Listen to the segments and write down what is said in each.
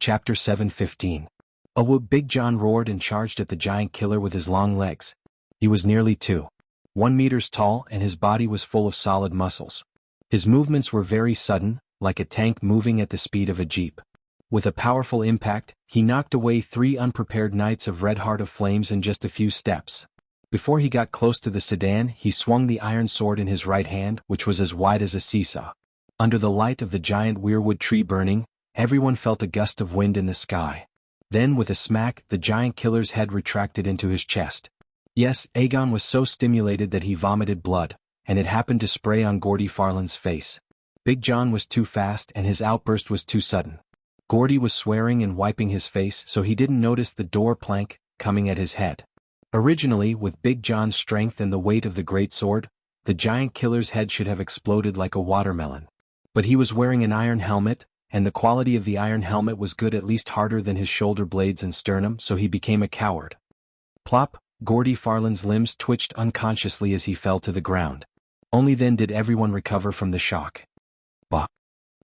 Chapter 7:15. Big John roared and charged at the giant killer with his long legs. He was nearly 1 meters tall and his body was full of solid muscles. His movements were very sudden, like a tank moving at the speed of a jeep. With a powerful impact, he knocked away 3 unprepared knights of Red Heart of Flames in just a few steps. Before he got close to the sedan, he swung the iron sword in his right hand, which was as wide as a seesaw. Under the light of the giant weirwood tree burning, everyone felt a gust of wind in the sky. Then with a smack, the giant killer's head retracted into his chest. Yes, Aegon was so stimulated that he vomited blood, and it happened to spray on Gordy Farland's face. Big John was too fast and his outburst was too sudden. Gordy was swearing and wiping his face so he didn't notice the door plank coming at his head. Originally, with Big John's strength and the weight of the great sword, the giant killer's head should have exploded like a watermelon. But he was wearing an iron helmet, and the quality of the iron helmet was good, at least harder than his shoulder blades and sternum, so he became a coward. Plop, Gordy Farland's limbs twitched unconsciously as he fell to the ground. Only then did everyone recover from the shock. Bah!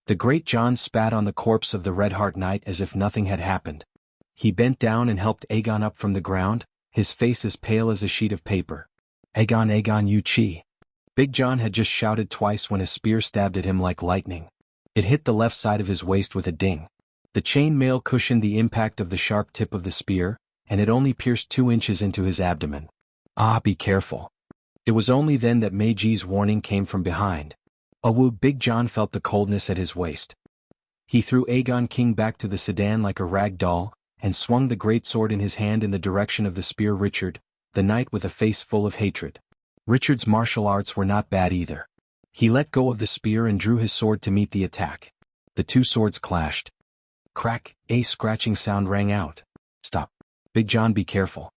The great John spat on the corpse of the Red Heart Knight as if nothing had happened. He bent down and helped Aegon up from the ground, his face as pale as a sheet of paper. Aegon, Aegon, you chi! Big John had just shouted twice when a spear stabbed at him like lightning. It hit the left side of his waist with a ding. The chain mail cushioned the impact of the sharp tip of the spear, and it only pierced 2 inches into his abdomen. Ah, be careful. It was only then that Meiji's warning came from behind. Big John felt the coldness at his waist. He threw Aegon King back to the sedan like a rag doll, and swung the great sword in his hand in the direction of the spear. Richard, the knight with a face full of hatred. Richard's martial arts were not bad either. He let go of the spear and drew his sword to meet the attack. The 2 swords clashed. Crack, a scratching sound rang out. Stop. Big John, be careful.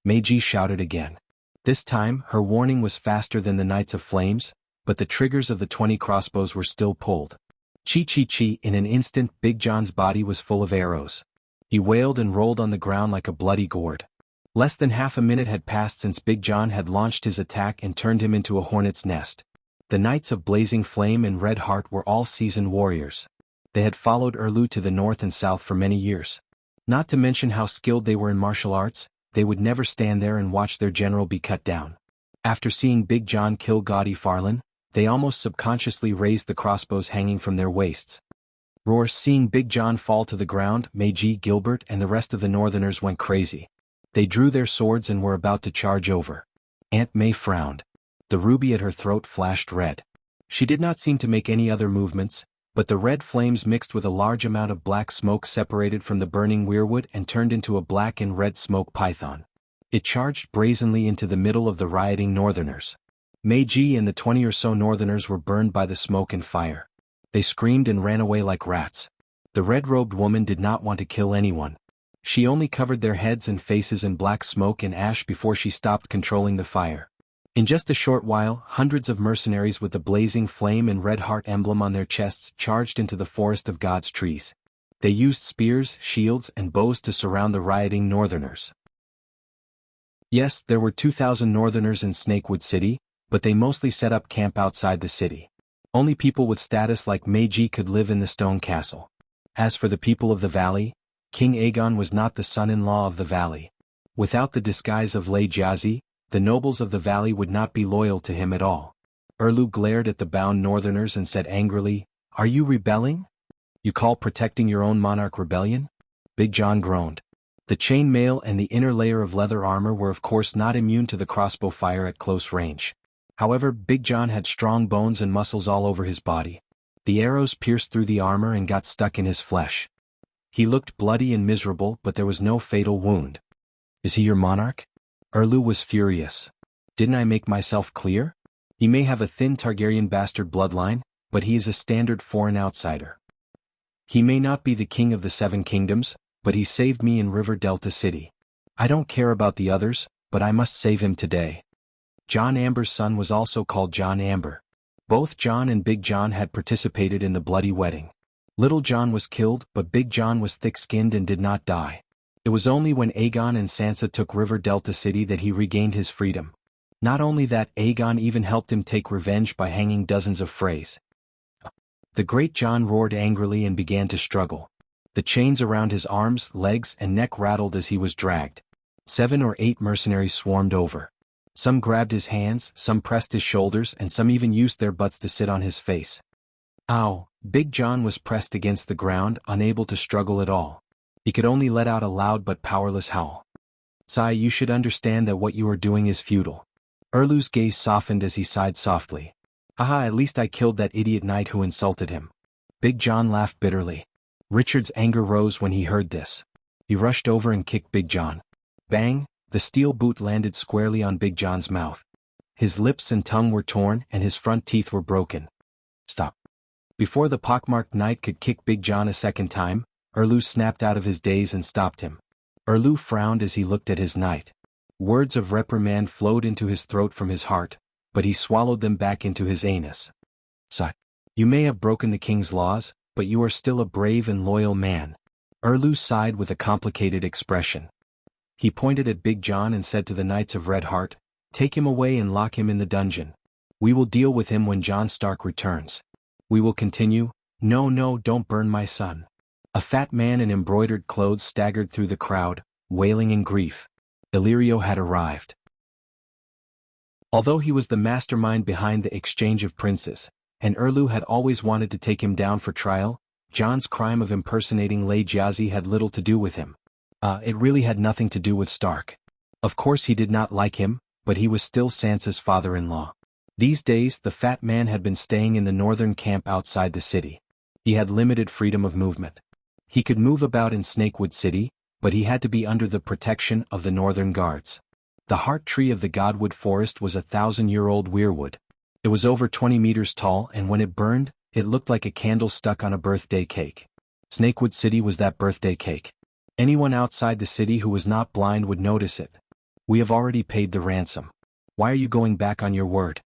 Meiji shouted again. This time, her warning was faster than the Knights of Flames, but the triggers of the 20 crossbows were still pulled. Chi chi chi! In an instant, Big John's body was full of arrows. He wailed and rolled on the ground like a bloody gourd. Less than half a minute had passed since Big John had launched his attack and turned him into a hornet's nest. The Knights of Blazing Flame and Red Heart were all seasoned warriors. They had followed Erlu to the north and south for many years. Not to mention how skilled they were in martial arts, they would never stand there and watch their general be cut down. After seeing Big John kill Gordy Farland, they almost subconsciously raised the crossbows hanging from their waists. Roar! Seeing Big John fall to the ground, Meiji, Gilbert and the rest of the Northerners went crazy. They drew their swords and were about to charge over. Aunt May frowned. The ruby at her throat flashed red. She did not seem to make any other movements, but the red flames mixed with a large amount of black smoke separated from the burning weirwood and turned into a black and red smoke python. It charged brazenly into the middle of the rioting Northerners. Meiji and the 20 or so Northerners were burned by the smoke and fire. They screamed and ran away like rats. The red-robed woman did not want to kill anyone. She only covered their heads and faces in black smoke and ash before she stopped controlling the fire. In just a short while, hundreds of mercenaries with the blazing flame and red heart emblem on their chests charged into the forest of God's trees. They used spears, shields, and bows to surround the rioting Northerners. Yes, there were 2,000 Northerners in Snakewood City, but they mostly set up camp outside the city. Only people with status like Meiji could live in the stone castle. As for the people of the valley, King Aegon was not the son-in-law of the valley. Without the disguise of Lei Jiazi, the nobles of the valley would not be loyal to him at all. Erlu glared at the bound Northerners and said angrily, "Are you rebelling? You call protecting your own monarch rebellion?" Big John groaned. The chain mail and the inner layer of leather armor were of course not immune to the crossbow fire at close range. However, Big John had strong bones and muscles all over his body. The arrows pierced through the armor and got stuck in his flesh. He looked bloody and miserable, but there was no fatal wound. "Is he your monarch?" Erlu was furious. "Didn't I make myself clear? He may have a thin Targaryen bastard bloodline, but he is a standard foreign outsider. He may not be the king of the 7 kingdoms, but he saved me in River Delta City. I don't care about the others, but I must save him today." John Amber's son was also called John Amber. Both John and Big John had participated in the bloody wedding. Little John was killed, but Big John was thick-skinned and did not die. It was only when Aegon and Sansa took River Delta City that he regained his freedom. Not only that, Aegon even helped him take revenge by hanging dozens of Freys. The great John roared angrily and began to struggle. The chains around his arms, legs, and neck rattled as he was dragged. 7 or 8 mercenaries swarmed over. Some grabbed his hands, some pressed his shoulders, and some even used their butts to sit on his face. Ow! Big John was pressed against the ground, unable to struggle at all. He could only let out a loud but powerless howl. Sai, you should understand that what you are doing is futile. Erlu's gaze softened as he sighed softly. Haha, at least I killed that idiot knight who insulted him. Big John laughed bitterly. Richard's anger rose when he heard this. He rushed over and kicked Big John. Bang! The steel boot landed squarely on Big John's mouth. His lips and tongue were torn and his front teeth were broken. Stop. Before the pockmarked knight could kick Big John a second time, Erlu snapped out of his daze and stopped him. Erlu frowned as he looked at his knight. Words of reprimand flowed into his throat from his heart, but he swallowed them back into his anus. Sai, you may have broken the king's laws, but you are still a brave and loyal man. Erlu sighed with a complicated expression. He pointed at Big John and said to the Knights of Red Heart, "Take him away and lock him in the dungeon. We will deal with him when John Stark returns. We will continue." No, don't burn my son. A fat man in embroidered clothes staggered through the crowd, wailing in grief. Illyrio had arrived. Although he was the mastermind behind the exchange of princes, and Erlu had always wanted to take him down for trial, John's crime of impersonating Lei Jiazi had little to do with him. It really had nothing to do with Stark. Of course he did not like him, but he was still Sansa's father-in-law. These days the fat man had been staying in the northern camp outside the city. He had limited freedom of movement. He could move about in Snakewood City, but he had to be under the protection of the northern guards. The heart tree of the Godwood forest was a 1,000-year-old weirwood. It was over 20 meters tall, and when it burned, it looked like a candle stuck on a birthday cake. Snakewood City was that birthday cake. Anyone outside the city who was not blind would notice it. We have already paid the ransom. Why are you going back on your word?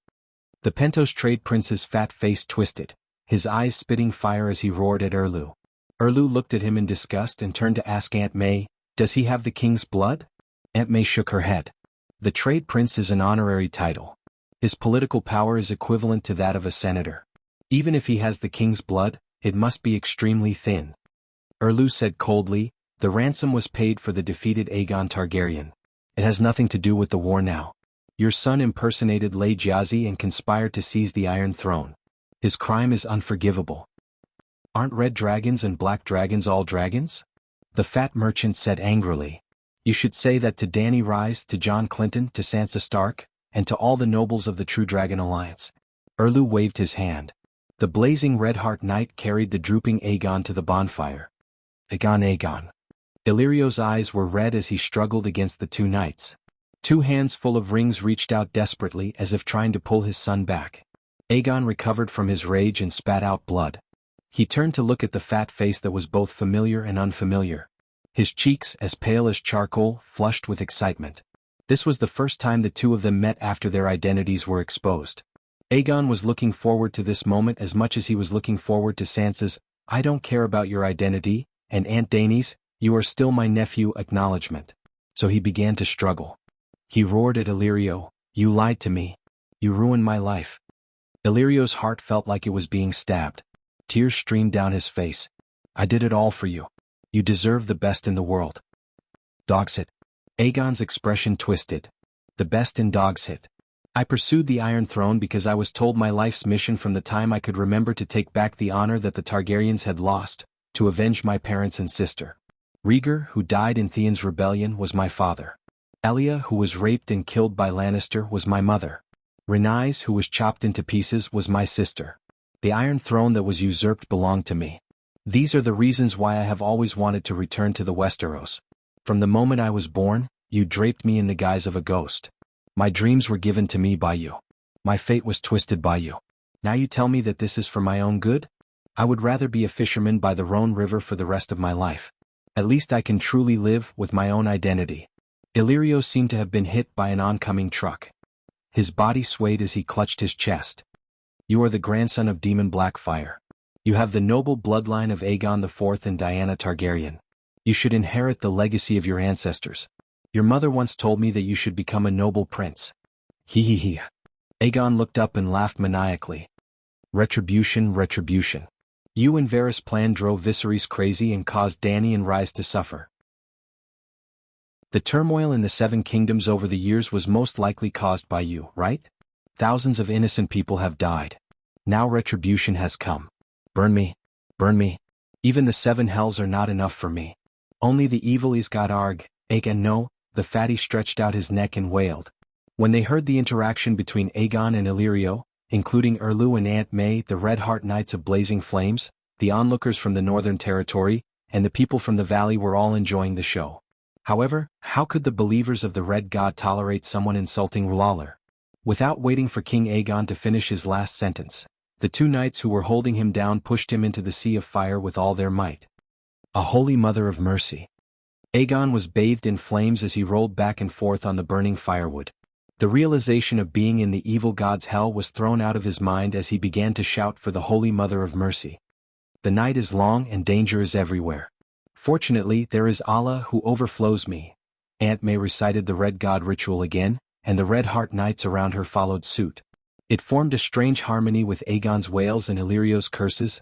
The Pentos trade prince's fat face twisted, his eyes spitting fire as he roared at Erlu. Erlu looked at him in disgust and turned to ask Aunt May, "Does he have the king's blood?" Aunt May shook her head. The trade prince is an honorary title. His political power is equivalent to that of a senator. Even if he has the king's blood, it must be extremely thin. Erlu said coldly, "The ransom was paid for the defeated Aegon Targaryen. It has nothing to do with the war now. Your son impersonated Lei Jiazi and conspired to seize the Iron Throne. His crime is unforgivable." "Aren't red dragons and black dragons all dragons?" The fat merchant said angrily. "You should say that to Dany Rise, to John Clinton, to Sansa Stark, and to all the nobles of the True Dragon Alliance." Erlu waved his hand. The blazing Redheart Knight carried the drooping Aegon to the bonfire. Aegon. Illyrio's eyes were red as he struggled against the two knights. 2 hands full of rings reached out desperately as if trying to pull his son back. Aegon recovered from his rage and spat out blood. He turned to look at the fat face that was both familiar and unfamiliar. His cheeks, as pale as charcoal, flushed with excitement. This was the first time the two of them met after their identities were exposed. Aegon was looking forward to this moment as much as he was looking forward to Sansa's, "I don't care about your identity," and Aunt Dany's, "You are still my nephew" acknowledgement. So he began to struggle. He roared at Illyrio, "You lied to me. You ruined my life." Illyrio's heart felt like it was being stabbed. Tears streamed down his face. "I did it all for you. You deserve the best in the world." Dogshit. Aegon's expression twisted. "The best in Dogshit. I pursued the Iron Throne because I was told my life's mission from the time I could remember to take back the honor that the Targaryens had lost, to avenge my parents and sister. Rhaegar, who died in Theon's rebellion, was my father. Elia, who was raped and killed by Lannister, was my mother. Rhaenys, who was chopped into pieces, was my sister. The Iron Throne that was usurped belonged to me. These are the reasons why I have always wanted to return to the Westeros. From the moment I was born, you draped me in the guise of a ghost. My dreams were given to me by you. My fate was twisted by you. Now you tell me that this is for my own good? I would rather be a fisherman by the Rhone River for the rest of my life. At least I can truly live with my own identity." Illyrio seemed to have been hit by an oncoming truck. His body swayed as he clutched his chest. "You are the grandson of Demon Blackfyre. You have the noble bloodline of Aegon IV and Diana Targaryen. You should inherit the legacy of your ancestors. Your mother once told me that you should become a noble prince." He. Aegon looked up and laughed maniacally. Retribution. You and Varys' plan drove Viserys crazy and caused Dany and Rhys to suffer. The turmoil in the Seven Kingdoms over the years was most likely caused by you, right? Thousands of innocent people have died. Now retribution has come. Burn me. Burn me. Even the seven hells are not enough for me. Only the evil is God Arg, Aegon no, the fatty stretched out his neck and wailed. When they heard the interaction between Aegon and Illyrio, including Erlu and Aunt May, the Red Heart Knights of Blazing Flames, the onlookers from the Northern Territory, and the people from the Valley were all enjoying the show. However, how could the believers of the Red God tolerate someone insulting R'hllor? Without waiting for King Aegon to finish his last sentence, the two knights who were holding him down pushed him into the sea of fire with all their might. A holy mother of mercy. Aegon was bathed in flames as he rolled back and forth on the burning firewood. The realization of being in the evil god's hell was thrown out of his mind as he began to shout for the Holy Mother of Mercy. The night is long and danger is everywhere. Fortunately, there is Allah who overflows me. Aunt May recited the Red God ritual again, and the Red Heart Knights around her followed suit. It formed a strange harmony with Aegon's wails and Illyrio's curses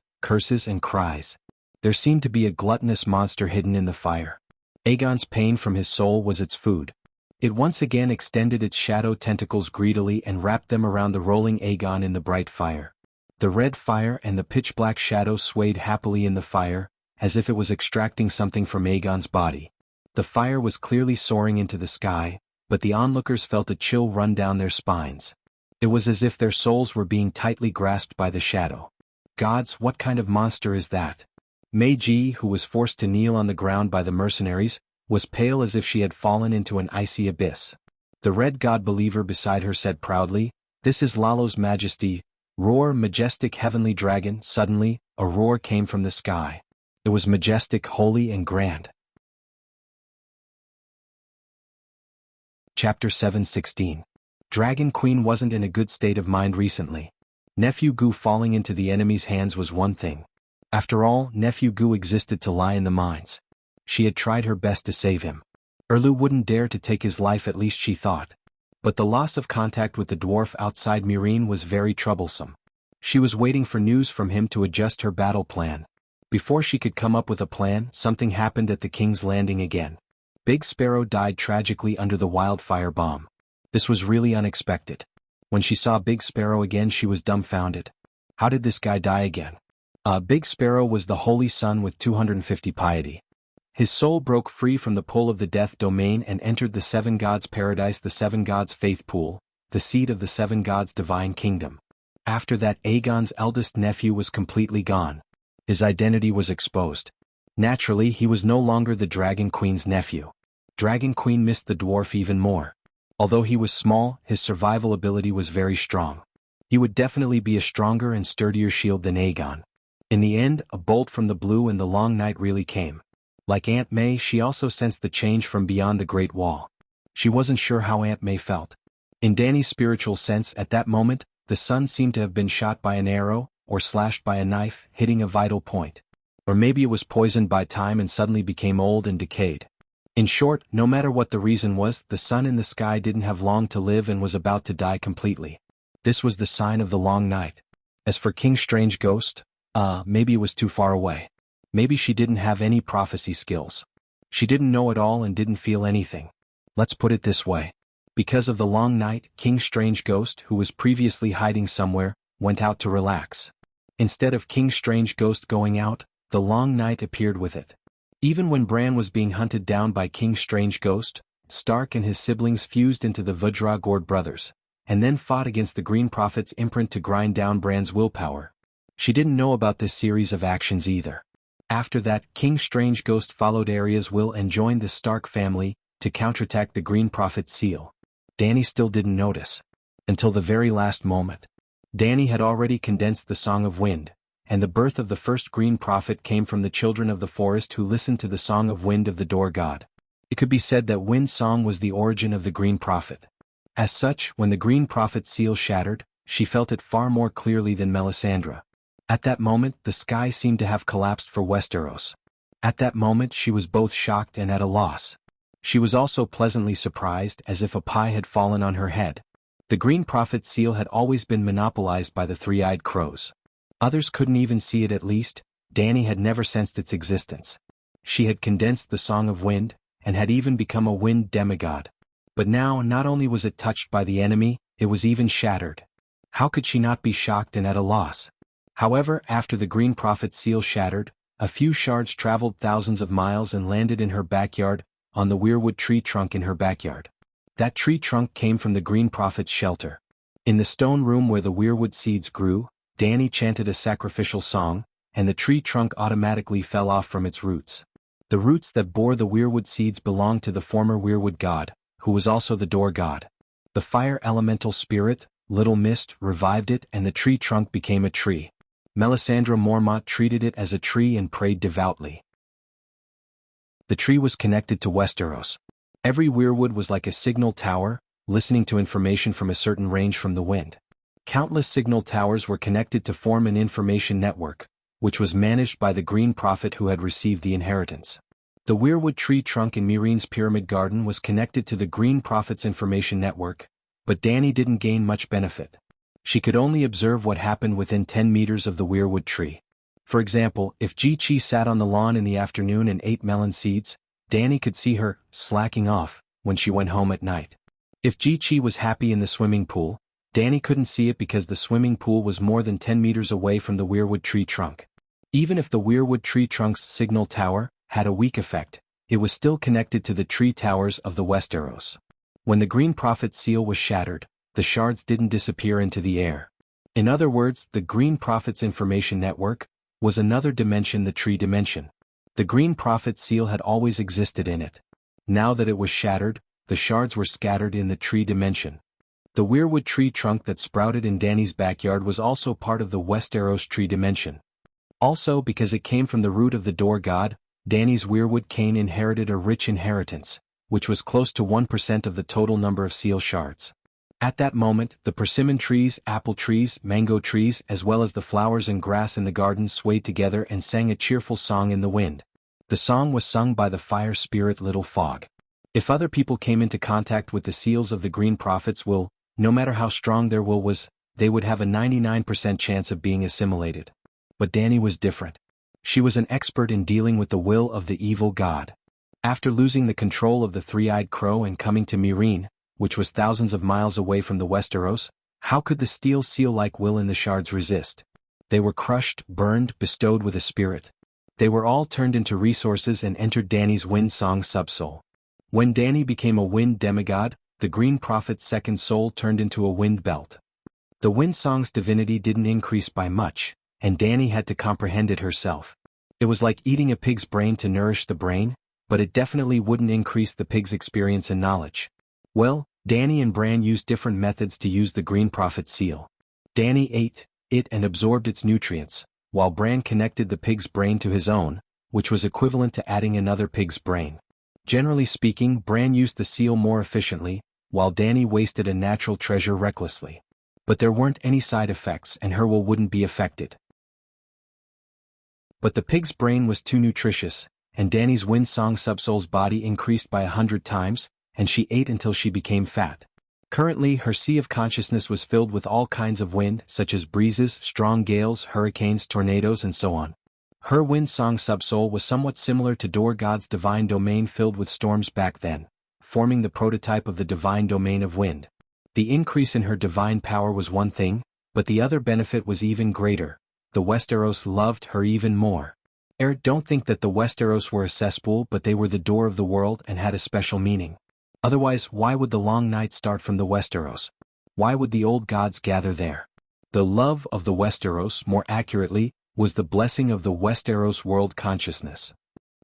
and cries. There seemed to be a gluttonous monster hidden in the fire. Aegon's pain from his soul was its food. It once again extended its shadow tentacles greedily and wrapped them around the rolling Aegon in the bright fire. The red fire and the pitch-black shadow swayed happily in the fire, as if it was extracting something from Aegon's body. The fire was clearly soaring into the sky, but the onlookers felt a chill run down their spines. It was as if their souls were being tightly grasped by the shadow. Gods, what kind of monster is that? Mei Ji, who was forced to kneel on the ground by the mercenaries, was pale as if she had fallen into an icy abyss. The Red God believer beside her said proudly, "This is Lalo's Majesty, roar majestic heavenly dragon." Suddenly, a roar came from the sky. It was majestic, holy and grand. Chapter 7:16. Dragon Queen wasn't in a good state of mind recently. Nephew Gu falling into the enemy's hands was one thing. After all, Nephew Gu existed to lie in the mines. She had tried her best to save him. Erlu wouldn't dare to take his life, at least she thought. But the loss of contact with the dwarf outside Meereen was very troublesome. She was waiting for news from him to adjust her battle plan. Before she could come up with a plan, something happened at the King's Landing again. Big Sparrow died tragically under the wildfire bomb. This was really unexpected. When she saw Big Sparrow again, she was dumbfounded. How did this guy die again? Big Sparrow was the holy son with 250 piety. His soul broke free from the pull of the death domain and entered the Seven Gods' paradise, the Seven Gods' faith pool, the seat of the Seven Gods' divine kingdom. After that, Aegon's eldest nephew was completely gone. His identity was exposed. Naturally, he was no longer the Dragon Queen's nephew. Dragon Queen missed the dwarf even more. Although he was small, his survival ability was very strong. He would definitely be a stronger and sturdier shield than Aegon. In the end, a bolt from the blue and the long night really came. Like Aunt May, she also sensed the change from beyond the Great Wall. She wasn't sure how Aunt May felt. In Dany's spiritual sense, at that moment, the sun seemed to have been shot by an arrow, or slashed by a knife, hitting a vital point. Or maybe it was poisoned by time and suddenly became old and decayed. In short, no matter what the reason was, the sun in the sky didn't have long to live and was about to die completely. This was the sign of the long night. As for King Strange Ghost, maybe it was too far away. Maybe she didn't have any prophecy skills. She didn't know it all and didn't feel anything. Let's put it this way. Because of the long night, King Strange Ghost, who was previously hiding somewhere, went out to relax. Instead of King Strange Ghost going out, the long night appeared with it. Even when Bran was being hunted down by King Strange Ghost, Stark and his siblings fused into the Vajra brothers, and then fought against the Green Prophet's imprint to grind down Bran's willpower. She didn't know about this series of actions either. After that, King Strange Ghost followed Arya's will and joined the Stark family to counterattack the Green Prophet's seal. Dany still didn't notice. Until the very last moment. Dany had already condensed the Song of Wind, and the birth of the first Green Prophet came from the children of the forest who listened to the Song of Wind of the Door God. It could be said that Wind's song was the origin of the Green Prophet. As such, when the Green Prophet's seal shattered, she felt it far more clearly than Melisandre. At that moment, the sky seemed to have collapsed for Westeros. At that moment, she was both shocked and at a loss. She was also pleasantly surprised, as if a pie had fallen on her head. The Green Prophet's seal had always been monopolized by the Three-Eyed Crows. Others couldn't even see it. At least, Danny had never sensed its existence. She had condensed the Song of Wind, and had even become a wind demigod. But now not only was it touched by the enemy, it was even shattered. How could she not be shocked and at a loss? However, after the Green Prophet's seal shattered, a few shards traveled thousands of miles and landed in her backyard, on the weirwood tree trunk in her backyard. That tree trunk came from the Green Prophet's shelter. In the stone room where the weirwood seeds grew, Danny chanted a sacrificial song, and the tree trunk automatically fell off from its roots. The roots that bore the weirwood seeds belonged to the former weirwood god, who was also the door god. The fire elemental spirit, Little Mist, revived it and the tree trunk became a tree. Melisandre Mormont treated it as a tree and prayed devoutly. The tree was connected to Westeros. Every weirwood was like a signal tower, listening to information from a certain range from the wind. Countless signal towers were connected to form an information network, which was managed by the Green Prophet who had received the inheritance. The weirwood tree trunk in Myreen's pyramid garden was connected to the Green Prophet's information network, but Danny didn't gain much benefit. She could only observe what happened within 10 meters of the weirwood tree. For example, if Ji-Chi sat on the lawn in the afternoon and ate melon seeds, Danny could see her slacking off when she went home at night. If Ji-Chi was happy in the swimming pool, Danny couldn't see it because the swimming pool was more than 10 meters away from the weirwood tree trunk. Even if the weirwood tree trunk's signal tower had a weak effect, it was still connected to the tree towers of the Westeros. When the Green Prophet's seal was shattered, the shards didn't disappear into the air. In other words, the Green Prophet's information network was another dimension, the tree dimension. The Green Prophet's seal had always existed in it. Now that it was shattered, the shards were scattered in the tree dimension. The weirwood tree trunk that sprouted in Danny's backyard was also part of the Westeros tree dimension. Also, because it came from the root of the door god, Danny's weirwood cane inherited a rich inheritance, which was close to 1% of the total number of seal shards. At that moment, the persimmon trees, apple trees, mango trees, as well as the flowers and grass in the garden swayed together and sang a cheerful song in the wind. The song was sung by the fire spirit Little Fog. If other people came into contact with the seals of the Green Prophet's will, no matter how strong their will was, they would have a 99% chance of being assimilated. But Danny was different. She was an expert in dealing with the will of the evil god. After losing the control of the three-eyed crow and coming to Myreen, which was thousands of miles away from the Westeros, how could the steel seal-like will in the shards resist? They were crushed, burned, bestowed with a spirit. They were all turned into resources and entered Danny's wind song subsoul. When Danny became a wind demigod, the Green Prophet's second soul turned into a wind belt. The wind song's divinity didn't increase by much, and Danny had to comprehend it herself. It was like eating a pig's brain to nourish the brain, but it definitely wouldn't increase the pig's experience and knowledge. Well, Danny and Bran used different methods to use the Green Prophet's seal. Danny ate it and absorbed its nutrients, while Bran connected the pig's brain to his own, which was equivalent to adding another pig's brain. Generally speaking, Bran used the seal more efficiently, while Danny wasted a natural treasure recklessly. But there weren't any side effects and her will wouldn't be affected. But the pig's brain was too nutritious, and Danny's windsong subsoul's body increased by 100 times, and she ate until she became fat. Currently, her sea of consciousness was filled with all kinds of wind, such as breezes, strong gales, hurricanes, tornadoes, and so on. Her windsong subsoul was somewhat similar to Door God's divine domain filled with storms back then, forming the prototype of the divine domain of wind. The increase in her divine power was one thing, but the other benefit was even greater. The Westeros loved her even more. Don't think that the Westeros were a cesspool, but they were the door of the world and had a special meaning. Otherwise, why would the long night start from the Westeros? Why would the old gods gather there? The love of the Westeros, more accurately, was the blessing of the Westeros world consciousness.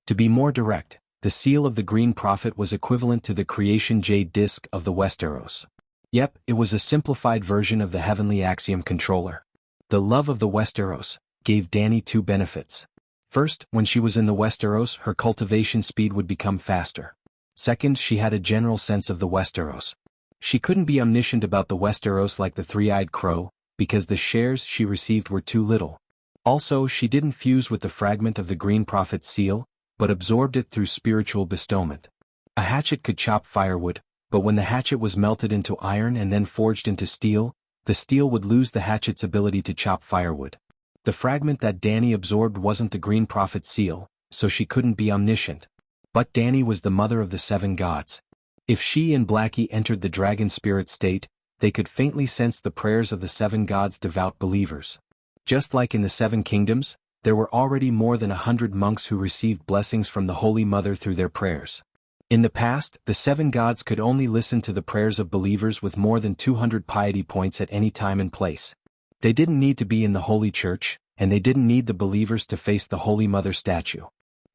To be more direct, the seal of the Green Prophet was equivalent to the creation jade disk of the Westeros. Yep, it was a simplified version of the heavenly axiom controller. The love of the Westeros gave Danny two benefits. First, when she was in the Westeros, her cultivation speed would become faster. Second, she had a general sense of the Westeros. She couldn't be omniscient about the Westeros like the three-eyed crow, because the shares she received were too little. Also, she didn't fuse with the fragment of the Green Prophet's seal, but absorbed it through spiritual bestowment. A hatchet could chop firewood, but when the hatchet was melted into iron and then forged into steel, the steel would lose the hatchet's ability to chop firewood. The fragment that Danny absorbed wasn't the Green Prophet seal, so she couldn't be omniscient. But Danny was the mother of the seven gods. If she and Blackie entered the dragon spirit state, they could faintly sense the prayers of the seven gods' devout believers. Just like in the Seven Kingdoms, there were already more than 100 monks who received blessings from the Holy Mother through their prayers. In the past, the seven gods could only listen to the prayers of believers with more than 200 piety points at any time and place. They didn't need to be in the Holy Church, and they didn't need the believers to face the Holy Mother statue.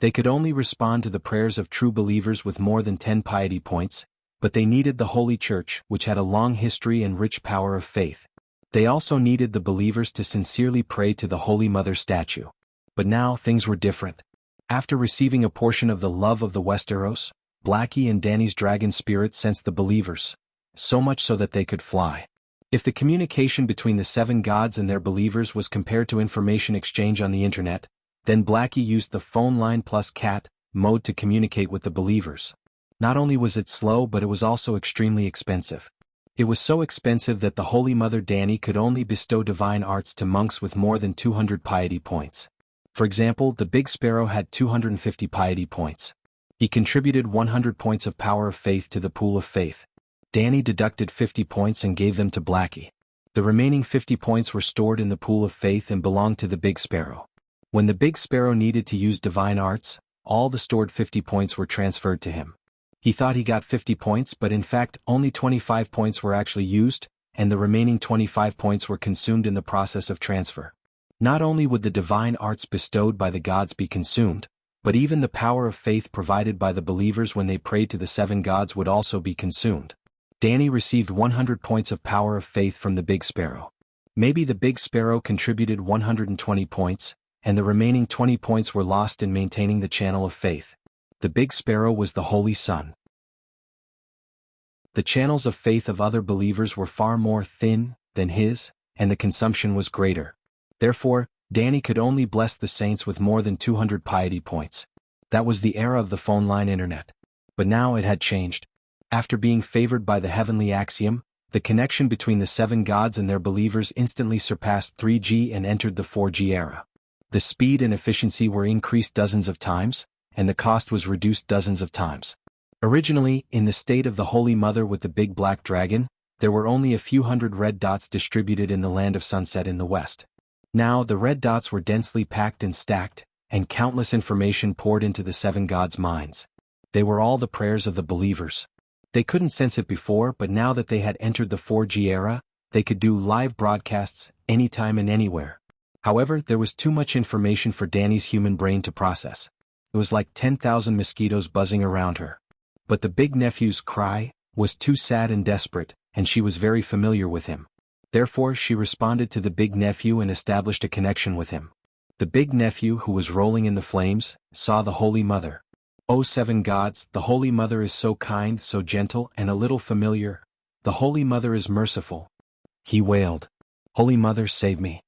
They could only respond to the prayers of true believers with more than 10 piety points, but they needed the Holy Church, which had a long history and rich power of faith. They also needed the believers to sincerely pray to the Holy Mother statue. But now things were different. After receiving a portion of the love of the Westeros, Blackie and Danny's dragon spirit sensed the believers, so much so that they could fly. If the communication between the seven gods and their believers was compared to information exchange on the internet, then Blackie used the phone line plus cat mode to communicate with the believers. Not only was it slow, but it was also extremely expensive. It was so expensive that the Holy Mother Danny could only bestow divine arts to monks with more than 200 piety points. For example, the Big Sparrow had 250 piety points. He contributed 100 points of power of faith to the pool of faith. Danny deducted 50 points and gave them to Blackie. The remaining 50 points were stored in the pool of faith and belonged to the Big Sparrow. When the Big Sparrow needed to use divine arts, all the stored 50 points were transferred to him. He thought he got 50 points, but in fact only 25 points were actually used, and the remaining 25 points were consumed in the process of transfer. Not only would the divine arts bestowed by the gods be consumed, but even the power of faith provided by the believers when they prayed to the seven gods would also be consumed. Danny received 100 points of power of faith from the Big Sparrow. Maybe the Big Sparrow contributed 120 points, and the remaining 20 points were lost in maintaining the channel of faith. The Big Sparrow was the Holy Sun. The channels of faith of other believers were far more thin than his, and the consumption was greater. Therefore, Danny could only bless the saints with more than 200 piety points. That was the era of the phone line internet. But now it had changed. After being favored by the heavenly axiom, the connection between the seven gods and their believers instantly surpassed 3G and entered the 4G era. The speed and efficiency were increased dozens of times, and the cost was reduced dozens of times. Originally, in the state of the Holy Mother with the big black dragon, there were only a few hundred red dots distributed in the land of sunset in the west. Now the red dots were densely packed and stacked, and countless information poured into the seven gods' minds. They were all the prayers of the believers. They couldn't sense it before, but now that they had entered the 4G era, they could do live broadcasts, anytime and anywhere. However, there was too much information for Danny's human brain to process. It was like 10,000 mosquitoes buzzing around her. But the big nephew's cry was too sad and desperate, and she was very familiar with him. Therefore, she responded to the big nephew and established a connection with him. The big nephew, who was rolling in the flames, saw the Holy Mother. "O seven gods, the Holy Mother is so kind, so gentle, and a little familiar. The Holy Mother is merciful," he wailed. "Holy Mother, save me."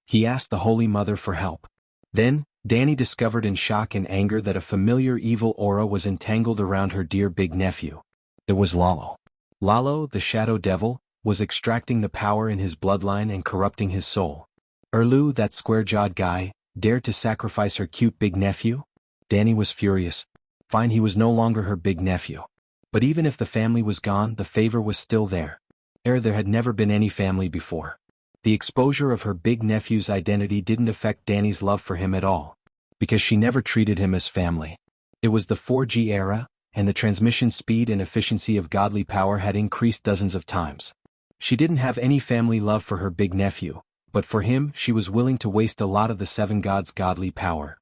He asked the Holy Mother for help. Then, Danny discovered in shock and anger that a familiar evil aura was entangled around her dear big nephew. It was Lalo. Lalo, the shadow devil, was extracting the power in his bloodline and corrupting his soul. Erlu, that square-jawed guy, dared to sacrifice her cute big nephew? Danny was furious. Fine, he was no longer her big nephew. But even if the family was gone, the favor was still there. There had never been any family before. The exposure of her big nephew's identity didn't affect Danny's love for him at all, because she never treated him as family. It was the 4G era, and the transmission speed and efficiency of godly power had increased dozens of times. She didn't have any family love for her big nephew, but for him she was willing to waste a lot of the seven gods' godly power.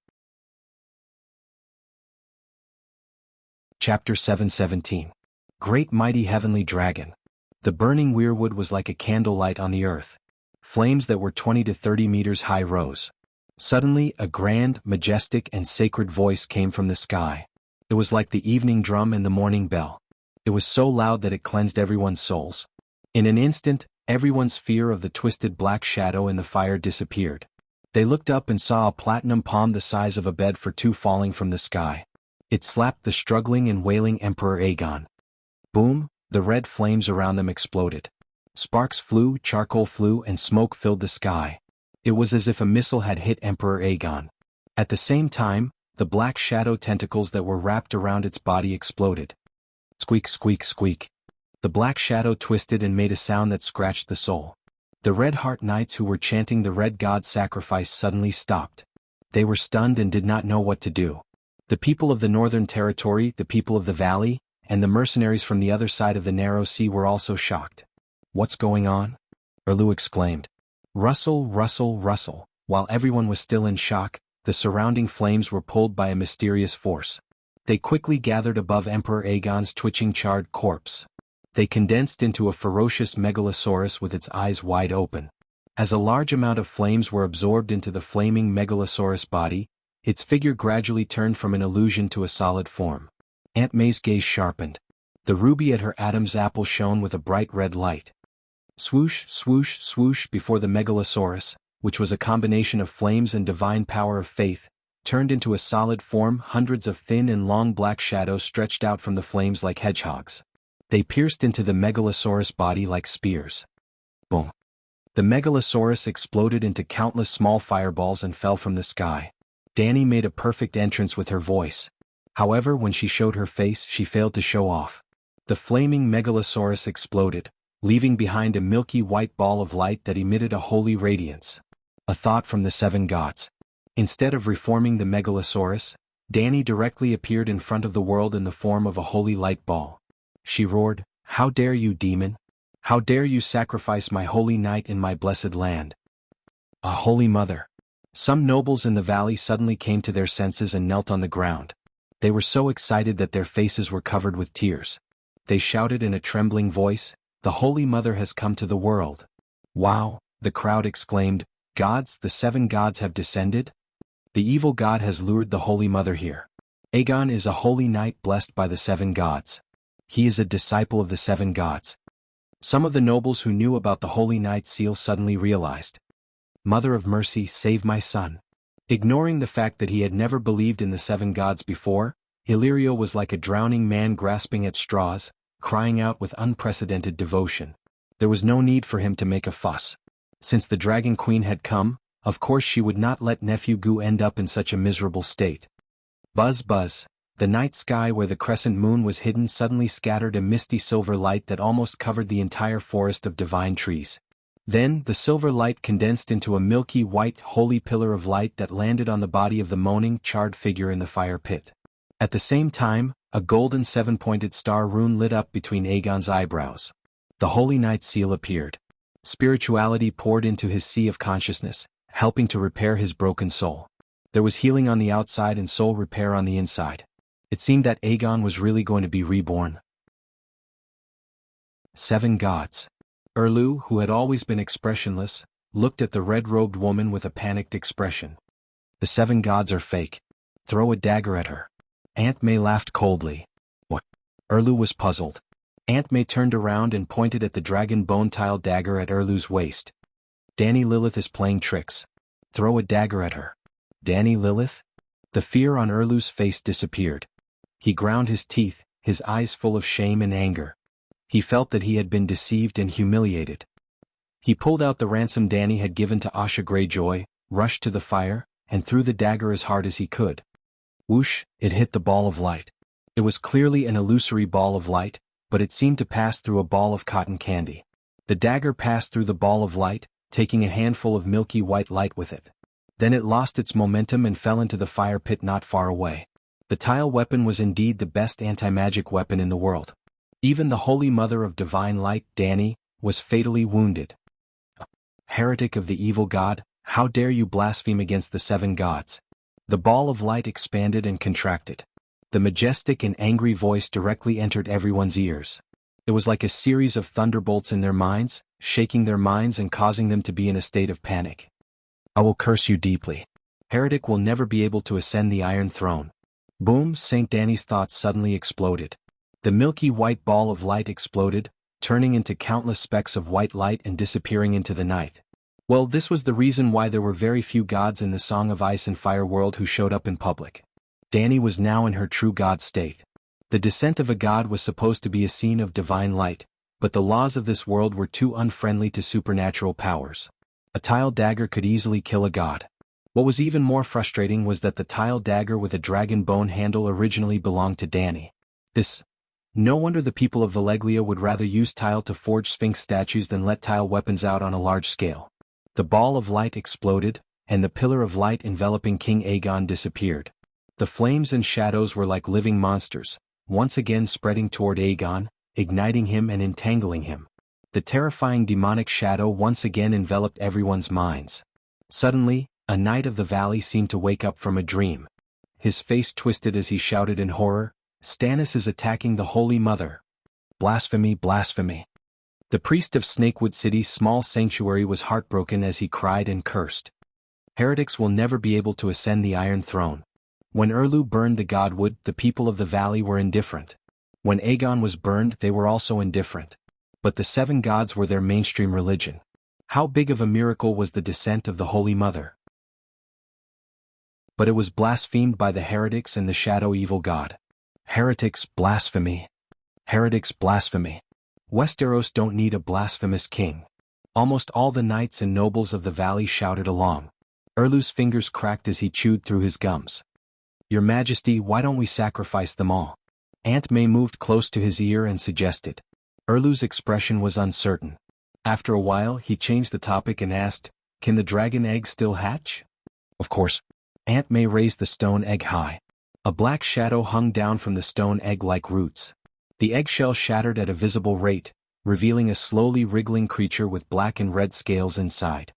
Chapter 717. Great Mighty Heavenly Dragon. The burning weirwood was like a candlelight on the earth. Flames that were 20 to 30 meters high rose. Suddenly, a grand, majestic, and sacred voice came from the sky. It was like the evening drum and the morning bell. It was so loud that it cleansed everyone's souls. In an instant, everyone's fear of the twisted black shadow in the fire disappeared. They looked up and saw a platinum palm the size of a bed for two falling from the sky. It slapped the struggling and wailing Emperor Aegon. Boom, the red flames around them exploded. Sparks flew, charcoal flew, and smoke filled the sky. It was as if a missile had hit Emperor Aegon. At the same time, the black shadow tentacles that were wrapped around its body exploded. Squeak, squeak, squeak. The black shadow twisted and made a sound that scratched the soul. The Red Heart Knights who were chanting the Red God's sacrifice suddenly stopped. They were stunned and did not know what to do. The people of the Northern Territory, the people of the valley, and the mercenaries from the other side of the narrow sea were also shocked. "What's going on?" Erlu exclaimed. Rustle, rustle, rustle. While everyone was still in shock, the surrounding flames were pulled by a mysterious force. They quickly gathered above Emperor Aegon's twitching charred corpse. They condensed into a ferocious megalosaurus with its eyes wide open. As a large amount of flames were absorbed into the flaming megalosaurus body, its figure gradually turned from an illusion to a solid form. Aunt May's gaze sharpened. The ruby at her Adam's apple shone with a bright red light. Swoosh, swoosh, swoosh before the megalosaurus, which was a combination of flames and divine power of faith, turned into a solid form. Hundreds of thin and long black shadows stretched out from the flames like hedgehogs. They pierced into the megalosaurus body like spears. Boom. The megalosaurus exploded into countless small fireballs and fell from the sky. Dany made a perfect entrance with her voice. However, when she showed her face, she failed to show off. The flaming megalosaurus exploded, leaving behind a milky white ball of light that emitted a holy radiance. A thought from the seven gods. Instead of reforming the megalosaurus, Dany directly appeared in front of the world in the form of a holy light ball. She roared, "How dare you, demon? How dare you sacrifice my holy knight in my blessed land? A holy mother!" Some nobles in the valley suddenly came to their senses and knelt on the ground. They were so excited that their faces were covered with tears. They shouted in a trembling voice, "The Holy Mother has come to the world." "Wow," the crowd exclaimed, "gods, the seven gods have descended? The evil god has lured the Holy Mother here. Aegon is a holy knight blessed by the seven gods. He is a disciple of the seven gods." Some of the nobles who knew about the Holy Knight's seal suddenly realized. "Mother of mercy, save my son." Ignoring the fact that he had never believed in the seven gods before, Illyrio was like a drowning man grasping at straws, crying out with unprecedented devotion. There was no need for him to make a fuss. Since the Dragon Queen had come, of course she would not let Nephew Gu end up in such a miserable state. Buzz buzz. The night sky where the crescent moon was hidden suddenly scattered a misty silver light that almost covered the entire forest of divine trees. Then, the silver light condensed into a milky white holy pillar of light that landed on the body of the moaning, charred figure in the fire pit. At the same time, a golden seven-pointed star rune lit up between Aegon's eyebrows. The Holy Knight's seal appeared. Spirituality poured into his sea of consciousness, helping to repair his broken soul. There was healing on the outside and soul repair on the inside. It seemed that Aegon was really going to be reborn. Seven gods. Erlu, who had always been expressionless, looked at the red-robed woman with a panicked expression. "The seven gods are fake. Throw a dagger at her." Aunt May laughed coldly. "What?" Erlu was puzzled. Aunt May turned around and pointed at the dragon bone-tile dagger at Erlu's waist. "Dany Lilith is playing tricks. Throw a dagger at her." "Dany Lilith?" The fear on Erlu's face disappeared. He ground his teeth, his eyes full of shame and anger. He felt that he had been deceived and humiliated. He pulled out the ransom Dany had given to Asha Greyjoy, rushed to the fire, and threw the dagger as hard as he could. Whoosh, it hit the ball of light. It was clearly an illusory ball of light, but it seemed to pass through a ball of cotton candy. The dagger passed through the ball of light, taking a handful of milky white light with it. Then it lost its momentum and fell into the fire pit not far away. The tile weapon was indeed the best anti-magic weapon in the world. Even the Holy Mother of Divine Light, Dany, was fatally wounded. "Heretic of the evil god, how dare you blaspheme against the seven gods?" The ball of light expanded and contracted. The majestic and angry voice directly entered everyone's ears. It was like a series of thunderbolts in their minds, shaking their minds and causing them to be in a state of panic. "I will curse you deeply. Heretic will never be able to ascend the Iron Throne." Boom! St. Dany's thoughts suddenly exploded. The milky white ball of light exploded, turning into countless specks of white light and disappearing into the night. Well, this was the reason why there were very few gods in the Song of Ice and Fire world who showed up in public. Dany was now in her true god state. The descent of a god was supposed to be a scene of divine light, but the laws of this world were too unfriendly to supernatural powers. A tile dagger could easily kill a god. What was even more frustrating was that the tile dagger with a dragon bone handle originally belonged to Danny. No wonder the people of Valeglia would rather use tile to forge sphinx statues than let tile weapons out on a large scale. The ball of light exploded, and the pillar of light enveloping King Aegon disappeared. The flames and shadows were like living monsters, once again spreading toward Aegon, igniting him and entangling him. The terrifying demonic shadow once again enveloped everyone's minds. Suddenly, a knight of the valley seemed to wake up from a dream. His face twisted as he shouted in horror, "Stannis is attacking the Holy Mother! Blasphemy, blasphemy!" The priest of Snakewood City's small sanctuary was heartbroken as he cried and cursed. Heretics will never be able to ascend the Iron Throne. When Erlu burned the godwood, the people of the valley were indifferent. When Aegon was burned, they were also indifferent. But the seven gods were their mainstream religion. How big of a miracle was the descent of the Holy Mother? But it was blasphemed by the heretics and the shadow evil god. Heretics, blasphemy. Heretics, blasphemy. Westeros don't need a blasphemous king. Almost all the knights and nobles of the valley shouted along. Erlu's fingers cracked as he chewed through his gums. "Your Majesty, why don't we sacrifice them all?" Aunt May moved close to his ear and suggested. Erlu's expression was uncertain. After a while, he changed the topic and asked, "Can the dragon egg still hatch?" "Of course." Aunt May raised the stone egg high. A black shadow hung down from the stone egg like roots. The eggshell shattered at a visible rate, revealing a slowly wriggling creature with black and red scales inside.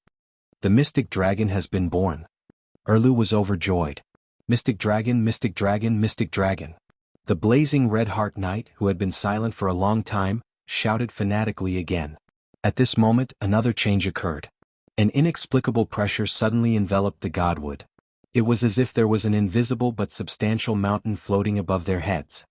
"The mystic dragon has been born." Erlu was overjoyed. "Mystic dragon, mystic dragon, mystic dragon." The blazing red-heart knight, who had been silent for a long time, shouted fanatically again. At this moment, another change occurred. An inexplicable pressure suddenly enveloped the godwood. It was as if there was an invisible but substantial mountain floating above their heads.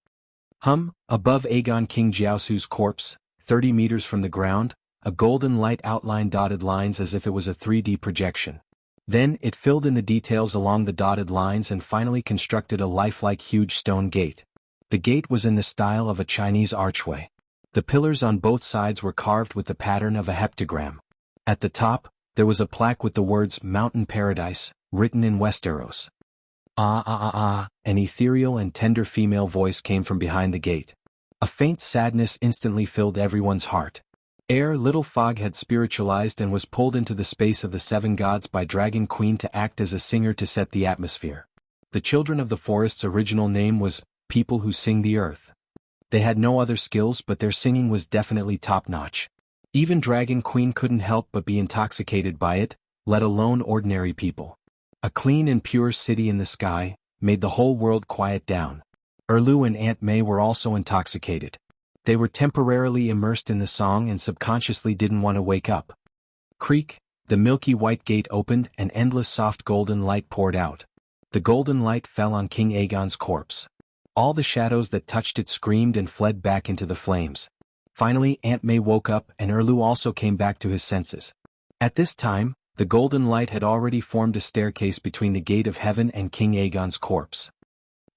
Above Aegon King Jiaosu's corpse, 30 meters from the ground, a golden light outlined dotted lines as if it was a 3D projection. Then it filled in the details along the dotted lines and finally constructed a lifelike huge stone gate. The gate was in the style of a Chinese archway. The pillars on both sides were carved with the pattern of a heptagram. At the top, there was a plaque with the words "Mountain Paradise," written in Westeros. An ethereal and tender female voice came from behind the gate. A faint sadness instantly filled everyone's heart. Little Fog had spiritualized and was pulled into the space of the seven gods by Dragon Queen to act as a singer to set the atmosphere. The Children of the Forest's original name was People Who Sing the Earth. They had no other skills, but their singing was definitely top-notch. Even Dragon Queen couldn't help but be intoxicated by it, let alone ordinary people. A clean and pure city in the sky made the whole world quiet down. Erlu and Aunt May were also intoxicated. They were temporarily immersed in the song and subconsciously didn't want to wake up. Creak, the milky white gate opened and endless soft golden light poured out. The golden light fell on King Aegon's corpse. All the shadows that touched it screamed and fled back into the flames. Finally, Aunt May woke up and Erlu also came back to his senses. At this time, the golden light had already formed a staircase between the gate of heaven and King Aegon's corpse.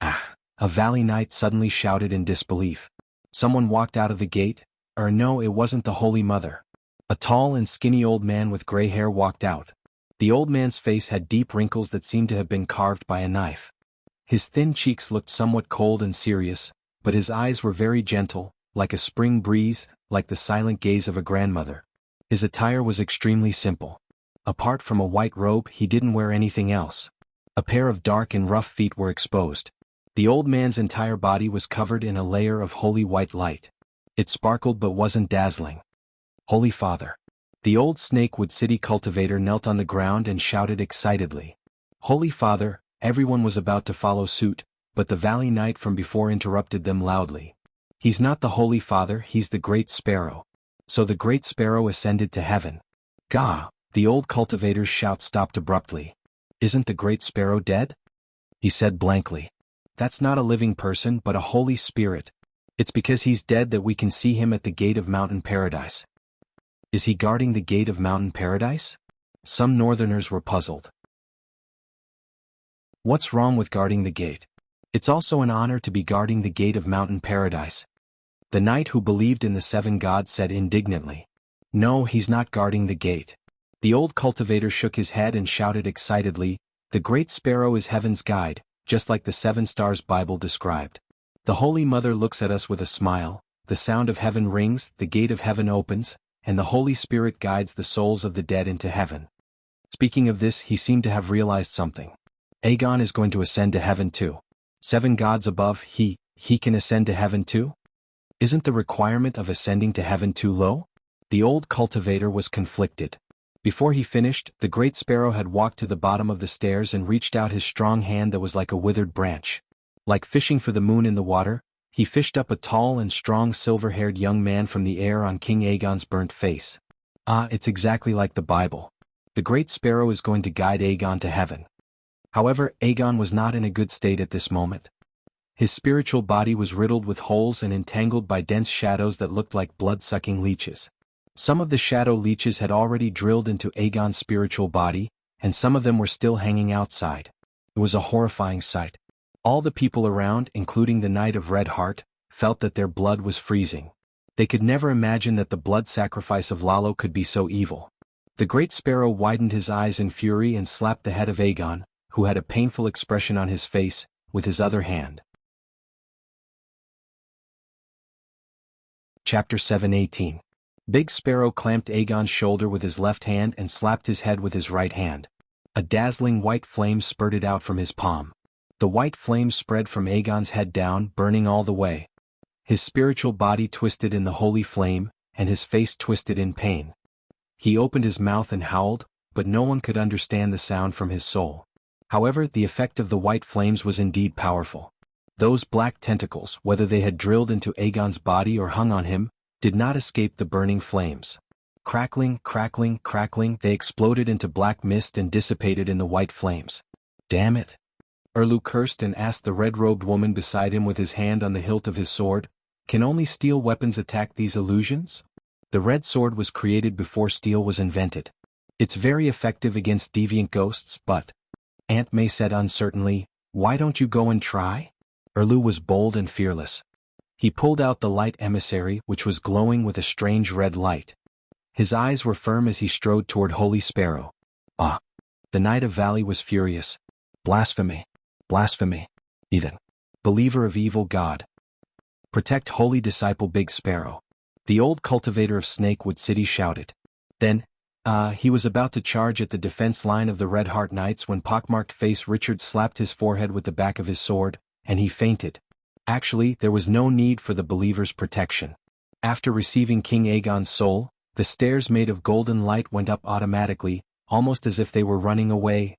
A valley knight suddenly shouted in disbelief. Someone walked out of the gate, or no, it wasn't the Holy Mother. A tall and skinny old man with gray hair walked out. The old man's face had deep wrinkles that seemed to have been carved by a knife. His thin cheeks looked somewhat cold and serious, but his eyes were very gentle, like a spring breeze, like the silent gaze of a grandmother. His attire was extremely simple. Apart from a white robe, he didn't wear anything else. A pair of dark and rough feet were exposed. The old man's entire body was covered in a layer of holy white light. It sparkled but wasn't dazzling. Holy Father. The old Snakewood City cultivator knelt on the ground and shouted excitedly. Holy Father. Everyone was about to follow suit, but the valley knight from before interrupted them loudly. He's not the Holy Father, he's the Great Sparrow. So the Great Sparrow ascended to heaven. Gah! The old cultivator's shout stopped abruptly. Isn't the Great Sparrow dead? He said blankly. That's not a living person but a Holy Spirit. It's because he's dead that we can see him at the gate of Mountain Paradise. Is he guarding the gate of Mountain Paradise? Some northerners were puzzled. What's wrong with guarding the gate? It's also an honor to be guarding the gate of Mountain Paradise. The knight who believed in the seven gods said indignantly. No, he's not guarding the gate. The old cultivator shook his head and shouted excitedly, "The Great Sparrow is heaven's guide, just like the 7 stars Bible described. The Holy Mother looks at us with a smile, the sound of heaven rings, the gate of heaven opens, and the Holy Spirit guides the souls of the dead into heaven." Speaking of this, he seemed to have realized something. Aegon is going to ascend to heaven too. 7 gods above, he can ascend to heaven too? Isn't the requirement of ascending to heaven too low? The old cultivator was conflicted. Before he finished, the Great Sparrow had walked to the bottom of the stairs and reached out his strong hand that was like a withered branch. Like fishing for the moon in the water, he fished up a tall and strong silver-haired young man from the air on King Aegon's burnt face. Ah, it's exactly like the Bible. The Great Sparrow is going to guide Aegon to heaven. However, Aegon was not in a good state at this moment. His spiritual body was riddled with holes and entangled by dense shadows that looked like blood-sucking leeches. Some of the shadow leeches had already drilled into Aegon's spiritual body, and some of them were still hanging outside. It was a horrifying sight. All the people around, including the Knight of Red Heart, felt that their blood was freezing. They could never imagine that the blood sacrifice of Lalo could be so evil. The Great Sparrow widened his eyes in fury and slapped the head of Aegon, who had a painful expression on his face, with his other hand. Chapter 7:18. Big Sparrow clamped Aegon's shoulder with his left hand and slapped his head with his right hand. A dazzling white flame spurted out from his palm. The white flame spread from Aegon's head down, burning all the way. His spiritual body twisted in the holy flame, and his face twisted in pain. He opened his mouth and howled, but no one could understand the sound from his soul. However, the effect of the white flames was indeed powerful. Those black tentacles, whether they had drilled into Aegon's body or hung on him, did not escape the burning flames. Crackling, crackling, crackling, they exploded into black mist and dissipated in the white flames. "Damn it!" Erlu cursed and asked the red-robed woman beside him with his hand on the hilt of his sword, "Can only steel weapons attack these illusions?" The red sword was created before steel was invented. It's very effective against deviant ghosts, but... Aunt May said uncertainly, "Why don't you go and try?" Erlu was bold and fearless. He pulled out the light emissary, which was glowing with a strange red light. His eyes were firm as he strode toward Holy Sparrow. Ah! The Knight of Valley was furious. "Blasphemy! Blasphemy! Heathen! Believer of evil God! Protect Holy Disciple Big Sparrow!" The old cultivator of Snakewood City shouted. Then, he was about to charge at the defense line of the Red Heart Knights when pockmarked face Richard slapped his forehead with the back of his sword, and he fainted. Actually, there was no need for the believer's protection. After receiving King Aegon's soul, the stairs made of golden light went up automatically, almost as if they were running away.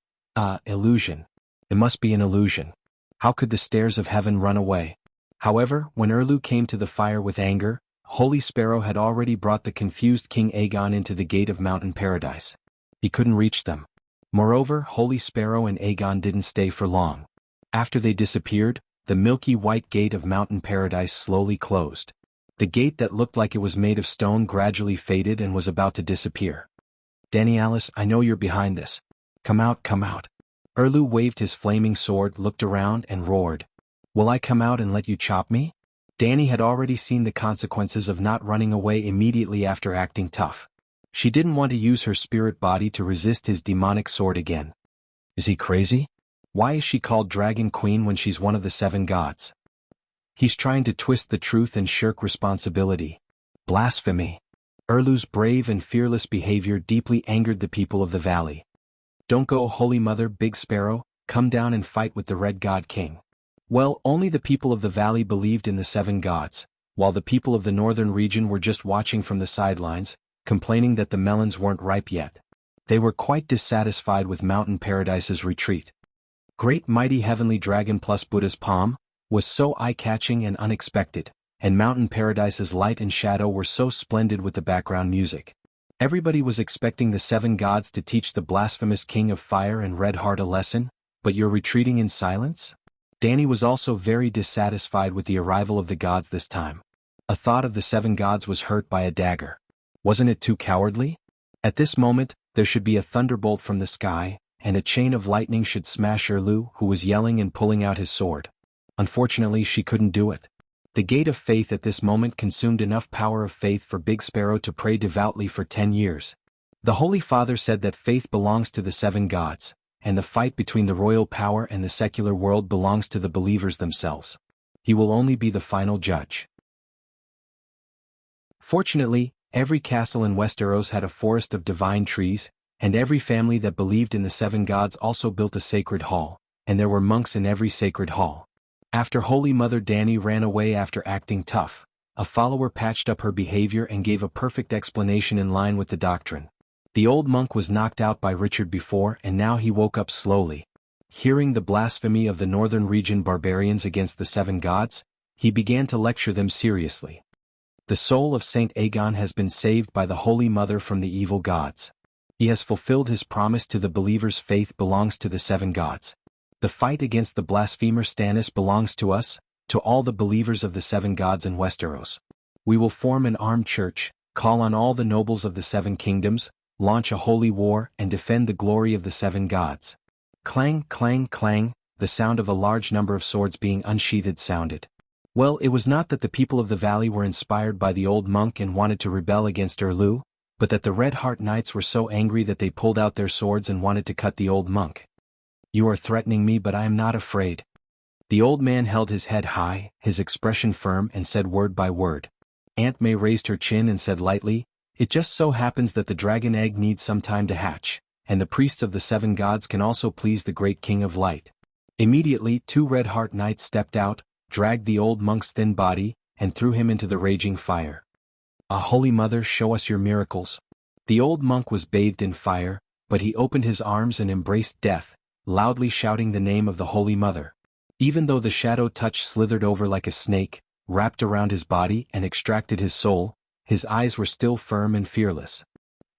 Illusion. It must be an illusion. How could the stairs of heaven run away? However, when Erlu came to the fire with anger, Holy Sparrow had already brought the confused King Aegon into the gate of Mountain Paradise. He couldn't reach them. Moreover, Holy Sparrow and Aegon didn't stay for long. After they disappeared, the milky white gate of Mountain Paradise slowly closed. The gate that looked like it was made of stone gradually faded and was about to disappear. "Danny Alice, I know you're behind this. Come out, come out." Erlu waved his flaming sword, looked around, and roared. "Will I come out and let you chop me?" Danny had already seen the consequences of not running away immediately after acting tough. She didn't want to use her spirit body to resist his demonic sword again. Is he crazy? Why is she called Dragon Queen when she's one of the 7 gods? He's trying to twist the truth and shirk responsibility. Blasphemy. Erlu's brave and fearless behavior deeply angered the people of the valley. "Don't go, Holy Mother, Big Sparrow, come down and fight with the Red God King." Well, only the people of the valley believed in the 7 gods, while the people of the northern region were just watching from the sidelines, complaining that the melons weren't ripe yet. They were quite dissatisfied with Mountain Paradise's retreat. Great Mighty Heavenly Dragon plus Buddha's palm was so eye-catching and unexpected, and Mountain Paradise's light and shadow were so splendid with the background music. Everybody was expecting the 7 gods to teach the blasphemous King of Fire and Red Heart a lesson, but you're retreating in silence? Danny was also very dissatisfied with the arrival of the gods this time. A thought of the 7 gods was hurt by a dagger. Wasn't it too cowardly? At this moment, there should be a thunderbolt from the sky, and a chain of lightning should smash Erlu, who was yelling and pulling out his sword. Unfortunately, she couldn't do it. The gate of faith at this moment consumed enough power of faith for Big Sparrow to pray devoutly for 10 years. The Holy Father said that faith belongs to the seven gods, and the fight between the royal power and the secular world belongs to the believers themselves. He will only be the final judge. Fortunately, every castle in Westeros had a forest of divine trees, and every family that believed in the seven gods also built a sacred hall, and there were monks in every sacred hall. After Holy Mother Dany ran away after acting tough, a follower patched up her behavior and gave a perfect explanation in line with the doctrine. The old monk was knocked out by Richard before, and now he woke up slowly. Hearing the blasphemy of the northern region barbarians against the seven gods, he began to lecture them seriously. The soul of Saint Aegon has been saved by the Holy Mother from the evil gods. He has fulfilled his promise to the believers. Faith belongs to the seven gods. The fight against the blasphemer Stannis belongs to us, to all the believers of the seven gods in Westeros. We will form an armed church, call on all the nobles of the seven kingdoms, launch a holy war, and defend the glory of the seven gods. Clang, clang, clang, the sound of a large number of swords being unsheathed sounded. Well, it was not that the people of the valley were inspired by the old monk and wanted to rebel against Erlu, but that the Red Heart Knights were so angry that they pulled out their swords and wanted to cut the old monk. You are threatening me, but I am not afraid. The old man held his head high, his expression firm, and said word by word. Aunt May raised her chin and said lightly, "It just so happens that the dragon egg needs some time to hatch, and the priests of the seven gods can also please the great King of Light." Immediately 2 Red Heart Knights stepped out, dragged the old monk's thin body, and threw him into the raging fire. Holy Mother, show us your miracles." The old monk was bathed in fire, but he opened his arms and embraced death, loudly shouting the name of the Holy Mother. Even though the shadow touch slithered over like a snake, wrapped around his body and extracted his soul, his eyes were still firm and fearless.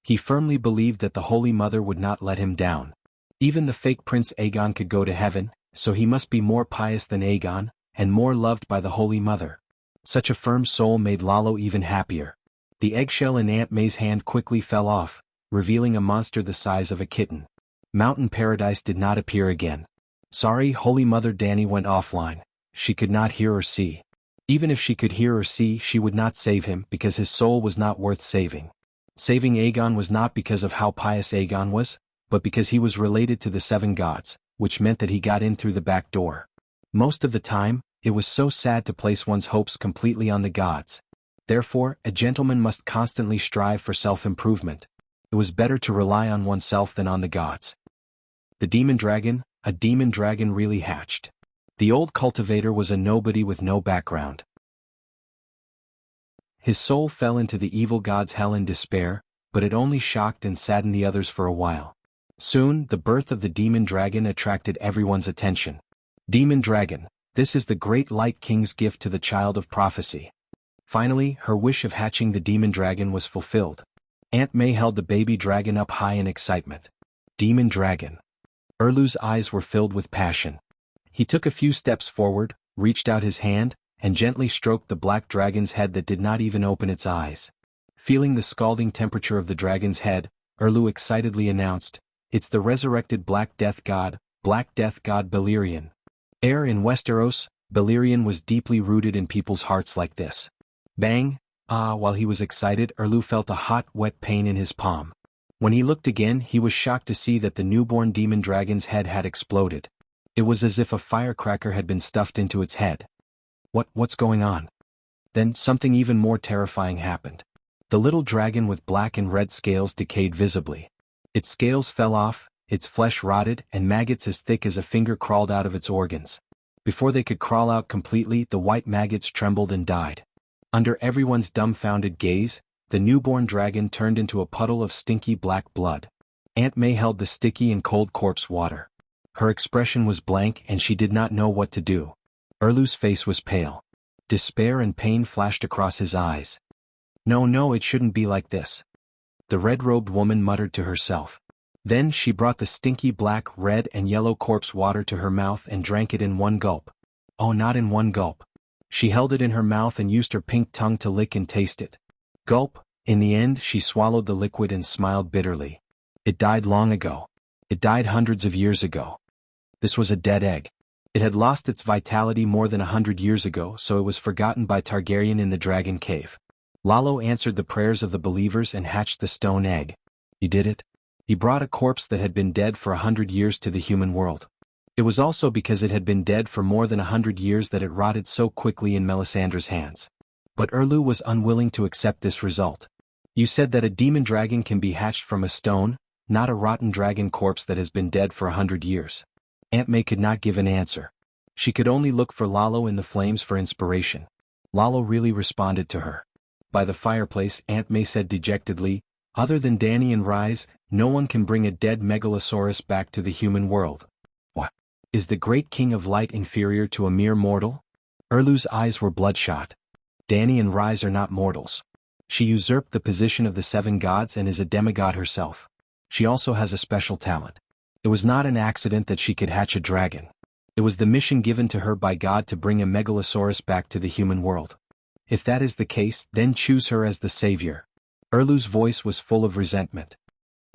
He firmly believed that the Holy Mother would not let him down. Even the fake Prince Aegon could go to heaven, so he must be more pious than Aegon, and more loved by the Holy Mother. Such a firm soul made Lalo even happier. The eggshell in Aunt May's hand quickly fell off, revealing a monster the size of a kitten. Mountain Paradise did not appear again. Sorry, Holy Mother Dany went offline. She could not hear or see. Even if she could hear or see, she would not save him because his soul was not worth saving. Saving Aegon was not because of how pious Aegon was, but because he was related to the seven gods, which meant that he got in through the back door. Most of the time, it was so sad to place one's hopes completely on the gods. Therefore, a gentleman must constantly strive for self-improvement. It was better to rely on oneself than on the gods. The demon dragon, a demon dragon really hatched. The old cultivator was a nobody with no background. His soul fell into the evil god's hell in despair, but it only shocked and saddened the others for a while. Soon, the birth of the demon dragon attracted everyone's attention. Demon dragon, this is the great Light King's gift to the child of prophecy. Finally, her wish of hatching the demon dragon was fulfilled. Aunt May held the baby dragon up high in excitement. Demon dragon. Erlu's eyes were filled with passion. He took a few steps forward, reached out his hand, and gently stroked the black dragon's head that did not even open its eyes. Feeling the scalding temperature of the dragon's head, Erlu excitedly announced, "It's the resurrected Black Death God Balerion." In Westeros, Balerion was deeply rooted in people's hearts like this. Bang! While he was excited, Erlu felt a hot, wet pain in his palm. When he looked again, he was shocked to see that the newborn demon dragon's head had exploded. It was as if a firecracker had been stuffed into its head. What's going on? Then something even more terrifying happened. The little dragon with black and red scales decayed visibly. Its scales fell off, its flesh rotted, and maggots as thick as a finger crawled out of its organs. Before they could crawl out completely, the white maggots trembled and died. Under everyone's dumbfounded gaze, the newborn dragon turned into a puddle of stinky black blood. Aunt May held the sticky and cold corpse water. Her expression was blank and she did not know what to do. Erlu's face was pale. Despair and pain flashed across his eyes. No, it shouldn't be like this. The red-robed woman muttered to herself. Then she brought the stinky black, red, and yellow corpse water to her mouth and drank it in one gulp. Oh, not in one gulp. She held it in her mouth and used her pink tongue to lick and taste it. Gulp. In the end, she swallowed the liquid and smiled bitterly. It died long ago. It died hundreds of years ago. This was a dead egg. It had lost its vitality more than 100 years ago, so it was forgotten by Targaryen in the Dragon Cave. Lalo answered the prayers of the believers and hatched the stone egg. You did it? He brought a corpse that had been dead for 100 years to the human world. It was also because it had been dead for more than 100 years that it rotted so quickly in Melisandre's hands. But Erlu was unwilling to accept this result. You said that a demon dragon can be hatched from a stone, not a rotten dragon corpse that has been dead for 100 years. Aunt May could not give an answer. She could only look for Lalo in the flames for inspiration. Lalo really responded to her. By the fireplace, Aunt May said dejectedly, "Other than Danny and Rise, no one can bring a dead megalosaurus back to the human world." What? Is the great king of light inferior to a mere mortal? Erlu's eyes were bloodshot. Danny and Rise are not mortals. She usurped the position of the 7 gods and is a demigod herself. She also has a special talent. It was not an accident that she could hatch a dragon. It was the mission given to her by God to bring a megalosaurus back to the human world. If that is the case, then choose her as the savior. Erlu's voice was full of resentment.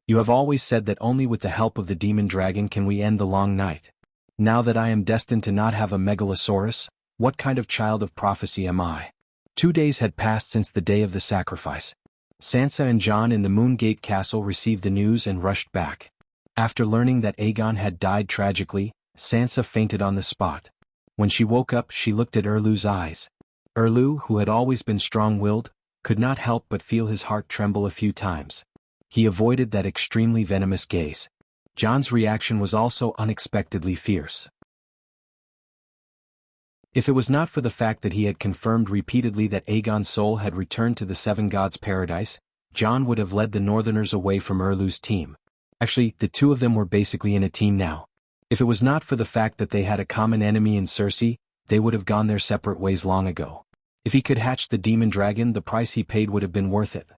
You have always said that only with the help of the demon dragon can we end the long night. Now that I am destined to not have a megalosaurus, what kind of child of prophecy am I? 2 days had passed since the day of the sacrifice. Sansa and Jon in the Moongate Castle received the news and rushed back. After learning that Aegon had died tragically, Sansa fainted on the spot. When she woke up, she looked at Erlu's eyes. Erlu, who had always been strong-willed, could not help but feel his heart tremble a few times. He avoided that extremely venomous gaze. Jon's reaction was also unexpectedly fierce. If it was not for the fact that he had confirmed repeatedly that Aegon's soul had returned to the 7 gods' paradise, Jon would have led the Northerners away from Erlu's team. Actually, the two of them were basically in a team now. If it was not for the fact that they had a common enemy in Cersei, they would have gone their separate ways long ago. If he could hatch the demon dragon, the price he paid would have been worth it.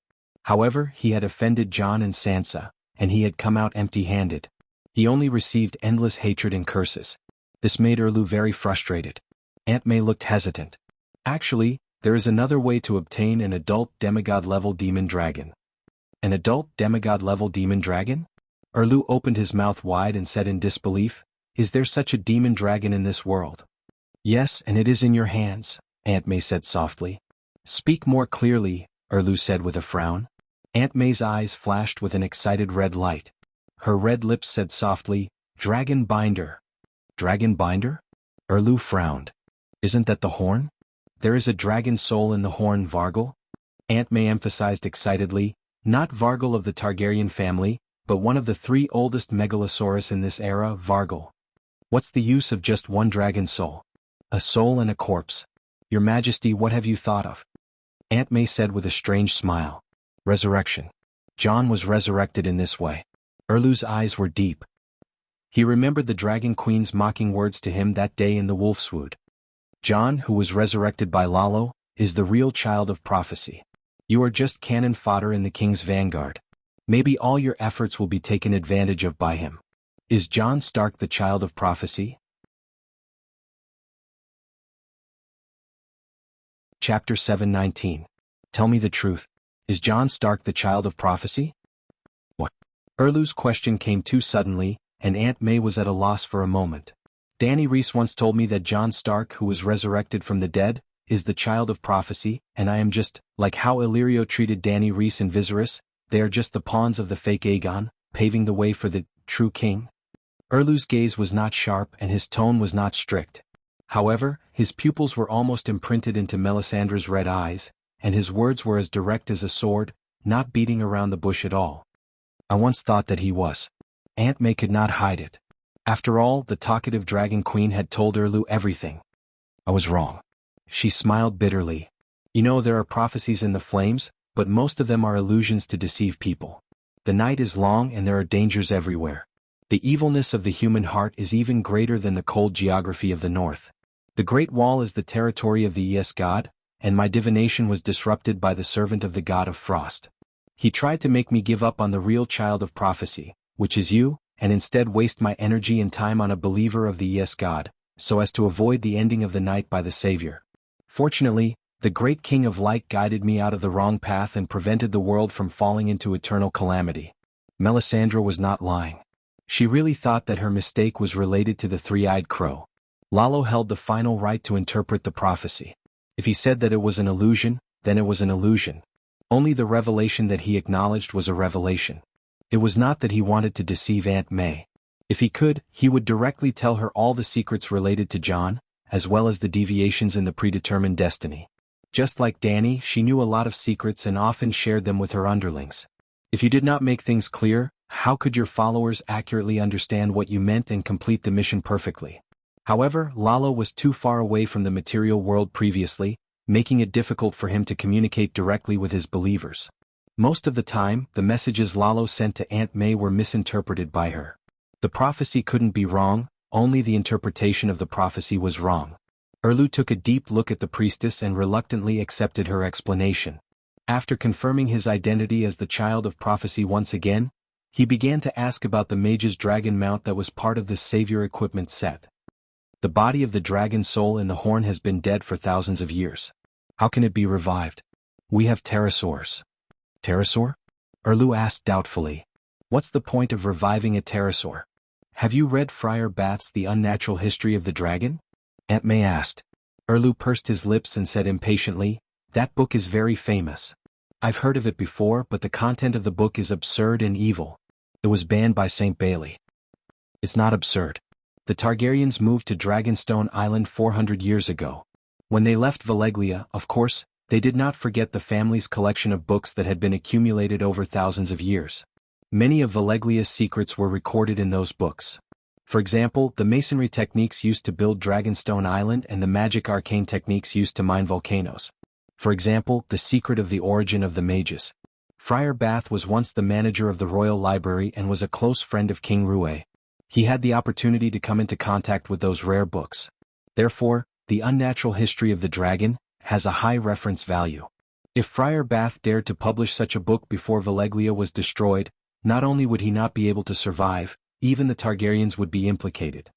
However, he had offended Jon and Sansa, and he had come out empty-handed. He only received endless hatred and curses. This made Erlu very frustrated. Aunt May looked hesitant. Actually, there is another way to obtain an adult demigod-level demon dragon. An adult demigod-level demon dragon? Erlu opened his mouth wide and said in disbelief, "Is there such a demon dragon in this world?" "Yes, and it is in your hands," Aunt May said softly. "Speak more clearly," Erlu said with a frown. Aunt May's eyes flashed with an excited red light. Her red lips said softly, "Dragon Binder." "Dragon Binder?" Erlu frowned. "Isn't that the horn? There is a dragon soul in the horn, Vargal." Aunt May emphasized excitedly, "Not Vargal of the Targaryen family, but one of the 3 oldest megalosaurus in this era, Vargal. What's the use of just one dragon soul? A soul and a corpse. Your Majesty, what have you thought of?" Aunt May said with a strange smile. "Resurrection. Jon was resurrected in this way." Erlu's eyes were deep. He remembered the Dragon Queen's mocking words to him that day in the Wolfswood. Jon, who was resurrected by Lalo, is the real child of prophecy. You are just cannon fodder in the king's vanguard. Maybe all your efforts will be taken advantage of by him. Is Jon Stark the child of prophecy? Chapter 7:19. Tell me the truth. Is Jon Stark the child of prophecy? What? Erlu's question came too suddenly, and Aunt May was at a loss for a moment. Danny Rhys once told me that Jon Stark, who was resurrected from the dead, is the child of prophecy, and I am just, like how Illyrio treated Danny Rhys and Viserys, they are just the pawns of the fake Aegon, paving the way for the true king. Erlu's gaze was not sharp and his tone was not strict. However, his pupils were almost imprinted into Melisandre's red eyes, and his words were as direct as a sword, not beating around the bush at all. I once thought that he was. Aunt May could not hide it. After all, the talkative Dragon Queen had told Erlu everything. I was wrong. She smiled bitterly. You know, there are prophecies in the flames, but most of them are illusions to deceive people. The night is long and there are dangers everywhere. The evilness of the human heart is even greater than the cold geography of the north. The Great Wall is the territory of the Yes God, and my divination was disrupted by the servant of the God of Frost. He tried to make me give up on the real child of prophecy, which is you, and instead waste my energy and time on a believer of the Yes God, so as to avoid the ending of the night by the Savior. Fortunately, the great King of Light guided me out of the wrong path and prevented the world from falling into eternal calamity. Melisandre was not lying. She really thought that her mistake was related to the three-eyed crow. Lalo held the final right to interpret the prophecy. If he said that it was an illusion, then it was an illusion. Only the revelation that he acknowledged was a revelation. It was not that he wanted to deceive Aunt May. If he could, he would directly tell her all the secrets related to John, as well as the deviations in the predetermined destiny. Just like Danny, she knew a lot of secrets and often shared them with her underlings. If you did not make things clear, how could your followers accurately understand what you meant and complete the mission perfectly? However, Lalo was too far away from the material world previously, making it difficult for him to communicate directly with his believers. Most of the time, the messages Lalo sent to Aunt May were misinterpreted by her. The prophecy couldn't be wrong, only the interpretation of the prophecy was wrong. Erlu took a deep look at the priestess and reluctantly accepted her explanation. After confirming his identity as the child of prophecy once again, he began to ask about the mage's dragon mount that was part of the savior equipment set. The body of the dragon soul in the horn has been dead for thousands of years. How can it be revived? We have pterosaurs. Pterosaur? Erlu asked doubtfully. What's the point of reviving a pterosaur? Have you read Friar Bath's The Unnatural History of the Dragon? Aunt May asked. Erlu pursed his lips and said impatiently, that book is very famous. I've heard of it before, but the content of the book is absurd and evil. It was banned by St. Bailey. It's not absurd. The Targaryens moved to Dragonstone Island 400 years ago. When they left Valeglia, of course, they did not forget the family's collection of books that had been accumulated over thousands of years. Many of Valeglia's secrets were recorded in those books. For example, the masonry techniques used to build Dragonstone Island and the magic arcane techniques used to mine volcanoes. For example, the secret of the origin of the mages. Friar Bath was once the manager of the Royal Library and was a close friend of King Rue. He had the opportunity to come into contact with those rare books. Therefore, The Unnatural History of the Dragon has a high reference value. If Friar Bath dared to publish such a book before Valeglia was destroyed, not only would he not be able to survive, even the Targaryens would be implicated.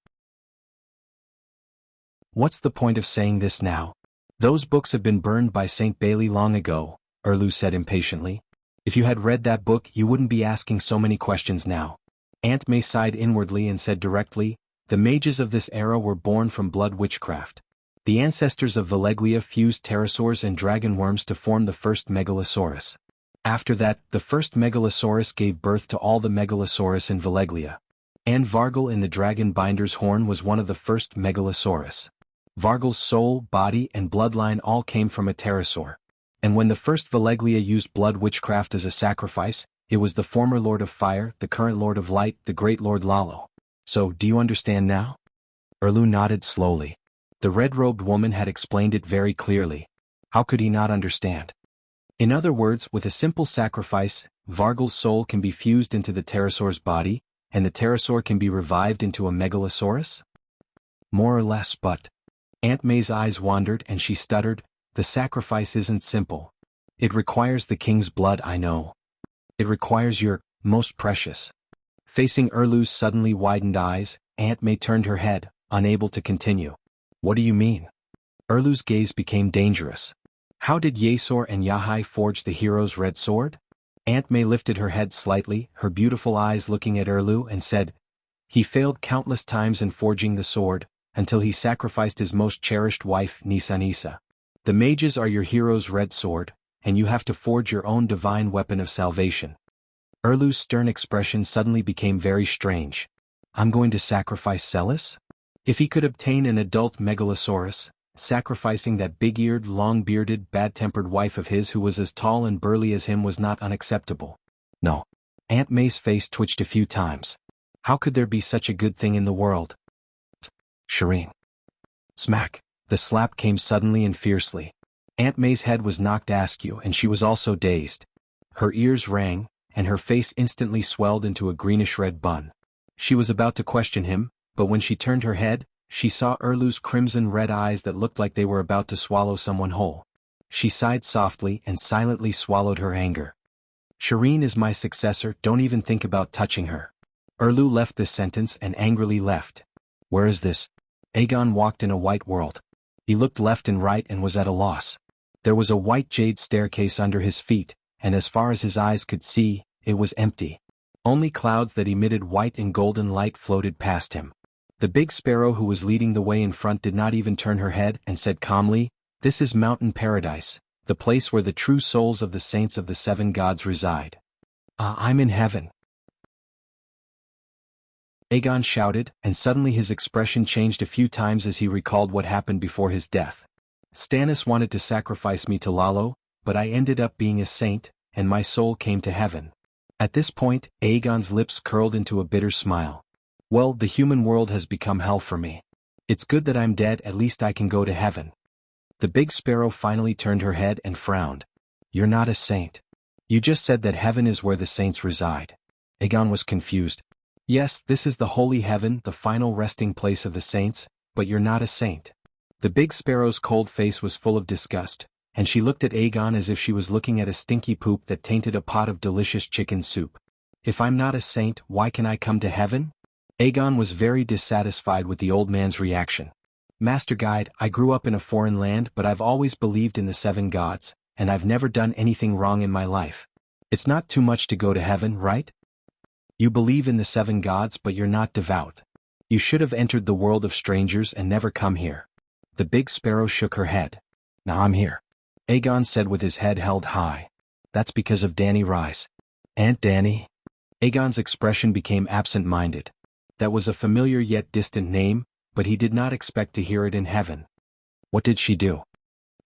What's the point of saying this now? Those books have been burned by St. Bailey long ago, Erlu said impatiently. If you had read that book, you wouldn't be asking so many questions now. Aunt May sighed inwardly and said directly, the mages of this era were born from blood witchcraft. The ancestors of Valeglia fused pterosaurs and dragon worms to form the first megalosaurus. After that, the first megalosaurus gave birth to all the megalosaurus in Valeglia. And Vargal in the dragon binder's horn was one of the first megalosaurus. Vargal's soul, body, and bloodline all came from a pterosaur. And when the first Valeglia used blood witchcraft as a sacrifice, it was the former Lord of Fire, the current Lord of Light, the great Lord Lalo. So, do you understand now? Erlu nodded slowly. The red-robed woman had explained it very clearly. How could he not understand? In other words, with a simple sacrifice, Vargal's soul can be fused into the pterosaur's body, and the pterosaur can be revived into a megalosaurus? More or less, but... Aunt May's eyes wandered and she stuttered, the sacrifice isn't simple. It requires the king's blood, I know. It requires your most precious. Facing Erlu's suddenly widened eyes, Aunt May turned her head, unable to continue. What do you mean? Erlu's gaze became dangerous. How did Yesor and Yahai forge the hero's red sword? Aunt May lifted her head slightly, her beautiful eyes looking at Erlu, and said, he failed countless times in forging the sword, until he sacrificed his most cherished wife, Nisa. The mages are your hero's red sword, and you have to forge your own divine weapon of salvation. Erlu's stern expression suddenly became very strange. I'm going to sacrifice Celis? If he could obtain an adult megalosaurus, sacrificing that big-eared, long-bearded, bad-tempered wife of his who was as tall and burly as him was not unacceptable. No. Aunt May's face twitched a few times. How could there be such a good thing in the world? Shireen. Smack. The slap came suddenly and fiercely. Aunt May's head was knocked askew and she was also dazed. Her ears rang, and her face instantly swelled into a greenish-red bun. She was about to question him, but when she turned her head, she saw Erlu's crimson-red eyes that looked like they were about to swallow someone whole. She sighed softly and silently swallowed her anger. Shireen is my successor, don't even think about touching her. Erlu left this sentence and angrily left. Where is this? Aegon walked in a white world. He looked left and right and was at a loss. There was a white jade staircase under his feet, and as far as his eyes could see, it was empty. Only clouds that emitted white and golden light floated past him. The big sparrow who was leading the way in front did not even turn her head and said calmly, this is Mountain Paradise, the place where the true souls of the saints of the seven gods reside. I'm in heaven. Aegon shouted, and suddenly his expression changed a few times as he recalled what happened before his death. Stannis wanted to sacrifice me to Lalo, but I ended up being a saint, and my soul came to heaven. At this point, Aegon's lips curled into a bitter smile. Well, the human world has become hell for me. It's good that I'm dead, at least I can go to heaven. The big sparrow finally turned her head and frowned. You're not a saint. You just said that heaven is where the saints reside. Aegon was confused. Yes, this is the holy heaven, the final resting place of the saints, but you're not a saint. The big sparrow's cold face was full of disgust, and she looked at Aegon as if she was looking at a stinky poop that tainted a pot of delicious chicken soup. If I'm not a saint, why can I come to heaven? Aegon was very dissatisfied with the old man's reaction. Master Guide, I grew up in a foreign land, but I've always believed in the 7 gods, and I've never done anything wrong in my life. It's not too much to go to heaven, right? You believe in the 7 gods, but you're not devout. You should have entered the world of strangers and never come here. The big sparrow shook her head. Now I'm here. Aegon said with his head held high. That's because of Dany Rise. Aunt Dany? Aegon's expression became absent-minded. That was a familiar yet distant name, but he did not expect to hear it in heaven. What did she do?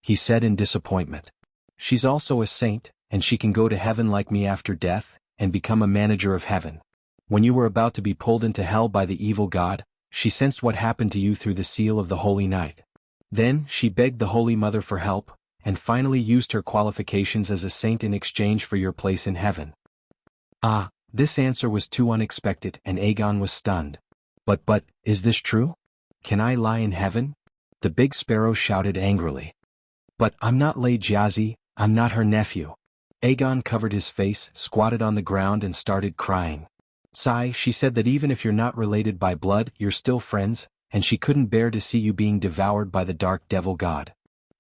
He said in disappointment. She's also a saint, and she can go to heaven like me after death, and become a manager of heaven. When you were about to be pulled into hell by the evil god, she sensed what happened to you through the seal of the Holy Night. Then, she begged the Holy Mother for help, and finally used her qualifications as a saint in exchange for your place in heaven. Ah, this answer was too unexpected, and Aegon was stunned. But, is this true? Can I lie in heaven? The big sparrow shouted angrily. But I'm not Lady Jiazi, I'm not her nephew. Aegon covered his face, squatted on the ground and started crying. Sigh, she said that even if you're not related by blood, you're still friends, and she couldn't bear to see you being devoured by the dark devil god.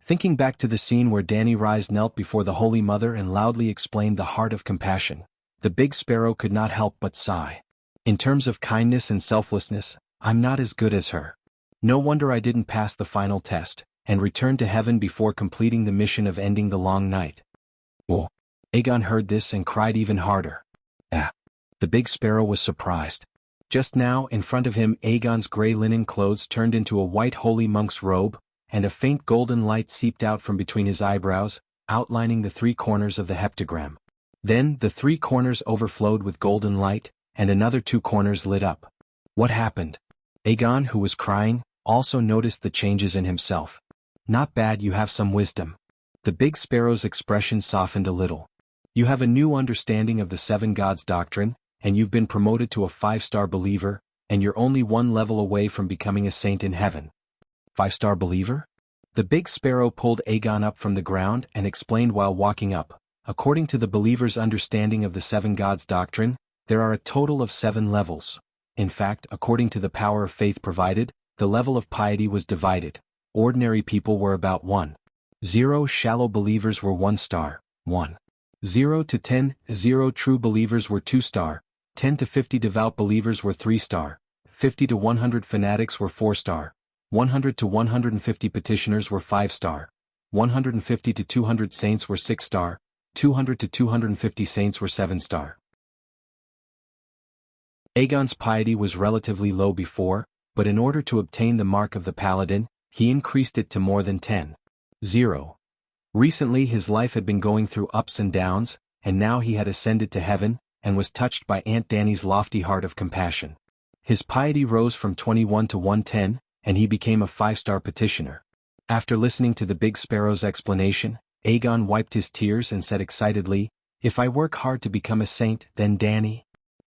Thinking back to the scene where Dany Rise knelt before the Holy Mother and loudly explained the heart of compassion, the big sparrow could not help but sigh. In terms of kindness and selflessness, I'm not as good as her. No wonder I didn't pass the final test, and returned to heaven before completing the mission of ending the long night. Oh. Aegon heard this and cried even harder. Ah. The big sparrow was surprised. Just now, in front of him, Aegon's grey linen clothes turned into a white holy monk's robe, and a faint golden light seeped out from between his eyebrows, outlining the 3 corners of the heptagram. Then, the 3 corners overflowed with golden light, and another 2 corners lit up. What happened? Aegon, who was crying, also noticed the changes in himself. Not bad, you have some wisdom. The big sparrow's expression softened a little. You have a new understanding of the 7 gods doctrine, and you've been promoted to a 5-star believer, and you're only 1 level away from becoming a saint in heaven. 5-star believer? The big sparrow pulled Aegon up from the ground and explained while walking up. According to the believer's understanding of the 7 gods doctrine, there are a total of 7 levels. In fact, according to the power of faith provided, the level of piety was divided. Ordinary people were about 1. 0 shallow believers were 1 star, 1. 0 to 10, 0 true believers were 2 star, 10 to 50 devout believers were 3 star, 50 to 100 fanatics were 4 star, 100 to 150 petitioners were 5 star, 150 to 200 saints were 6 star, 200 to 250 saints were 7 star. Aegon's piety was relatively low before, but in order to obtain the mark of the paladin, he increased it to more than 10. 0. Recently his life had been going through ups and downs, and now he had ascended to heaven, and was touched by Aunt Dany's lofty heart of compassion. His piety rose from 21 to 110, and he became a 5-star petitioner. After listening to the big sparrow's explanation, Aegon wiped his tears and said excitedly, If I work hard to become a saint, then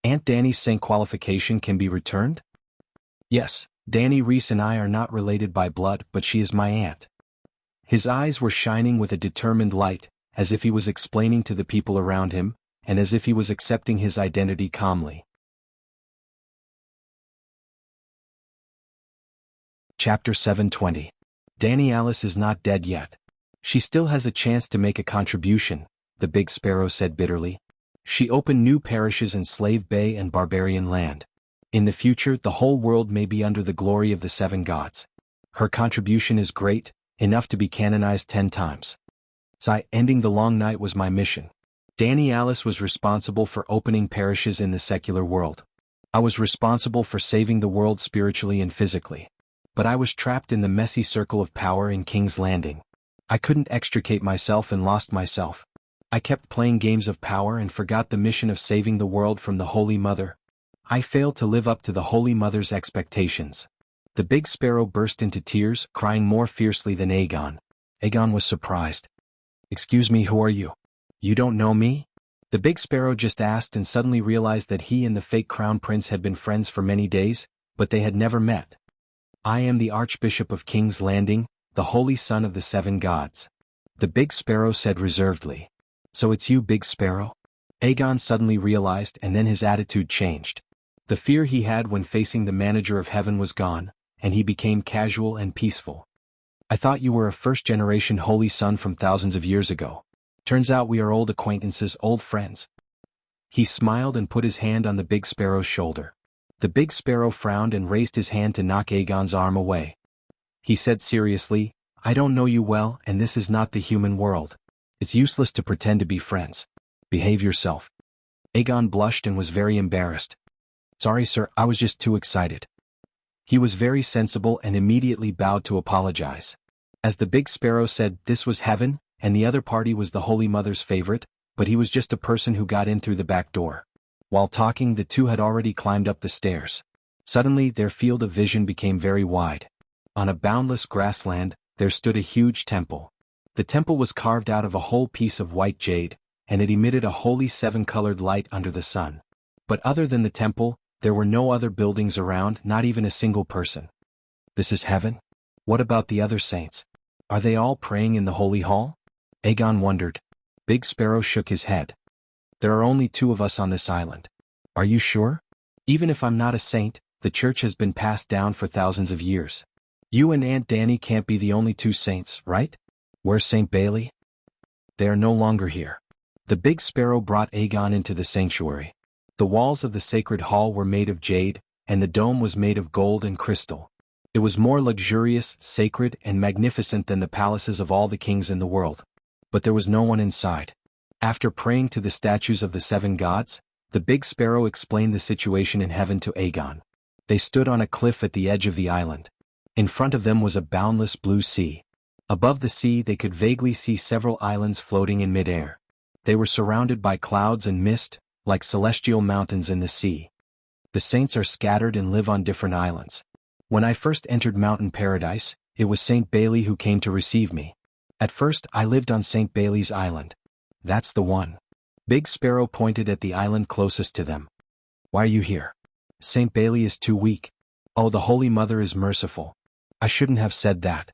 Aunt Dany's saint qualification can be returned? Yes, Dany Reese and I are not related by blood, but she is my aunt. His eyes were shining with a determined light, as if he was explaining to the people around him, and as if he was accepting his identity calmly. Chapter 720. Dany Alice is not dead yet. She still has a chance to make a contribution, the big sparrow said bitterly. She opened new parishes in Slave Bay and Barbarian Land. In the future, the whole world may be under the glory of the 7 gods. Her contribution is great, enough to be canonized 10 times. Ending the long night was my mission. Dany Alice was responsible for opening parishes in the secular world. I was responsible for saving the world spiritually and physically. But I was trapped in the messy circle of power in King's Landing. I couldn't extricate myself and lost myself. I kept playing games of power and forgot the mission of saving the world from the Holy Mother. I failed to live up to the Holy Mother's expectations. The big sparrow burst into tears, crying more fiercely than Aegon. Aegon was surprised. "Excuse me, who are you? You don't know me?" The big sparrow just asked and suddenly realized that he and the fake crown prince had been friends for many days, but they had never met. "I am the Archbishop of King's Landing, the Holy Son of the Seven Gods," the big sparrow said reservedly. "So it's you, Big Sparrow?" Aegon suddenly realized, and then his attitude changed. The fear he had when facing the manager of heaven was gone, and he became casual and peaceful. "I thought you were a first-generation holy son from thousands of years ago. Turns out we are old acquaintances, old friends." He smiled and put his hand on the big sparrow's shoulder. The big sparrow frowned and raised his hand to knock Aegon's arm away. He said seriously, "I don't know you well, and this is not the human world. It's useless to pretend to be friends. Behave yourself." Aegon blushed and was very embarrassed. "Sorry, sir, I was just too excited." He was very sensible and immediately bowed to apologize. As the big sparrow said, this was heaven, and the other party was the Holy Mother's favorite, but he was just a person who got in through the back door. While talking, the two had already climbed up the stairs. Suddenly, their field of vision became very wide. On a boundless grassland, there stood a huge temple. The temple was carved out of a whole piece of white jade, and it emitted a holy seven-colored light under the sun. But other than the temple, there were no other buildings around, not even a single person. "This is heaven? What about the other saints? Are they all praying in the holy hall?" Aegon wondered. Big Sparrow shook his head. "There are only two of us on this island." "Are you sure?" "Even if I'm not a saint, the church has been passed down for thousands of years. You and Aunt Dani can't be the only two saints, right? Where's Saint Bailey?" "They are no longer here." The big sparrow brought Aegon into the sanctuary. The walls of the sacred hall were made of jade, and the dome was made of gold and crystal. It was more luxurious, sacred, and magnificent than the palaces of all the kings in the world. But there was no one inside. After praying to the statues of the seven gods, the big sparrow explained the situation in heaven to Aegon. They stood on a cliff at the edge of the island. In front of them was a boundless blue sea. Above the sea they could vaguely see several islands floating in midair. They were surrounded by clouds and mist, like celestial mountains in the sea. "The saints are scattered and live on different islands. When I first entered Mountain Paradise, it was Saint Bailey who came to receive me. At first I lived on Saint Bailey's Island. That's the one." Big Sparrow pointed at the island closest to them. "Why are you here?" "Saint Bailey is too weak." "Oh, the Holy Mother is merciful." "I shouldn't have said that."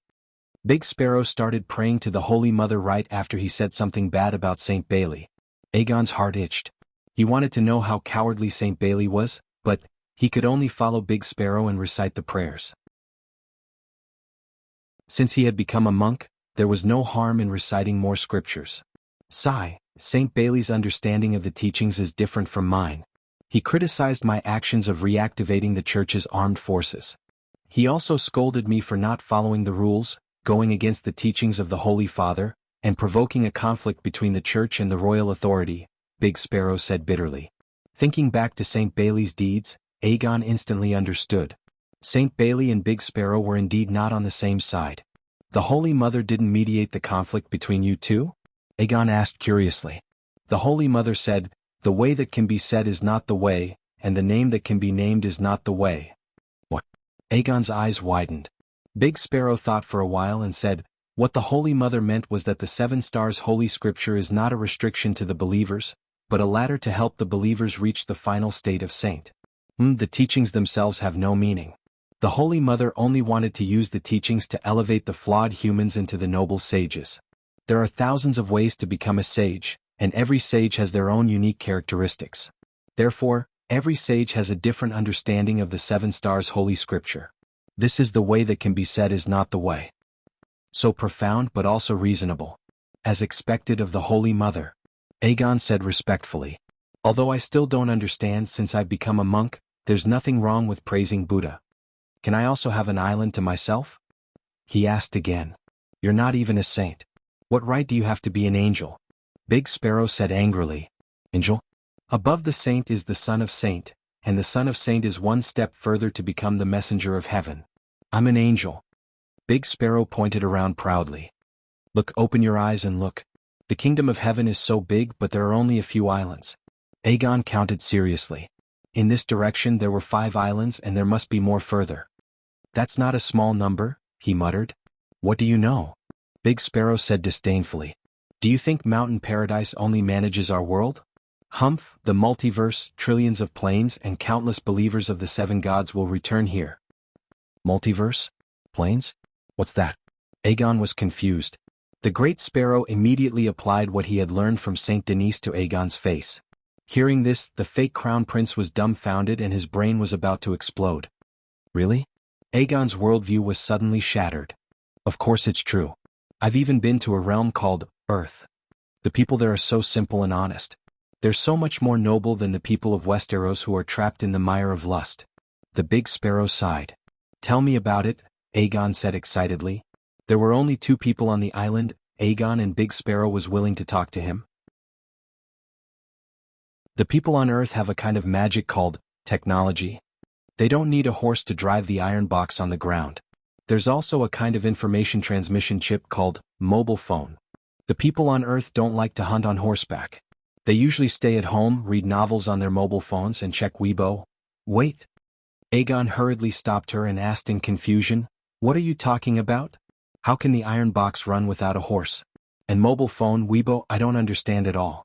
Big Sparrow started praying to the Holy Mother right after he said something bad about Saint Bailey. Aegon's heart itched. He wanted to know how cowardly Saint Bailey was, but he could only follow Big Sparrow and recite the prayers. Since he had become a monk, there was no harm in reciting more scriptures. Sigh, Saint Bailey's understanding of the teachings is different from mine. He criticized my actions of reactivating the church's armed forces. He also scolded me for not following the rules, going against the teachings of the Holy Father, and provoking a conflict between the church and the royal authority, Big Sparrow said bitterly. Thinking back to Saint Bailey's deeds, Aegon instantly understood. Saint Bailey and Big Sparrow were indeed not on the same side. "The Holy Mother didn't mediate the conflict between you two?" Aegon asked curiously. The Holy Mother said, "The way that can be said is not the way, and the name that can be named is not the way." What? Aegon's eyes widened. Big Sparrow thought for a while and said, "What the Holy Mother meant was that the Seven Stars Holy Scripture is not a restriction to the believers, but a ladder to help the believers reach the final state of saint. The teachings themselves have no meaning. The Holy Mother only wanted to use the teachings to elevate the flawed humans into the noble sages. There are thousands of ways to become a sage, and every sage has their own unique characteristics. Therefore, every sage has a different understanding of the Seven Stars Holy Scripture. This is the way that can be said is not the way." So profound but also reasonable. As expected of the Holy Mother. Aegon said respectfully. "Although I still don't understand since I've become a monk, there's nothing wrong with praising Buddha. Can I also have an island to myself?" He asked again. "You're not even a saint. What right do you have to be an angel?" Big Sparrow said angrily. "Angel? Above the saint is the son of saint, and the son of saint is one step further to become the messenger of heaven. I'm an angel. Big Sparrow pointed around proudly. Look, open your eyes and look. The kingdom of heaven is so big, but there are only a few islands. Aegon counted seriously. In this direction there were 5 islands and there must be more further. That's not a small number, he muttered. What do you know? Big Sparrow said disdainfully. Do you think Mountain Paradise only manages our world? Humph, the multiverse, trillions of planes and countless believers of the 7 gods will return here. Multiverse? Planes? What's that? Aegon was confused. The Great Sparrow immediately applied what he had learned from Saint Denis to Aegon's face. Hearing this, the fake crown prince was dumbfounded and his brain was about to explode. Really? Aegon's worldview was suddenly shattered. Of course it's true. I've even been to a realm called Earth. The people there are so simple and honest. They're so much more noble than the people of Westeros who are trapped in the mire of lust. The Big Sparrow sighed. Tell me about it, Aegon said excitedly. There were only 2 people on the island, Aegon, and Big Sparrow was willing to talk to him. The people on Earth have a kind of magic called technology. They don't need a horse to drive the iron box on the ground. There's also a kind of information transmission chip called mobile phone. The people on Earth don't like to hunt on horseback. They usually stay at home, read novels on their mobile phones, and check Weibo. Wait. Aegon hurriedly stopped her and asked in confusion, what are you talking about? How can the iron box run without a horse? And mobile phone, Weibo, I don't understand at all.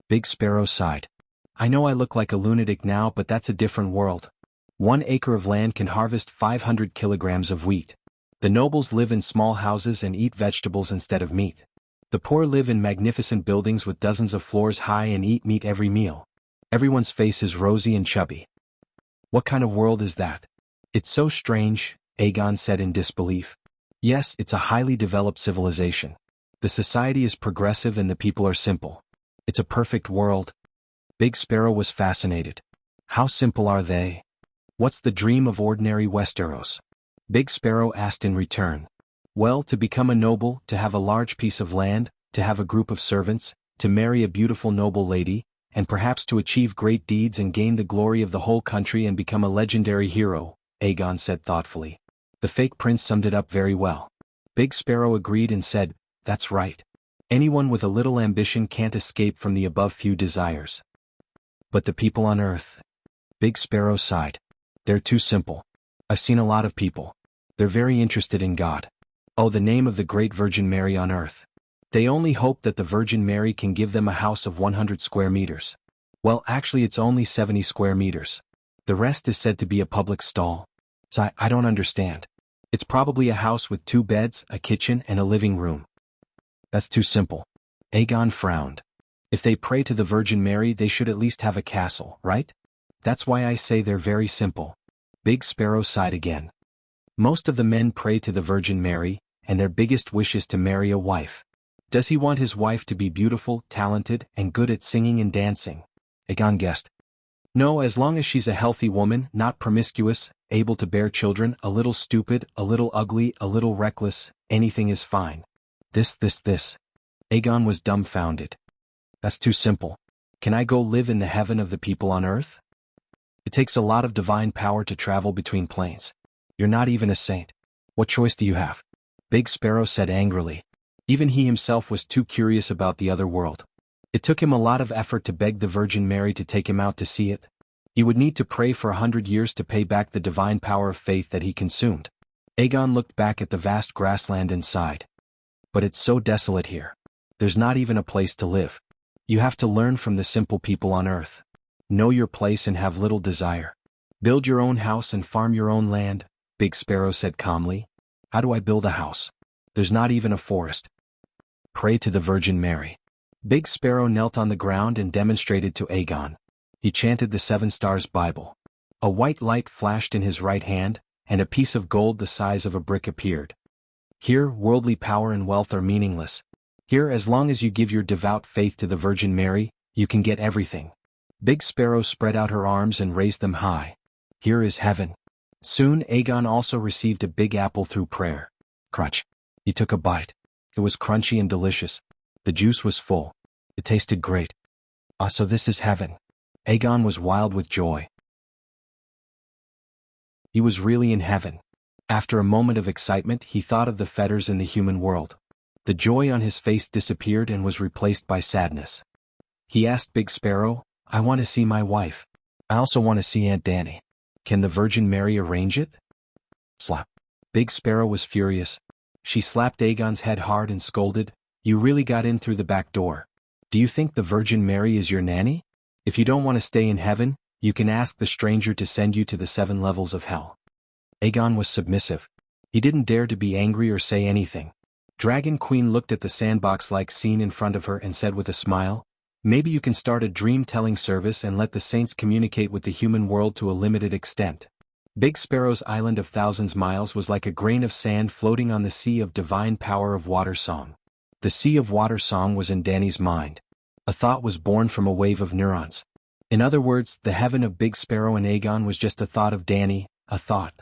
Big Sparrow sighed. I know I look like a lunatic now, but that's a different world. 1 acre of land can harvest 500 kilograms of wheat. The nobles live in small houses and eat vegetables instead of meat. The poor live in magnificent buildings with dozens of floors high and eat meat every meal. Everyone's face is rosy and chubby. What kind of world is that? It's so strange, Aegon said in disbelief. Yes, it's a highly developed civilization. The society is progressive and the people are simple. It's a perfect world. Big Sparrow was fascinated. How simple are they? What's the dream of ordinary Westeros? Big Sparrow asked in return. Well, to become a noble, to have a large piece of land, to have a group of servants, to marry a beautiful noble lady, and perhaps to achieve great deeds and gain the glory of the whole country and become a legendary hero, Aegon said thoughtfully. The fake prince summed it up very well. Big Sparrow agreed and said, that's right. Anyone with a little ambition can't escape from the above few desires. But the people on Earth. Big Sparrow sighed. They're too simple. I've seen a lot of people. They're very interested in God. Oh, the name of the great Virgin Mary on Earth. They only hope that the Virgin Mary can give them a house of 100 square meters. Well, actually it's only 70 square meters. The rest is said to be a public stall. So I don't understand. It's probably a house with 2 beds, a kitchen, and a living room. That's too simple. Aegon frowned. If they pray to the Virgin Mary, they should at least have a castle, right? That's why I say they're very simple. Big Sparrow sighed again. Most of the men pray to the Virgin Mary, and their biggest wish is to marry a wife. Does he want his wife to be beautiful, talented, and good at singing and dancing? Aegon guessed. No, as long as she's a healthy woman, not promiscuous, able to bear children, a little stupid, a little ugly, a little reckless, anything is fine. This. Aegon was dumbfounded. That's too simple. Can I go live in the heaven of the people on Earth? It takes a lot of divine power to travel between planes. You're not even a saint. What choice do you have? Big Sparrow said angrily. Even he himself was too curious about the other world. It took him a lot of effort to beg the Virgin Mary to take him out to see it. He would need to pray for 100 years to pay back the divine power of faith that he consumed. Aegon looked back at the vast grassland and sighed. But it's so desolate here. There's not even a place to live. You have to learn from the simple people on Earth. Know your place and have little desire. Build your own house and farm your own land, Big Sparrow said calmly. How do I build a house? There's not even a forest. Pray to the Virgin Mary. Big Sparrow knelt on the ground and demonstrated to Aegon. He chanted the 7 Stars Bible. A white light flashed in his right hand, and a piece of gold the size of a brick appeared. Here, worldly power and wealth are meaningless. Here, as long as you give your devout faith to the Virgin Mary, you can get everything. Big Sparrow spread out her arms and raised them high. Here is heaven. Soon Aegon also received a big apple through prayer. Crunch. He took a bite. It was crunchy and delicious. The juice was full. It tasted great. Ah, so this is heaven. Aegon was wild with joy. He was really in heaven. After a moment of excitement, he thought of the fetters in the human world. The joy on his face disappeared and was replaced by sadness. He asked Big Sparrow, "I want to see my wife. I also want to see Aunt Danny. Can the Virgin Mary arrange it?" Slap. Big Sparrow was furious. She slapped Aegon's head hard and scolded, "You really got in through the back door. Do you think the Virgin Mary is your nanny? If you don't want to stay in heaven, you can ask the stranger to send you to the 7 levels of hell." Aegon was submissive. He didn't dare to be angry or say anything. Dragon Queen looked at the sandbox-like scene in front of her and said with a smile, "Maybe you can start a dream-telling service and let the saints communicate with the human world to a limited extent." Big Sparrow's island of thousands miles was like a grain of sand floating on the sea of divine power of water song. The sea of water song was in Danny's mind. A thought was born from a wave of neurons. In other words, the heaven of Big Sparrow and Aegon was just a thought of Danny, a thought.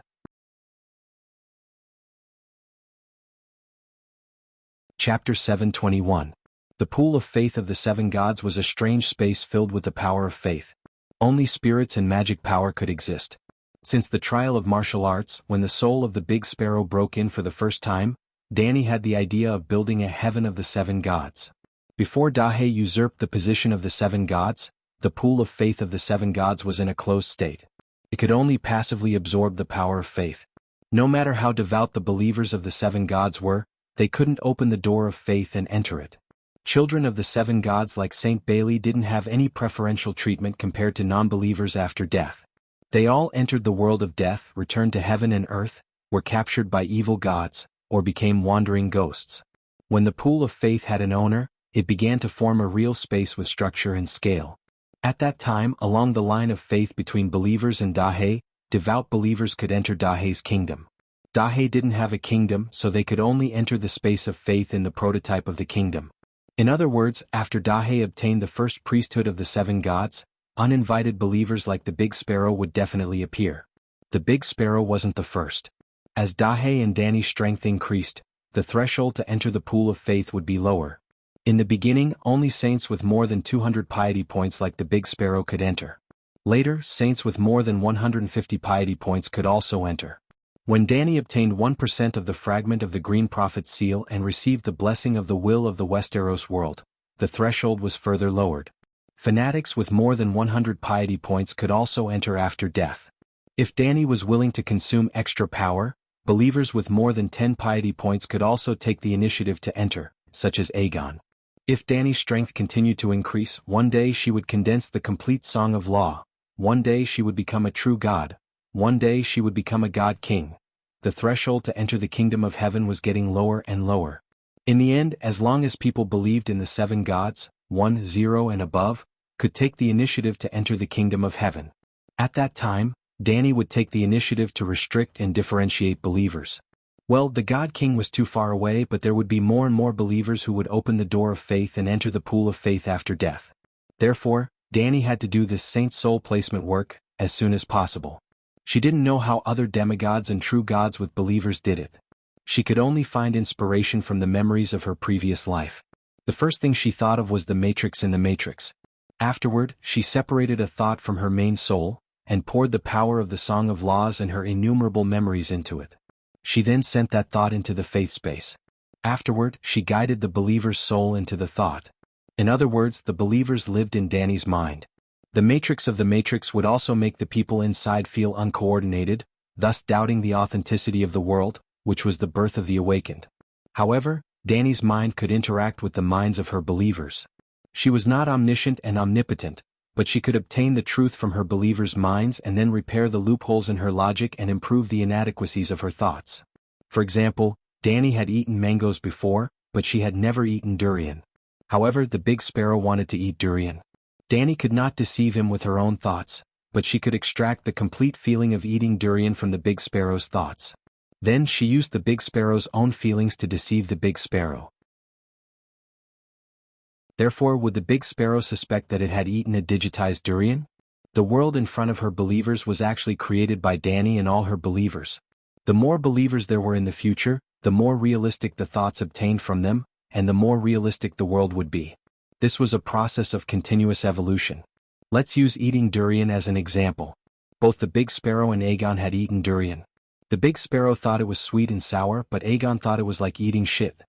Chapter 721. The pool of faith of the 7 gods was a strange space filled with the power of faith. Only spirits and magic power could exist. Since the trial of martial arts, when the soul of the Big Sparrow broke in for the first time, Danny had the idea of building a heaven of the 7 gods. Before Dahe usurped the position of the 7 gods, the pool of faith of the 7 gods was in a closed state. It could only passively absorb the power of faith. No matter how devout the believers of the 7 gods were, they couldn't open the door of faith and enter it. Children of the 7 gods like Saint Bailey didn't have any preferential treatment compared to non-believers after death. They all entered the world of death, returned to heaven and earth, were captured by evil gods, or became wandering ghosts. When the pool of faith had an owner, it began to form a real space with structure and scale. At that time, along the line of faith between believers and Dahe, devout believers could enter Dahe's kingdom. Dahe didn't have a kingdom, so they could only enter the space of faith in the prototype of the kingdom. In other words, after Dahe obtained the first priesthood of the 7 gods, uninvited believers like the Big Sparrow would definitely appear. The Big Sparrow wasn't the first. As Dahe and Danny's strength increased, the threshold to enter the pool of faith would be lower. In the beginning, only saints with more than 200 piety points like the Big Sparrow could enter. Later, saints with more than 150 piety points could also enter. When Danny obtained 1% of the fragment of the Green Prophet's seal and received the blessing of the will of the Westeros world, the threshold was further lowered. Fanatics with more than 100 piety points could also enter after death. If Danny was willing to consume extra power, believers with more than 10 piety points could also take the initiative to enter, such as Aegon. If Danny's strength continued to increase, one day she would condense the complete Song of Law. One day she would become a true god. One day she would become a god king. The threshold to enter the kingdom of heaven was getting lower and lower. In the end, as long as people believed in the 7 gods, 1, 0 and above, could take the initiative to enter the kingdom of heaven. At that time, Danny would take the initiative to restrict and differentiate believers. Well, the God King was too far away, but there would be more and more believers who would open the door of faith and enter the pool of faith after death. Therefore, Danny had to do this saint soul placement work as soon as possible. She didn't know how other demigods and true gods with believers did it. She could only find inspiration from the memories of her previous life. The first thing she thought of was the matrix in the matrix. Afterward, she separated a thought from her main soul, and poured the power of the Song of Laws and her innumerable memories into it. She then sent that thought into the faith space. Afterward, she guided the believer's soul into the thought. In other words, the believers lived in Danny's mind. The matrix of the matrix would also make the people inside feel uncoordinated, thus doubting the authenticity of the world, which was the birth of the awakened. However, Danny's mind could interact with the minds of her believers. She was not omniscient and omnipotent, but she could obtain the truth from her believers' minds and then repair the loopholes in her logic and improve the inadequacies of her thoughts. For example, Danny had eaten mangoes before, but she had never eaten durian. However, the Big Sparrow wanted to eat durian. Danny could not deceive him with her own thoughts, but she could extract the complete feeling of eating durian from the Big Sparrow's thoughts. Then she used the Big Sparrow's own feelings to deceive the Big Sparrow. Therefore, would the Big Sparrow suspect that it had eaten a digitized durian? The world in front of her believers was actually created by Danny and all her believers. The more believers there were in the future, the more realistic the thoughts obtained from them, and the more realistic the world would be. This was a process of continuous evolution. Let's use eating durian as an example. Both the big sparrow and Aegon had eaten durian. The big sparrow thought it was sweet and sour, but Aegon thought it was like eating shit.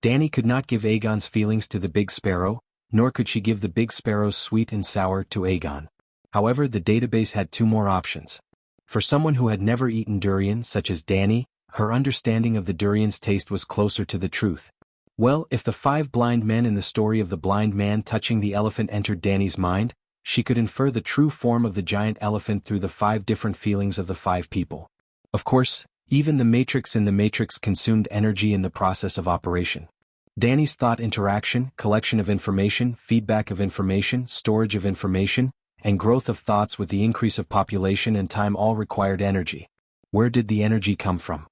Dany could not give Aegon's feelings to the big sparrow, nor could she give the big sparrow's sweet and sour to Aegon. However, the database had two more options. For someone who had never eaten durian, such as Dany, her understanding of the durian's taste was closer to the truth. Well, if the 5 blind men in the story of the blind man touching the elephant entered Dany's mind, she could infer the true form of the giant elephant through the 5 different feelings of the 5 people. Of course, even the matrix in the matrix consumed energy in the process of operation. Dany's thought interaction, collection of information, feedback of information, storage of information, and growth of thoughts with the increase of population and time all required energy. Where did the energy come from?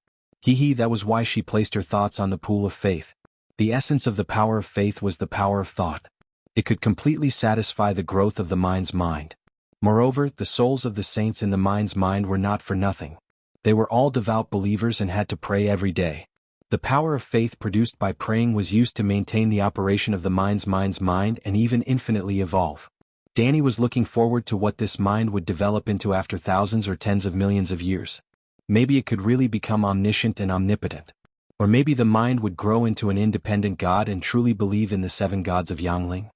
That was why she placed her thoughts on the pool of faith. The essence of the power of faith was the power of thought. It could completely satisfy the growth of the mind's mind. Moreover, the souls of the saints in the mind's mind were not for nothing. They were all devout believers and had to pray every day. The power of faith produced by praying was used to maintain the operation of the mind's mind and even infinitely evolve. Dany was looking forward to what this mind would develop into after thousands or tens of millions of years. Maybe it could really become omniscient and omnipotent. Or maybe the mind would grow into an independent god and truly believe in the 7 gods of Yangling.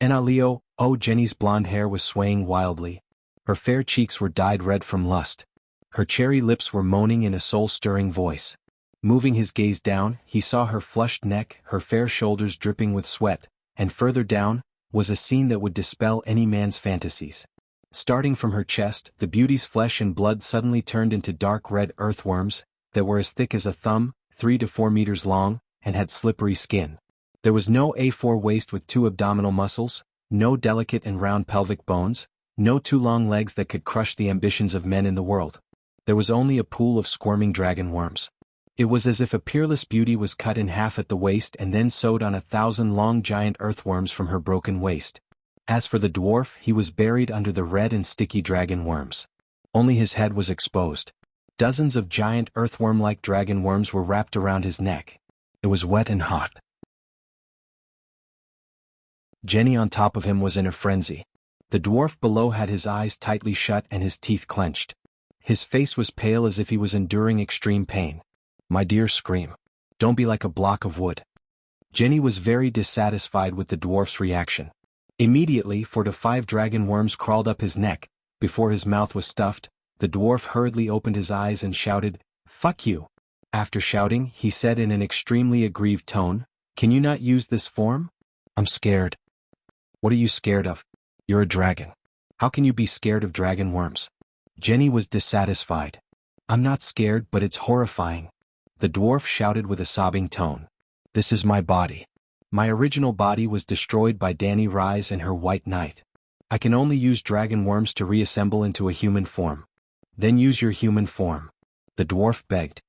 Leo, Jenny's blonde hair was swaying wildly. Her fair cheeks were dyed red from lust. Her cherry lips were moaning in a soul-stirring voice. Moving his gaze down, he saw her flushed neck, her fair shoulders dripping with sweat, and further down, was a scene that would dispel any man's fantasies. Starting from her chest, the beauty's flesh and blood suddenly turned into dark red earthworms, that were as thick as a thumb, 3 to 4 meters long, and had slippery skin. There was no A4 waist with 2 abdominal muscles, no delicate and round pelvic bones, no 2 long legs that could crush the ambitions of men in the world. There was only a pool of squirming dragon worms. It was as if a peerless beauty was cut in half at the waist and then sewed on 1,000 long giant earthworms from her broken waist. As for the dwarf, he was buried under the red and sticky dragon worms. Only his head was exposed. Dozens of giant earthworm-like dragon worms were wrapped around his neck. It was wet and hot. Jenny on top of him was in a frenzy. The dwarf below had his eyes tightly shut and his teeth clenched. His face was pale as if he was enduring extreme pain. "My dear, scream. Don't be like a block of wood." Jenny was very dissatisfied with the dwarf's reaction. Immediately, 4 to 5 dragon worms crawled up his neck. Before his mouth was stuffed, the dwarf hurriedly opened his eyes and shouted, "Fuck you." After shouting, he said in an extremely aggrieved tone, "Can you not use this form?" "I'm scared." "What are you scared of? You're a dragon. How can you be scared of dragon worms?" Jenny was dissatisfied. "I'm not scared, but it's horrifying." The dwarf shouted with a sobbing tone. "This is my body. My original body was destroyed by Dany Rise and her White Knight. I can only use dragon worms to reassemble into a human form." "Then use your human form," the dwarf begged.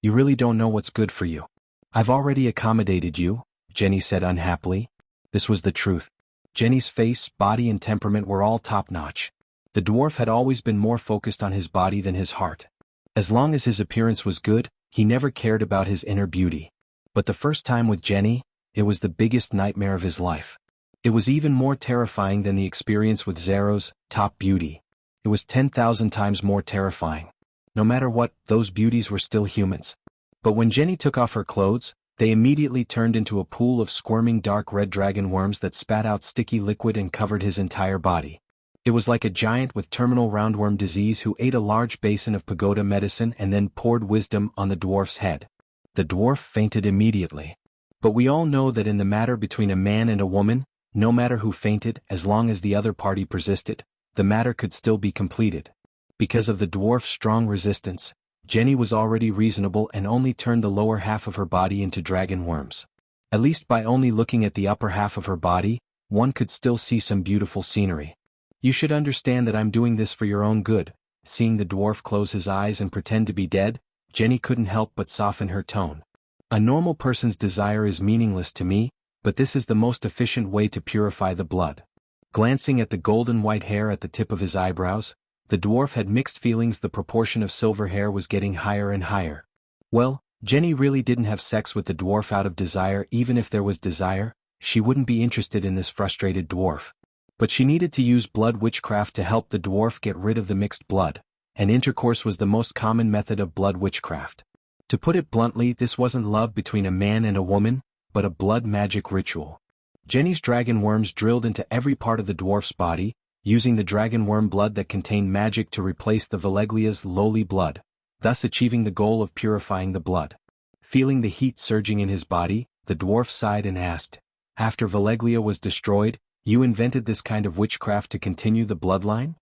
"You really don't know what's good for you." "I've already accommodated you," Jenny said unhappily. This was the truth. Jenny's face, body and temperament were all top-notch. The dwarf had always been more focused on his body than his heart. As long as his appearance was good, he never cared about his inner beauty. But the first time with Jenny, it was the biggest nightmare of his life. It was even more terrifying than the experience with Zero's top beauty. It was 10,000 times more terrifying. No matter what, those beauties were still humans. But when Jenny took off her clothes, they immediately turned into a pool of squirming dark red dragon worms that spat out sticky liquid and covered his entire body. It was like a giant with terminal roundworm disease who ate a large basin of pagoda medicine and then poured wisdom on the dwarf's head. The dwarf fainted immediately. But we all know that in the matter between a man and a woman, no matter who fainted, as long as the other party persisted, the matter could still be completed. Because of the dwarf's strong resistance, Jenny was already reasonable and only turned the lower half of her body into dragon worms. At least by only looking at the upper half of her body, one could still see some beautiful scenery. "You should understand that I'm doing this for your own good." Seeing the dwarf close his eyes and pretend to be dead, Jenny couldn't help but soften her tone. "A normal person's desire is meaningless to me, but this is the most efficient way to purify the blood." Glancing at the golden white hair at the tip of his eyebrows, the dwarf had mixed feelings. The proportion of silver hair was getting higher and higher. Well, Jenny really didn't have sex with the dwarf out of desire. Even if there was desire, she wouldn't be interested in this frustrated dwarf. But she needed to use blood witchcraft to help the dwarf get rid of the mixed blood, and intercourse was the most common method of blood witchcraft. To put it bluntly, this wasn't love between a man and a woman, but a blood magic ritual. Jenny's dragon worms drilled into every part of the dwarf's body, using the dragon worm blood that contained magic to replace the Veleglia's lowly blood, thus achieving the goal of purifying the blood. Feeling the heat surging in his body, the dwarf sighed and asked, "After Veleglia was destroyed, you invented this kind of witchcraft to continue the bloodline?"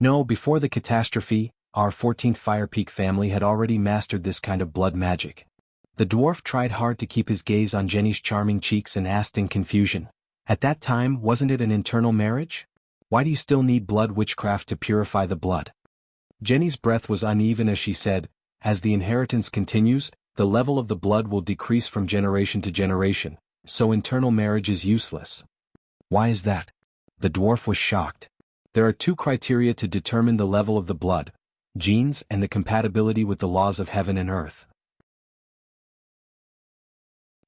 "No, before the catastrophe, our 14th Fire Peak family had already mastered this kind of blood magic." The dwarf tried hard to keep his gaze on Jenny's charming cheeks and asked in confusion, "At that time, wasn't it an internal marriage? Why do you still need blood witchcraft to purify the blood?" Jenny's breath was uneven as she said, "As the inheritance continues, the level of the blood will decrease from generation to generation, so internal marriage is useless." "Why is that?" The dwarf was shocked. "There are two criteria to determine the level of the blood: genes and the compatibility with the laws of heaven and earth.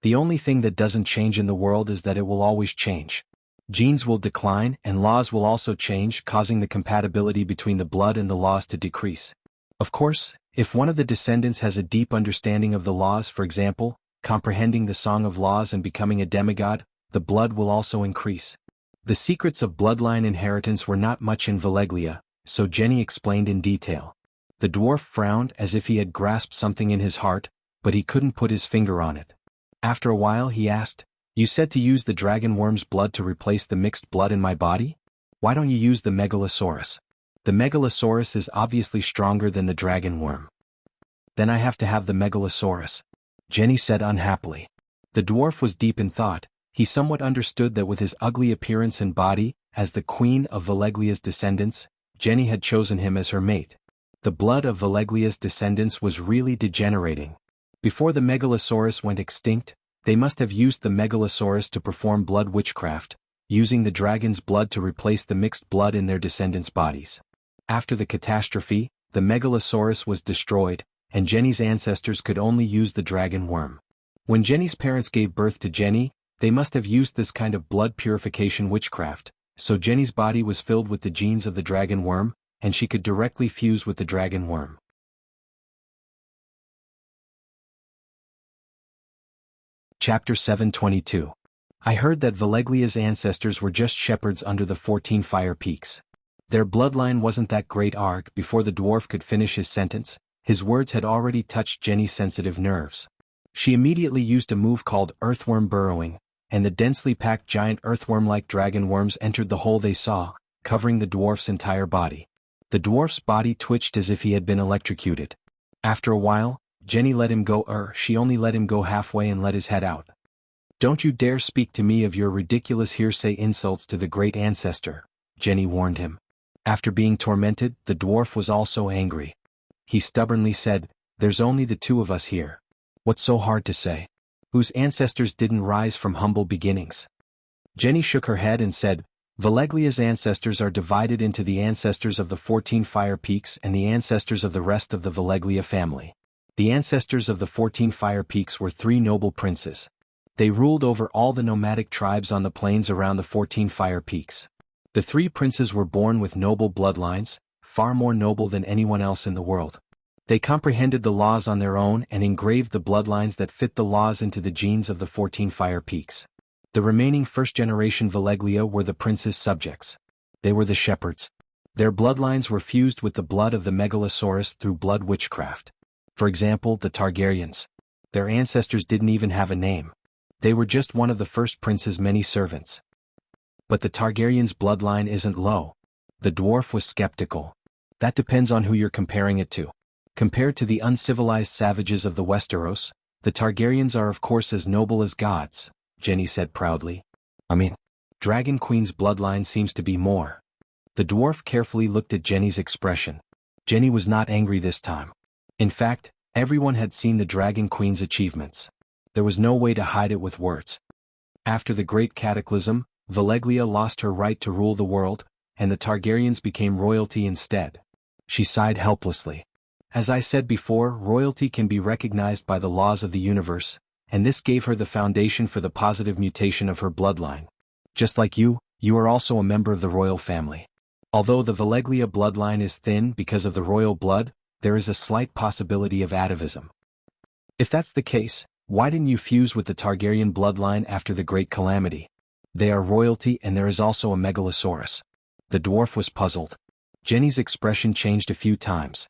The only thing that doesn't change in the world is that it will always change. Genes will decline and laws will also change, causing the compatibility between the blood and the laws to decrease. Of course, if one of the descendants has a deep understanding of the laws, for example, comprehending the Song of Laws and becoming a demigod, the blood will also increase." The secrets of bloodline inheritance were not much in Veleglia, so Jenny explained in detail. The dwarf frowned as if he had grasped something in his heart, but he couldn't put his finger on it. After a while he asked, "You said to use the dragon worm's blood to replace the mixed blood in my body? Why don't you use the megalosaurus? The megalosaurus is obviously stronger than the dragon worm." "Then I have to have the megalosaurus," Jenny said unhappily. The dwarf was deep in thought. He somewhat understood that with his ugly appearance and body, as the queen of Veleglia's descendants, Jenny had chosen him as her mate. The blood of Veleglia's descendants was really degenerating. Before the megalosaurus went extinct, they must have used the megalosaurus to perform blood witchcraft, using the dragon's blood to replace the mixed blood in their descendants' bodies. After the catastrophe, the megalosaurus was destroyed, and Jenny's ancestors could only use the dragon worm. When Jenny's parents gave birth to Jenny, they must have used this kind of blood purification witchcraft, so Jenny's body was filled with the genes of the dragon worm, and she could directly fuse with the dragon worm. Chapter 722. I heard that Veleglia's ancestors were just shepherds under the 14 Fire Peaks. Their bloodline wasn't that great. Before the dwarf could finish his sentence, his words had already touched Jenny's sensitive nerves. She immediately used a move called earthworm burrowing, and the densely packed giant earthworm-like dragon worms entered the hole they saw, covering the dwarf's entire body. The dwarf's body twitched as if he had been electrocuted. After a while, Jenny let him go. She only let him go halfway and let his head out. "Don't you dare speak to me of your ridiculous hearsay insults to the great ancestor," Jenny warned him. After being tormented, the dwarf was also angry. He stubbornly said, "There's only the two of us here. What's so hard to say? Whose ancestors didn't rise from humble beginnings?" Jenny shook her head and said, "Veleglia's ancestors are divided into the ancestors of the 14 Fire Peaks and the ancestors of the rest of the Veleglia family. The ancestors of the 14 Fire Peaks were 3 noble princes. They ruled over all the nomadic tribes on the plains around the 14 Fire Peaks. The 3 princes were born with noble bloodlines, far more noble than anyone else in the world. They comprehended the laws on their own and engraved the bloodlines that fit the laws into the genes of the 14 Fire Peaks. The remaining first-generation Veleglia were the prince's subjects. They were the shepherds. Their bloodlines were fused with the blood of the megalosaurus through blood witchcraft. For example, the Targaryens. Their ancestors didn't even have a name. They were just one of the first prince's many servants. But the Targaryens' bloodline isn't low." The dwarf was skeptical. "That depends on who you're comparing it to. Compared to the uncivilized savages of the Westeros, the Targaryens are of course as noble as gods," Jenny said proudly. "I mean, Dragon Queen's bloodline seems to be more." The dwarf carefully looked at Jenny's expression. Jenny was not angry this time. In fact, everyone had seen the Dragon Queen's achievements. There was no way to hide it with words. After the Great Cataclysm, Veleglia lost her right to rule the world, and the Targaryens became royalty instead. She sighed helplessly. "As I said before, royalty can be recognized by the laws of the universe, and this gave her the foundation for the positive mutation of her bloodline. Just like you, You are also a member of the royal family. Although the Veleglia bloodline is thin because of the royal blood, there is a slight possibility of atavism. If that's the case, why didn't you fuse with the Targaryen bloodline after the Great Calamity? They are royalty and there is also a megalosaurus. The dwarf was puzzled. Jenny's expression changed a few times.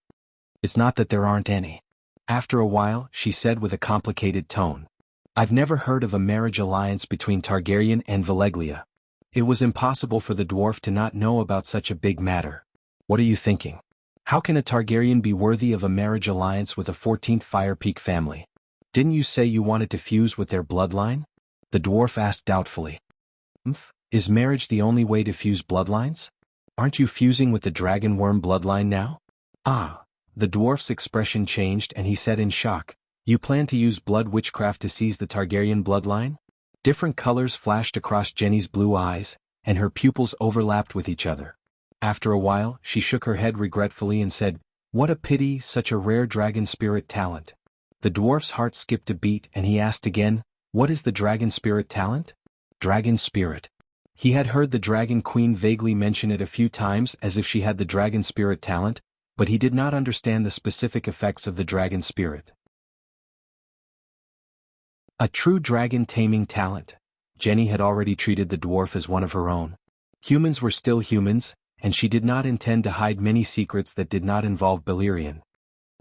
It's not that there aren't any. After a while, she said with a complicated tone. I've never heard of a marriage alliance between Targaryen and Veleglia. It was impossible for the dwarf to not know about such a big matter. What are you thinking? How can a Targaryen be worthy of a marriage alliance with a 14th Fire Peak family? Didn't you say you wanted to fuse with their bloodline? The dwarf asked doubtfully. Is marriage the only way to fuse bloodlines? Aren't you fusing with the dragon worm bloodline now? Ah. The dwarf's expression changed and he said in shock, You plan to use blood witchcraft to seize the Targaryen bloodline? Different colors flashed across Jenny's blue eyes, and her pupils overlapped with each other. After a while, she shook her head regretfully and said, What a pity, such a rare dragon spirit talent. The dwarf's heart skipped a beat and he asked again, What is the dragon spirit talent? Dragon spirit. He had heard the dragon queen vaguely mention it a few times as if she had the dragon spirit talent, but he did not understand the specific effects of the dragon spirit. A true dragon taming talent. Jenny had already treated the dwarf as one of her own. Humans were still humans, and she did not intend to hide many secrets that did not involve Balerion.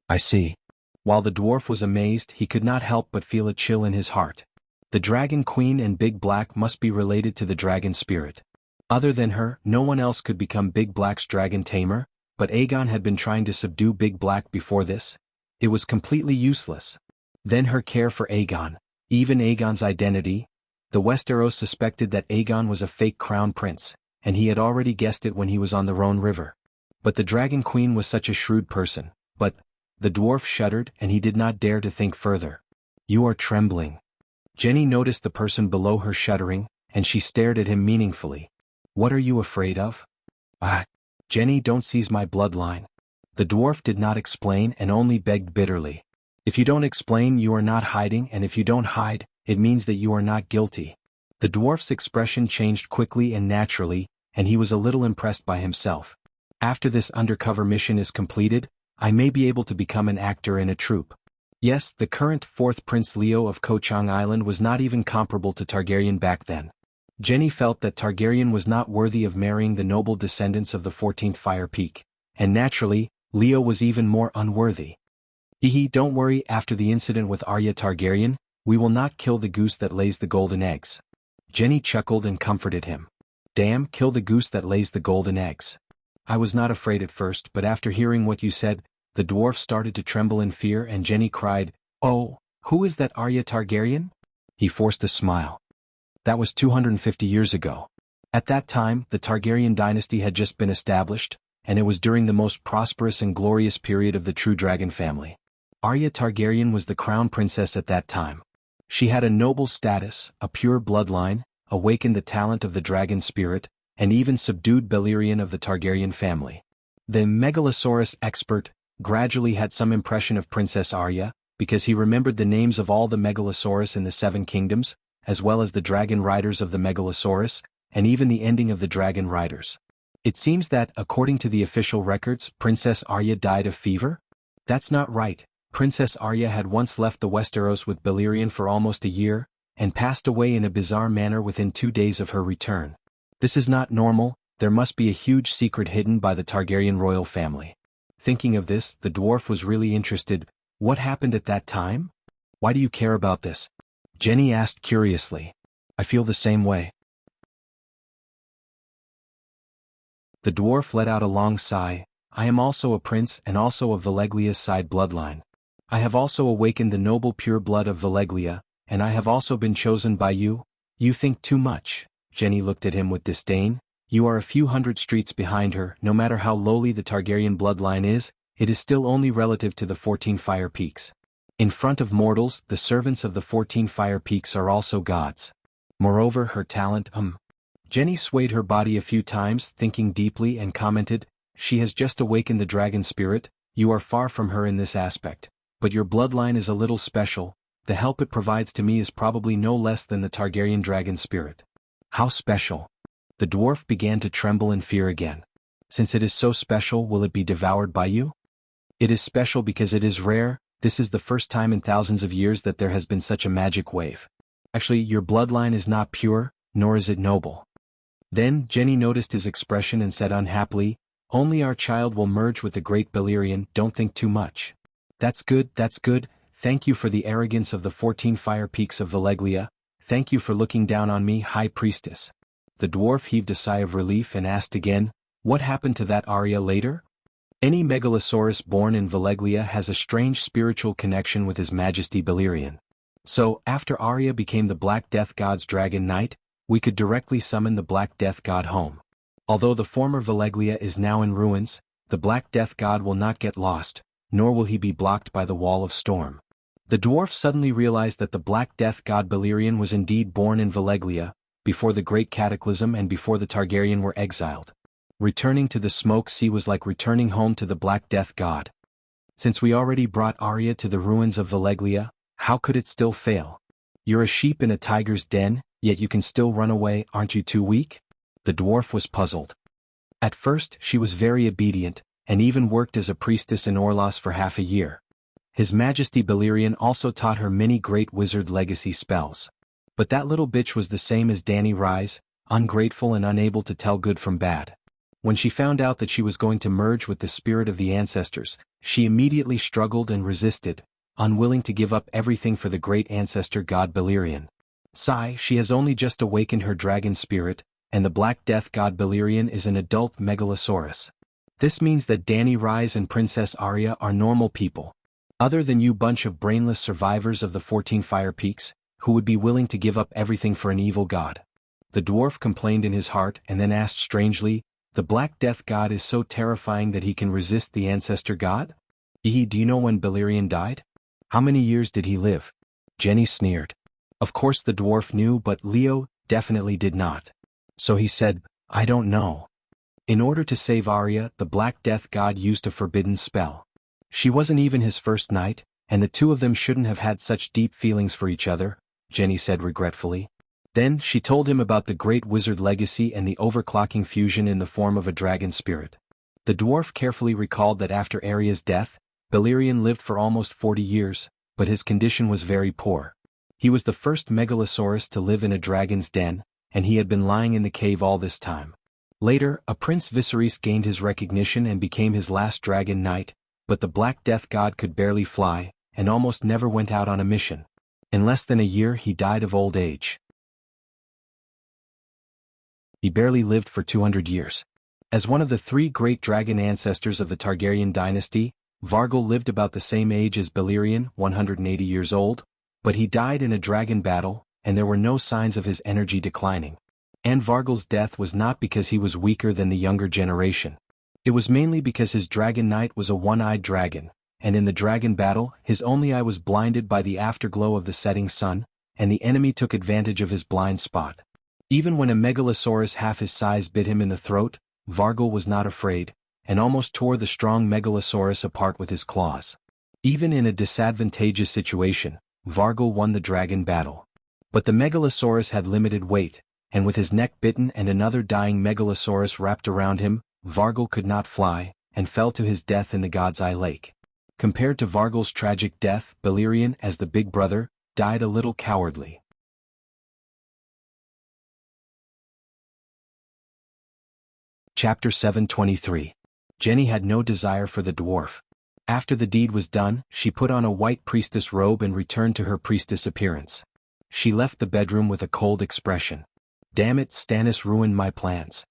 I see. While the dwarf was amazed, he could not help but feel a chill in his heart. The dragon queen and Big Black must be related to the dragon spirit. Other than her, no one else could become Big Black's dragon tamer, but Aegon had been trying to subdue Big Black before this. It was completely useless. Then her care for Aegon, even Aegon's identity. The Westeros suspected that Aegon was a fake crown prince, and he had already guessed it when he was on the Rhone River. But the Dragon Queen was such a shrewd person. But the dwarf shuddered and he did not dare to think further. You are trembling. Jenny noticed the person below her shuddering, and she stared at him meaningfully. What are you afraid of? Jenny, don't seize my bloodline. The dwarf did not explain and only begged bitterly. If you don't explain, you are not hiding, and if you don't hide, it means that you are not guilty. The dwarf's expression changed quickly and naturally, and he was a little impressed by himself. After this undercover mission is completed, I may be able to become an actor in a troupe. Yes, the current 4th Prince Leo of Kochang Island was not even comparable to Targaryen back then. Jenny felt that Targaryen was not worthy of marrying the noble descendants of the 14th Fire Peak, and naturally, Leo was even more unworthy. Don't worry, after the incident with Arya Targaryen, we will not kill the goose that lays the golden eggs. Jenny chuckled and comforted him. Damn, kill the goose that lays the golden eggs. I was not afraid at first, but after hearing what you said, the dwarf started to tremble in fear and Jenny cried, Oh, who is that Arya Targaryen? He forced a smile. That was 250 years ago. At that time, the Targaryen dynasty had just been established, and it was during the most prosperous and glorious period of the true dragon family. Arya Targaryen was the crown princess at that time. She had a noble status, a pure bloodline, awakened the talent of the dragon spirit, and even subdued Balerion of the Targaryen family. The Megalosaurus expert gradually had some impression of Princess Arya, because he remembered the names of all the Megalosaurus in the Seven Kingdoms, as well as the dragon riders of the Megalosaurus, and even the ending of the dragon riders. It seems that, according to the official records, Princess Arya died of fever? That's not right. Princess Arya had once left the Westeros with Balerion for almost a year, and passed away in a bizarre manner within 2 days of her return. This is not normal, there must be a huge secret hidden by the Targaryen royal family. Thinking of this, the dwarf was really interested. What happened at that time? Why do you care about this? Jenny asked curiously. I feel the same way. The dwarf let out a long sigh. I am also a prince and also of Veleglia's side bloodline. I have also awakened the noble pure blood of Veleglia, and I have also been chosen by you. You think too much. Jenny looked at him with disdain. You are a few hundred streets behind her. No matter how lowly the Targaryen bloodline is, it is still only relative to the 14 Fire Peaks. In front of mortals, the servants of the 14 Fire Peaks are also gods. Moreover, her talent, Jenny swayed her body a few times, thinking deeply, and commented, She has just awakened the dragon spirit. You are far from her in this aspect. But your bloodline is a little special. The help it provides to me is probably no less than the Targaryen dragon spirit. How special? The dwarf began to tremble in fear again. Since it is so special, will it be devoured by you? It is special because it is rare. This is the first time in thousands of years that there has been such a magic wave. Actually, your bloodline is not pure, nor is it noble. Then Jenny noticed his expression and said unhappily, only our child will merge with the great Balerion, don't think too much. That's good, thank you for the arrogance of the 14 fire peaks of Valeglia, thank you for looking down on me, High Priestess. The dwarf heaved a sigh of relief and asked again, what happened to that Arya later? Any megalosaurus born in Valeglia has a strange spiritual connection with His Majesty Balerion. So, after Arya became the Black Death God's Dragon Knight, we could directly summon the Black Death God home. Although the former Valeglia is now in ruins, the Black Death God will not get lost, nor will he be blocked by the Wall of Storm. The dwarf suddenly realized that the Black Death God Balerion was indeed born in Valeglia, before the Great Cataclysm and before the Targaryen were exiled. Returning to the Smoke Sea was like returning home to the Black Death God. Since we already brought Arya to the ruins of Valeglia, how could it still fail? You're a sheep in a tiger's den, yet you can still run away, aren't you too weak? The dwarf was puzzled. At first, she was very obedient, and even worked as a priestess in Orlos for half a year. His Majesty Balerion also taught her many great wizard legacy spells. But that little bitch was the same as Dany Rise, ungrateful and unable to tell good from bad. When she found out that she was going to merge with the spirit of the ancestors, she immediately struggled and resisted, unwilling to give up everything for the great ancestor god Balerion. Sigh, she has only just awakened her dragon spirit, and the Black Death God Balerion is an adult megalosaurus. This means that Dany Rise and Princess Arya are normal people. Other than you bunch of brainless survivors of the 14 Fire Peaks, who would be willing to give up everything for an evil god. The dwarf complained in his heart and then asked strangely, the Black Death God is so terrifying that he can resist the ancestor god? Do you know when Balerion died? How many years did he live? Jenny sneered. Of course the dwarf knew, but Leo definitely did not. So he said, I don't know. In order to save Arya, the Black Death God used a forbidden spell. She wasn't even his first night, and the two of them shouldn't have had such deep feelings for each other, Jenny said regretfully. Then she told him about the great wizard legacy and the overclocking fusion in the form of a dragon spirit. The dwarf carefully recalled that after Arya's death, Balerion lived for almost 40 years, but his condition was very poor. He was the first megalosaurus to live in a dragon's den, and he had been lying in the cave all this time. Later, a Prince Viserys gained his recognition and became his last dragon knight, but the Black Death God could barely fly, and almost never went out on a mission. In less than a year he died of old age. He barely lived for 200 years. As one of the 3 great dragon ancestors of the Targaryen dynasty, Vargal lived about the same age as Balerion, 180 years old, but he died in a dragon battle, and there were no signs of his energy declining. And Vargal's death was not because he was weaker than the younger generation. It was mainly because his dragon knight was a one-eyed dragon, and in the dragon battle, his only eye was blinded by the afterglow of the setting sun, and the enemy took advantage of his blind spot. Even when a megalosaurus half his size bit him in the throat, Vargal was not afraid, and almost tore the strong megalosaurus apart with his claws. Even in a disadvantageous situation, Vargal won the dragon battle. But the megalosaurus had limited weight, and with his neck bitten and another dying megalosaurus wrapped around him, Vargal could not fly, and fell to his death in the God's Eye Lake. Compared to Vargal's tragic death, Balerion, as the big brother, died a little cowardly. Chapter 723. Jenny had no desire for the dwarf. After the deed was done, she put on a white priestess robe and returned to her priestess appearance. She left the bedroom with a cold expression. Damn it, Stannis ruined my plans.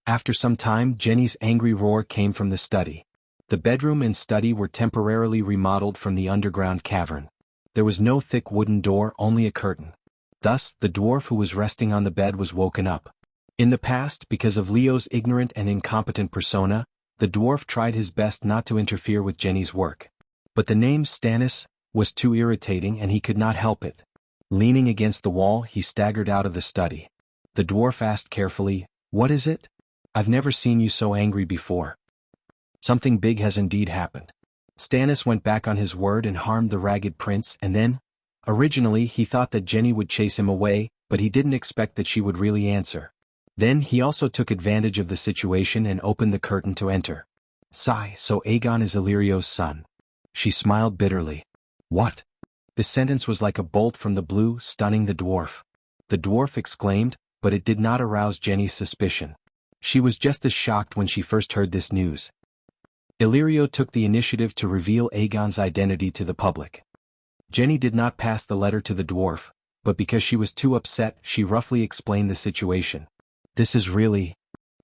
After some time, Jenny's angry roar came from the study. The bedroom and study were temporarily remodeled from the underground cavern. There was no thick wooden door, only a curtain. Thus, the dwarf who was resting on the bed was woken up. In the past, because of Leo's ignorant and incompetent persona, the dwarf tried his best not to interfere with Jenny's work. But the name Stannis was too irritating and he could not help it. Leaning against the wall, he staggered out of the study. The dwarf asked carefully, "What is it? I've never seen you so angry before." "Something big has indeed happened." Stannis went back on his word and harmed the ragged prince, and then, originally he thought that Jenny would chase him away, but he didn't expect that she would really answer. Then he also took advantage of the situation and opened the curtain to enter. Sigh, so Aegon is Illyrio's son. She smiled bitterly. What? The sentence was like a bolt from the blue, stunning the dwarf. The dwarf exclaimed, but it did not arouse Jenny's suspicion. She was just as shocked when she first heard this news. Illyrio took the initiative to reveal Aegon's identity to the public. Jenny did not pass the letter to the dwarf, but because she was too upset, she roughly explained the situation. This is really...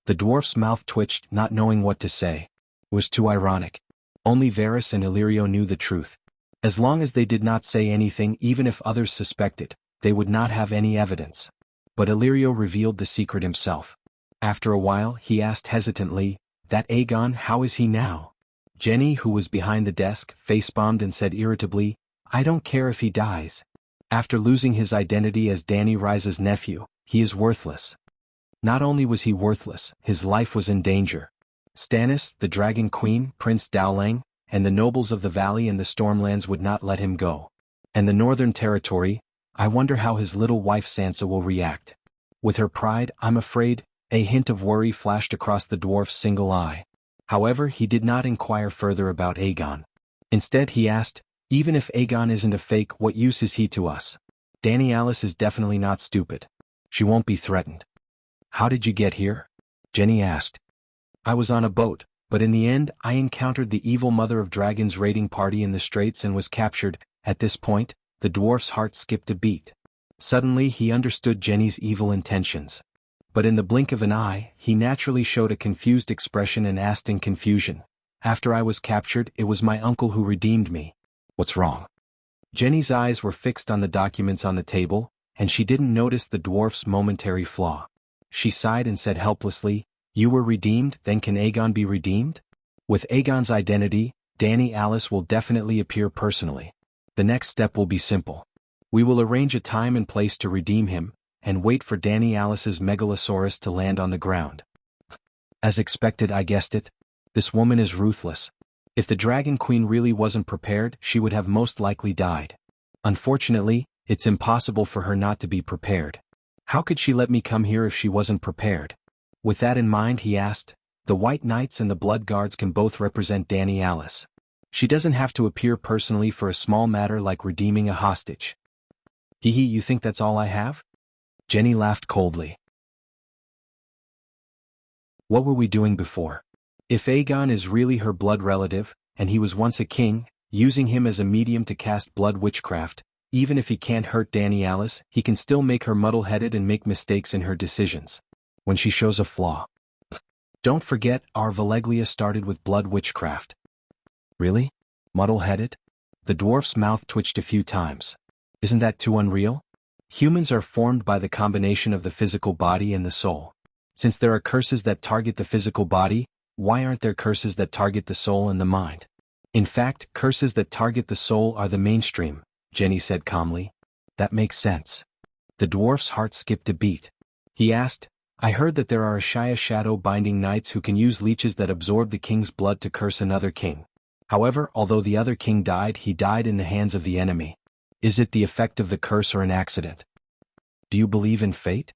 The dwarf's mouth twitched, not knowing what to say. It was too ironic. Only Varys and Illyrio knew the truth. As long as they did not say anything, even if others suspected, they would not have any evidence. But Illyrio revealed the secret himself. After a while, he asked hesitantly, "That Aegon, how is he now?" Jenny, who was behind the desk, face-bombed and said irritably, "I don't care if he dies. After losing his identity as Dany Rise's nephew, he is worthless." Not only was he worthless, his life was in danger. Stannis, the Dragon Queen, Prince Dowling, and the nobles of the Valley and the Stormlands would not let him go. And the Northern Territory, I wonder how his little wife Sansa will react. With her pride, I'm afraid, a hint of worry flashed across the dwarf's single eye. However, he did not inquire further about Aegon. Instead he asked, "Even if Aegon isn't a fake, what use is he to us? Dany Alice is definitely not stupid. She won't be threatened." "How did you get here?" Jenny asked. "I was on a boat, but in the end I encountered the evil Mother of Dragons raiding party in the Straits and was captured." At this point, the dwarf's heart skipped a beat. Suddenly he understood Jenny's evil intentions. But in the blink of an eye, he naturally showed a confused expression and asked in confusion, "After I was captured, it was my uncle who redeemed me. What's wrong?" Jenny's eyes were fixed on the documents on the table, and she didn't notice the dwarf's momentary flaw. She sighed and said helplessly, "You were redeemed, then can Aegon be redeemed?" "With Aegon's identity, Dany Alice will definitely appear personally. The next step will be simple. We will arrange a time and place to redeem him, and wait for Dany Alice's megalosaurus to land on the ground." As expected, I guessed it. This woman is ruthless. If the Dragon Queen really wasn't prepared, she would have most likely died. Unfortunately, it's impossible for her not to be prepared. How could she let me come here if she wasn't prepared? With that in mind, he asked, "The White Knights and the Blood Guards can both represent Dany Alice. She doesn't have to appear personally for a small matter like redeeming a hostage." "Hee hee, you think that's all I have?" Jenny laughed coldly. "What were we doing before? If Aegon is really her blood relative, and he was once a king, using him as a medium to cast blood witchcraft, even if he can't hurt Dany Alice, he can still make her muddle-headed and make mistakes in her decisions. When she shows a flaw. Don't forget, our Valeglia started with blood witchcraft." "Really? Muddle-headed?" The dwarf's mouth twitched a few times. "Isn't that too unreal? Humans are formed by the combination of the physical body and the soul. Since there are curses that target the physical body, why aren't there curses that target the soul and the mind? In fact, curses that target the soul are the mainstream," Jenny said calmly. "That makes sense." The dwarf's heart skipped a beat. He asked, "I heard that there are Ashaya shadow-binding knights who can use leeches that absorb the king's blood to curse another king. However, although the other king died, he died in the hands of the enemy. Is it the effect of the curse or an accident?" "Do you believe in fate?"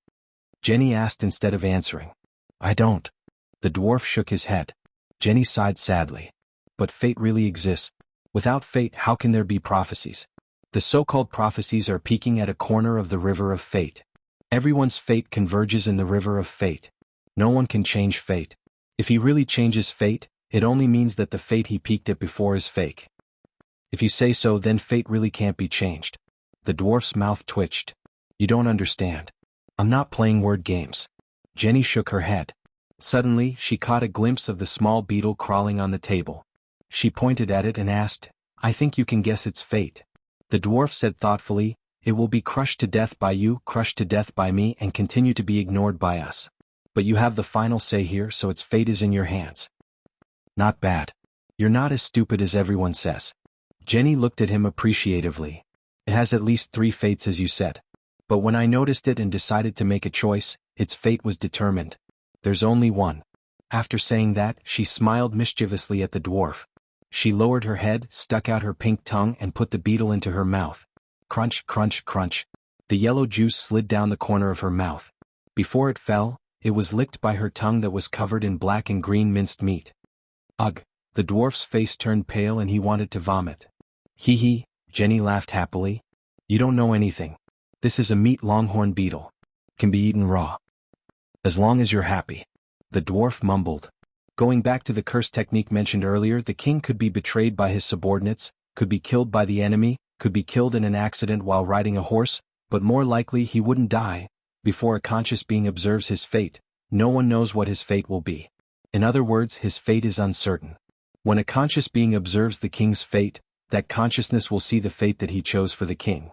Jenny asked instead of answering. "I don't." The dwarf shook his head. Jenny sighed sadly. "But fate really exists. Without fate, how can there be prophecies? The so-called prophecies are peaking at a corner of the river of fate. Everyone's fate converges in the river of fate. No one can change fate. If he really changes fate, it only means that the fate he peaked at before is fake. If you say so, then fate really can't be changed." The dwarf's mouth twitched. "You don't understand. I'm not playing word games." Jenny shook her head. Suddenly, she caught a glimpse of the small beetle crawling on the table. She pointed at it and asked, "I think you can guess its fate." The dwarf said thoughtfully, "It will be crushed to death by you, crushed to death by me, and continue to be ignored by us. But you have the final say here, so its fate is in your hands." "Not bad. You're not as stupid as everyone says." Jenny looked at him appreciatively. "It has at least 3 fates as you said. But when I noticed it and decided to make a choice, its fate was determined. There's only one." After saying that, she smiled mischievously at the dwarf. She lowered her head, stuck out her pink tongue and put the beetle into her mouth. Crunch, crunch, crunch. The yellow juice slid down the corner of her mouth. Before it fell, it was licked by her tongue that was covered in black and green minced meat. Ugh! The dwarf's face turned pale and he wanted to vomit. Hee hee, Jenny laughed happily. You don't know anything. This is a meat longhorn beetle. Can be eaten raw. As long as you're happy. The dwarf mumbled. Going back to the curse technique mentioned earlier, the king could be betrayed by his subordinates, could be killed by the enemy, could be killed in an accident while riding a horse, but more likely he wouldn't die. Before a conscious being observes his fate, no one knows what his fate will be. In other words, his fate is uncertain. When a conscious being observes the king's fate, that consciousness will see the fate that he chose for the king.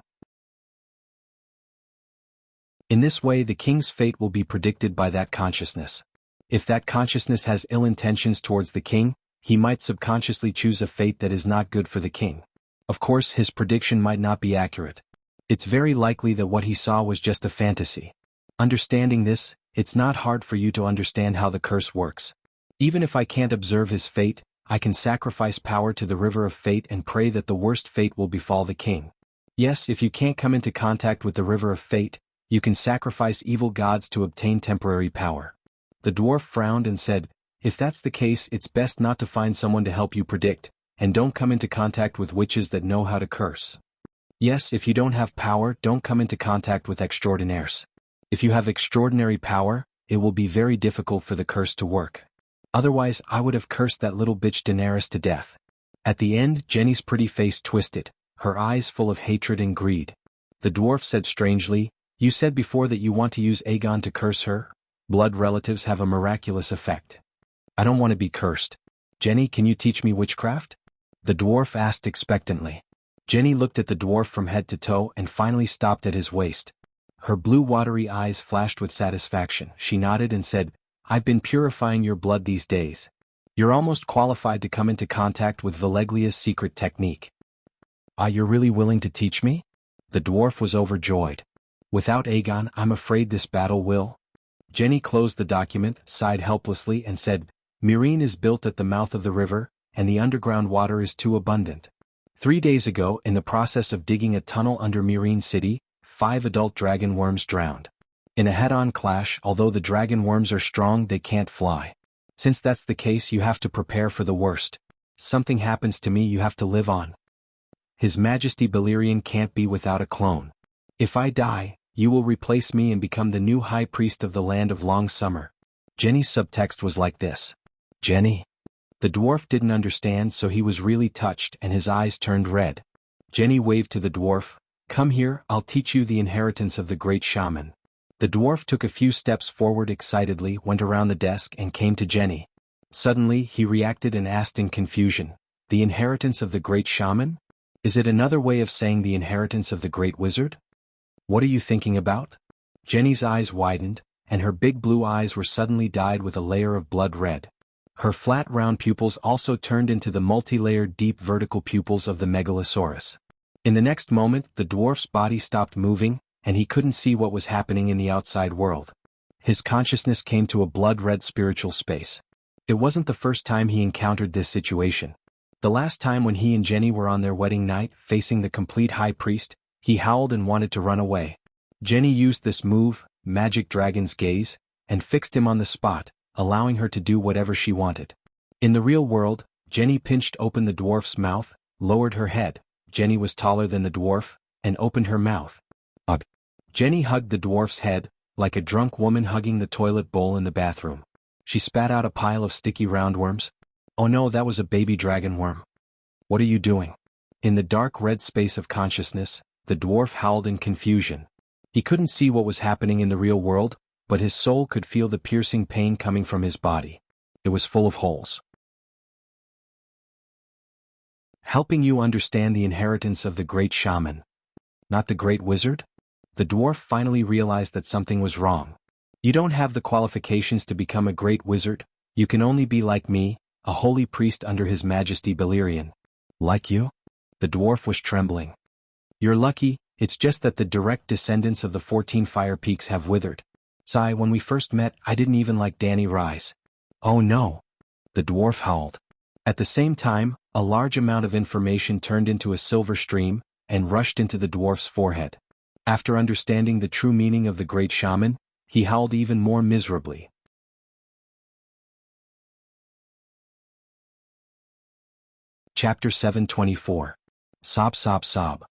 In this way, the king's fate will be predicted by that consciousness. If that consciousness has ill intentions towards the king, he might subconsciously choose a fate that is not good for the king. Of course, his prediction might not be accurate. It's very likely that what he saw was just a fantasy. Understanding this, it's not hard for you to understand how the curse works. Even if I can't observe his fate, I can sacrifice power to the river of fate and pray that the worst fate will befall the king. Yes, if you can't come into contact with the river of fate, you can sacrifice evil gods to obtain temporary power. The dwarf frowned and said, if that's the case, it's best not to find someone to help you predict, and don't come into contact with witches that know how to curse. Yes, if you don't have power, don't come into contact with extraordinaires. If you have extraordinary power, it will be very difficult for the curse to work. Otherwise, I would have cursed that little bitch Daenerys to death. At the end, Jenny's pretty face twisted, her eyes full of hatred and greed. The dwarf said strangely, you said before that you want to use Aegon to curse her? Blood relatives have a miraculous effect. I don't want to be cursed. Jenny, can you teach me witchcraft? The dwarf asked expectantly. Jenny looked at the dwarf from head to toe and finally stopped at his waist. Her blue watery eyes flashed with satisfaction. She nodded and said, I've been purifying your blood these days. You're almost qualified to come into contact with Valeglia's secret technique. Ah, you're really willing to teach me? The dwarf was overjoyed. Without Aegon, I'm afraid this battle will. Jenny closed the document, sighed helplessly and said, Meereen is built at the mouth of the river, and the underground water is too abundant. 3 days ago, in the process of digging a tunnel under Meereen City, 5 adult dragon worms drowned. In a head-on clash, although the dragon worms are strong, they can't fly. Since that's the case, you have to prepare for the worst. Something happens to me, you have to live on. His Majesty Balerion can't be without a clone. If I die, you will replace me and become the new high priest of the land of long summer. Jenny's subtext was like this. Jenny? The dwarf didn't understand, so he was really touched and his eyes turned red. Jenny waved to the dwarf, come here, I'll teach you the inheritance of the great shaman. The dwarf took a few steps forward excitedly, went around the desk and came to Jenny. Suddenly, he reacted and asked in confusion, the inheritance of the great shaman? Is it another way of saying the inheritance of the great wizard? What are you thinking about? Jenny's eyes widened, and her big blue eyes were suddenly dyed with a layer of blood red. Her flat round pupils also turned into the multi-layered deep vertical pupils of the megalosaurus. In the next moment, the dwarf's body stopped moving, and he couldn't see what was happening in the outside world. His consciousness came to a blood-red spiritual space. It wasn't the first time he encountered this situation. The last time when he and Jenny were on their wedding night, facing the complete high priest, he howled and wanted to run away. Jenny used this move, Magic Dragon's Gaze, and fixed him on the spot, allowing her to do whatever she wanted. In the real world, Jenny pinched open the dwarf's mouth, lowered her head, Jenny was taller than the dwarf, and opened her mouth. Ugh! Jenny hugged the dwarf's head, like a drunk woman hugging the toilet bowl in the bathroom. She spat out a pile of sticky roundworms. Oh no, that was a baby dragon worm. What are you doing? In the dark red space of consciousness, the dwarf howled in confusion. He couldn't see what was happening in the real world, but his soul could feel the piercing pain coming from his body. It was full of holes. Helping you understand the inheritance of the great shaman. Not the great wizard? The dwarf finally realized that something was wrong. You don't have the qualifications to become a great wizard, you can only be like me, a holy priest under His Majesty Balerion. Like you? The dwarf was trembling. You're lucky, it's just that the direct descendants of the 14 Fire Peaks have withered. Sigh, when we first met, I didn't even like Dany Rise. Oh no! The dwarf howled. At the same time, a large amount of information turned into a silver stream, and rushed into the dwarf's forehead. After understanding the true meaning of the great shaman, he howled even more miserably. Chapter 724. Sob, sob, sob.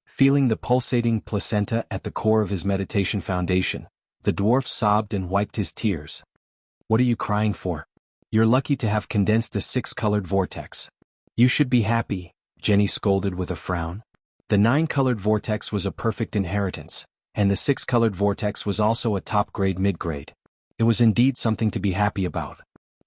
Feeling the pulsating placenta at the core of his meditation foundation, the dwarf sobbed and wiped his tears. What are you crying for? You're lucky to have condensed a six-colored vortex. You should be happy, Jenny scolded with a frown. The nine-colored vortex was a perfect inheritance, and the six-colored vortex was also a top-grade mid-grade. It was indeed something to be happy about.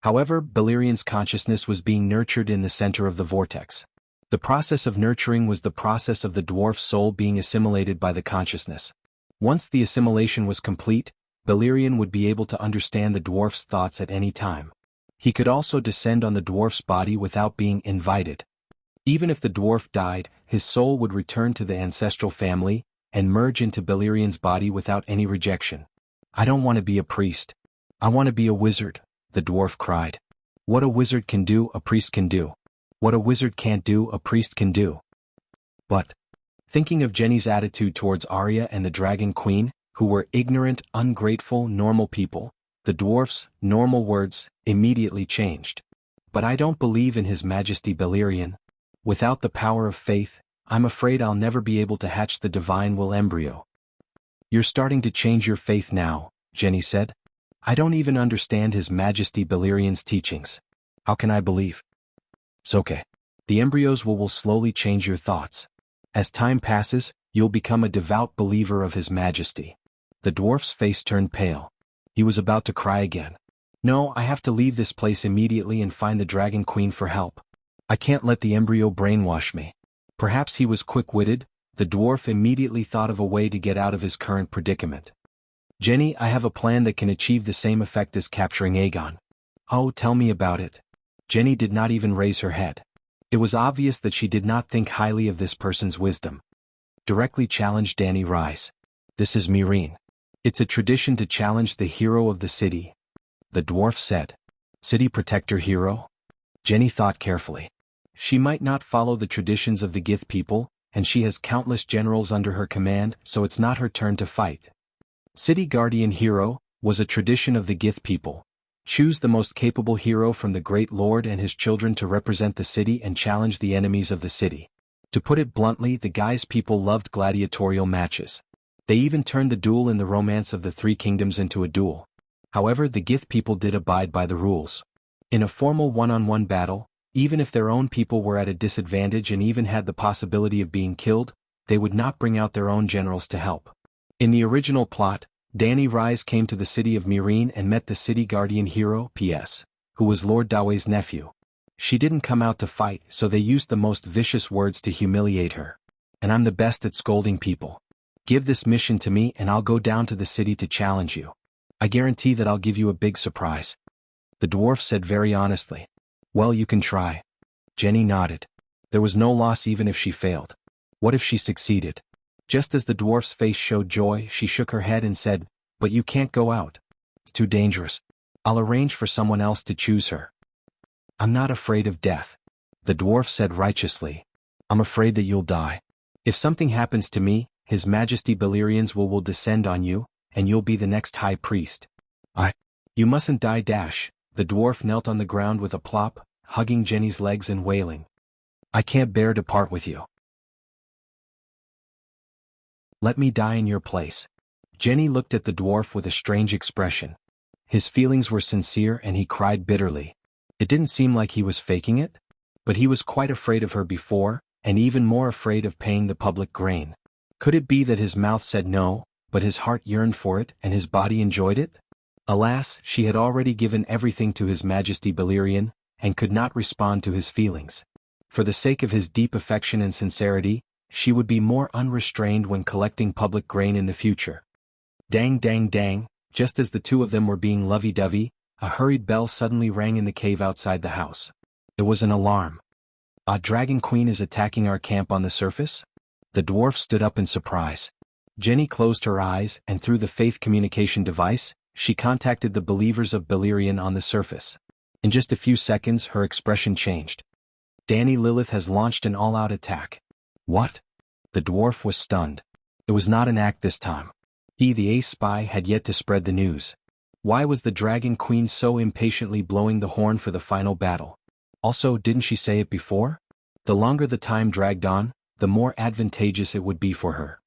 However, Beleriand's consciousness was being nurtured in the center of the vortex. The process of nurturing was the process of the dwarf's soul being assimilated by the consciousness. Once the assimilation was complete, Beleriand would be able to understand the dwarf's thoughts at any time. He could also descend on the dwarf's body without being invited. Even if the dwarf died, his soul would return to the ancestral family and merge into Beleriand's body without any rejection. I don't want to be a priest. I want to be a wizard, the dwarf cried. What a wizard can do, a priest can do. What a wizard can't do, a priest can do. But, thinking of Jenny's attitude towards Arya and the Dragon Queen, who were ignorant, ungrateful, normal people, the dwarf's normal words immediately changed. But I don't believe in His Majesty Beleriand. Without the power of faith, I'm afraid I'll never be able to hatch the divine will embryo. You're starting to change your faith now, Jenny said. I don't even understand His Majesty Beleriand's teachings. How can I believe? It's okay. The embryos will slowly change your thoughts. As time passes, you'll become a devout believer of His Majesty. The dwarf's face turned pale. He was about to cry again. No, I have to leave this place immediately and find the Dragon Queen for help. I can't let the embryo brainwash me. Perhaps he was quick-witted. The dwarf immediately thought of a way to get out of his current predicament. Jenny, I have a plan that can achieve the same effect as capturing Aegon. Oh, tell me about it. Jenny did not even raise her head. It was obvious that she did not think highly of this person's wisdom. Directly challenged Dany Rise. This is Meereen. It's a tradition to challenge the hero of the city. The dwarf said. City protector hero? Jenny thought carefully. She might not follow the traditions of the Gith people, and she has countless generals under her command, so it's not her turn to fight. City guardian hero was a tradition of the Gith people. Choose the most capable hero from the Great Lord and his children to represent the city and challenge the enemies of the city. To put it bluntly, the Guy's people loved gladiatorial matches. They even turned the duel in the Romance of the Three Kingdoms into a duel. However, the Gith people did abide by the rules. In a formal one-on-one battle, even if their own people were at a disadvantage and even had the possibility of being killed, they would not bring out their own generals to help. In the original plot, Dany Rise came to the city of Meereen and met the city guardian hero, P.S., who was Lord Daway's nephew. She didn't come out to fight, so they used the most vicious words to humiliate her. And I'm the best at scolding people. Give this mission to me and I'll go down to the city to challenge you. I guarantee that I'll give you a big surprise. The dwarf said very honestly. Well, you can try. Jenny nodded. There was no loss even if she failed. What if she succeeded? Just as the dwarf's face showed joy, she shook her head and said, But you can't go out. It's too dangerous. I'll arrange for someone else to choose her. I'm not afraid of death. The dwarf said righteously. I'm afraid that you'll die. If something happens to me, His Majesty Beleriand's will descend on you, and you'll be the next high priest. You mustn't die. The dwarf knelt on the ground with a plop, hugging Jenny's legs and wailing. I can't bear to part with you. Let me die in your place. Jenny looked at the dwarf with a strange expression. His feelings were sincere and he cried bitterly. It didn't seem like he was faking it, but he was quite afraid of her before, and even more afraid of paying the public grain. Could it be that his mouth said no, but his heart yearned for it and his body enjoyed it? Alas, she had already given everything to His Majesty Beleriand, and could not respond to his feelings. For the sake of his deep affection and sincerity, she would be more unrestrained when collecting public grain in the future. Dang dang dang, just as the two of them were being lovey-dovey, a hurried bell suddenly rang in the cave outside the house. It was an alarm. A Dragon Queen is attacking our camp on the surface? The dwarf stood up in surprise. Jenny closed her eyes and through the faith communication device, she contacted the believers of Beleriand on the surface. In just a few seconds her expression changed. Dany Lilith has launched an all-out attack. What? The dwarf was stunned. It was not an act this time. He, the ace spy, had yet to spread the news. Why was the Dragon Queen so impatiently blowing the horn for the final battle? Also, didn't she say it before? The longer the time dragged on, the more advantageous it would be for her.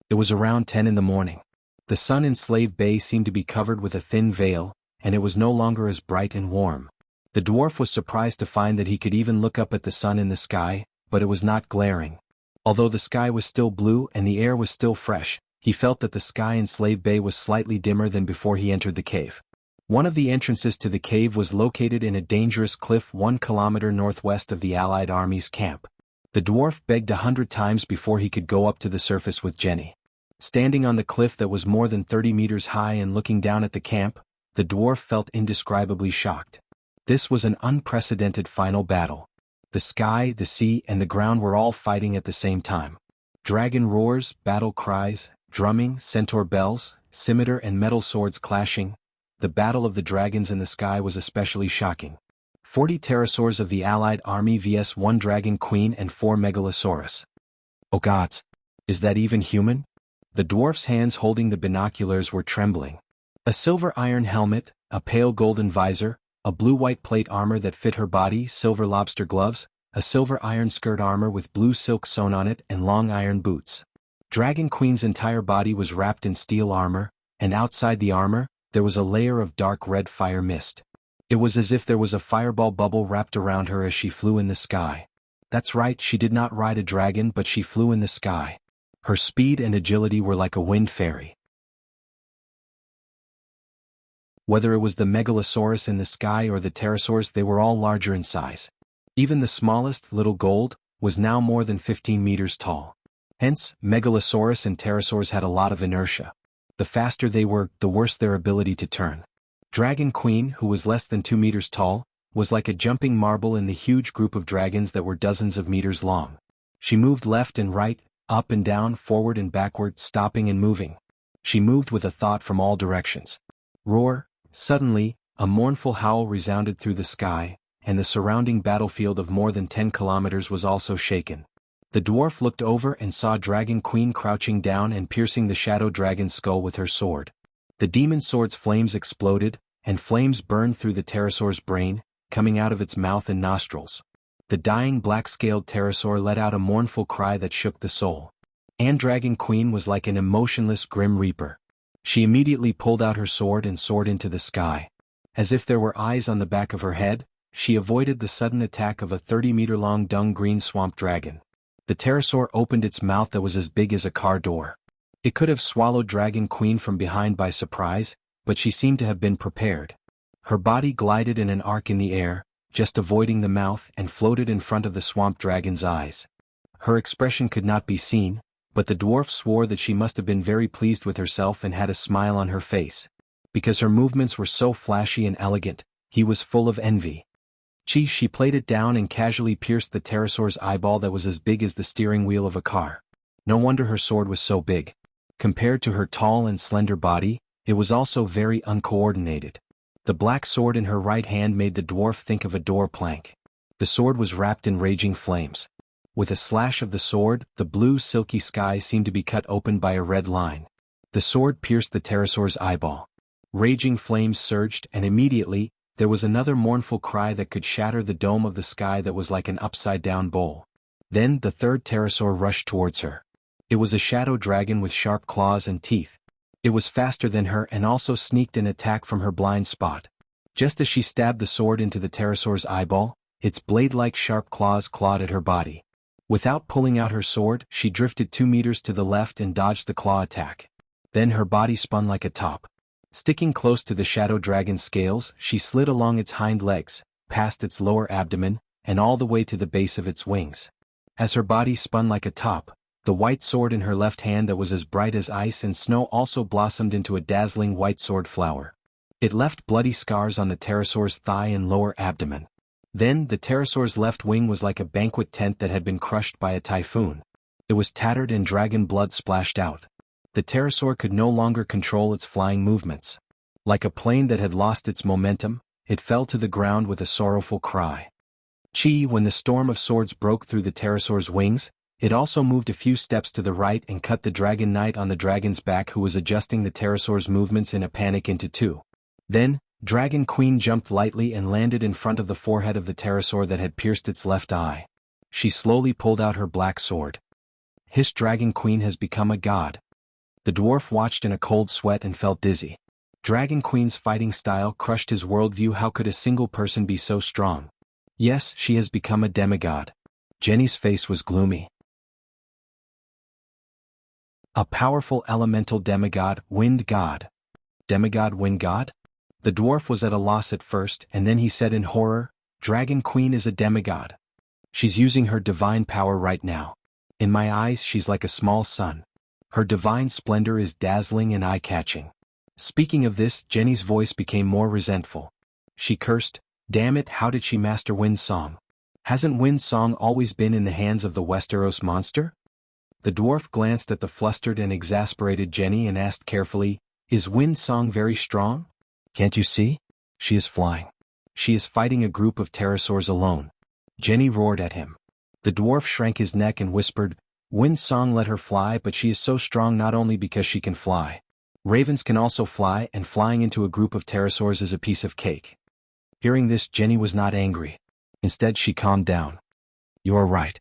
It was around 10 in the morning. The sun in Slave Bay seemed to be covered with a thin veil, and it was no longer as bright and warm. The dwarf was surprised to find that he could even look up at the sun in the sky, but it was not glaring. Although the sky was still blue and the air was still fresh, he felt that the sky in Slave Bay was slightly dimmer than before he entered the cave. One of the entrances to the cave was located in a dangerous cliff 1 kilometer northwest of the Allied Army's camp. The dwarf begged 100 times before he could go up to the surface with Jenny. Standing on the cliff that was more than 30 meters high and looking down at the camp, the dwarf felt indescribably shocked. This was an unprecedented final battle. The sky, the sea, and the ground were all fighting at the same time. Dragon roars, battle cries, drumming, centaur bells, scimitar and metal swords clashing. The battle of the dragons in the sky was especially shocking. 40 pterosaurs of the Allied army vs 1 dragon queen and 4 megalosaurus. Oh gods! Is that even human? The dwarf's hands holding the binoculars were trembling. A silver iron helmet, a pale golden visor, a blue-white plate armor that fit her body, silver lobster gloves, a silver iron skirt armor with blue silk sewn on it and long iron boots. Dragon Queen's entire body was wrapped in steel armor, and outside the armor, there was a layer of dark red fire mist. It was as if there was a fireball bubble wrapped around her as she flew in the sky. That's right, she did not ride a dragon but she flew in the sky. Her speed and agility were like a wind fairy. Whether it was the megalosaurus in the sky or the pterosaurs, they were all larger in size. Even the smallest, little gold, was now more than 15 meters tall. Hence, megalosaurus and pterosaurs had a lot of inertia. The faster they were, the worse their ability to turn. Dragon Queen, who was less than 2 meters tall, was like a jumping marble in the huge group of dragons that were dozens of meters long. She moved left and right, up and down, forward and backward, stopping and moving. She moved with a thought from all directions. Roar! Suddenly, a mournful howl resounded through the sky, and the surrounding battlefield of more than 10 kilometers was also shaken. The dwarf looked over and saw Dragon Queen crouching down and piercing the shadow dragon's skull with her sword. The demon sword's flames exploded, and flames burned through the pterosaur's brain, coming out of its mouth and nostrils. The dying black-scaled pterosaur let out a mournful cry that shook the soul. And Dragon Queen was like an emotionless grim reaper. She immediately pulled out her sword and soared into the sky. As if there were eyes on the back of her head, she avoided the sudden attack of a 30-meter-long dung-green swamp dragon. The pterosaur opened its mouth that was as big as a car door. It could have swallowed Dragon Queen from behind by surprise, but she seemed to have been prepared. Her body glided in an arc in the air, just avoiding the mouth, and floated in front of the swamp dragon's eyes. Her expression could not be seen, but the dwarf swore that she must have been very pleased with herself and had a smile on her face. Because her movements were so flashy and elegant, he was full of envy. She played it down and casually pierced the pterosaur's eyeball that was as big as the steering wheel of a car. No wonder her sword was so big. Compared to her tall and slender body, it was also very uncoordinated. The black sword in her right hand made the dwarf think of a door plank. The sword was wrapped in raging flames. With a slash of the sword, the blue silky sky seemed to be cut open by a red line. The sword pierced the pterosaur's eyeball. Raging flames surged, and immediately, there was another mournful cry that could shatter the dome of the sky that was like an upside-down bowl. Then the third pterosaur rushed towards her. It was a shadow dragon with sharp claws and teeth. It was faster than her and also sneaked an attack from her blind spot. Just as she stabbed the sword into the pterosaur's eyeball, its blade-like sharp claws clawed at her body. Without pulling out her sword, she drifted 2 meters to the left and dodged the claw attack. Then her body spun like a top. Sticking close to the shadow dragon's scales, she slid along its hind legs, past its lower abdomen, and all the way to the base of its wings. As her body spun like a top, the white sword in her left hand that was as bright as ice and snow also blossomed into a dazzling white sword flower. It left bloody scars on the pterosaur's thigh and lower abdomen. Then the pterosaur's left wing was like a banquet tent that had been crushed by a typhoon. It was tattered and dragon blood splashed out. The pterosaur could no longer control its flying movements. Like a plane that had lost its momentum, it fell to the ground with a sorrowful cry. When the storm of swords broke through the pterosaur's wings, It also moved a few steps to the right and cut the Dragon Knight on the dragon's back, who was adjusting the pterosaur's movements in a panic, into two. Then, Dragon Queen jumped lightly and landed in front of the forehead of the pterosaur that had pierced its left eye. She slowly pulled out her black sword. His Dragon Queen has become a god. The dwarf watched in a cold sweat and felt dizzy. Dragon Queen's fighting style crushed his worldview. How could a single person be so strong? Yes, she has become a demigod. Jenny's face was gloomy. A powerful elemental demigod, wind god. Demigod, wind god? The dwarf was at a loss at first, and then he said in horror, Dragon Queen is a demigod. She's using her divine power right now. In my eyes, she's like a small sun. Her divine splendor is dazzling and eye-catching. Speaking of this, Jenny's voice became more resentful. She cursed, damn it, how did she master Wind Song? Hasn't Wind Song always been in the hands of the Westeros monster? The dwarf glanced at the flustered and exasperated Jenny and asked carefully, is Wind Song very strong? Can't you see? She is flying. She is fighting a group of pterosaurs alone. Jenny roared at him. The dwarf shrank his neck and whispered, Wind Song let her fly, but she is so strong not only because she can fly. Ravens can also fly, and flying into a group of pterosaurs is a piece of cake. Hearing this, Jenny was not angry. Instead, she calmed down. You are right.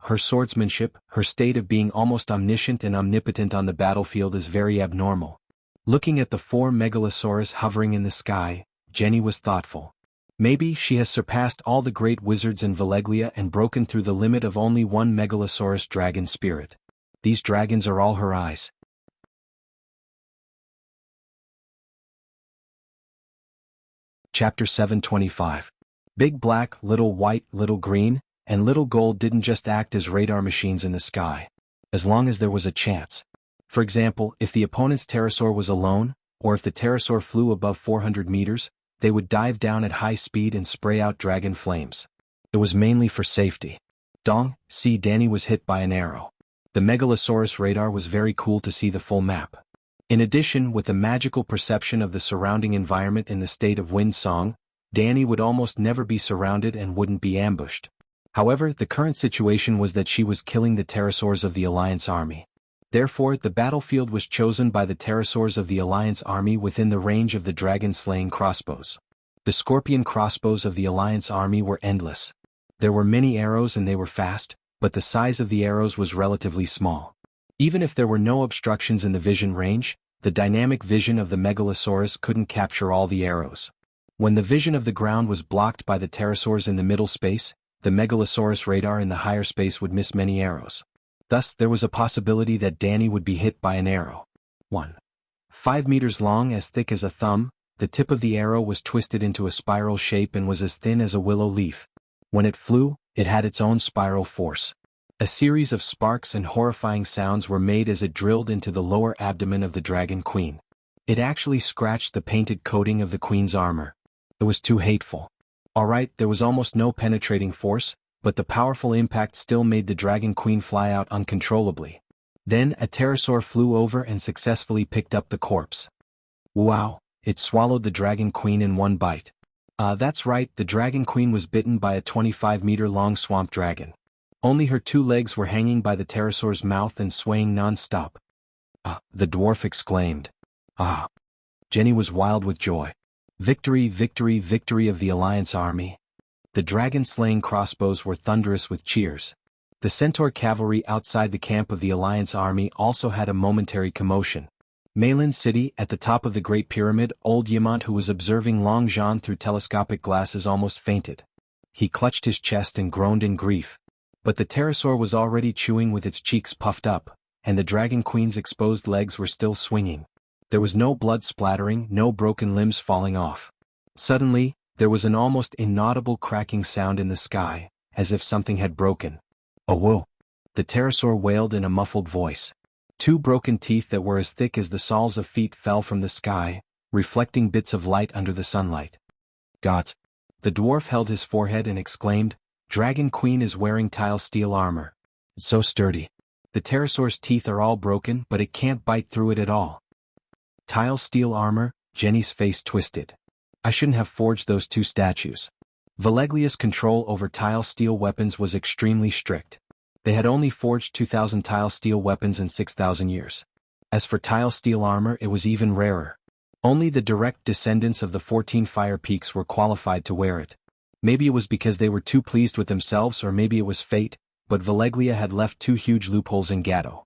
Her swordsmanship, her state of being almost omniscient and omnipotent on the battlefield, is very abnormal. Looking at the 4 megalosaurus hovering in the sky, Jenny was thoughtful. Maybe she has surpassed all the great wizards in Valeglia and broken through the limit of only one megalosaurus dragon spirit. These dragons are all her eyes. Chapter 725. Big Black, Little White, Little Green, and Little Gold didn't just act as radar machines in the sky. As long as there was a chance. For example, if the opponent's pterosaur was alone, or if the pterosaur flew above 400 meters, they would dive down at high speed and spray out dragon flames. It was mainly for safety. Dong, see, Danny was hit by an arrow. The Megalosaurus radar was very cool to see the full map. In addition, with the magical perception of the surrounding environment in the state of Wind Song, Danny would almost never be surrounded and wouldn't be ambushed. However, the current situation was that she was killing the pterosaurs of the Alliance army. Therefore, the battlefield was chosen by the pterosaurs of the Alliance army within the range of the dragon-slaying crossbows. The scorpion crossbows of the Alliance army were endless. There were many arrows and they were fast, but the size of the arrows was relatively small. Even if there were no obstructions in the vision range, the dynamic vision of the Megalosaurus couldn't capture all the arrows. When the vision of the ground was blocked by the pterosaurs in the middle space, the Megalosaurus radar in the higher space would miss many arrows. Thus, there was a possibility that Danny would be hit by an arrow. 1. 5 meters long, as thick as a thumb, the tip of the arrow was twisted into a spiral shape and was as thin as a willow leaf. When it flew, it had its own spiral force. A series of sparks and horrifying sounds were made as it drilled into the lower abdomen of the Dragon Queen. It actually scratched the painted coating of the Queen's armor. It was too hateful. Alright, there was almost no penetrating force, but the powerful impact still made the Dragon Queen fly out uncontrollably. Then a pterosaur flew over and successfully picked up the corpse. Wow, it swallowed the Dragon Queen in one bite. That's right, the Dragon Queen was bitten by a 25-meter-long swamp dragon. Only her 2 legs were hanging by the pterosaur's mouth and swaying non-stop. The dwarf exclaimed. Jenny was wild with joy. Victory, victory, victory of the Alliance army. The dragon-slaying crossbows were thunderous with cheers. The centaur cavalry outside the camp of the Alliance army also had a momentary commotion. Malin City, at the top of the Great Pyramid, old Yamant, who was observing Long Jean through telescopic glasses, almost fainted. He clutched his chest and groaned in grief. But the pterosaur was already chewing with its cheeks puffed up, and the Dragon Queen's exposed legs were still swinging. There was no blood splattering, no broken limbs falling off. Suddenly, there was an almost inaudible cracking sound in the sky, as if something had broken. Oh whoa! The pterosaur wailed in a muffled voice. 2 broken teeth that were as thick as the soles of feet fell from the sky, reflecting bits of light under the sunlight. Gods! The dwarf held his forehead and exclaimed, Dragon Queen is wearing tile steel armor. It's so sturdy. The pterosaur's teeth are all broken, but it can't bite through it at all. Tile steel armor, Jenny's face twisted. I shouldn't have forged those 2 statues. Valeglia's control over tile steel weapons was extremely strict. They had only forged 2,000 tile steel weapons in 6,000 years. As for tile steel armor, it was even rarer. Only the direct descendants of the 14 Fire Peaks were qualified to wear it. Maybe it was because they were too pleased with themselves, or maybe it was fate, but Valeglia had left 2 huge loopholes in Gatto.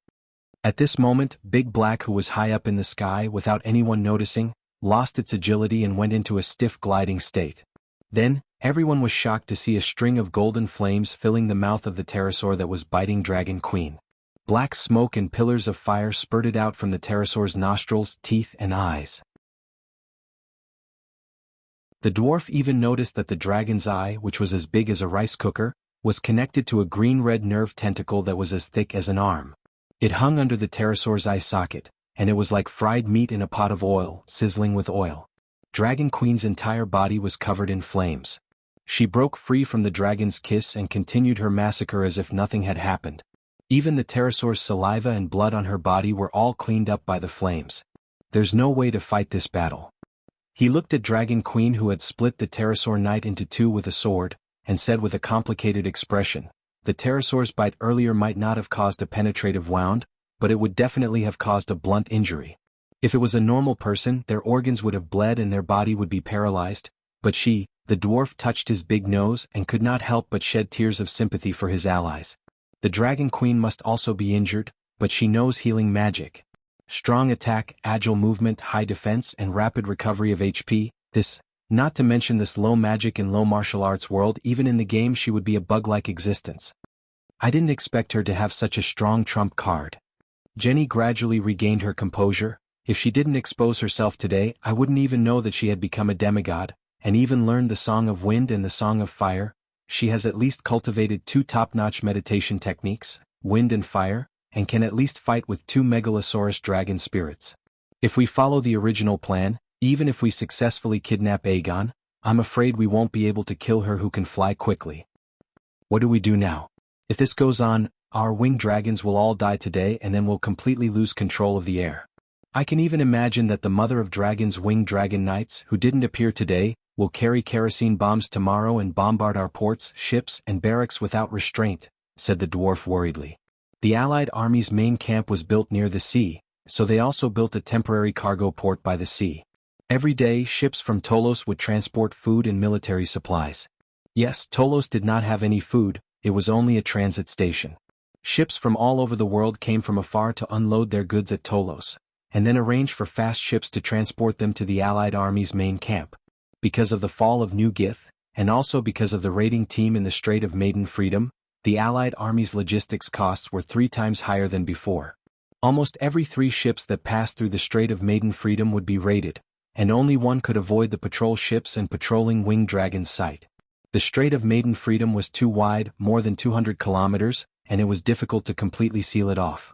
At this moment, Big Black, who was high up in the sky without anyone noticing, lost its agility and went into a stiff gliding state. Then, everyone was shocked to see a string of golden flames filling the mouth of the pterosaur that was biting Dragon Queen. Black smoke and pillars of fire spurted out from the pterosaur's nostrils, teeth, and eyes. The dwarf even noticed that the dragon's eye, which was as big as a rice cooker, was connected to a green-red nerve tentacle that was as thick as an arm. It hung under the pterosaur's eye socket, and it was like fried meat in a pot of oil, sizzling with oil. Dragon Queen's entire body was covered in flames. She broke free from the dragon's kiss and continued her massacre as if nothing had happened. Even the pterosaur's saliva and blood on her body were all cleaned up by the flames. There's no way to fight this battle. He looked at Dragon Queen, who had split the pterosaur knight into 2 with a sword, and said with a complicated expression, "The pterosaur's bite earlier might not have caused a penetrative wound, but it would definitely have caused a blunt injury. If it was a normal person, their organs would have bled and their body would be paralyzed, but she," the dwarf touched his big nose and could not help but shed tears of sympathy for his allies. "The Dragon Queen must also be injured, but she knows healing magic. Strong attack, agile movement, high defense, and rapid recovery of HP, not to mention this low magic and low martial arts world. Even in the game she would be a bug-like existence. I didn't expect her to have such a strong trump card." Jenny gradually regained her composure. "If she didn't expose herself today, I wouldn't even know that she had become a demigod, and even learned the Song of Wind and the Song of Fire. She has at least cultivated 2 top-notch meditation techniques, wind and fire, and can at least fight with 2 Megalosaurus dragon spirits. If we follow the original plan, even if we successfully kidnap Aegon, I'm afraid we won't be able to kill her who can fly quickly. What do we do now? If this goes on, our winged dragons will all die today and then we'll completely lose control of the air. I can even imagine that the mother of dragons, winged dragon knights, who didn't appear today, will carry kerosene bombs tomorrow and bombard our ports, ships, and barracks without restraint," said the dwarf worriedly. The Allied army's main camp was built near the sea, so they also built a temporary cargo port by the sea. Every day, ships from Tolos would transport food and military supplies. Yes, Tolos did not have any food, it was only a transit station. Ships from all over the world came from afar to unload their goods at Tolos, and then arrange for fast ships to transport them to the Allied army's main camp. Because of the fall of New Gith, and also because of the raiding team in the Strait of Maiden Freedom, the Allied army's logistics costs were 3 times higher than before. Almost every 3 ships that passed through the Strait of Maiden Freedom would be raided, and only one could avoid the patrol ships and patrolling winged dragons' sight. The Strait of Maiden Freedom was too wide, more than 200 kilometers, and it was difficult to completely seal it off.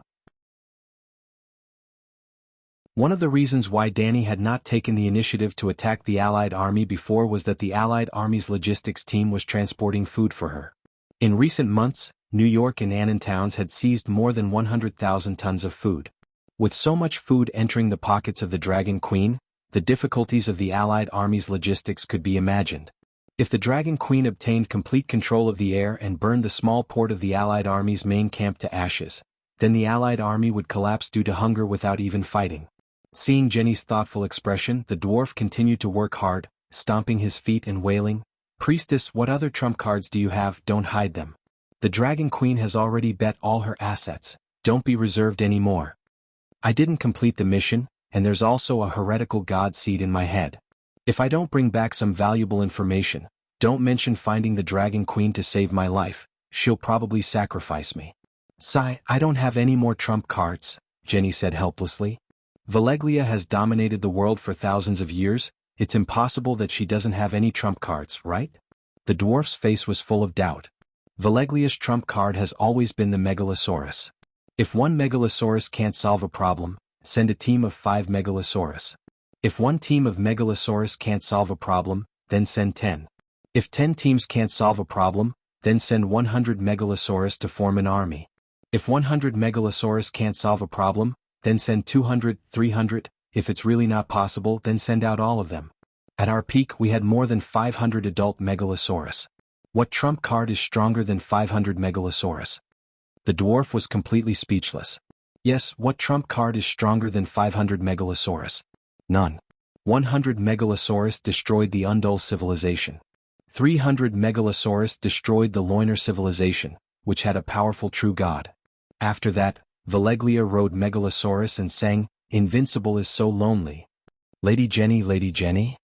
One of the reasons why Danny had not taken the initiative to attack the Allied army before was that the Allied army's logistics team was transporting food for her. In recent months, New York and Annan towns had seized more than 100,000 tons of food. With so much food entering the pockets of the Dragon Queen, the difficulties of the Allied army's logistics could be imagined. If the Dragon Queen obtained complete control of the air and burned the small port of the Allied army's main camp to ashes, then the Allied army would collapse due to hunger without even fighting. Seeing Jenny's thoughtful expression, the dwarf continued to work hard, stomping his feet and wailing, "Priestess, what other trump cards do you have? Don't hide them. The Dragon Queen has already bet all her assets, don't be reserved anymore. I didn't complete the mission, and there's also a heretical god seed in my head. If I don't bring back some valuable information, don't mention finding the Dragon Queen to save my life, she'll probably sacrifice me." "Sigh, I don't have any more trump cards," Jenny said helplessly. "Valeglia has dominated the world for thousands of years, it's impossible that she doesn't have any trump cards, right?" The dwarf's face was full of doubt. Valeglia's trump card has always been the Megalosaurus. If one Megalosaurus can't solve a problem, send a team of 5 Megalosaurus. If one team of Megalosaurus can't solve a problem, then send 10. If 10 teams can't solve a problem, then send 100 Megalosaurus to form an army. If 100 Megalosaurus can't solve a problem, then send 200, 300, if it's really not possible, then send out all of them. At our peak we had more than 500 adult Megalosaurus. What trump card is stronger than 500 Megalosaurus? The dwarf was completely speechless. Yes, what trump card is stronger than 500 Megalosaurus? None. 100 Megalosaurus destroyed the Undul civilization. 300 Megalosaurus destroyed the Loiner civilization, which had a powerful true god. After that, Valeglia rode Megalosaurus and sang, "Invincible is so lonely." Lady Jenny, Lady Jenny?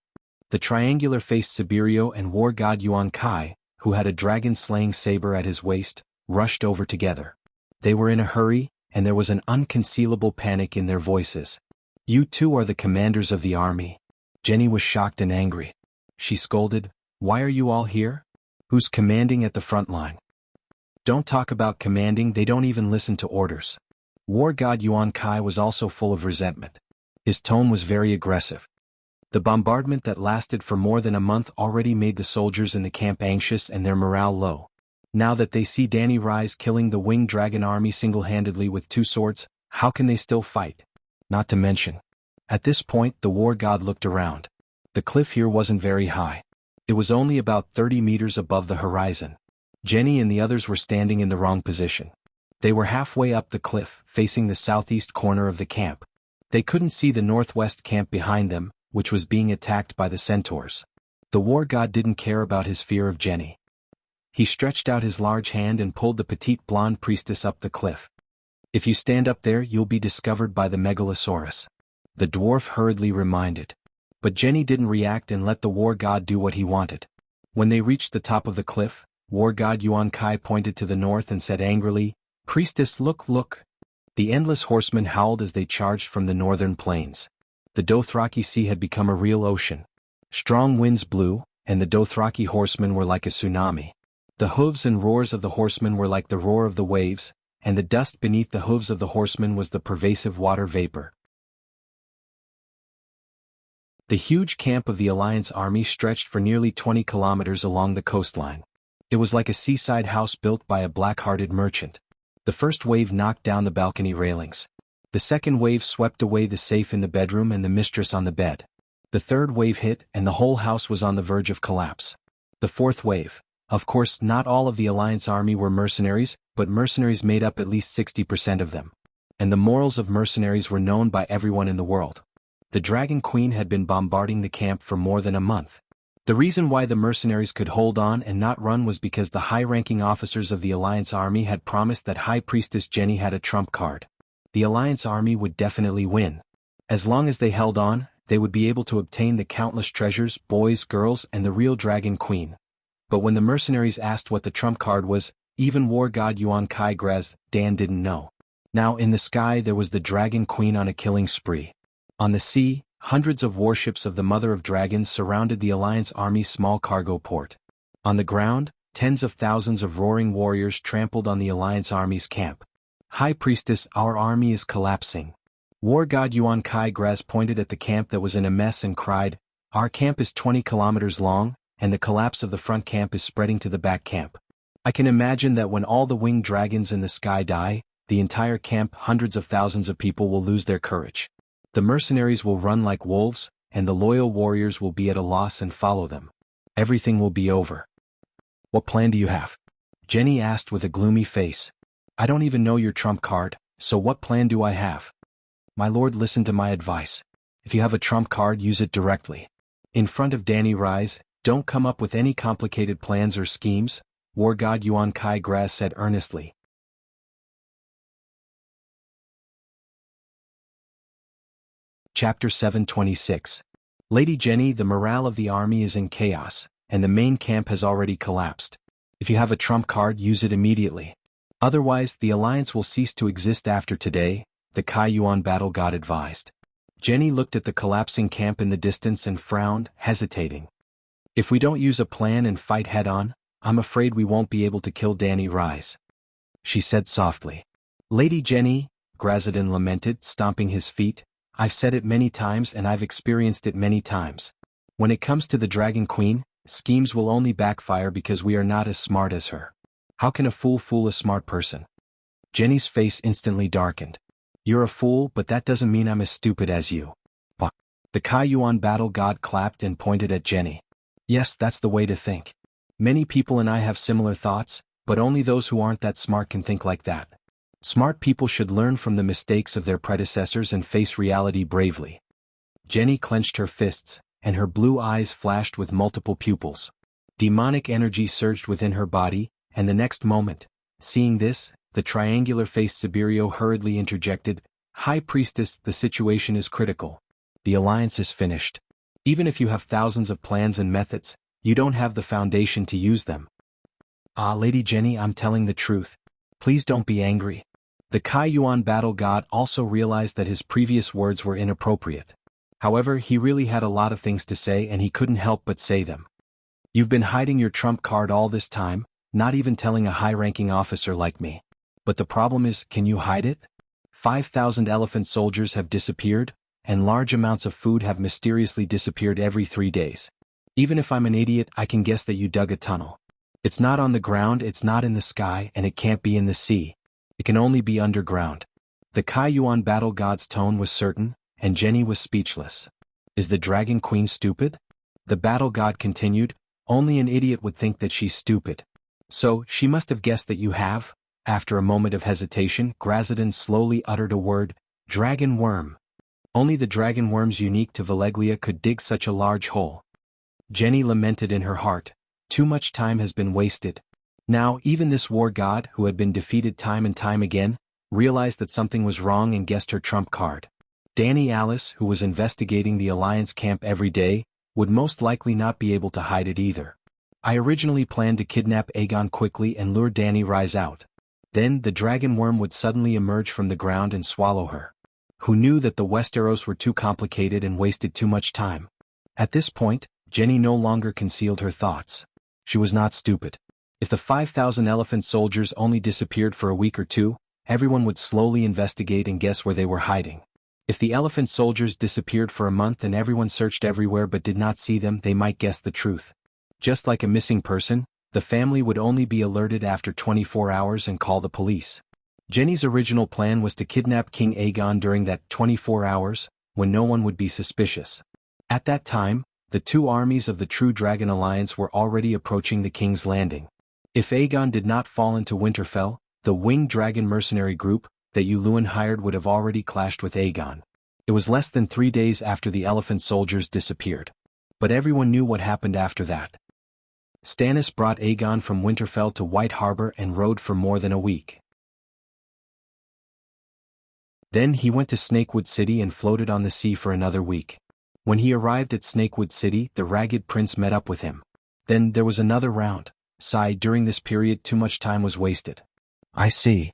The triangular-faced Sibirio and war god Yuan Kai, who had a dragon-slaying saber at his waist, rushed over together. They were in a hurry, and there was an unconcealable panic in their voices. "You two are the commanders of the army." Jenny was shocked and angry. She scolded, "Why are you all here? Who's commanding at the front line?" "Don't talk about commanding, they don't even listen to orders." War god Yuan Kai was also full of resentment. His tone was very aggressive. The bombardment that lasted for more than a month already made the soldiers in the camp anxious and their morale low. Now that they see Danny Rise killing the winged dragon army single-handedly with 2 swords, how can they still fight? Not to mention. At this point the war god looked around. The cliff here wasn't very high. It was only about 30 meters above the horizon. Jenny and the others were standing in the wrong position. They were halfway up the cliff, facing the southeast corner of the camp. They couldn't see the northwest camp behind them, which was being attacked by the centaurs. The war god didn't care about his fear of Jenny. He stretched out his large hand and pulled the petite blonde priestess up the cliff. "If you stand up there, you'll be discovered by the Megalosaurus," the dwarf hurriedly reminded. But Jenny didn't react and let the war god do what he wanted. When they reached the top of the cliff, war god Yuan Kai pointed to the north and said angrily, "Priestess, look, look." The endless horsemen howled as they charged from the northern plains. The Dothraki Sea had become a real ocean. Strong winds blew, and the Dothraki horsemen were like a tsunami. The hooves and roars of the horsemen were like the roar of the waves, and the dust beneath the hooves of the horsemen was the pervasive water vapor. The huge camp of the Alliance army stretched for nearly 20 kilometers along the coastline. It was like a seaside house built by a black-hearted merchant. The first wave knocked down the balcony railings. The second wave swept away the safe in the bedroom and the mistress on the bed. The third wave hit, and the whole house was on the verge of collapse. The fourth wave. Of course, not all of the Alliance army were mercenaries, but mercenaries made up at least 60% of them. And the morals of mercenaries were known by everyone in the world. The Dragon Queen had been bombarding the camp for more than a month. The reason why the mercenaries could hold on and not run was because the high-ranking officers of the Alliance army had promised that High Priestess Jenny had a trump card. The Alliance army would definitely win. As long as they held on, they would be able to obtain the countless treasures, boys, girls, and the real Dragon Queen. But when the mercenaries asked what the trump card was, even war god Yuan Kai Graz, Dan didn't know. Now in the sky there was the Dragon Queen on a killing spree. On the sea, hundreds of warships of the Mother of Dragons surrounded the Alliance army's small cargo port. On the ground, tens of thousands of roaring warriors trampled on the Alliance army's camp. "High Priestess, our army is collapsing." War god Yuan Kai Graz pointed at the camp that was in a mess and cried, "Our camp is 20 kilometers long, and the collapse of the front camp is spreading to the back camp. I can imagine that when all the winged dragons in the sky die, the entire camp, hundreds of thousands of people will lose their courage. The mercenaries will run like wolves, and the loyal warriors will be at a loss and follow them. Everything will be over." "What plan do you have?" Jenny asked with a gloomy face. "I don't even know your trump card, so what plan do I have?" "My lord, listen to my advice. If you have a trump card, use it directly. In front of Danny Rise, don't come up with any complicated plans or schemes," war god Yuan Kai Graz said earnestly. Chapter 726. Lady Jenny, the morale of the army is in chaos, and the main camp has already collapsed. If you have a trump card, use it immediately. Otherwise, the alliance will cease to exist after today, the Kai Yuan battle god advised. Jenny looked at the collapsing camp in the distance and frowned, hesitating. "If we don't use a plan and fight head-on, I'm afraid we won't be able to kill Danny Rise," she said softly. "Lady Jenny," Grazadin lamented, stomping his feet, "I've said it many times and I've experienced it many times. When it comes to the Dragon Queen, schemes will only backfire because we are not as smart as her. How can a fool fool a smart person?" Jenny's face instantly darkened. "You're a fool, but that doesn't mean I'm as stupid as you." The Kai Yuan battle god clapped and pointed at Jenny. "Yes, that's the way to think. Many people and I have similar thoughts, But only those who aren't that smart can think like that. Smart people should learn from the mistakes of their predecessors and face reality bravely. Jenny clenched her fists, and her blue eyes flashed with multiple pupils. Demonic energy surged within her body, and the next moment, seeing this, the triangular-faced Sibirio hurriedly interjected, "High Priestess, the situation is critical. The alliance is finished. Even if you have thousands of plans and methods, you don't have the foundation to use them." "Ah, Lady Jenny, I'm telling the truth. Please don't be angry." The Kai Yuan battle god also realized that his previous words were inappropriate. However, he really had a lot of things to say and he couldn't help but say them. "You've been hiding your trump card all this time, not even telling a high-ranking officer like me. But the problem is, can you hide it? 5,000 elephant soldiers have disappeared, and large amounts of food have mysteriously disappeared every 3 days. Even if I'm an idiot, I can guess that you dug a tunnel. It's not on the ground, it's not in the sky, and it can't be in the sea. It can only be underground." The Kai Yuan battle god's tone was certain, and Jenny was speechless. "Is the Dragon Queen stupid?" The battle god continued, "Only an idiot would think that she's stupid. So, she must have guessed that you have." After a moment of hesitation, Grazidin slowly uttered a word, "Dragon worm." Only the dragon worms unique to Valeglia could dig such a large hole. Jenny lamented in her heart, "Too much time has been wasted." Now, even this war god, who had been defeated time and time again, realized that something was wrong and guessed her trump card. Danny Alice, who was investigating the Alliance camp every day, would most likely not be able to hide it either. "I originally planned to kidnap Aegon quickly and lure Danny Rise out. Then the dragon worm would suddenly emerge from the ground and swallow her. Who knew that the Westeros were too complicated and wasted too much time?" At this point, Jenny no longer concealed her thoughts. She was not stupid. If the 5,000 elephant soldiers only disappeared for a week or two, everyone would slowly investigate and guess where they were hiding. If the elephant soldiers disappeared for a month and everyone searched everywhere but did not see them, they might guess the truth. Just like a missing person, the family would only be alerted after 24 hours and call the police. Jenny's original plan was to kidnap King Aegon during that 24 hours, when no one would be suspicious. At that time, the two armies of the True Dragon Alliance were already approaching the King's Landing. If Aegon did not fall into Winterfell, the Winged Dragon mercenary group that Yuluen hired would have already clashed with Aegon. It was less than 3 days after the elephant soldiers disappeared. But everyone knew what happened after that. Stannis brought Aegon from Winterfell to White Harbor and rode for more than a week. Then he went to Snakewood City and floated on the sea for another week. When he arrived at Snakewood City, the Ragged Prince met up with him. Then there was another round. During this period too much time was wasted. "I see."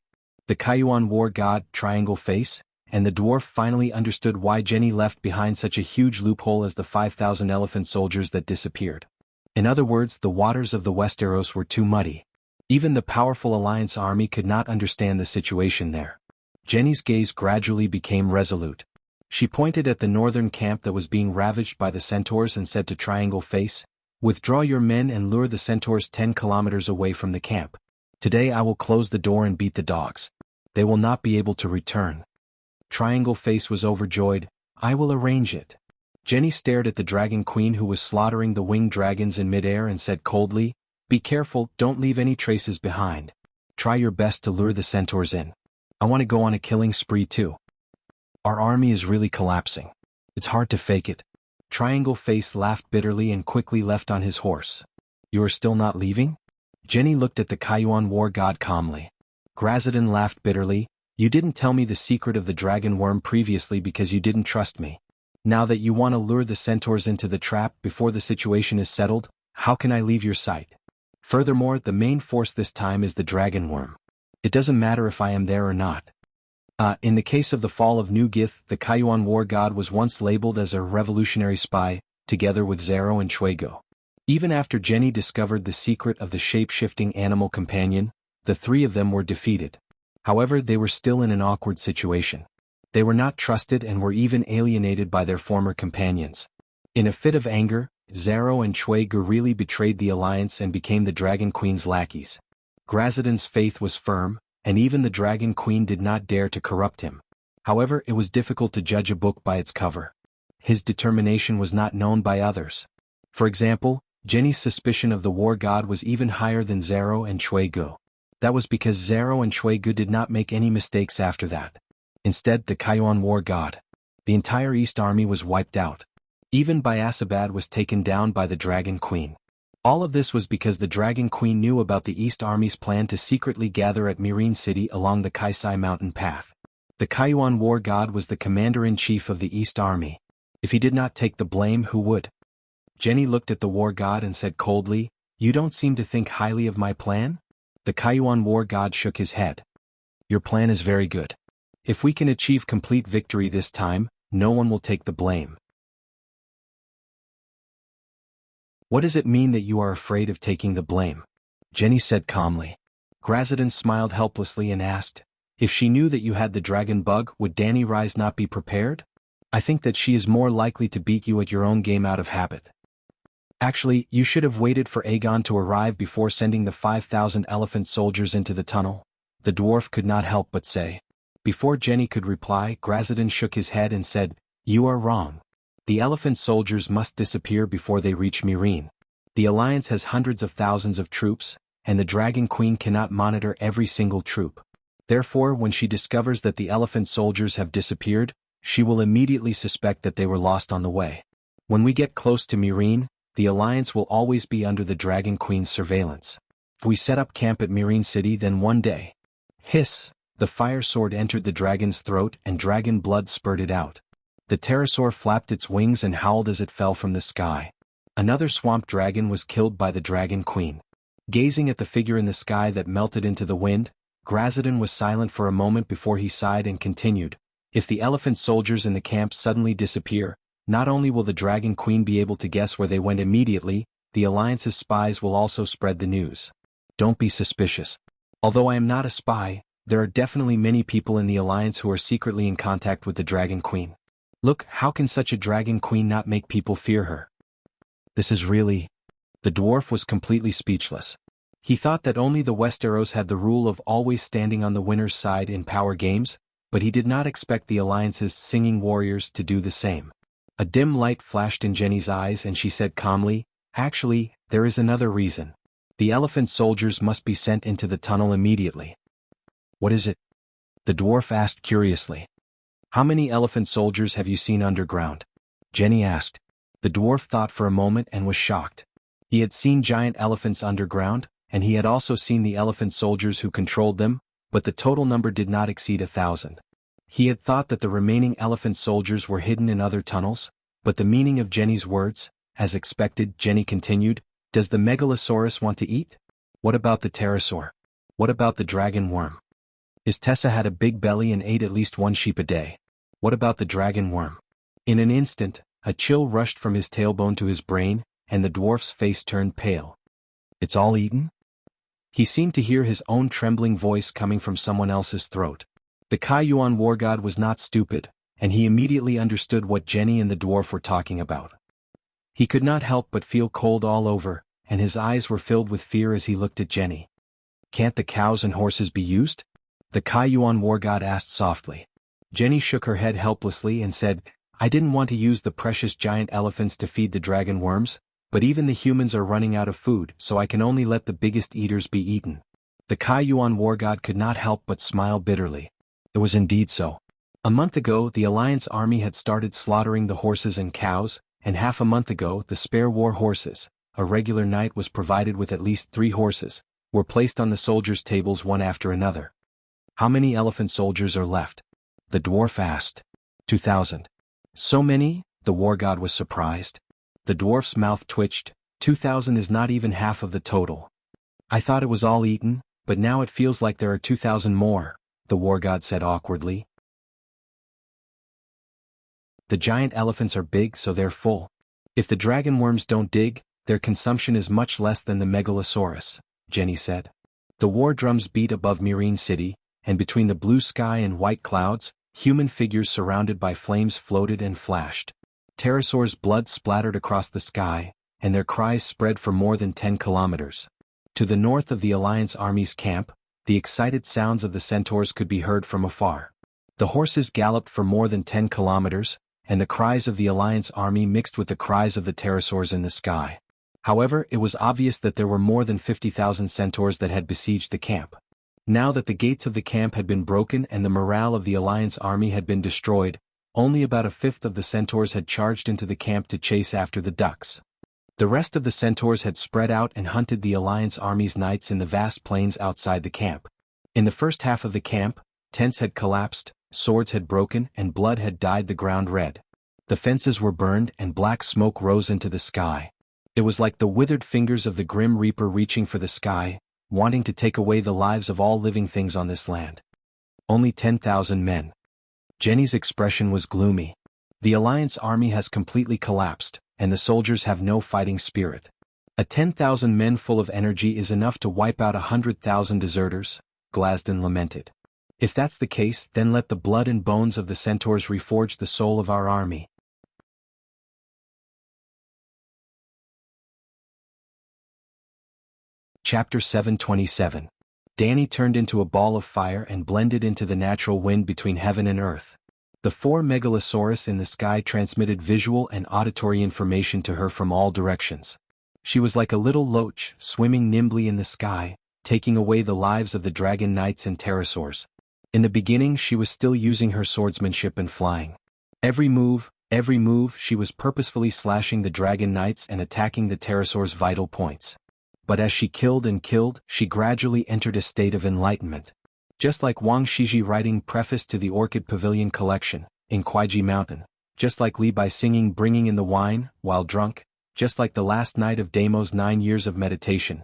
The Kaiyuan war god, Triangle Face, and the dwarf finally understood why Jenny left behind such a huge loophole as the 5,000 elephant soldiers that disappeared. In other words, the waters of the Westeros were too muddy. Even the powerful Alliance army could not understand the situation there. Jenny's gaze gradually became resolute. She pointed at the northern camp that was being ravaged by the centaurs and said to Triangle Face, "Withdraw your men and lure the centaurs 10 kilometers away from the camp. Today I will close the door and beat the dogs. They will not be able to return." Triangle Face was overjoyed. "I will arrange it." Jenny stared at the Dragon Queen who was slaughtering the winged dragons in midair and said coldly, "Be careful, don't leave any traces behind. Try your best to lure the centaurs in. I want to go on a killing spree too. Our army is really collapsing. It's hard to fake it." Triangle Face laughed bitterly and quickly left on his horse. "You are still not leaving?" Jenny looked at the Kaiyuan war god calmly. Grazidin laughed bitterly. "You didn't tell me the secret of the dragon worm previously because you didn't trust me. Now that you want to lure the centaurs into the trap before the situation is settled, how can I leave your sight? Furthermore, the main force this time is the dragon worm. It doesn't matter if I am there or not." In the case of the fall of New Gith, the Kaiyuan war god was once labeled as a revolutionary spy, together with Zero and Chuego. Even after Jenny discovered the secret of the shape-shifting animal companion, the three of them were defeated. However, they were still in an awkward situation. They were not trusted and were even alienated by their former companions. In a fit of anger, Zero and Chuego really betrayed the alliance and became the Dragon Queen's lackeys. Grazidin's faith was firm, and even the Dragon Queen did not dare to corrupt him. However, it was difficult to judge a book by its cover. His determination was not known by others. For example, Jenny's suspicion of the war god was even higher than Zero and Cui Gu. That was because Zero and Cui Gu did not make any mistakes after that. Instead, the Kaiyuan war god. The entire East army was wiped out. Even Biasabad was taken down by the Dragon Queen. All of this was because the Dragon Queen knew about the East army's plan to secretly gather at Mirin City along the Kaisai mountain path. The Kaiyuan war god was the commander-in-chief of the East army. If he did not take the blame, who would? Jenny looked at the war god and said coldly, "You don't seem to think highly of my plan?" The Kaiyuan war god shook his head. "Your plan is very good. If we can achieve complete victory this time, no one will take the blame." "What does it mean that you are afraid of taking the blame?" Jenny said calmly. Grazidan smiled helplessly and asked, "If she knew that you had the dragon bug, would Danny Rise not be prepared? I think that she is more likely to beat you at your own game out of habit. Actually, you should have waited for Aegon to arrive before sending the 5,000 elephant soldiers into the tunnel," the dwarf could not help but say. Before Jenny could reply, Grazidan shook his head and said, "You are wrong. The elephant soldiers must disappear before they reach Mirin. The Alliance has hundreds of thousands of troops, and the Dragon Queen cannot monitor every single troop. Therefore, when she discovers that the elephant soldiers have disappeared, she will immediately suspect that they were lost on the way. When we get close to Mirin, the Alliance will always be under the Dragon Queen's surveillance. If we set up camp at Mirin City, then one day..." Hiss! The fire sword entered the dragon's throat and dragon blood spurted out. The pterosaur flapped its wings and howled as it fell from the sky. Another swamp dragon was killed by the Dragon Queen. Gazing at the figure in the sky that melted into the wind, Grazidan was silent for a moment before he sighed and continued, "If the elephant soldiers in the camp suddenly disappear, not only will the Dragon Queen be able to guess where they went immediately, the Alliance's spies will also spread the news. Don't be suspicious. Although I am not a spy, there are definitely many people in the Alliance who are secretly in contact with the Dragon Queen. Look, how can such a Dragon Queen not make people fear her? This is really..." The dwarf was completely speechless. He thought that only the Westeros had the rule of always standing on the winner's side in power games, but he did not expect the Alliance's singing warriors to do the same. A dim light flashed in Jenny's eyes and she said calmly, "Actually, there is another reason. The elephant soldiers must be sent into the tunnel immediately." "What is it?" the dwarf asked curiously. "How many elephant soldiers have you seen underground?" Jenny asked. The dwarf thought for a moment and was shocked. He had seen giant elephants underground, and he had also seen the elephant soldiers who controlled them, but the total number did not exceed 1,000. He had thought that the remaining elephant soldiers were hidden in other tunnels, but the meaning of Jenny's words, as expected, Jenny continued, "Does the Megalosaurus want to eat? What about the pterosaur? What about the dragon worm? His Tessa had a big belly and ate at least one sheep a day. What about the dragon worm?" In an instant, a chill rushed from his tailbone to his brain, and the dwarf's face turned pale. "It's all eaten?" He seemed to hear his own trembling voice coming from someone else's throat. The Kaiyuan war god was not stupid, and he immediately understood what Jenny and the dwarf were talking about. He could not help but feel cold all over, and his eyes were filled with fear as he looked at Jenny. "Can't the cows and horses be used?" the Kaiyuan war god asked softly. Jenny shook her head helplessly and said, "I didn't want to use the precious giant elephants to feed the dragon worms, but even the humans are running out of food, so I can only let the biggest eaters be eaten." The Kaiyuan war god could not help but smile bitterly. It was indeed so. A month ago, the Alliance army had started slaughtering the horses and cows, and half a month ago, the spare war horses, a regular knight was provided with at least 3 horses, were placed on the soldiers' tables one after another. "How many elephant soldiers are left?" the dwarf asked. 2,000. "So many?" the war god was surprised. The dwarf's mouth twitched. 2,000 is not even half of the total. "I thought it was all eaten, but now it feels like there are 2,000 more, the war god said awkwardly. "The giant elephants are big, so they're full. If the dragon worms don't dig, their consumption is much less than the Megalosaurus," Jenny said. The war drums beat above Mirin City, and between the blue sky and white clouds, human figures surrounded by flames floated and flashed. Pterosaurs' blood splattered across the sky, and their cries spread for more than 10 kilometers. To the north of the Alliance army's camp, the excited sounds of the centaurs could be heard from afar. The horses galloped for more than 10 kilometers, and the cries of the Alliance army mixed with the cries of the pterosaurs in the sky. However, it was obvious that there were more than 50,000 centaurs that had besieged the camp. Now that the gates of the camp had been broken and the morale of the Alliance army had been destroyed, only about a fifth of the centaurs had charged into the camp to chase after the ducks. The rest of the centaurs had spread out and hunted the Alliance army's knights in the vast plains outside the camp. In the first half of the camp, tents had collapsed, swords had broken, and blood had dyed the ground red. The fences were burned and black smoke rose into the sky. It was like the withered fingers of the Grim Reaper reaching for the sky, wanting to take away the lives of all living things on this land. Only 10,000 men. Jenny's expression was gloomy. The Alliance army has completely collapsed, and the soldiers have no fighting spirit. 10,000 men full of energy is enough to wipe out 100,000 deserters, Glasden lamented. If that's the case, then let the blood and bones of the centaurs reforge the soul of our army. Chapter 727. Danny turned into a ball of fire and blended into the natural wind between heaven and earth. The 4 megalosaurus in the sky transmitted visual and auditory information to her from all directions. She was like a little loach, swimming nimbly in the sky, taking away the lives of the dragon knights and pterosaurs. In the beginning she was still using her swordsmanship and flying. Every move, she was purposefully slashing the dragon knights and attacking the pterosaurs' vital points. But as she killed and killed, she gradually entered a state of enlightenment. Just like Wang Shiji writing preface to the Orchid Pavilion collection, in Kuaiji Mountain, just like Li Bai singing Bringing in the Wine, while drunk, just like the last night of Damo's 9 years of meditation.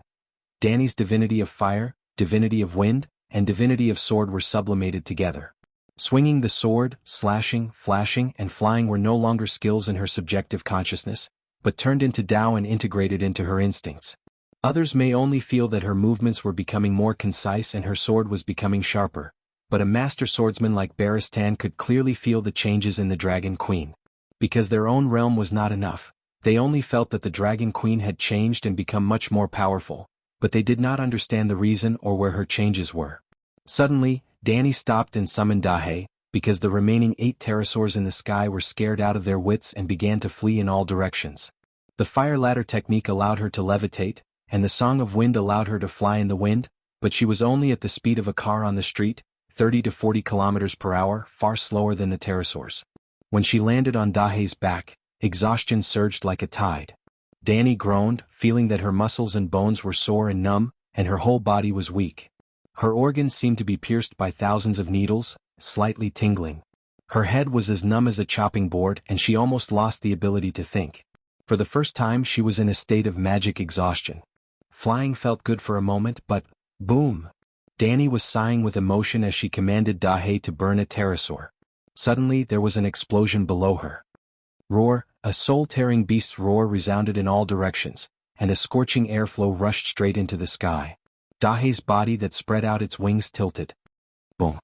Danny's divinity of fire, divinity of wind, and divinity of sword were sublimated together. Swinging the sword, slashing, flashing, and flying were no longer skills in her subjective consciousness, but turned into Tao and integrated into her instincts. Others may only feel that her movements were becoming more concise and her sword was becoming sharper, but a master swordsman like Baristan could clearly feel the changes in the Dragon Queen. Because their own realm was not enough, they only felt that the Dragon Queen had changed and become much more powerful, but they did not understand the reason or where her changes were. Suddenly, Danny stopped and summoned Dahe, because the remaining 8 pterosaurs in the sky were scared out of their wits and began to flee in all directions. The fire ladder technique allowed her to levitate, and the song of wind allowed her to fly in the wind, but she was only at the speed of a car on the street, 30 to 40 kilometers per hour, far slower than the pterosaurs. When she landed on Dahe's back, exhaustion surged like a tide. Danny groaned, feeling that her muscles and bones were sore and numb, and her whole body was weak. Her organs seemed to be pierced by thousands of needles, slightly tingling. Her head was as numb as a chopping board and she almost lost the ability to think. For the first time she was in a state of magic exhaustion. Flying felt good for a moment, but, boom! Danny was sighing with emotion as she commanded Dahe to burn a pterosaur. Suddenly there was an explosion below her. Roar, a soul-tearing beast's roar resounded in all directions, and a scorching airflow rushed straight into the sky. Dahe's body that spread out its wings tilted. Boom!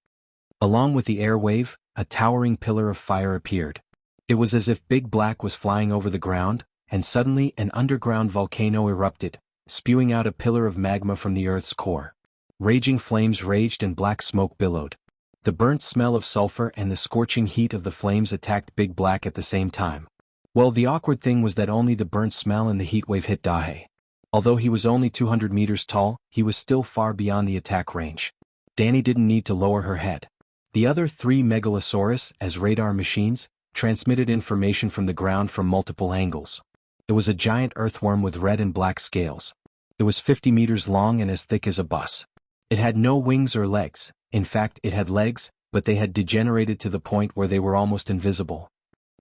Along with the air wave, a towering pillar of fire appeared. It was as if Big Black was flying over the ground, and suddenly an underground volcano erupted, spewing out a pillar of magma from the Earth's core. Raging flames raged and black smoke billowed. The burnt smell of sulfur and the scorching heat of the flames attacked Big Black at the same time. Well, the awkward thing was that only the burnt smell and the heat wave hit Dahe. Although he was only 200 meters tall, he was still far beyond the attack range. Danny didn't need to lower her head. The other 3 megalosaurus, as radar machines, transmitted information from the ground from multiple angles. It was a giant earthworm with red and black scales. It was 50 meters long and as thick as a bus. It had no wings or legs. In fact, it had legs, but they had degenerated to the point where they were almost invisible.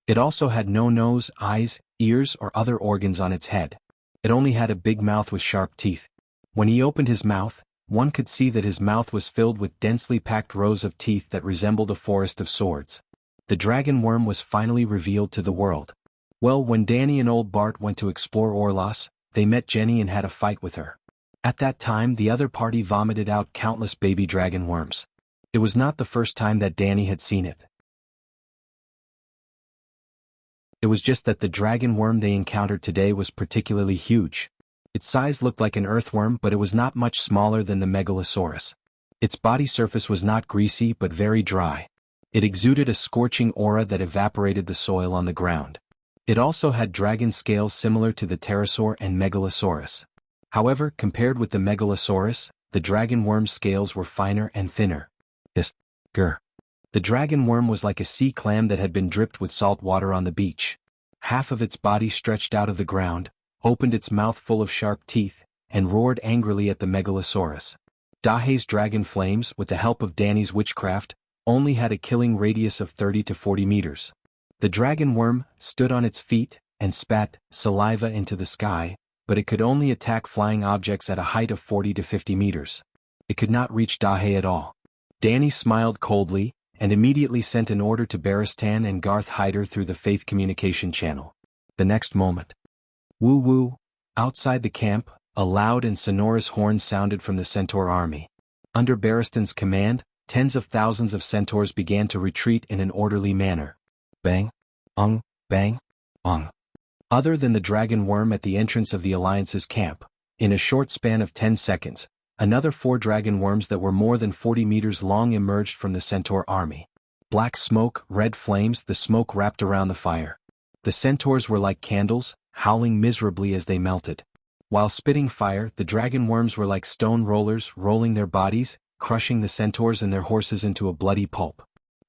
It also had no nose, eyes, ears, or other organs on its head. It only had a big mouth with sharp teeth. When he opened his mouth, one could see that his mouth was filled with densely packed rows of teeth that resembled a forest of swords. The dragon worm was finally revealed to the world. Well, when Danny and old Bart went to explore Orlos, they met Jenny and had a fight with her. At that time the other party vomited out countless baby dragon worms. It was not the first time that Danny had seen it. It was just that the dragon worm they encountered today was particularly huge. Its size looked like an earthworm, but it was not much smaller than the megalosaurus. Its body surface was not greasy but very dry. It exuded a scorching aura that evaporated the soil on the ground. It also had dragon scales similar to the pterosaur and megalosaurus. However, compared with the megalosaurus, the dragon worm's scales were finer and thinner. The dragon worm was like a sea clam that had been dripped with salt water on the beach. Half of its body stretched out of the ground, opened its mouth full of sharp teeth, and roared angrily at the megalosaurus. Dahe's dragon flames, with the help of Danny's witchcraft, only had a killing radius of 30 to 40 meters. The dragon worm stood on its feet and spat saliva into the sky, but it could only attack flying objects at a height of 40 to 50 meters. It could not reach Dahe at all. Danny smiled coldly, and immediately sent an order to Baristan and Garth Hyder through the Faith communication channel. The next moment. Woo-woo! Outside the camp, a loud and sonorous horn sounded from the Centaur army. Under Baristan's command, tens of thousands of centaurs began to retreat in an orderly manner. Bang! Bang! Other than the dragon worm at the entrance of the Alliance's camp, in a short span of 10 seconds, another 4 dragon worms that were more than 40 meters long emerged from the centaur army. Black smoke, red flames, the smoke wrapped around the fire. The centaurs were like candles, howling miserably as they melted. While spitting fire, the dragon worms were like stone rollers, rolling their bodies, crushing the centaurs and their horses into a bloody pulp.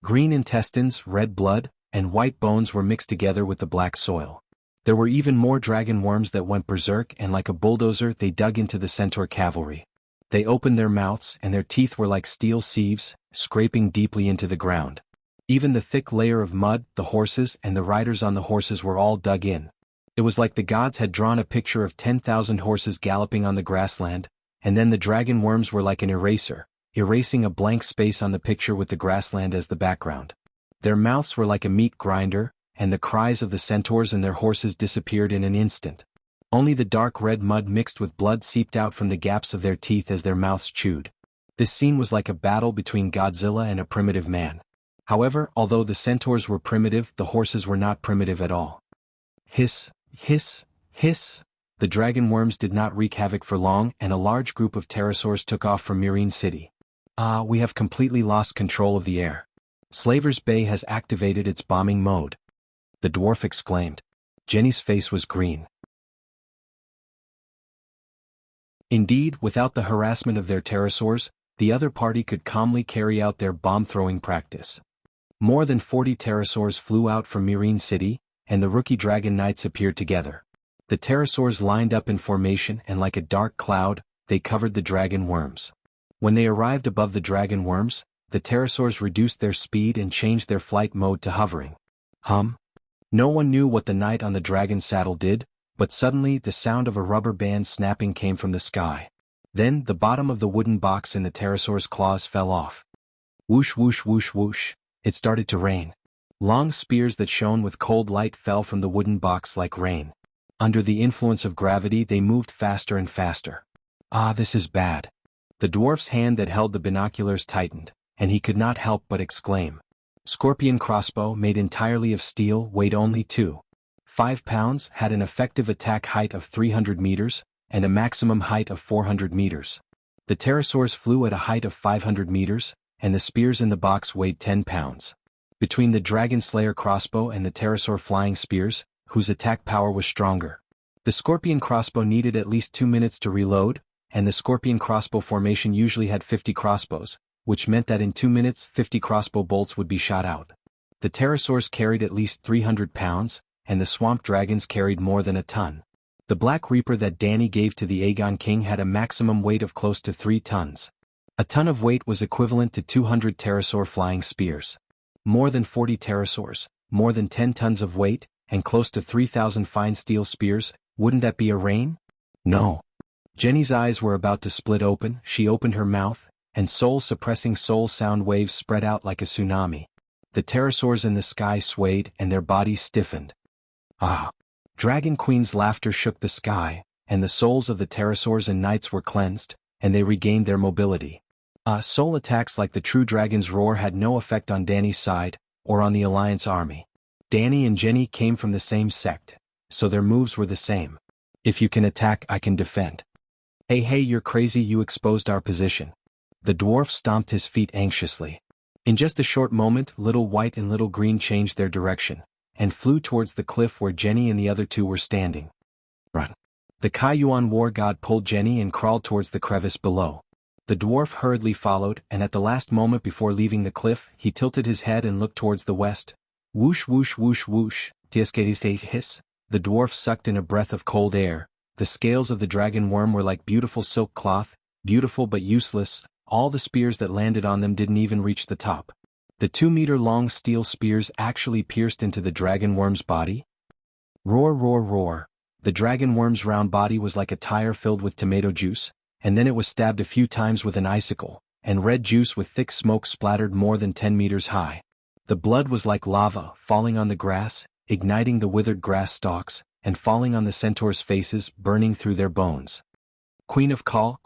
Green intestines, red blood, and white bones were mixed together with the black soil. There were even more dragon worms that went berserk, and like a bulldozer they dug into the centaur cavalry. They opened their mouths, and their teeth were like steel sieves, scraping deeply into the ground. Even the thick layer of mud, the horses, and the riders on the horses were all dug in. It was like the gods had drawn a picture of 10,000 horses galloping on the grassland, and then the dragon worms were like an eraser, erasing a blank space on the picture with the grassland as the background. Their mouths were like a meat grinder, and the cries of the centaurs and their horses disappeared in an instant. Only the dark red mud mixed with blood seeped out from the gaps of their teeth as their mouths chewed. This scene was like a battle between Godzilla and a primitive man. However, although the centaurs were primitive, the horses were not primitive at all. Hiss, hiss, hiss. The dragon worms did not wreak havoc for long, and a large group of pterosaurs took off from Marine City. We have completely lost control of the air. Slaver's Bay has activated its bombing mode. The dwarf exclaimed. Jenny's face was green. Indeed, without the harassment of their pterosaurs, the other party could calmly carry out their bomb-throwing practice. More than 40 pterosaurs flew out from Marine City, and the rookie dragon knights appeared together. The pterosaurs lined up in formation, and like a dark cloud, they covered the dragon worms. When they arrived above the dragon worms, the pterosaurs reduced their speed and changed their flight mode to hovering. No one knew what the knight on the dragon saddle did, but suddenly the sound of a rubber band snapping came from the sky. Then the bottom of the wooden box in the pterosaur's claws fell off. Whoosh whoosh whoosh whoosh, it started to rain. Long spears that shone with cold light fell from the wooden box like rain. Under the influence of gravity they moved faster and faster. This is bad. The dwarf's hand that held the binoculars tightened, and he could not help but exclaim. Scorpion crossbow made entirely of steel weighed only 2.5 pounds, had an effective attack height of 300 meters, and a maximum height of 400 meters. The pterosaurs flew at a height of 500 meters, and the spears in the box weighed 10 pounds. Between the Dragon Slayer crossbow and the pterosaur flying spears, whose attack power was stronger. The scorpion crossbow needed at least 2 minutes to reload, and the scorpion crossbow formation usually had 50 crossbows, which meant that in 2 minutes 50 crossbow bolts would be shot out. The pterosaurs carried at least 300 pounds, and the swamp dragons carried more than a ton. The Black Reaper that Danny gave to the Aegon King had a maximum weight of close to 3 tons. A ton of weight was equivalent to 200 pterosaur flying spears. More than 40 pterosaurs, more than 10 tons of weight, and close to 3,000 fine steel spears, wouldn't that be a rain? No. Jenny's eyes were about to split open, she opened her mouth, and soul-suppressing soul sound waves spread out like a tsunami. The pterosaurs in the sky swayed and their bodies stiffened. Dragon Queen's laughter shook the sky, and the souls of the pterosaurs and knights were cleansed, and they regained their mobility. Soul attacks like the true dragon's roar had no effect on Danny's side, or on the Alliance army. Danny and Jenny came from the same sect, so their moves were the same. If you can attack, I can defend. Hey, you're crazy, you exposed our position. The dwarf stomped his feet anxiously. In just a short moment, Little White and Little Green changed their direction, and flew towards the cliff where Jenny and the other two were standing. Run! The Kaiyuan war god pulled Jenny and crawled towards the crevice below. The dwarf hurriedly followed, and at the last moment before leaving the cliff, he tilted his head and looked towards the west. Whoosh whoosh whoosh whoosh, tieskadiste hiss. The dwarf sucked in a breath of cold air. The scales of the dragon worm were like beautiful silk cloth, beautiful but useless. All the spears that landed on them didn't even reach the top. The 2-meter-long steel spears actually pierced into the dragon worm's body. Roar roar roar. The dragon worm's round body was like a tire filled with tomato juice, and then it was stabbed a few times with an icicle, and red juice with thick smoke splattered more than 10 meters high. The blood was like lava, falling on the grass, igniting the withered grass stalks, and falling on the centaurs' faces, burning through their bones. Queen of Call,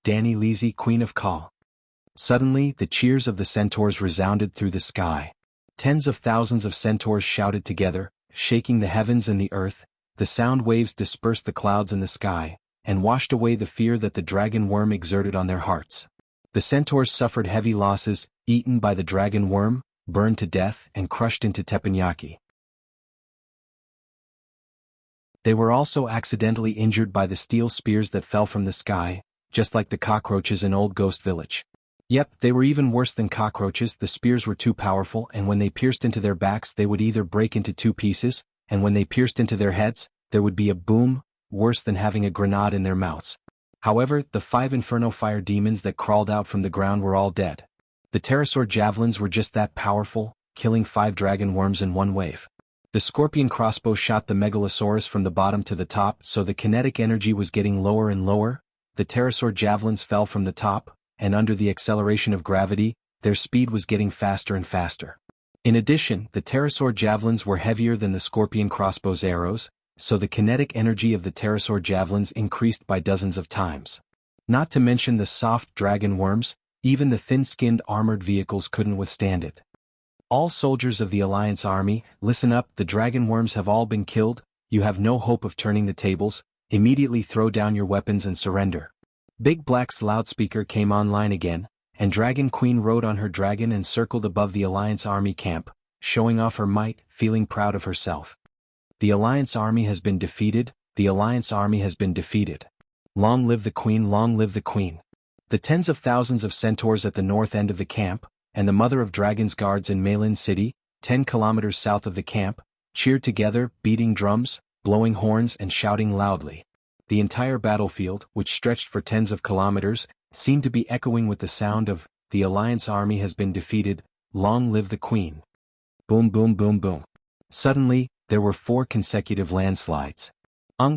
Danny Leasy, Queen of Call. Suddenly, the cheers of the centaurs resounded through the sky. Tens of thousands of centaurs shouted together, shaking the heavens and the earth. The sound waves dispersed the clouds in the sky, and washed away the fear that the dragon worm exerted on their hearts. The centaurs suffered heavy losses, eaten by the dragon worm, burned to death, and crushed into teppanyaki. They were also accidentally injured by the steel spears that fell from the sky, just like the cockroaches in Old Ghost Village. Yep, they were even worse than cockroaches. The spears were too powerful, and when they pierced into their backs they would either break into 2 pieces, and when they pierced into their heads, there would be a boom, worse than having a grenade in their mouths. However, the 5 inferno fire demons that crawled out from the ground were all dead. The pterosaur javelins were just that powerful, killing 5 dragon worms in one wave. The scorpion crossbow shot the megalosaurus from the bottom to the top, so the kinetic energy was getting lower and lower. The pterosaur javelins fell from the top, and under the acceleration of gravity, their speed was getting faster and faster. In addition, the pterosaur javelins were heavier than the scorpion crossbow's arrows, so the kinetic energy of the pterosaur javelins increased by dozens of times. Not to mention the soft dragon worms, even the thin-skinned armored vehicles couldn't withstand it. All soldiers of the Alliance army, listen up, the dragon worms have all been killed, you have no hope of turning the tables, immediately throw down your weapons and surrender. Big Black's loudspeaker came online again, and Dragon Queen rode on her dragon and circled above the Alliance army camp, showing off her might, feeling proud of herself. The Alliance army has been defeated, the Alliance army has been defeated. Long live the Queen, long live the Queen. The tens of thousands of centaurs at the north end of the camp, and the Mother of Dragons guards in Meilin City, 10 kilometers south of the camp, cheered together, beating drums, blowing horns and shouting loudly. The entire battlefield, which stretched for tens of kilometers, seemed to be echoing with the sound of, "The Alliance army has been defeated, long live the Queen." Boom boom boom boom. Suddenly, there were 4 consecutive landslides.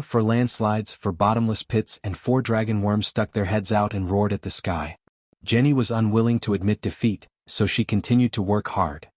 For landslides, for bottomless pits, and 4 dragon worms stuck their heads out and roared at the sky. Jenny was unwilling to admit defeat, so she continued to work hard.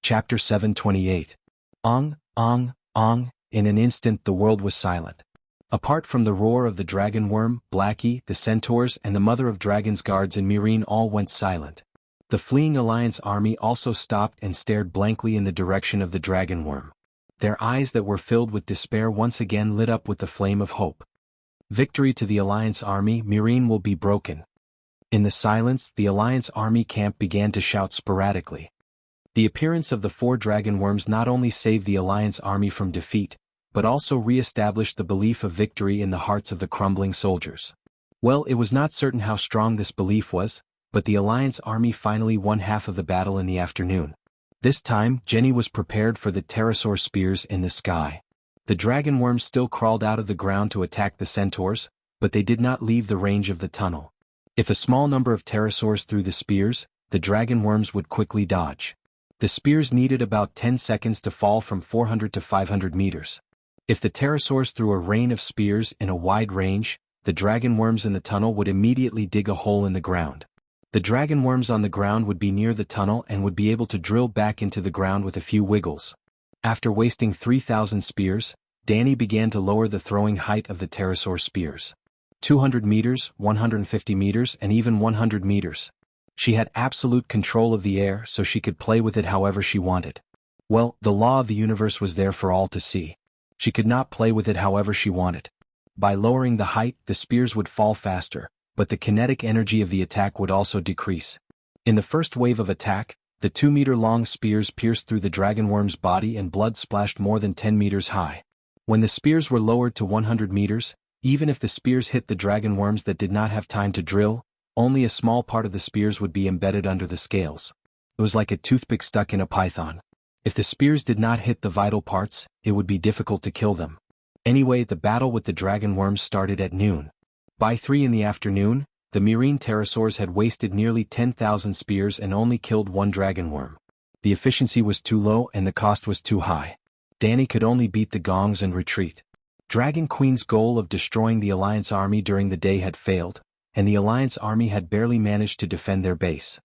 Chapter 728. Ong, ong, ong. In an instant the world was silent. Apart from the roar of the dragon worm, Blackie, the centaurs, and the Mother of Dragons guards in Meereen all went silent. The fleeing Alliance army also stopped and stared blankly in the direction of the dragon worm. Their eyes that were filled with despair once again lit up with the flame of hope. Victory to the Alliance army, Meereen will be broken. In the silence, the Alliance army camp began to shout sporadically. The appearance of the 4 dragon worms not only saved the Alliance army from defeat, but also re-established the belief of victory in the hearts of the crumbling soldiers. Well, it was not certain how strong this belief was, but the Alliance army finally won half of the battle in the afternoon. This time, Jenny was prepared for the pterosaur spears in the sky. The dragon worms still crawled out of the ground to attack the centaurs, but they did not leave the range of the tunnel. If a small number of pterosaurs threw the spears, the dragon worms would quickly dodge. The spears needed about 10 seconds to fall from 400 to 500 meters. If the pterosaurs threw a rain of spears in a wide range, the dragon worms in the tunnel would immediately dig a hole in the ground. The dragon worms on the ground would be near the tunnel and would be able to drill back into the ground with a few wiggles. After wasting 3,000 spears, Danny began to lower the throwing height of the pterosaur spears. 200 meters, 150 meters, and even 100 meters. She had absolute control of the air, so she could play with it however she wanted. Well, the law of the universe was there for all to see. She could not play with it however she wanted. By lowering the height, the spears would fall faster, but the kinetic energy of the attack would also decrease. In the first wave of attack, the 2-meter-long spears pierced through the dragonworm's body and blood splashed more than 10 meters high. When the spears were lowered to 100 meters, even if the spears hit the dragonworms that did not have time to drill, only a small part of the spears would be embedded under the scales. It was like a toothpick stuck in a python. If the spears did not hit the vital parts, it would be difficult to kill them. Anyway, the battle with the dragonworms started at noon. By 3 in the afternoon, the Murine pterosaurs had wasted nearly 10,000 spears and only killed one dragonworm. The efficiency was too low and the cost was too high. Danny could only beat the gongs and retreat. Dragon Queen's goal of destroying the Alliance army during the day had failed, and the Alliance army had barely managed to defend their base.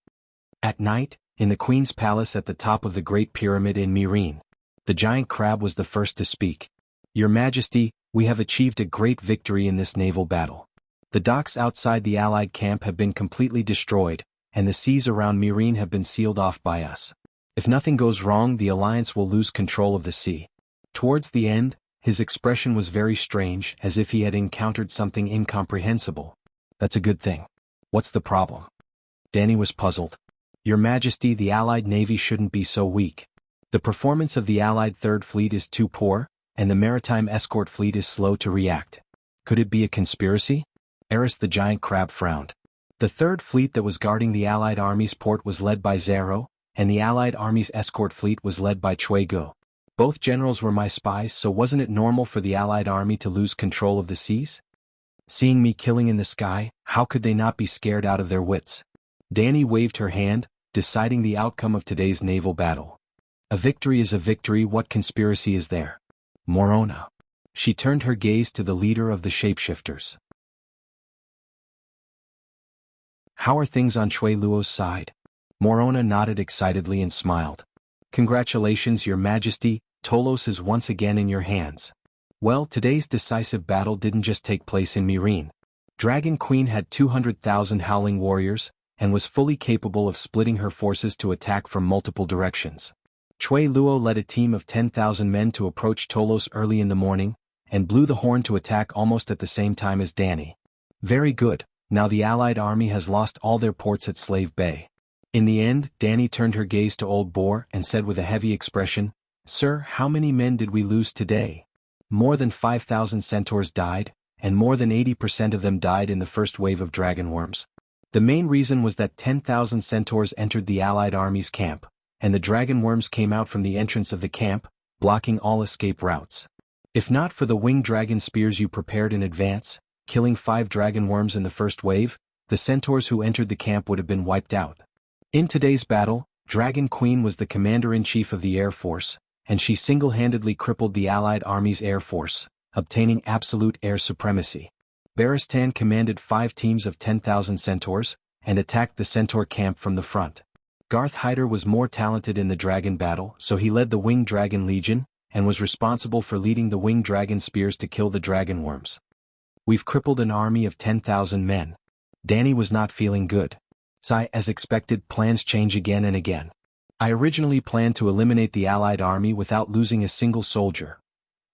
At night, in the Queen's palace at the top of the Great Pyramid in Murine, the giant crab was the first to speak. "Your Majesty, we have achieved a great victory in this naval battle. The docks outside the Allied camp have been completely destroyed, and the seas around Murine have been sealed off by us. If nothing goes wrong, the Alliance will lose control of the sea." Towards the end, his expression was very strange, as if he had encountered something incomprehensible. "That's a good thing. What's the problem?" Danny was puzzled. "Your Majesty, the Allied Navy shouldn't be so weak. The performance of the Allied Third Fleet is too poor, and the Maritime Escort Fleet is slow to react. Could it be a conspiracy?" Eris the giant crab frowned. The Third Fleet that was guarding the Allied Army's port was led by Zero, and the Allied Army's escort fleet was led by Chui Go. Both generals were my spies, so wasn't it normal for the Allied Army to lose control of the seas? Seeing me killing in the sky, how could they not be scared out of their wits? Danny waved her hand, deciding the outcome of today's naval battle. "A victory is a victory. What conspiracy is there?" "Morona." She turned her gaze to the leader of the shapeshifters. "How are things on Chui Luo's side?" Morona nodded excitedly and smiled. "Congratulations, Your Majesty, Tolos is once again in your hands." Well, today's decisive battle didn't just take place in Murine. Dragon Queen had 200,000 howling warriors, and was fully capable of splitting her forces to attack from multiple directions. Chui Luo led a team of 10,000 men to approach Tolos early in the morning, and blew the horn to attack almost at the same time as Danny. Very good, now the Allied army has lost all their ports at Slave Bay. In the end, Danny turned her gaze to Old Boar and said with a heavy expression, "Sir, how many men did we lose today?" "More than 5,000 centaurs died, and more than 80% of them died in the first wave of dragonworms. The main reason was that 10,000 centaurs entered the Allied army's camp, and the dragonworms came out from the entrance of the camp, blocking all escape routes. If not for the winged dragon spears you prepared in advance, killing 5 dragonworms in the first wave, the centaurs who entered the camp would have been wiped out. In today's battle, Dragon Queen was the commander-in-chief of the Air Force, and she single-handedly crippled the Allied Army's Air Force, obtaining absolute air supremacy. Baristan commanded 5 teams of 10,000 centaurs, and attacked the centaur camp from the front. Garth Hyder was more talented in the dragon battle, so he led the Winged Dragon Legion, and was responsible for leading the Winged Dragon Spears to kill the dragonworms. "We've crippled an army of 10,000 men." Danny was not feeling good. As expected, plans change again and again. "I originally planned to eliminate the Allied army without losing a single soldier,"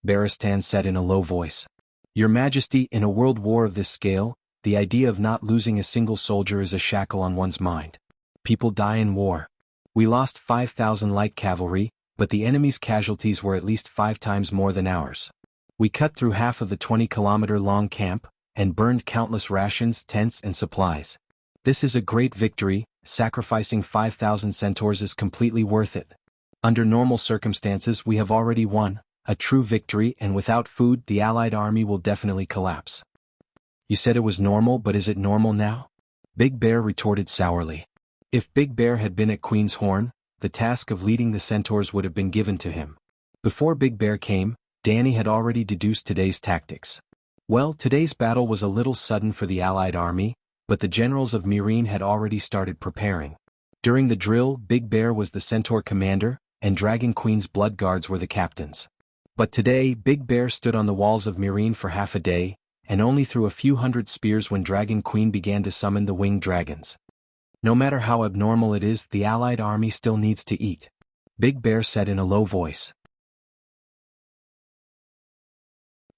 Baristan said in a low voice. "Your Majesty, in a world war of this scale, the idea of not losing a single soldier is a shackle on one's mind. People die in war. We lost 5,000 light cavalry, but the enemy's casualties were at least 5 times more than ours. We cut through half of the 20-kilometer-long camp, and burned countless rations, tents and supplies. This is a great victory. Sacrificing 5,000 centaurs is completely worth it. Under normal circumstances we have already won, a true victory, and without food the Allied army will definitely collapse." "You said it was normal, but is it normal now?" Big Bear retorted sourly. If Big Bear had been at Queen's Horn, the task of leading the centaurs would have been given to him. Before Big Bear came, Danny had already deduced today's tactics. Well, today's battle was a little sudden for the Allied army, but the generals of Murine had already started preparing. During the drill, Big Bear was the centaur commander, and Dragon Queen's blood guards were the captains. But today, Big Bear stood on the walls of Murine for half a day, and only threw a few hundred spears when Dragon Queen began to summon the winged dragons. "No matter how abnormal it is, the Allied army still needs to eat," Big Bear said in a low voice.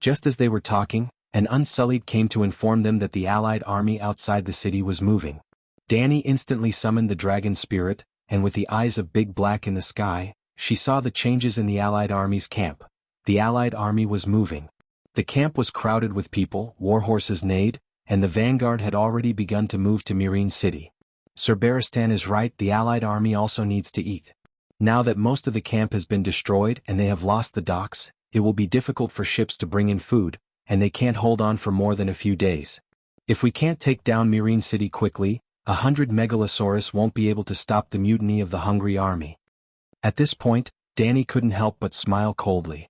Just as they were talking, An Unsullied came to inform them that the Allied army outside the city was moving. Danny instantly summoned the dragon spirit, and with the eyes of Big Black in the sky, she saw the changes in the Allied army's camp. The Allied army was moving. The camp was crowded with people, war horses neighed, and the vanguard had already begun to move to Mireen City. Sir Baristan is right, the Allied army also needs to eat. Now that most of the camp has been destroyed and they have lost the docks, it will be difficult for ships to bring in food, and they can't hold on for more than a few days. If we can't take down Mireen City quickly, 100 Megalosaurus won't be able to stop the mutiny of the hungry army. At this point, Danny couldn't help but smile coldly.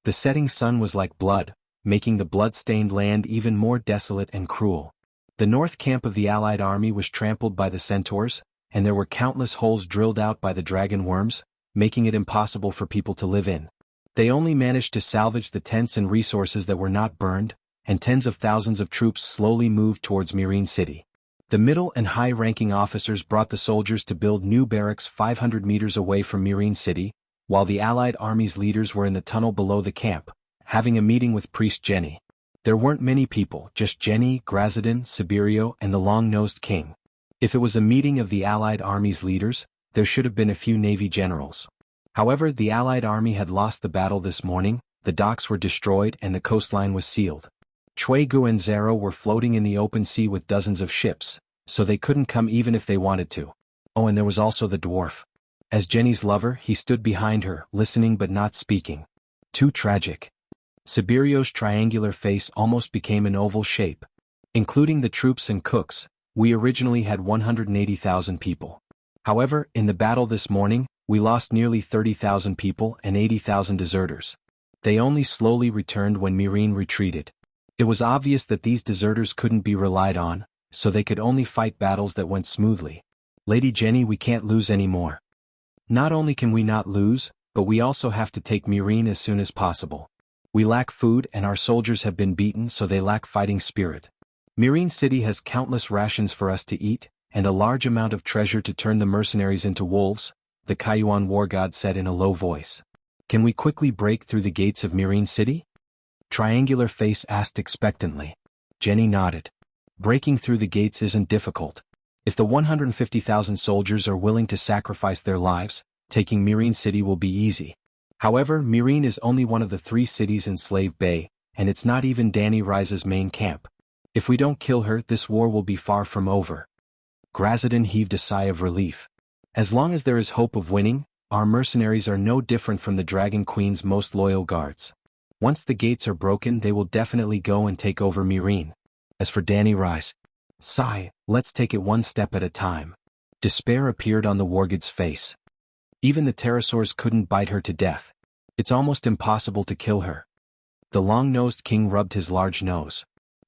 The setting sun was like blood, making the blood-stained land even more desolate and cruel. The north camp of the Allied army was trampled by the centaurs, and there were countless holes drilled out by the dragon worms, making it impossible for people to live in. They only managed to salvage the tents and resources that were not burned, and tens of thousands of troops slowly moved towards Mireen City. The middle and high-ranking officers brought the soldiers to build new barracks 500 meters away from Mireen City, while the Allied army's leaders were in the tunnel below the camp, having a meeting with Priest Jenny. There weren't many people, just Jenny, Grazadin, Siberio, and the long-nosed king. If it was a meeting of the Allied army's leaders, there should have been a few navy generals. However, the Allied army had lost the battle this morning, the docks were destroyed and the coastline was sealed. Chuegu and Zero were floating in the open sea with dozens of ships, so they couldn't come even if they wanted to. Oh, and there was also the dwarf. As Jenny's lover, he stood behind her, listening but not speaking. Too tragic. Siberio's triangular face almost became an oval shape. Including the troops and cooks, we originally had 180,000 people. However, in the battle this morning, we lost nearly 30,000 people and 80,000 deserters. They only slowly returned when Mireen retreated. It was obvious that these deserters couldn't be relied on, so they could only fight battles that went smoothly. Lady Jenny, we can't lose anymore. Not only can we not lose, but we also have to take Mireen as soon as possible. We lack food and our soldiers have been beaten, so they lack fighting spirit. Mireen City has countless rations for us to eat, and a large amount of treasure to turn the mercenaries into wolves, the Kaiyuan war god said in a low voice. Can we quickly break through the gates of Mireen City? Triangular Face asked expectantly. Jenny nodded. Breaking through the gates isn't difficult. If the 150,000 soldiers are willing to sacrifice their lives, taking Mireen City will be easy. However, Mireen is only one of the 3 cities in Slave Bay, and it's not even Danny Rise's main camp. If we don't kill her, this war will be far from over. Grazadin heaved a sigh of relief. As long as there is hope of winning, our mercenaries are no different from the Dragon Queen's most loyal guards. Once the gates are broken, they will definitely go and take over Mireen. As for Danny Rise, sigh, let's take it one step at a time. Despair appeared on the wargid's face. Even the pterosaurs couldn't bite her to death. It's almost impossible to kill her. The long-nosed king rubbed his large nose.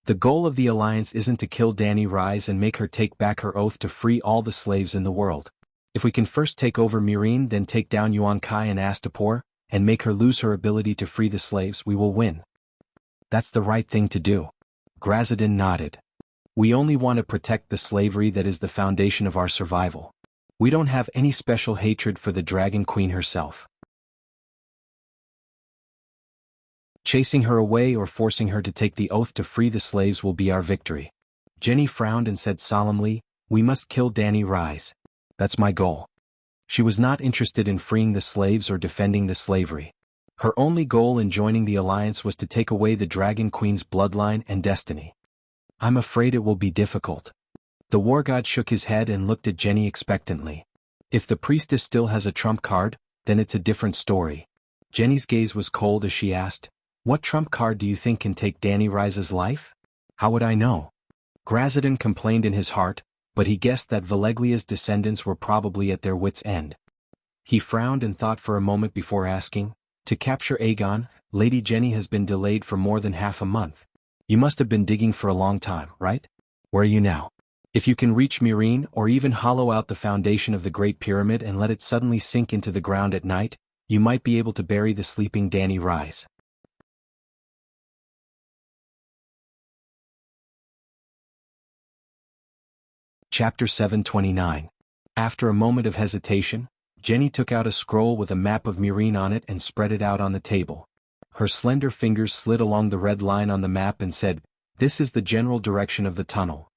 The goal of the alliance isn't to kill Danny Rise and make her take back her oath to free all the slaves in the world. If we can first take over Mireen, then take down Yuan Kai and Astapor, and make her lose her ability to free the slaves, we will win. That's the right thing to do. Grazadin nodded. We only want to protect the slavery that is the foundation of our survival. We don't have any special hatred for the Dragon Queen herself. Chasing her away or forcing her to take the oath to free the slaves will be our victory. Jenny frowned and said solemnly, we must kill Danny Rise. That's my goal. She was not interested in freeing the slaves or defending the slavery. Her only goal in joining the alliance was to take away the Dragon Queen's bloodline and destiny. I'm afraid it will be difficult. The war god shook his head and looked at Jenny expectantly. If the priestess still has a trump card, then it's a different story. Jenny's gaze was cold as she asked, what trump card do you think can take Danny Rise's life? How would I know? Grazadin complained in his heart, but he guessed that Valeglia's descendants were probably at their wits' end. He frowned and thought for a moment before asking, to capture Aegon, Lady Jenny has been delayed for more than half a month. You must have been digging for a long time, right? Where are you now? If you can reach Mireen or even hollow out the foundation of the Great Pyramid and let it suddenly sink into the ground at night, you might be able to bury the sleeping Danny Rise. Chapter 729. After a moment of hesitation, Jenny took out a scroll with a map of Mireen on it and spread it out on the table. Her slender fingers slid along the red line on the map and said, "This is the general direction of the tunnel."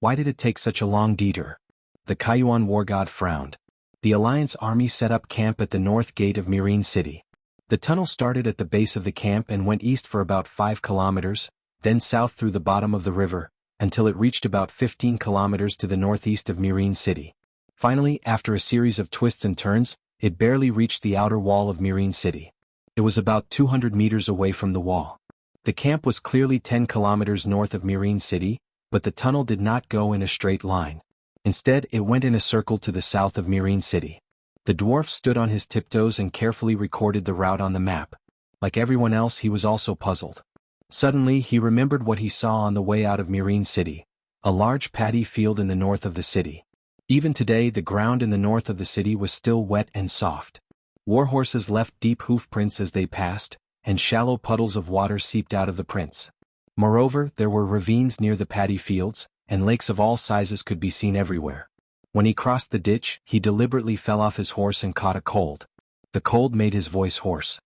Why did it take such a long detour? The Kaiyuan war god frowned. The Alliance army set up camp at the north gate of Mirin City. The tunnel started at the base of the camp and went east for about 5 kilometers, then south through the bottom of the river, until it reached about 15 kilometers to the northeast of Mirin City. Finally, after a series of twists and turns, it barely reached the outer wall of Mirin City. It was about 200 meters away from the wall. The camp was clearly 10 kilometers north of Mirin City, but the tunnel did not go in a straight line. Instead, it went in a circle to the south of Mirin City. The dwarf stood on his tiptoes and carefully recorded the route on the map. Like everyone else, he was also puzzled. Suddenly, he remembered what he saw on the way out of Mirin City, a large paddy field in the north of the city. Even today, the ground in the north of the city was still wet and soft. Warhorses left deep hoof prints as they passed, and shallow puddles of water seeped out of the prints. Moreover, there were ravines near the paddy fields, and lakes of all sizes could be seen everywhere. When he crossed the ditch, he deliberately fell off his horse and caught a cold. The cold made his voice hoarse.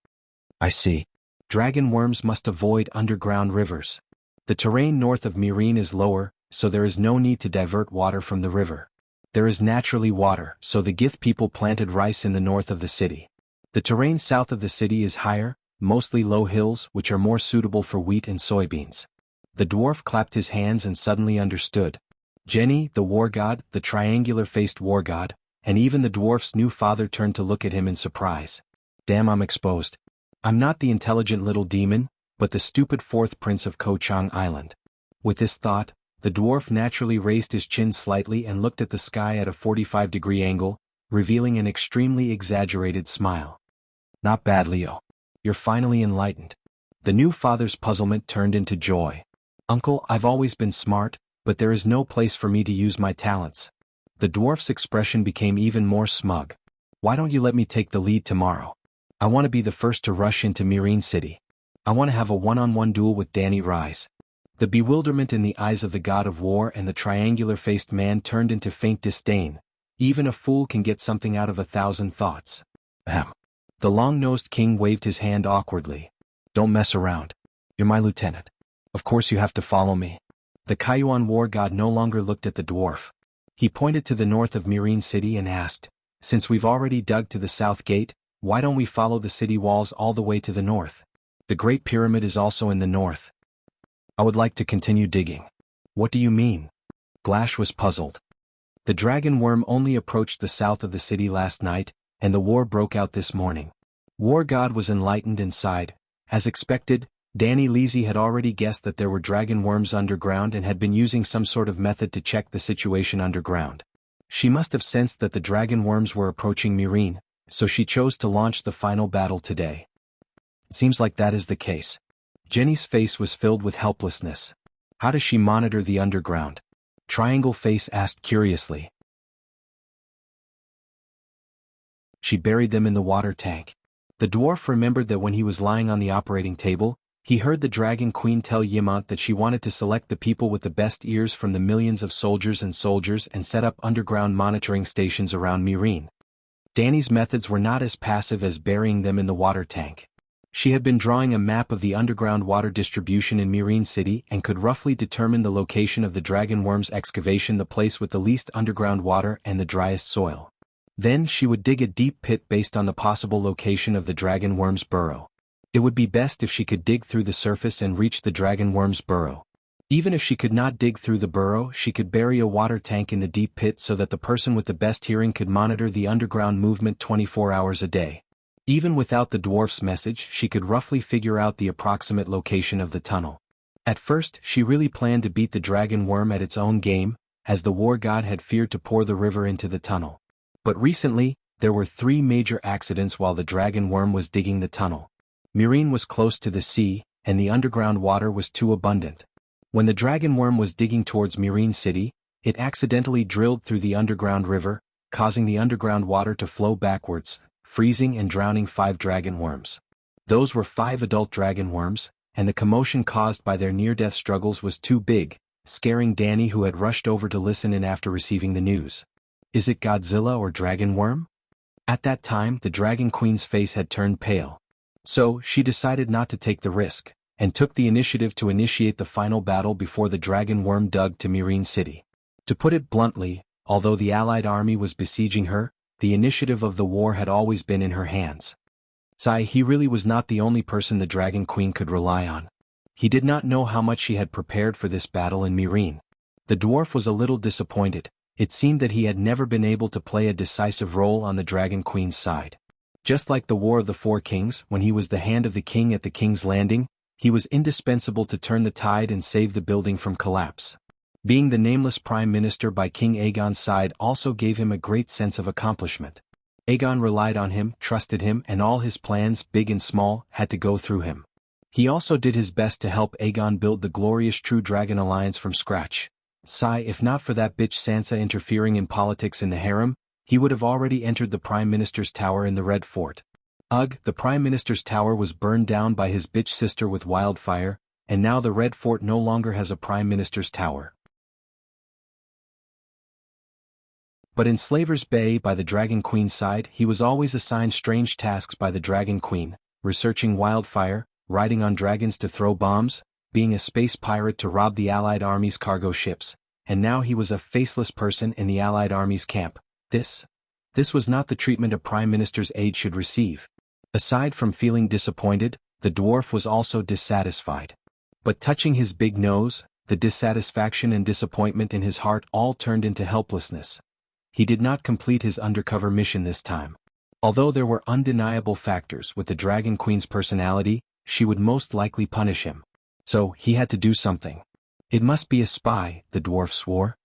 "I see. Dragon worms must avoid underground rivers. The terrain north of Mirin is lower, so there is no need to divert water from the river. There is naturally water, so the Gith people planted rice in the north of the city. The terrain south of the city is higher, mostly low hills which are more suitable for wheat and soybeans." The dwarf clapped his hands and suddenly understood. Jenny, the war god, the triangular-faced war god, and even the dwarf's new father turned to look at him in surprise. "Damn, I'm exposed. I'm not the intelligent little demon, but the stupid fourth prince of Kochang Island." With this thought, the dwarf naturally raised his chin slightly and looked at the sky at a 45-degree angle, revealing an extremely exaggerated smile. "Not bad, Leo. You're finally enlightened." The new father's puzzlement turned into joy. "Uncle, I've always been smart, but there is no place for me to use my talents." The dwarf's expression became even more smug. "Why don't you let me take the lead tomorrow? I want to be the first to rush into Mirin City. I want to have a one-on-one duel with Danny Rise." The bewilderment in the eyes of the god of war and the triangular-faced man turned into faint disdain. Even a fool can get something out of 1,000 thoughts. Ahem. The long-nosed king waved his hand awkwardly. "Don't mess around. You're my lieutenant. Of course you have to follow me." The Kaiyuan war god no longer looked at the dwarf. He pointed to the north of Mirin City and asked, "Since we've already dug to the south gate, why don't we follow the city walls all the way to the north? The Great Pyramid is also in the north." "I would like to continue digging." "What do you mean?" Glash was puzzled. "The dragon worm only approached the south of the city last night, and the war broke out this morning." War God was enlightened and sighed. As expected, Danny Leasy had already guessed that there were dragon worms underground and had been using some sort of method to check the situation underground. She must have sensed that the dragon worms were approaching Mirin, so she chose to launch the final battle today. It seems like that is the case. Jenny's face was filled with helplessness. How does she monitor the underground? Triangle Face asked curiously. She buried them in the water tank. The dwarf remembered that when he was lying on the operating table, he heard the Dragon Queen tell Yimant that she wanted to select the people with the best ears from the millions of soldiers and set up underground monitoring stations around Mirin. Danny's methods were not as passive as burying them in the water tank. She had been drawing a map of the underground water distribution in Mirin City and could roughly determine the location of the dragon worm's excavation, the place with the least underground water and the driest soil. Then she would dig a deep pit based on the possible location of the dragon worm's burrow. It would be best if she could dig through the surface and reach the dragon worm's burrow. Even if she could not dig through the burrow, she could bury a water tank in the deep pit so that the person with the best hearing could monitor the underground movement 24 hours a day. Even without the dwarf's message, she could roughly figure out the approximate location of the tunnel. At first, she really planned to beat the dragon worm at its own game, as the war god had feared to pour the river into the tunnel. But recently, there were 3 major accidents while the dragon worm was digging the tunnel. Mirin was close to the sea, and the underground water was too abundant. When the dragon worm was digging towards Mirin City, it accidentally drilled through the underground river, causing the underground water to flow backwards, freezing and drowning 5 dragon worms. Those were 5 adult dragon worms, and the commotion caused by their near-death struggles was too big, scaring Danny, who had rushed over to listen in after receiving the news. Is it Godzilla or dragon worm? At that time, the Dragon Queen's face had turned pale. So, she decided not to take the risk, and took the initiative to initiate the final battle before the dragon worm dug to Mirene City. To put it bluntly, although the Allied army was besieging her, the initiative of the war had always been in her hands. He really was not the only person the Dragon Queen could rely on. He did not know how much she had prepared for this battle in Mirene. The dwarf was a little disappointed. It seemed that he had never been able to play a decisive role on the Dragon Queen's side. Just like the War of the Four Kings, when he was the hand of the king at the King's Landing, he was indispensable to turn the tide and save the building from collapse. Being the nameless prime minister by King Aegon's side also gave him a great sense of accomplishment. Aegon relied on him, trusted him, and all his plans, big and small, had to go through him. He also did his best to help Aegon build the glorious True Dragon Alliance from scratch. If not for that bitch Sansa interfering in politics in the harem, he would have already entered the Prime Minister's tower in the Red Fort. Ugh, the Prime Minister's tower was burned down by his bitch sister with wildfire, and now the Red Fort no longer has a Prime Minister's tower. But in Slaver's Bay by the Dragon Queen's side he was always assigned strange tasks by the Dragon Queen, researching wildfire, riding on dragons to throw bombs, being a space pirate to rob the Allied army's cargo ships, and now he was a faceless person in the Allied army's camp. This was not the treatment a Prime Minister's aide should receive. Aside from feeling disappointed, the dwarf was also dissatisfied. But touching his big nose, the dissatisfaction and disappointment in his heart all turned into helplessness. He did not complete his undercover mission this time. Although there were undeniable factors with the Dragon Queen's personality, she would most likely punish him. So, he had to do something. It must be a spy, the dwarf swore.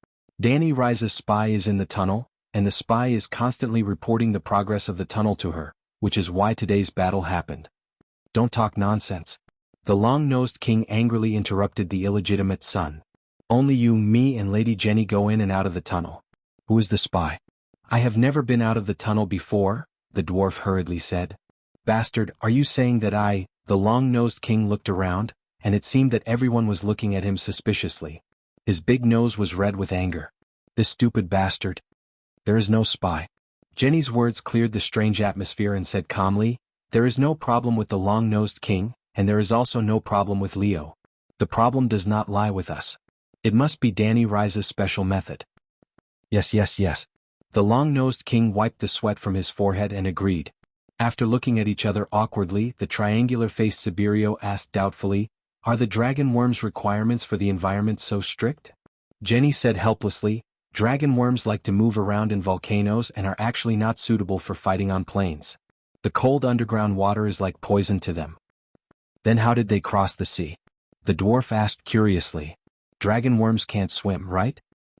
Dany Rise's spy is in the tunnel, and the spy is constantly reporting the progress of the tunnel to her, which is why today's battle happened. Don't talk nonsense. The long-nosed king angrily interrupted the illegitimate son. Only you, me and Lady Jenny go in and out of the tunnel. Who is the spy? I have never been out of the tunnel before, the dwarf hurriedly said. Bastard, are you saying that the long-nosed king looked around, and it seemed that everyone was looking at him suspiciously. His big nose was red with anger. This stupid bastard. There is no spy. Jenny's words cleared the strange atmosphere and said calmly, there is no problem with the long-nosed king, and there is also no problem with Leo. The problem does not lie with us. It must be Dany Rise's special method. Yes. The long-nosed king wiped the sweat from his forehead and agreed. After looking at each other awkwardly, the triangular-faced Sibirio asked doubtfully, are the dragon worms' requirements for the environment so strict? Jenny said helplessly, dragon worms like to move around in volcanoes and are actually not suitable for fighting on plains. The cold underground water is like poison to them. Then how did they cross the sea? The dwarf asked curiously. Dragon worms can't swim, right?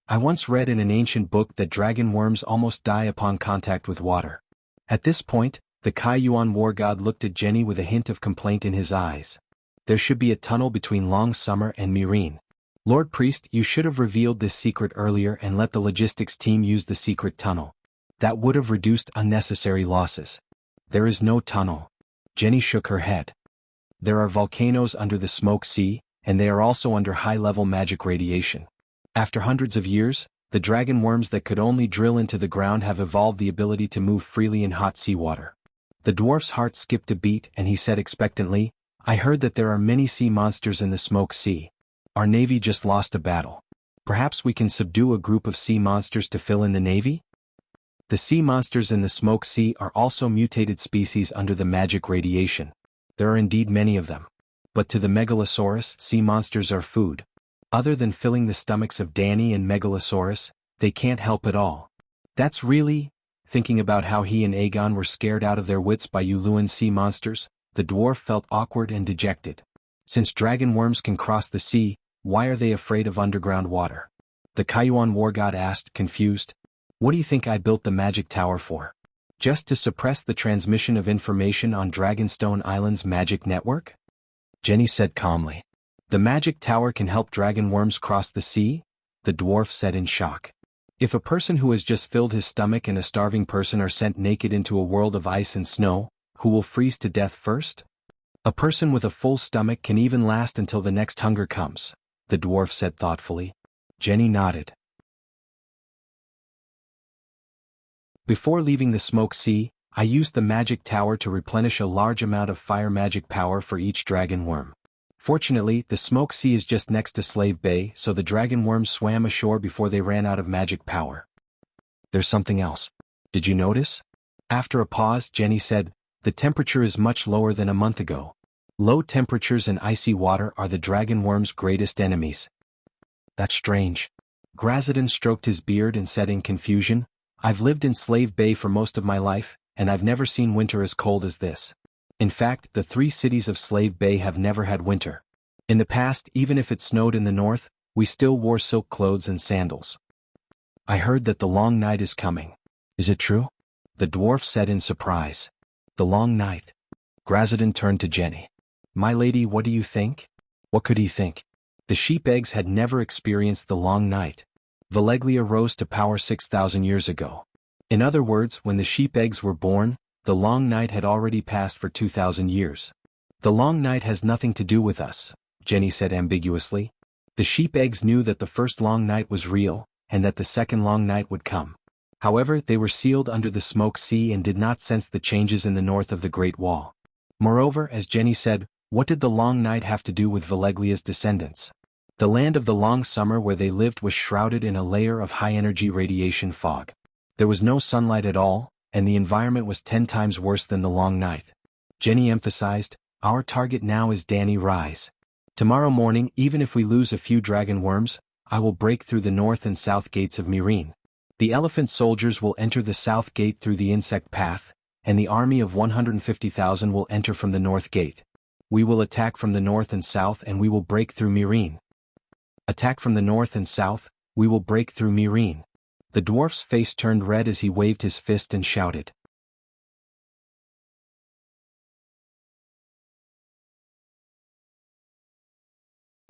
I once read in an ancient book that dragon worms almost die upon contact with water. At this point, the Kaiyuan war god looked at Jenny with a hint of complaint in his eyes. There should be a tunnel between Long Summer and Mirene. Lord Priest, you should have revealed this secret earlier and let the logistics team use the secret tunnel. That would have reduced unnecessary losses. There is no tunnel. Jenny shook her head. There are volcanoes under the Smoke Sea, and they are also under high-level magic radiation. After hundreds of years, the dragon worms that could only drill into the ground have evolved the ability to move freely in hot seawater. The dwarf's heart skipped a beat and he said expectantly, I heard that there are many sea monsters in the Smoke Sea. Our navy just lost a battle. Perhaps we can subdue a group of sea monsters to fill in the navy? The sea monsters in the Smoke Sea are also mutated species under the magic radiation. There are indeed many of them. But to the Megalosaurus, sea monsters are food. Other than filling the stomachs of Dany and Megalosaurus, they can't help at all. That's really, thinking about how he and Aegon were scared out of their wits by Yuluan sea monsters, the dwarf felt awkward and dejected. Since dragon worms can cross the sea, why are they afraid of underground water? The Kaiyuan war god asked, confused. What do you think I built the magic tower for? Just to suppress the transmission of information on Dragonstone Island's magic network? Jenny said calmly. The magic tower can help dragon worms cross the sea? The dwarf said in shock. If a person who has just filled his stomach and a starving person are sent naked into a world of ice and snow, who will freeze to death first? A person with a full stomach can even last until the next hunger comes, the dwarf said thoughtfully. Jenny nodded. Before leaving the Smoke Sea, I used the magic tower to replenish a large amount of fire magic power for each dragon worm. Fortunately, the Smoke Sea is just next to Slave Bay, so the dragon worms swam ashore before they ran out of magic power. There's something else. Did you notice? After a pause, Jenny said, the temperature is much lower than a month ago. Low temperatures and icy water are the dragon worm's greatest enemies. That's strange. Grazadon stroked his beard and said in confusion, I've lived in Slave Bay for most of my life, and I've never seen winter as cold as this. In fact, the 3 cities of Slave Bay have never had winter. In the past, even if it snowed in the north, we still wore silk clothes and sandals. I heard that the long night is coming. Is it true? The dwarf said in surprise. The long night. Grazadon turned to Jenny. My lady, what do you think? What could he think? The sheep eggs had never experienced the long night. Veleglia rose to power 6,000 years ago. In other words, when the sheep eggs were born, the long night had already passed for 2,000 years. The long night has nothing to do with us, Jenny said ambiguously. The sheep eggs knew that the first long night was real, and that the second long night would come. However, they were sealed under the Smoke Sea and did not sense the changes in the north of the Great Wall. Moreover, as Jenny said, what did the long night have to do with Veleglia's descendants? The land of the long summer where they lived was shrouded in a layer of high-energy radiation fog. There was no sunlight at all, and the environment was 10 times worse than the long night. Jenny emphasized, our target now is Danny Rise. Tomorrow morning, even if we lose a few dragon worms, I will break through the north and south gates of Myrene. The elephant soldiers will enter the south gate through the insect path, and the army of 150,000 will enter from the north gate. We will attack from the north and south and we will break through Myrene. Attack from the north and south, we will break through Myrene. The dwarf's face turned red as he waved his fist and shouted.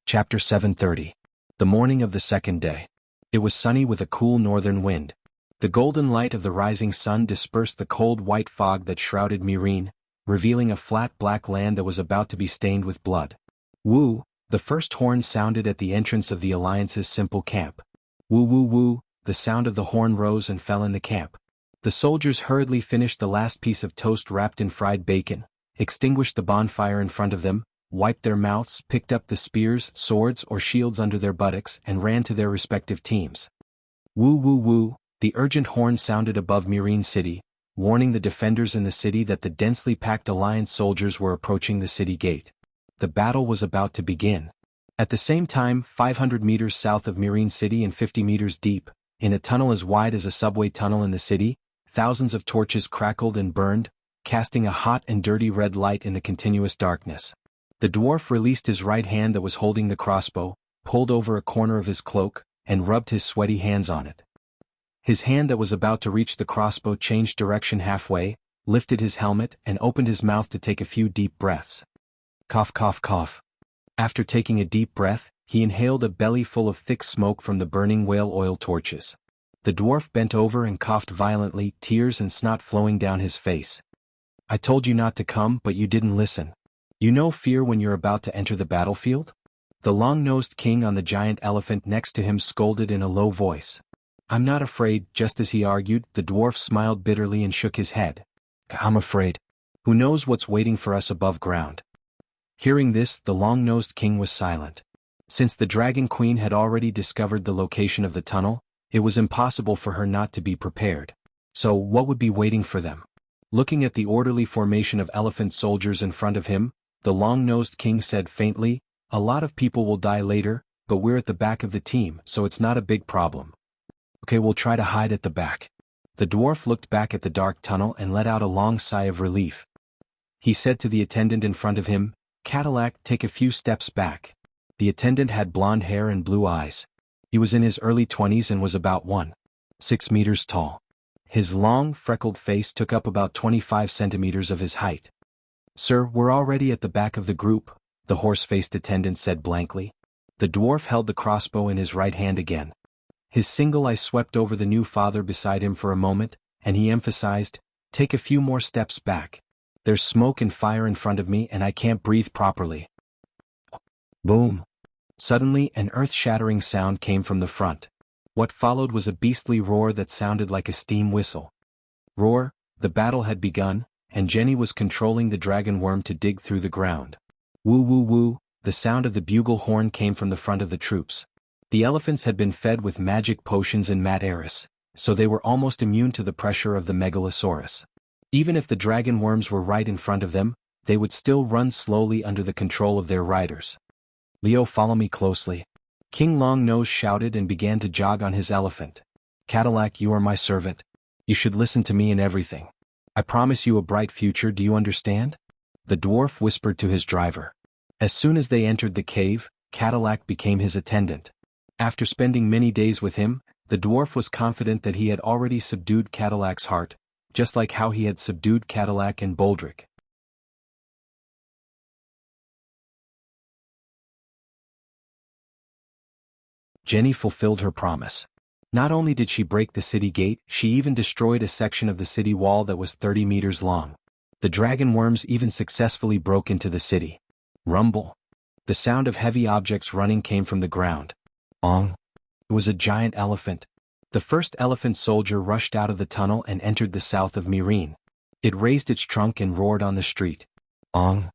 Chapter 730. The morning of the second day. It was sunny with a cool northern wind. The golden light of the rising sun dispersed the cold white fog that shrouded Myrene, revealing a flat black land that was about to be stained with blood. Woo, the first horn sounded at the entrance of the Alliance's simple camp. Woo woo woo, the sound of the horn rose and fell in the camp. The soldiers hurriedly finished the last piece of toast wrapped in fried bacon, extinguished the bonfire in front of them, wiped their mouths, picked up the spears, swords, or shields under their buttocks, and ran to their respective teams. Woo woo woo, the urgent horn sounded above Myrene City, warning the defenders in the city that the densely packed Alliance soldiers were approaching the city gate. The battle was about to begin. At the same time, 500 meters south of Myrene City and 50 meters deep, in a tunnel as wide as a subway tunnel in the city, thousands of torches crackled and burned, casting a hot and dirty red light in the continuous darkness. The dwarf released his right hand that was holding the crossbow, pulled over a corner of his cloak, and rubbed his sweaty hands on it. His hand that was about to reach the crossbow changed direction halfway, lifted his helmet, and opened his mouth to take a few deep breaths. Cough cough cough. After taking a deep breath, he inhaled a belly full of thick smoke from the burning whale oil torches. The dwarf bent over and coughed violently, tears and snot flowing down his face. I told you not to come, but you didn't listen. You know fear when you're about to enter the battlefield? The long-nosed king on the giant elephant next to him scolded in a low voice. I'm not afraid. Just as he argued, the dwarf smiled bitterly and shook his head. I'm afraid. Who knows what's waiting for us above ground? Hearing this, the long-nosed king was silent. Since the Dragon Queen had already discovered the location of the tunnel, it was impossible for her not to be prepared. So, what would be waiting for them? Looking at the orderly formation of elephant soldiers in front of him, the long-nosed king said faintly, a lot of people will die later, but we're at the back of the team, so it's not a big problem. Okay, we'll try to hide at the back. The dwarf looked back at the dark tunnel and let out a long sigh of relief. He said to the attendant in front of him, Cadillac, take a few steps back. The attendant had blonde hair and blue eyes. He was in his early 20s and was about 1.6 meters tall. His long, freckled face took up about 25 centimeters of his height. Sir, we're already at the back of the group, the horse-faced attendant said blankly. The dwarf held the crossbow in his right hand again. His single eye swept over the new father beside him for a moment, and he emphasized, take a few more steps back. There's smoke and fire in front of me and I can't breathe properly. Boom. Suddenly, an earth-shattering sound came from the front. What followed was a beastly roar that sounded like a steam whistle. Roar, The battle had begun, and Jenny was controlling the dragon worm to dig through the ground. Woo woo woo, the sound of the bugle horn came from the front of the troops. The elephants had been fed with magic potions in Mat Eris, so they were almost immune to the pressure of the Megalosaurus. Even if the dragon worms were right in front of them, they would still run slowly under the control of their riders. Leo, follow me closely. King Longnose shouted and began to jog on his elephant. Cadillac, you are my servant. You should listen to me in everything. I promise you a bright future, do you understand? The dwarf whispered to his driver. As soon as they entered the cave, Cadillac became his attendant. After spending many days with him, the dwarf was confident that he had already subdued Cadillac's heart, just like how he had subdued Cadillac and Boldrick. Jenny fulfilled her promise. Not only did she break the city gate, she even destroyed a section of the city wall that was 30 meters long. The dragon worms even successfully broke into the city. Rumble. The sound of heavy objects running came from the ground. Ong. It was a giant elephant. The first elephant soldier rushed out of the tunnel and entered the south of Myrine. It raised its trunk and roared on the street. Ong.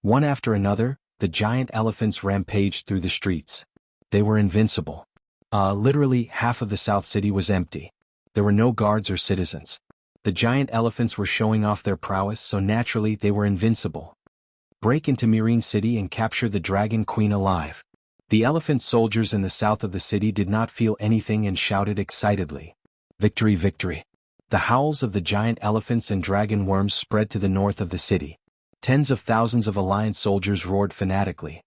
One after another, the giant elephants rampaged through the streets. They were invincible. Literally half of the South City was empty. There were no guards or citizens. The giant elephants were showing off their prowess, so naturally they were invincible. Break into Myrine City and capture the Dragon Queen alive. The elephant soldiers in the south of the city did not feel anything and shouted excitedly. Victory, victory. The howls of the giant elephants and dragon worms spread to the north of the city. Tens of thousands of Alliance soldiers roared fanatically.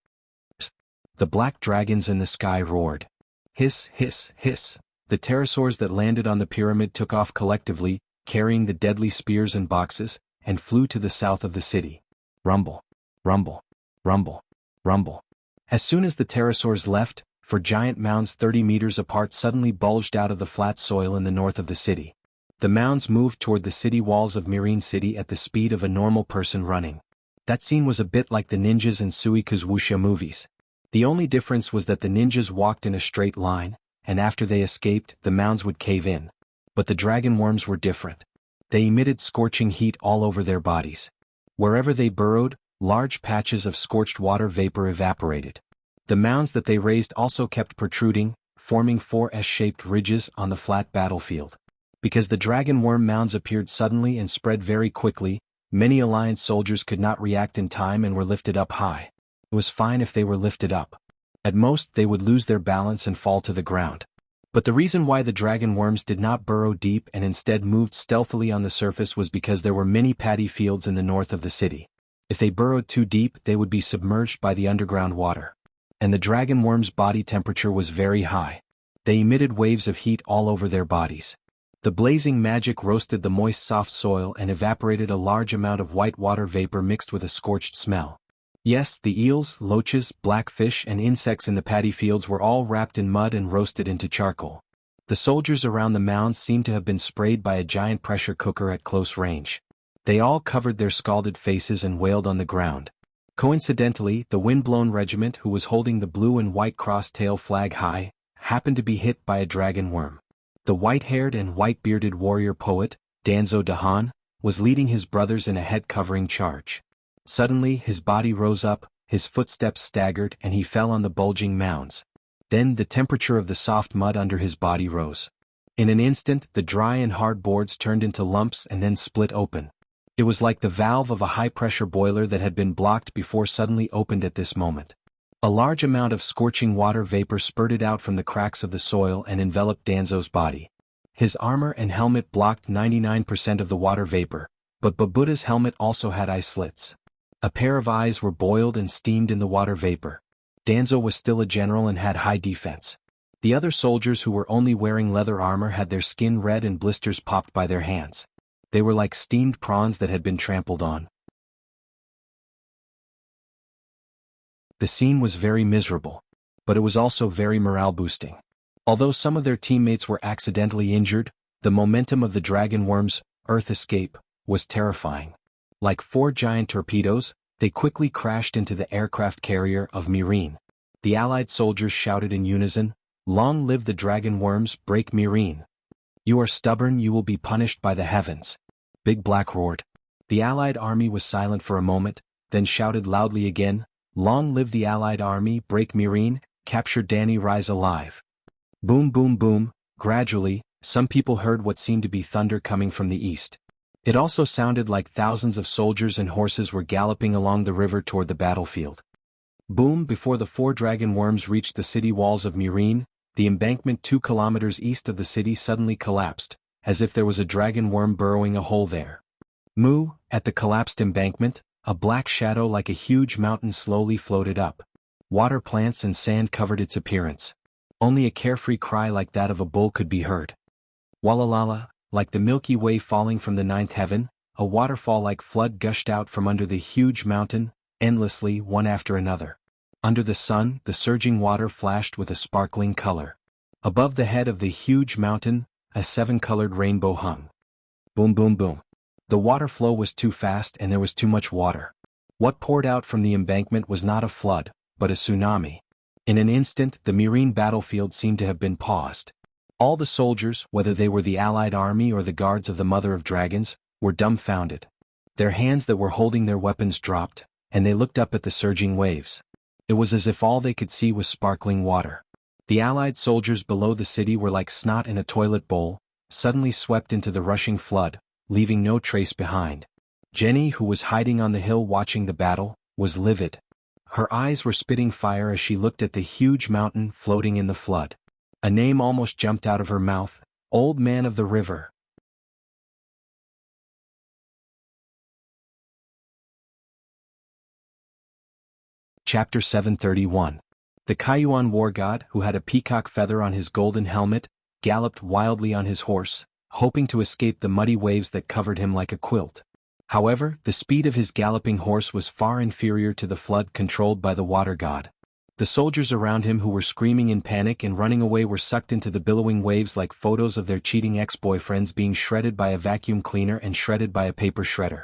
The black dragons in the sky roared. Hiss, hiss, hiss. The pterosaurs that landed on the pyramid took off collectively, carrying the deadly spears and boxes, and flew to the south of the city. Rumble. Rumble. Rumble. Rumble. As soon as the pterosaurs left, 4 giant mounds 30 meters apart suddenly bulged out of the flat soil in the north of the city. The mounds moved toward the city walls of Myrine City at the speed of a normal person running. That scene was a bit like the ninjas in Suiko's Wuxia movies. The only difference was that the ninjas walked in a straight line, and after they escaped, the mounds would cave in. But the dragon worms were different. They emitted scorching heat all over their bodies. Wherever they burrowed, large patches of scorched water vapor evaporated. The mounds that they raised also kept protruding, forming 4 S-shaped ridges on the flat battlefield. Because the dragon worm mounds appeared suddenly and spread very quickly, many Alliance soldiers could not react in time and were lifted up high. It was fine if they were lifted up. At most, they would lose their balance and fall to the ground. But the reason why the dragon worms did not burrow deep and instead moved stealthily on the surface was because there were many paddy fields in the north of the city. If they burrowed too deep, they would be submerged by the underground water. And the dragon worms' body temperature was very high. They emitted waves of heat all over their bodies. The blazing magic roasted the moist soft soil and evaporated a large amount of white water vapor mixed with a scorched smell. Yes, the eels, loaches, blackfish and insects in the paddy fields were all wrapped in mud and roasted into charcoal. The soldiers around the mounds seemed to have been sprayed by a giant pressure cooker at close range. They all covered their scalded faces and wailed on the ground. Coincidentally, the wind-blown regiment who was holding the blue and white cross-tail flag high, happened to be hit by a dragon worm. The white-haired and white-bearded warrior poet, Danzo Dahan, was leading his brothers in a head-covering charge. Suddenly his body rose up, his footsteps staggered and he fell on the bulging mounds. Then the temperature of the soft mud under his body rose. In an instant the dry and hard boards turned into lumps and then split open. It was like the valve of a high-pressure boiler that had been blocked before suddenly opened at this moment. A large amount of scorching water vapor spurted out from the cracks of the soil and enveloped Danzo's body. His armor and helmet blocked 99% of the water vapor, but Babuda's helmet also had eye slits. A pair of eyes were boiled and steamed in the water vapor. Danzo was still a general and had high defense. The other soldiers who were only wearing leather armor had their skin red and blisters popped by their hands. They were like steamed prawns that had been trampled on. The scene was very miserable, but it was also very morale-boosting. Although some of their teammates were accidentally injured, the momentum of the dragon worms' Earth escape was terrifying. Like 4 giant torpedoes, they quickly crashed into the aircraft carrier of Myrine. The Allied soldiers shouted in unison, "Long live the dragon worms, break Myrine." You are stubborn, you will be punished by the heavens. Big Black roared. The Allied army was silent for a moment, then shouted loudly again, "Long live the Allied army, break Mirin, capture Danny, rise alive." Boom boom boom. Gradually, some people heard what seemed to be thunder coming from the east. It also sounded like thousands of soldiers and horses were galloping along the river toward the battlefield. Boom! Before the 4 dragon worms reached the city walls of Mirin, the embankment 2 kilometers east of the city suddenly collapsed, as if there was a dragon worm burrowing a hole there. Moo! At the collapsed embankment, a black shadow like a huge mountain slowly floated up. Water, plants and sand covered its appearance. Only a carefree cry like that of a bull could be heard. Walalala, like the Milky Way falling from the 9th heaven, a waterfall-like flood gushed out from under the huge mountain, endlessly, one after another. Under the sun, the surging water flashed with a sparkling color. Above the head of the huge mountain, a 7-colored rainbow hung. Boom boom boom. The water flow was too fast and there was too much water. What poured out from the embankment was not a flood, but a tsunami. In an instant, the Mirin battlefield seemed to have been paused. All the soldiers, whether they were the Allied army or the guards of the Mother of Dragons, were dumbfounded. Their hands that were holding their weapons dropped, and they looked up at the surging waves. It was as if all they could see was sparkling water. The Allied soldiers below the city were like snot in a toilet bowl, suddenly swept into the rushing flood, leaving no trace behind. Jenny, who was hiding on the hill watching the battle, was livid. Her eyes were spitting fire as she looked at the huge mountain floating in the flood. A name almost jumped out of her mouth: Old Man of the River. Chapter 731. The Kaiyuan war god, who had a peacock feather on his golden helmet, galloped wildly on his horse, hoping to escape the muddy waves that covered him like a quilt. However, the speed of his galloping horse was far inferior to the flood controlled by the water god. The soldiers around him who were screaming in panic and running away were sucked into the billowing waves like photos of their cheating ex-boyfriends being shredded by a vacuum cleaner and shredded by a paper shredder.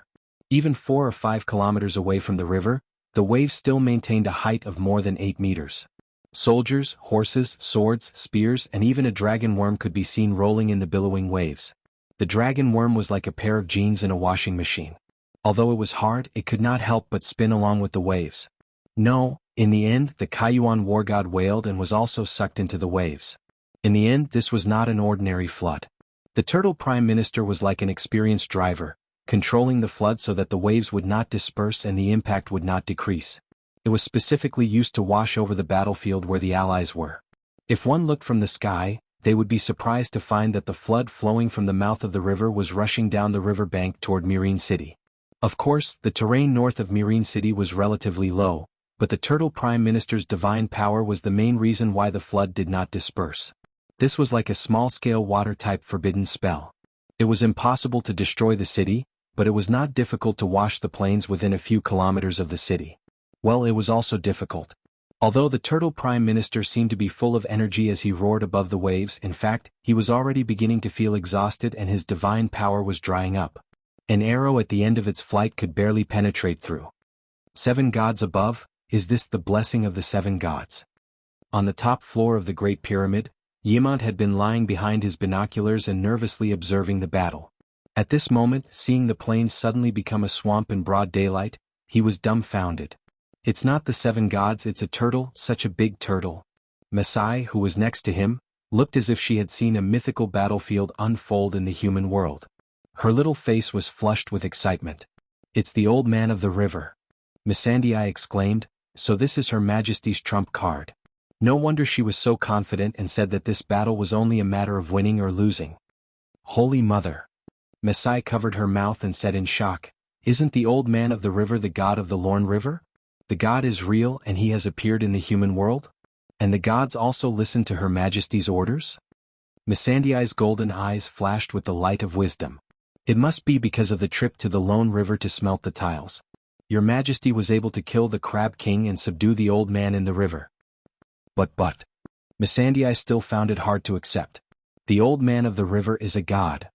Even 4 or 5 kilometers away from the river, the waves still maintained a height of more than 8 meters. Soldiers, horses, swords, spears, and even a dragon worm could be seen rolling in the billowing waves. The dragon worm was like a pair of jeans in a washing machine. Although it was hard, it could not help but spin along with the waves. No, in the end, the Kaiyuan war god wailed and was also sucked into the waves. In the end, this was not an ordinary flood. The Turtle Prime Minister was like an experienced driver, controlling the flood so that the waves would not disperse and the impact would not decrease. It was specifically used to wash over the battlefield where the Allies were. If one looked from the sky, they would be surprised to find that the flood flowing from the mouth of the river was rushing down the river bank toward Mirin City. Of course, the terrain north of Mirin City was relatively low, but the Turtle Prime Minister's divine power was the main reason why the flood did not disperse. This was like a small-scale water-type forbidden spell. It was impossible to destroy the city, but it was not difficult to wash the plains within a few kilometers of the city. Well, it was also difficult. Although the Turtle Prime Minister seemed to be full of energy as he roared above the waves, in fact, he was already beginning to feel exhausted and his divine power was drying up. An arrow at the end of its flight could barely penetrate through. 7 gods above, is this the blessing of the 7 gods? On the top floor of the Great Pyramid, Yimont had been lying behind his binoculars and nervously observing the battle. At this moment, seeing the plains suddenly become a swamp in broad daylight, he was dumbfounded. It's not the 7 gods, it's a turtle, such a big turtle. Masai, who was next to him, looked as if she had seen a mythical battlefield unfold in the human world. Her little face was flushed with excitement. It's the Old Man of the River. Missandei exclaimed, so this is Her Majesty's trump card. No wonder she was so confident and said that this battle was only a matter of winning or losing. Holy Mother! Masai covered her mouth and said in shock, isn't the Old Man of the River the god of the Lorne River? The god is real and he has appeared in the human world? And the gods also listen to Her Majesty's orders? Missandei's golden eyes flashed with the light of wisdom. It must be because of the trip to the Lone River to smelt the tiles. Your Majesty was able to kill the Crab King and subdue the Old Man in the river. But. Missandei still found it hard to accept. The Old Man of the River is a god.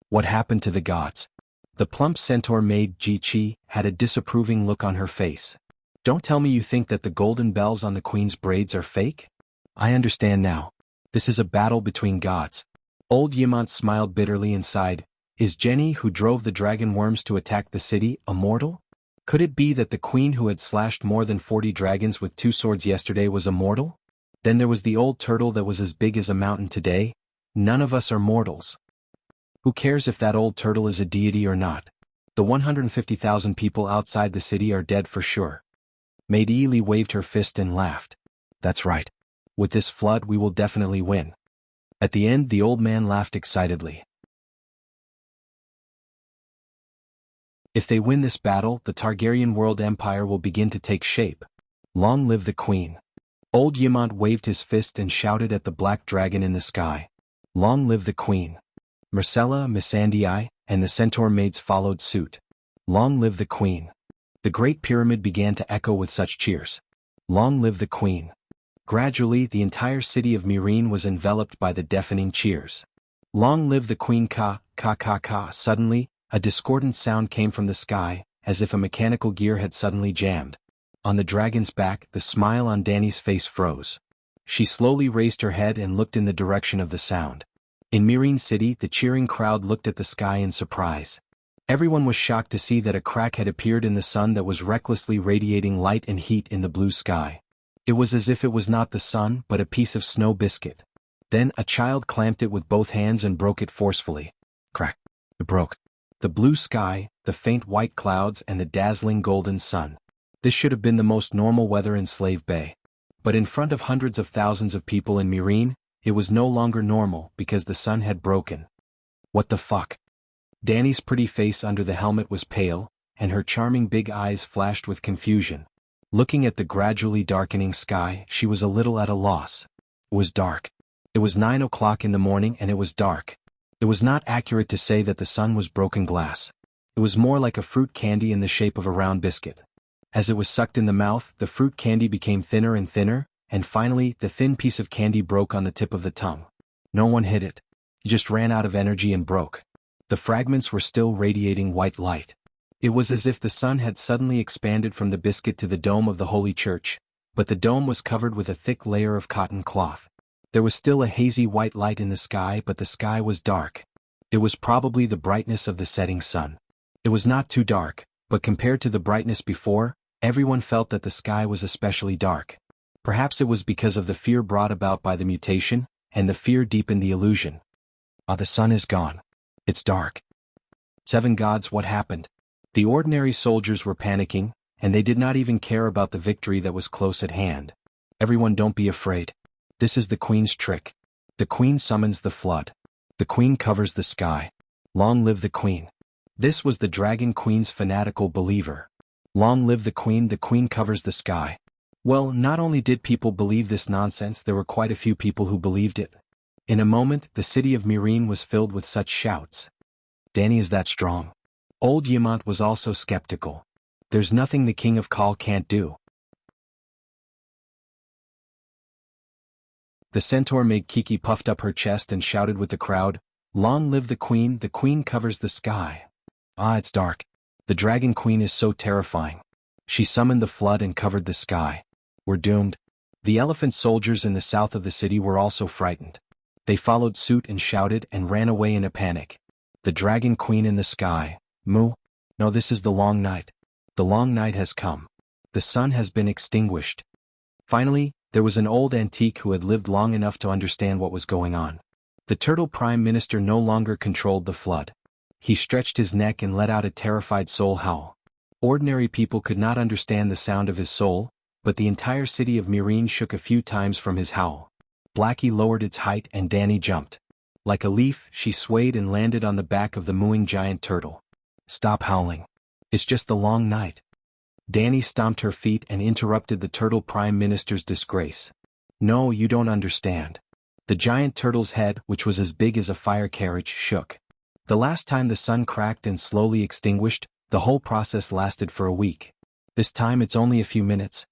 What happened to the gods? The plump centaur maid Ji-Chi had a disapproving look on her face. Don't tell me you think that the golden bells on the queen's braids are fake? I understand now. This is a battle between gods. Old Yimant smiled bitterly and sighed. Is Jenny, who drove the dragon worms to attack the city, a mortal? Could it be that the queen who had slashed more than 40 dragons with 2 swords yesterday was a mortal? Then there was the old turtle that was as big as a mountain today. None of us are mortals. Who cares if that old turtle is a deity or not? The 150,000 people outside the city are dead for sure. Maid Ely waved her fist and laughed. That's right. With this flood we will definitely win. At the end the old man laughed excitedly. If they win this battle, the Targaryen world empire will begin to take shape. Long live the queen. Old Yimant waved his fist and shouted at the black dragon in the sky. Long live the queen. Myrcella, Missandei, and the centaur maids followed suit. Long live the queen. The Great Pyramid began to echo with such cheers. Long live the queen. Gradually the entire city of Meereen was enveloped by the deafening cheers. Long live the queen. Ka, ka ka ka. Suddenly, a discordant sound came from the sky, as if a mechanical gear had suddenly jammed. On the dragon's back, the smile on Dany's face froze. She slowly raised her head and looked in the direction of the sound. In Meereen City, the cheering crowd looked at the sky in surprise. Everyone was shocked to see that a crack had appeared in the sun that was recklessly radiating light and heat in the blue sky. It was as if it was not the sun but a piece of snow biscuit. Then a child clamped it with both hands and broke it forcefully. Crack. It broke. The blue sky, the faint white clouds and the dazzling golden sun. This should have been the most normal weather in Slave Bay. But in front of hundreds of thousands of people in Meereen, it was no longer normal because the sun had broken. What the fuck? Dany's pretty face under the helmet was pale, and her charming big eyes flashed with confusion. Looking at the gradually darkening sky, she was a little at a loss. It was dark. It was 9 o'clock in the morning and it was dark. It was not accurate to say that the sun was broken glass. It was more like a fruit candy in the shape of a round biscuit. As it was sucked in the mouth, the fruit candy became thinner and thinner, and finally, the thin piece of candy broke on the tip of the tongue. No one hit it. It just ran out of energy and broke. The fragments were still radiating white light. It was as if the sun had suddenly expanded from the biscuit to the dome of the Holy Church, but the dome was covered with a thick layer of cotton cloth. There was still a hazy white light in the sky, but the sky was dark. It was probably the brightness of the setting sun. It was not too dark, but compared to the brightness before, everyone felt that the sky was especially dark. Perhaps it was because of the fear brought about by the mutation, and the fear deepened the illusion. The sun is gone. It's dark. 7 gods, what happened? The ordinary soldiers were panicking, and they did not even care about the victory that was close at hand. Everyone, don't be afraid. This is the queen's trick. The queen summons the flood. The queen covers the sky. Long live the queen. This was the dragon queen's fanatical believer. Long live the queen covers the sky. Well, not only did people believe this nonsense, there were quite a few people who believed it. In a moment, the city of Meereen was filled with such shouts. Dany is that strong. Old Yimant was also skeptical. There's nothing the king of Khal can't do. The centaur maid Kiki puffed up her chest and shouted with the crowd, Long live the queen covers the sky. It's dark. The dragon queen is so terrifying. She summoned the flood and covered the sky. We're doomed. The elephant soldiers in the south of the city were also frightened. They followed suit and shouted and ran away in a panic. The dragon queen in the sky. Moo. No, this is the long night. The long night has come. The sun has been extinguished. Finally, there was an old antique who had lived long enough to understand what was going on. The turtle prime minister no longer controlled the flood. He stretched his neck and let out a terrified soul howl. Ordinary people could not understand the sound of his soul, but the entire city of Meereen shook a few times from his howl. Blackie lowered its height and Dany jumped. Like a leaf, she swayed and landed on the back of the mooing giant turtle. Stop howling. It's just the long night. Dany stomped her feet and interrupted the turtle prime minister's disgrace. No, you don't understand. The giant turtle's head, which was as big as a fire carriage, shook. The last time the sun cracked and slowly extinguished, the whole process lasted for a week. This time it's only a few minutes.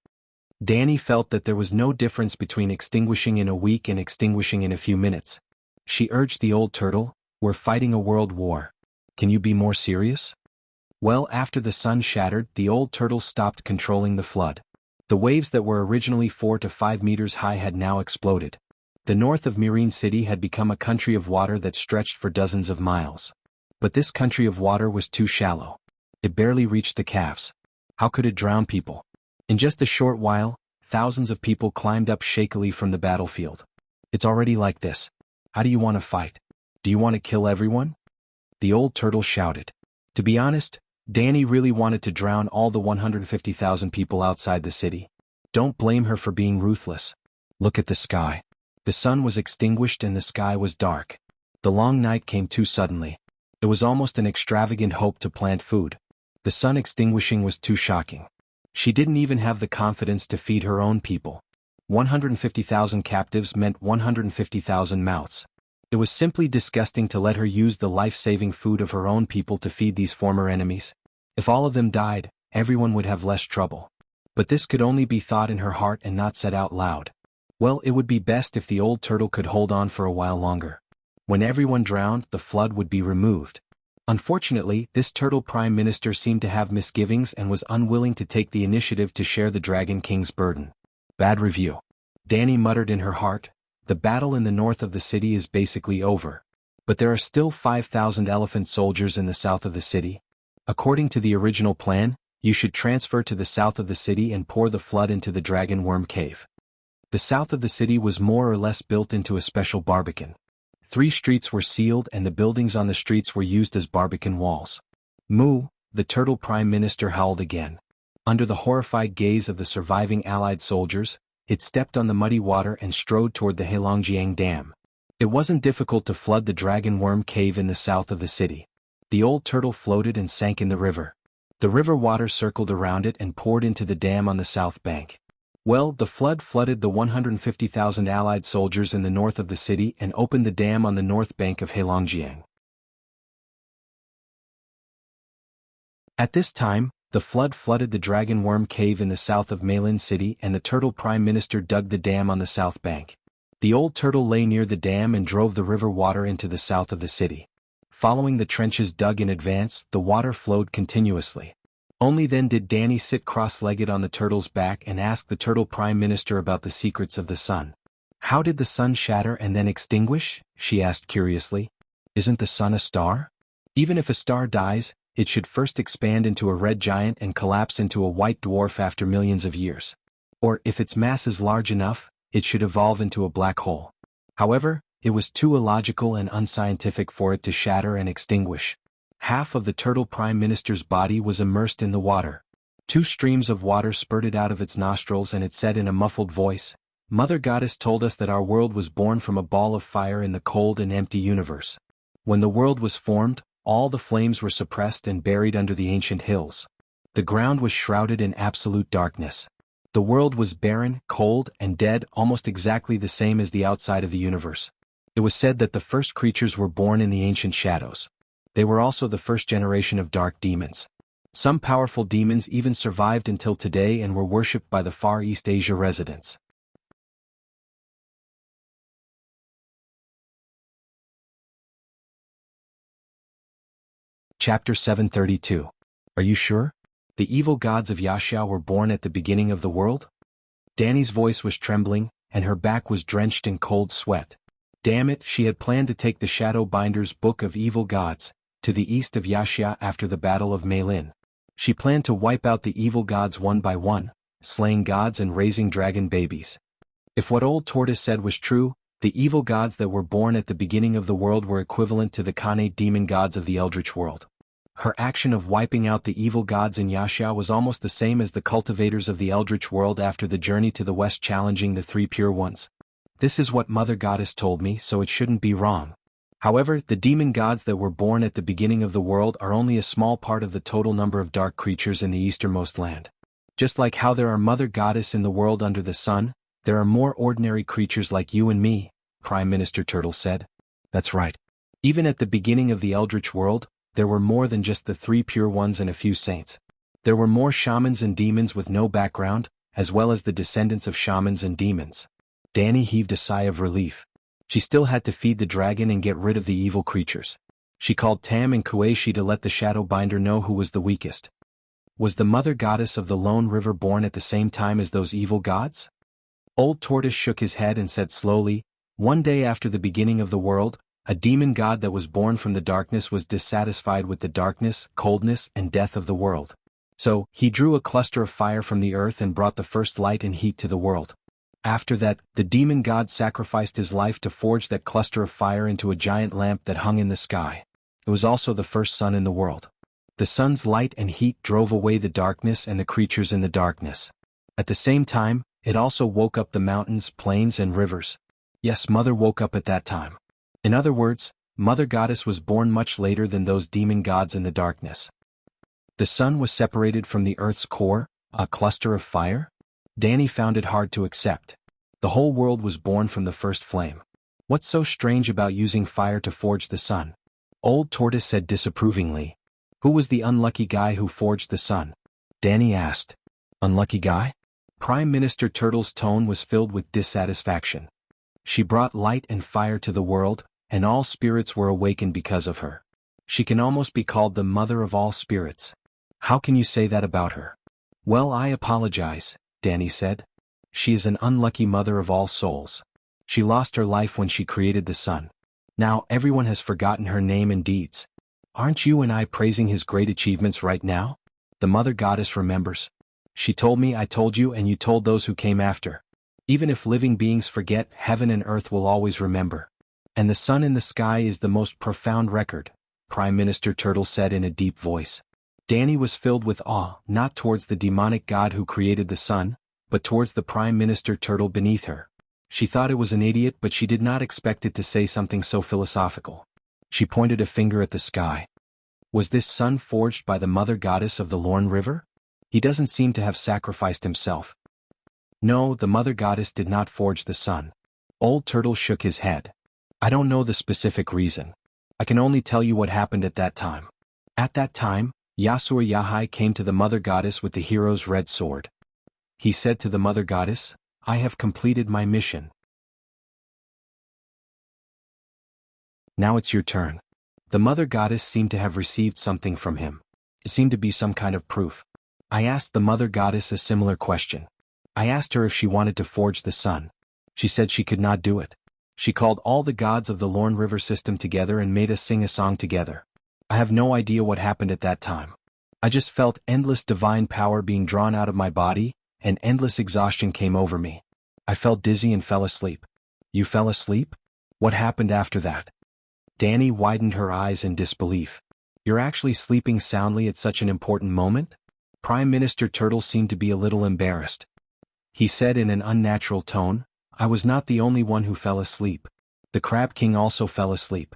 Dany felt that there was no difference between extinguishing in a week and extinguishing in a few minutes. She urged the old turtle, We're fighting a world war. Can you be more serious? Well, after the sun shattered, the old turtle stopped controlling the flood. The waves that were originally 4 to 5 meters high had now exploded. The north of Marine City had become a country of water that stretched for dozens of miles. But this country of water was too shallow. It barely reached the calves. How could it drown people? In just a short while, thousands of people climbed up shakily from the battlefield. It's already like this. How do you want to fight? Do you want to kill everyone? The old turtle shouted. To be honest, Danny really wanted to drown all the 150,000 people outside the city. Don't blame her for being ruthless. Look at the sky. The sun was extinguished and the sky was dark. The long night came too suddenly. It was almost an extravagant hope to plant food. The sun extinguishing was too shocking. She didn't even have the confidence to feed her own people. 150,000 captives meant 150,000 mouths. It was simply disgusting to let her use the life-saving food of her own people to feed these former enemies. If all of them died, everyone would have less trouble. But this could only be thought in her heart and not said out loud. Well, it would be best if the old turtle could hold on for a while longer. When everyone drowned, the flood would be removed. Unfortunately, this turtle prime minister seemed to have misgivings and was unwilling to take the initiative to share the Dragon King's burden. Bad review. Danny muttered in her heart, the battle in the north of the city is basically over. But there are still 5,000 elephant soldiers in the south of the city. According to the original plan, you should transfer to the south of the city and pour the flood into the Dragon Worm Cave. The south of the city was more or less built into a special barbican. 3 streets were sealed and the buildings on the streets were used as barbican walls. Moo, the turtle prime minister howled again. Under the horrified gaze of the surviving allied soldiers, it stepped on the muddy water and strode toward the Heilongjiang Dam. It wasn't difficult to flood the Dragon Worm Cave in the south of the city. The old turtle floated and sank in the river. The river water circled around it and poured into the dam on the south bank. Well, the flood flooded the 150,000 allied soldiers in the north of the city and opened the dam on the north bank of Heilongjiang. At this time, the flood flooded the Dragon Worm Cave in the south of Meilin City and the turtle prime minister dug the dam on the south bank. The old turtle lay near the dam and drove the river water into the south of the city. Following the trenches dug in advance, the water flowed continuously. Only then did Danny sit cross-legged on the turtle's back and ask the turtle prime minister about the secrets of the sun. How did the sun shatter and then extinguish? She asked curiously. Isn't the sun a star? Even if a star dies, it should first expand into a red giant and collapse into a white dwarf after millions of years. Or, if its mass is large enough, it should evolve into a black hole. However, it was too illogical and unscientific for it to shatter and extinguish. Half of the turtle prime minister's body was immersed in the water. 2 streams of water spurted out of its nostrils and it said in a muffled voice, Mother Goddess told us that our world was born from a ball of fire in the cold and empty universe. When the world was formed, all the flames were suppressed and buried under the ancient hills. The ground was shrouded in absolute darkness. The world was barren, cold, and dead, almost exactly the same as the outside of the universe. It was said that the first creatures were born in the ancient shadows. They were also the first generation of dark demons. Some powerful demons even survived until today and were worshipped by the Far East Asia residents. Chapter 732. Are you sure? The evil gods of Wuxia were born at the beginning of the world? Danny's voice was trembling, and her back was drenched in cold sweat. Damn it, she had planned to take the Shadowbinder's Book of Evil Gods to the east of Wuxia after the Battle of Meilin. She planned to wipe out the evil gods one by one, slaying gods and raising dragon babies. If what Old Tortoise said was true, the evil gods that were born at the beginning of the world were equivalent to the Khanate demon gods of the Eldritch world. Her action of wiping out the evil gods in Wuxia was almost the same as the cultivators of the Eldritch world after the journey to the west challenging the 3 pure ones. This is what Mother Goddess told me, so it shouldn't be wrong. However, the demon gods that were born at the beginning of the world are only a small part of the total number of dark creatures in the easternmost land. Just like how there are Mother Goddess in the world under the sun, there are more ordinary creatures like you and me, Prime Minister Turtle said. That's right. Even at the beginning of the Eldritch world, there were more than just the 3 pure ones and a few saints. There were more shamans and demons with no background, as well as the descendants of shamans and demons. Danny heaved a sigh of relief. She still had to feed the dragon and get rid of the evil creatures. She called Tam and Kueishi to let the Shadowbinder know who was the weakest. Was the Mother Goddess of the Lone River born at the same time as those evil gods? Old Tortoise shook his head and said slowly, One day after the beginning of the world, a demon god that was born from the darkness was dissatisfied with the darkness, coldness, and death of the world. So, he drew a cluster of fire from the earth and brought the first light and heat to the world. After that, the demon god sacrificed his life to forge that cluster of fire into a giant lamp that hung in the sky. It was also the first sun in the world. The sun's light and heat drove away the darkness and the creatures in the darkness. At the same time, it also woke up the mountains, plains, and rivers. Yes, Mother woke up at that time. In other words, Mother Goddess was born much later than those demon gods in the darkness. The sun was separated from the earth's core, a cluster of fire? Danny found it hard to accept. The whole world was born from the first flame. What's so strange about using fire to forge the sun? Old Tortoise said disapprovingly. Who was the unlucky guy who forged the sun? Danny asked. Unlucky guy? Prime Minister Turtle's tone was filled with dissatisfaction. She brought light and fire to the world, and all spirits were awakened because of her. She can almost be called the mother of all spirits. How can you say that about her? Well, I apologize, Danny said. She is an unlucky mother of all souls. She lost her life when she created the sun. Now everyone has forgotten her name and deeds. Aren't you and I praising his great achievements right now? The Mother Goddess remembers. She told me I told you and you told those who came after. Even if living beings forget, heaven and earth will always remember. And the sun in the sky is the most profound record, Prime Minister Turtle said in a deep voice. Danny was filled with awe, not towards the demonic god who created the sun, but towards the Prime Minister Turtle beneath her. She thought it was an idiot, but she did not expect it to say something so philosophical. She pointed a finger at the sky. Was this sun forged by the Mother Goddess of the Lorne River? He doesn't seem to have sacrificed himself. No, the Mother Goddess did not forge the sun. Old Turtle shook his head. I don't know the specific reason. I can only tell you what happened at that time. At that time, Yasur Yahai came to the Mother Goddess with the hero's red sword. He said to the Mother Goddess, I have completed my mission. Now it's your turn. The Mother Goddess seemed to have received something from him. It seemed to be some kind of proof. I asked the Mother Goddess a similar question. I asked her if she wanted to forge the sun. She said she could not do it. She called all the gods of the Lorne River system together and made us sing a song together. I have no idea what happened at that time. I just felt endless divine power being drawn out of my body, and endless exhaustion came over me. I felt dizzy and fell asleep. You fell asleep? What happened after that? Danny widened her eyes in disbelief. You're actually sleeping soundly at such an important moment? Prime Minister Turtle seemed to be a little embarrassed. He said in an unnatural tone, I was not the only one who fell asleep. The Crab King also fell asleep.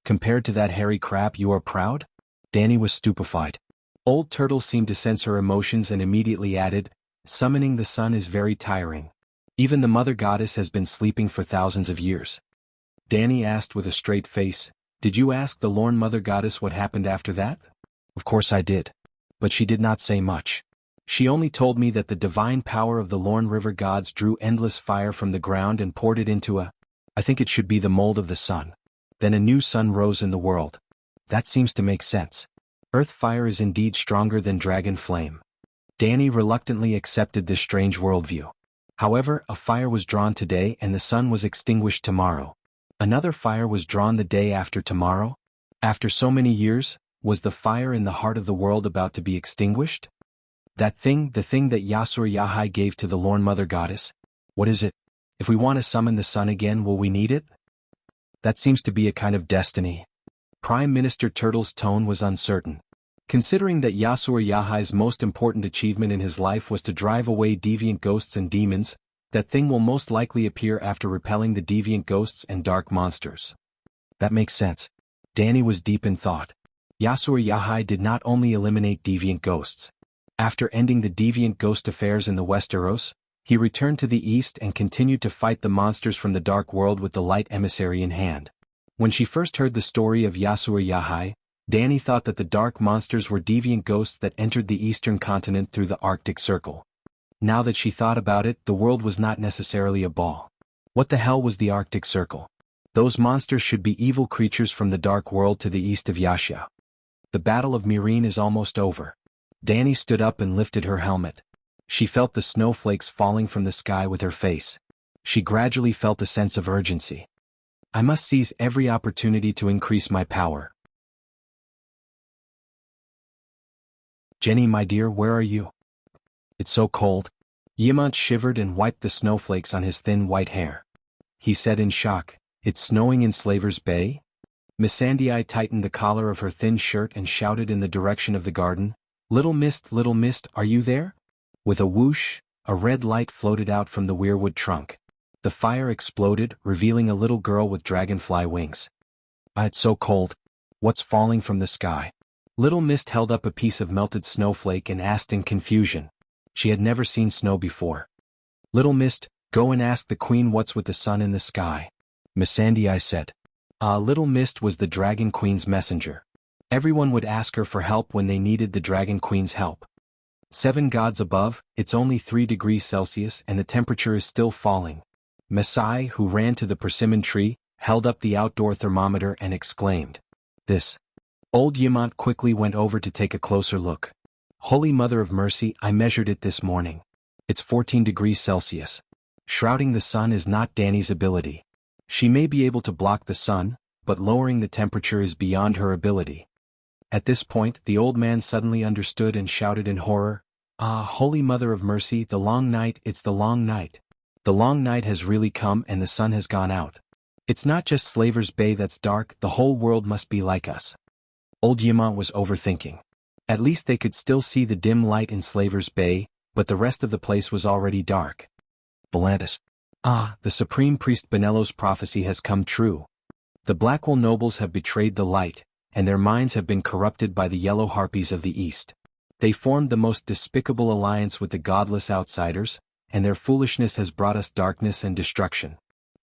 Compared to that hairy crab, you are proud? Danny was stupefied. Old Turtle seemed to sense her emotions and immediately added, summoning the sun is very tiring. Even the Mother Goddess has been sleeping for thousands of years. Danny asked with a straight face, did you ask the Lorne Mother Goddess what happened after that? Of course I did. But she did not say much. She only told me that the divine power of the Lorne River gods drew endless fire from the ground and poured it into I think it should be the mold of the sun. Then a new sun rose in the world. That seems to make sense. Earth fire is indeed stronger than dragon flame. Danny reluctantly accepted this strange worldview. However, a fire was drawn today and the sun was extinguished tomorrow. Another fire was drawn the day after tomorrow? After so many years, was the fire in the heart of the world about to be extinguished? The thing that Yasur Yahai gave to the Lorne Mother Goddess? What is it? If we want to summon the sun again, will we need it? That seems to be a kind of destiny. Prime Minister Turtle's tone was uncertain. Considering that Yasur Yahai's most important achievement in his life was to drive away deviant ghosts and demons, that thing will most likely appear after repelling the deviant ghosts and dark monsters. That makes sense. Danny was deep in thought. Yasur Yahai did not only eliminate deviant ghosts. After ending the deviant ghost affairs in the Westeros, he returned to the east and continued to fight the monsters from the dark world with the light emissary in hand. When she first heard the story of Yasur Yahai, Danny thought that the dark monsters were deviant ghosts that entered the eastern continent through the Arctic Circle. Now that she thought about it, the world was not necessarily a ball. What the hell was the Arctic Circle? Those monsters should be evil creatures from the dark world to the east of Yaxia. The Battle of Meereen is almost over. Danny stood up and lifted her helmet. She felt the snowflakes falling from the sky with her face. She gradually felt a sense of urgency. I must seize every opportunity to increase my power. Jenny, my dear, where are you? It's so cold. Yimant shivered and wiped the snowflakes on his thin white hair. He said in shock, "It's snowing in Slaver's Bay?" Missandei tightened the collar of her thin shirt and shouted in the direction of the garden, Little Mist, are you there?" With a whoosh, a red light floated out from the weirwood trunk. The fire exploded, revealing a little girl with dragonfly wings. "Ah, it's so cold. What's falling from the sky?" Little Mist held up a piece of melted snowflake and asked in confusion. She had never seen snow before. "Little Mist, go and ask the queen what's with the sun in the sky," Missandei said. Little Mist was the Dragon Queen's messenger. Everyone would ask her for help when they needed the Dragon Queen's help. 7 gods above, it's only 3 degrees Celsius and the temperature is still falling. Masai, who ran to the persimmon tree, held up the outdoor thermometer and exclaimed, "This." Old Yimant quickly went over to take a closer look. "Holy Mother of Mercy, I measured it this morning. It's 14 degrees Celsius. Shrouding the sun is not Dani's ability. She may be able to block the sun, but lowering the temperature is beyond her ability." At this point, the old man suddenly understood and shouted in horror, Holy Mother of Mercy, the long night, it's the long night. The long night has really come and the sun has gone out. It's not just Slaver's Bay that's dark, the whole world must be like us." Old Yimant was overthinking. At least they could still see the dim light in Slaver's Bay, but the rest of the place was already dark. Volantis. The Supreme Priest Benello's prophecy has come true. The Blackwell nobles have betrayed the light, and their minds have been corrupted by the yellow harpies of the East. They formed the most despicable alliance with the godless outsiders, and their foolishness has brought us darkness and destruction.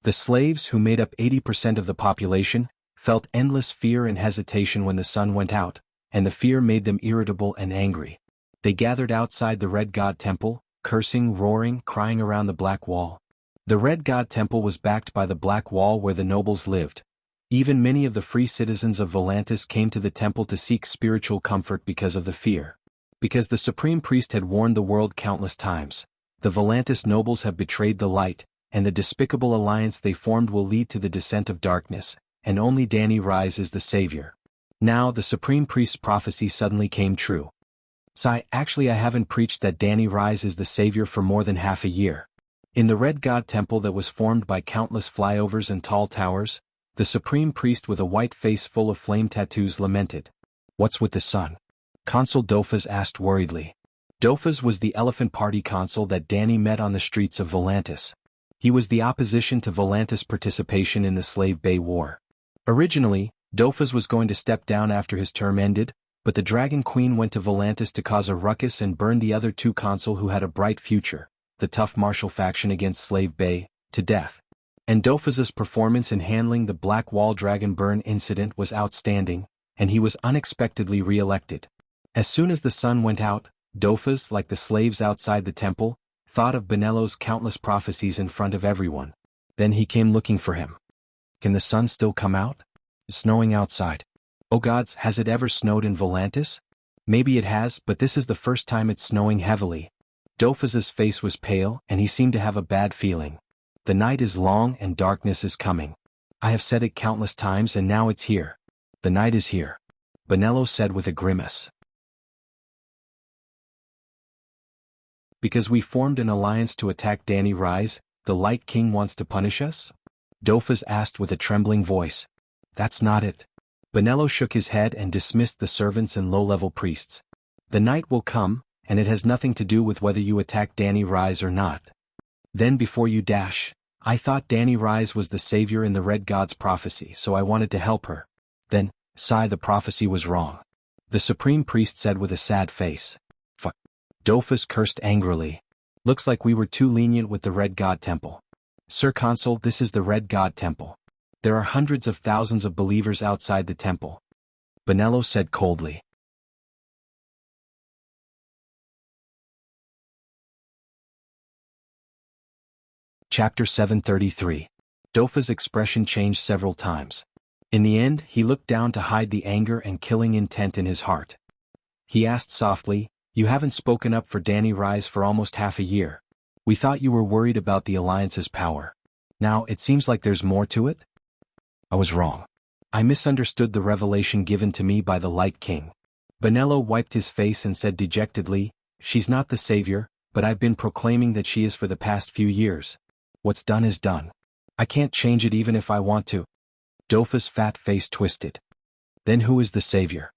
The slaves, who made up 80% of the population, felt endless fear and hesitation when the sun went out, and the fear made them irritable and angry. They gathered outside the Red God Temple, cursing, roaring, crying around the Black Wall. The Red God Temple was backed by the Black Wall where the nobles lived. Even many of the free citizens of Volantis came to the temple to seek spiritual comfort because of the fear. Because the Supreme Priest had warned the world countless times, the Volantis nobles have betrayed the light, and the despicable alliance they formed will lead to the descent of darkness, and only Dani Rise is the savior. Now the Supreme Priest's prophecy suddenly came true. Actually I haven't preached that Dani Rise is the savior for more than half a year. In the Red God Temple that was formed by countless flyovers and tall towers, the Supreme Priest with a white face full of flame tattoos lamented. "What's with the sun?" Consul Dofas asked worriedly. Dofas was the Elephant Party consul that Dani met on the streets of Volantis. He was the opposition to Volantis' participation in the Slave Bay War. Originally, Dofas was going to step down after his term ended, but the Dragon Queen went to Volantis to cause a ruckus and burn the other 2 consul who had a bright future, the tough martial faction against Slave Bay, to death. And Dofas's performance in handling the Black Wall Dragon burn incident was outstanding, and he was unexpectedly re-elected. As soon as the sun went out, Dofas, like the slaves outside the temple, thought of Benello's countless prophecies in front of everyone. Then he came looking for him. "Can the sun still come out? It's snowing outside." "Oh gods, has it ever snowed in Volantis?" "Maybe it has, but this is the first time it's snowing heavily." Dofas's face was pale, and he seemed to have a bad feeling. "The night is long and darkness is coming. I have said it countless times and now it's here. The night is here," Benello said with a grimace. "Because we formed an alliance to attack Dani Rise, the Light King wants to punish us?" Dofas asked with a trembling voice. "That's not it." Benello shook his head and dismissed the servants and low-level priests. "The night will come, and it has nothing to do with whether you attack Dani Rise or not. Then before you dash, I thought Dani Rise was the savior in the Red God's prophecy, so I wanted to help her. Then, the prophecy was wrong," the Supreme Priest said with a sad face. "Fuck." Dofas cursed angrily. "Looks like we were too lenient with the Red God Temple. Sir Consul, this is the Red God Temple. There are hundreds of thousands of believers outside the temple," Benello said coldly. Chapter 733. Dofas' expression changed several times. In the end, he looked down to hide the anger and killing intent in his heart. He asked softly, "You haven't spoken up for Dani Rise for almost half a year. We thought you were worried about the Alliance's power. Now it seems like there's more to it? I was wrong. I misunderstood the revelation given to me by the Light King. Benello wiped his face and said dejectedly, "She's not the savior, but I've been proclaiming that she is for the past few years. What's done is done. I can't change it even if I want to." Dofa's fat face twisted. "Then who is the savior?"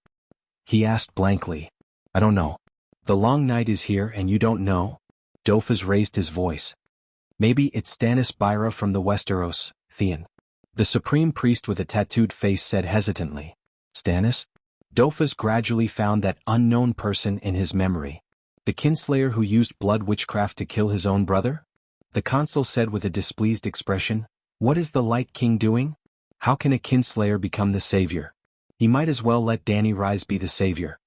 he asked blankly. "I don't know. The long night is here and you don't know?" Dofas raised his voice. "Maybe it's Stannis Byra from the Westeros, Theon." The supreme priest with a tattooed face said hesitantly. "Stannis?" Dofas gradually found that unknown person in his memory. The kinslayer who used blood witchcraft to kill his own brother? The consul said with a displeased expression, "What is the Light King doing? How can a kinslayer become the savior? He might as well let Dany Rise be the savior."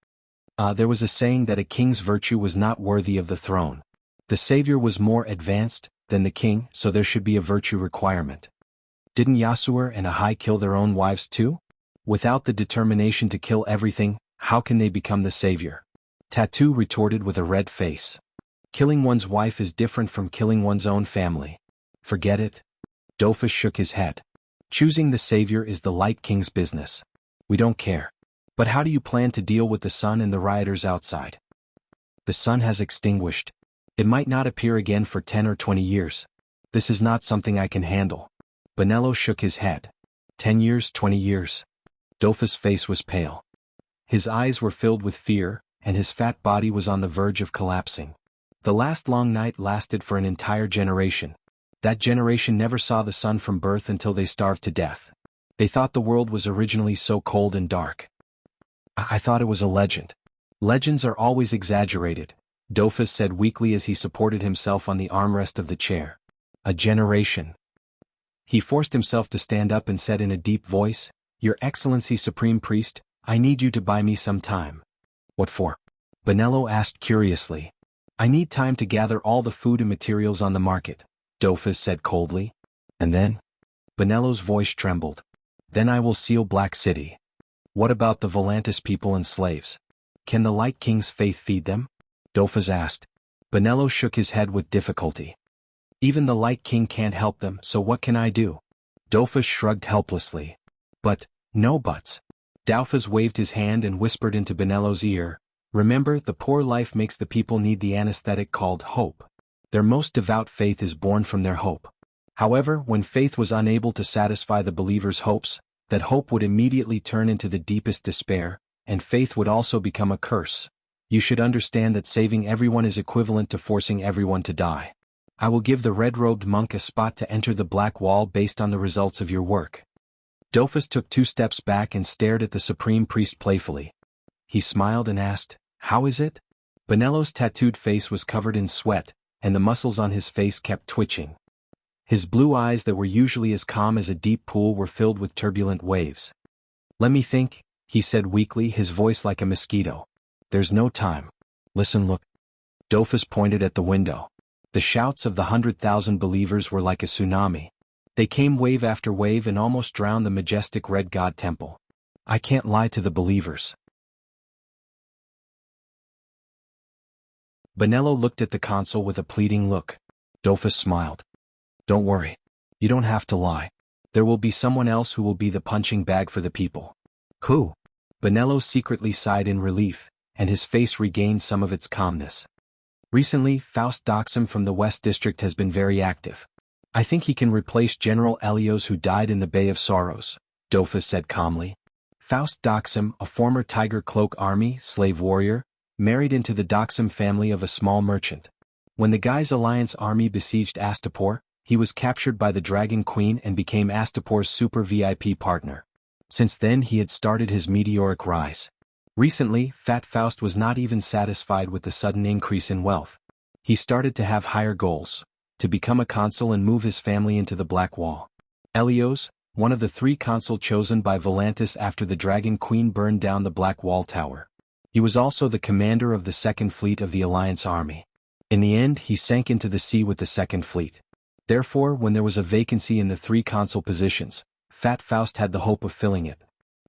There was a saying that a king's virtue was not worthy of the throne. The savior was more advanced than the king, so there should be a virtue requirement. Didn't Yasuer and Ahai kill their own wives too? Without the determination to kill everything, how can they become the savior? Tattoo retorted with a red face. Killing one's wife is different from killing one's own family. Forget it. Dofus shook his head. Choosing the savior is the Light King's business. We don't care. But how do you plan to deal with the sun and the rioters outside? The sun has extinguished. It might not appear again for 10 or 20 years. This is not something I can handle. Benello shook his head. 10 years, 20 years. Dofus' face was pale. His eyes were filled with fear, and his fat body was on the verge of collapsing. The last long night lasted for an entire generation. That generation never saw the sun from birth until they starved to death. They thought the world was originally so cold and dark. I thought it was a legend. Legends are always exaggerated, Dofus said weakly as he supported himself on the armrest of the chair. A generation. He forced himself to stand up and said in a deep voice, "Your Excellency Supreme Priest, I need you to buy me some time." "What for?" Benello asked curiously. "I need time to gather all the food and materials on the market," Dofus said coldly. "And then?" Benello's voice trembled. "Then I will seal Black City." "What about the Volantis people and slaves? Can the Light King's faith feed them?" Dofus asked. Benello shook his head with difficulty. "Even the Light King can't help them, so what can I do?" Dofus shrugged helplessly. "But, no buts." Dofus waved his hand and whispered into Benello's ear, "Remember, the poor life makes the people need the anesthetic called hope. Their most devout faith is born from their hope. However, when faith was unable to satisfy the believer's hopes, that hope would immediately turn into the deepest despair, and faith would also become a curse. You should understand that saving everyone is equivalent to forcing everyone to die. I will give the red-robed monk a spot to enter the Black Wall based on the results of your work." Dofus took 2 steps back and stared at the Supreme Priest playfully. He smiled and asked, "How is it?" Benello's tattooed face was covered in sweat, and the muscles on his face kept twitching. His blue eyes that were usually as calm as a deep pool were filled with turbulent waves. "Let me think," he said weakly, his voice like a mosquito. "There's no time. Listen, look." Dofus pointed at the window. The shouts of the 100,000 believers were like a tsunami. They came wave after wave and almost drowned the majestic Red God Temple. "I can't lie to the believers." Benello looked at the consul with a pleading look. Dofus smiled. "Don't worry. You don't have to lie. There will be someone else who will be the punching bag for the people." "Who?" Benello secretly sighed in relief, and his face regained some of its calmness. "Recently, Faust Doxum from the West District has been very active. I think he can replace General Elios who died in the Bay of Sorrows," Dofus said calmly. Faust Doxum, a former Tiger Cloak Army slave warrior, married into the Doxum family of a small merchant. When the Guy's Alliance army besieged Astapor, he was captured by the Dragon Queen and became Astapor's super VIP partner. Since then he had started his meteoric rise. Recently, Fat Faust was not even satisfied with the sudden increase in wealth. He started to have higher goals, to become a consul and move his family into the Black Wall. Elios, one of the 3 consul chosen by Volantis after the Dragon Queen burned down the Black Wall Tower. He was also the commander of the 2nd Fleet of the Alliance Army. In the end, he sank into the sea with the 2nd Fleet. Therefore, when there was a vacancy in the 3 consul positions, Fat Faust had the hope of filling it.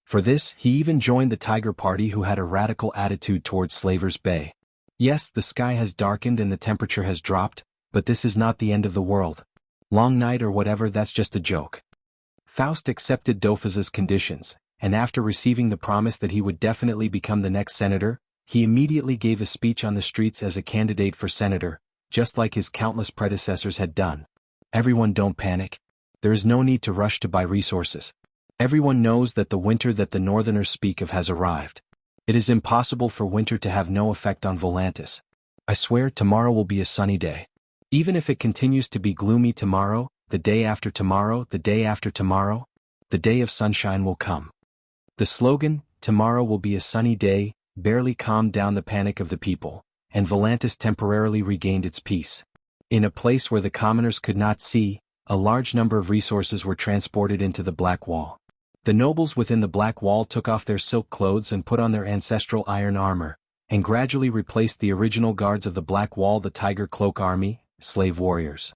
For this, he even joined the Tiger Party who had a radical attitude towards Slaver's Bay. Yes, the sky has darkened and the temperature has dropped, but this is not the end of the world. Long night or whatever, that's just a joke. Faust accepted Dofus's conditions, and after receiving the promise that he would definitely become the next senator, he immediately gave a speech on the streets as a candidate for senator, just like his countless predecessors had done. Everyone, don't panic. There is no need to rush to buy resources. Everyone knows that the winter that the northerners speak of has arrived. It is impossible for winter to have no effect on Volantis. I swear tomorrow will be a sunny day. Even if it continues to be gloomy tomorrow, the day after tomorrow, the day after tomorrow, the day of sunshine will come. The slogan, "Tomorrow will be a sunny day," barely calmed down the panic of the people, and Volantis temporarily regained its peace. In a place where the commoners could not see, a large number of resources were transported into the Black Wall. The nobles within the Black Wall took off their silk clothes and put on their ancestral iron armor, and gradually replaced the original guards of the Black Wall, the Tiger Cloak Army, slave warriors.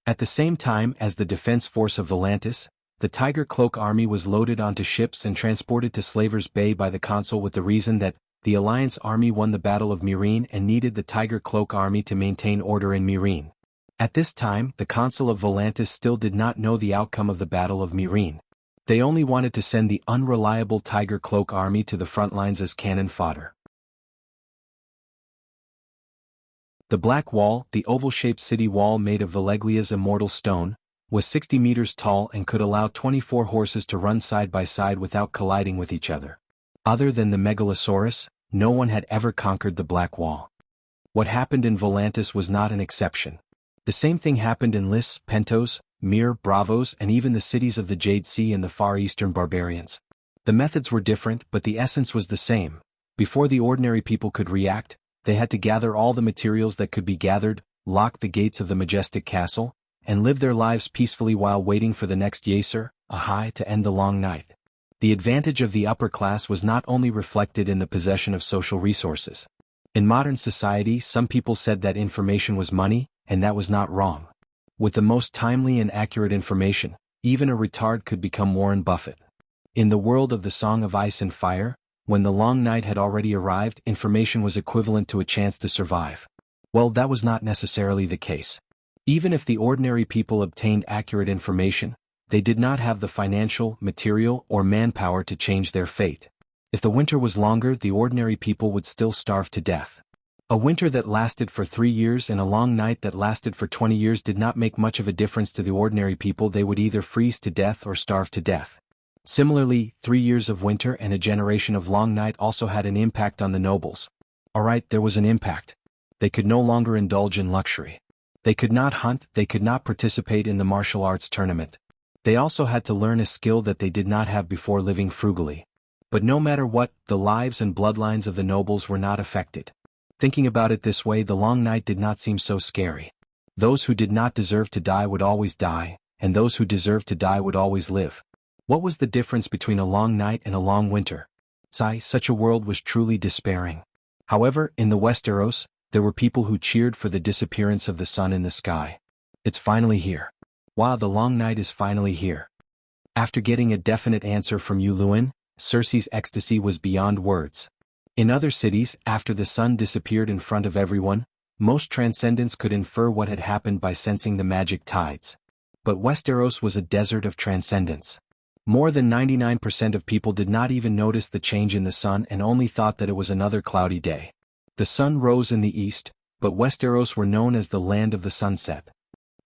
At the same time as the defense force of Volantis, the Tiger Cloak Army was loaded onto ships and transported to Slavers Bay by the consul with the reason that the Alliance Army won the Battle of Myrine and needed the Tiger Cloak Army to maintain order in Myrine. At this time, the consul of Volantis still did not know the outcome of the Battle of Myrine. They only wanted to send the unreliable Tiger Cloak Army to the front lines as cannon fodder. The Black Wall, the oval-shaped city wall made of Valeglia's immortal stone, was 60 meters tall and could allow 24 horses to run side by side without colliding with each other. Other than the Megalosaurus, no one had ever conquered the Black Wall. What happened in Volantis was not an exception. The same thing happened in Lys, Pentos, Mir, Bravos, and even the cities of the Jade Sea and the Far Eastern barbarians. The methods were different, but the essence was the same. Before the ordinary people could react, they had to gather all the materials that could be gathered, lock the gates of the majestic castle, and live their lives peacefully while waiting for the next Yeser, Ahai, to end the long night. The advantage of the upper class was not only reflected in the possession of social resources. In modern society, some people said that information was money, and that was not wrong. With the most timely and accurate information, even a retard could become Warren Buffett. In the world of the Song of Ice and Fire, when the long night had already arrived, information was equivalent to a chance to survive. Well, that was not necessarily the case. Even if the ordinary people obtained accurate information, they did not have the financial, material, or manpower to change their fate. If the winter was longer, the ordinary people would still starve to death. A winter that lasted for 3 years and a long night that lasted for 20 years did not make much of a difference to the ordinary people. They would either freeze to death or starve to death. Similarly, 3 years of winter and a generation of long night also had an impact on the nobles. Alright, there was an impact. They could no longer indulge in luxury. They could not hunt, they could not participate in the martial arts tournament. They also had to learn a skill that they did not have before, living frugally. But no matter what, the lives and bloodlines of the nobles were not affected. Thinking about it this way, the long night did not seem so scary. Those who did not deserve to die would always die, and those who deserved to die would always live. What was the difference between a long night and a long winter? Such a world was truly despairing. However, in the Westeros, there were people who cheered for the disappearance of the sun in the sky. It's finally here. Wow, the long night is finally here. After getting a definite answer from Yuluin, Cersei's ecstasy was beyond words. In other cities, after the sun disappeared in front of everyone, most transcendents could infer what had happened by sensing the magic tides. But Westeros was a desert of transcendence. More than 99% of people did not even notice the change in the sun and only thought that it was another cloudy day. The sun rose in the east, but Westeros were known as the land of the sunset.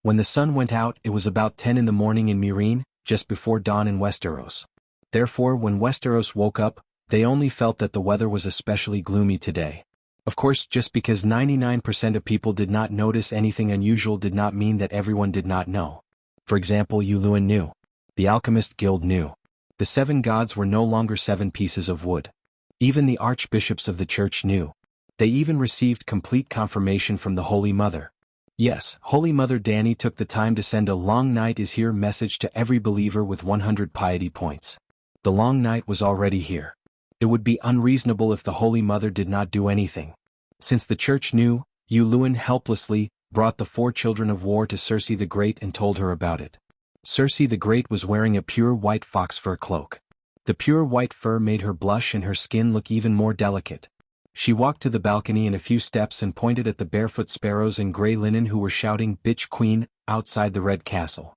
When the sun went out, it was about 10 in the morning in Myrine, just before dawn in Westeros. Therefore, when Westeros woke up, they only felt that the weather was especially gloomy today. Of course, just because 99% of people did not notice anything unusual did not mean that everyone did not know. For example, Yuluin knew. The Alchemist Guild knew. The 7 gods were no longer 7 pieces of wood. Even the archbishops of the church knew. They even received complete confirmation from the Holy Mother. Yes, Holy Mother Dany took the time to send a long night is here message to every believer with 100 piety points. The long night was already here. It would be unreasonable if the Holy Mother did not do anything. Since the church knew, Yuluin helplessly brought the 4 children of war to Cersei the Great and told her about it. Cersei the Great was wearing a pure white fox fur cloak. The pure white fur made her blush and her skin look even more delicate. She walked to the balcony in a few steps and pointed at the barefoot sparrows in gray linen who were shouting "Bitch Queen" outside the red castle.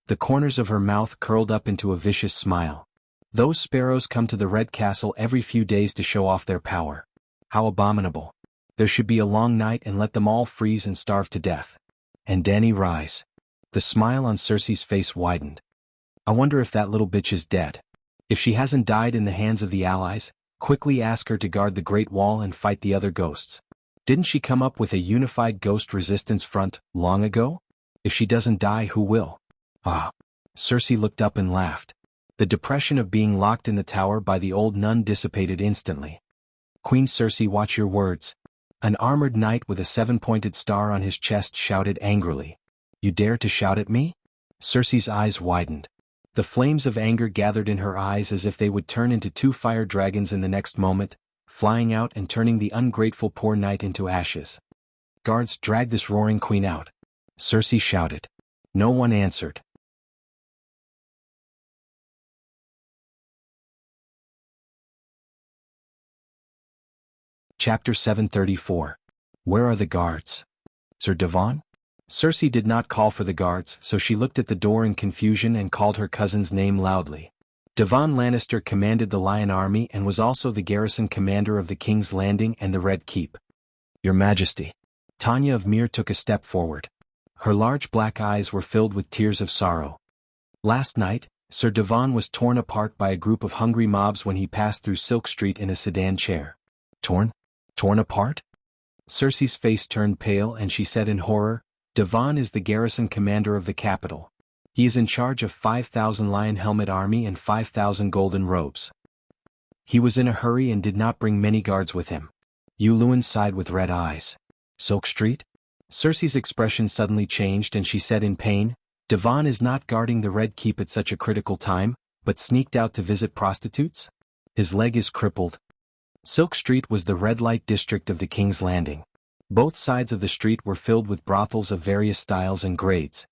The corners of her mouth curled up into a vicious smile. Those sparrows come to the red castle every few days to show off their power. How abominable. There should be a long night and let them all freeze and starve to death. And Dany rise. The smile on Cersei's face widened. I wonder if that little bitch is dead. If she hasn't died in the hands of the allies, quickly ask her to guard the Great Wall and fight the other ghosts. Didn't she come up with a unified ghost resistance front long ago? If she doesn't die, who will? Ah. Cersei looked up and laughed. The depression of being locked in the tower by the old nun dissipated instantly. Queen Cersei, watch your words. An armored knight with a 7-pointed star on his chest shouted angrily. You dare to shout at me? Cersei's eyes widened. The flames of anger gathered in her eyes as if they would turn into 2 fire dragons in the next moment, flying out and turning the ungrateful poor knight into ashes. Guards, drag this roaring queen out. Cersei shouted. No one answered. Chapter 734. Where are the guards? Sir Devon? Cersei did not call for the guards, so she looked at the door in confusion and called her cousin's name loudly. Devon Lannister commanded the Lion Army and was also the garrison commander of the King's Landing and the Red Keep. Your Majesty. Tanya of Myr took a step forward. Her large black eyes were filled with tears of sorrow. Last night, Sir Devon was torn apart by a group of hungry mobs when he passed through Silk Street in a sedan chair. Torn? Torn apart? Cersei's face turned pale and she said in horror, Devon is the garrison commander of the capital. He is in charge of 5,000 lion helmet army and 5,000 golden robes. He was in a hurry and did not bring many guards with him. Yuluen sighed with red eyes. Silk Street? Cersei's expression suddenly changed and she said in pain, Devon is not guarding the Red Keep at such a critical time, but sneaked out to visit prostitutes? His leg is crippled. Silk Street was the red light district of the King's Landing. Both sides of the street were filled with brothels of various styles and grades.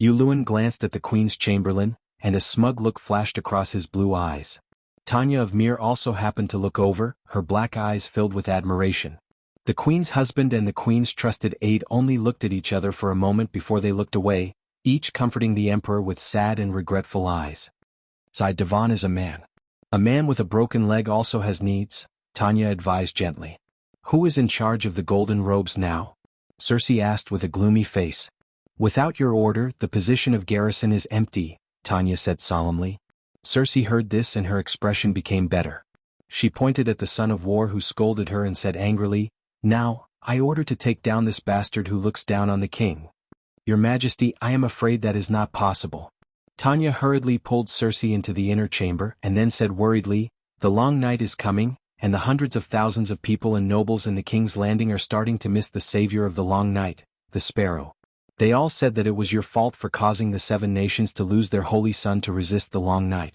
Yuluen glanced at the Queen's Chamberlain, and a smug look flashed across his blue eyes. Tanya of Myr also happened to look over, her black eyes filled with admiration. The Queen's husband and the Queen's trusted aide only looked at each other for a moment before they looked away, each comforting the Emperor with sad and regretful eyes. Sir Devon is a man. A man with a broken leg also has needs, Tanya advised gently. Who is in charge of the golden robes now? Cersei asked with a gloomy face. Without your order, the position of garrison is empty, Tanya said solemnly. Cersei heard this and her expression became better. She pointed at the son of war who scolded her and said angrily, Now, I order to take down this bastard who looks down on the king. Your Majesty, I am afraid that is not possible. Tanya hurriedly pulled Cersei into the inner chamber and then said worriedly, The long night is coming, and the hundreds of thousands of people and nobles in the King's Landing are starting to miss the savior of the long night, the sparrow. They all said that it was your fault for causing the 7 nations to lose their holy son to resist the long night.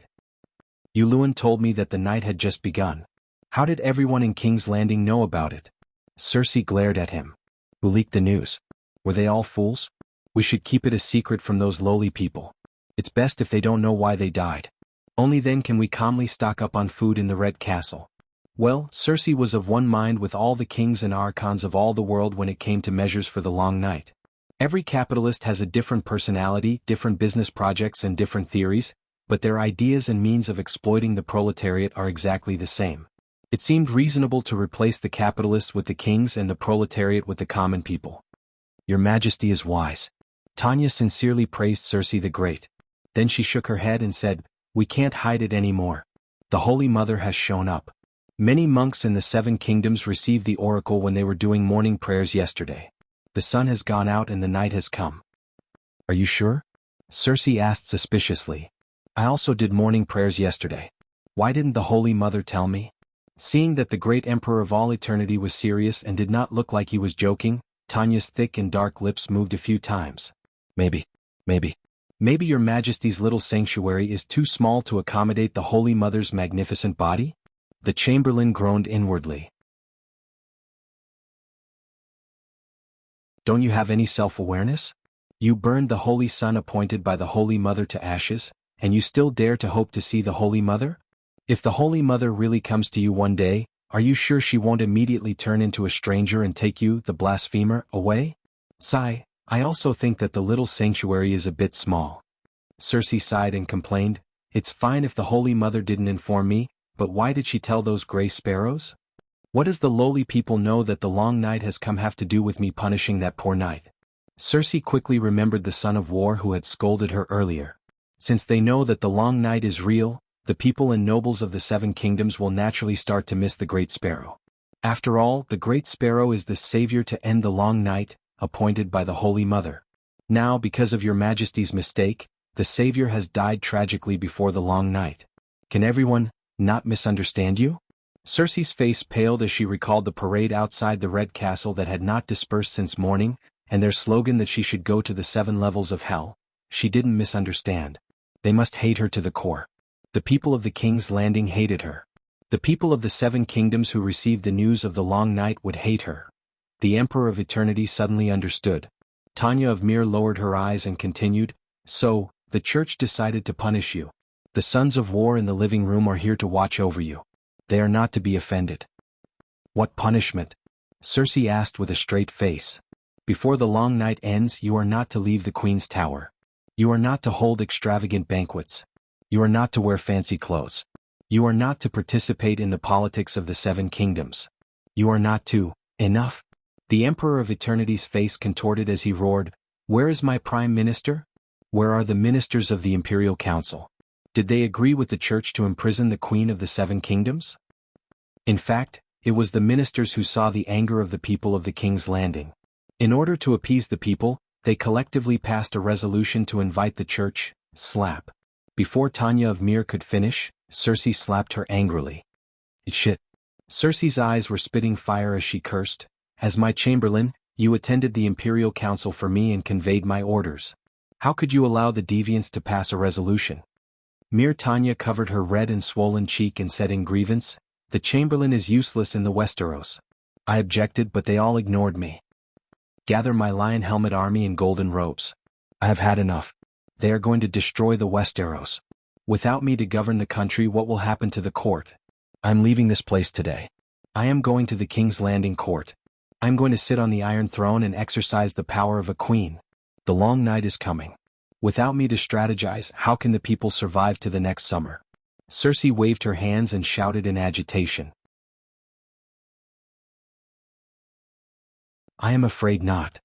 Yuluen told me that the night had just begun. How did everyone in King's Landing know about it? Cersei glared at him. Who leaked the news? Were they all fools? We should keep it a secret from those lowly people. It's best if they don't know why they died. Only then can we calmly stock up on food in the Red Castle. Well, Cersei was of one mind with all the kings and archons of all the world when it came to measures for the long night. Every capitalist has a different personality, different business projects and different theories, but their ideas and means of exploiting the proletariat are exactly the same. It seemed reasonable to replace the capitalists with the kings and the proletariat with the common people. Your Majesty is wise. Tanya sincerely praised Cersei the Great. Then she shook her head and said, We can't hide it anymore. The Holy Mother has shown up. Many monks in the 7 kingdoms received the oracle when they were doing morning prayers yesterday. The sun has gone out and the night has come. Are you sure? Cersei asked suspiciously. I also did morning prayers yesterday. Why didn't the Holy Mother tell me? Seeing that the great Emperor of all eternity was serious and did not look like he was joking, Tanya's thick and dark lips moved a few times. Maybe your Majesty's little sanctuary is too small to accommodate the Holy Mother's magnificent body? The Chamberlain groaned inwardly. Don't you have any self-awareness? You burned the Holy Son appointed by the Holy Mother to ashes, and you still dare to hope to see the Holy Mother? If the Holy Mother really comes to you one day, are you sure she won't immediately turn into a stranger and take you, the blasphemer, away? Sigh, I also think that the little sanctuary is a bit small. Cersei sighed and complained, it's fine if the Holy Mother didn't inform me, but why did she tell those gray sparrows? What does the lowly people know that the long night has come have to do with me punishing that poor knight? Cersei quickly remembered the son of war who had scolded her earlier. Since they know that the long night is real, the people and nobles of the Seven Kingdoms will naturally start to miss the Great Sparrow. After all, the Great Sparrow is the savior to end the long night, appointed by the Holy Mother. Now, because of your Majesty's mistake, the savior has died tragically before the long night. Can everyone not misunderstand you? Cersei's face paled as she recalled the parade outside the Red Castle that had not dispersed since morning, and their slogan that she should go to the 7 levels of hell. She didn't misunderstand. They must hate her to the core. The people of the King's Landing hated her. The people of the 7 Kingdoms who received the news of the long night would hate her. The Emperor of Eternity suddenly understood. Tanya of Mir lowered her eyes and continued, so, the Church decided to punish you. The Sons of War in the living room are here to watch over you. They are not to be offended. What punishment? Cersei asked with a straight face. Before the long night ends, you are not to leave the Queen's Tower. You are not to hold extravagant banquets. You are not to wear fancy clothes. You are not to participate in the politics of the 7 Kingdoms. You are not to, enough. The Emperor of Eternity's face contorted as he roared, where is my Prime Minister? Where are the ministers of the Imperial Council? Did they agree with the Church to imprison the Queen of the 7 Kingdoms? In fact, it was the ministers who saw the anger of the people of the King's Landing. In order to appease the people, they collectively passed a resolution to invite the Church, slap. Before Tanya of Mir could finish, Cersei slapped her angrily. Shit. Cersei's eyes were spitting fire as she cursed. As my Chamberlain, you attended the Imperial Council for me and conveyed my orders. How could you allow the deviants to pass a resolution? Mir Tanya covered her red and swollen cheek and said in grievance, the Chamberlain is useless in the Westeros. I objected but they all ignored me. Gather my lion helmet army in golden robes. I have had enough. They are going to destroy the Westeros. Without me to govern the country, what will happen to the court? I'm leaving this place today. I am going to the King's Landing court. I'm going to sit on the Iron Throne and exercise the power of a queen. The long night is coming. Without me to strategize, how can the people survive to the next summer? Cersei waved her hands and shouted in agitation. I am afraid not.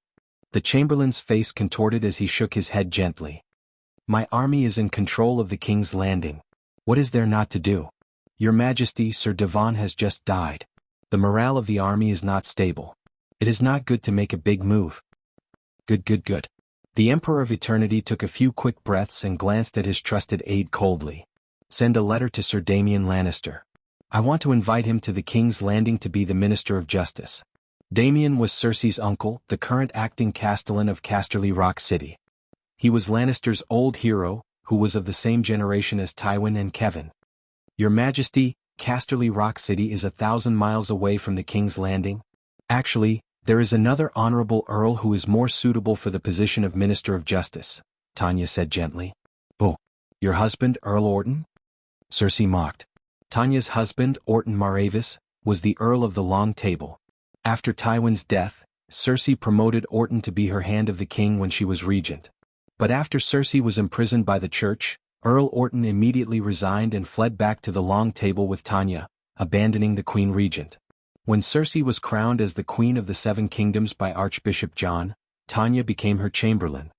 The Chamberlain's face contorted as he shook his head gently. My army is in control of the King's Landing. What is there not to do? Your Majesty, Sir Devon has just died. The morale of the army is not stable. It is not good to make a big move. Good. The Emperor of Eternity took a few quick breaths and glanced at his trusted aide coldly. Send a letter to Sir Damian Lannister. I want to invite him to the King's Landing to be the Minister of Justice. Damian was Cersei's uncle, the current acting Castellan of Casterly Rock City. He was Lannister's old hero, who was of the same generation as Tywin and Kevin. Your Majesty, Casterly Rock City is 1,000 miles away from the King's Landing. Actually, there is another honorable earl who is more suitable for the position of Minister of Justice, Tanya said gently. Oh, your husband, Earl Orton? Cersei mocked. Tanya's husband, Orton Maravis, was the Earl of the Long Table. After Tywin's death, Cersei promoted Orton to be her hand of the king when she was regent. But after Cersei was imprisoned by the Church, Earl Orton immediately resigned and fled back to the Long Table with Tanya, abandoning the Queen Regent. When Cersei was crowned as the Queen of the 7 Kingdoms by Archbishop John, Tanya became her chamberlain.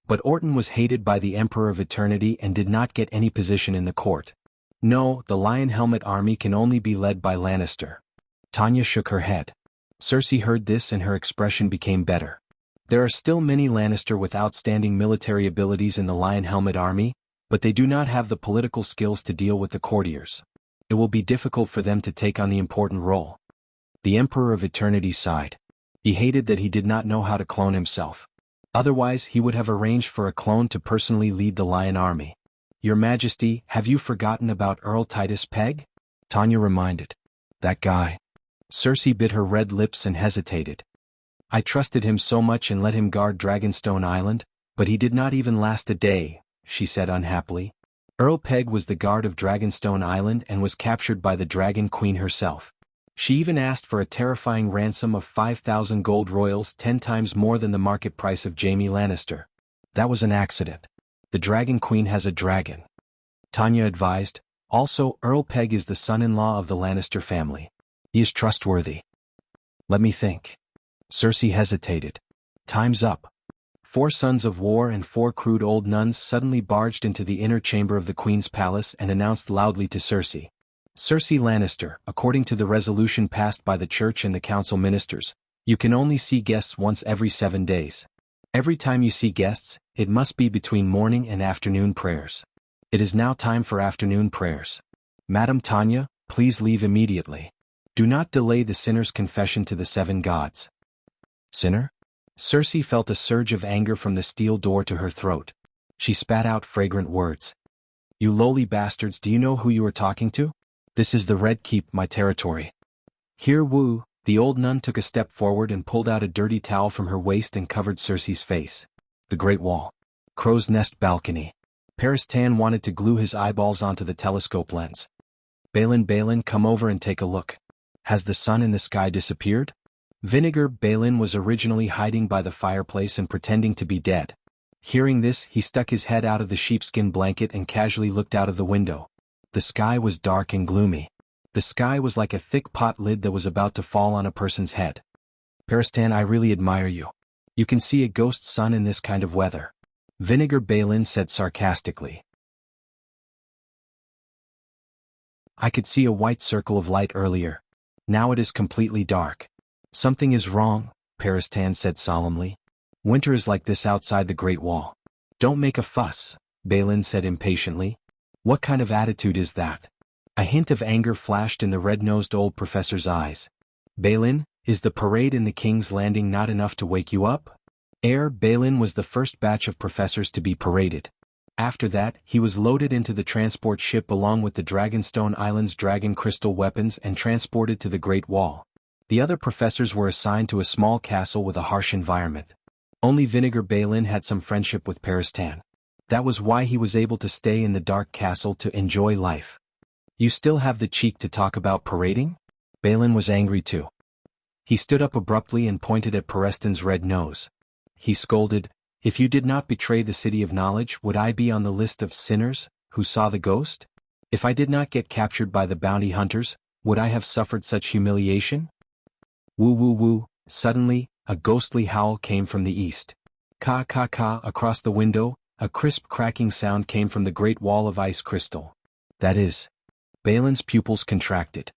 But Orton was hated by the Emperor of Eternity and did not get any position in the court. No, the Lion Helmet army can only be led by Lannister. Tanya shook her head. Cersei heard this and her expression became better. There are still many Lannister with outstanding military abilities in the Lion Helmet army, but they do not have the political skills to deal with the courtiers. It will be difficult for them to take on the important role. The Emperor of Eternity sighed. He hated that he did not know how to clone himself. Otherwise, he would have arranged for a clone to personally lead the Lion army. Your Majesty, have you forgotten about Earl Titus Pegg? Tanya reminded. That guy. Cersei bit her red lips and hesitated. I trusted him so much and let him guard Dragonstone Island, but he did not even last a day, she said unhappily. Earl Peg was the guard of Dragonstone Island and was captured by the Dragon Queen herself. She even asked for a terrifying ransom of 5,000 gold royals, 10 times more than the market price of Jaime Lannister. That was an accident. The Dragon Queen has a dragon, Tanya advised. Also, Earl Peg is the son-in-law of the Lannister family. He is trustworthy. Let me think. Cersei hesitated. Time's up. 4 sons of war and 4 crude old nuns suddenly barged into the inner chamber of the Queen's palace and announced loudly to Cersei. Cersei Lannister, according to the resolution passed by the church and the council ministers, you can only see guests once every 7 days. Every time you see guests, it must be between morning and afternoon prayers. It is now time for afternoon prayers. Madam Tanya, please leave immediately. Do not delay the sinner's confession to the 7 gods. Sinner? Cersei felt a surge of anger from the steel door to her throat. She spat out fragrant words. You lowly bastards, do you know who you are talking to? This is the Red Keep, my territory. Here Wu, the old nun took a step forward and pulled out a dirty towel from her waist and covered Cersei's face. The Great Wall. Crow's Nest balcony. Paris Tan wanted to glue his eyeballs onto the telescope lens. Balin, come over and take a look. Has the sun in the sky disappeared? Vinegar Balin was originally hiding by the fireplace and pretending to be dead. Hearing this, he stuck his head out of the sheepskin blanket and casually looked out of the window. The sky was dark and gloomy. The sky was like a thick pot lid that was about to fall on a person's head. Paristan, I really admire you. You can see a ghost sun in this kind of weather. Vinegar Balin said sarcastically. I could see a white circle of light earlier. Now it is completely dark. Something is wrong, Paristan said solemnly. Winter is like this outside the Great Wall. Don't make a fuss, Balin said impatiently. What kind of attitude is that? A hint of anger flashed in the red-nosed old professor's eyes. Balin, is the parade in the King's Landing not enough to wake you up? Balin was the first batch of professors to be paraded. After that, he was loaded into the transport ship along with the Dragonstone Island's dragon crystal weapons and transported to the Great Wall. The other professors were assigned to a small castle with a harsh environment. Only Vinegar Balin had some friendship with Paristan. That was why he was able to stay in the dark castle to enjoy life. You still have the cheek to talk about parading? Balin was angry too. He stood up abruptly and pointed at Paristan's red nose. He scolded, If you did not betray the City of Knowledge, would I be on the list of sinners who saw the ghost? If I did not get captured by the bounty hunters, would I have suffered such humiliation? Woo woo woo, suddenly, a ghostly howl came from the east. Ka ka ka across the window, a crisp cracking sound came from the Great Wall of ice crystal. That is. Balin's pupils contracted.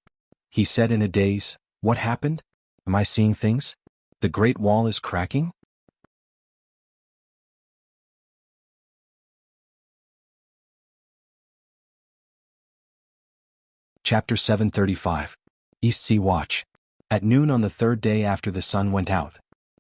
He said in a daze, What happened? Am I seeing things? The Great Wall is cracking? Chapter 735. East Sea Watch. At noon on the 3rd day after the sun went out,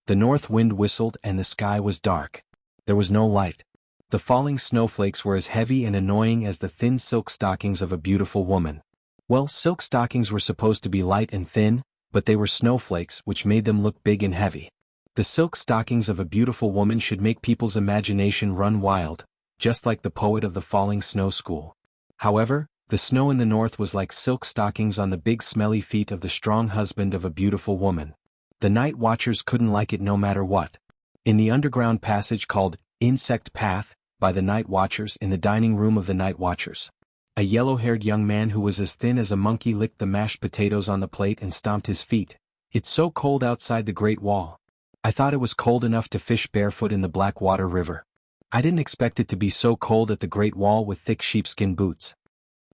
the north wind whistled and the sky was dark. There was no light. The falling snowflakes were as heavy and annoying as the thin silk stockings of a beautiful woman. Well, silk stockings were supposed to be light and thin, but they were snowflakes which made them look big and heavy. The silk stockings of a beautiful woman should make people's imagination run wild, just like the poet of the falling snow school. However, the snow in the north was like silk stockings on the big smelly feet of the strong husband of a beautiful woman. The night watchers couldn't like it no matter what. In the underground passage called Insect Path, by the night watchers in the dining room of the night watchers, a yellow-haired young man who was as thin as a monkey licked the mashed potatoes on the plate and stomped his feet. It's so cold outside the Great Wall. I thought it was cold enough to fish barefoot in the Blackwater River. I didn't expect it to be so cold at the Great Wall with thick sheepskin boots.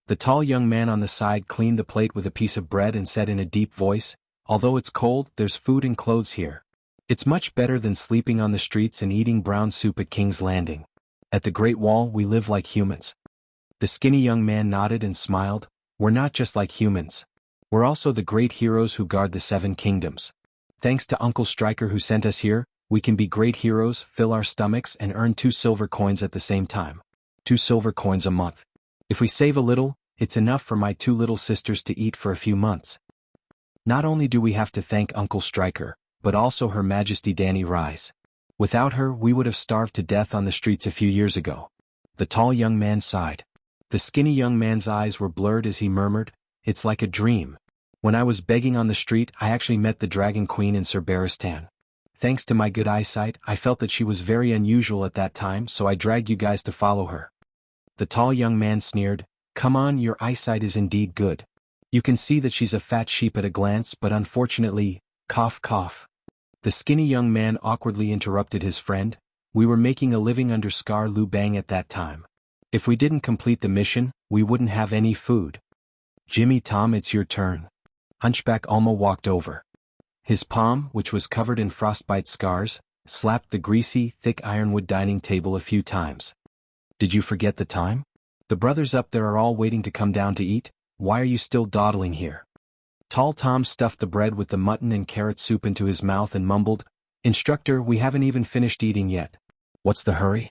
The tall young man on the side cleaned the plate with a piece of bread and said in a deep voice, Although it's cold, there's food and clothes here. It's much better than sleeping on the streets and eating brown soup at King's Landing. At the Great Wall we live like humans. The skinny young man nodded and smiled. We're not just like humans. We're also the great heroes who guard the 7 kingdoms. Thanks to Uncle Stryker who sent us here, we can be great heroes, fill our stomachs and earn 2 silver coins at the same time. 2 silver coins a month. If we save a little, it's enough for my 2 little sisters to eat for a few months. Not only do we have to thank Uncle Stryker, but also Her Majesty Dany Rise. Without her we would have starved to death on the streets a few years ago. The tall young man sighed. The skinny young man's eyes were blurred as he murmured, "It's like a dream. When I was begging on the street, I actually met the Dragon Queen in Cerberistan. Thanks to my good eyesight, I felt that she was very unusual at that time, so I dragged you guys to follow her." The tall young man sneered, "Come on, your eyesight is indeed good. You can see that she's a fat sheep at a glance, but unfortunately, cough cough." The skinny young man awkwardly interrupted his friend, "We were making a living under Scar Lu Bang at that time. If we didn't complete the mission, we wouldn't have any food." "Jimmy Tom, it's your turn." Hunchback Alma walked over. His palm, which was covered in frostbite scars, slapped the greasy, thick ironwood dining table a few times. "Did you forget the time? The brothers up there are all waiting to come down to eat. Why are you still dawdling here?" Tall Tom stuffed the bread with the mutton and carrot soup into his mouth and mumbled, "Instructor, we haven't even finished eating yet. What's the hurry?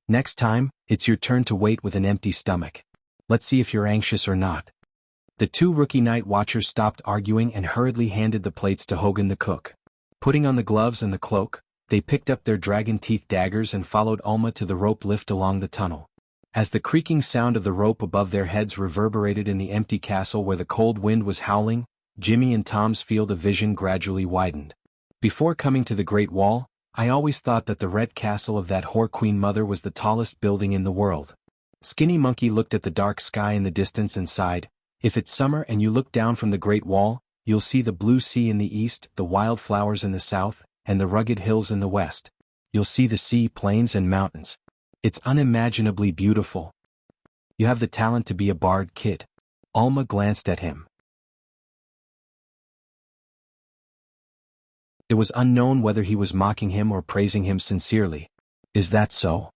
Next time, it's your turn to wait with an empty stomach. Let's see if you're anxious or not." The two rookie night watchers stopped arguing and hurriedly handed the plates to Hogan the cook. Putting on the gloves and the cloak, they picked up their dragon teeth daggers and followed Alma to the rope lift along the tunnel. As the creaking sound of the rope above their heads reverberated in the empty castle where the cold wind was howling, Jimmy and Tom's field of vision gradually widened. "Before coming to the Great Wall, I always thought that the red castle of that whore queen mother was the tallest building in the world." Skinny Monkey looked at the dark sky in the distance and sighed, "If it's summer and you look down from the Great Wall, you'll see the blue sea in the east, the wild flowers in the south, and the rugged hills in the west. You'll see the sea, plains and mountains. It's unimaginably beautiful. You have the talent to be a bard, kid." Alma glanced at him. It was unknown whether he was mocking him or praising him sincerely. "Is that so?"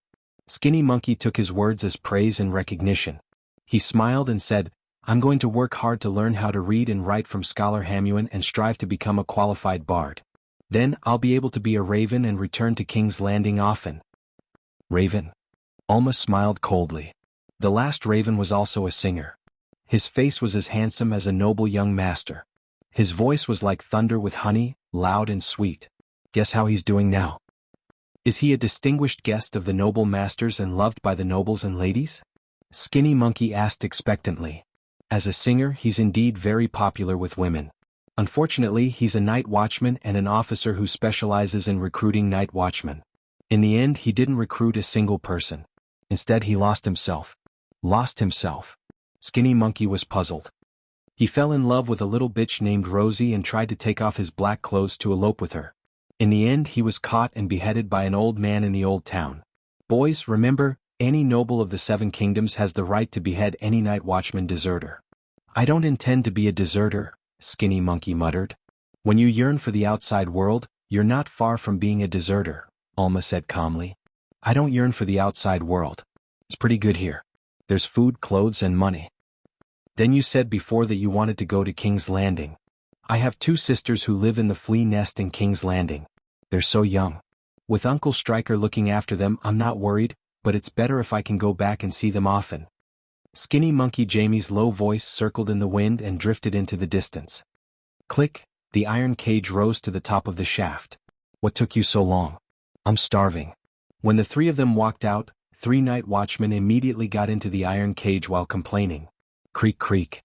Skinny Monkey took his words as praise and recognition. He smiled and said, "I'm going to work hard to learn how to read and write from Scholar Hamuan and strive to become a qualified bard. Then I'll be able to be a raven and return to King's Landing often." "Raven?" Alma smiled coldly. The last raven was also a singer. His face was as handsome as a noble young master. His voice was like thunder with honey, loud and sweet. Guess how he's doing now? Is he a distinguished guest of the noble masters and loved by the nobles and ladies? Skinny Monkey asked expectantly. As a singer, he's indeed very popular with women. Unfortunately, he's a night watchman and an officer who specializes in recruiting night watchmen. In the end, he didn't recruit a single person. Instead, he lost himself. Lost himself. Skinny Monkey was puzzled. He fell in love with a little bitch named Rosie and tried to take off his black clothes to elope with her. In the end, he was caught and beheaded by an old man in the old town. Boys, remember, any noble of the 7 kingdoms has the right to behead any night watchman deserter. "I don't intend to be a deserter," Skinny Monkey muttered. "When you yearn for the outside world, you're not far from being a deserter," Alma said calmly. "I don't yearn for the outside world. It's pretty good here. There's food, clothes, and money." "Then you said before that you wanted to go to King's Landing." "I have 2 sisters who live in the flea nest in King's Landing. They're so young. With Uncle Striker looking after them, I'm not worried, but it's better if I can go back and see them often." Skinny Monkey Jamie's low voice circled in the wind and drifted into the distance. Click, the iron cage rose to the top of the shaft. "What took you so long?" "I'm starving." When the 3 of them walked out, 3 night watchmen immediately got into the iron cage while complaining. Creak creak.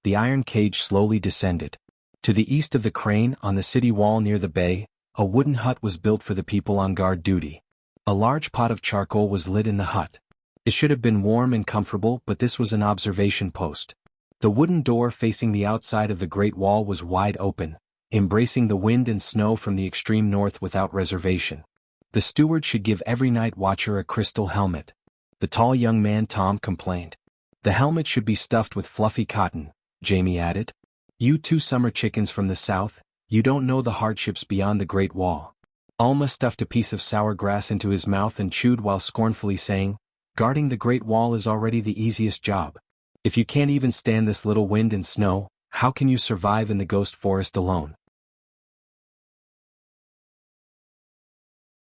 The iron cage slowly descended. To the east of the crane, on the city wall near the bay, a wooden hut was built for the people on guard duty. A large pot of charcoal was lit in the hut. It should have been warm and comfortable, but this was an observation post. The wooden door facing the outside of the Great Wall was wide open, embracing the wind and snow from the extreme north without reservation. The steward should give every night watcher a crystal helmet. The tall young man Tom complained. "The helmet should be stuffed with fluffy cotton," Jamie added. "You 2 summer chickens from the south, you don't know the hardships beyond the Great Wall." Alma stuffed a piece of sour grass into his mouth and chewed while scornfully saying, "Guarding the Great Wall is already the easiest job. If you can't even stand this little wind and snow, how can you survive in the ghost forest alone?"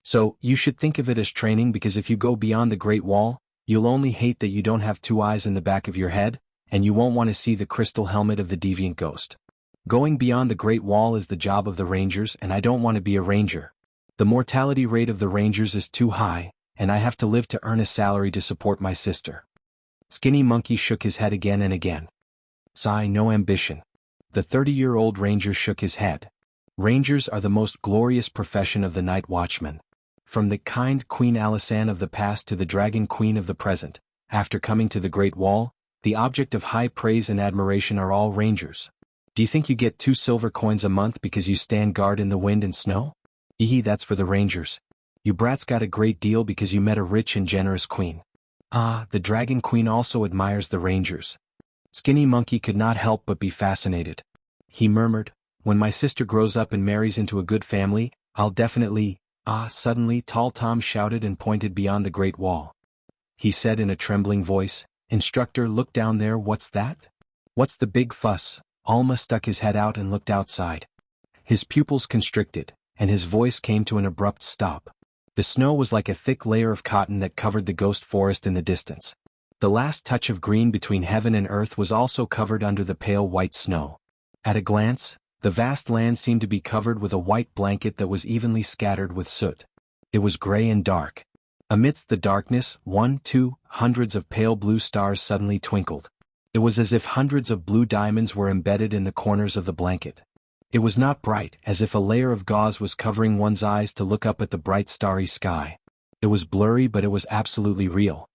"So, you should think of it as training, because if you go beyond the Great Wall, you'll only hate that you don't have 2 eyes in the back of your head, and you won't want to see the crystal helmet of the deviant ghost. Going beyond the Great Wall is the job of the Rangers, and I don't want to be a Ranger. The mortality rate of the Rangers is too high, and I have to live to earn a salary to support my sister." Skinny Monkey shook his head again and again. Sigh, no ambition. The 30-year-old ranger shook his head. Rangers are the most glorious profession of the night watchman. From the kind Queen Alisanne of the past to the Dragon Queen of the present, after coming to the Great Wall, the object of high praise and admiration are all rangers. Do you think you get 2 silver coins a month because you stand guard in the wind and snow? That's for the rangers. You brats got a great deal because you met a rich and generous queen. The Dragon Queen also admires the rangers. Skinny Monkey could not help but be fascinated. He murmured, when my sister grows up and marries into a good family, I'll definitely— Suddenly Tall Tom shouted and pointed beyond the Great Wall. He said in a trembling voice, Instructor, look down there, what's that? What's the big fuss? Alma stuck his head out and looked outside. His pupils constricted, and his voice came to an abrupt stop. The snow was like a thick layer of cotton that covered the ghost forest in the distance. The last touch of green between heaven and earth was also covered under the pale white snow. At a glance, the vast land seemed to be covered with a white blanket that was evenly scattered with soot. It was gray and dark. Amidst the darkness, hundreds of pale blue stars suddenly twinkled. It was as if hundreds of blue diamonds were embedded in the corners of the blanket. It was not bright, as if a layer of gauze was covering one's eyes to look up at the bright starry sky. It was blurry, but it was absolutely real.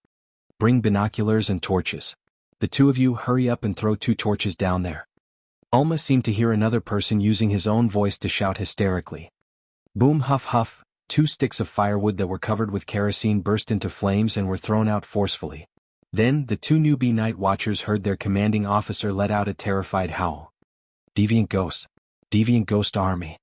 Bring binoculars and torches. The 2 of you hurry up and throw 2 torches down there. Alma seemed to hear another person using his own voice to shout hysterically. Boom, huff huff, 2 sticks of firewood that were covered with kerosene burst into flames and were thrown out forcefully. Then the 2 newbie night watchers heard their commanding officer let out a terrified howl. Deviant Ghost. Deviant Ghost Army.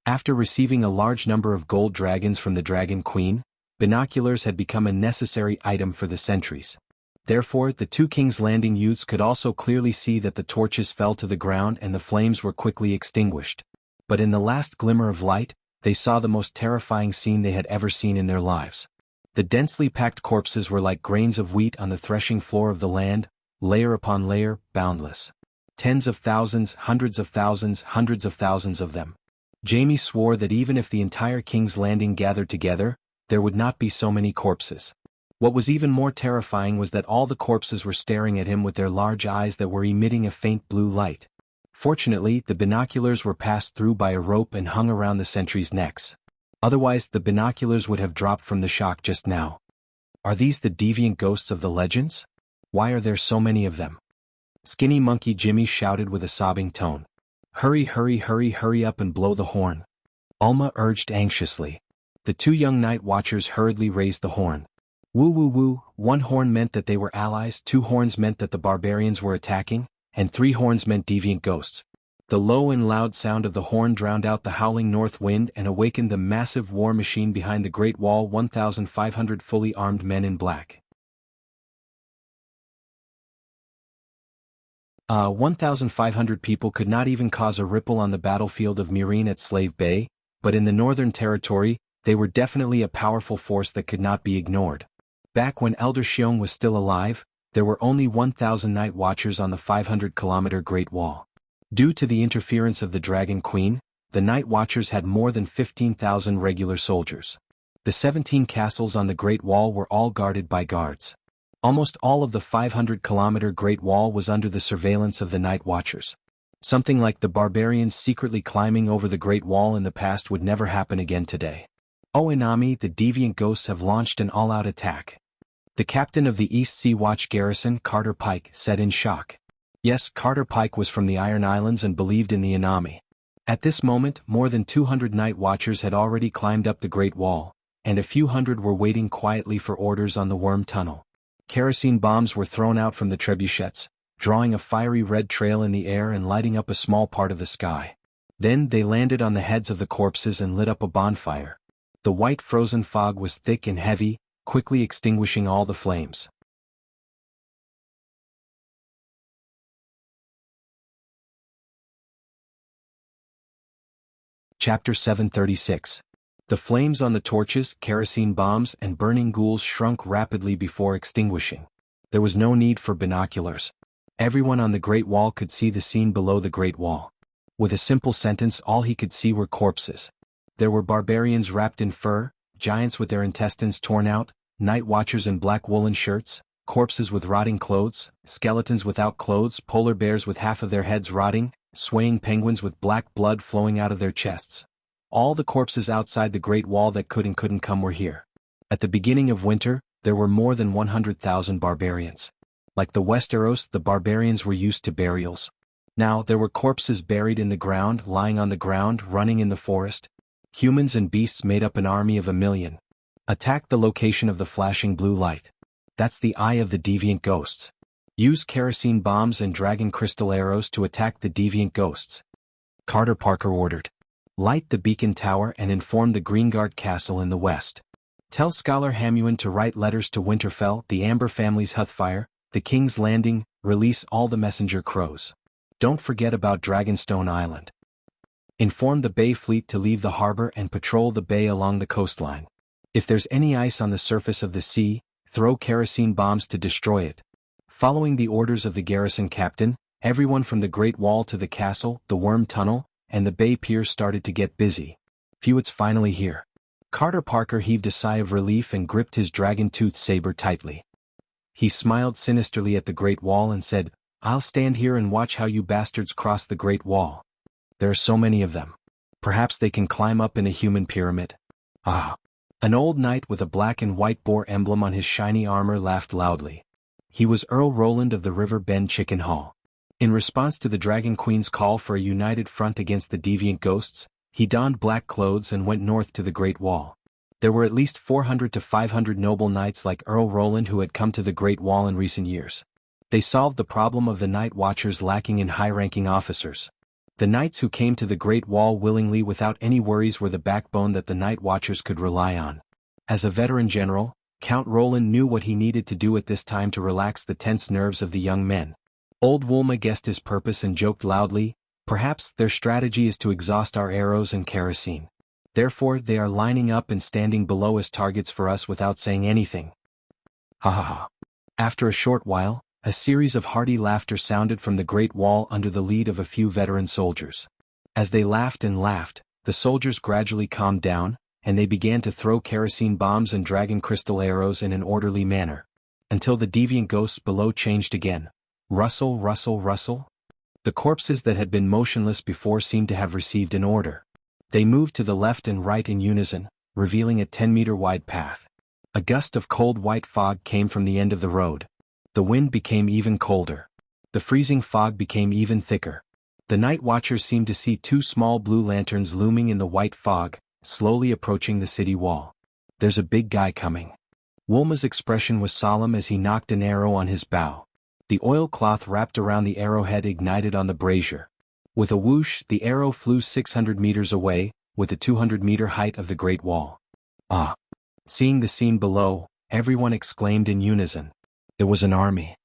After receiving a large number of gold dragons from the Dragon Queen, binoculars had become a necessary item for the sentries. Therefore, the 2 King's Landing youths could also clearly see that the torches fell to the ground and the flames were quickly extinguished. But in the last glimmer of light, they saw the most terrifying scene they had ever seen in their lives. The densely packed corpses were like grains of wheat on the threshing floor of the land, layer upon layer, boundless. Tens of thousands, hundreds of thousands of them. Jamie swore that even if the entire King's Landing gathered together, there would not be so many corpses. What was even more terrifying was that all the corpses were staring at him with their large eyes that were emitting a faint blue light. Fortunately, the binoculars were passed through by a rope and hung around the sentries' necks. Otherwise, the binoculars would have dropped from the shock just now. Are these the deviant ghosts of the legends? Why are there so many of them? Skinny Monkey Jimmy shouted with a sobbing tone. Hurry, hurry, hurry, hurry up and blow the horn. Alma urged anxiously. The 2 young night watchers hurriedly raised the horn. Woo woo woo, 1 horn meant that they were allies, 2 horns meant that the barbarians were attacking, and 3 horns meant deviant ghosts. The low and loud sound of the horn drowned out the howling north wind and awakened the massive war machine behind the Great Wall, 1,500 fully armed men in black. 1,500 people could not even cause a ripple on the battlefield of Meereen at Slave Bay, but in the Northern Territory, they were definitely a powerful force that could not be ignored. Back when Elder Xiong was still alive, there were only 1,000 night watchers on the 500-kilometer Great Wall. Due to the interference of the Dragon Queen, the night watchers had more than 15,000 regular soldiers. The 17 castles on the Great Wall were all guarded by guards. Almost all of the 500-kilometer Great Wall was under the surveillance of the night watchers. Something like the barbarians secretly climbing over the Great Wall in the past would never happen again today. Oh Inami, the deviant ghosts have launched an all-out attack. The captain of the East Sea Watch garrison, Carter Pike, said in shock. Yes, Carter Pike was from the Iron Islands and believed in the Inami. At this moment, more than 200 night watchers had already climbed up the Great Wall, and a few hundred were waiting quietly for orders on the Worm Tunnel. Kerosene bombs were thrown out from the trebuchets, drawing a fiery red trail in the air and lighting up a small part of the sky. Then they landed on the heads of the corpses and lit up a bonfire. The white frozen fog was thick and heavy, quickly extinguishing all the flames. Chapter 736. The flames on the torches, kerosene bombs, and burning ghouls shrunk rapidly before extinguishing. There was no need for binoculars. Everyone on the Great Wall could see the scene below the Great Wall. With a simple sentence, all he could see were corpses. There were barbarians wrapped in fur, giants with their intestines torn out, night watchers in black woolen shirts, corpses with rotting clothes, skeletons without clothes, polar bears with half of their heads rotting, swaying penguins with black blood flowing out of their chests. All the corpses outside the Great Wall that could and couldn't come were here. At the beginning of winter, there were more than 100,000 barbarians. Like the Westeros, the barbarians were used to burials. Now there were corpses buried in the ground, lying on the ground, running in the forest. Humans and beasts made up an army of 1,000,000. Attack the location of the flashing blue light. That's the eye of the deviant ghosts. Use kerosene bombs and dragon crystal arrows to attack the deviant ghosts. Carter Parker ordered. Light the beacon tower and inform the Greenguard Castle in the west. Tell Scholar Hamuin to write letters to Winterfell, the Amber family's Hearthfire, the King's Landing, release all the messenger crows. Don't forget about Dragonstone Island. Inform the Bay Fleet to leave the harbor and patrol the bay along the coastline. If there's any ice on the surface of the sea, throw kerosene bombs to destroy it. Following the orders of the garrison captain, everyone from the Great Wall to the castle, the Worm Tunnel, and the Bay Pier started to get busy. Phew, it's finally here. Carter Parker heaved a sigh of relief and gripped his dragon-toothed saber tightly. He smiled sinisterly at the Great Wall and said, "I'll stand here and watch how you bastards cross the Great Wall. There are so many of them. Perhaps they can climb up in a human pyramid." Ah! An old knight with a black and white boar emblem on his shiny armor laughed loudly. He was Earl Roland of the River Bend Chicken Hall. In response to the Dragon Queen's call for a united front against the deviant ghosts, he donned black clothes and went north to the Great Wall. There were at least 400 to 500 noble knights like Earl Roland who had come to the Great Wall in recent years. They solved the problem of the Night Watchers lacking in high-ranking officers. The knights who came to the Great Wall willingly without any worries were the backbone that the Night Watchers could rely on. As a veteran general, Count Roland knew what he needed to do at this time to relax the tense nerves of the young men. Old Wulma guessed his purpose and joked loudly, "Perhaps their strategy is to exhaust our arrows and kerosene. Therefore they are lining up and standing below as targets for us without saying anything." Ha ha ha. After a short while, a series of hearty laughter sounded from the Great Wall under the lead of a few veteran soldiers. As they laughed and laughed, the soldiers gradually calmed down, and they began to throw kerosene bombs and dragon crystal arrows in an orderly manner. Until the deviant ghosts below changed again. Rustle, rustle, rustle. The corpses that had been motionless before seemed to have received an order. They moved to the left and right in unison, revealing a 10-meter-wide path. A gust of cold white fog came from the end of the road. The wind became even colder. The freezing fog became even thicker. The Night Watchers seemed to see two small blue lanterns looming in the white fog, slowly approaching the city wall. "There's a big guy coming." Wulma's expression was solemn as he knocked an arrow on his bow. The oilcloth wrapped around the arrowhead ignited on the brazier. With a whoosh, the arrow flew 600 meters away, with the 200-meter height of the Great Wall. Ah! Seeing the scene below, everyone exclaimed in unison. It was an army.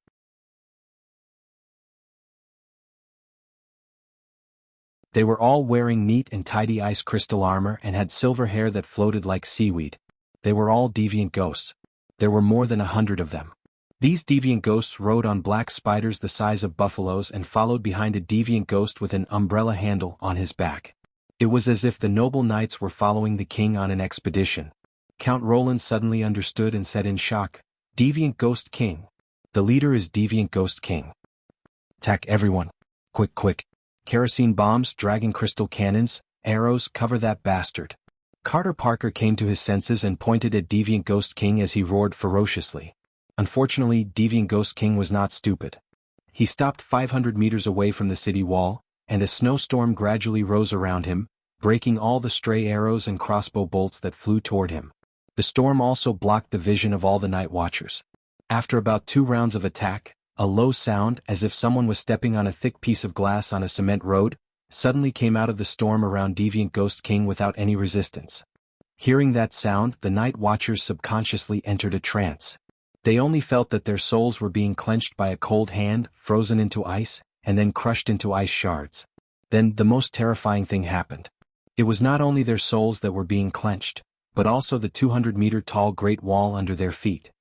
They were all wearing neat and tidy ice crystal armor and had silver hair that floated like seaweed. They were all deviant ghosts. There were more than 100 of them. These deviant ghosts rode on black spiders the size of buffaloes and followed behind a deviant ghost with an umbrella handle on his back. It was as if the noble knights were following the king on an expedition. Count Roland suddenly understood and said in shock, "Deviant Ghost King. The leader is Deviant Ghost King. Attack everyone. Quick, quick. Kerosene bombs, dragon crystal cannons, arrows, cover that bastard." Carter Parker came to his senses and pointed at Deviant Ghost King as he roared ferociously. Unfortunately, Deviant Ghost King was not stupid. He stopped 500 meters away from the city wall, and a snowstorm gradually rose around him, breaking all the stray arrows and crossbow bolts that flew toward him. The storm also blocked the vision of all the Night Watchers. After about 2 rounds of attack, a low sound, as if someone was stepping on a thick piece of glass on a cement road, suddenly came out of the storm around Deviant Ghost King without any resistance. Hearing that sound, the Night Watchers subconsciously entered a trance. They only felt that their souls were being clenched by a cold hand, frozen into ice, and then crushed into ice shards. Then the most terrifying thing happened. It was not only their souls that were being clenched, but also the 200-meter-tall Great Wall under their feet.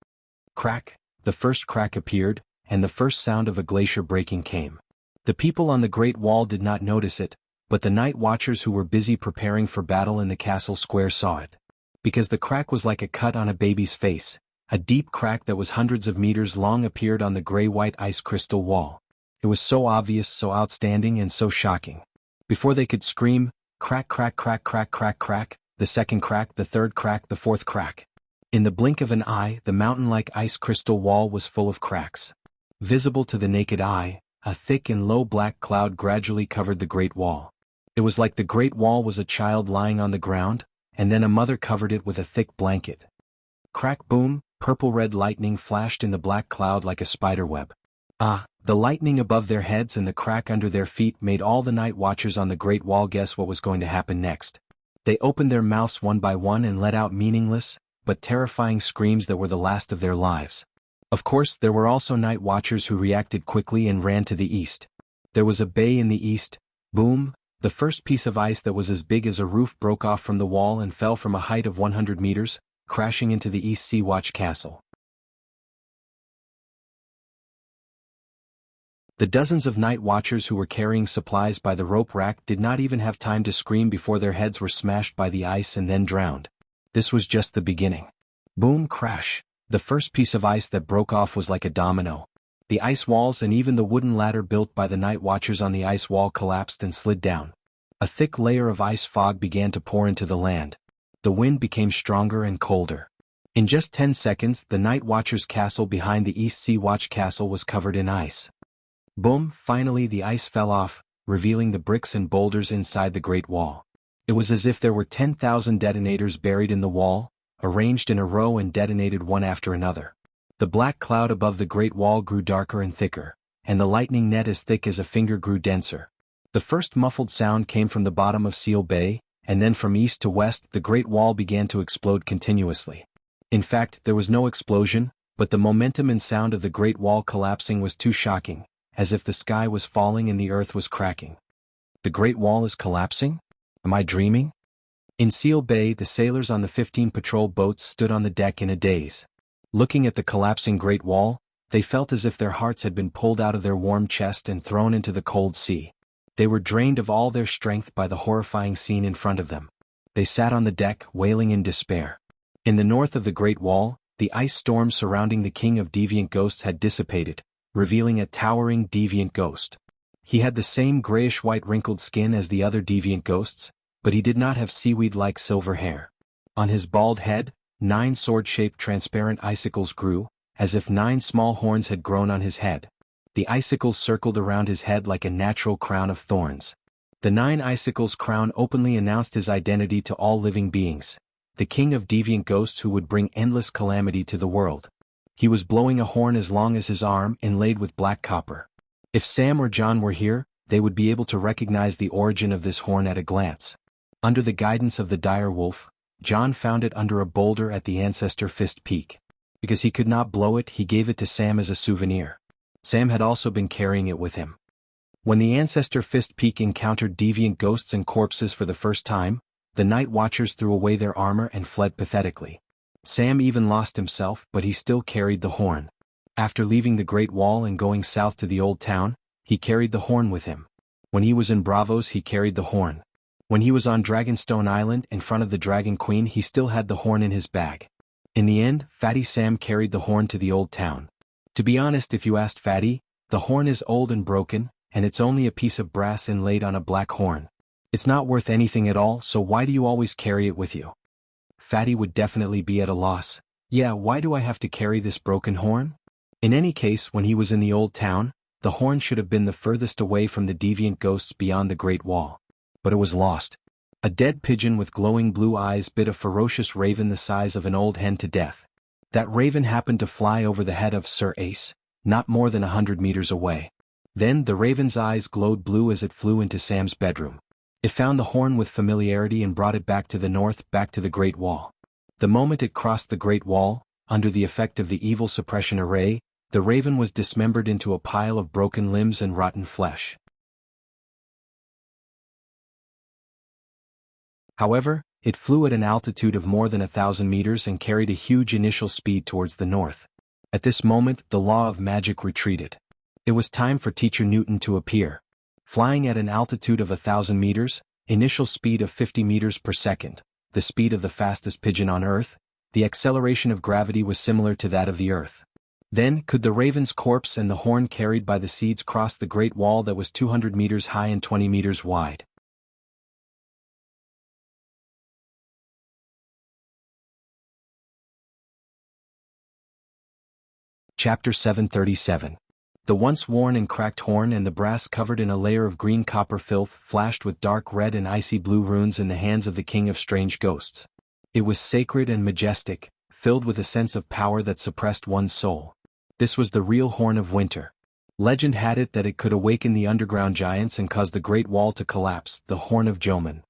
Crack, the first crack appeared, and the first sound of a glacier breaking came. The people on the Great Wall did not notice it, but the Night Watchers who were busy preparing for battle in the castle square saw it. Because the crack was like a cut on a baby's face, A deep crack that was hundreds of meters long appeared on the gray-white ice crystal wall. It was so obvious, so outstanding, and so shocking. Before they could scream, crack, crack, crack, crack, crack, crack, the second crack, the third crack, the fourth crack. In the blink of an eye, the mountain-like ice crystal wall was full of cracks. Visible to the naked eye, a thick and low black cloud gradually covered the Great Wall. It was like the Great Wall was a child lying on the ground, and then a mother covered it with a thick blanket. Crack, boom, purple-red lightning flashed in the black cloud like a spider web. The lightning above their heads and the crack under their feet made all the night watchers on the Great Wall guess what was going to happen next. They opened their mouths one by one and let out meaningless, but terrifying screams that were the last of their lives. Of course, there were also night watchers who reacted quickly and ran to the east. There was a bay in the east. Boom, the first piece of ice that was as big as a roof broke off from the wall and fell from a height of 100 meters, crashing into the East Sea Watch Castle. The dozens of night watchers who were carrying supplies by the rope rack did not even have time to scream before their heads were smashed by the ice and then drowned. This was just the beginning. Boom, crash. The first piece of ice that broke off was like a domino. The ice walls and even the wooden ladder built by the night watchers on the ice wall collapsed and slid down. A thick layer of ice fog began to pour into the land. The wind became stronger and colder. In just 10 seconds, the night watcher's castle behind the East Sea Watch Castle was covered in ice. Boom, finally the ice fell off, revealing the bricks and boulders inside the Great Wall. It was as if there were 10,000 detonators buried in the wall, arranged in a row and detonated one after another. The black cloud above the Great Wall grew darker and thicker, and the lightning net as thick as a finger grew denser. The first muffled sound came from the bottom of Seal Bay, and then from east to west the Great Wall began to explode continuously. In fact, there was no explosion, but the momentum and sound of the Great Wall collapsing was too shocking, as if the sky was falling and the earth was cracking. The Great Wall is collapsing? Am I dreaming? In Seal Bay, the sailors on the 15 patrol boats stood on the deck in a daze. Looking at the collapsing Great Wall, they felt as if their hearts had been pulled out of their warm chest and thrown into the cold sea. They were drained of all their strength by the horrifying scene in front of them. They sat on the deck, wailing in despair. In the north of the Great Wall, the ice storm surrounding the king of deviant ghosts had dissipated, revealing a towering deviant ghost. He had the same grayish-white wrinkled skin as the other deviant ghosts, but he did not have seaweed-like silver hair. On his bald head, 9 sword-shaped transparent icicles grew, as if 9 small horns had grown on his head. The icicles circled around his head like a natural crown of thorns. The 9 icicles' crown openly announced his identity to all living beings, the king of deviant ghosts who would bring endless calamity to the world. He was blowing a horn as long as his arm, inlaid with black copper. If Sam or John were here, they would be able to recognize the origin of this horn at a glance. Under the guidance of the dire wolf, John found it under a boulder at the Ancestor Fist Peak. Because he could not blow it, he gave it to Sam as a souvenir. Sam had also been carrying it with him. When the Ancestor Fist Peak encountered deviant ghosts and corpses for the first time, the night watchers threw away their armor and fled pathetically. Sam even lost himself, but he still carried the horn. After leaving the Great Wall and going south to the Old Town, he carried the horn with him. When he was in Bravos, he carried the horn. When he was on Dragonstone Island in front of the Dragon Queen, he still had the horn in his bag. In the end, Fatty Sam carried the horn to the Old Town. To be honest, if you asked Fatty, the horn is old and broken, and it's only a piece of brass inlaid on a black horn. It's not worth anything at all, so why do you always carry it with you? Fatty would definitely be at a loss. Yeah, why do I have to carry this broken horn? In any case, when he was in the Old Town, the horn should have been the furthest away from the deviant ghosts beyond the Great Wall. But it was lost. A dead pigeon with glowing blue eyes bit a ferocious raven the size of an old hen to death. That raven happened to fly over the head of Sir Ace, not more than 100 meters away. Then the raven's eyes glowed blue as it flew into Sam's bedroom. It found the horn with familiarity and brought it back to the north, back to the Great Wall. The moment it crossed the Great Wall, under the effect of the evil suppression array, the raven was dismembered into a pile of broken limbs and rotten flesh. However, it flew at an altitude of more than 1,000 meters and carried a huge initial speed towards the north. At this moment, the law of magic retreated. It was time for Teacher Newton to appear. Flying at an altitude of 1,000 meters, initial speed of 50 meters per second, the speed of the fastest pigeon on Earth, The acceleration of gravity was similar to that of the Earth. Then, could the raven's corpse and the horn carried by the seeds cross the Great Wall that was 200 meters high and 20 meters wide? Chapter 737. The once worn and cracked horn and the brass covered in a layer of green copper filth flashed with dark red and icy blue runes in the hands of the king of strange ghosts. It was sacred and majestic, filled with a sense of power that suppressed one's soul. This was the real Horn of Winter. Legend had it that it could awaken the underground giants and cause the Great Wall to collapse, the Horn of Joman.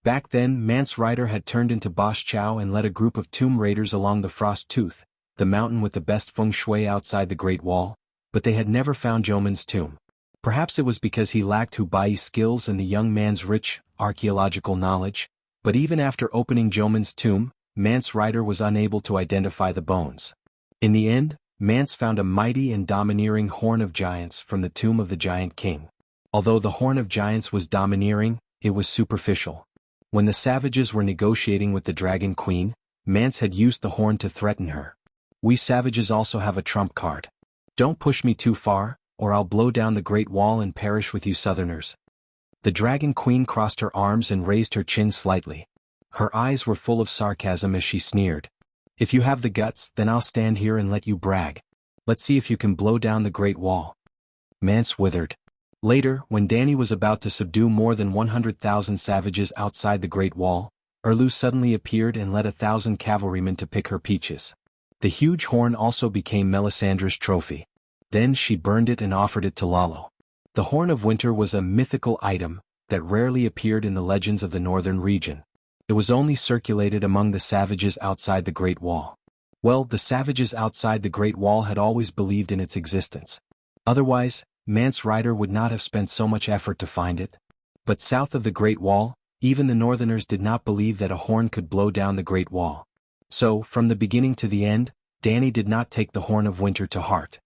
Back then, Mance Rider had turned into Bosch Chow and led a group of tomb raiders along the Frost Tooth, the mountain with the best feng shui outside the Great Wall, but they had never found Joman's tomb. Perhaps it was because he lacked Hubai's skills and the young man's rich, archaeological knowledge, but even after opening Joman's tomb, Mance Rider was unable to identify the bones. In the end, Mance found a mighty and domineering Horn of Giants from the tomb of the Giant King. Although the Horn of Giants was domineering, it was superficial. When the savages were negotiating with the Dragon Queen, Mance had used the horn to threaten her. We savages also have a trump card. Don't push me too far, or I'll blow down the Great Wall and perish with you Southerners. The Dragon Queen crossed her arms and raised her chin slightly. Her eyes were full of sarcasm as she sneered. If you have the guts, then I'll stand here and let you brag. Let's see if you can blow down the Great Wall. Mance withered. Later, when Danny was about to subdue more than 100,000 savages outside the Great Wall, Erlu suddenly appeared and led 1,000 cavalrymen to pick her peaches. The huge horn also became Melisandre's trophy. Then she burned it and offered it to Lalo. The Horn of Winter was a mythical item that rarely appeared in the legends of the northern region. It was only circulated among the savages outside the Great Wall. Well, the savages outside the Great Wall had always believed in its existence. Otherwise, Mance Rider would not have spent so much effort to find it. But south of the Great Wall, even the northerners did not believe that a horn could blow down the Great Wall. So, from the beginning to the end, Danny did not take the Horn of Winter to heart.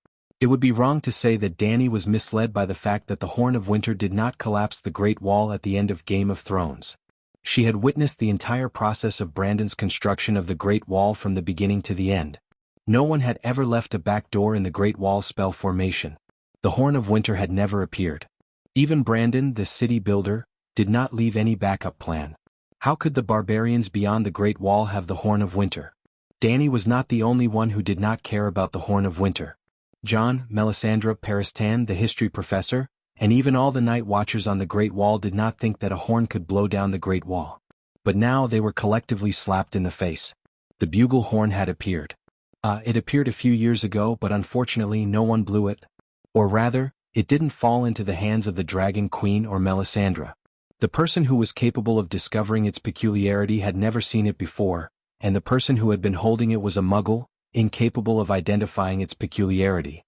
It would be wrong to say that Danny was misled by the fact that the Horn of Winter did not collapse the Great Wall at the end of Game of Thrones. She had witnessed the entire process of Brandon's construction of the Great Wall from the beginning to the end. No one had ever left a back door in the Great Wall spell formation. The Horn of Winter had never appeared. Even Brandon, the city builder, did not leave any backup plan. How could the barbarians beyond the Great Wall have the Horn of Winter? Danny was not the only one who did not care about the Horn of Winter. John, Melisandre, Paristan, the history professor, and even all the night watchers on the Great Wall did not think that a horn could blow down the Great Wall. But now they were collectively slapped in the face. The bugle horn had appeared. It appeared a few years ago, but unfortunately no one blew it. Or rather, it didn't fall into the hands of the Dragon Queen or Melisandre. The person who was capable of discovering its peculiarity had never seen it before, and the person who had been holding it was a muggle, incapable of identifying its peculiarity.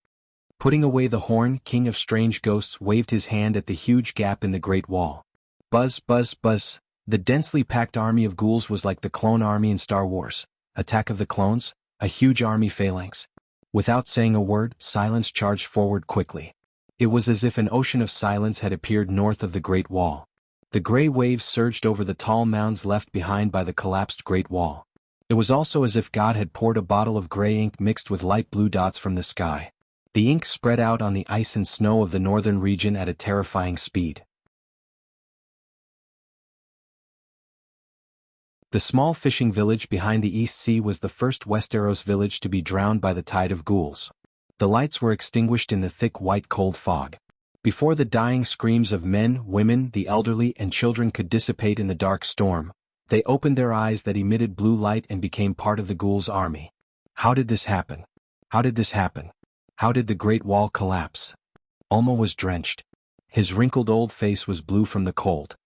Putting away the horn, King of Strange Ghosts waved his hand at the huge gap in the Great Wall. Buzz, buzz, buzz. The densely packed army of ghouls was like the clone army in Star Wars. Attack of the Clones, a huge army phalanx. Without saying a word, Silence charged forward quickly. It was as if an ocean of silence had appeared north of the Great Wall. The gray waves surged over the tall mounds left behind by the collapsed Great Wall. It was also as if God had poured a bottle of gray ink mixed with light blue dots from the sky. The ink spread out on the ice and snow of the northern region at a terrifying speed. The small fishing village behind the East Sea was the first Westeros village to be drowned by the tide of ghouls. The lights were extinguished in the thick white cold fog. Before the dying screams of men, women, the elderly, and children could dissipate in the dark storm, they opened their eyes that emitted blue light and became part of the ghouls' army. How did this happen? How did this happen? How did the Great Wall collapse? Ulmo was drenched. His wrinkled old face was blue from the cold.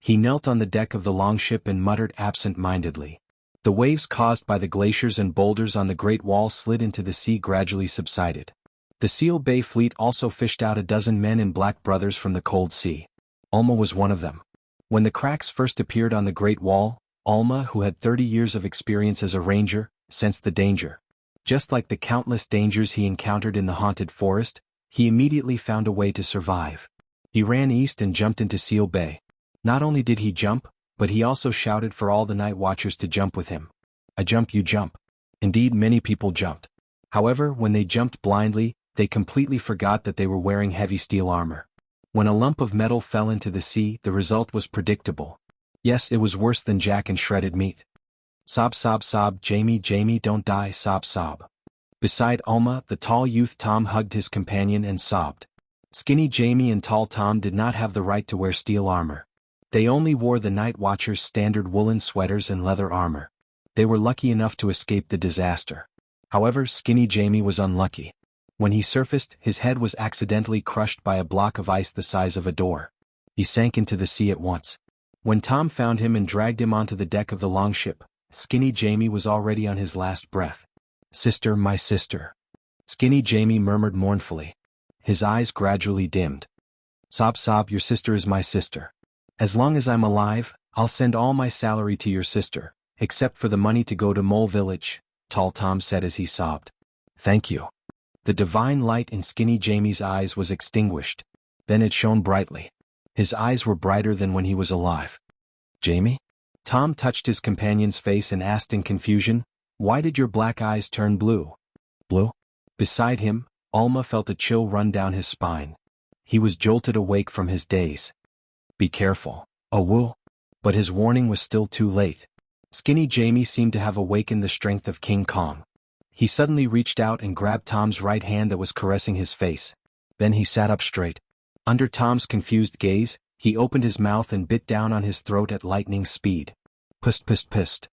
He knelt on the deck of the longship and muttered absent-mindedly. The waves caused by the glaciers and boulders on the Great Wall slid into the sea gradually subsided. The Seal Bay fleet also fished out 12 men in black brothers from the cold sea. Ulmo was one of them. When the cracks first appeared on the Great Wall, Ulma, who had 30 years of experience as a ranger, sensed the danger. Just like the countless dangers he encountered in the haunted forest, he immediately found a way to survive. He ran east and jumped into Seal Bay. Not only did he jump, but he also shouted for all the night watchers to jump with him. I jump, you jump. Indeed, many people jumped. However, when they jumped blindly, they completely forgot that they were wearing heavy steel armor. When a lump of metal fell into the sea, the result was predictable. Yes, it was worse than Jack and shredded meat. Sob, sob, sob, Jamie, Jamie, don't die, sob, sob. Beside Alma, the tall youth Tom hugged his companion and sobbed. Skinny Jamie and tall Tom did not have the right to wear steel armor. They only wore the Night Watchers' standard woolen sweaters and leather armor. They were lucky enough to escape the disaster. However, Skinny Jamie was unlucky. When he surfaced, his head was accidentally crushed by a block of ice the size of a door. He sank into the sea at once. When Tom found him and dragged him onto the deck of the longship, Skinny Jamie was already on his last breath. Sister, my sister. Skinny Jamie murmured mournfully. His eyes gradually dimmed. Sob, sob, your sister is my sister. As long as I'm alive, I'll send all my salary to your sister, except for the money to go to Mole Village, Tall Tom said as he sobbed. Thank you. The divine light in Skinny Jamie's eyes was extinguished. Then it shone brightly. His eyes were brighter than when he was alive. Jamie? Tom touched his companion's face and asked in confusion, why did your black eyes turn blue? Blue? Beside him, Alma felt a chill run down his spine. He was jolted awake from his daze. Be careful, Woo. But his warning was still too late. Skinny Jamie seemed to have awakened the strength of King Kong. He suddenly reached out and grabbed Tom's right hand that was caressing his face. Then he sat up straight. Under Tom's confused gaze, he opened his mouth and bit down on his throat at lightning speed. Pust, pust, pust.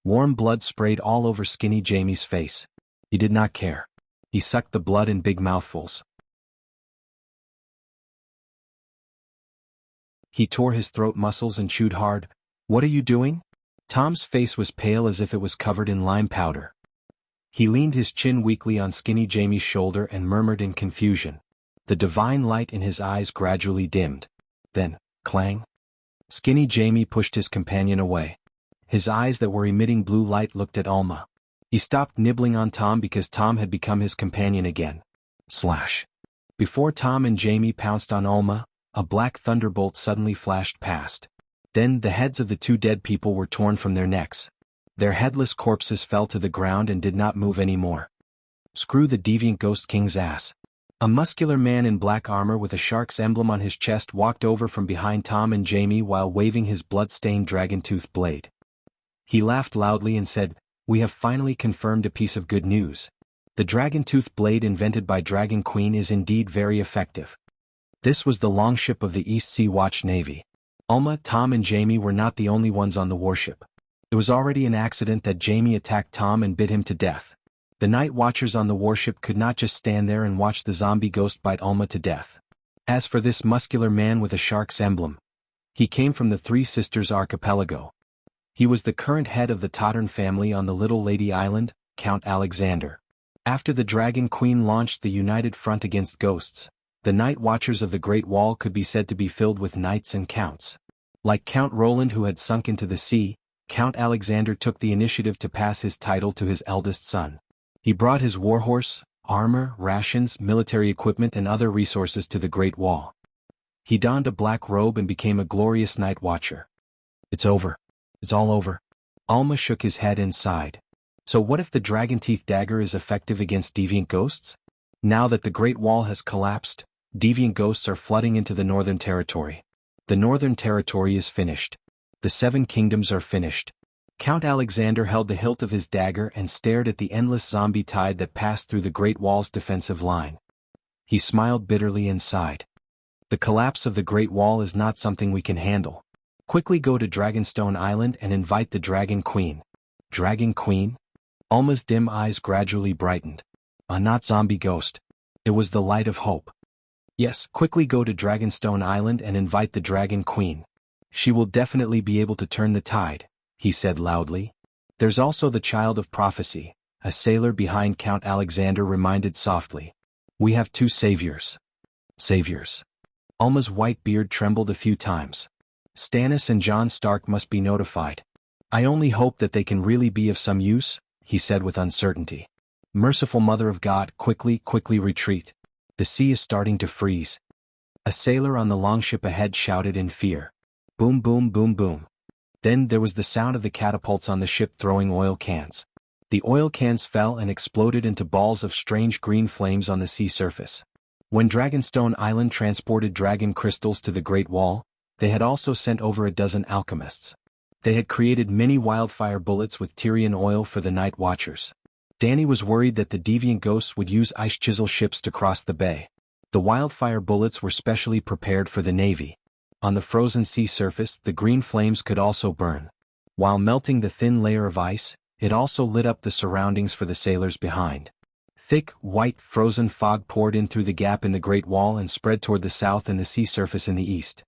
Warm blood sprayed all over Skinny Jamie's face. He did not care. He sucked the blood in big mouthfuls. He tore his throat muscles and chewed hard. What are you doing? Tom's face was pale as if it was covered in lime powder. He leaned his chin weakly on Skinny Jamie's shoulder and murmured in confusion. The divine light in his eyes gradually dimmed. Then, clang. Skinny Jamie pushed his companion away. His eyes that were emitting blue light looked at Alma. He stopped nibbling on Tom because Tom had become his companion again. Slash. Before Tom and Jamie pounced on Alma, a black thunderbolt suddenly flashed past. Then the heads of the two dead people were torn from their necks. Their headless corpses fell to the ground and did not move anymore. Screw the deviant Ghost King's ass. A muscular man in black armor with a shark's emblem on his chest walked over from behind Tom and Jamie while waving his blood-stained dragon-tooth blade. He laughed loudly and said, "We have finally confirmed a piece of good news. The dragon-tooth blade invented by Dragon Queen is indeed very effective." This was the longship of the East Sea Watch Navy. Alma, Tom and Jamie were not the only ones on the warship. It was already an accident that Jamie attacked Tom and bit him to death. The night watchers on the warship could not just stand there and watch the zombie ghost bite Alma to death. As for this muscular man with a shark's emblem, he came from the Three Sisters Archipelago. He was the current head of the Tottern family on the Little Lady Island, Count Alexander. After the Dragon Queen launched the United Front against ghosts, the night watchers of the Great Wall could be said to be filled with knights and counts. Like Count Roland who had sunk into the sea, Count Alexander took the initiative to pass his title to his eldest son. He brought his warhorse, armor, rations, military equipment and other resources to the Great Wall. He donned a black robe and became a glorious night watcher. It's over. It's all over. Alma shook his head and sighed. So what if the dragon teeth dagger is effective against deviant ghosts? Now that the Great Wall has collapsed, deviant ghosts are flooding into the Northern Territory. The Northern Territory is finished. The Seven Kingdoms are finished. Count Alexander held the hilt of his dagger and stared at the endless zombie tide that passed through the Great Wall's defensive line. He smiled bitterly and sighed. The collapse of the Great Wall is not something we can handle. Quickly go to Dragonstone Island and invite the Dragon Queen. Dragon Queen? Alma's dim eyes gradually brightened. Not zombie ghost. It was the light of hope. Yes, quickly go to Dragonstone Island and invite the Dragon Queen. She will definitely be able to turn the tide, he said loudly. There's also the Child of Prophecy, a sailor behind Count Alexander reminded softly. We have two saviors. Saviors. Alma's white beard trembled a few times. Stannis and Jon Stark must be notified. I only hope that they can really be of some use, he said with uncertainty. Merciful Mother of God, quickly retreat. The sea is starting to freeze. A sailor on the longship ahead shouted in fear. Boom, boom, boom, boom. Then there was the sound of the catapults on the ship throwing oil cans. The oil cans fell and exploded into balls of strange green flames on the sea surface. When Dragonstone Island transported dragon crystals to the Great Wall, they had also sent over a dozen alchemists. They had created many wildfire bullets with Tyrian oil for the night watchers. Danny was worried that the deviant ghosts would use ice chisel ships to cross the bay. The wildfire bullets were specially prepared for the Navy. On the frozen sea surface, the green flames could also burn. While melting the thin layer of ice, it also lit up the surroundings for the sailors behind. Thick, white, frozen fog poured in through the gap in the Great Wall and spread toward the south and the sea surface in the east.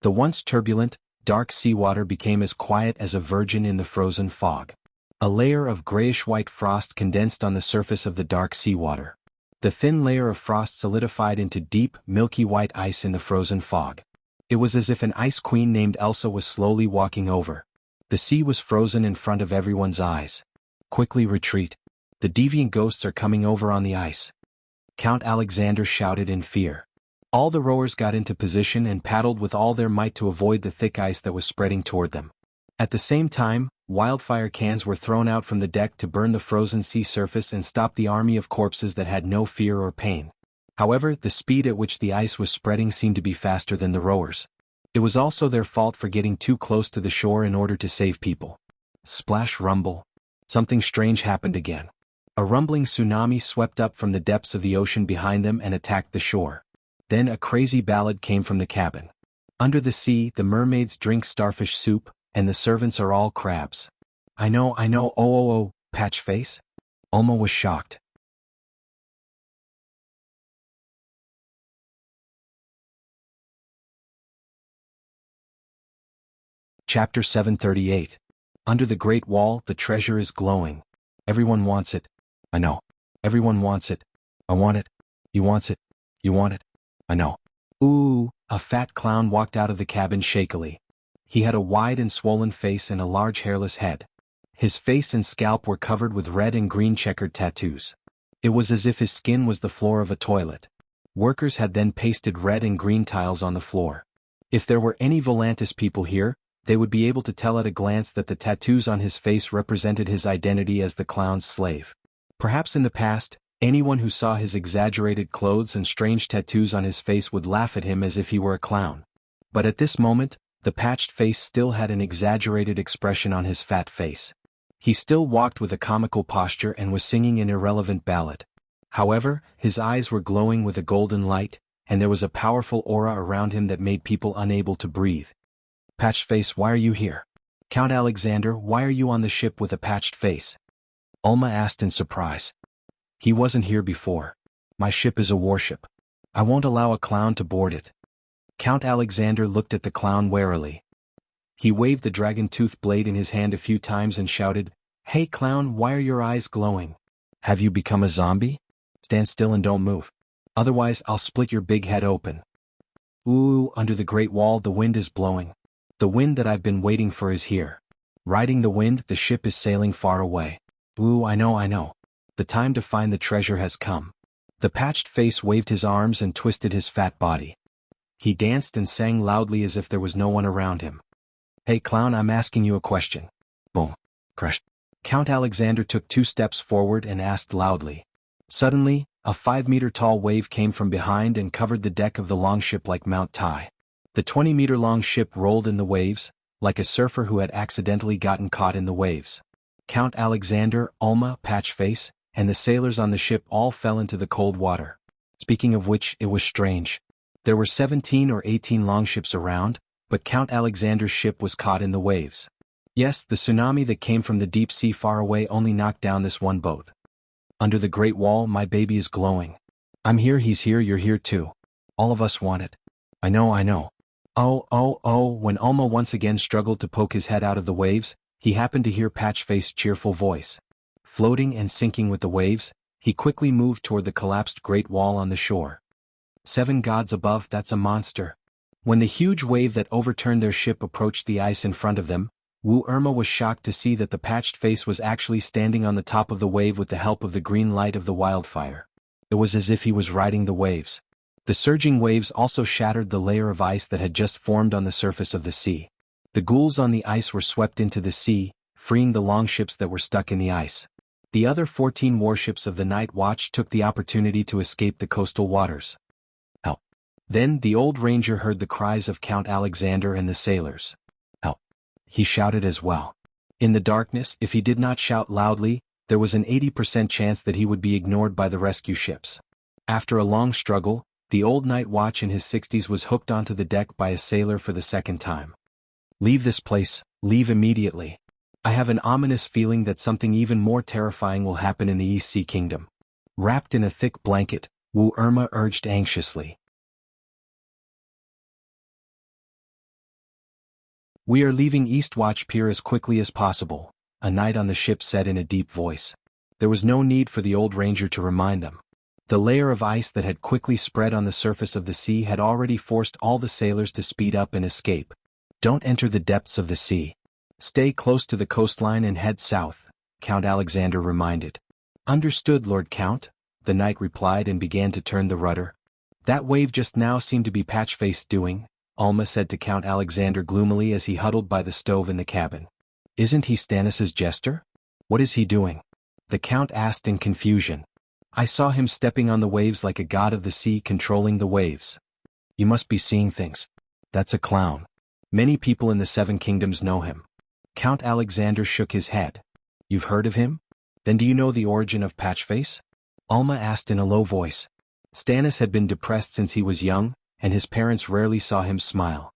The once turbulent, dark seawater became as quiet as a virgin in the frozen fog. A layer of grayish-white frost condensed on the surface of the dark seawater. The thin layer of frost solidified into deep, milky white ice in the frozen fog. It was as if an ice queen named Elsa was slowly walking over. The sea was frozen in front of everyone's eyes. Quickly retreat. The deviant ghosts are coming over on the ice. Count Alexander shouted in fear. All the rowers got into position and paddled with all their might to avoid the thick ice that was spreading toward them. At the same time, wildfire cans were thrown out from the deck to burn the frozen sea surface and stop the army of corpses that had no fear or pain. However, the speed at which the ice was spreading seemed to be faster than the rowers. It was also their fault for getting too close to the shore in order to save people. Splash, rumble. Something strange happened again. A rumbling tsunami swept up from the depths of the ocean behind them and attacked the shore. Then a crazy ballad came from the cabin. Under the sea, the mermaids drink starfish soup, and the servants are all crabs. I know, oh, patch face? Alma was shocked. Chapter 738. Under the Great Wall, the treasure is glowing. Everyone wants it. I know. Everyone wants it. I want it. He wants it. You want it. I know. Ooh, a fat clown walked out of the cabin shakily. He had a wide and swollen face and a large hairless head. His face and scalp were covered with red and green checkered tattoos. It was as if his skin was the floor of a toilet. Workers had then pasted red and green tiles on the floor. If there were any Volantis people here, they would be able to tell at a glance that the tattoos on his face represented his identity as the clown's slave. Perhaps in the past, anyone who saw his exaggerated clothes and strange tattoos on his face would laugh at him as if he were a clown. But at this moment, the patched face still had an exaggerated expression on his fat face. He still walked with a comical posture and was singing an irrelevant ballad. However, his eyes were glowing with a golden light, and there was a powerful aura around him that made people unable to breathe. Patched face, why are you here? Count Alexander, why are you on the ship with a patched face? Alma asked in surprise. He wasn't here before. My ship is a warship. I won't allow a clown to board it. Count Alexander looked at the clown warily. He waved the dragon-tooth blade in his hand a few times and shouted, Hey clown, why are your eyes glowing? Have you become a zombie? Stand still and don't move. Otherwise I'll split your big head open. Ooh, under the Great Wall the wind is blowing. The wind that I've been waiting for is here. Riding the wind, the ship is sailing far away. Ooh, I know. The time to find the treasure has come. The patched face waved his arms and twisted his fat body. He danced and sang loudly as if there was no one around him. Hey clown, I'm asking you a question. Boom. Crash. Count Alexander took 2 steps forward and asked loudly. Suddenly, a 5-meter-tall wave came from behind and covered the deck of the longship like Mount Tai. The 20-meter-long ship rolled in the waves, like a surfer who had accidentally gotten caught in the waves. Count Alexander, Alma, Patchface, and the sailors on the ship all fell into the cold water. Speaking of which, it was strange. There were 17 or 18 longships around, but Count Alexander's ship was caught in the waves. Yes, the tsunami that came from the deep sea far away only knocked down this one boat. Under the Great Wall, my baby is glowing. I'm here, he's here, you're here too. All of us want it. I know. Oh, when Alma once again struggled to poke his head out of the waves, he happened to hear Patchface's cheerful voice. Floating and sinking with the waves, he quickly moved toward the collapsed Great Wall on the shore. 7 gods above, that's a monster. When the huge wave that overturned their ship approached the ice in front of them, Wu Irma was shocked to see that the patched face was actually standing on the top of the wave with the help of the green light of the wildfire. It was as if he was riding the waves. The surging waves also shattered the layer of ice that had just formed on the surface of the sea. The ghouls on the ice were swept into the sea, freeing the longships that were stuck in the ice. The other 14 warships of the Night Watch took the opportunity to escape the coastal waters. Help! Then the old ranger heard the cries of Count Alexander and the sailors. Help! He shouted as well. In the darkness, if he did not shout loudly, there was an 80% chance that he would be ignored by the rescue ships. After a long struggle, the old Night Watch in his 60s was hooked onto the deck by a sailor for the second time. Leave this place, leave immediately. I have an ominous feeling that something even more terrifying will happen in the East Sea Kingdom. Wrapped in a thick blanket, Wu Irma urged anxiously. We are leaving Eastwatch Pier as quickly as possible, a knight on the ship said in a deep voice. There was no need for the old ranger to remind them. The layer of ice that had quickly spread on the surface of the sea had already forced all the sailors to speed up and escape. Don't enter the depths of the sea. Stay close to the coastline and head south, Count Alexander reminded. Understood, Lord Count, the knight replied and began to turn the rudder. That wave just now seemed to be Patchface doing, Alma said to Count Alexander gloomily as he huddled by the stove in the cabin. Isn't he Stannis's jester? What is he doing? The Count asked in confusion. I saw him stepping on the waves like a god of the sea controlling the waves. You must be seeing things. That's a clown. Many people in the Seven Kingdoms know him. Count Alexander shook his head. You've heard of him? Then do you know the origin of Patchface? Alma asked in a low voice. Stannis had been depressed since he was young, and his parents rarely saw him smile.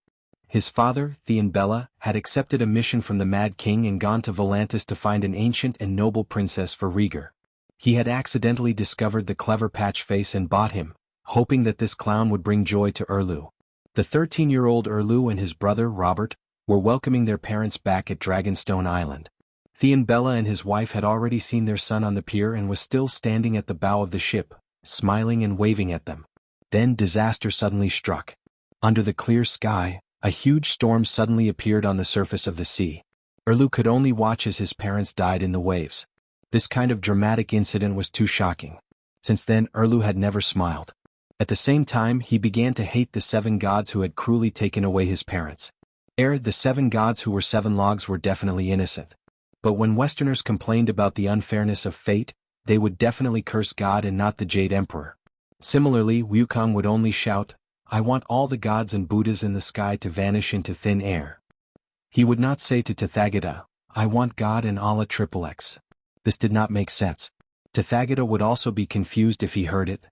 His father, Theon Bella, had accepted a mission from the Mad King and gone to Volantis to find an ancient and noble princess for Rhaegar. He had accidentally discovered the clever Patchface and bought him, hoping that this clown would bring joy to Erlu. The 13-year-old Erlu and his brother, Robert, were welcoming their parents back at Dragonstone Island. Theon Bella and his wife had already seen their son on the pier and was still standing at the bow of the ship, smiling and waving at them. Then disaster suddenly struck. Under the clear sky, a huge storm suddenly appeared on the surface of the sea. Erlu could only watch as his parents died in the waves. This kind of dramatic incident was too shocking. Since then, Erlu had never smiled. At the same time, he began to hate the 7 gods who had cruelly taken away his parents. The 7 gods who were 7 logs were definitely innocent. But when Westerners complained about the unfairness of fate, they would definitely curse God and not the Jade Emperor. Similarly, Wukong would only shout, I want all the gods and Buddhas in the sky to vanish into thin air. He would not say to Tathagata, I want God and Allah XXX. This did not make sense. Tathagata would also be confused if he heard it.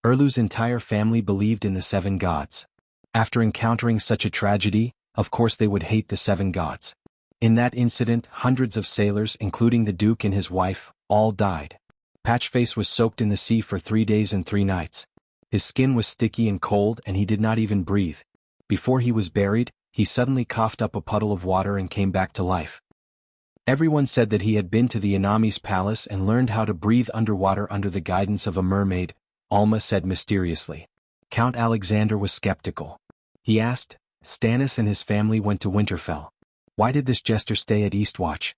Erlu's entire family believed in the 7 gods. After encountering such a tragedy, of course they would hate the 7 gods. In that incident, hundreds of sailors, including the Duke and his wife, all died. Patchface was soaked in the sea for 3 days and 3 nights. His skin was sticky and cold and he did not even breathe. Before he was buried, he suddenly coughed up a puddle of water and came back to life. Everyone said that he had been to the Inami's palace and learned how to breathe underwater under the guidance of a mermaid, Alma said mysteriously. Count Alexander was skeptical. He asked, Stannis and his family went to Winterfell. Why did this jester stay at Eastwatch?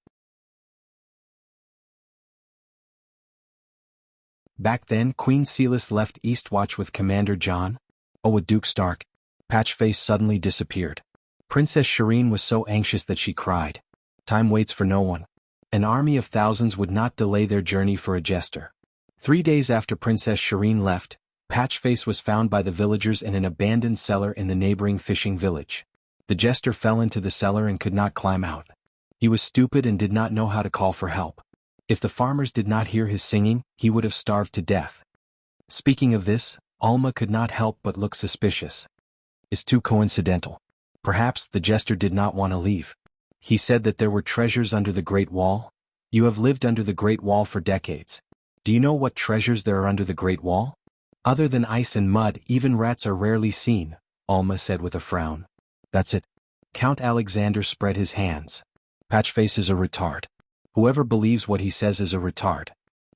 Back then, Queen Celis left Eastwatch with Commander Jon. With Duke Stark. Patchface suddenly disappeared. Princess Shireen was so anxious that she cried. Time waits for no one. An army of thousands would not delay their journey for a jester. 3 days after Princess Shireen left, Patchface was found by the villagers in an abandoned cellar in the neighboring fishing village. The jester fell into the cellar and could not climb out. He was stupid and did not know how to call for help. If the farmers did not hear his singing, he would have starved to death. Speaking of this, Alma could not help but look suspicious. It's too coincidental. Perhaps the jester did not want to leave. He said that there were treasures under the Great Wall. You have lived under the Great Wall for decades. Do you know what treasures there are under the Great Wall? Other than ice and mud, even rats are rarely seen, Alma said with a frown. That's it. Count Alexander spread his hands. Patchface is a retard. Whoever believes what he says is a retard.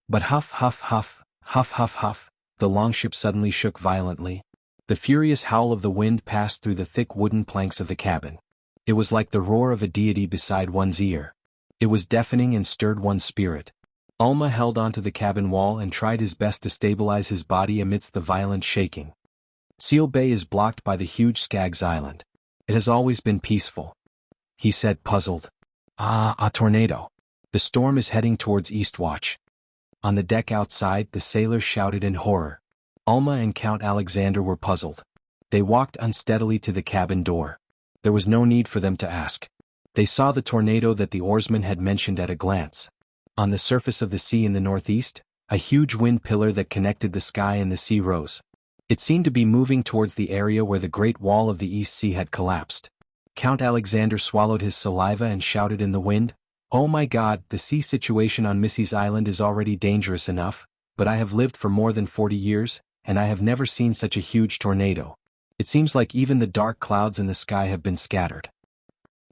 But huff huff huff, huff huff huff, the longship suddenly shook violently. The furious howl of the wind passed through the thick wooden planks of the cabin. It was like the roar of a deity beside one's ear. It was deafening and stirred one's spirit. Alma held onto the cabin wall and tried his best to stabilize his body amidst the violent shaking. Seal Bay is blocked by the huge Skaggs Island. It has always been peaceful. He said, puzzled. A tornado. The storm is heading towards Eastwatch. On the deck outside, the sailors shouted in horror. Alma and Count Alexander were puzzled. They walked unsteadily to the cabin door. There was no need for them to ask. They saw the tornado that the oarsman had mentioned at a glance. On the surface of the sea in the northeast, a huge wind pillar that connected the sky and the sea rose. It seemed to be moving towards the area where the Great Wall of the East Sea had collapsed. Count Alexander swallowed his saliva and shouted in the wind, "Oh my God, the sea situation on Missy's Island is already dangerous enough, but I have lived for more than 40 years, and I have never seen such a huge tornado. It seems like even the dark clouds in the sky have been scattered.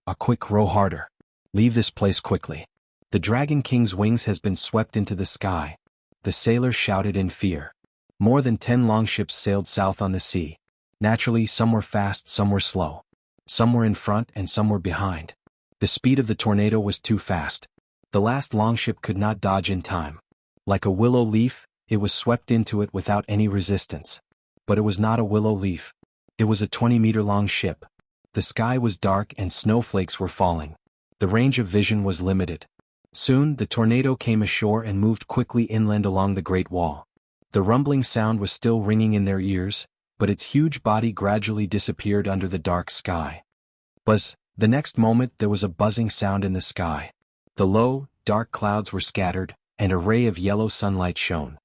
A quick row harder. Leave this place quickly. The Dragon King's wings has been swept into the sky." The sailors shouted in fear. More than 10 longships sailed south on the sea. Naturally, some were fast, some were slow. Some were in front and some were behind. The speed of the tornado was too fast. The last longship could not dodge in time. Like a willow leaf, it was swept into it without any resistance. But it was not a willow leaf. It was a 20-meter-long ship. The sky was dark and snowflakes were falling. The range of vision was limited. Soon, the tornado came ashore and moved quickly inland along the Great Wall. The rumbling sound was still ringing in their ears, but its huge body gradually disappeared under the dark sky. Buzz. The next moment there was a buzzing sound in the sky. The low, dark clouds were scattered, and a ray of yellow sunlight shone.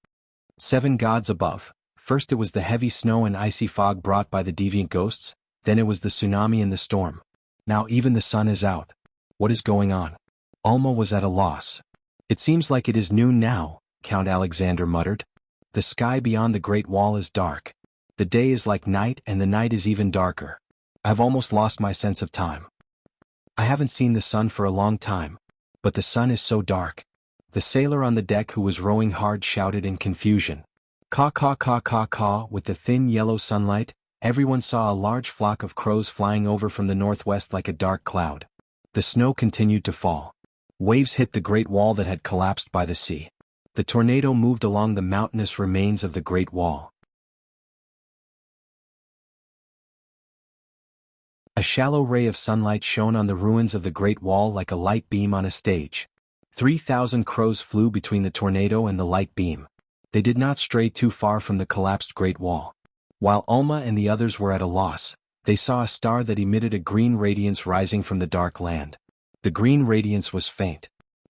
7 gods above. First it was the heavy snow and icy fog brought by the deviant ghosts, then it was the tsunami and the storm. Now even the sun is out. What is going on? Alma was at a loss. It seems like it is noon now, Count Alexander muttered. The sky beyond the Great Wall is dark. The day is like night and the night is even darker. I've almost lost my sense of time. I haven't seen the sun for a long time, but the sun is so dark. The sailor on the deck who was rowing hard shouted in confusion. Caw caw caw caw caw. With the thin yellow sunlight, everyone saw a large flock of crows flying over from the northwest like a dark cloud. The snow continued to fall. Waves hit the Great Wall that had collapsed by the sea. The tornado moved along the mountainous remains of the Great Wall. A shallow ray of sunlight shone on the ruins of the Great Wall like a light beam on a stage. 3,000 crows flew between the tornado and the light beam. They did not stray too far from the collapsed Great Wall. While Alma and the others were at a loss, they saw a star that emitted a green radiance rising from the dark land. The green radiance was faint.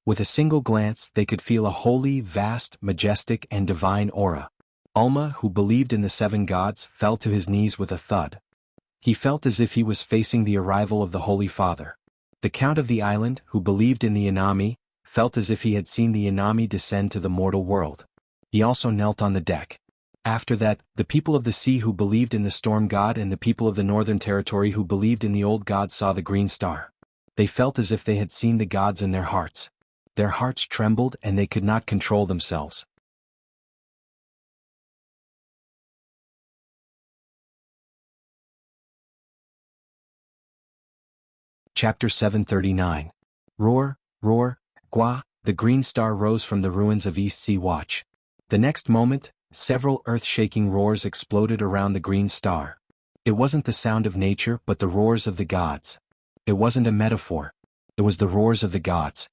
With a single glance, they could feel a holy, vast, majestic, and divine aura. Alma, who believed in the 7 gods, fell to his knees with a thud. He felt as if he was facing the arrival of the Holy Father. The Count of the island, who believed in the Inami, felt as if he had seen the Inami descend to the mortal world. He also knelt on the deck. After that, the people of the sea who believed in the storm god and the people of the northern territory who believed in the old god saw the green star. They felt as if they had seen the gods in their hearts. Their hearts trembled and they could not control themselves. Chapter 739. Roar, roar, gua. The green star rose from the ruins of East Sea Watch. The next moment, several earth-shaking roars exploded around the green star. It wasn't the sound of nature but the roars of the gods. It wasn't a metaphor. It was the roars of the gods.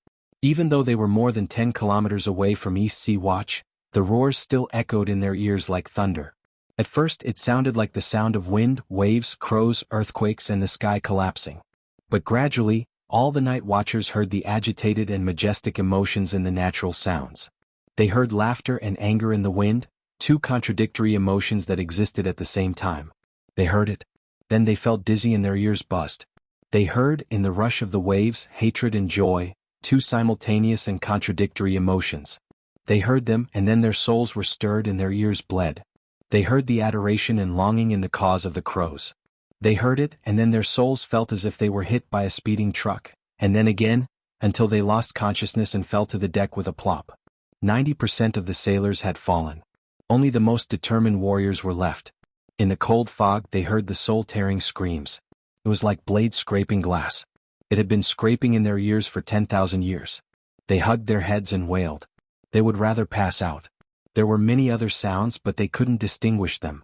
Even though they were more than 10 kilometers away from East Sea Watch, the roars still echoed in their ears like thunder. At first it sounded like the sound of wind, waves, crows, earthquakes, and the sky collapsing. But gradually, all the night watchers heard the agitated and majestic emotions in the natural sounds. They heard laughter and anger in the wind, 2 contradictory emotions that existed at the same time. They heard it. Then they felt dizzy and their ears buzzed. They heard, in the rush of the waves, hatred and joy, 2 simultaneous and contradictory emotions. They heard them and then their souls were stirred and their ears bled. They heard the adoration and longing in the cause of the crows. They heard it and then their souls felt as if they were hit by a speeding truck, and then again, until they lost consciousness and fell to the deck with a plop. 90% of the sailors had fallen. Only the most determined warriors were left. In the cold fog they heard the soul-tearing screams. It was like blades scraping glass. It had been scraping in their ears for 10,000 years. They hugged their heads and wailed. They would rather pass out. There were many other sounds but they couldn't distinguish them.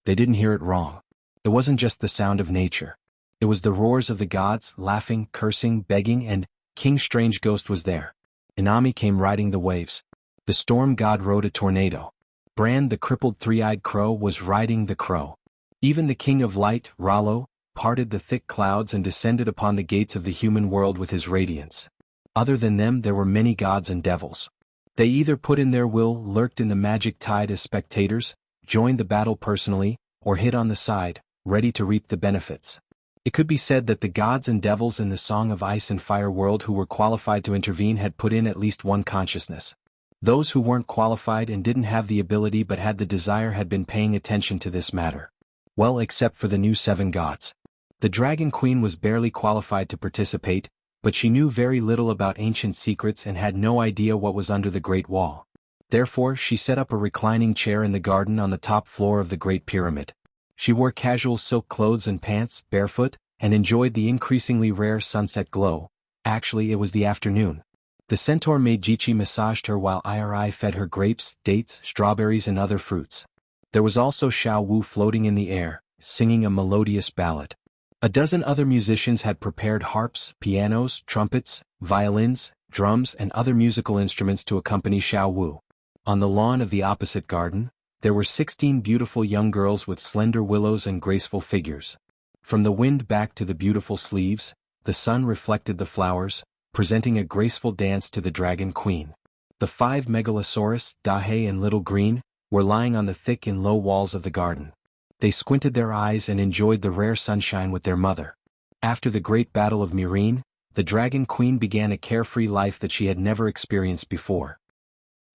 They didn't hear it wrong. It wasn't just the sound of nature. It was the roars of the gods, laughing, cursing, begging, and King Strange Ghost was there. Inami came riding the waves. The storm god rode a tornado. Brand the crippled three-eyed crow was riding the crow. Even the king of light, Rallo, parted the thick clouds and descended upon the gates of the human world with his radiance. Other than them there were many gods and devils. They either put in their will, lurked in the magic tide as spectators, joined the battle personally, or hid on the side, ready to reap the benefits. It could be said that the gods and devils in the Song of Ice and Fire world who were qualified to intervene had put in at least one consciousness. Those who weren't qualified and didn't have the ability but had the desire had been paying attention to this matter. Well, except for the new 7 gods. The Dragon Queen was barely qualified to participate, but she knew very little about ancient secrets and had no idea what was under the Great Wall. Therefore, she set up a reclining chair in the garden on the top floor of the Great Pyramid. She wore casual silk clothes and pants, barefoot, and enjoyed the increasingly rare sunset glow. Actually, it was the afternoon. The centaur Meiji massaged her while Iri fed her grapes, dates, strawberries and other fruits. There was also Xiao Wu floating in the air, singing a melodious ballad. A dozen other musicians had prepared harps, pianos, trumpets, violins, drums and other musical instruments to accompany Xiao Wu. On the lawn of the opposite garden, there were 16 beautiful young girls with slender willows and graceful figures. From the wind back to the beautiful sleeves, the sun reflected the flowers, presenting a graceful dance to the Dragon Queen. The 5 Megalosaurus, Dahe and Little Green, were lying on the thick and low walls of the garden. They squinted their eyes and enjoyed the rare sunshine with their mother. After the great battle of Murine, the Dragon Queen began a carefree life that she had never experienced before.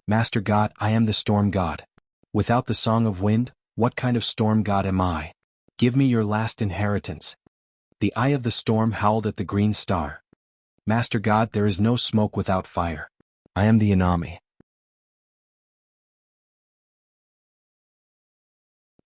Master God, I am the storm god. Without the song of wind, what kind of storm god am I? Give me your last inheritance. The eye of the storm howled at the green star. Master God, there is no smoke without fire. I am the Inami.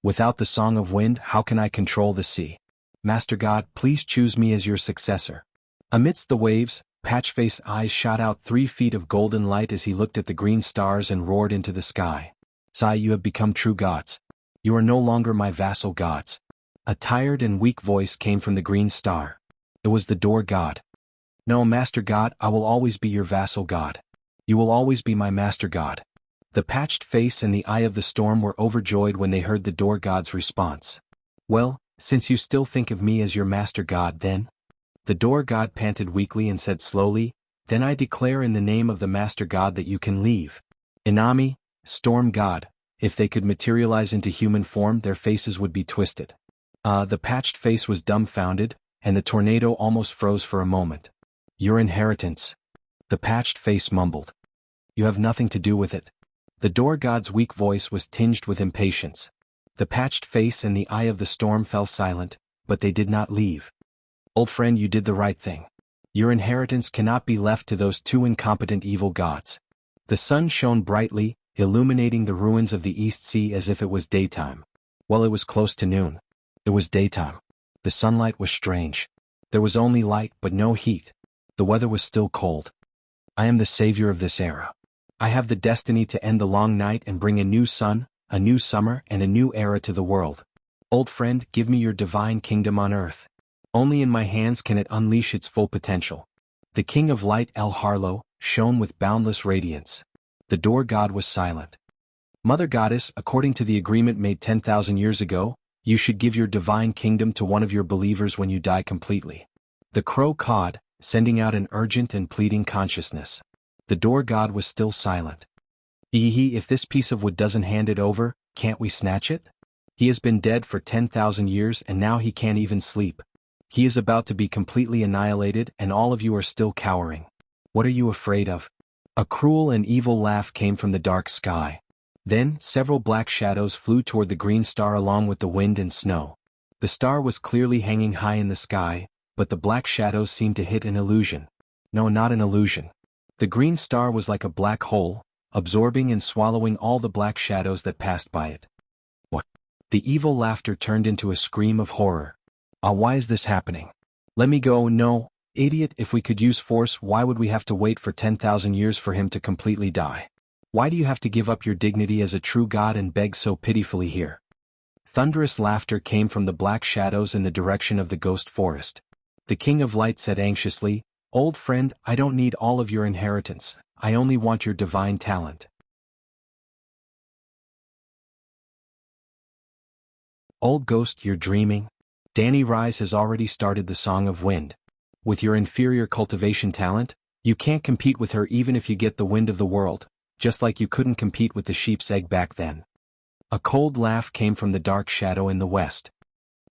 Without the song of wind, how can I control the sea? Master God, please choose me as your successor. Amidst the waves, Patchface's eyes shot out 3 feet of golden light as he looked at the green stars and roared into the sky. Sai, you have become true gods. You are no longer my vassal gods. A tired and weak voice came from the green star. It was the door god. No, Master God, I will always be your vassal god. You will always be my master god. The patched face and the eye of the storm were overjoyed when they heard the door god's response. Well, since you still think of me as your master god then? The door god panted weakly and said slowly, then I declare in the name of the master god that you can leave. Inami, storm god, if they could materialize into human form their faces would be twisted. The patched face was dumbfounded, and the tornado almost froze for a moment. Your inheritance. The patched face mumbled. You have nothing to do with it. The door god's weak voice was tinged with impatience. The patched face and the eye of the storm fell silent, but they did not leave. Old friend, you did the right thing. Your inheritance cannot be left to those 2 incompetent evil gods. The sun shone brightly, illuminating the ruins of the East Sea as if it was daytime. Well, it was close to noon. It was daytime. The sunlight was strange. There was only light but no heat. The weather was still cold. I am the savior of this era. I have the destiny to end the long night and bring a new sun, a new summer and a new era to the world. Old friend, give me your divine kingdom on earth. Only in my hands can it unleash its full potential. The king of light El Harlow shone with boundless radiance. The door god was silent. Mother goddess, according to the agreement made 10,000 years ago, you should give your divine kingdom to one of your believers when you die completely. The crow cawed, sending out an urgent and pleading consciousness. The door god was still silent. If this piece of wood doesn't hand it over, can't we snatch it? He has been dead for 10,000 years and now he can't even sleep. He is about to be completely annihilated and all of you are still cowering. What are you afraid of? A cruel and evil laugh came from the dark sky. Then, several black shadows flew toward the green star along with the wind and snow. The star was clearly hanging high in the sky, but the black shadows seemed to hit an illusion. No, not an illusion. The green star was like a black hole, absorbing and swallowing all the black shadows that passed by it. What? The evil laughter turned into a scream of horror. Why is this happening? Let me go. No, idiot, if we could use force, why would we have to wait for 10,000 years for him to completely die? Why do you have to give up your dignity as a true god and beg so pitifully here? Thunderous laughter came from the black shadows in the direction of the ghost forest. The King of Light said anxiously, "Old friend, I don't need all of your inheritance, I only want your divine talent." Old ghost, you're dreaming? Danny Rise has already started the Song of Wind. With your inferior cultivation talent, you can't compete with her even if you get the wind of the world, just like you couldn't compete with the sheep's egg back then. A cold laugh came from the dark shadow in the west.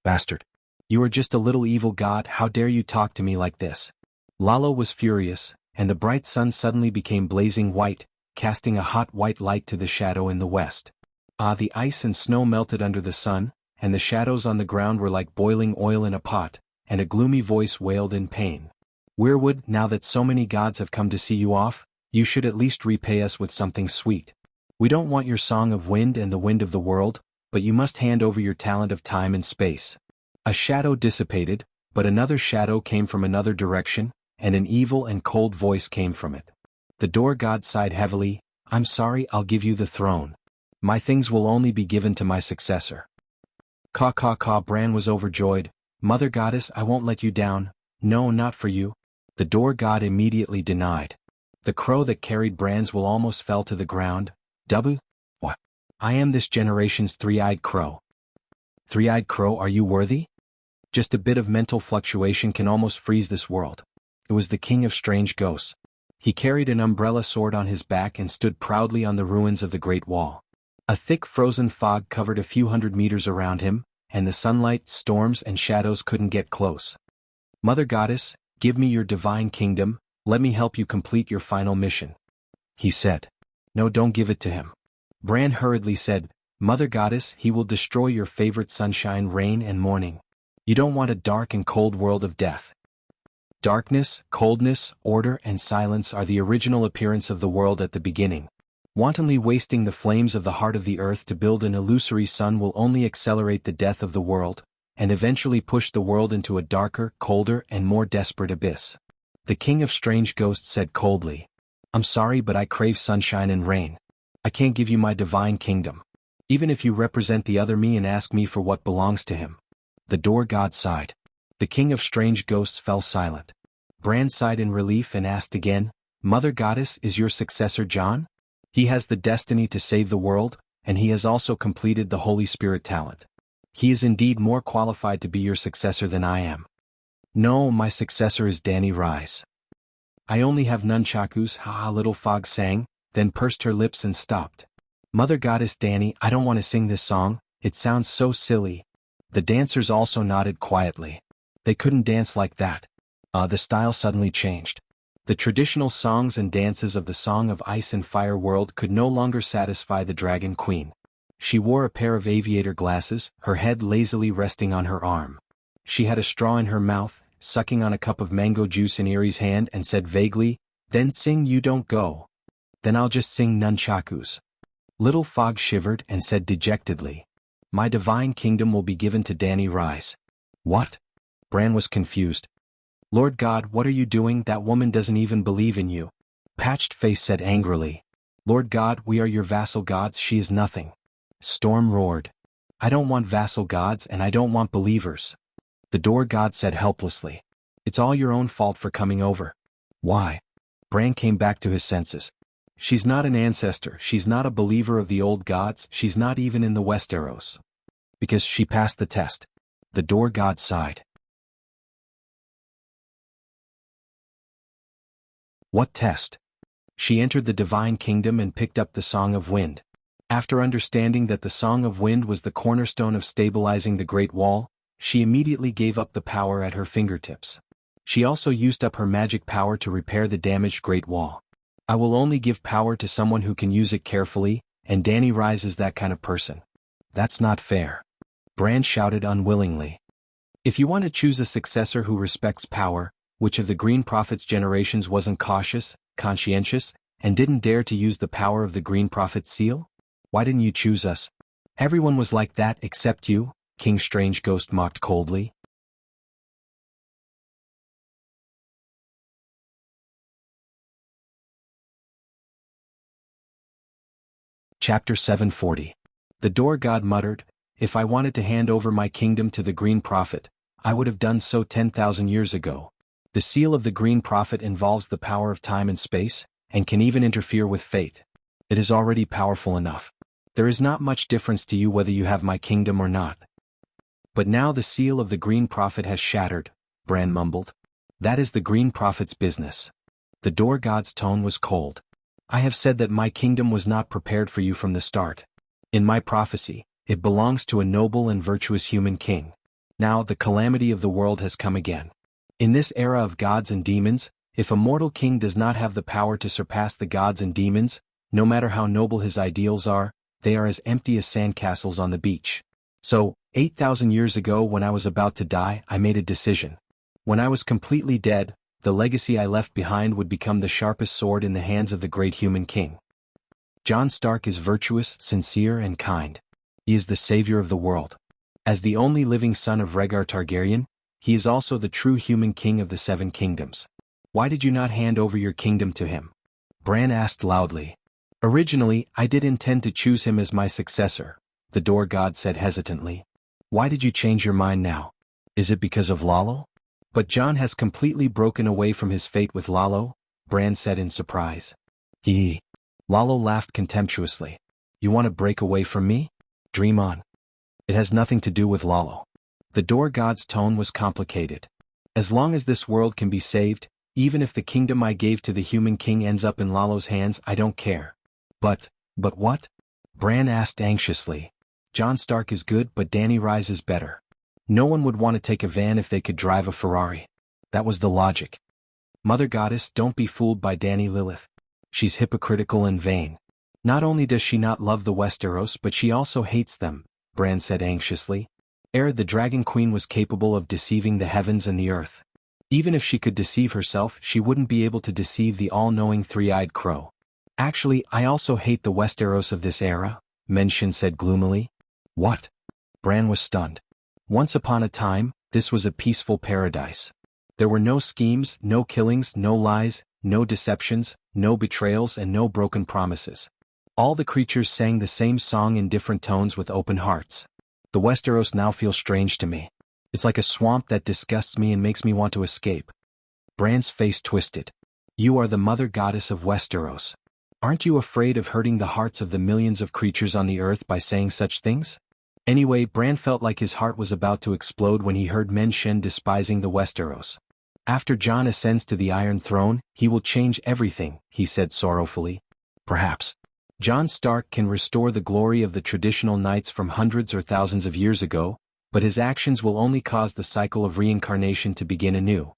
"Bastard. You are just a little evil god, how dare you talk to me like this?" Lalo was furious, and the bright sun suddenly became blazing white, casting a hot white light to the shadow in the west. The ice and snow melted under the sun, and the shadows on the ground were like boiling oil in a pot, and a gloomy voice wailed in pain. "Weirwood, now that so many gods have come to see you off, you should at least repay us with something sweet. We don't want your Song of Wind and the wind of the world, but you must hand over your talent of time and space." A shadow dissipated, but another shadow came from another direction, and an evil and cold voice came from it. The door god sighed heavily, "I'm sorry, I'll give you the throne. My things will only be given to my successor." Caw. Bran was overjoyed. "Mother goddess, I won't let you down. No, not for you." The door god immediately denied. The crow that carried Bran's will almost fell to the ground. What? I am this generation's three-eyed crow. Three-eyed crow, are you worthy? Just a bit of mental fluctuation can almost freeze this world. It was the king of strange ghosts. He carried an umbrella sword on his back and stood proudly on the ruins of the Great Wall. A thick frozen fog covered a few hundred meters around him, and the sunlight, storms, and shadows couldn't get close. "Mother Goddess, give me your divine kingdom, let me help you complete your final mission," he said. "No, don't give it to him." Bran hurriedly said, "Mother Goddess, he will destroy your favorite sunshine, rain, and morning. You don't want a dark and cold world of death." Darkness, coldness, order, and silence are the original appearance of the world at the beginning. Wantonly wasting the flames of the heart of the earth to build an illusory sun will only accelerate the death of the world, and eventually push the world into a darker, colder, and more desperate abyss. The king of strange ghosts said coldly, "I'm sorry, but I crave sunshine and rain. I can't give you my divine kingdom. Even if you represent the other me and ask me for what belongs to him." The door god sighed. The king of strange ghosts fell silent. Bran sighed in relief and asked again, "Mother Goddess, is your successor Jon? He has the destiny to save the world, and he has also completed the Holy Spirit talent. He is indeed more qualified to be your successor than I am." "No, my successor is Danny Rise. I only have nunchakus." Little Fog sang, then pursed her lips and stopped. "Mother Goddess Danny, I don't want to sing this song, it sounds so silly." The dancers also nodded quietly. They couldn't dance like that. The style suddenly changed. The traditional songs and dances of the Song of Ice and Fire world could no longer satisfy the Dragon Queen. She wore a pair of aviator glasses, her head lazily resting on her arm. She had a straw in her mouth, sucking on a cup of mango juice in Erie's hand, and said vaguely, "Then sing You Don't Go." "Then I'll just sing Nunchakus." Little Fog shivered and said dejectedly, "My divine kingdom will be given to Danny Rise." "What?" Bran was confused. "Lord God, what are you doing? That woman doesn't even believe in you." Patched Face said angrily, "Lord God, we are your vassal gods, she is nothing." Storm roared, "I don't want vassal gods and I don't want believers." The door god said helplessly, "It's all your own fault for coming over." "Why?" Bran came back to his senses. "She's not an ancestor, she's not a believer of the old gods, she's not even in the Westeros. Because she passed the test." The door god sighed. "What test?" "She entered the divine kingdom and picked up the Song of Wind. After understanding that the Song of Wind was the cornerstone of stabilizing the Great Wall, she immediately gave up the power at her fingertips. She also used up her magic power to repair the damaged Great Wall. I will only give power to someone who can use it carefully, and Danny Rise is that kind of person." "That's not fair." Bran shouted unwillingly. "If you want to choose a successor who respects power, which of the Green Prophet's generations wasn't cautious, conscientious, and didn't dare to use the power of the Green Prophet's seal? Why didn't you choose us?" "Everyone was like that except you," King Strange Ghost mocked coldly. Chapter 740. The door god muttered, If I wanted to hand over my kingdom to the Green Prophet, I would have done so 10,000 years ago. The seal of the Green Prophet involves the power of time and space, and can even interfere with fate. It is already powerful enough. There is not much difference to you whether you have my kingdom or not. But now the seal of the Green Prophet has shattered, Bran mumbled. That is the Green Prophet's business. The door god's tone was cold. I have said that my kingdom was not prepared for you from the start. In my prophecy, it belongs to a noble and virtuous human king. Now the calamity of the world has come again. In this era of gods and demons, if a mortal king does not have the power to surpass the gods and demons, no matter how noble his ideals are, they are as empty as sandcastles on the beach. So, 8,000 years ago when I was about to die, I made a decision. When I was completely dead, the legacy I left behind would become the sharpest sword in the hands of the great human king. Jon Stark is virtuous, sincere, and kind. He is the savior of the world. As the only living son of Rhaegar Targaryen, he is also the true human king of the Seven Kingdoms. Why did you not hand over your kingdom to him? Bran asked loudly. Originally, I did intend to choose him as my successor, the door god said hesitantly. Why did you change your mind now? Is it because of Lalo? But Jon has completely broken away from his fate with Lalo, Bran said in surprise. Lalo laughed contemptuously. You want to break away from me? Dream on. It has nothing to do with Lalo. The door god's tone was complicated. As long as this world can be saved, even if the kingdom I gave to the human king ends up in Lalo's hands, I don't care. But what? Bran asked anxiously. Jon Stark is good, but Dany Rise is better. No one would want to take a van if they could drive a Ferrari. That was the logic. Mother Goddess, don't be fooled by Dany Lilith. She's hypocritical and vain. Not only does she not love the Westeros, but she also hates them, Bran said anxiously. The Dragon Queen was capable of deceiving the heavens and the earth. Even if she could deceive herself, she wouldn't be able to deceive the all-knowing three-eyed crow. Actually, I also hate the Westeros of this era, Menshin said gloomily. What? Bran was stunned. Once upon a time, this was a peaceful paradise. There were no schemes, no killings, no lies, no deceptions, no betrayals, and no broken promises. All the creatures sang the same song in different tones with open hearts. The Westeros now feels strange to me. It's like a swamp that disgusts me and makes me want to escape. Bran's face twisted. You are the mother goddess of Westeros. Aren't you afraid of hurting the hearts of the millions of creatures on the earth by saying such things? Anyway, Bran felt like his heart was about to explode when he heard Menshin despising the Westeros. After Jon ascends to the Iron Throne, he will change everything, he said sorrowfully. Perhaps. Jon Stark can restore the glory of the traditional knights from hundreds or thousands of years ago, but his actions will only cause the cycle of reincarnation to begin anew.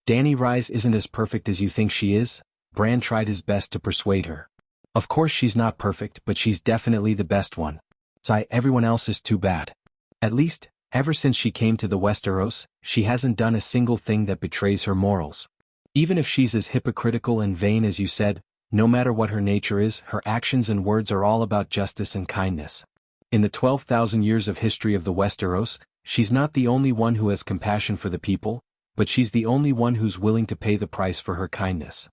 Dany Rise isn't as perfect as you think she is, Bran tried his best to persuade her. Of course she's not perfect, but she's definitely the best one. Everyone else is too bad. At least, ever since she came to the Westeros, she hasn't done a single thing that betrays her morals. Even if she's as hypocritical and vain as you said, no matter what her nature is, her actions and words are all about justice and kindness. In the 12,000 years of history of the Westeros, she's not the only one who has compassion for the people, but she's the only one who's willing to pay the price for her kindness.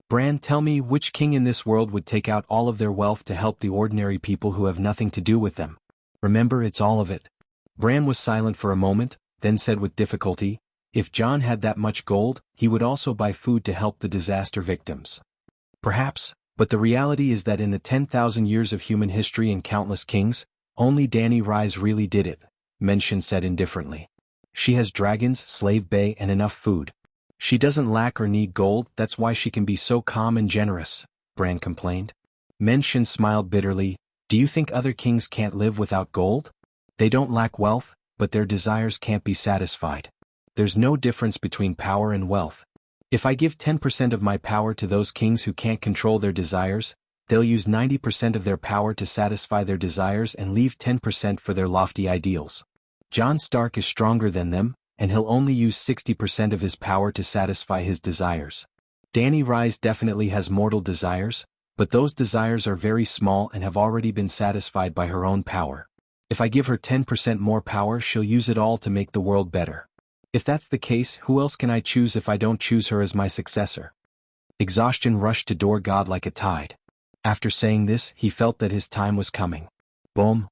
Bran, tell me which king in this world would take out all of their wealth to help the ordinary people who have nothing to do with them. Remember, it's all of it. Bran was silent for a moment, then said with difficulty, if Jon had that much gold, he would also buy food to help the disaster victims. Perhaps, but the reality is that in the 10,000 years of human history and countless kings, only Dany Rise really did it, Menshin said indifferently. She has dragons, slave bay, and enough food. She doesn't lack or need gold, that's why she can be so calm and generous, Bran complained. Menshin smiled bitterly. Do you think other kings can't live without gold? They don't lack wealth, but their desires can't be satisfied. There's no difference between power and wealth. If I give 10% of my power to those kings who can't control their desires, they'll use 90% of their power to satisfy their desires and leave 10% for their lofty ideals. Jon Stark is stronger than them, and he'll only use 60% of his power to satisfy his desires. Dany Rise definitely has mortal desires, but those desires are very small and have already been satisfied by her own power. If I give her 10% more power, she'll use it all to make the world better. If that's the case, who else can I choose if I don't choose her as my successor? Exhaustion rushed to Door God like a tide. After saying this, he felt that his time was coming. Boom!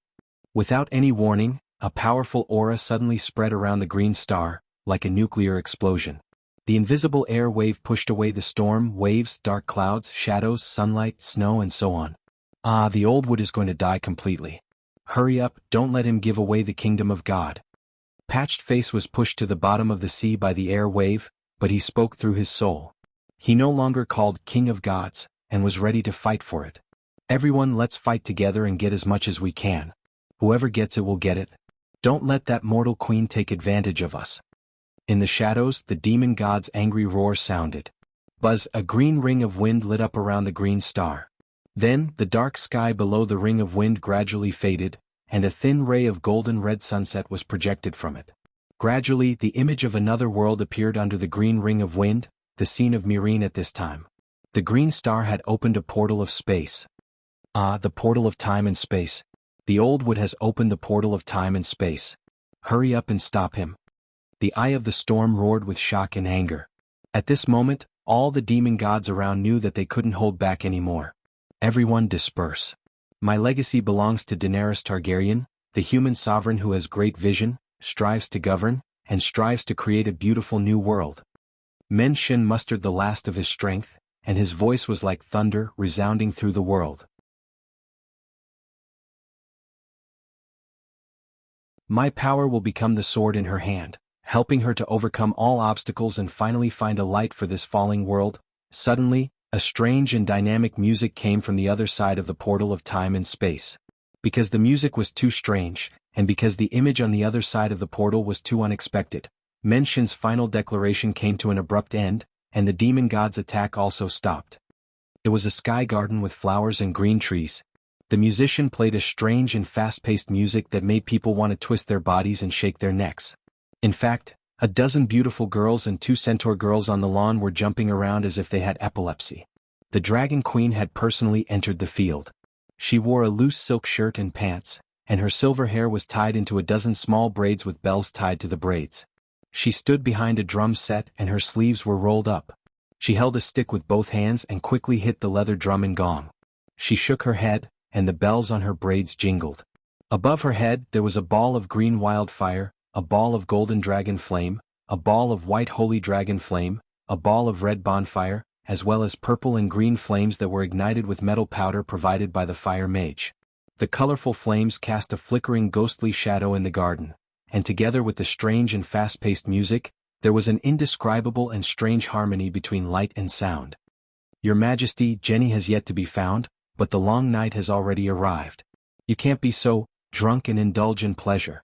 Without any warning, a powerful aura suddenly spread around the green star, like a nuclear explosion. The invisible air wave pushed away the storm, waves, dark clouds, shadows, sunlight, snow, and so on. Ah, the old wood is going to die completely. Hurry up, don't let him give away the kingdom of God. Patched Face was pushed to the bottom of the sea by the air wave, but he spoke through his soul. He no longer called King of Gods, and was ready to fight for it. Everyone, let's fight together and get as much as we can. Whoever gets it will get it. Don't let that mortal queen take advantage of us. In the shadows, the demon god's angry roar sounded. Buzz, a green ring of wind lit up around the green star. Then, the dark sky below the ring of wind gradually faded, and a thin ray of golden-red sunset was projected from it. Gradually, the image of another world appeared under the green ring of wind, the scene of Myrene at this time. The green star had opened a portal of space. Ah, the portal of time and space. The old wood has opened the portal of time and space. Hurry up and stop him. The eye of the storm roared with shock and anger. At this moment, all the demon gods around knew that they couldn't hold back anymore. Everyone disperse. My legacy belongs to Daenerys Targaryen, the human sovereign who has great vision, strives to govern, and strives to create a beautiful new world. Men Shin mustered the last of his strength, and his voice was like thunder resounding through the world. My power will become the sword in her hand, helping her to overcome all obstacles and finally find a light for this falling world. Suddenly, a strange and dynamic music came from the other side of the portal of time and space. Because the music was too strange, and because the image on the other side of the portal was too unexpected, Menshin's final declaration came to an abrupt end, and the demon god's attack also stopped. It was a sky garden with flowers and green trees. The musician played a strange and fast-paced music that made people want to twist their bodies and shake their necks. In fact, a dozen beautiful girls and 2 centaur girls on the lawn were jumping around as if they had epilepsy. The Dragon Queen had personally entered the field. She wore a loose silk shirt and pants, and her silver hair was tied into a dozen small braids with bells tied to the braids. She stood behind a drum set and her sleeves were rolled up. She held a stick with both hands and quickly hit the leather drum and gong. She shook her head, and the bells on her braids jingled. Above her head there was a ball of green wildfire, a ball of golden dragon flame, a ball of white holy dragon flame, a ball of red bonfire, as well as purple and green flames that were ignited with metal powder provided by the fire mage. The colorful flames cast a flickering ghostly shadow in the garden, and together with the strange and fast-paced music, there was an indescribable and strange harmony between light and sound. Your Majesty, Jenny has yet to be found, but the long night has already arrived. You can't be so drunk and indulge in pleasure.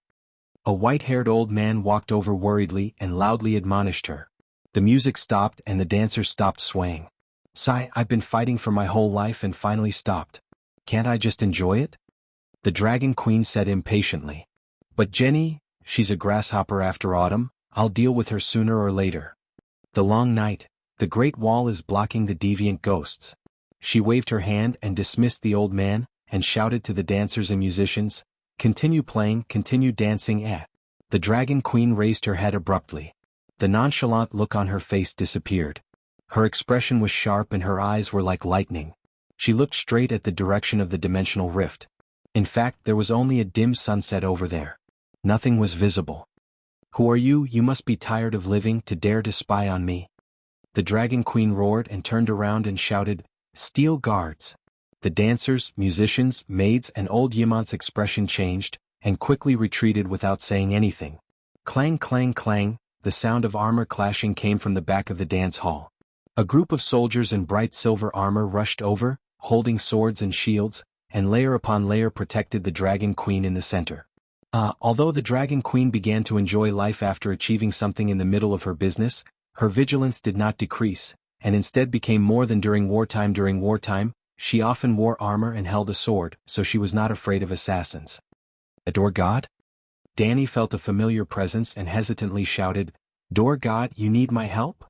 A white-haired old man walked over worriedly and loudly admonished her. The music stopped and the dancers stopped swaying. Sigh, I've been fighting for my whole life and finally stopped. Can't I just enjoy it? The Dragon Queen said impatiently. But Jenny, she's a grasshopper after autumn, I'll deal with her sooner or later. The long night, the Great Wall is blocking the deviant ghosts. She waved her hand and dismissed the old man, and shouted to the dancers and musicians, continue playing, continue dancing. The Dragon Queen raised her head abruptly. The nonchalant look on her face disappeared. Her expression was sharp and her eyes were like lightning. She looked straight at the direction of the dimensional rift. In fact, there was only a dim sunset over there. Nothing was visible. Who are you? You must be tired of living to dare to spy on me. The Dragon Queen roared and turned around and shouted, Steel guards. The dancers, musicians, maids and old Yimant's expression changed, and quickly retreated without saying anything. Clang clang clang, the sound of armor clashing came from the back of the dance hall. A group of soldiers in bright silver armor rushed over, holding swords and shields, and layer upon layer protected the Dragon Queen in the center. Although the Dragon Queen began to enjoy life after achieving something in the middle of her business, her vigilance did not decrease, and instead became more than during wartime. During wartime, she often wore armor and held a sword, so she was not afraid of assassins. Adore God? Danny felt a familiar presence and hesitantly shouted, Door God, you need my help?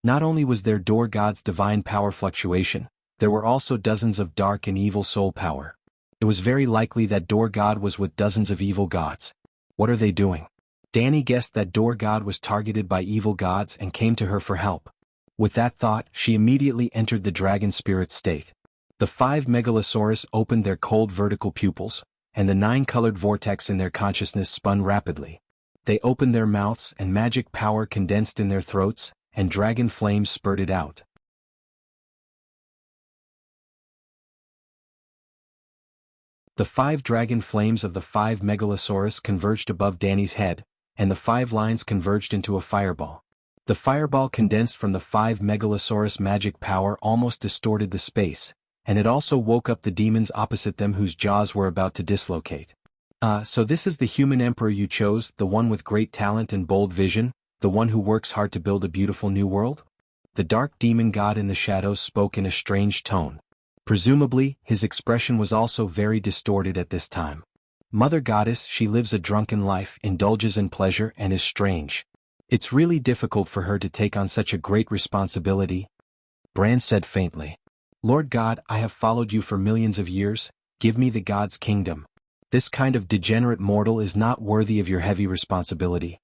Not only was there Door God's divine power fluctuation, there were also dozens of dark and evil soul power. It was very likely that Door God was with dozens of evil gods. What are they doing? Danny guessed that Door God was targeted by evil gods and came to her for help. With that thought, she immediately entered the dragon spirit state. The 5 megalosaurus opened their cold vertical pupils, and the 9-colored vortex in their consciousness spun rapidly. They opened their mouths and magic power condensed in their throats, and dragon flames spurted out. The 5 dragon flames of the 5 megalosaurus converged above Danny's head, and the 5 lines converged into a fireball. The fireball condensed from the 5 megalosaurus magic power almost distorted the space, and it also woke up the demons opposite them whose jaws were about to dislocate. So this is the human emperor you chose, the one with great talent and bold vision, the one who works hard to build a beautiful new world? The dark demon god in the shadows spoke in a strange tone. Presumably, his expression was also very distorted at this time. Mother Goddess, she lives a drunken life, indulges in pleasure, and is strange. It's really difficult for her to take on such a great responsibility. Bran said faintly. Lord God, I have followed you for millions of years, give me the God's kingdom. This kind of degenerate mortal is not worthy of your heavy responsibility.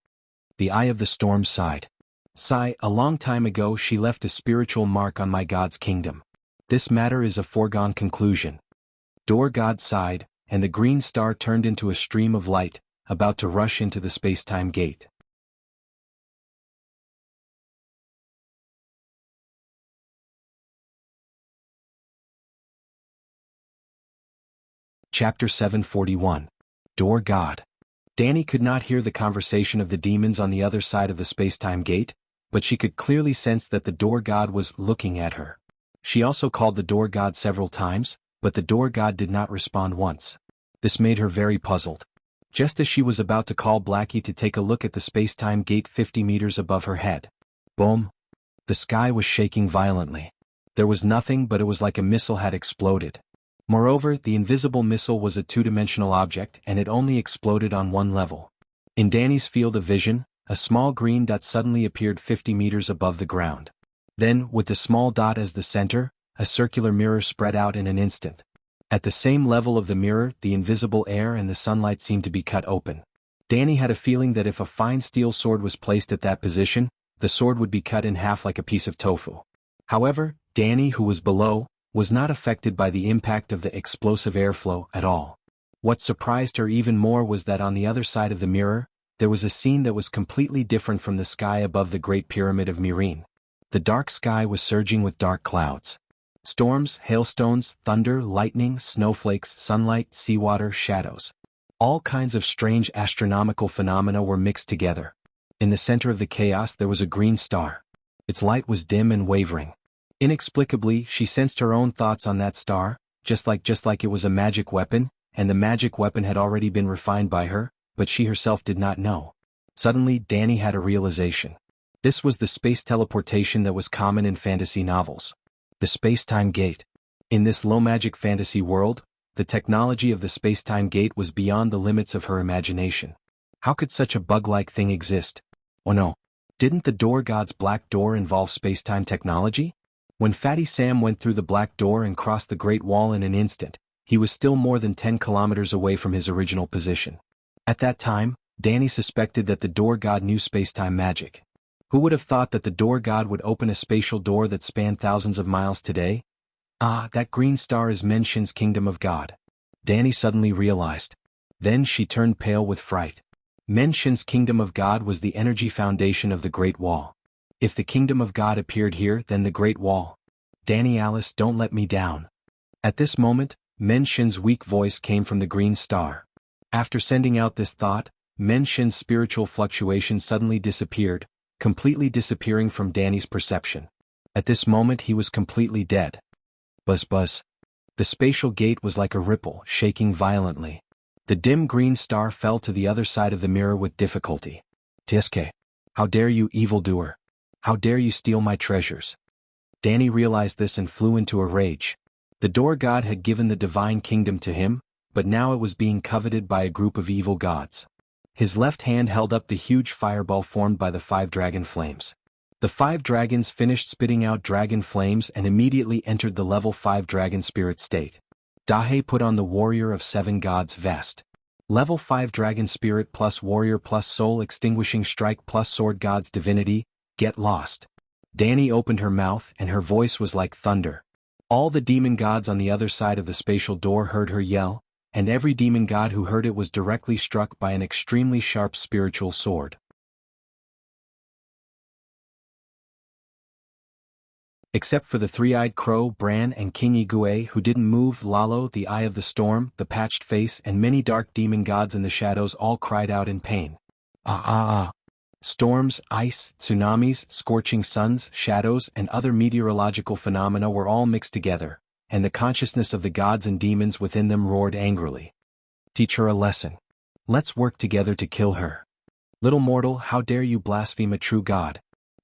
The Eye of the Storm sighed. Sigh, a long time ago she left a spiritual mark on my God's kingdom. This matter is a foregone conclusion. Door God sighed, and the green star turned into a stream of light, about to rush into the space-time gate. Chapter 741. Door God. Danny could not hear the conversation of the demons on the other side of the space-time gate, but she could clearly sense that the door God was looking at her. She also called the door god several times, but the door god did not respond once. This made her very puzzled. Just as she was about to call Blackie to take a look at the space-time gate 50 meters above her head. Boom! The sky was shaking violently. There was nothing, but it was like a missile had exploded. Moreover, the invisible missile was a two-dimensional object and it only exploded on one level. In Danny's field of vision, a small green dot suddenly appeared 50 meters above the ground. Then, with the small dot as the center, a circular mirror spread out in an instant. At the same level of the mirror, the invisible air and the sunlight seemed to be cut open. Danny had a feeling that if a fine steel sword was placed at that position, the sword would be cut in half like a piece of tofu. However, Danny, who was below, was not affected by the impact of the explosive airflow at all. What surprised her even more was that on the other side of the mirror, there was a scene that was completely different from the sky above the Great Pyramid of Myrine. The dark sky was surging with dark clouds. Storms, hailstones, thunder, lightning, snowflakes, sunlight, seawater, shadows. All kinds of strange astronomical phenomena were mixed together. In the center of the chaos there was a green star. Its light was dim and wavering. Inexplicably, she sensed her own thoughts on that star, just like it was a magic weapon, and the magic weapon had already been refined by her, but she herself did not know. Suddenly, Danny had a realization. This was the space teleportation that was common in fantasy novels. The space-time gate. In this low-magic fantasy world, the technology of the space-time gate was beyond the limits of her imagination. How could such a bug-like thing exist? Oh no. Didn't the door god's black door involve space-time technology? When Fatty Sam went through the black door and crossed the Great Wall in an instant, he was still more than 10 kilometers away from his original position. At that time, Danny suspected that the door god knew space-time magic. Who would have thought that the door god would open a spatial door that spanned thousands of miles today? Ah, that green star is Menshin's kingdom of God. Danny suddenly realized. Then she turned pale with fright. Menshin's kingdom of God was the energy foundation of the Great Wall. If the kingdom of God appeared here, then the Great Wall. Danny Alice, don't let me down. At this moment, Menshin's weak voice came from the green star. After sending out this thought, Menshin's spiritual fluctuation suddenly disappeared, completely disappearing from Danny's perception. At this moment he was completely dead. Buzz buzz. The spatial gate was like a ripple, shaking violently. The dim green star fell to the other side of the mirror with difficulty. Tsk. How dare you, evildoer! How dare you steal my treasures! Danny realized this and flew into a rage. The door god had given the divine kingdom to him, but now it was being coveted by a group of evil gods. His left hand held up the huge fireball formed by the 5 dragon flames. The 5 dragons finished spitting out dragon flames and immediately entered the level 5 dragon spirit state. Dahe put on the warrior of 7 gods vest. Level 5 dragon spirit plus warrior plus soul extinguishing strike plus sword god's divinity, get lost. Danny opened her mouth and her voice was like thunder. All the demon gods on the other side of the spatial door heard her yell, and every demon god who heard it was directly struck by an extremely sharp spiritual sword. Except for the three-eyed crow, Bran, and King Igue, who didn't move, Lalo, the Eye of the Storm, the Patched Face, and many dark demon gods in the shadows all cried out in pain. Ah ah ah. Storms, ice, tsunamis, scorching suns, shadows, and other meteorological phenomena were all mixed together, and the consciousness of the gods and demons within them roared angrily. Teach her a lesson. Let's work together to kill her. Little mortal, how dare you blaspheme a true god?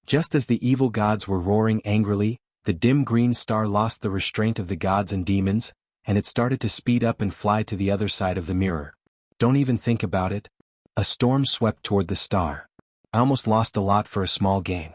Just as the evil gods were roaring angrily, the dim green star lost the restraint of the gods and demons, and it started to speed up and fly to the other side of the mirror. Don't even think about it. A storm swept toward the star. I almost lost a lot for a small gain.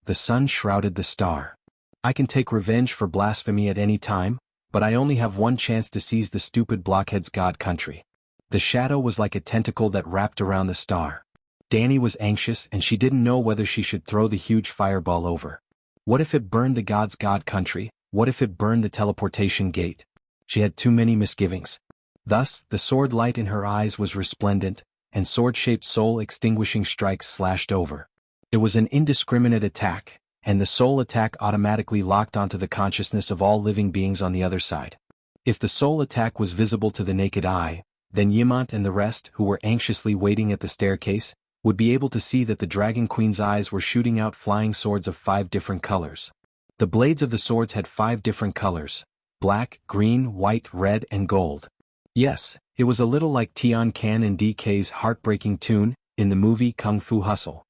The sun shrouded the star. I can take revenge for blasphemy at any time, but I only have one chance to seize the stupid blockhead's god country. The shadow was like a tentacle that wrapped around the star. Dany was anxious and she didn't know whether she should throw the huge fireball over. What if it burned the god's god country? What if it burned the teleportation gate? She had too many misgivings. Thus, the sword light in her eyes was resplendent, and sword-shaped soul-extinguishing strikes slashed over. It was an indiscriminate attack, and the soul attack automatically locked onto the consciousness of all living beings on the other side. If the soul attack was visible to the naked eye, then Ymont and the rest, who were anxiously waiting at the staircase, would be able to see that the Dragon Queen's eyes were shooting out flying swords of 5 different colors. The blades of the swords had 5 different colors: black, green, white, red, and gold. Yes, it was a little like Tian Can and DK's heartbreaking tune in the movie Kung Fu Hustle.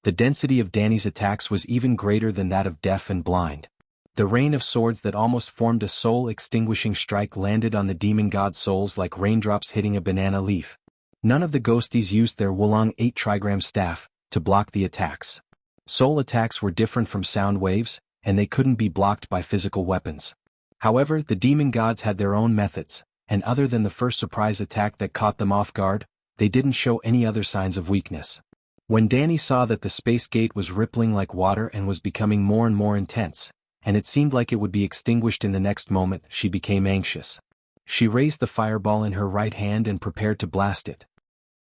The density of Dany's attacks was even greater than that of Deaf and Blind. The rain of swords that almost formed a soul-extinguishing strike landed on the demon god's souls like raindrops hitting a banana leaf. None of the ghosties used their Wulong 8 trigram staff to block the attacks. Soul attacks were different from sound waves, and they couldn't be blocked by physical weapons. However, the demon gods had their own methods, and other than the first surprise attack that caught them off guard, they didn't show any other signs of weakness. When Dany saw that the space gate was rippling like water and was becoming more and more intense, and it seemed like it would be extinguished in the next moment, she became anxious. She raised the fireball in her right hand and prepared to blast it.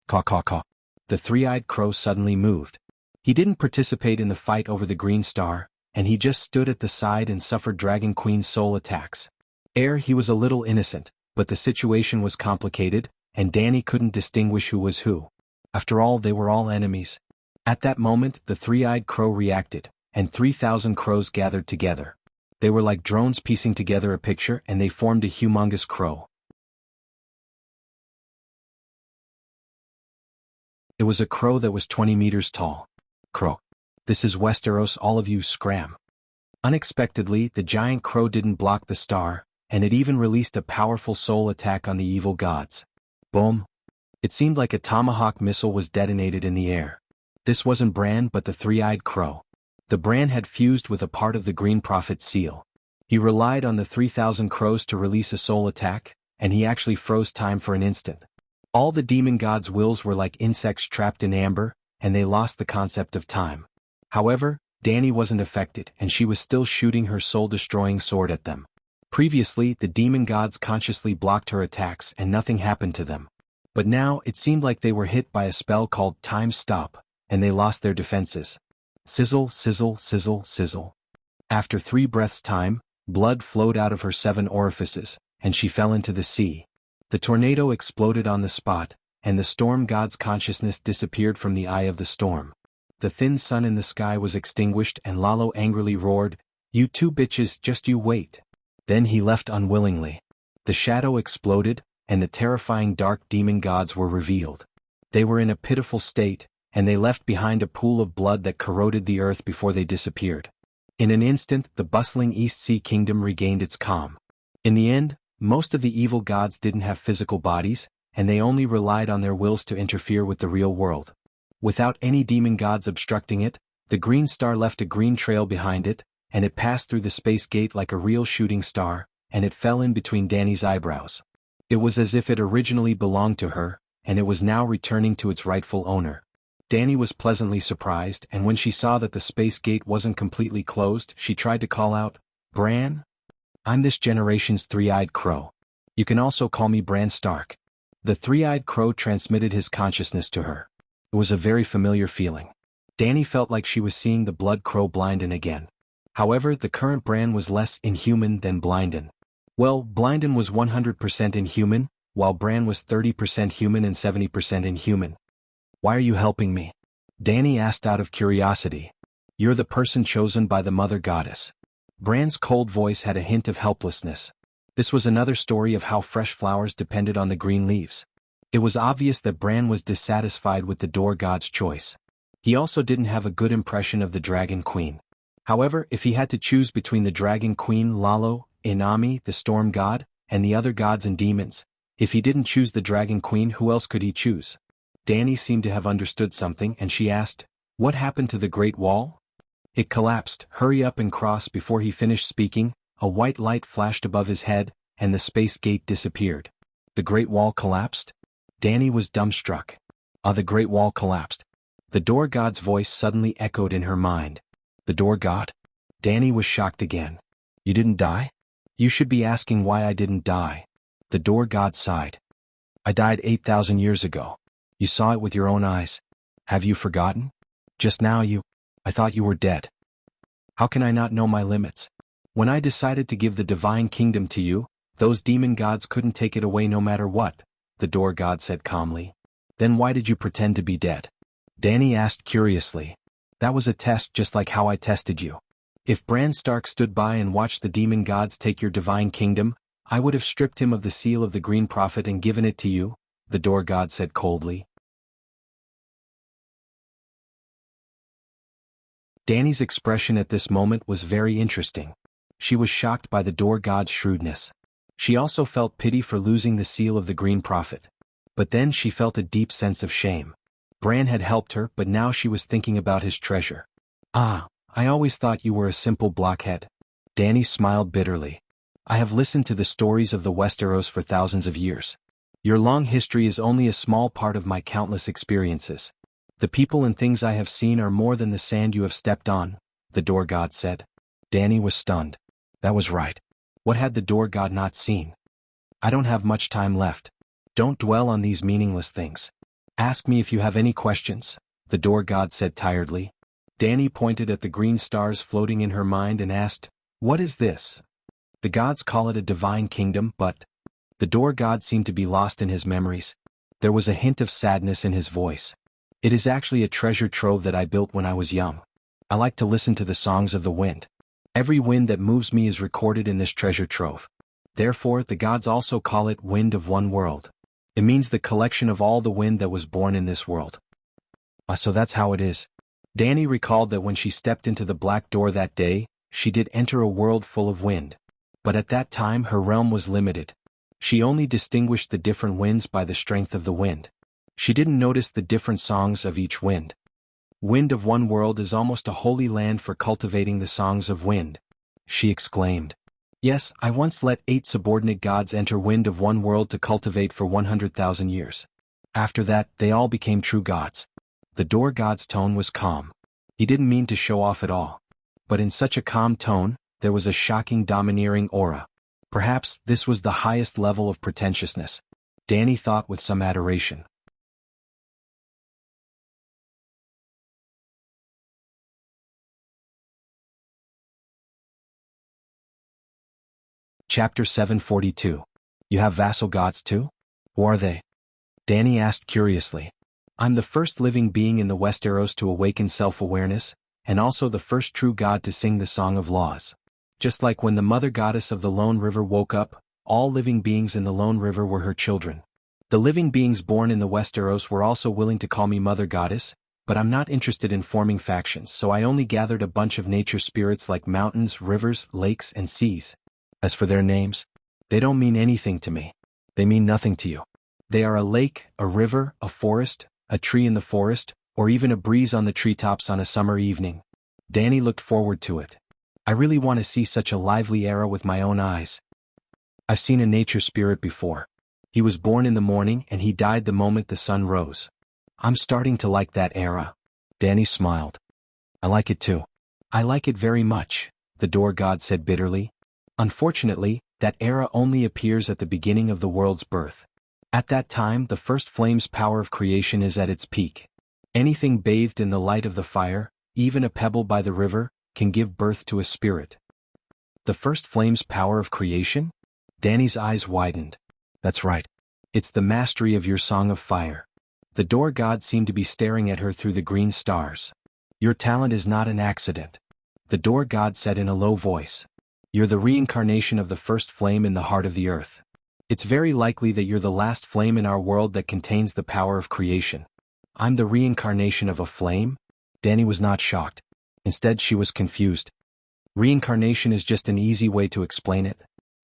Caw caw caw. The three-eyed crow suddenly moved. He didn't participate in the fight over the green star, and he just stood at the side and suffered Dragon Queen's soul attacks. He was a little innocent, but the situation was complicated, and Dany couldn't distinguish who was who. After all, they were all enemies. At that moment, the three-eyed crow reacted, and 3,000 crows gathered together. They were like drones piecing together a picture, and they formed a humongous crow. It was a crow that was 20 meters tall. Crow. This is Westeros, all of you, scram. Unexpectedly, the giant crow didn't block the star, and it even released a powerful soul attack on the evil gods. Boom. It seemed like a tomahawk missile was detonated in the air. This wasn't Bran but the three-eyed crow. The Bran had fused with a part of the Green Prophet's seal. He relied on the 3,000 crows to release a soul attack, and he actually froze time for an instant. All the demon gods' wills were like insects trapped in amber, and they lost the concept of time. However, Dany wasn't affected, and she was still shooting her soul-destroying sword at them. Previously, the demon gods consciously blocked her attacks and nothing happened to them. But now, it seemed like they were hit by a spell called Time Stop, and they lost their defenses. Sizzle, sizzle, sizzle, sizzle. After 3 breaths' time, blood flowed out of her 7 orifices, and she fell into the sea. The tornado exploded on the spot, and the storm god's consciousness disappeared from the eye of the storm. The thin sun in the sky was extinguished, and Lalo angrily roared, "You 2 bitches, just you wait." Then he left unwillingly. The shadow exploded, and the terrifying dark demon gods were revealed. They were in a pitiful state, and they left behind a pool of blood that corroded the earth before they disappeared. In an instant, the bustling East Sea Kingdom regained its calm. In the end, most of the evil gods didn't have physical bodies, and they only relied on their wills to interfere with the real world. Without any demon gods obstructing it, the green star left a green trail behind it, and it passed through the space gate like a real shooting star, and it fell in between Dany's eyebrows. It was as if it originally belonged to her, and it was now returning to its rightful owner. Dany was pleasantly surprised, and when she saw that the space gate wasn't completely closed, she tried to call out, "Bran?" I'm this generation's three-eyed crow. You can also call me Bran Stark. The three-eyed crow transmitted his consciousness to her. It was a very familiar feeling. Dany felt like she was seeing the blood crow Blinden again. However, the current Bran was less inhuman than Blinden. Well, Blinden was 100% inhuman, while Bran was 30% human and 70% inhuman. Why are you helping me? Dany asked out of curiosity. You're the person chosen by the Mother Goddess. Bran's cold voice had a hint of helplessness. This was another story of how fresh flowers depended on the green leaves. It was obvious that Bran was dissatisfied with the Door God's choice. He also didn't have a good impression of the Dragon Queen. However, if he had to choose between the Dragon Queen Lalo, Inami, the Storm God, and the other gods and demons, if he didn't choose the Dragon Queen, who else could he choose? Dany seemed to have understood something, and she asked, "What happened to the Great Wall?" It collapsed. Hurry up and cross. Before he finished speaking, a white light flashed above his head, and the space gate disappeared. The Great Wall collapsed? Dany was dumbstruck. The Great Wall collapsed. The Door God's voice suddenly echoed in her mind. The Door God? Dany was shocked again. You didn't die? You should be asking why I didn't die. The Door God sighed. I died 8,000 years ago. You saw it with your own eyes. Have you forgotten? Just now I thought you were dead. How can I not know my limits? When I decided to give the divine kingdom to you, those demon gods couldn't take it away no matter what, the Door God said calmly. Then why did you pretend to be dead? Dany asked curiously. That was a test, just like how I tested you. If Bran Stark stood by and watched the demon gods take your divine kingdom, I would have stripped him of the seal of the Green Prophet and given it to you, the Door God said coldly. Dany's expression at this moment was very interesting. She was shocked by the Door God's shrewdness. She also felt pity for losing the seal of the Green Prophet. But then she felt a deep sense of shame. Bran had helped her, but now she was thinking about his treasure. I always thought you were a simple blockhead. Dany smiled bitterly. I have listened to the stories of the Westeros for thousands of years. Your long history is only a small part of my countless experiences. The people and things I have seen are more than the sand you have stepped on, the Door God said. Dany was stunned. That was right. What had the Door God not seen? I don't have much time left. Don't dwell on these meaningless things. Ask me if you have any questions, the Door God said tiredly. Dany pointed at the green stars floating in her mind and asked, What is this? The gods call it a divine kingdom, but... The Door God seemed to be lost in his memories. There was a hint of sadness in his voice. It is actually a treasure trove that I built when I was young. I like to listen to the songs of the wind. Every wind that moves me is recorded in this treasure trove. Therefore, the gods also call it Wind of One World. It means the collection of all the wind that was born in this world. So that's how it is. Dany recalled that when she stepped into the black door that day, she did enter a world full of wind. But at that time her realm was limited. She only distinguished the different winds by the strength of the wind. She didn't notice the different songs of each wind. Wind of One World is almost a holy land for cultivating the songs of wind, she exclaimed. Yes, I once let 8 subordinate gods enter Wind of One World to cultivate for 100,000 years. After that, they all became true gods. The Door God's tone was calm. He didn't mean to show off at all. But in such a calm tone, there was a shocking domineering aura. Perhaps this was the highest level of pretentiousness, Dany thought with some adoration. Chapter 742. You have vassal gods too? Who are they? Dany asked curiously. I'm the first living being in the Westeros to awaken self-awareness, and also the first true god to sing the Song of Laws. Just like when the Mother Goddess of the Lone River woke up, all living beings in the Lone River were her children. The living beings born in the Westeros were also willing to call me Mother Goddess, but I'm not interested in forming factions, so I only gathered a bunch of nature spirits like mountains, rivers, lakes, and seas. As for their names, they don't mean anything to me. They mean nothing to you. They are a lake, a river, a forest, a tree in the forest, or even a breeze on the treetops on a summer evening. Dany looked forward to it. I really want to see such a lively era with my own eyes. I've seen a nature spirit before. He was born in the morning and he died the moment the sun rose. I'm starting to like that era. Dany smiled. I like it too. I like it very much, the Door God said bitterly. Unfortunately, that era only appears at the beginning of the world's birth. At that time, the first flame's power of creation is at its peak. Anything bathed in the light of the fire, even a pebble by the river, can give birth to a spirit. The first flame's power of creation? Danny's eyes widened. That's right. It's the mastery of your song of fire. The door god seemed to be staring at her through the green stars. Your talent is not an accident. The door god said in a low voice. You're the reincarnation of the first flame in the heart of the earth. It's very likely that you're the last flame in our world that contains the power of creation. I'm the reincarnation of a flame? Danny was not shocked. Instead, she was confused. Reincarnation is just an easy way to explain it.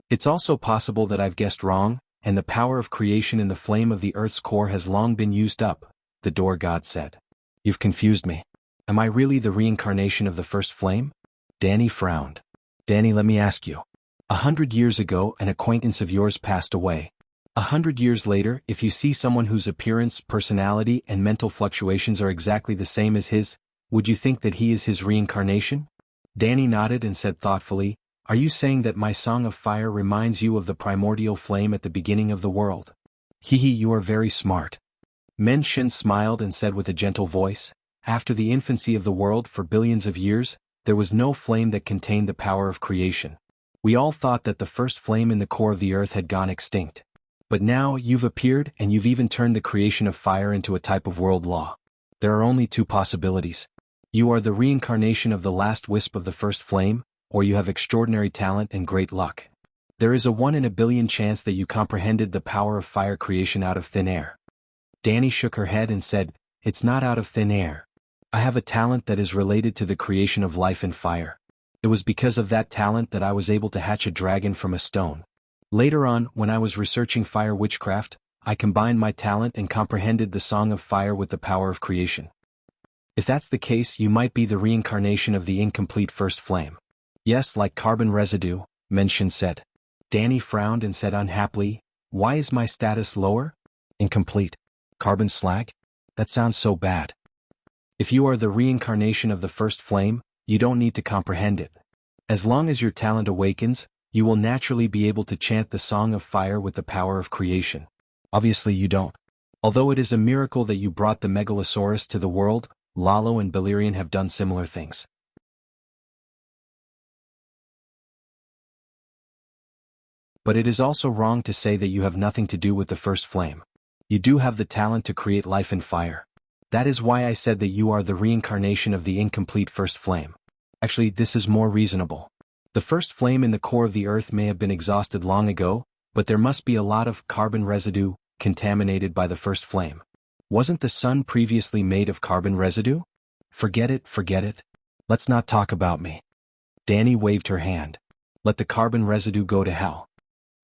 It's also possible that I've guessed wrong, and the power of creation in the flame of the earth's core has long been used up, the door god said. You've confused me. Am I really the reincarnation of the first flame? Danny frowned. Danny, let me ask you. 100 years ago, an acquaintance of yours passed away. 100 years later, if you see someone whose appearance, personality, and mental fluctuations are exactly the same as his, would you think that he is his reincarnation? Danny nodded and said thoughtfully, Are you saying that my song of fire reminds you of the primordial flame at the beginning of the world? Hehe, you are very smart. Men-Shin smiled and said with a gentle voice, After the infancy of the world for billions of years, there was no flame that contained the power of creation. We all thought that the first flame in the core of the earth had gone extinct. But now you've appeared and you've even turned the creation of fire into a type of world law. There are only two possibilities. You are the reincarnation of the last wisp of the first flame, or you have extraordinary talent and great luck. There is a 1 in a billion chance that you comprehended the power of fire creation out of thin air. Danny shook her head and said, It's not out of thin air. I have a talent that is related to the creation of life and fire. It was because of that talent that I was able to hatch a dragon from a stone. Later on, when I was researching fire witchcraft, I combined my talent and comprehended the song of fire with the power of creation. If that's the case, you might be the reincarnation of the incomplete first flame. Yes, like carbon residue, Men-Shin said. Danny frowned and said unhappily, Why is my status lower? Incomplete. Carbon slag? That sounds so bad. If you are the reincarnation of the first flame, you don't need to comprehend it. As long as your talent awakens, you will naturally be able to chant the song of fire with the power of creation. Obviously you don't. Although it is a miracle that you brought the Megalosaurus to the world, Lalo and Beleriand have done similar things. But it is also wrong to say that you have nothing to do with the first flame. You do have the talent to create life and fire. That is why I said that you are the reincarnation of the incomplete first flame. Actually, this is more reasonable. The first flame in the core of the earth may have been exhausted long ago, but there must be a lot of carbon residue contaminated by the first flame. Wasn't the sun previously made of carbon residue? Forget it, forget it. Let's not talk about me. Danny waved her hand. Let the carbon residue go to hell.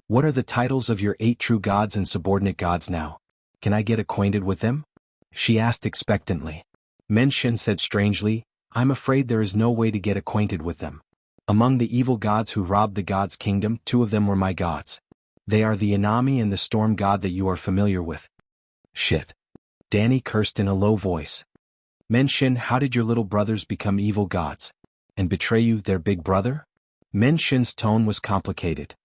What are the titles of your 8 true gods and subordinate gods now? Can I get acquainted with them? She asked expectantly. Men-Shin said strangely, I'm afraid there is no way to get acquainted with them. Among the evil gods who robbed the god's kingdom, 2 of them were my gods. They are the Inami and the storm god that you are familiar with. Shit. Danny cursed in a low voice. Men-Shin, how did your little brothers become evil gods? And betray you, their big brother? Men-Shin's tone was complicated.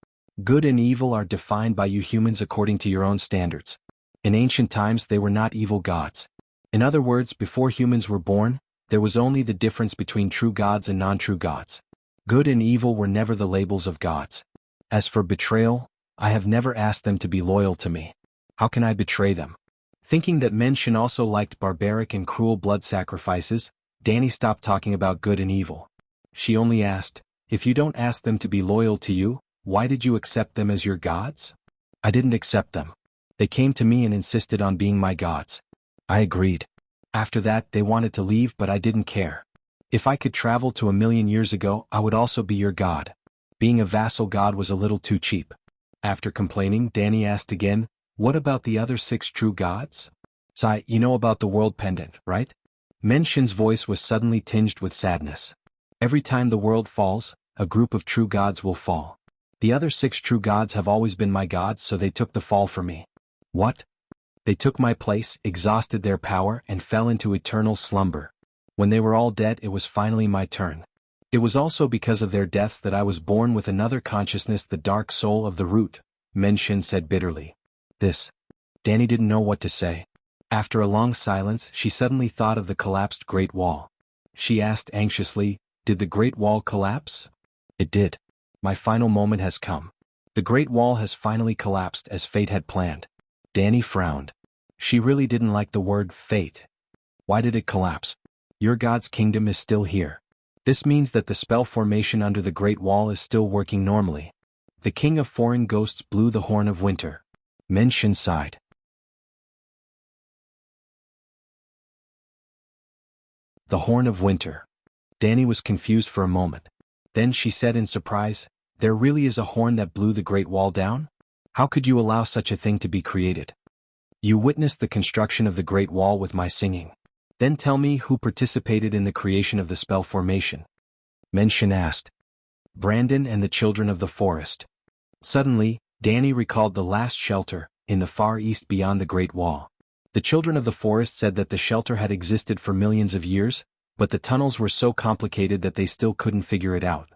Good and evil are defined by you humans according to your own standards. In ancient times they were not evil gods. In other words, before humans were born, there was only the difference between true gods and non-true gods. Good and evil were never the labels of gods. As for betrayal, I have never asked them to be loyal to me. How can I betray them? Thinking that Men-Shin also liked barbaric and cruel blood sacrifices, Danny stopped talking about good and evil. She only asked, if you don't ask them to be loyal to you, why did you accept them as your gods? I didn't accept them. They came to me and insisted on being my gods. I agreed. After that, they wanted to leave, but I didn't care. If I could travel to 1,000,000 years ago, I would also be your god. Being a vassal god was a little too cheap. After complaining, Danny asked again, what about the other 6 true gods? Sai, you know about the world pendant, right? Men-Shin's voice was suddenly tinged with sadness. Every time the world falls, a group of true gods will fall. The other 6 true gods have always been my gods, so they took the fall for me. What? They took my place, exhausted their power, and fell into eternal slumber. When they were all dead, it was finally my turn. It was also because of their deaths that I was born with another consciousness, the dark soul of the root, Menshin said bitterly. Danny didn't know what to say. After a long silence, she suddenly thought of the collapsed Great Wall. She asked anxiously, "Did the Great Wall collapse?" "It did. My final moment has come. The Great Wall has finally collapsed as fate had planned." Danny frowned. She really didn't like the word fate. Why did it collapse? Your God's kingdom is still here. This means that the spell formation under the Great Wall is still working normally. The king of foreign ghosts blew the horn of winter. Menshin sighed. The horn of winter. Danny was confused for a moment. Then she said in surprise, "There really is a horn that blew the Great Wall down? How could you allow such a thing to be created? You witnessed the construction of the Great Wall with my singing. Then tell me who participated in the creation of the spell formation." Menshin asked. "Brandon and the children of the forest." Suddenly, Danny recalled the last shelter, in the far east beyond the Great Wall. The children of the forest said that the shelter had existed for millions of years, but the tunnels were so complicated that they still couldn't figure it out.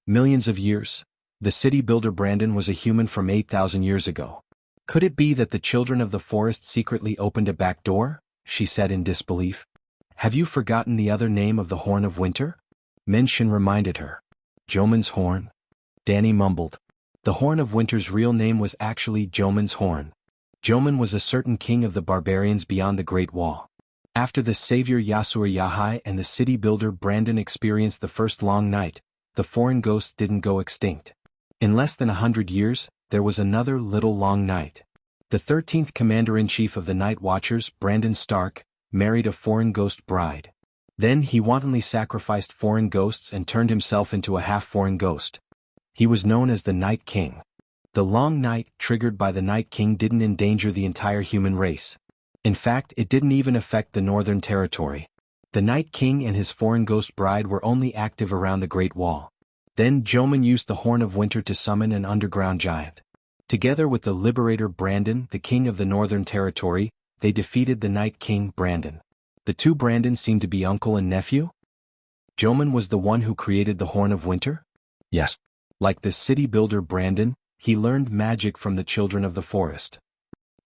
Millions of years? The city builder Brandon was a human from 8,000 years ago. Could it be that the children of the forest secretly opened a back door? She said in disbelief. "Have you forgotten the other name of the Horn of Winter?" Menshin reminded her. "Joman's Horn?" Danny mumbled. The Horn of Winter's real name was actually Joman's Horn. Joman was a certain king of the barbarians beyond the Great Wall. After the savior Yasur Yahai and the city builder Brandon experienced the first long night, the foreign ghosts didn't go extinct. In less than 100 years, there was another little long night. The 13th commander-in-chief of the Night Watchers, Brandon Stark, married a foreign ghost bride. Then he wantonly sacrificed foreign ghosts and turned himself into a half-foreign ghost. He was known as the Night King. The long night, triggered by the Night King, didn't endanger the entire human race. In fact, it didn't even affect the Northern Territory. The Night King and his foreign ghost bride were only active around the Great Wall. Then Joman used the Horn of Winter to summon an underground giant. Together with the liberator Brandon, the king of the Northern Territory, they defeated the Night King, Brandon. The two Brandons seemed to be uncle and nephew? Joman was the one who created the Horn of Winter? Yes. Like the city builder Brandon, he learned magic from the children of the forest.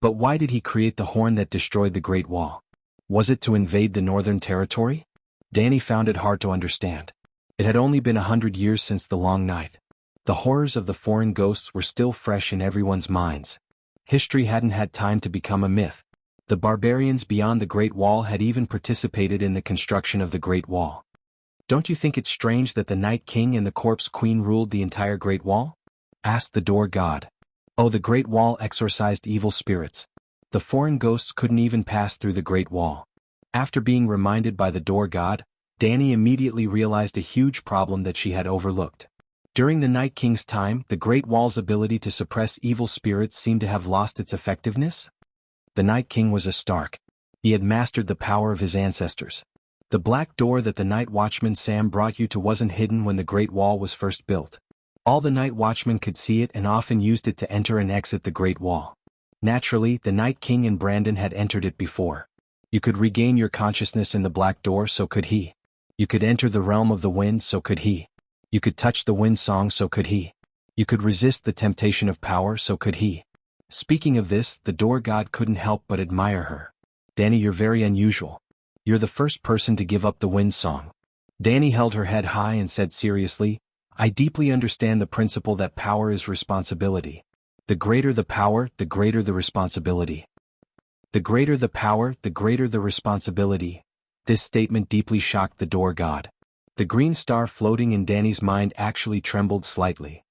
But why did he create the horn that destroyed the Great Wall? Was it to invade the Northern Territory? Danny found it hard to understand. It had only been 100 years since the long night. The horrors of the foreign ghosts were still fresh in everyone's minds. History hadn't had time to become a myth. The barbarians beyond the Great Wall had even participated in the construction of the Great Wall. Don't you think it's strange that the Night King and the Corpse Queen ruled the entire Great Wall? Asked the door god. Oh, the Great Wall exorcised evil spirits. The foreign ghosts couldn't even pass through the Great Wall. After being reminded by the door god, Danny immediately realized a huge problem that she had overlooked. During the Night King's time, the Great Wall's ability to suppress evil spirits seemed to have lost its effectiveness. The Night King was a Stark. He had mastered the power of his ancestors. The black door that the Night Watchman Sam brought you to wasn't hidden when the Great Wall was first built. All the Night Watchmen could see it and often used it to enter and exit the Great Wall. Naturally, the Night King and Brandon had entered it before. You could regain your consciousness in the black door, so could he. You could enter the realm of the wind, so could he. You could touch the wind song, so could he. You could resist the temptation of power, so could he. Speaking of this, the door god couldn't help but admire her. Danny, you're very unusual. You're the first person to give up the wind song. Danny held her head high and said seriously, I deeply understand the principle that power is responsibility. The greater the power, the greater the responsibility. The greater the power, the greater the responsibility. This statement deeply shocked the door god. The green star floating in Danny's mind actually trembled slightly.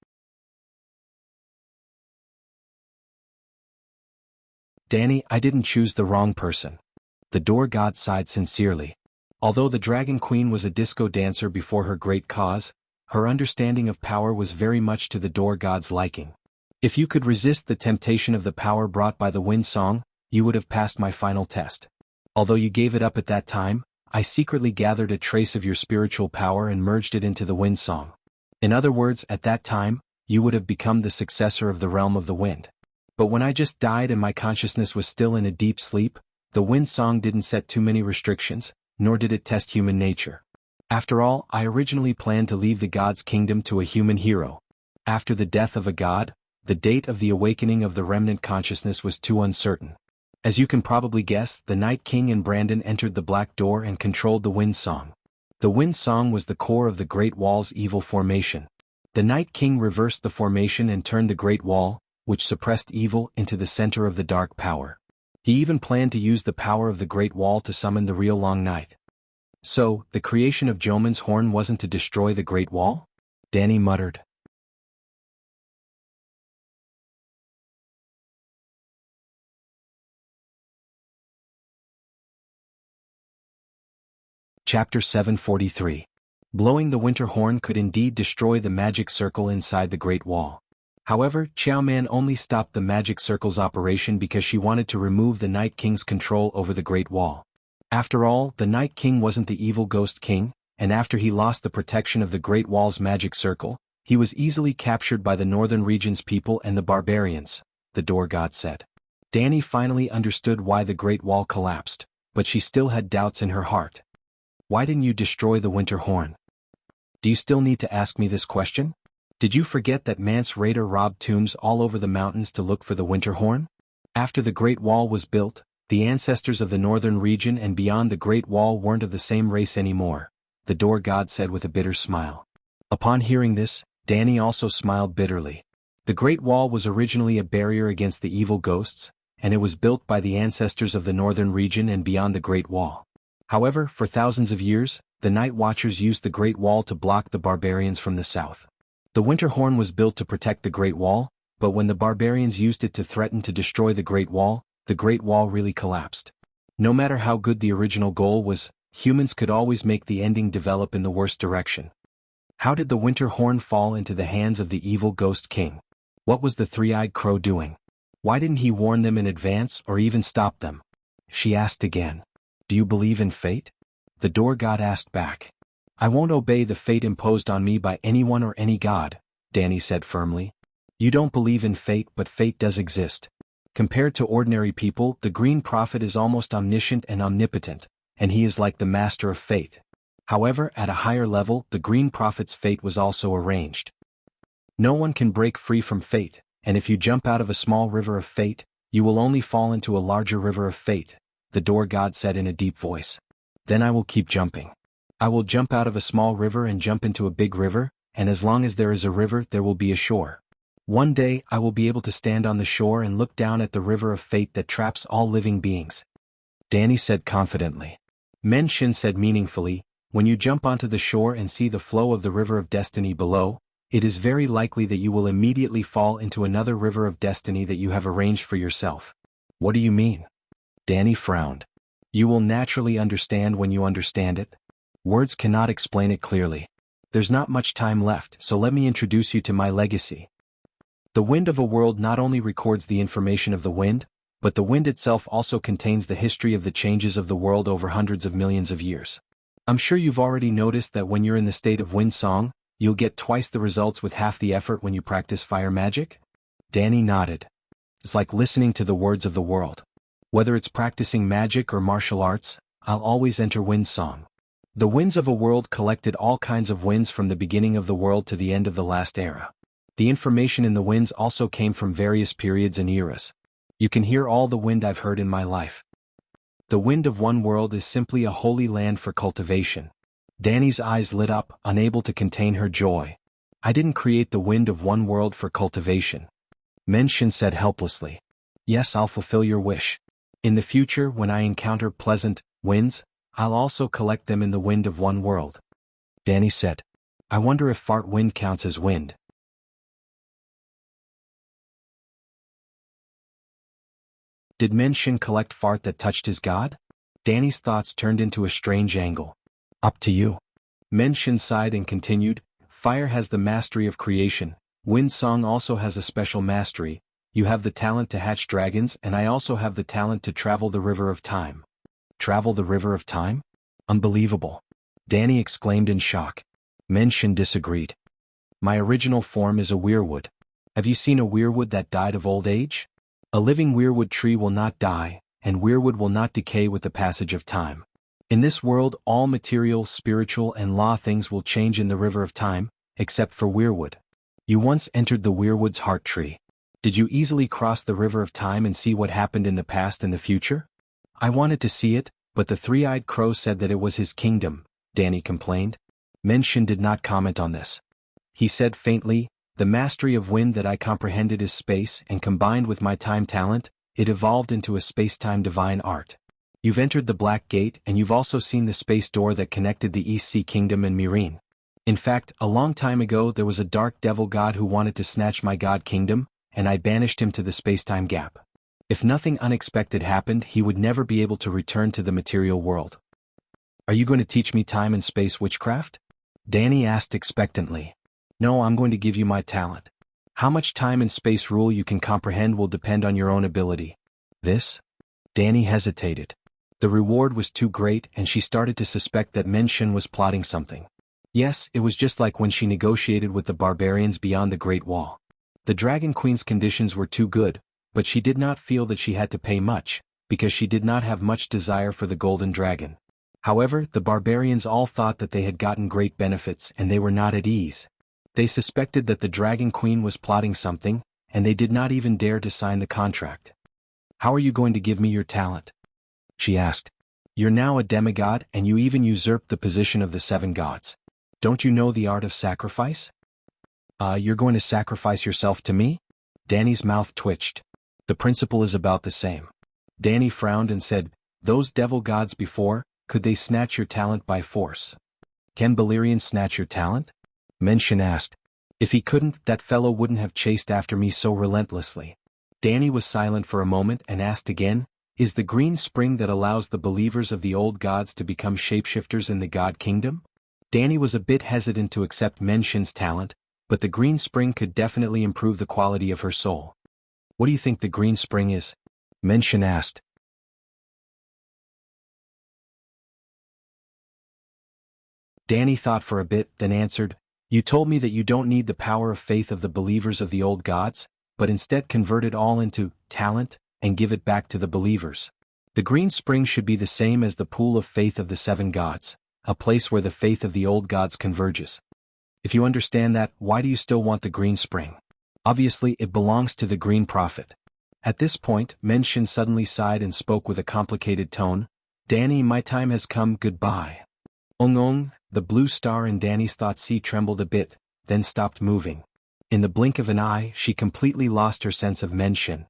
Danny, I didn't choose the wrong person. The door god sighed sincerely. Although the Dragon Queen was a disco dancer before her great cause, her understanding of power was very much to the door god's liking. If you could resist the temptation of the power brought by the wind song, you would have passed my final test. Although you gave it up at that time, I secretly gathered a trace of your spiritual power and merged it into the wind song. In other words, at that time, you would have become the successor of the realm of the wind. But when I just died and my consciousness was still in a deep sleep, the wind song didn't set too many restrictions, nor did it test human nature. After all, I originally planned to leave the god's kingdom to a human hero. After the death of a god, the date of the awakening of the remnant consciousness was too uncertain. As you can probably guess, the Night King and Brandon entered the Black Door and controlled the Wind Song. The Wind Song was the core of the Great Wall's evil formation. The Night King reversed the formation and turned the Great Wall, which suppressed evil, into the center of the dark power. He even planned to use the power of the Great Wall to summon the real Long Night. So, the creation of Joman's horn wasn't to destroy the Great Wall? Danny muttered. Chapter 743. Blowing the winter horn could indeed destroy the magic circle inside the Great Wall. However, Qiao Man only stopped the magic circle's operation because she wanted to remove the Night King's control over the Great Wall. After all, the Night King wasn't the evil ghost king, and after he lost the protection of the Great Wall's magic circle, he was easily captured by the northern region's people and the barbarians, the door god said. Danny finally understood why the Great Wall collapsed, but she still had doubts in her heart. Why didn't you destroy the winter horn? Do you still need to ask me this question? Did you forget that Mance Raider robbed tombs all over the mountains to look for the winter horn? After the Great Wall was built, the ancestors of the northern region and beyond the Great Wall weren't of the same race anymore, the door god said with a bitter smile. Upon hearing this, Danny also smiled bitterly. The Great Wall was originally a barrier against the evil ghosts, and it was built by the ancestors of the northern region and beyond the Great Wall. However, for thousands of years, the Night Watchers used the Great Wall to block the barbarians from the south. The Winter Horn was built to protect the Great Wall, but when the barbarians used it to threaten to destroy the Great Wall really collapsed. No matter how good the original goal was, humans could always make the ending develop in the worst direction. How did the Winter Horn fall into the hands of the evil Ghost King? What was the three-eyed crow doing? Why didn't he warn them in advance or even stop them? She asked again. Do you believe in fate? The door god asked back. I won't obey the fate imposed on me by anyone or any god, Danny said firmly. You don't believe in fate, but fate does exist. Compared to ordinary people, the Green Prophet is almost omniscient and omnipotent, and he is like the master of fate. However, at a higher level, the Green Prophet's fate was also arranged. No one can break free from fate, and if you jump out of a small river of fate, you will only fall into a larger river of fate, the door god said in a deep voice. Then I will keep jumping. I will jump out of a small river and jump into a big river, and as long as there is a river there will be a shore. One day I will be able to stand on the shore and look down at the river of fate that traps all living beings. Danny said confidently. Men Shin said meaningfully, when you jump onto the shore and see the flow of the river of destiny below, it is very likely that you will immediately fall into another river of destiny that you have arranged for yourself. What do you mean? Danny frowned. You will naturally understand when you understand it. Words cannot explain it clearly. There's not much time left, so let me introduce you to my legacy. The wind of a world not only records the information of the wind, but the wind itself also contains the history of the changes of the world over hundreds of millions of years. I'm sure you've already noticed that when you're in the state of wind song, you'll get twice the results with half the effort when you practice fire magic? Danny nodded. It's like listening to the words of the world. Whether it's practicing magic or martial arts, I'll always enter wind song. The winds of a world collected all kinds of winds from the beginning of the world to the end of the last era. The information in the winds also came from various periods and eras. You can hear all the wind I've heard in my life. The wind of one world is simply a holy land for cultivation. Danny's eyes lit up, unable to contain her joy. I didn't create the wind of one world for cultivation. Menshin said helplessly. Yes, I'll fulfill your wish. In the future, when I encounter pleasant winds, I'll also collect them in the wind of one world. Danny said. I wonder if fart wind counts as wind. Did Menshin collect fart that touched his god? Danny's thoughts turned into a strange angle. Up to you. Menshin sighed and continued, Fire has the mastery of creation, wind song also has a special mastery, you have the talent to hatch dragons and I also have the talent to travel the river of time. Travel the river of time? Unbelievable. Danny exclaimed in shock. Menshin disagreed. My original form is a weirwood. Have you seen a weirwood that died of old age? A living weirwood tree will not die, and weirwood will not decay with the passage of time. In this world, all material, spiritual, and law things will change in the river of time, except for Weirwood. You once entered the Weirwood's heart tree. Did you easily cross the river of time and see what happened in the past and the future? I wanted to see it, but the three-eyed crow said that it was his kingdom, Danny complained. Menshin did not comment on this. He said faintly, the mastery of wind that I comprehended is space, and combined with my time talent, it evolved into a space-time divine art. You've entered the Black Gate and you've also seen the space door that connected the East Sea Kingdom and Mirene. In fact, a long time ago there was a dark devil god who wanted to snatch my god kingdom, and I banished him to the space-time gap. If nothing unexpected happened, he would never be able to return to the material world. Are you going to teach me time and space witchcraft? Danny asked expectantly. No, I'm going to give you my talent. How much time and space rule you can comprehend will depend on your own ability. This? Danny hesitated. The reward was too great and she started to suspect that Menshin was plotting something. Yes, it was just like when she negotiated with the barbarians beyond the Great Wall. The Dragon Queen's conditions were too good, but she did not feel that she had to pay much, because she did not have much desire for the Golden Dragon. However, the barbarians all thought that they had gotten great benefits and they were not at ease. They suspected that the Dragon Queen was plotting something, and they did not even dare to sign the contract. How are you going to give me your talent? She asked. You're now a demigod and you even usurped the position of the 7 gods. Don't you know the art of sacrifice? You're going to sacrifice yourself to me? Danny's mouth twitched. The principle is about the same. Danny frowned and said, those devil gods before, could they snatch your talent by force? Can Balerion snatch your talent? Menshin asked. If he couldn't, that fellow wouldn't have chased after me so relentlessly. Danny was silent for a moment and asked again, is the green spring that allows the believers of the old gods to become shapeshifters in the god kingdom? Danny was a bit hesitant to accept Menshin's talent, but the green spring could definitely improve the quality of her soul. What do you think the green spring is? Menshin asked. Danny thought for a bit, then answered, you told me that you don't need the power of faith of the believers of the old gods, but instead convert it all into talent and give it back to the believers. The green spring should be the same as the pool of faith of the 7 gods, a place where the faith of the old gods converges. If you understand that, why do you still want the green spring? Obviously, it belongs to the green prophet. At this point, Menshin suddenly sighed and spoke with a complicated tone. Danny, my time has come, goodbye. Ong, the blue star in Danny's thought sea trembled a bit, then stopped moving. In the blink of an eye, she completely lost her sense of Menshin.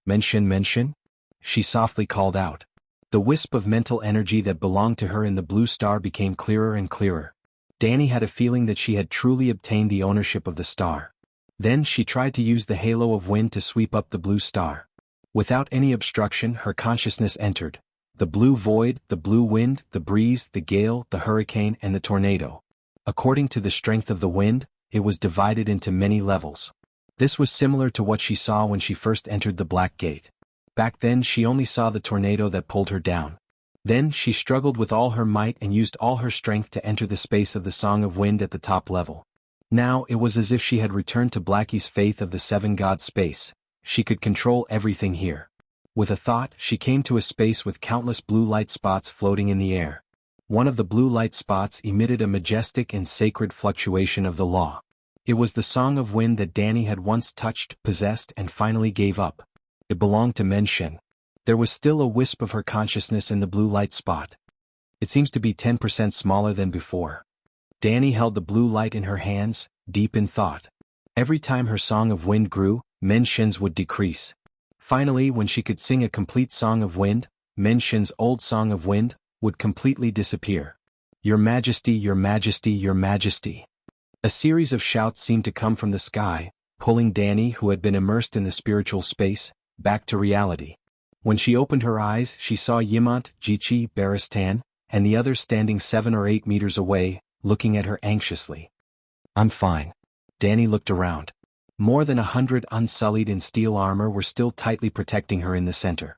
Menshin? She softly called out. The wisp of mental energy that belonged to her in the blue star became clearer and clearer. Danny had a feeling that she had truly obtained the ownership of the star. Then she tried to use the halo of wind to sweep up the blue star. Without any obstruction, her consciousness entered. The blue void, the blue wind, the breeze, the gale, the hurricane, and the tornado. According to the strength of the wind, it was divided into many levels. This was similar to what she saw when she first entered the Black Gate. Back then she only saw the tornado that pulled her down. Then she struggled with all her might and used all her strength to enter the space of the Song of Wind at the top level. Now it was as if she had returned to Blackie's faith of the 7 gods space. She could control everything here. With a thought, she came to a space with countless blue light spots floating in the air. One of the blue light spots emitted a majestic and sacred fluctuation of the law. It was the Song of Wind that Danny had once touched, possessed, and finally gave up. It belonged to Menshin. There was still a wisp of her consciousness in the blue light spot. It seems to be 10% smaller than before. Danny held the blue light in her hands, deep in thought. Every time her Song of Wind grew, Menshin's would decrease. Finally, when she could sing a complete Song of Wind, Menshin's old Song of Wind would completely disappear. Your Majesty, Your Majesty, Your Majesty. A series of shouts seemed to come from the sky, pulling Danny, who had been immersed in the spiritual space, back to reality. When she opened her eyes, she saw Yimant, Jichi, Baristan, and the others standing 7 or 8 meters away, looking at her anxiously. I'm fine. Danny looked around. More than 100 unsullied in steel armor were still tightly protecting her in the center.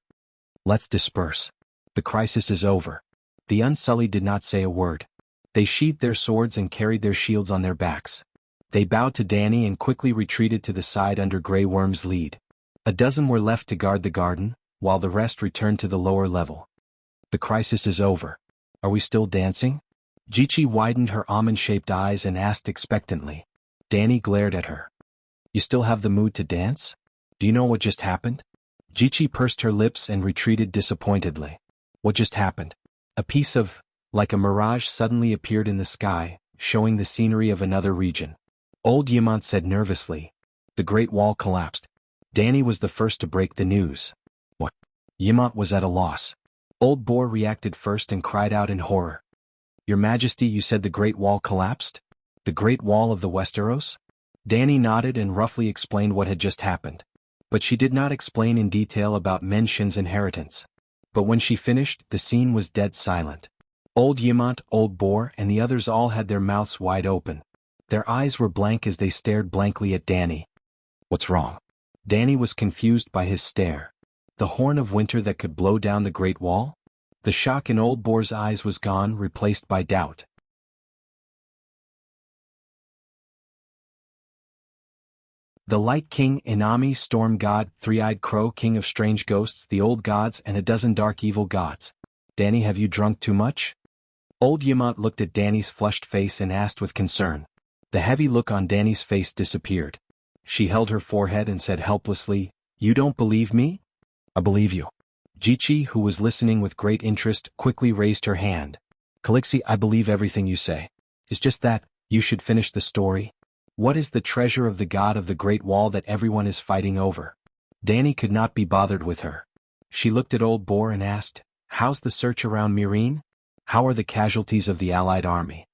Let's disperse. The crisis is over. The unsullied did not say a word. They sheathed their swords and carried their shields on their backs. They bowed to Danny and quickly retreated to the side under Grey Worm's lead. A dozen were left to guard the garden, while the rest returned to the lower level. The crisis is over. Are we still dancing? Jichi widened her almond-shaped eyes and asked expectantly. Danny glared at her. You still have the mood to dance? Do you know what just happened? Jichi pursed her lips and retreated disappointedly. What just happened? A piece of, like a mirage suddenly appeared in the sky, showing the scenery of another region. Old Yimant said nervously. The Great Wall collapsed. Danny was the first to break the news. What? Yimant was at a loss. Old Boar reacted first and cried out in horror. Your Majesty, you said the Great Wall collapsed? The Great Wall of the Westeros? Danny nodded and roughly explained what had just happened. But she did not explain in detail about Menshin's inheritance. But when she finished, the scene was dead silent. Old Yimant, Old Boar, and the others all had their mouths wide open. Their eyes were blank as they stared blankly at Danny. What's wrong? Danny was confused by his stare. The horn of winter that could blow down the Great Wall? The shock in Old Boar's eyes was gone, replaced by doubt. The Light King, Inami, Storm God, Three-Eyed Crow, King of Strange Ghosts, the Old Gods, and a dozen dark evil gods. Danny, have you drunk too much? Old Yimant looked at Danny's flushed face and asked with concern. The heavy look on Danny's face disappeared. She held her forehead and said helplessly, You don't believe me? I believe you. Jichi, who was listening with great interest, quickly raised her hand. Calixi, I believe everything you say. It's just that, you should finish the story. What is the treasure of the god of the Great Wall that everyone is fighting over? Danny could not be bothered with her. She looked at Old Boar and asked, How's the search around Meereen? How are the casualties of the Allied army?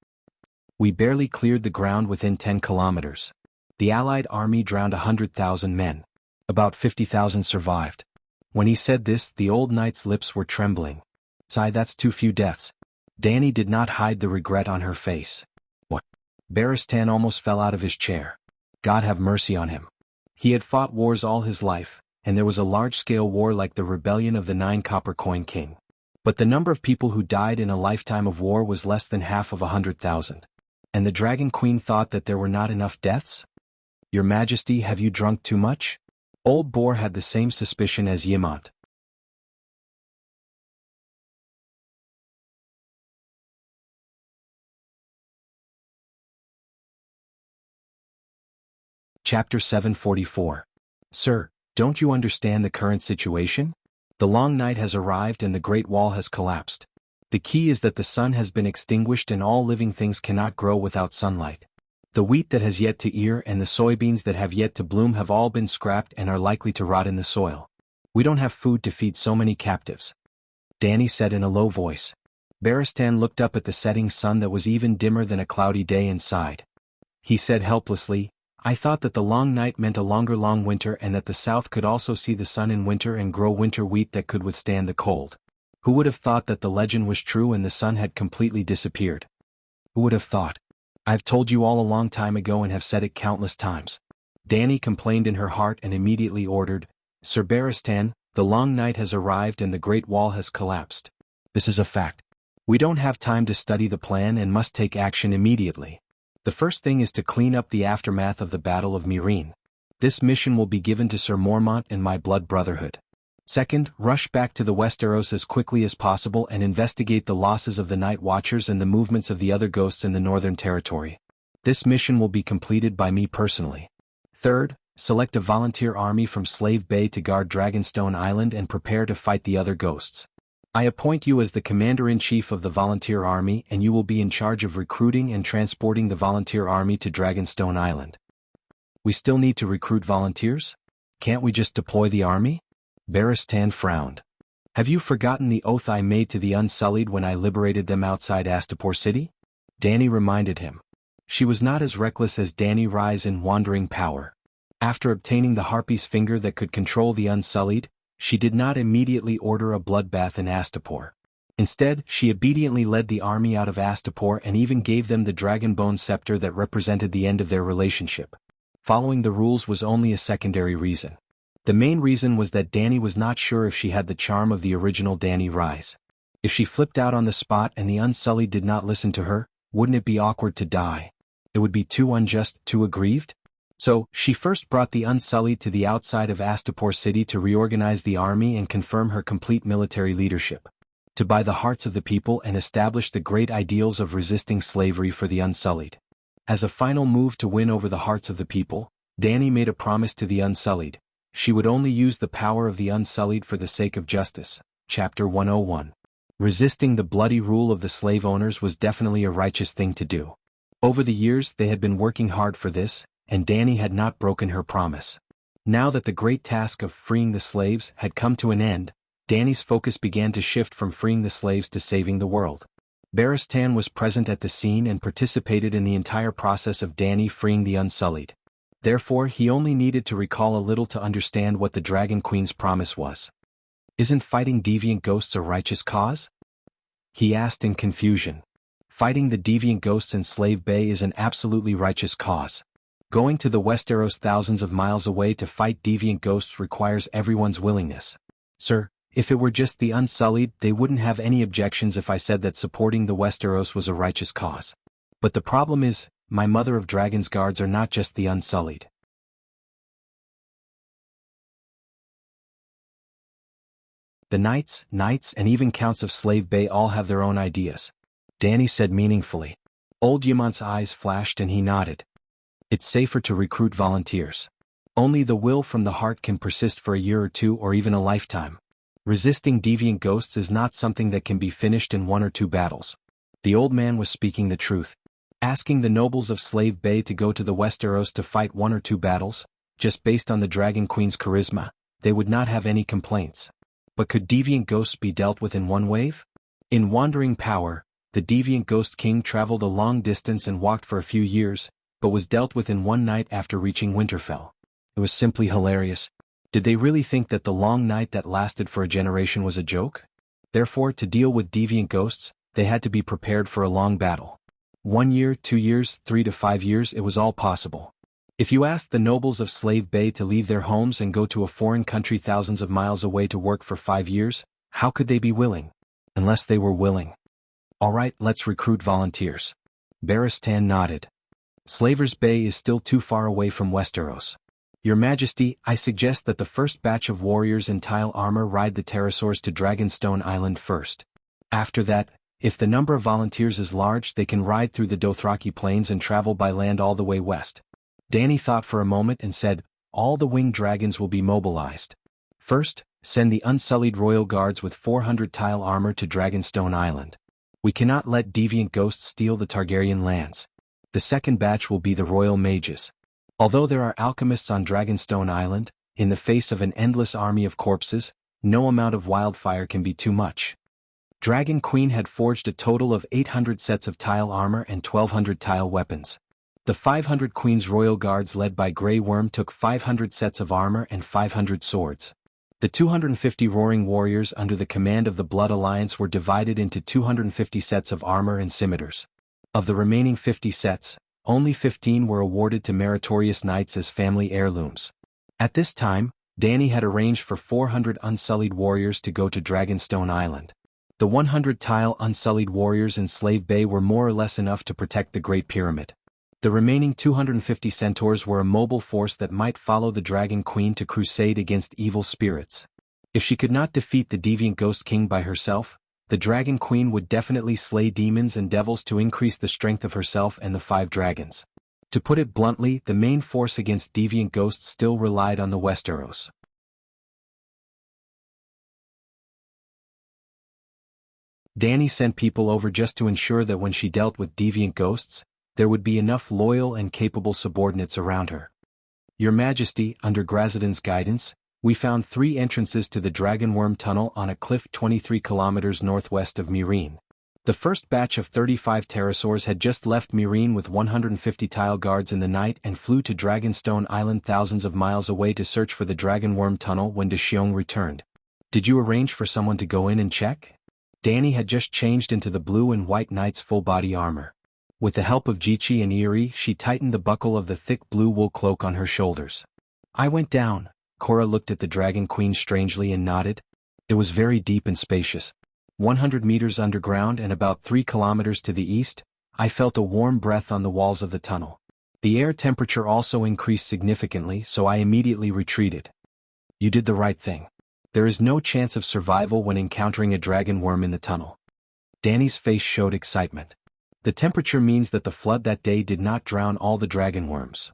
We barely cleared the ground within 10 kilometers. The Allied army drowned 100,000 men. About 50,000 survived. When he said this, the old knight's lips were trembling. Sigh, that's too few deaths. Danny did not hide the regret on her face. What? Barristan almost fell out of his chair. God have mercy on him. He had fought wars all his life, and there was a large-scale war like the rebellion of the 9 Copper Coin King. But the number of people who died in a lifetime of war was less than half of 100,000. And the Dragon Queen thought that there were not enough deaths? Your Majesty, have you drunk too much? Old Boar had the same suspicion as Yimant. Chapter 744. Sir, don't you understand the current situation? The long night has arrived and the Great Wall has collapsed. The key is that the sun has been extinguished and all living things cannot grow without sunlight. The wheat that has yet to ear and the soybeans that have yet to bloom have all been scrapped and are likely to rot in the soil. We don't have food to feed so many captives. Danny said in a low voice. Barristan looked up at the setting sun that was even dimmer than a cloudy day and sighed. He said helplessly, I thought that the long night meant a longer long winter and that the south could also see the sun in winter and grow winter wheat that could withstand the cold. Who would have thought that the legend was true and the sun had completely disappeared? Who would have thought? I've told you all a long time ago and have said it countless times. Danny complained in her heart and immediately ordered, Sir Barristan, the long night has arrived and the Great Wall has collapsed. This is a fact. We don't have time to study the plan and must take action immediately. The first thing is to clean up the aftermath of the Battle of Meereen. This mission will be given to Sir Mormont and my blood brotherhood. Second, rush back to the Westeros as quickly as possible and investigate the losses of the Night Watchers and the movements of the other ghosts in the Northern Territory. This mission will be completed by me personally. Third, select a volunteer army from Slave Bay to guard Dragonstone Island and prepare to fight the other ghosts. I appoint you as the Commander-in-Chief of the volunteer army and you will be in charge of recruiting and transporting the volunteer army to Dragonstone Island. We still need to recruit volunteers? Can't we just deploy the army? Barristan frowned. Have you forgotten the oath I made to the Unsullied when I liberated them outside Astapor City? Danny reminded him. She was not as reckless as Danny Rise in Wandering Power. After obtaining the Harpy's finger that could control the Unsullied, she did not immediately order a bloodbath in Astapor. Instead, she obediently led the army out of Astapor and even gave them the Dragonbone scepter that represented the end of their relationship. Following the rules was only a secondary reason. The main reason was that Danny was not sure if she had the charm of the original Danny Rise. If she flipped out on the spot and the Unsullied did not listen to her, wouldn't it be awkward to die? It would be too unjust, too aggrieved? So, she first brought the Unsullied to the outside of Astapor City to reorganize the army and confirm her complete military leadership. to buy the hearts of the people and establish the great ideals of resisting slavery for the Unsullied. As a final move to win over the hearts of the people, Dany made a promise to the Unsullied. She would only use the power of the Unsullied for the sake of justice. Chapter 101. Resisting the bloody rule of the slave owners was definitely a righteous thing to do. Over the years they had been working hard for this, and Dany had not broken her promise. Now that the great task of freeing the slaves had come to an end, Dany's focus began to shift from freeing the slaves to saving the world. Barristan was present at the scene and participated in the entire process of Dany freeing the Unsullied. Therefore he only needed to recall a little to understand what the Dragon Queen's promise was. "Isn't fighting deviant ghosts a righteous cause?" he asked in confusion. "Fighting the deviant ghosts in Slave Bay is an absolutely righteous cause. Going to the Westeros thousands of miles away to fight deviant ghosts requires everyone's willingness. Sir, if it were just the Unsullied, they wouldn't have any objections if I said that supporting the Westeros was a righteous cause. But the problem is, my Mother of Dragons guards are not just the Unsullied. The knights, and even counts of Slave Bay all have their own ideas," Dany said meaningfully. Old Yamont's eyes flashed and he nodded. "It's safer to recruit volunteers. Only the will from the heart can persist for a year or two or even a lifetime. Resisting deviant ghosts is not something that can be finished in 1 or 2 battles." The old man was speaking the truth. Asking the nobles of Slave Bay to go to the Westeros to fight 1 or 2 battles, just based on the Dragon Queen's charisma, they would not have any complaints. But could deviant ghosts be dealt with in one wave? In Wandering Power, the deviant ghost king traveled a long distance and walked for a few years, but was dealt with in one night after reaching Winterfell. It was simply hilarious. Did they really think that the long night that lasted for a generation was a joke? Therefore, to deal with deviant ghosts, they had to be prepared for a long battle. 1 year, 2 years, 3 to 5 years, it was all possible. If you asked the nobles of Slave Bay to leave their homes and go to a foreign country thousands of miles away to work for 5 years, how could they be willing? Unless they were willing. "All right, let's recruit volunteers." Barristan nodded. "Slavers Bay is still too far away from Westeros. Your Majesty, I suggest that the first batch of warriors in tile armor ride the pterosaurs to Dragonstone Island first. After that, if the number of volunteers is large, they can ride through the Dothraki Plains and travel by land all the way west." Dany thought for a moment and said, "All the winged dragons will be mobilized. First, send the Unsullied Royal Guards with 400 tile armor to Dragonstone Island. We cannot let deviant ghosts steal the Targaryen lands. The second batch will be the Royal Mages. Although there are alchemists on Dragonstone Island, in the face of an endless army of corpses, no amount of wildfire can be too much." Dragon Queen had forged a total of 800 sets of tile armor and 1,200 tile weapons. The 500 Queen's Royal Guards led by Grey Worm took 500 sets of armor and 500 swords. The 250 Roaring Warriors under the command of the Blood Alliance were divided into 250 sets of armor and scimitars. Of the remaining 50 sets, only 15 were awarded to meritorious knights as family heirlooms. At this time, Dany had arranged for 400 Unsullied warriors to go to Dragonstone Island. The 100 tile Unsullied warriors in Slave Bay were more or less enough to protect the Great Pyramid. The remaining 250 centaurs were a mobile force that might follow the Dragon Queen to crusade against evil spirits. If she could not defeat the Deviant Ghost King by herself, the Dragon Queen would definitely slay demons and devils to increase the strength of herself and the 5 dragons. To put it bluntly, the main force against deviant ghosts still relied on the Westeros. Dany sent people over just to ensure that when she dealt with deviant ghosts, there would be enough loyal and capable subordinates around her. "Your Majesty, under Grazidan's guidance, we found 3 entrances to the Dragonworm Tunnel on a cliff 23 kilometers northwest of Meereen. The first batch of 35 pterosaurs had just left Meereen with 150 tile guards in the night and flew to Dragonstone Island thousands of miles away to search for the Dragonworm Tunnel when Deshiong returned. Did you arrange for someone to go in and check?" Dany had just changed into the blue and white knight's full-body armor. With the help of Jichi and Eerie, she tightened the buckle of the thick blue wool cloak on her shoulders. "I went down." Cora looked at the Dragon Queen strangely and nodded. It was very deep and spacious. 100 meters underground and about 3 kilometers to the east, I felt a warm breath on the walls of the tunnel. The air temperature also increased significantly, so I immediately retreated. "You did the right thing." There is no chance of survival when encountering a dragon worm in the tunnel. Danny's face showed excitement. The temperature means that the flood that day did not drown all the dragon worms.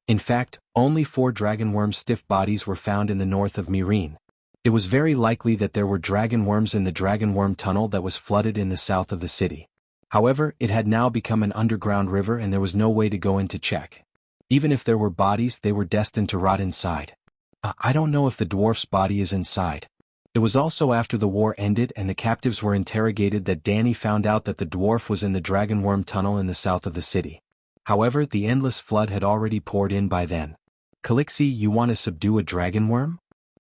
In fact, only 4 dragon worm stiff bodies were found in the north of Mirin. It was very likely that there were dragon worms in the dragon worm tunnel that was flooded in the south of the city. However, it had now become an underground river and there was no way to go in to check. Even if there were bodies, they were destined to rot inside. I don't know if the dwarf's body is inside. It was also after the war ended and the captives were interrogated that Danny found out that the dwarf was in the dragon worm tunnel in the south of the city. However, the endless flood had already poured in by then. Calixi, you want to subdue a dragon worm?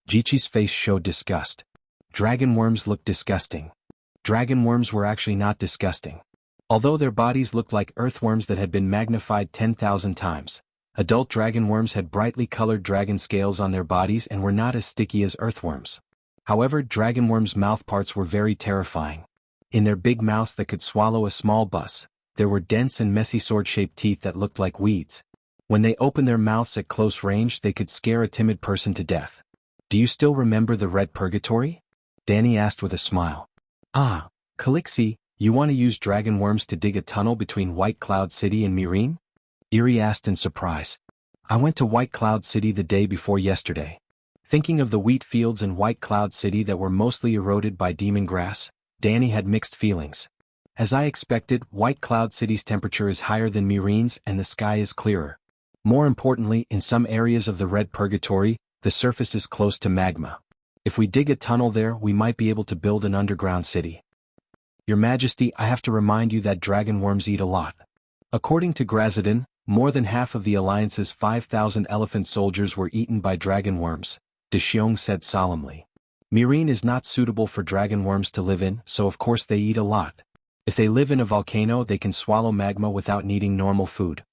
Jichi's face showed disgust. Dragon worms looked disgusting. Dragon worms were actually not disgusting. Although their bodies looked like earthworms that had been magnified 10,000 times. Adult dragon worms had brightly colored dragon scales on their bodies and were not as sticky as earthworms. However, dragon worms' mouthparts were very terrifying. In their big mouths that could swallow a small bus, there were dense and messy sword-shaped teeth that looked like weeds. When they opened their mouths at close range, they could scare a timid person to death. Do you still remember the Red Purgatory? Danny asked with a smile. Ah, Calixi, you want to use dragon worms to dig a tunnel between White Cloud City and Mirin? Eri asked in surprise. I went to White Cloud City the day before yesterday. Thinking of the wheat fields in White Cloud City that were mostly eroded by demon grass, Danny had mixed feelings. As I expected, White Cloud City's temperature is higher than Mirin's and the sky is clearer. More importantly, in some areas of the Red Purgatory, the surface is close to magma. If we dig a tunnel there, we might be able to build an underground city. Your Majesty, I have to remind you that dragon worms eat a lot. According to Grazadin, more than half of the Alliance's 5,000 elephant soldiers were eaten by dragon worms, De Xiong said solemnly. Mirin is not suitable for dragon worms to live in, so of course they eat a lot. If they live in a volcano, they can swallow magma without needing normal food.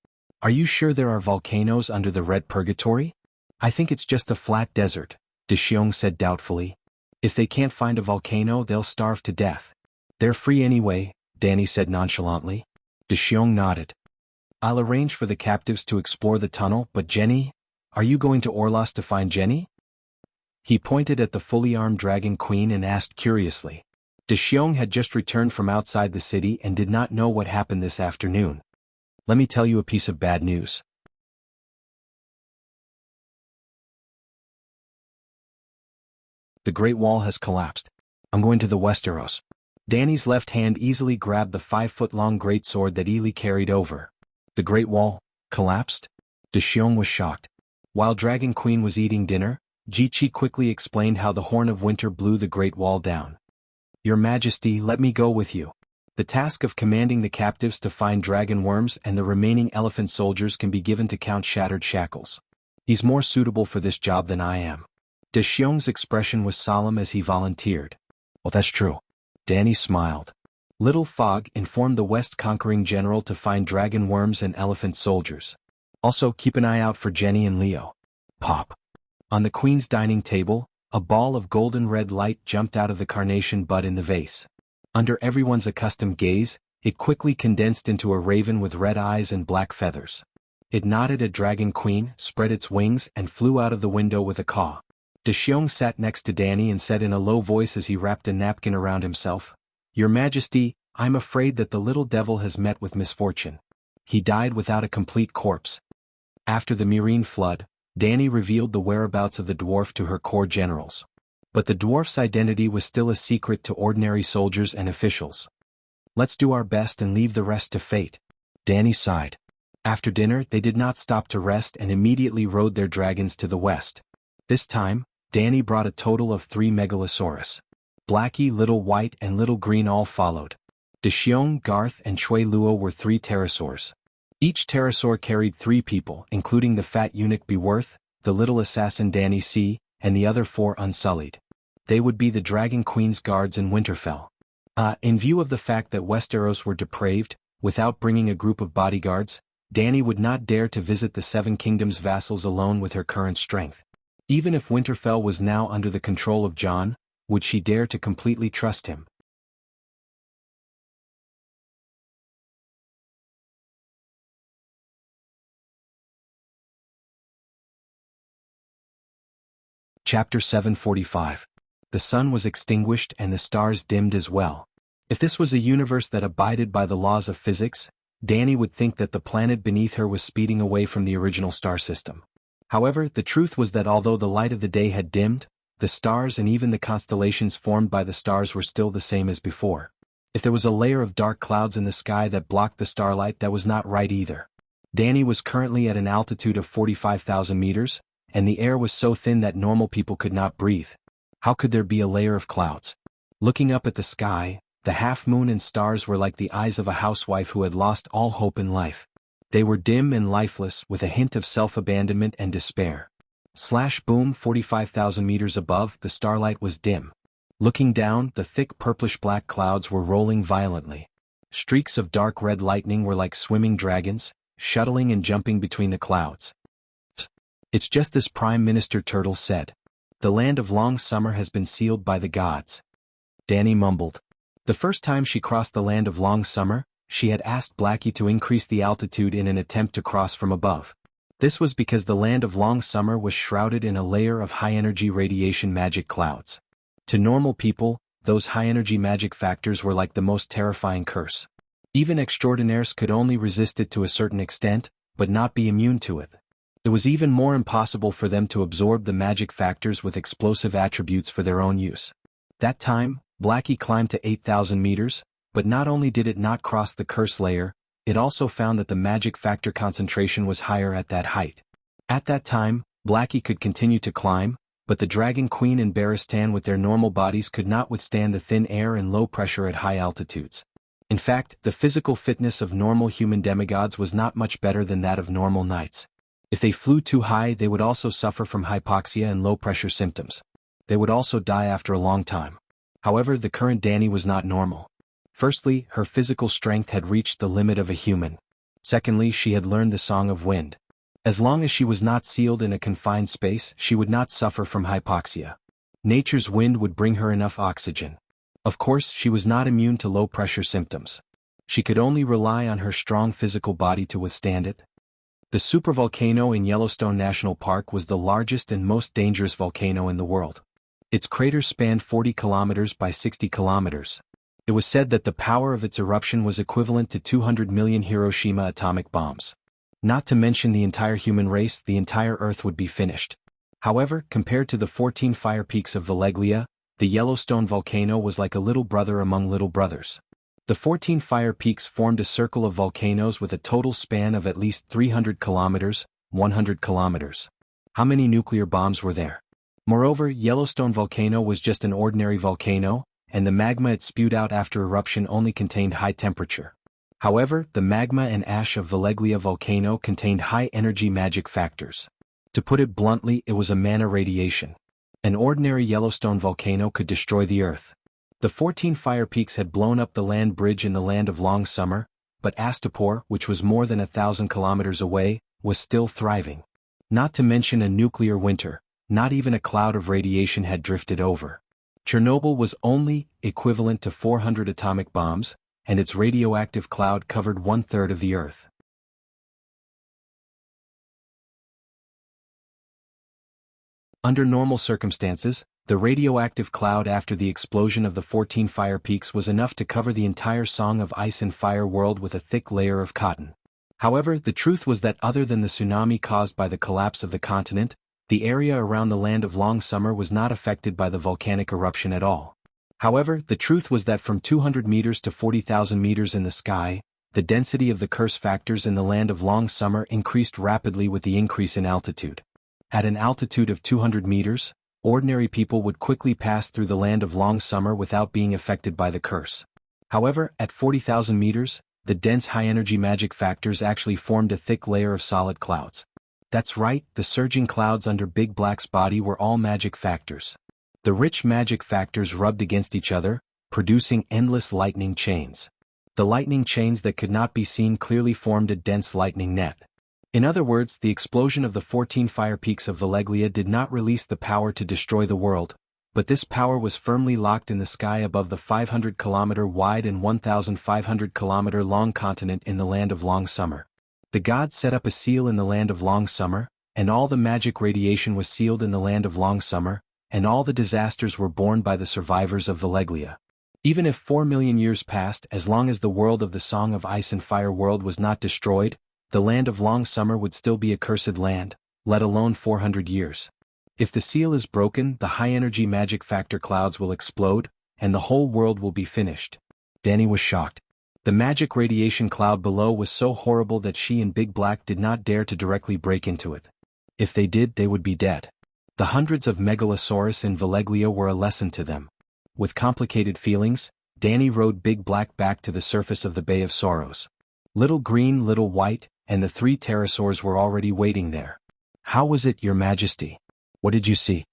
Are you sure there are volcanoes under the Red Purgatory? I think it's just a flat desert, De Xiong said doubtfully. If they can't find a volcano, they'll starve to death. They're free anyway, Danny said nonchalantly. De Xiong nodded. I'll arrange for the captives to explore the tunnel, but Jenny? Are you going to Orlos to find Jenny? He pointed at the fully armed dragon queen and asked curiously. De Xiong had just returned from outside the city and did not know what happened this afternoon. Let me tell you a piece of bad news. The Great Wall has collapsed. I'm going to the Westeros. Danny's left hand easily grabbed the 5-foot-long greatsword that Ely carried over. The Great Wall collapsed? De Xiong was shocked. While Dragon Queen was eating dinner, Jichi quickly explained how the Horn of Winter blew the Great Wall down. Your Majesty, let me go with you. The task of commanding the captives to find dragon worms and the remaining elephant soldiers can be given to Count Shattered Shackles. He's more suitable for this job than I am. De Xiong's expression was solemn as he volunteered. Well, that's true. Danny smiled. Little Fog informed the West conquering general to find dragon worms and elephant soldiers. Also, keep an eye out for Jenny and Leo. Pop. On the queen's dining table, a ball of golden red light jumped out of the carnation bud in the vase. Under everyone's accustomed gaze, it quickly condensed into a raven with red eyes and black feathers. It nodded at Dragon Queen, spread its wings, and flew out of the window with a caw. De Xiong sat next to Danny and said in a low voice as he wrapped a napkin around himself, Your Majesty, I'm afraid that the little devil has met with misfortune. He died without a complete corpse. After the Mirin flood, Danny revealed the whereabouts of the dwarf to her corps generals. But the dwarf's identity was still a secret to ordinary soldiers and officials. Let's do our best and leave the rest to fate. Danny sighed. After dinner, they did not stop to rest and immediately rode their dragons to the west. This time, Danny brought a total of 3 megalosaurus. Blackie, Little White, and Little Green all followed. De Xiong, Garth, and Chui Luo were 3 pterosaurs. Each pterosaur carried 3 people, including the fat eunuch Beworth, the little assassin Danny C., and the other 4 unsullied. They would be the Dragon Queen's guards in Winterfell. In view of the fact that Westeros were depraved, without bringing a group of bodyguards, Danny would not dare to visit the 7 Kingdoms' vassals alone with her current strength. Even if Winterfell was now under the control of Jon, would she dare to completely trust him? Chapter 745. the sun was extinguished and the stars dimmed as well. If this was a universe that abided by the laws of physics, Danny would think that the planet beneath her was speeding away from the original star system. However, the truth was that although the light of the day had dimmed, the stars and even the constellations formed by the stars were still the same as before. If there was a layer of dark clouds in the sky that blocked the starlight, that was not right either. Danny was currently at an altitude of 45,000 meters, and the air was so thin that normal people could not breathe. How could there be a layer of clouds? Looking up at the sky, the half-moon and stars were like the eyes of a housewife who had lost all hope in life. They were dim and lifeless, with a hint of self-abandonment and despair. Boom, 45,000 meters above, the starlight was dim. Looking down, the thick purplish-black clouds were rolling violently. Streaks of dark red lightning were like swimming dragons, shuttling and jumping between the clouds. It's just as Prime Minister Turtle said. The land of long summer has been sealed by the gods. Danny mumbled. The first time she crossed the land of long summer, she had asked Blackie to increase the altitude in an attempt to cross from above. This was because the land of long summer was shrouded in a layer of high-energy radiation magic clouds. To normal people, those high-energy magic factors were like the most terrifying curse. Even extraordinaires could only resist it to a certain extent, but not be immune to it. It was even more impossible for them to absorb the magic factors with explosive attributes for their own use. That time, Blackie climbed to 8,000 meters, but not only did it not cross the curse layer, it also found that the magic factor concentration was higher at that height. At that time, Blackie could continue to climb, but the Dragon Queen and Baristan with their normal bodies could not withstand the thin air and low pressure at high altitudes. In fact, the physical fitness of normal human demigods was not much better than that of normal knights. If they flew too high, they would also suffer from hypoxia and low-pressure symptoms. They would also die after a long time. However, the current Danny was not normal. Firstly, her physical strength had reached the limit of a human. Secondly, she had learned the Song of Wind. As long as she was not sealed in a confined space, she would not suffer from hypoxia. Nature's wind would bring her enough oxygen. Of course, she was not immune to low-pressure symptoms. She could only rely on her strong physical body to withstand it. The supervolcano in Yellowstone National Park was the largest and most dangerous volcano in the world. Its crater spanned 40 kilometers by 60 kilometers. It was said that the power of its eruption was equivalent to 200 million Hiroshima atomic bombs. Not to mention the entire human race, the entire Earth would be finished. However, compared to the 14 fire peaks of Valleglia, the Yellowstone volcano was like a little brother among little brothers. The 14 fire peaks formed a circle of volcanoes with a total span of at least 300 kilometers, 100 kilometers. How many nuclear bombs were there? Moreover, Yellowstone volcano was just an ordinary volcano, and the magma it spewed out after eruption only contained high temperature. However, the magma and ash of Valleglia volcano contained high-energy magic factors. To put it bluntly, it was a mana radiation. An ordinary Yellowstone volcano could destroy the Earth. The 14 fire peaks had blown up the land bridge in the land of long summer, but Astapor, which was more than 1,000 kilometers away, was still thriving. Not to mention a nuclear winter, not even a cloud of radiation had drifted over. Chernobyl was only equivalent to 400 atomic bombs, and its radioactive cloud covered 1/3 of the Earth. Under normal circumstances, the radioactive cloud after the explosion of the 14 fire peaks was enough to cover the entire Song of Ice and Fire world with a thick layer of cotton. However, the truth was that other than the tsunami caused by the collapse of the continent, the area around the land of long summer was not affected by the volcanic eruption at all. However, the truth was that from 200 meters to 40,000 meters in the sky, the density of the curse factors in the land of long summer increased rapidly with the increase in altitude. At an altitude of 200 meters, ordinary people would quickly pass through the land of long summer without being affected by the curse. However, at 40,000 meters, the dense high-energy magic factors actually formed a thick layer of solid clouds. That's right, the surging clouds under Big Black's body were all magic factors. The rich magic factors rubbed against each other, producing endless lightning chains. The lightning chains that could not be seen clearly formed a dense lightning net. In other words, the explosion of the 14 fire peaks of Valleglia did not release the power to destroy the world, but this power was firmly locked in the sky above the 500-kilometer wide and 1,500-kilometer long continent in the land of long summer. The gods set up a seal in the land of long summer, and all the magic radiation was sealed in the land of long summer, and all the disasters were borne by the survivors of Valeglia. Even if 4 million years passed, as long as the world of the Song of Ice and Fire world was not destroyed, the land of long summer would still be a cursed land, let alone 400 years. If the seal is broken, the high-energy magic factor clouds will explode, and the whole world will be finished. Danny was shocked. The magic radiation cloud below was so horrible that she and Big Black did not dare to directly break into it. If they did, they would be dead. The hundreds of megalosaurus in Valeglia were a lesson to them. With complicated feelings, Danny rode Big Black back to the surface of the Bay of Sorrows. Little Green, Little White, and the 3 pterosaurs were already waiting there. "How was it, Your Majesty? What did you see?"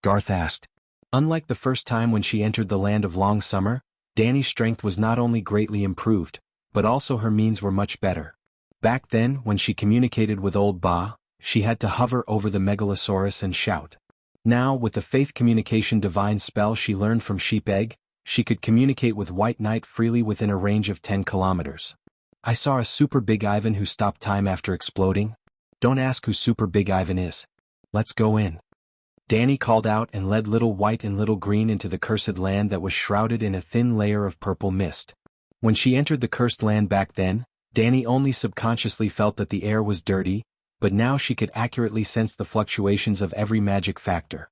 Garth asked. Unlike the first time when she entered the land of long summer, Danny's strength was not only greatly improved, but also her means were much better. Back then, when she communicated with Old Ba, she had to hover over the megalosaurus and shout. Now, with the faith communication divine spell she learned from Sheep Egg, she could communicate with White Knight freely within a range of 10 kilometers. "I saw a Super Big Ivan who stopped time after exploding." "Don't ask who Super Big Ivan is. Let's go in." Danny called out and led Little White and Little Green into the cursed land that was shrouded in a thin layer of purple mist. When she entered the cursed land back then, Danny only subconsciously felt that the air was dirty, but now she could accurately sense the fluctuations of every magic factor.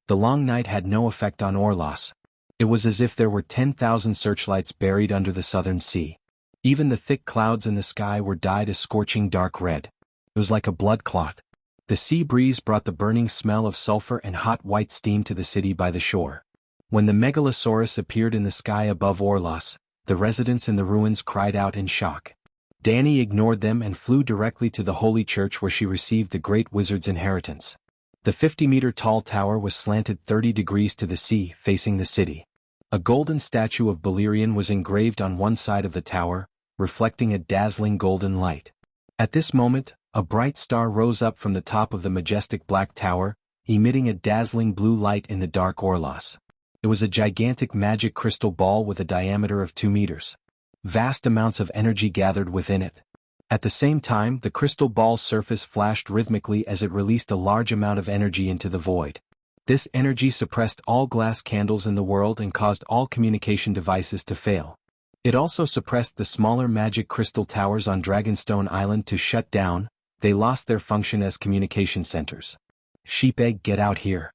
The long night had no effect on Orlos. It was as if there were 10,000 searchlights buried under the southern sea. Even the thick clouds in the sky were dyed a scorching dark red. It was like a blood clot. The sea breeze brought the burning smell of sulfur and hot white steam to the city by the shore. When the megalosaurus appeared in the sky above Orlos, the residents in the ruins cried out in shock. Danny ignored them and flew directly to the holy church where she received the great wizard's inheritance. The 50-meter-tall tower was slanted 30 degrees to the sea, facing the city. A golden statue of Balerion was engraved on one side of the tower, reflecting a dazzling golden light. At this moment, a bright star rose up from the top of the majestic black tower, emitting a dazzling blue light in the dark Orlos. It was a gigantic magic crystal ball with a diameter of 2 meters. Vast amounts of energy gathered within it. At the same time, the crystal ball's surface flashed rhythmically as it released a large amount of energy into the void. This energy suppressed all glass candles in the world and caused all communication devices to fail. It also suppressed the smaller magic crystal towers on Dragonstone Island to shut down. They lost their function as communication centers. "Sheep Egg, get out here."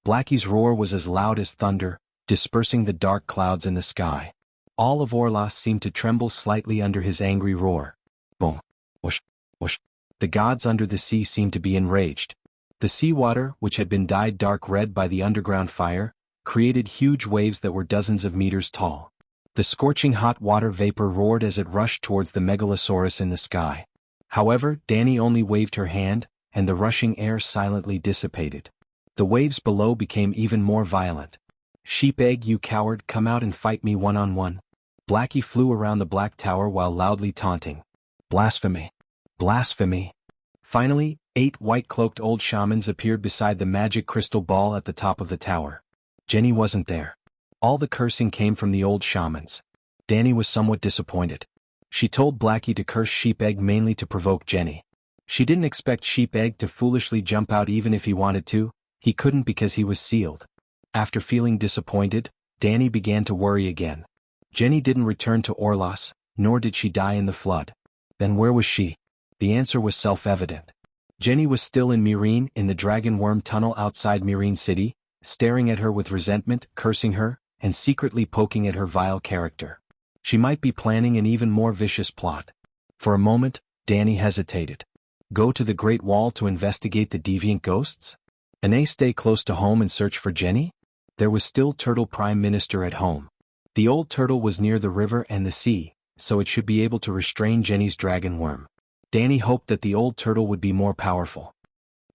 Blackie's roar was as loud as thunder, dispersing the dark clouds in the sky. All of Orlos seemed to tremble slightly under his angry roar. Boom. Whoosh. Whoosh. The gods under the sea seemed to be enraged. The seawater, which had been dyed dark red by the underground fire, created huge waves that were dozens of meters tall. The scorching hot water vapor roared as it rushed towards the megalosaurus in the sky. However, Danny only waved her hand, and the rushing air silently dissipated. The waves below became even more violent. "Sheep Egg, you coward, come out and fight me one-on-one." Blackie flew around the black tower while loudly taunting. "Blasphemy! Blasphemy!" Finally, 8 white-cloaked old shamans appeared beside the magic crystal ball at the top of the tower. Jenny wasn't there. All the cursing came from the old shamans. Danny was somewhat disappointed. She told Blackie to curse Sheep Egg mainly to provoke Jenny. She didn't expect Sheep Egg to foolishly jump out even if he wanted to. He couldn't because he was sealed. After feeling disappointed, Danny began to worry again. Jenny didn't return to Orlos, nor did she die in the flood. Then where was she? The answer was self-evident. Jenny was still in Myrene, in the Dragon Worm Tunnel outside Myrene City, staring at her with resentment, cursing her, and secretly poking at her vile character. She might be planning an even more vicious plot. For a moment, Danny hesitated. Go to the Great Wall to investigate the deviant ghosts? And stay close to home and search for Jenny? There was still Turtle Prime Minister at home. The old turtle was near the river and the sea, so it should be able to restrain Jenny's dragon worm. Danny hoped that the old turtle would be more powerful.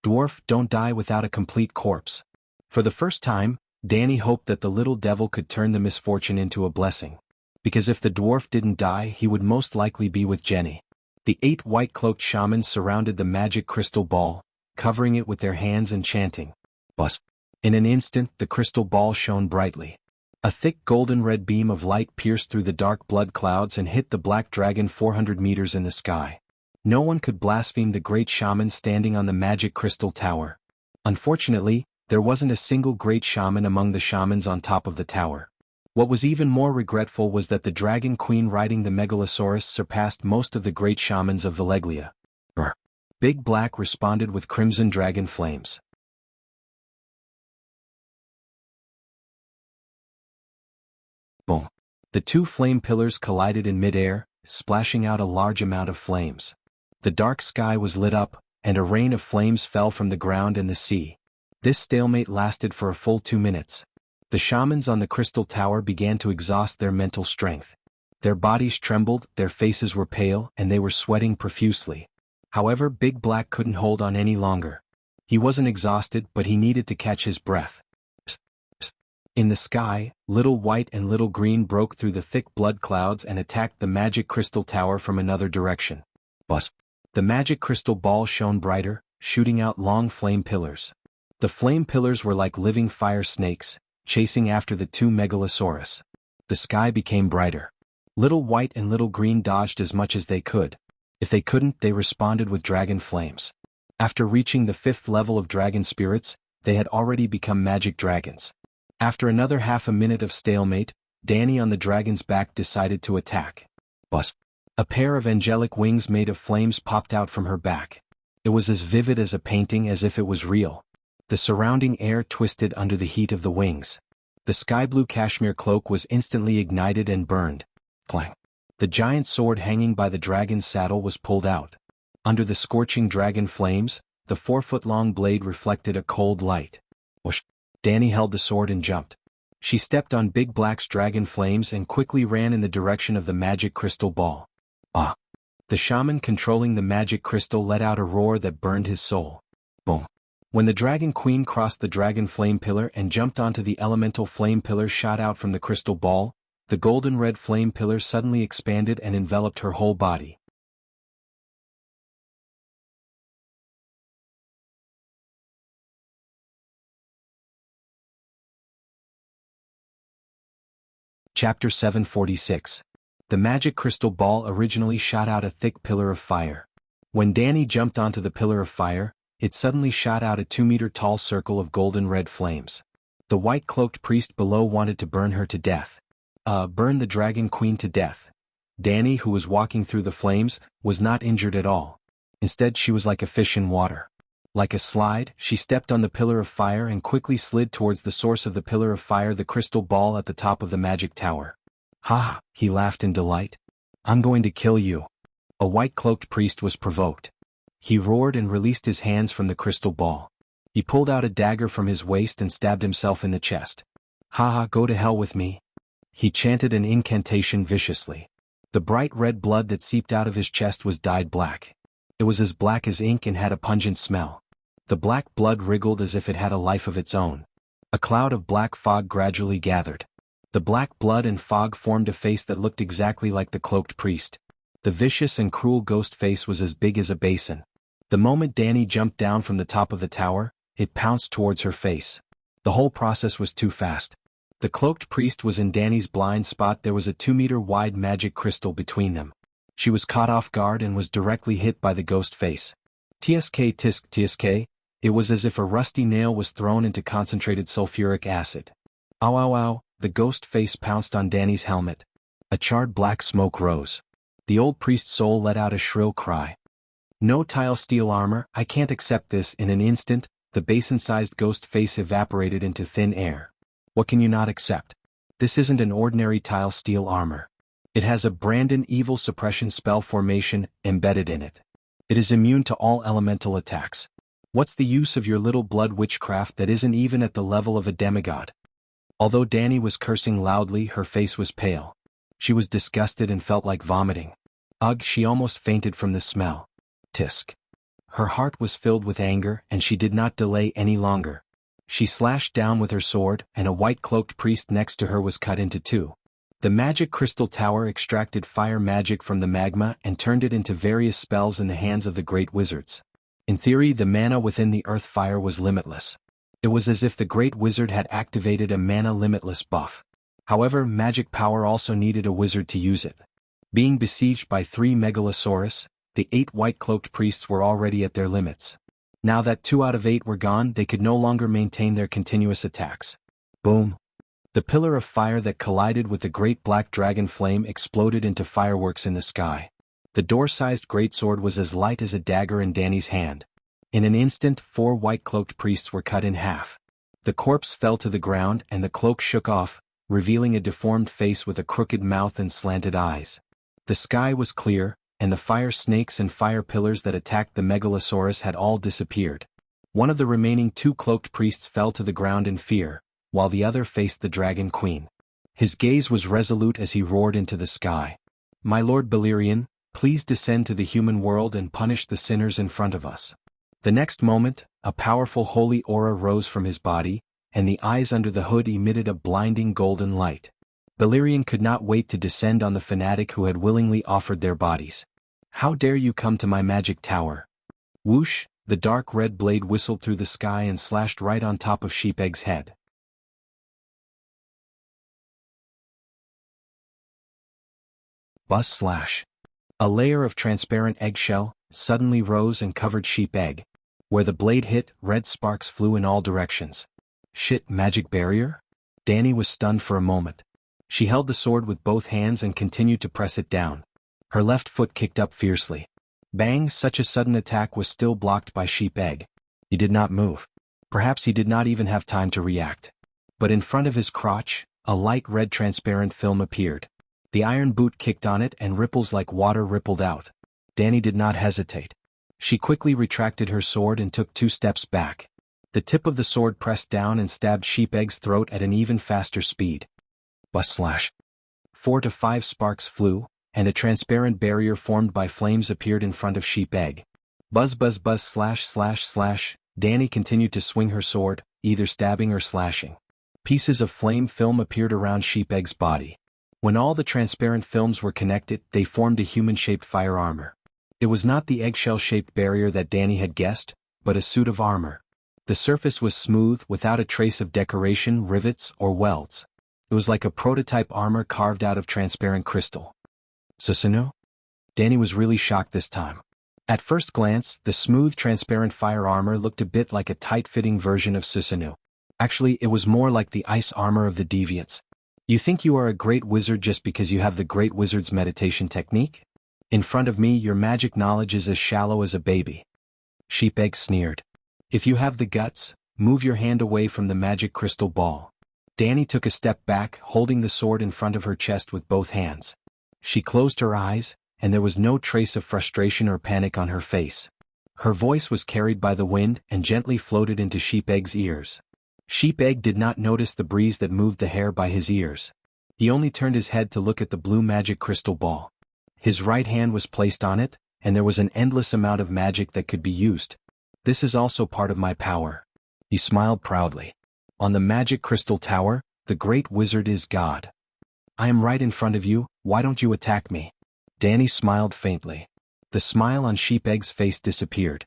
Dwarf, don't die without a complete corpse. For the first time, Danny hoped that the little devil could turn the misfortune into a blessing. Because if the dwarf didn't die, he would most likely be with Jenny. The 8 white-cloaked shamans surrounded the magic crystal ball, covering it with their hands and chanting. Buzz. In an instant, the crystal ball shone brightly. A thick golden-red beam of light pierced through the dark blood clouds and hit the black dragon 400 meters in the sky. No one could blaspheme the great shaman standing on the magic crystal tower. Unfortunately, there wasn't a single great shaman among the shamans on top of the tower. What was even more regretful was that the dragon queen riding the megalosaurus surpassed most of the great shamans of Valeglia. Brr. Big Black responded with crimson dragon flames. Boom. The two flame pillars collided in midair, splashing out a large amount of flames. The dark sky was lit up, and a rain of flames fell from the ground and the sea. This stalemate lasted for a full 2 minutes. The shamans on the crystal tower began to exhaust their mental strength. Their bodies trembled, their faces were pale, and they were sweating profusely. However, Big Black couldn't hold on any longer. He wasn't exhausted, but he needed to catch his breath. In the sky, Little White and Little Green broke through the thick blood clouds and attacked the magic crystal tower from another direction. Buzz. The magic crystal ball shone brighter, shooting out long flame pillars. The flame pillars were like living fire snakes, chasing after the two megalosaurus. The sky became brighter. Little White and Little Green dodged as much as they could. If they couldn't, they responded with dragon flames. After reaching the 5th level of dragon spirits, they had already become magic dragons. After another half a minute of stalemate, Danny on the dragon's back decided to attack. Buzz. A pair of angelic wings made of flames popped out from her back. It was as vivid as a painting, as if it was real. The surrounding air twisted under the heat of the wings. The sky blue cashmere cloak was instantly ignited and burned. Clang. The giant sword hanging by the dragon's saddle was pulled out. Under the scorching dragon flames, the 4-foot-long blade reflected a cold light. Whoosh. Danny held the sword and jumped. She stepped on Big Black's dragon flames and quickly ran in the direction of the magic crystal ball. Ah! The shaman controlling the magic crystal let out a roar that burned his soul. Boom! When the dragon queen crossed the dragon flame pillar and jumped onto the elemental flame pillar shot out from the crystal ball, the golden red flame pillar suddenly expanded and enveloped her whole body. Chapter 746. The magic crystal ball originally shot out a thick pillar of fire. When Danny jumped onto the pillar of fire, it suddenly shot out a 2-meter-tall circle of golden red flames. The white-cloaked priest below wanted to burn her to death. Burn the dragon queen to death. Danny, who was walking through the flames, was not injured at all. Instead, she was like a fish in water. Like a slide, she stepped on the pillar of fire and quickly slid towards the source of the pillar of fire, the crystal ball at the top of the magic tower. Ha! He laughed in delight. I'm going to kill you. A white-cloaked priest was provoked. He roared and released his hands from the crystal ball. He pulled out a dagger from his waist and stabbed himself in the chest. Ha! Go to hell with me. He chanted an incantation viciously. The bright red blood that seeped out of his chest was dyed black. It was as black as ink and had a pungent smell. The black blood wriggled as if it had a life of its own. A cloud of black fog gradually gathered. The black blood and fog formed a face that looked exactly like the cloaked priest. The vicious and cruel ghost face was as big as a basin. The moment Danny jumped down from the top of the tower, it pounced towards her face. The whole process was too fast. The cloaked priest was in Danny's blind spot. There was a 2-meter-wide magic crystal between them. She was caught off guard and was directly hit by the ghost face. Tsk tisk tsk, it was as if a rusty nail was thrown into concentrated sulfuric acid. Ow ow ow, the ghost face pounced on Danny's helmet. A charred black smoke rose. The old priest's soul let out a shrill cry. No tile steel armor, I can't accept this. In an instant, the basin-sized ghost face evaporated into thin air. What can you not accept? This isn't an ordinary tile steel armor. It has a Brandon evil suppression spell formation embedded in it. It is immune to all elemental attacks. What's the use of your little blood witchcraft that isn't even at the level of a demigod? Although Danny was cursing loudly, her face was pale. She was disgusted and felt like vomiting. Ugh, she almost fainted from the smell. Tisk. Her heart was filled with anger, and she did not delay any longer. She slashed down with her sword, and a white-cloaked priest next to her was cut into two. The magic crystal tower extracted fire magic from the magma and turned it into various spells in the hands of the great wizards. In theory, the mana within the earth fire was limitless. It was as if the great wizard had activated a mana limitless buff. However, magic power also needed a wizard to use it. Being besieged by 3 megalosaurus, the 8 white-cloaked priests were already at their limits. Now that 2 out of 8 were gone, they could no longer maintain their continuous attacks. Boom! The pillar of fire that collided with the great black dragon flame exploded into fireworks in the sky. The door-sized greatsword was as light as a dagger in Danny's hand. In an instant, 4 white-cloaked priests were cut in half. The corpse fell to the ground and the cloak shook off, revealing a deformed face with a crooked mouth and slanted eyes. The sky was clear, and the fire snakes and fire pillars that attacked the megalosaurus had all disappeared. One of the remaining 2 cloaked priests fell to the ground in fear, while the other faced the Dragon Queen. His gaze was resolute as he roared into the sky. "My Lord Balerion, please descend to the human world and punish the sinners in front of us." The next moment, a powerful holy aura rose from his body, and the eyes under the hood emitted a blinding golden light. Balerion could not wait to descend on the fanatic who had willingly offered their bodies. "How dare you come to my magic tower?" Whoosh, the dark red blade whistled through the sky and slashed right on top of Sheepegg's head. Buzz slash. A layer of transparent eggshell suddenly rose and covered Sheepegg. Where the blade hit, red sparks flew in all directions. Shit, magic barrier? Danny was stunned for a moment. She held the sword with both hands and continued to press it down. Her left foot kicked up fiercely. Bang! Such a sudden attack was still blocked by Sheepegg. He did not move. Perhaps he did not even have time to react. But in front of his crotch, a light red transparent film appeared. The iron boot kicked on it and ripples like water rippled out. Danny did not hesitate. She quickly retracted her sword and took 2 steps back. The tip of the sword pressed down and stabbed Sheepegg's throat at an even faster speed. Buzz slash. 4 to 5 sparks flew, and a transparent barrier formed by flames appeared in front of Sheepegg. Buzz buzz buzz slash slash slash. Danny continued to swing her sword, either stabbing or slashing. Pieces of flame film appeared around Sheepegg's body. When all the transparent films were connected, they formed a human-shaped fire armor. It was not the eggshell-shaped barrier that Danny had guessed, but a suit of armor. The surface was smooth, without a trace of decoration, rivets, or welds. It was like a prototype armor carved out of transparent crystal. Susanoo? Danny was really shocked this time. At first glance, the smooth, transparent fire armor looked a bit like a tight-fitting version of Susanoo. Actually, it was more like the ice armor of the deviants. You think you are a great wizard just because you have the great wizard's meditation technique? In front of me, your magic knowledge is as shallow as a baby. Sheepegg sneered. If you have the guts, move your hand away from the magic crystal ball. Danny took a step back, holding the sword in front of her chest with both hands. She closed her eyes, and there was no trace of frustration or panic on her face. Her voice was carried by the wind and gently floated into Sheepegg's ears. Sheepegg did not notice the breeze that moved the hair by his ears. He only turned his head to look at the blue magic crystal ball. His right hand was placed on it, and there was an endless amount of magic that could be used. This is also part of my power. He smiled proudly. On the magic crystal tower, the great wizard is God. I am right in front of you, why don't you attack me? Danny smiled faintly. The smile on Sheepegg's face disappeared.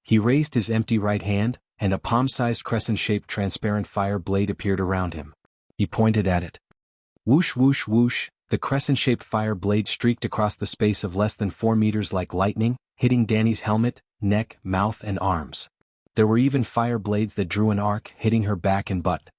He raised his empty right hand, and a palm-sized crescent-shaped transparent fire blade appeared around him. He pointed at it. Whoosh whoosh whoosh, the crescent-shaped fire blade streaked across the space of less than 4 meters like lightning, hitting Danny's helmet, neck, mouth and arms. There were even fire blades that drew an arc, hitting her back and butt.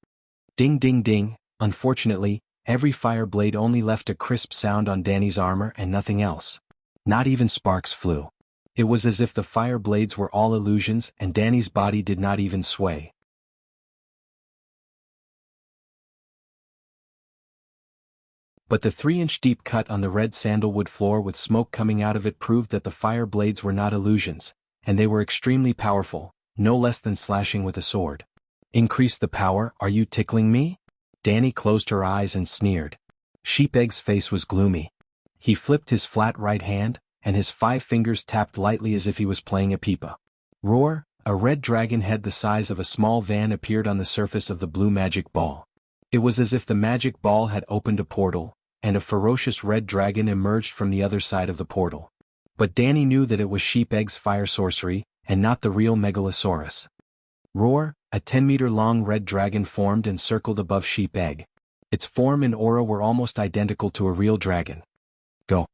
Ding ding ding. Unfortunately, every fire blade only left a crisp sound on Danny's armor and nothing else. Not even sparks flew. It was as if the fire blades were all illusions and Danny's body did not even sway. But the 3-inch deep cut on the red sandalwood floor with smoke coming out of it proved that the fire blades were not illusions, and they were extremely powerful, no less than slashing with a sword. Increase the power, are you tickling me? Danny closed her eyes and sneered. Sheepegg's face was gloomy. He flipped his flat right hand, and his 5 fingers tapped lightly as if he was playing a pipa. Roar! A red dragon head the size of a small van appeared on the surface of the blue magic ball. It was as if the magic ball had opened a portal, and a ferocious red dragon emerged from the other side of the portal. But Danny knew that it was Sheepegg's fire sorcery, and not the real megalosaurus. Roar! A 10-meter-long red dragon formed and circled above Sheepegg. Its form and aura were almost identical to a real dragon. Go!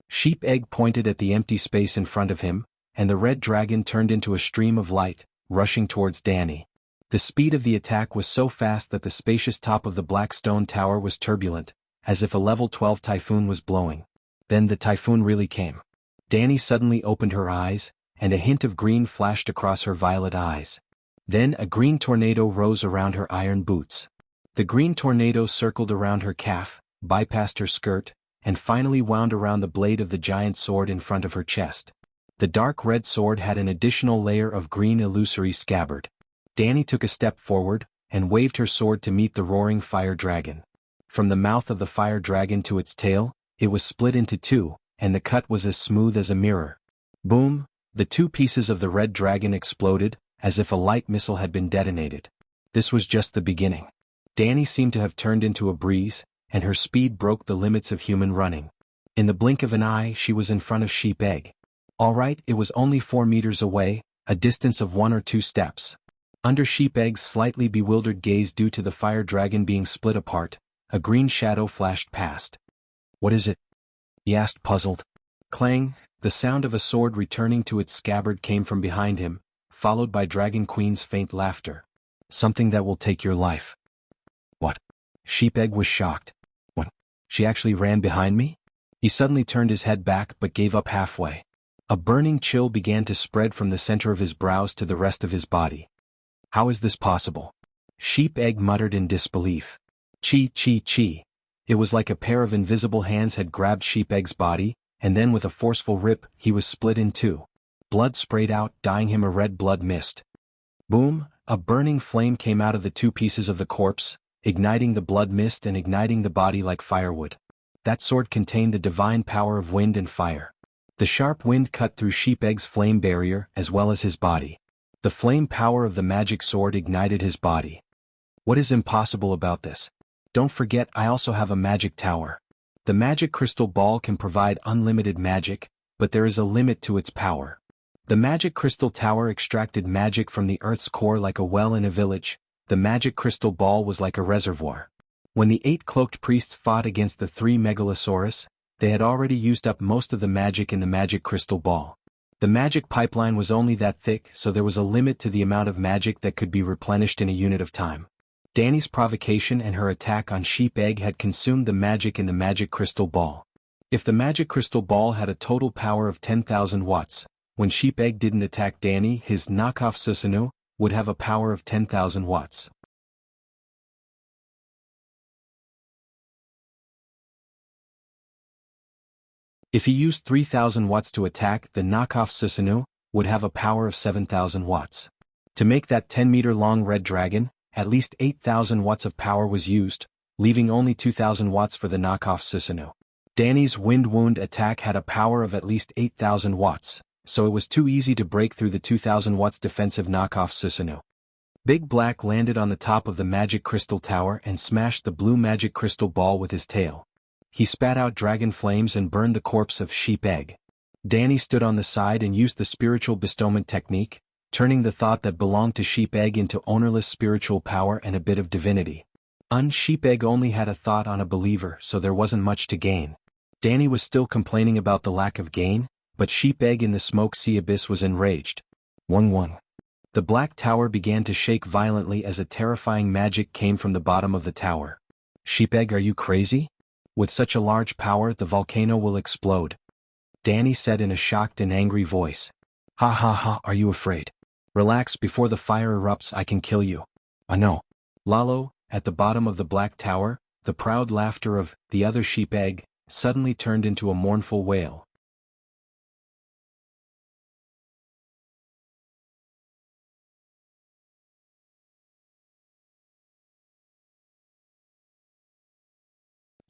Sheep Egg pointed at the empty space in front of him, and the red dragon turned into a stream of light, rushing towards Danny. The speed of the attack was so fast that the spacious top of the black stone tower was turbulent, as if a level 12 typhoon was blowing. Then the typhoon really came. Danny suddenly opened her eyes, and a hint of green flashed across her violet eyes. Then a green tornado rose around her iron boots. The green tornado circled around her calf, bypassed her skirt, and finally wound around the blade of the giant sword in front of her chest. The dark red sword had an additional layer of green illusory scabbard. Danny took a step forward, and waved her sword to meet the roaring fire dragon. From the mouth of the fire dragon to its tail, it was split into two, and the cut was as smooth as a mirror. Boom! The two pieces of the red dragon exploded, as if a light missile had been detonated. This was just the beginning. Danny seemed to have turned into a breeze, and her speed broke the limits of human running. In the blink of an eye she was in front of Sheep Egg. All right, it was only 4 meters away, a distance of 1 or 2 steps. Under Sheep Egg's slightly bewildered gaze due to the fire dragon being split apart, a green shadow flashed past. "What is it?" he asked, puzzled. Clang! The sound of a sword returning to its scabbard came from behind him, followed by Dragon Queen's faint laughter. "Something that will take your life." "What?" Sheep Egg was shocked. "What? She actually ran behind me?" He suddenly turned his head back but gave up halfway. A burning chill began to spread from the center of his brows to the rest of his body. "How is this possible?" Sheep Egg muttered in disbelief. Chi. It was like a pair of invisible hands had grabbed Sheep Egg's body, and then with a forceful rip, he was split in two. Blood sprayed out, dyeing him a red blood mist. Boom! A burning flame came out of the two pieces of the corpse, igniting the blood mist and igniting the body like firewood. That sword contained the divine power of wind and fire. The sharp wind cut through Sheep Egg's flame barrier as well as his body. The flame power of the magic sword ignited his body. "What is impossible about this? Don't forget, I also have a magic tower. The magic crystal ball can provide unlimited magic, but there is a limit to its power. The magic crystal tower extracted magic from the earth's core like a well in a village. The magic crystal ball was like a reservoir. When the 8 cloaked priests fought against the 3 megalosaurus, they had already used up most of the magic in the magic crystal ball. The magic pipeline was only that thick, so there was a limit to the amount of magic that could be replenished in a unit of time. Danny's provocation and her attack on Sheep Egg had consumed the magic in the magic crystal ball. If the magic crystal ball had a total power of 10,000 watts, when Sheep Egg didn't attack Danny, his knockoff Susanoo would have a power of 10,000 watts. If he used 3,000 watts to attack, the knockoff Susanoo would have a power of 7,000 watts. To make that 10-meter-long red dragon, at least 8,000 watts of power was used, leaving only 2,000 watts for the knockoff Susanoo. Danny's wind wound attack had a power of at least 8,000 watts, so it was too easy to break through the 2,000 watts defensive knockoff Susanoo. Big Black landed on the top of the magic crystal tower and smashed the blue magic crystal ball with his tail. He spat out dragon flames and burned the corpse of Sheep Egg. Danny stood on the side and used the spiritual bestowment technique, turning the thought that belonged to Sheep Egg into ownerless spiritual power and a bit of divinity. Sheep Egg only had a thought on a believer, so there wasn't much to gain. Danny was still complaining about the lack of gain, but Sheep Egg in the smoke sea abyss was enraged. 1-1. The black tower began to shake violently as a terrifying magic came from the bottom of the tower. "Sheep Egg, are you crazy? With such a large power, the volcano will explode," Danny said in a shocked and angry voice. "Ha ha ha, are you afraid? Relax, before the fire erupts I can kill you." "I know." Lalo, at the bottom of the black tower, the proud laughter of the other Sheep Egg suddenly turned into a mournful wail.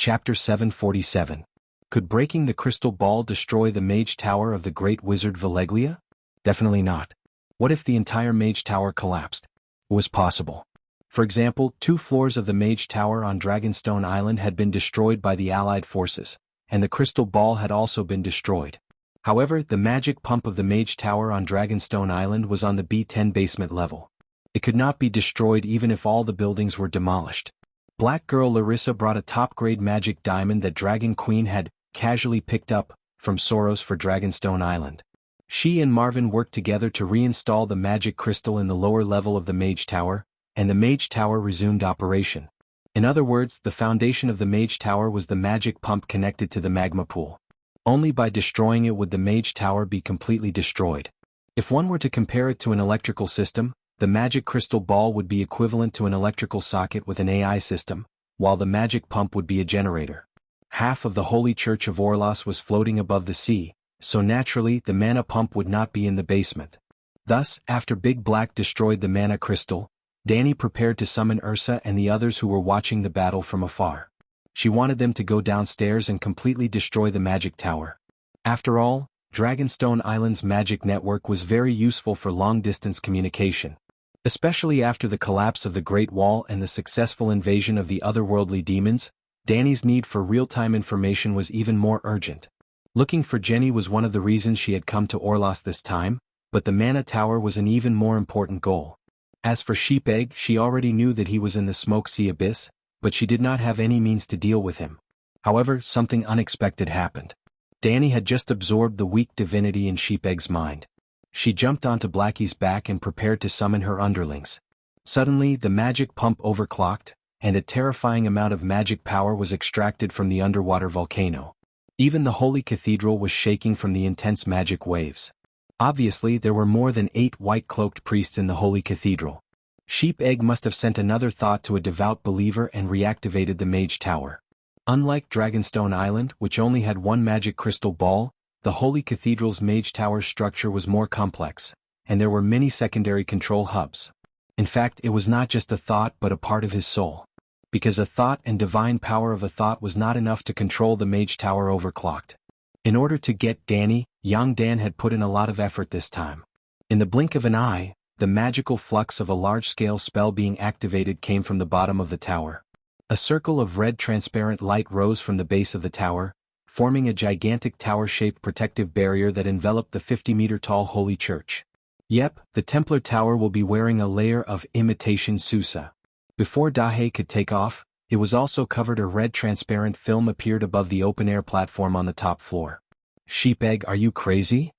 Chapter 747. Could breaking the crystal ball destroy the mage tower of the great wizard Valeglia? Definitely not. What if the entire mage tower collapsed? It was possible. For example, 2 floors of the mage tower on Dragonstone Island had been destroyed by the Allied forces, and the crystal ball had also been destroyed. However, the magic pump of the mage tower on Dragonstone Island was on the B10 basement level. It could not be destroyed even if all the buildings were demolished. Black girl Larissa brought a top-grade magic diamond that Dragon Queen had casually picked up, from Soros for Dragonstone Island. She and Marvin worked together to reinstall the magic crystal in the lower level of the Mage Tower, and the Mage Tower resumed operation. In other words, the foundation of the Mage Tower was the magic pump connected to the magma pool. Only by destroying it would the Mage Tower be completely destroyed. If one were to compare it to an electrical system, the magic crystal ball would be equivalent to an electrical socket with an AI system, while the magic pump would be a generator. Half of the Holy Church of Orlos was floating above the sea, so naturally the mana pump would not be in the basement. Thus, after Big Black destroyed the mana crystal, Dani prepared to summon Ursa and the others who were watching the battle from afar. She wanted them to go downstairs and completely destroy the magic tower. After all, Dragonstone Island's magic network was very useful for long-distance communication. Especially after the collapse of the Great Wall and the successful invasion of the otherworldly demons, Dani's need for real-time information was even more urgent. Looking for Jenny was one of the reasons she had come to Orlos this time, but the Mana Tower was an even more important goal. As for Sheep Egg, she already knew that he was in the Smoke Sea Abyss, but she did not have any means to deal with him. However, something unexpected happened. Dani had just absorbed the weak divinity in Sheep Egg's mind. She jumped onto Blackie's back and prepared to summon her underlings. Suddenly, the magic pump overclocked, and a terrifying amount of magic power was extracted from the underwater volcano. Even the Holy Cathedral was shaking from the intense magic waves. Obviously, there were more than 8 white-cloaked priests in the Holy Cathedral. Sheep Egg must have sent another thought to a devout believer and reactivated the Mage Tower. Unlike Dragonstone Island, which only had one magic crystal ball, the Holy Cathedral's Mage Tower structure was more complex, and there were many secondary control hubs. In fact, it was not just a thought but a part of his soul. Because a thought and divine power of a thought was not enough to control the Mage Tower overclocked. In order to get Dani, Yang Dan had put in a lot of effort this time. In the blink of an eye, the magical flux of a large-scale spell being activated came from the bottom of the tower. A circle of red transparent light rose from the base of the tower, forming a gigantic tower-shaped protective barrier that enveloped the 50-meter-tall Holy Church. Yep, the Templar Tower will be wearing a layer of imitation Susa. Before Dahe could take off, it was also covered. A red transparent film appeared above the open-air platform on the top floor. Sheep Egg, are you crazy?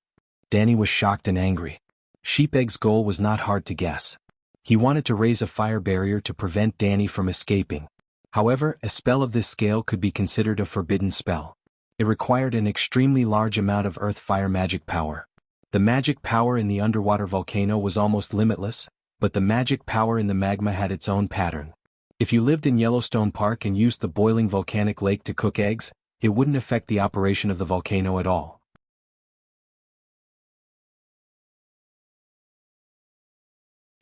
Dani was shocked and angry. Sheep Egg's goal was not hard to guess. He wanted to raise a fire barrier to prevent Dani from escaping. However, a spell of this scale could be considered a forbidden spell. It required an extremely large amount of earth-fire magic power. The magic power in the underwater volcano was almost limitless, but the magic power in the magma had its own pattern. If you lived in Yellowstone Park and used the boiling volcanic lake to cook eggs, it wouldn't affect the operation of the volcano at all.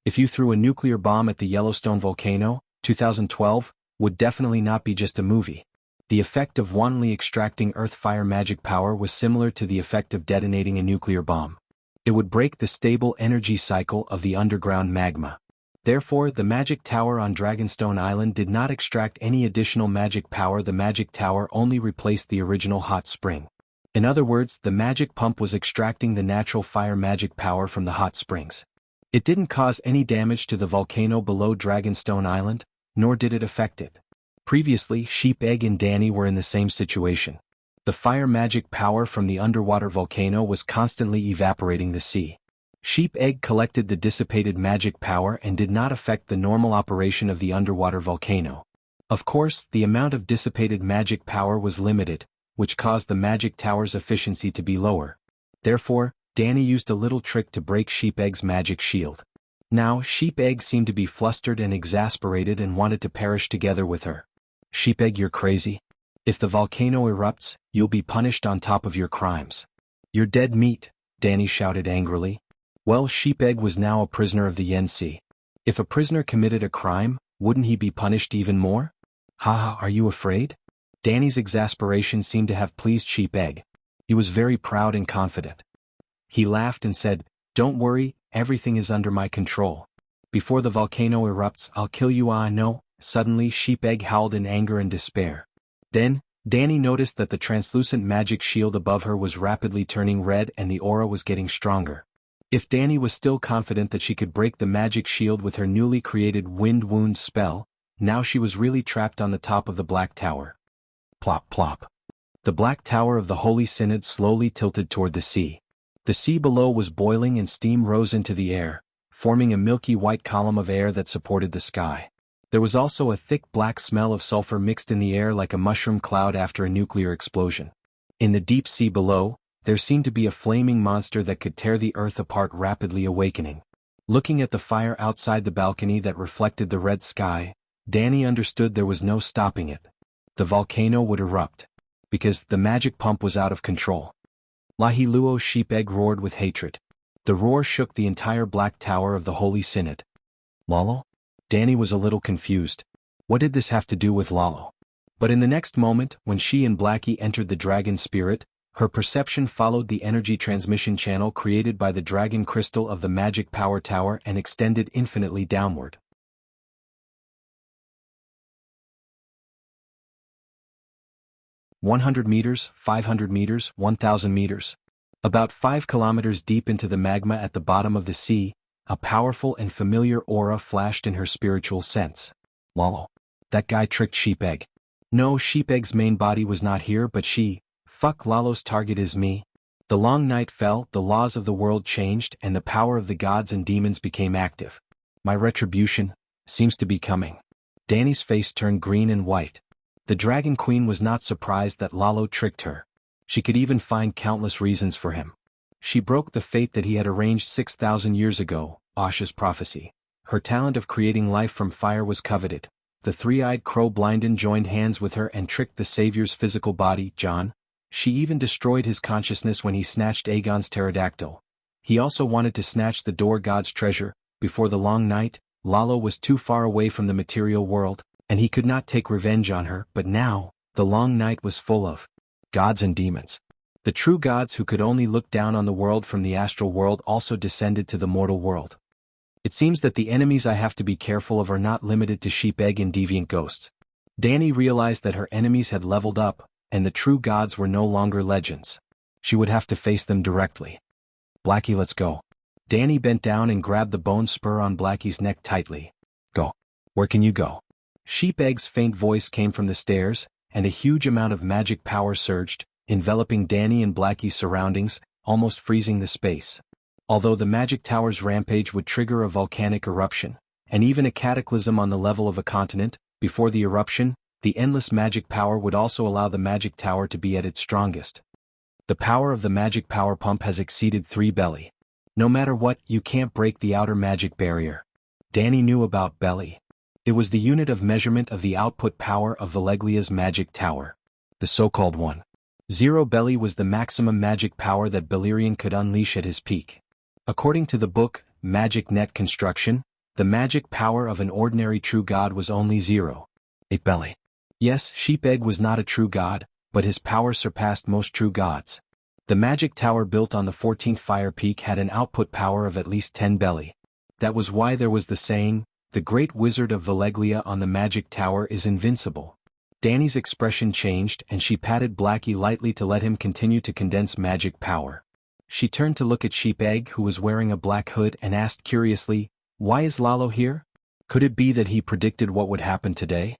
If you threw a nuclear bomb at the Yellowstone volcano, 2012, would definitely not be just a movie. The effect of wantonly extracting earth-fire magic power was similar to the effect of detonating a nuclear bomb. It would break the stable energy cycle of the underground magma. Therefore, the magic tower on Dragonstone Island did not extract any additional magic power. The magic tower only replaced the original hot spring. In other words, the magic pump was extracting the natural fire magic power from the hot springs. It didn't cause any damage to the volcano below Dragonstone Island, nor did it affect it. Previously, Sheep Egg and Dani were in the same situation. The fire magic power from the underwater volcano was constantly evaporating the sea. Sheep Egg collected the dissipated magic power and did not affect the normal operation of the underwater volcano. Of course, the amount of dissipated magic power was limited, which caused the magic tower's efficiency to be lower. Therefore, Dani used a little trick to break Sheep Egg's magic shield. Now, Sheep Egg seemed to be flustered and exasperated and wanted to perish together with her. Sheep Egg, you're crazy. If the volcano erupts, you'll be punished on top of your crimes. You're dead meat, Dani shouted angrily. Well, Sheep Egg was now a prisoner of the Yensi. If a prisoner committed a crime, wouldn't he be punished even more? Haha, are you afraid? Dani's exasperation seemed to have pleased Sheep Egg. He was very proud and confident. He laughed and said, "Don't worry, everything is under my control. Before the volcano erupts, I'll kill you. Ah, no." Suddenly, Sheep Egg howled in anger and despair. Then, Dani noticed that the translucent magic shield above her was rapidly turning red and the aura was getting stronger. If Dani was still confident that she could break the magic shield with her newly created Wind Wound spell, now she was really trapped on the top of the Black Tower. Plop plop. The black tower of the Holy Synod slowly tilted toward the sea. The sea below was boiling and steam rose into the air, forming a milky white column of air that supported the sky. There was also a thick black smell of sulfur mixed in the air like a mushroom cloud after a nuclear explosion. In the deep sea below, there seemed to be a flaming monster that could tear the earth apart, rapidly awakening. Looking at the fire outside the balcony that reflected the red sky, Danny understood there was no stopping it. The volcano would erupt. Because the magic pump was out of control. Lahiluo's sheep egg roared with hatred. The roar shook the entire black tower of the Holy Synod. Lalo? Danny was a little confused. What did this have to do with Lalo? But in the next moment, when she and Blackie entered the dragon spirit, her perception followed the energy transmission channel created by the dragon crystal of the magic power tower and extended infinitely downward. 100 meters, 500 meters, 1,000 meters. About 5 kilometers deep into the magma at the bottom of the sea, a powerful and familiar aura flashed in her spiritual sense. Lalo. That guy tricked Sheep Egg. No, Sheep Egg's main body was not here, but fuck, Lalo's target is me. The long night fell, the laws of the world changed, and the power of the gods and demons became active. My retribution seems to be coming. Danny's face turned green and white. The Dragon Queen was not surprised that Lalo tricked her. She could even find countless reasons for him. She broke the fate that he had arranged 6,000 years ago, Asha's prophecy. Her talent of creating life from fire was coveted. The three-eyed crow Blinden joined hands with her and tricked the Savior's physical body, John. She even destroyed his consciousness when he snatched Aegon's pterodactyl. He also wanted to snatch the door god's treasure. Before the long night, Lalo was too far away from the material world, and he could not take revenge on her, but now, the long night was full of gods and demons. The true gods who could only look down on the world from the astral world also descended to the mortal world. It seems that the enemies I have to be careful of are not limited to Sheep Egg and deviant ghosts. Danny realized that her enemies had leveled up, and the true gods were no longer legends. She would have to face them directly. Blackie, let's go. Danny bent down and grabbed the bone spur on Blackie's neck tightly. Go. Where can you go? Sheep Egg's faint voice came from the stairs, and a huge amount of magic power surged, enveloping Danny and Blackie's surroundings, almost freezing the space. Although the magic tower's rampage would trigger a volcanic eruption, and even a cataclysm on the level of a continent, before the eruption, the endless magic power would also allow the magic tower to be at its strongest. The power of the magic power pump has exceeded 3 belly. No matter what, you can't break the outer magic barrier. Danny knew about belly. It was the unit of measurement of the output power of Valeglia's magic tower. The so-called 1.0 belly was the maximum magic power that Beleriand could unleash at his peak. According to the book, Magic Net Construction, the magic power of an ordinary true god was only 0.8 belly. Yes, Sheep Egg was not a true god, but his power surpassed most true gods. The magic tower built on the 14th fire peak had an output power of at least 10 belly. That was why there was the saying, the great wizard of Valeglia on the magic tower is invincible. Danny's expression changed and she patted Blackie lightly to let him continue to condense magic power. She turned to look at Sheep Egg, who was wearing a black hood, and asked curiously, "Why is Lalo here? Could it be that he predicted what would happen today?"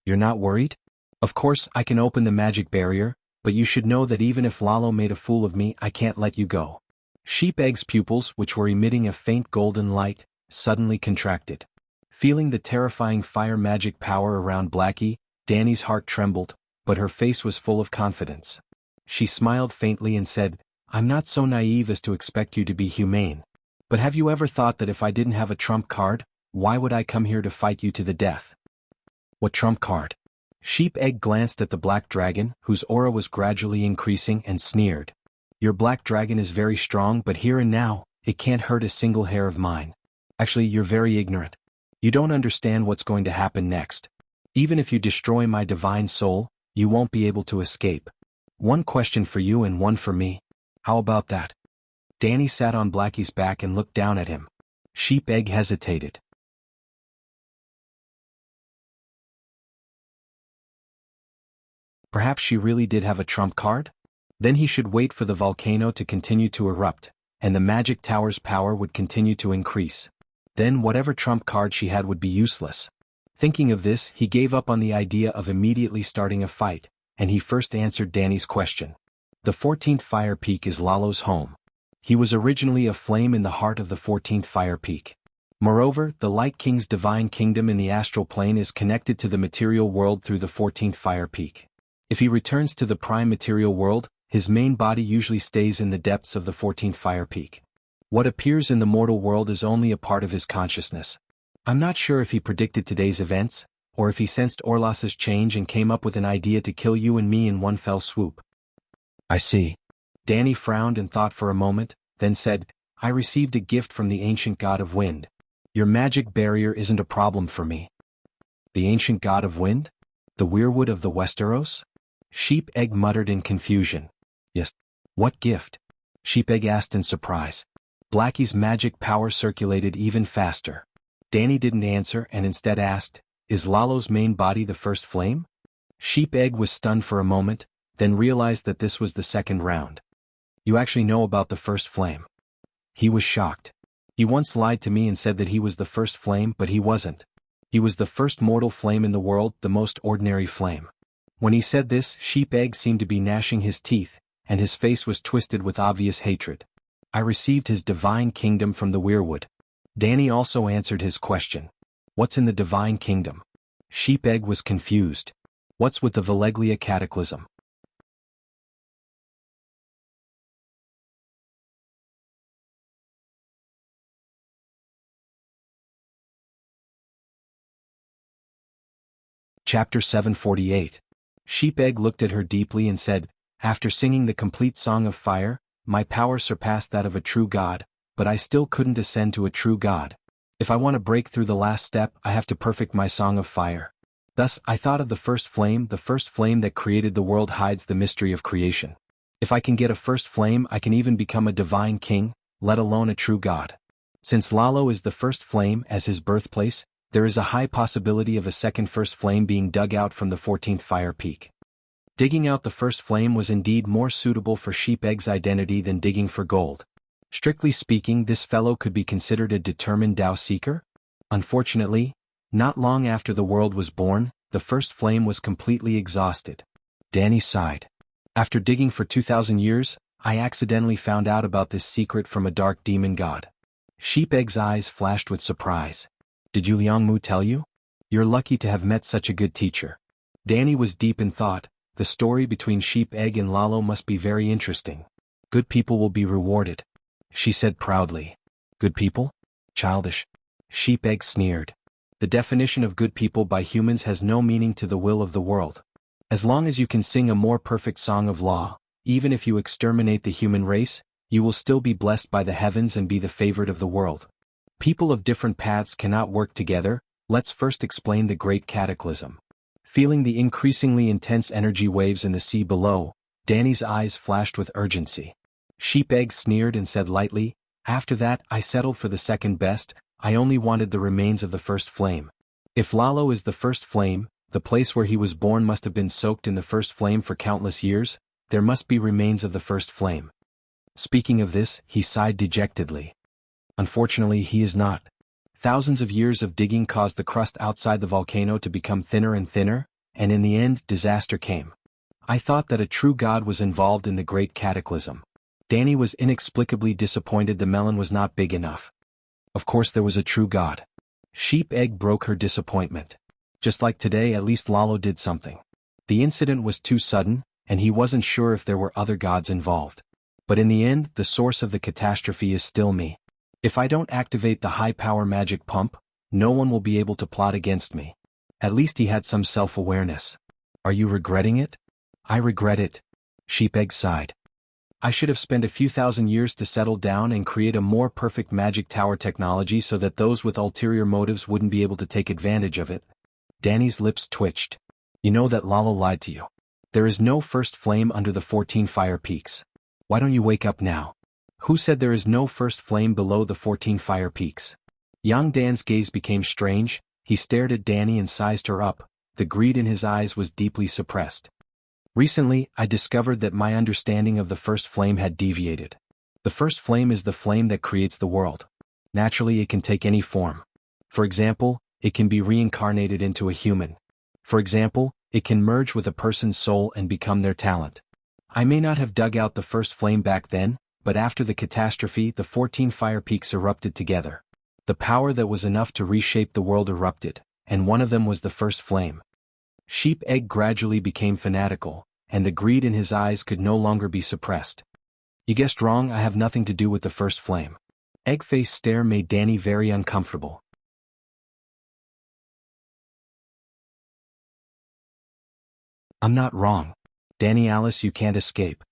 "You're not worried? Of course I can open the magic barrier, but you should know that even if Lalo made a fool of me, I can't let you go." Sheep Egg's pupils, which were emitting a faint golden light, suddenly contracted. Feeling the terrifying fire magic power around Blackie, Danny's heart trembled, but her face was full of confidence. She smiled faintly and said, "I'm not so naive as to expect you to be humane. But have you ever thought that if I didn't have a trump card, why would I come here to fight you to the death?" "What trump card?" Sheep Egg glanced at the black dragon, whose aura was gradually increasing, and sneered. "Your black dragon is very strong, but here and now, it can't hurt a single hair of mine. Actually, you're very ignorant. You don't understand what's going to happen next. Even if you destroy my divine soul, you won't be able to escape. One question for you and one for me. How about that?" Danny sat on Blackie's back and looked down at him. Sheep Egg hesitated. Perhaps she really did have a trump card? Then he should wait for the volcano to continue to erupt, and the magic tower's power would continue to increase. Then whatever trump card she had would be useless. Thinking of this, he gave up on the idea of immediately starting a fight, and he first answered Danny's question. The 14th Fire Peak is Lalo's home. He was originally a flame in the heart of the 14th Fire Peak. Moreover, the Light King's divine kingdom in the astral plane is connected to the material world through the 14th Fire Peak. If he returns to the prime material world, his main body usually stays in the depths of the 14th Fire Peak. What appears in the mortal world is only a part of his consciousness. I'm not sure if he predicted today's events, or if he sensed Orlas's change and came up with an idea to kill you and me in one fell swoop. I see. Danny frowned and thought for a moment, then said, I received a gift from the ancient god of wind. Your magic barrier isn't a problem for me. The ancient god of wind? The weirwood of the Westeros? Sheep-Egg muttered in confusion. Yes. What gift? Sheep-Egg asked in surprise. Blackie's magic power circulated even faster. Danny didn't answer and instead asked, Is Lalo's main body the first flame? Sheep-Egg was stunned for a moment, then realized that this was the second round. You actually know about the first flame. He was shocked. He once lied to me and said that he was the first flame, but he wasn't. He was the first mortal flame in the world, the most ordinary flame. When he said this, Sheep-Egg seemed to be gnashing his teeth, and his face was twisted with obvious hatred. I received his divine kingdom from the weirwood. Danny also answered his question. What's in the divine kingdom? Sheep-Egg was confused. What's with the Valeglia cataclysm? Chapter 748. Sheep-Egg looked at her deeply and said, After singing the complete Song of Fire, my power surpassed that of a true god, but I still couldn't ascend to a true god. If I want to break through the last step, I have to perfect my Song of Fire. Thus, I thought of the first flame that created the world hides the mystery of creation. If I can get a first flame, I can even become a divine king, let alone a true god. Since Lalo is the first flame as his birthplace, there is a high possibility of a second first flame being dug out from the 14th Fire Peak. Digging out the first flame was indeed more suitable for Sheep-Egg's identity than digging for gold. Strictly speaking, this fellow could be considered a determined Tao seeker? Unfortunately, not long after the world was born, the first flame was completely exhausted. Danny sighed. After digging for 2,000 years, I accidentally found out about this secret from a dark demon god. Sheep-Egg's eyes flashed with surprise. Did Jianghu tell you? You're lucky to have met such a good teacher. Danny was deep in thought. The story between Sheep-Egg and Lalo must be very interesting. Good people will be rewarded. She said proudly. Good people? Childish. Sheep-Egg sneered. The definition of good people by humans has no meaning to the will of the world. As long as you can sing a more perfect song of law, even if you exterminate the human race, you will still be blessed by the heavens and be the favorite of the world. People of different paths cannot work together. Let's first explain the Great Cataclysm. Feeling the increasingly intense energy waves in the sea below, Danny's eyes flashed with urgency. Sheep-Egg sneered and said lightly, After that, I settled for the second best. I only wanted the remains of the first flame. If Lalo is the first flame, the place where he was born must have been soaked in the first flame for countless years. There must be remains of the first flame. Speaking of this, he sighed dejectedly. Unfortunately, he is not. Thousands of years of digging caused the crust outside the volcano to become thinner and thinner, and in the end, disaster came. I thought that a true god was involved in the Great Cataclysm. Danny was inexplicably disappointed the melon was not big enough. Of course there was a true god. Sheep-Egg broke her disappointment. Just like today, at least Lalo did something. The incident was too sudden, and he wasn't sure if there were other gods involved. But in the end, the source of the catastrophe is still me. If I don't activate the high-power magic pump, no one will be able to plot against me. At least he had some self-awareness. Are you regretting it? I regret it. Sheep-Egg sighed. I should have spent a few thousand years to settle down and create a more perfect magic tower technology so that those with ulterior motives wouldn't be able to take advantage of it. Danny's lips twitched. You know that Lalo lied to you. There is no first flame under the 14 fire peaks. Why don't you wake up now? Who said there is no first flame below the 14 fire peaks? Yang Dan's gaze became strange. He stared at Danny and sized her up. The greed in his eyes was deeply suppressed. Recently, I discovered that my understanding of the first flame had deviated. The first flame is the flame that creates the world. Naturally, it can take any form. For example, it can be reincarnated into a human. For example, It can merge with a person's soul and become their talent. I may not have dug out the first flame back then, but after the catastrophe the 14 fire peaks erupted together. The power that was enough to reshape the world erupted, and one of them was the first flame. Sheep Egg gradually became fanatical, and the greed in his eyes could no longer be suppressed. You guessed wrong, I have nothing to do with the first flame. Eggface's stare made Danny very uncomfortable. I'm not wrong. Danny Alice, you can't escape.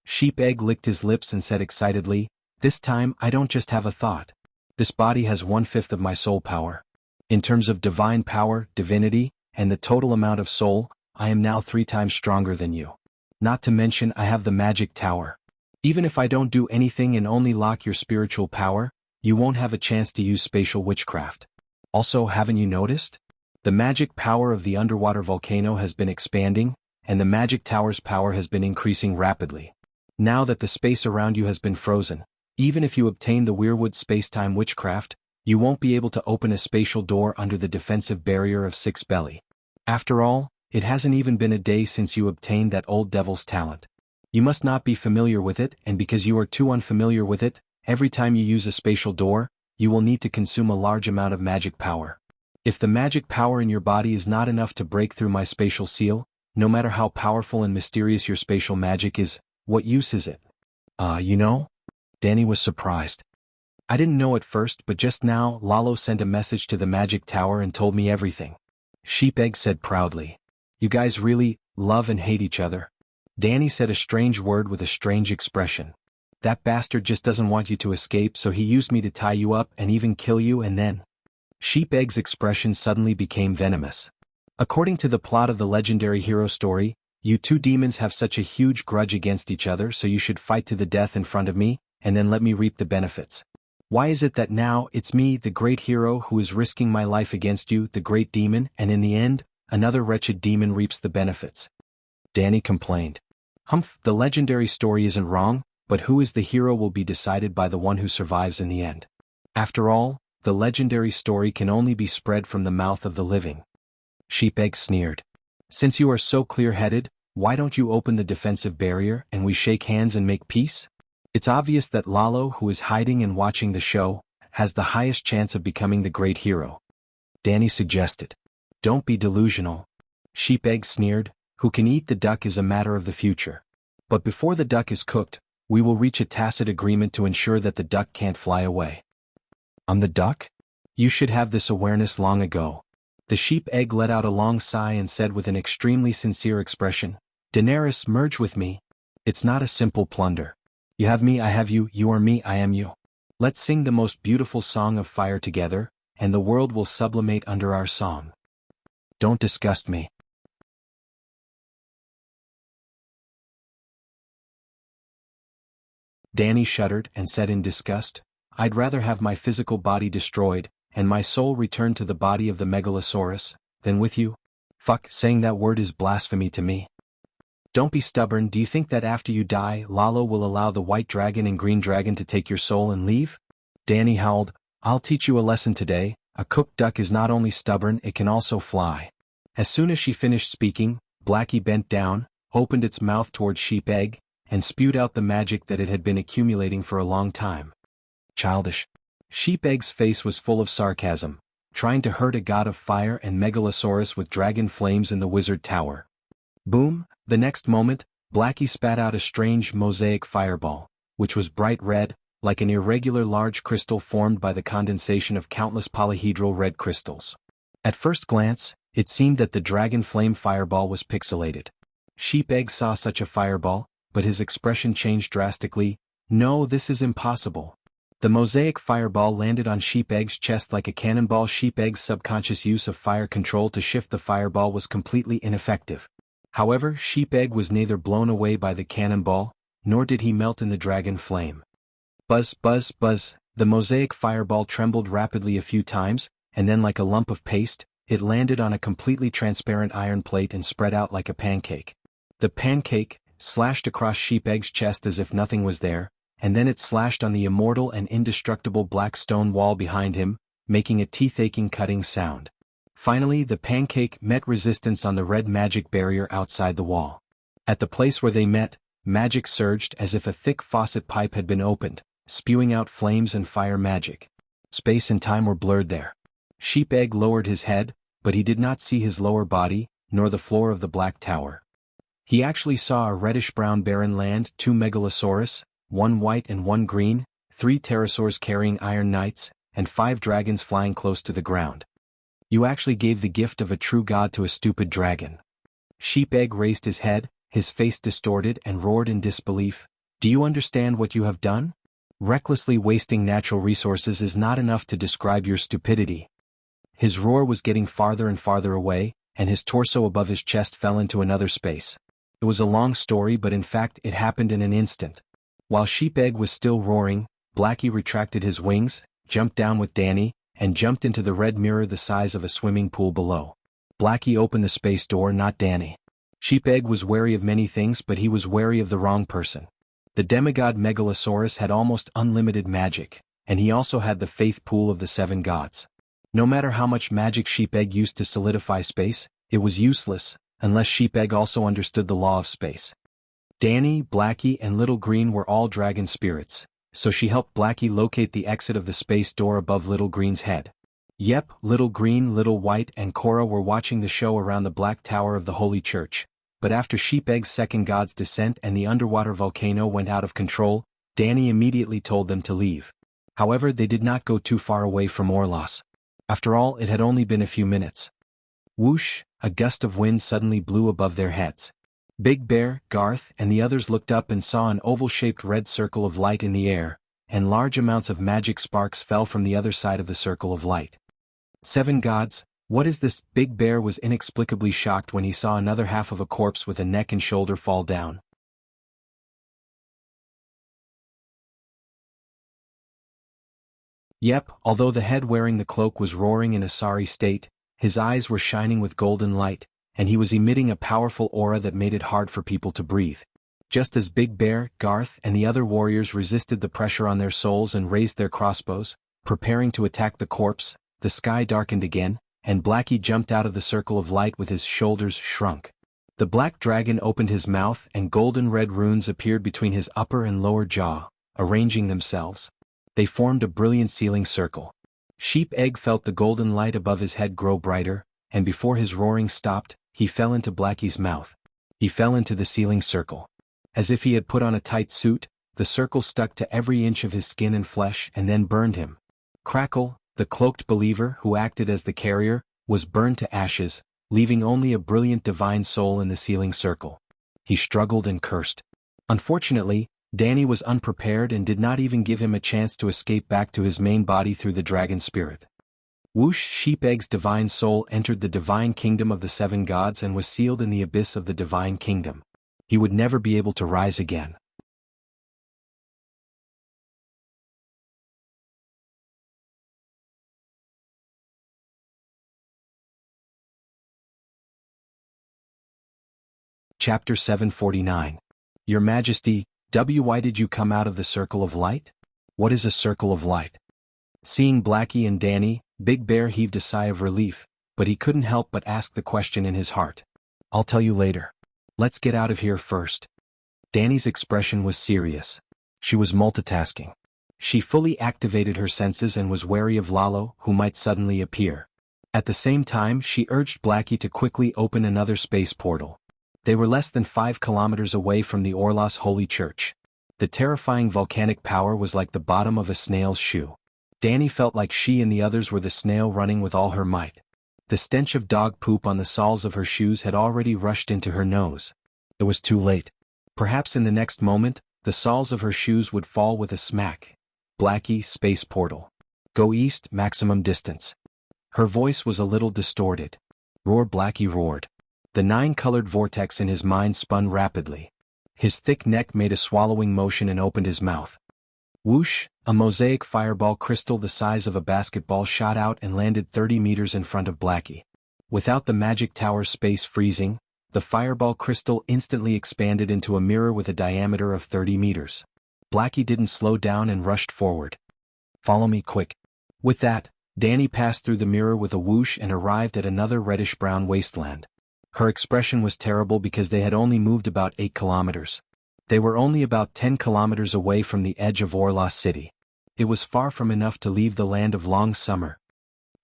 Sheep Egg licked his lips and said excitedly, this time I don't just have a thought. This body has 1/5 of my soul power. In terms of divine power, divinity, and the total amount of soul, I am now 3 times stronger than you. Not to mention I have the magic tower. Even if I don't do anything and only lock your spiritual power, you won't have a chance to use spatial witchcraft. Also, haven't you noticed? The magic power of the underwater volcano has been expanding, and the magic tower's power has been increasing rapidly. Now that the space around you has been frozen, even if you obtain the Weirwood space-time witchcraft, you won't be able to open a spatial door under the defensive barrier of 6 belly. After all, it hasn't even been a day since you obtained that old devil's talent. You must not be familiar with it, and because you are too unfamiliar with it, every time you use a spatial door, you will need to consume a large amount of magic power. If the magic power in your body is not enough to break through my spatial seal, no matter how powerful and mysterious your spatial magic is, what use is it? You know? Danny was surprised. I didn't know at first, but just now Lalo sent a message to the magic tower and told me everything. Sheep Egg said proudly. You guys really love and hate each other. Danny said a strange word with a strange expression. That bastard just doesn't want you to escape, so he used me to tie you up and even kill you, and then... Sheep Egg's expression suddenly became venomous. According to the plot of the legendary hero story, you 2 demons have such a huge grudge against each other, so you should fight to the death in front of me, and then let me reap the benefits. Why is it that now it's me, the great hero, who is risking my life against you, the great demon, and in the end, another wretched demon reaps the benefits? Danny complained. Humph, the legendary story isn't wrong, but who is the hero will be decided by the one who survives in the end. After all, the legendary story can only be spread from the mouth of the living. Sheep Egg sneered. Since you are so clear-headed, why don't you open the defensive barrier and we shake hands and make peace? It's obvious that Lalo, who is hiding and watching the show, has the highest chance of becoming the great hero. Danny suggested. Don't be delusional. Sheep Egg sneered. Who can eat the duck is a matter of the future. But before the duck is cooked, we will reach a tacit agreement to ensure that the duck can't fly away. I'm the duck? You should have this awareness long ago. The Sheep Egg let out a long sigh and said with an extremely sincere expression, Daenerys, merge with me. It's not a simple plunder. You have me, I have you, you are me, I am you. Let's sing the most beautiful song of fire together, and the world will sublimate under our song. Don't disgust me. Danny shuddered and said in disgust, I'd rather have my physical body destroyed, and my soul return to the body of the Megalosaurus, than with you. Fuck, saying that word is blasphemy to me. Don't be stubborn, do you think that after you die, Lalo will allow the white dragon and green dragon to take your soul and leave? Danny howled, I'll teach you a lesson today, a cooked duck is not only stubborn, it can also fly. As soon as she finished speaking, Blackie bent down, opened its mouth towards Sheep Egg, and spewed out the magic that it had been accumulating for a long time. Childish. Sheep Egg's face was full of sarcasm, trying to hurt a god of fire and Megalosaurus with dragon flames in the wizard tower. Boom, the next moment, Blackie spat out a strange mosaic fireball, which was bright red, like an irregular large crystal formed by the condensation of countless polyhedral red crystals. At first glance, it seemed that the dragon flame fireball was pixelated. Sheep Egg saw such a fireball, but his expression changed drastically. No, this is impossible. The mosaic fireball landed on Sheep Egg's chest like a cannonball. Sheep Egg's subconscious use of fire control to shift the fireball was completely ineffective. However, Sheep Egg was neither blown away by the cannonball, nor did he melt in the dragon flame. Buzz, buzz, buzz, the mosaic fireball trembled rapidly a few times, and then like a lump of paste, it landed on a completely transparent iron plate and spread out like a pancake. The pancake slashed across Sheep Egg's chest as if nothing was there, and then it slashed on the immortal and indestructible black stone wall behind him, making a teeth-aching cutting sound. Finally, the pancake met resistance on the red magic barrier outside the wall. At the place where they met, magic surged as if a thick faucet pipe had been opened, spewing out flames and fire magic. Space and time were blurred there. Sheep Egg lowered his head, but he did not see his lower body, nor the floor of the black tower. He actually saw a reddish-brown barren land, 2 megalosaurus, 1 white and 1 green, 3 pterosaurs carrying iron knights, and 5 dragons flying close to the ground. You actually gave the gift of a true god to a stupid dragon. Sheep Egg raised his head, his face distorted, and roared in disbelief. Do you understand what you have done? Recklessly wasting natural resources is not enough to describe your stupidity. His roar was getting farther and farther away, and his torso above his chest fell into another space. It was a long story, but in fact it happened in an instant. While Sheep Egg was still roaring, Blackie retracted his wings, jumped down with Danny, and jumped into the red mirror the size of a swimming pool below. Blackie opened the space door, not Danny. Sheep Egg was wary of many things, but he was wary of the wrong person. The demigod Megalosaurus had almost unlimited magic, and he also had the faith pool of the 7 gods. No matter how much magic Sheep Egg used to solidify space, it was useless, unless Sheep Egg also understood the law of space. Danny, Blackie, and Little Green were all dragon spirits, so she helped Blackie locate the exit of the space door above Little Green's head. Yep, Little Green, Little White, and Cora were watching the show around the Black Tower of the Holy Church, but after Sheep Egg's second god's descent and the underwater volcano went out of control, Danny immediately told them to leave. However, they did not go too far away from Orlos. After all, it had only been a few minutes. Whoosh, a gust of wind suddenly blew above their heads. Big Bear, Garth, and the others looked up and saw an oval-shaped red circle of light in the air, and large amounts of magic sparks fell from the other side of the circle of light. 7 gods, what is this? Big Bear was inexplicably shocked when he saw another half of a corpse with a neck and shoulder fall down. Yep, although the head wearing the cloak was roaring in a sorry state, his eyes were shining with golden light, and he was emitting a powerful aura that made it hard for people to breathe. Just as Big Bear, Garth, and the other warriors resisted the pressure on their souls and raised their crossbows, preparing to attack the corpse, the sky darkened again, and Blackie jumped out of the circle of light with his shoulders shrunk. The black dragon opened his mouth and golden red runes appeared between his upper and lower jaw, arranging themselves. They formed a brilliant sealing circle. Sheep Egg felt the golden light above his head grow brighter, and before his roaring stopped, he fell into Blackie's mouth. He fell into the sealing circle. As if he had put on a tight suit, the circle stuck to every inch of his skin and flesh and then burned him. Crackle, the cloaked believer who acted as the carrier, was burned to ashes, leaving only a brilliant divine soul in the sealing circle. He struggled and cursed. Unfortunately, Danny was unprepared and did not even give him a chance to escape back to his main body through the dragon spirit. Whoosh! Sheep Egg's divine soul entered the divine kingdom of the 7 gods and was sealed in the abyss of the divine kingdom. He would never be able to rise again. Chapter 749. Your Majesty, why did you come out of the circle of light? What is a circle of light? Seeing Blackie and Danny, Big Bear heaved a sigh of relief, but he couldn't help but ask the question in his heart. I'll tell you later. Let's get out of here first. Danny's expression was serious. She was multitasking. She fully activated her senses and was wary of Lalo, who might suddenly appear. At the same time, she urged Blackie to quickly open another space portal. They were less than 5 kilometers away from the Orlos Holy Church. The terrifying volcanic power was like the bottom of a snail's shoe. Danny felt like she and the others were the snail running with all her might. The stench of dog poop on the soles of her shoes had already rushed into her nose. It was too late. Perhaps in the next moment, the soles of her shoes would fall with a smack. Blackie, space portal. Go east, maximum distance. Her voice was a little distorted. Roar! Blackie roared. The 9-colored vortex in his mind spun rapidly. His thick neck made a swallowing motion and opened his mouth. Whoosh! A mosaic fireball crystal the size of a basketball shot out and landed 30 meters in front of Blackie. Without the magic tower's space freezing, the fireball crystal instantly expanded into a mirror with a diameter of 30 meters. Blackie didn't slow down and rushed forward. Follow me quick. With that, Danny passed through the mirror with a whoosh and arrived at another reddish-brown wasteland. Her expression was terrible because they had only moved about 8 kilometers. They were only about 10 kilometers away from the edge of Orlos City. It was far from enough to leave the land of long summer.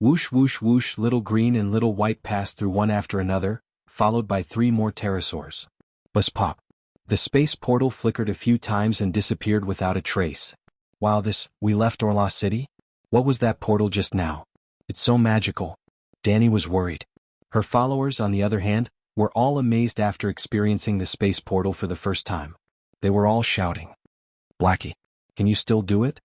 Whoosh whoosh whoosh, little green and little white passed through one after another, followed by 3 more pterosaurs. Buzz pop. The space portal flickered a few times and disappeared without a trace. Wow, we left Orlos City? What was that portal just now? It's so magical. Danny was worried. Her followers, on the other hand, were all amazed after experiencing the space portal for the first time. They were all shouting. Blackie, can you still do it?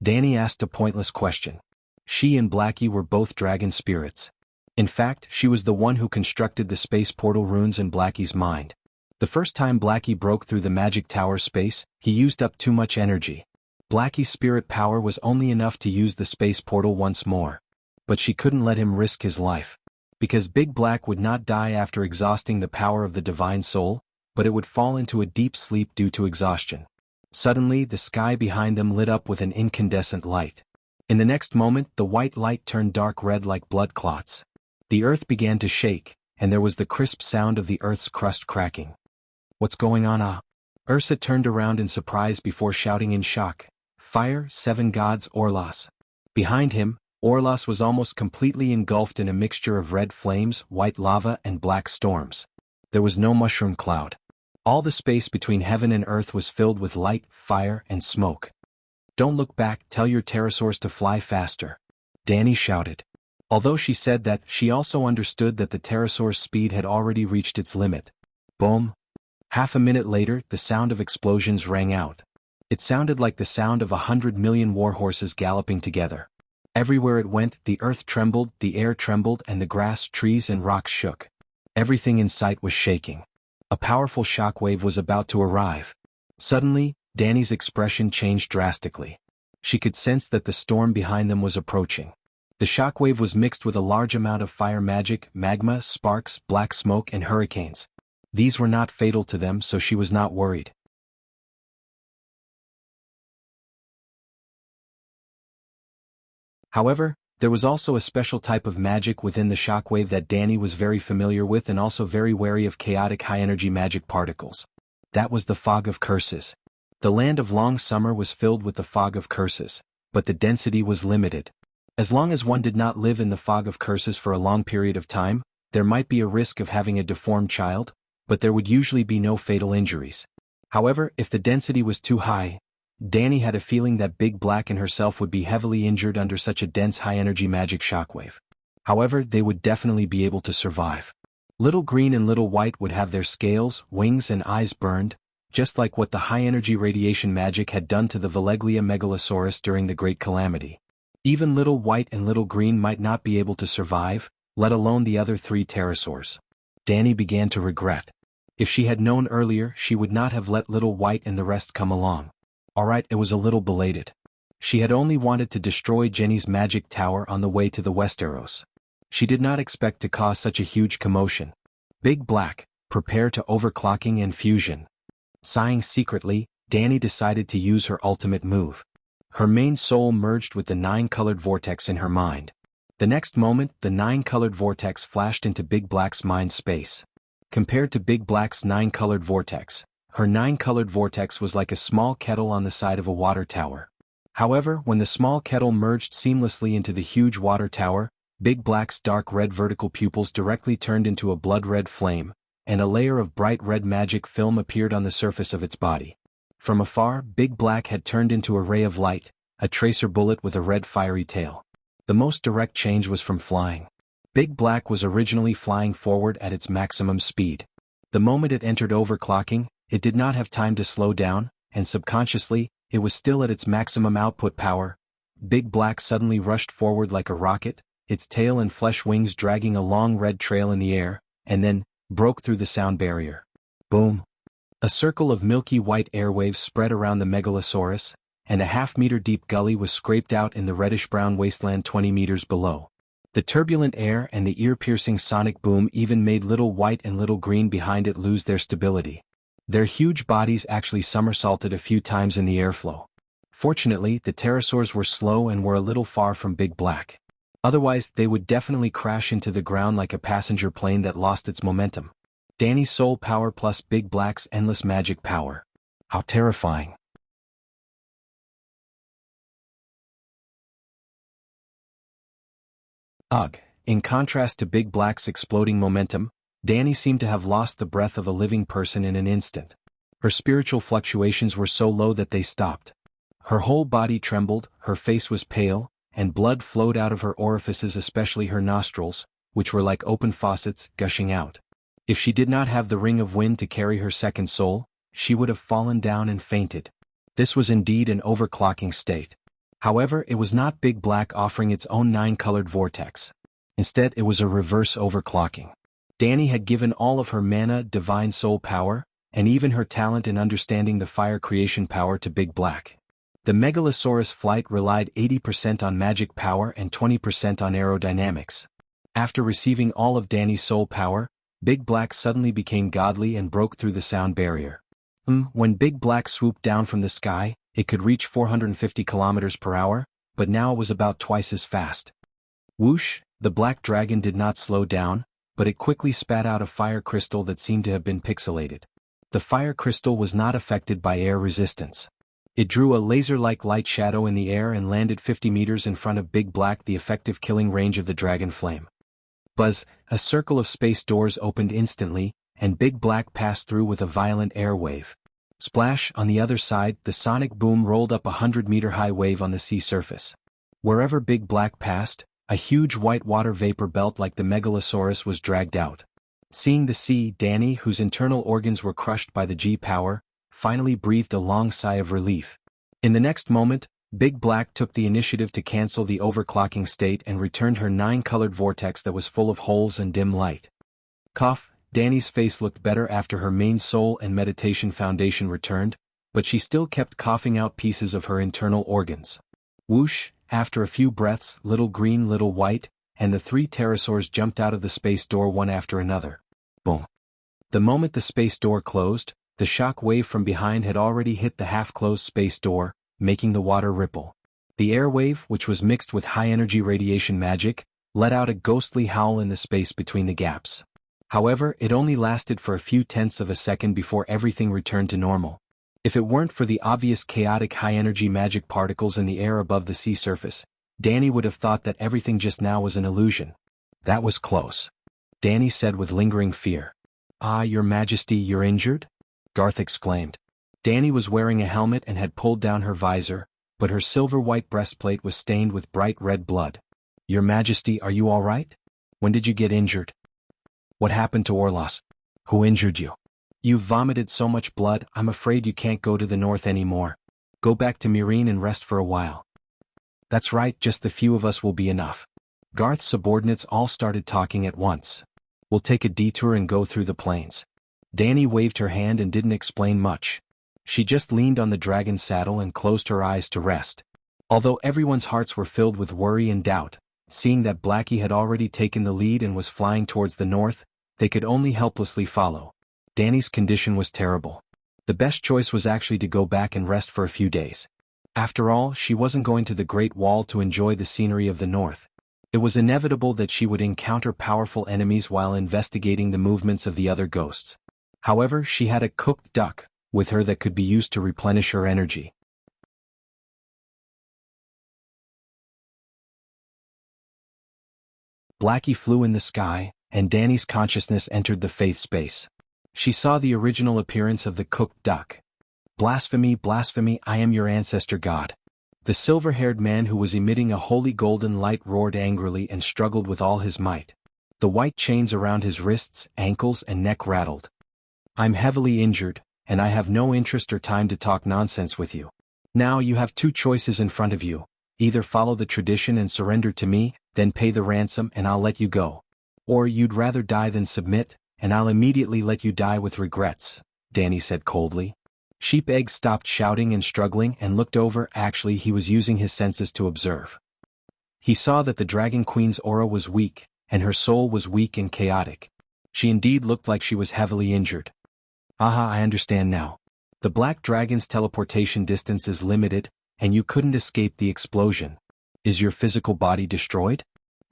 Danny asked a pointless question. She and Blackie were both dragon spirits. In fact, she was the one who constructed the space portal runes in Blackie's mind. The first time Blackie broke through the magic tower space, he used up too much energy. Blackie's spirit power was only enough to use the space portal once more. But she couldn't let him risk his life. Because Big Black would not die after exhausting the power of the divine soul, but it would fall into a deep sleep due to exhaustion. Suddenly, the sky behind them lit up with an incandescent light. In the next moment, the white light turned dark red like blood clots. The earth began to shake, and there was the crisp sound of the earth's crust cracking. What's going on? Ursa turned around in surprise before shouting in shock. Fire, 7 gods, Orlos. Behind him, Orlos was almost completely engulfed in a mixture of red flames, white lava, and black storms. There was no mushroom cloud. All the space between heaven and earth was filled with light, fire, and smoke. Don't look back, tell your pterosaurs to fly faster. Danny shouted. Although she said that, she also understood that the pterosaur's speed had already reached its limit. Boom. Half a minute later, the sound of explosions rang out. It sounded like the sound of 100 million warhorses galloping together. Everywhere it went, the earth trembled, the air trembled, and the grass, trees, and rocks shook. Everything in sight was shaking. A powerful shockwave was about to arrive. Suddenly, Danny's expression changed drastically. She could sense that the storm behind them was approaching. The shockwave was mixed with a large amount of fire magic, magma, sparks, black smoke, and hurricanes. These were not fatal to them, so she was not worried. However, there was also a special type of magic within the shockwave that Danny was very familiar with and also very wary of: chaotic high-energy magic particles. That was the fog of curses. The land of long summer was filled with the fog of curses, but the density was limited. As long as one did not live in the fog of curses for a long period of time, there might be a risk of having a deformed child, but there would usually be no fatal injuries. However, if the density was too high, Danny had a feeling that Big Black and herself would be heavily injured under such a dense high-energy magic shockwave. However, they would definitely be able to survive. Little Green and Little White would have their scales, wings, and eyes burned, just like what the high-energy radiation magic had done to the Veleglia megalosaurus during the Great Calamity. Even Little White and Little Green might not be able to survive, let alone the other 3 pterosaurs. Danny began to regret. If she had known earlier, she would not have let Little White and the rest come along. Alright, it was a little belated. She had only wanted to destroy Jenny's magic tower on the way to the Westeros. She did not expect to cause such a huge commotion. Big Black, prepare to overclocking and fusion. Sighing secretly, Danny decided to use her ultimate move. Her main soul merged with the 9-colored vortex in her mind. The next moment, the 9-colored vortex flashed into Big Black's mind space. Compared to Big Black's 9-colored vortex, her 9-colored vortex was like a small kettle on the side of a water tower. However, when the small kettle merged seamlessly into the huge water tower, Big Black's dark red vertical pupils directly turned into a blood-red flame, and a layer of bright red magic film appeared on the surface of its body. From afar, Big Black had turned into a ray of light, a tracer bullet with a red fiery tail. The most direct change was from flying. Big Black was originally flying forward at its maximum speed. The moment it entered overclocking, it did not have time to slow down, and subconsciously, it was still at its maximum output power. Big Black suddenly rushed forward like a rocket, its tail and flesh wings dragging a long red trail in the air, and then broke through the sound barrier. Boom! A circle of milky white airwaves spread around the megalosaurus, and a half-meter deep gully was scraped out in the reddish-brown wasteland 20 meters below. The turbulent air and the ear-piercing sonic boom even made Little White and Little Green behind it lose their stability. Their huge bodies actually somersaulted a few times in the airflow. Fortunately, the pterosaurs were slow and were a little far from Big Black. Otherwise, they would definitely crash into the ground like a passenger plane that lost its momentum. Danny's soul power plus Big Black's endless magic power. How terrifying. Ugh. In contrast to Big Black's exploding momentum, Danny seemed to have lost the breath of a living person in an instant. Her spiritual fluctuations were so low that they stopped. Her whole body trembled, her face was pale, and blood flowed out of her orifices, especially her nostrils, which were like open faucets, gushing out. If she did not have the ring of wind to carry her second soul, she would have fallen down and fainted. This was indeed an overclocking state. However, it was not Big Black offering its own 9-colored vortex. Instead, it was a reverse overclocking. Danny had given all of her mana, divine soul power, and even her talent in understanding the fire creation power to Big Black. The Megalosaurus flight relied 80% on magic power and 20% on aerodynamics. After receiving all of Danny's soul power, Big Black suddenly became godly and broke through the sound barrier. When Big Black swooped down from the sky, it could reach 450 kilometers per hour, but now it was about twice as fast. Whoosh, the black dragon did not slow down, but it quickly spat out a fire crystal that seemed to have been pixelated. The fire crystal was not affected by air resistance. It drew a laser-like light shadow in the air and landed 50 meters in front of Big Black, the effective killing range of the dragon flame. Buzz, a circle of space doors opened instantly, and Big Black passed through with a violent air wave. Splash, on the other side, the sonic boom rolled up a 100-meter-high wave on the sea surface. Wherever Big Black passed, a huge white water vapor belt like the Megalosaurus was dragged out. Seeing the sea, Danny, whose internal organs were crushed by the G-power, finally breathed a long sigh of relief. In the next moment, Big Black took the initiative to cancel the overclocking state and returned her 9-colored vortex that was full of holes and dim light. Cough, Danny's face looked better after her main soul and meditation foundation returned, but she still kept coughing out pieces of her internal organs. Whoosh, after a few breaths, little green, little white, and the 3 pterosaurs jumped out of the space door one after another. Boom. The moment the space door closed, the shock wave from behind had already hit the half-closed space door, making the water ripple. The air wave, which was mixed with high-energy radiation magic, let out a ghostly howl in the space between the gaps. However, it only lasted for a few tenths of a second before everything returned to normal. If it weren't for the obvious chaotic high-energy magic particles in the air above the sea surface, Danny would have thought that everything just now was an illusion. That was close. Danny said with lingering fear. "Ah, Your Majesty, you're injured?" Garth exclaimed. Danny was wearing a helmet and had pulled down her visor, but her silver-white breastplate was stained with bright red blood. "Your Majesty, are you all right? When did you get injured? What happened to Orlos? Who injured you? You've vomited so much blood, I'm afraid you can't go to the north anymore. Go back to Myrene and rest for a while." "That's right, just the few of us will be enough." Garth's subordinates all started talking at once. "We'll take a detour and go through the plains." Danny waved her hand and didn't explain much. She just leaned on the dragon's saddle and closed her eyes to rest. Although everyone's hearts were filled with worry and doubt, seeing that Blackie had already taken the lead and was flying towards the north, they could only helplessly follow. Danny's condition was terrible. The best choice was actually to go back and rest for a few days. After all, she wasn't going to the Great Wall to enjoy the scenery of the north. It was inevitable that she would encounter powerful enemies while investigating the movements of the other ghosts. However, she had a cooked duck with her that could be used to replenish her energy. Blackie flew in the sky, and Danny's consciousness entered the faith space. She saw the original appearance of the cooked duck. "Blasphemy, blasphemy, I am your ancestor god." The silver-haired man who was emitting a holy golden light roared angrily and struggled with all his might. The white chains around his wrists, ankles, and neck rattled. "I'm heavily injured, and I have no interest or time to talk nonsense with you. Now you have 2 choices in front of you. Either follow the tradition and surrender to me, then pay the ransom and I'll let you go. Or you'd rather die than submit, and I'll immediately let you die with regrets," Danny said coldly. Sheep Egg stopped shouting and struggling and looked over. Actually, he was using his senses to observe. He saw that the Dragon Queen's aura was weak, and her soul was weak and chaotic. She indeed looked like she was heavily injured. "Aha, I understand now. The Black Dragon's teleportation distance is limited, and you couldn't escape the explosion. Is your physical body destroyed?"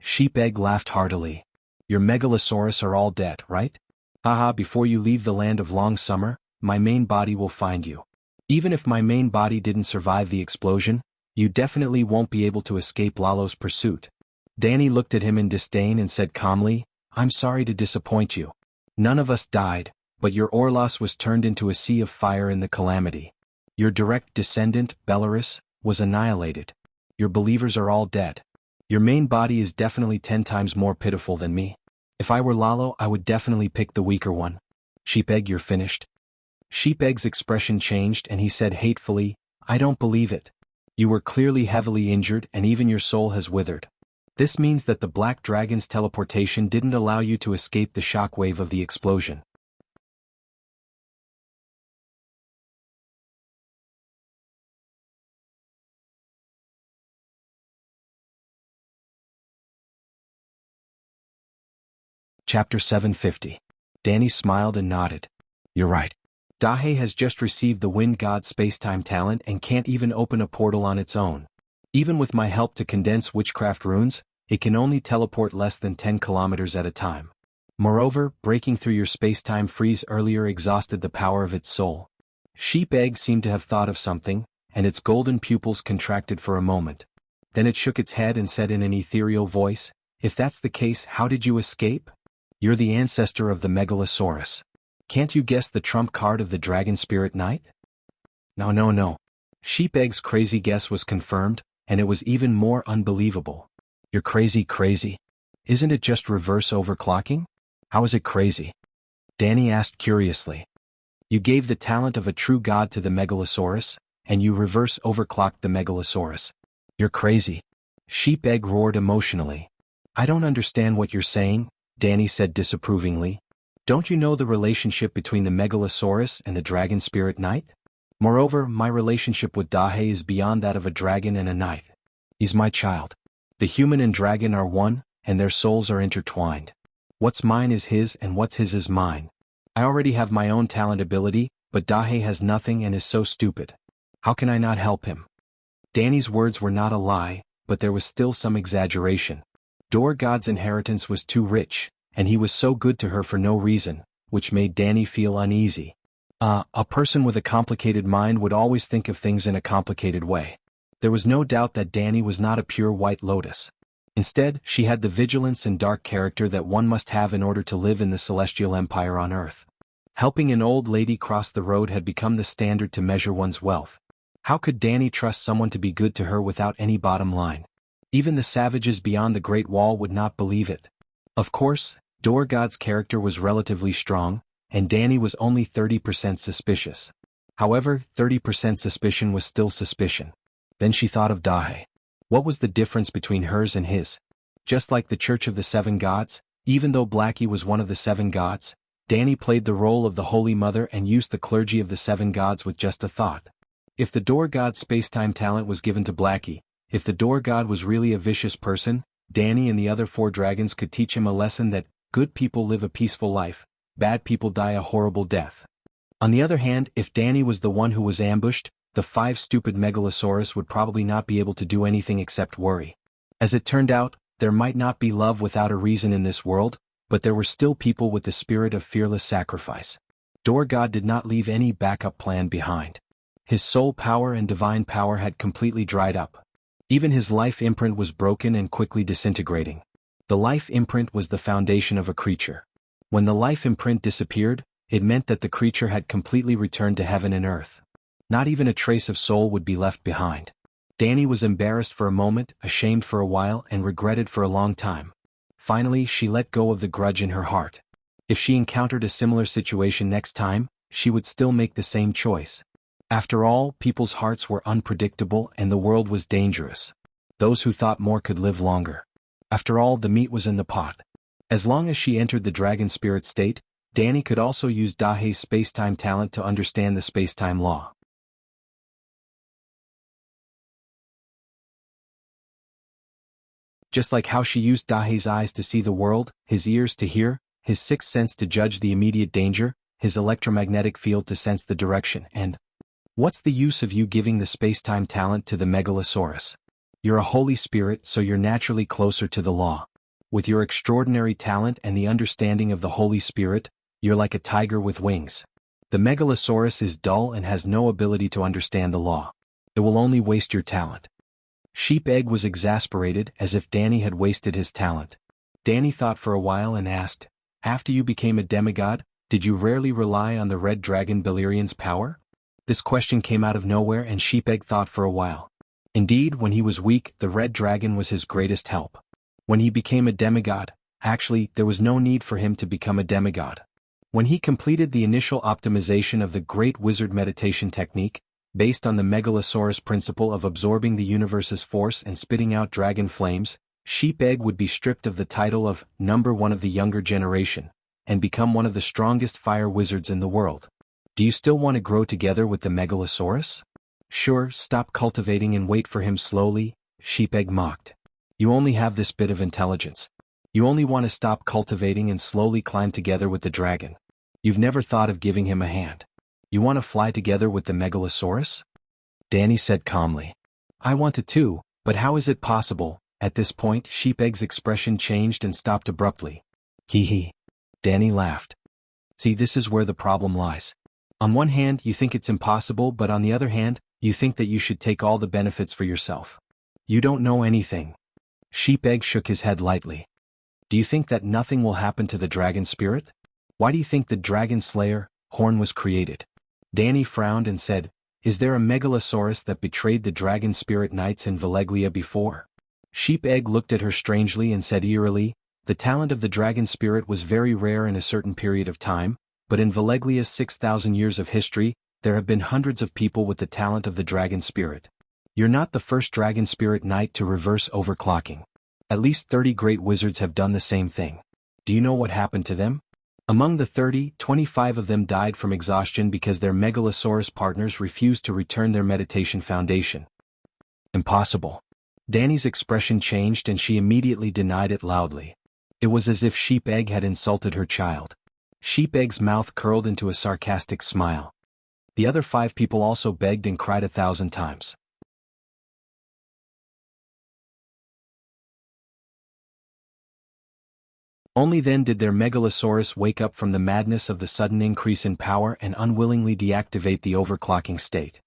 Sheepegg laughed heartily. Your Megalosaurus are all dead, right? Haha, before you leave the land of long summer, my main body will find you. Even if my main body didn't survive the explosion, you definitely won't be able to escape Lalo's pursuit. Danny looked at him in disdain and said calmly, I'm sorry to disappoint you. None of us died, but your Orlos was turned into a sea of fire in the calamity. Your direct descendant, Belarus, was annihilated. Your believers are all dead. Your main body is definitely 10 times more pitiful than me. If I were Lalo, I would definitely pick the weaker one. Sheepegg, you're finished. Sheepegg's expression changed and he said hatefully, I don't believe it. You were clearly heavily injured and even your soul has withered. This means that the Black Dragon's teleportation didn't allow you to escape the shockwave of the explosion. Chapter 750. Danny smiled and nodded. You're right. Dahe has just received the Wind God Spacetime talent and can't even open a portal on its own. Even with my help to condense witchcraft runes, it can only teleport less than 10 kilometers at a time. Moreover, breaking through your spacetime freeze earlier exhausted the power of its soul. Sheepegg seemed to have thought of something, and its golden pupils contracted for a moment. Then it shook its head and said in an ethereal voice, If that's the case, how did you escape? You're the ancestor of the Megalosaurus. Can't you guess the trump card of the Dragon Spirit Knight? No. Sheepegg's crazy guess was confirmed, and it was even more unbelievable. You're crazy. Isn't it just reverse overclocking? How is it crazy? Danny asked curiously. You gave the talent of a true god to the Megalosaurus, and you reverse overclocked the Megalosaurus. You're crazy. Sheepegg roared emotionally. I don't understand what you're saying, Danny said disapprovingly. Don't you know the relationship between the Megalosaurus and the Dragon Spirit Knight? Moreover, my relationship with Dahe is beyond that of a dragon and a knight. He's my child. The human and dragon are one, and their souls are intertwined. What's mine is his and what's his is mine. I already have my own talent ability, but Dahe has nothing and is so stupid. How can I not help him? Danny's words were not a lie, but there was still some exaggeration. Dorgod's inheritance was too rich, and he was so good to her for no reason, which made Danny feel uneasy. A person with a complicated mind would always think of things in a complicated way. There was no doubt that Danny was not a pure white lotus. Instead, she had the vigilance and dark character that one must have in order to live in the celestial empire on Earth. Helping an old lady cross the road had become the standard to measure one's wealth. How could Danny trust someone to be good to her without any bottom line? Even the savages beyond the Great Wall would not believe it. Of course, Dorgod's character was relatively strong, and Danny was only 30% suspicious. However, 30% suspicion was still suspicion. Then she thought of Dahe. What was the difference between hers and his? Just like the Church of the Seven Gods, even though Blackie was one of the seven gods, Danny played the role of the Holy Mother and used the clergy of the seven gods with just a thought. If the Dorgod spacetime talent was given to Blackie, if the Dorgod was really a vicious person, Danny and the other four dragons could teach him a lesson that good people live a peaceful life, bad people die a horrible death. On the other hand, if Danny was the one who was ambushed, the 5 stupid Megalosaurus would probably not be able to do anything except worry. As it turned out, there might not be love without a reason in this world, but there were still people with the spirit of fearless sacrifice. Dorgod did not leave any backup plan behind. His soul power and divine power had completely dried up. Even his life imprint was broken and quickly disintegrating. The life imprint was the foundation of a creature. When the life imprint disappeared, it meant that the creature had completely returned to heaven and earth. Not even a trace of soul would be left behind. Danny was embarrassed for a moment, ashamed for a while, and regretted for a long time. Finally, she let go of the grudge in her heart. If she encountered a similar situation next time, she would still make the same choice. After all, people's hearts were unpredictable and the world was dangerous. Those who thought more could live longer. After all, the meat was in the pot. As long as she entered the dragon spirit state, Danny could also use Dahe's spacetime talent to understand the spacetime law. Just like how she used Dahe's eyes to see the world, his ears to hear, his sixth sense to judge the immediate danger, his electromagnetic field to sense the direction, and what's the use of you giving the spacetime talent to the Megalosaurus? You're a holy spirit, so you're naturally closer to the law. With your extraordinary talent and the understanding of the Holy Spirit, you're like a tiger with wings. The Megalosaurus is dull and has no ability to understand the law. It will only waste your talent. Sheep Egg was exasperated, as if Danny had wasted his talent. Danny thought for a while and asked, "After you became a demigod, did you rarely rely on the red dragon Beleriand's power?" This question came out of nowhere and Sheep Egg thought for a while. Indeed, when he was weak, the red dragon was his greatest help. When he became a demigod, actually, there was no need for him to become a demigod. When he completed the initial optimization of the Great Wizard Meditation technique, based on the Megalosaurus principle of absorbing the universe's force and spitting out dragon flames, Sheep Egg would be stripped of the title of number one of the younger generation, and become one of the strongest fire wizards in the world. Do you still want to grow together with the Megalosaurus? Sure, stop cultivating and wait for him slowly, Sheep Egg mocked. You only have this bit of intelligence. You only want to stop cultivating and slowly climb together with the dragon. You've never thought of giving him a hand. You want to fly together with the Megalosaurus? Danny said calmly. I want to too, but how is it possible? At this point, Sheep Egg's expression changed and stopped abruptly. Hee hee. Danny laughed. See, this is where the problem lies. On one hand, you think it's impossible, but on the other hand, you think that you should take all the benefits for yourself. You don't know anything. Sheep Egg shook his head lightly. Do you think that nothing will happen to the dragon spirit? Why do you think the dragon slayer, Horn, was created? Danny frowned and said, Is there a Megalosaurus that betrayed the dragon spirit knights in Valeglia before? Sheep Egg looked at her strangely and said eerily, The talent of the dragon spirit was very rare in a certain period of time, but in Valeglia's 6,000 years of history, there have been hundreds of people with the talent of the dragon spirit. You're not the first dragon spirit knight to reverse overclocking. At least 30 great wizards have done the same thing. Do you know what happened to them? Among the 30, 25 of them died from exhaustion because their Megalosaurus partners refused to return their meditation foundation. Impossible. Danny's expression changed and she immediately denied it loudly. It was as if Sheep Egg had insulted her child. Sheep Egg's mouth curled into a sarcastic smile. The other 5 people also begged and cried 1,000 times. Only then did their Megalosaurus wake up from the madness of the sudden increase in power and unwillingly deactivate the overclocking state.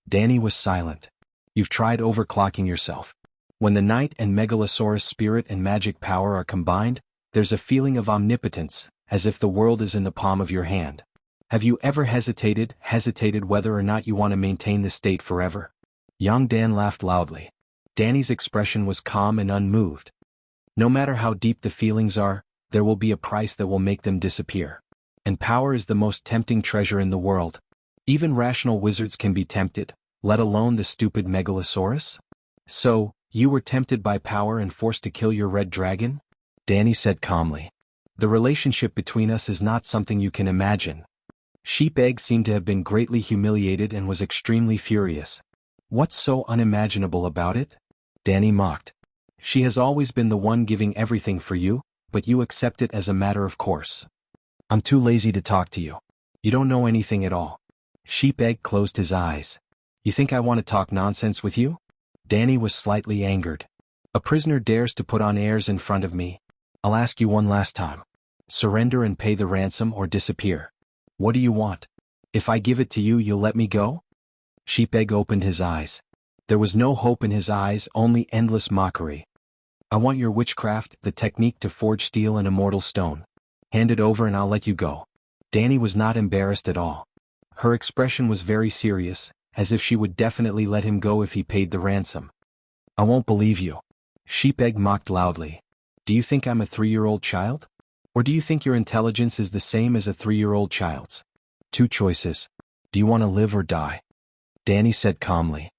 Danny was silent. You've tried overclocking yourself. When the knight and Megalosaurus spirit and magic power are combined, there's a feeling of omnipotence, as if the world is in the palm of your hand. Have you ever hesitated whether or not you want to maintain this state forever? Young Dan laughed loudly. Danny's expression was calm and unmoved. No matter how deep the feelings are, there will be a price that will make them disappear. And power is the most tempting treasure in the world. Even rational wizards can be tempted, let alone the stupid Megalosaurus. So, you were tempted by power and forced to kill your red dragon? Danny said calmly. The relationship between us is not something you can imagine. Sheep Egg seemed to have been greatly humiliated and was extremely furious. What's so unimaginable about it? Danny mocked. She has always been the one giving everything for you, but you accept it as a matter of course. I'm too lazy to talk to you. You don't know anything at all. Sheep Egg closed his eyes. You think I want to talk nonsense with you? Danny was slightly angered. A prisoner dares to put on airs in front of me. I'll ask you one last time. Surrender and pay the ransom or disappear. What do you want? If I give it to you, you'll let me go? Sheep Egg opened his eyes. There was no hope in his eyes, only endless mockery. I want your witchcraft, the technique to forge steel and immortal stone. Hand it over and I'll let you go. Danny was not embarrassed at all. Her expression was very serious, as if she would definitely let him go if he paid the ransom. I won't believe you. Sheep Egg mocked loudly. Do you think I'm a 3-year-old child? Or do you think your intelligence is the same as a 3-year-old child's? 2 choices. Do you want to live or die? Danny said calmly.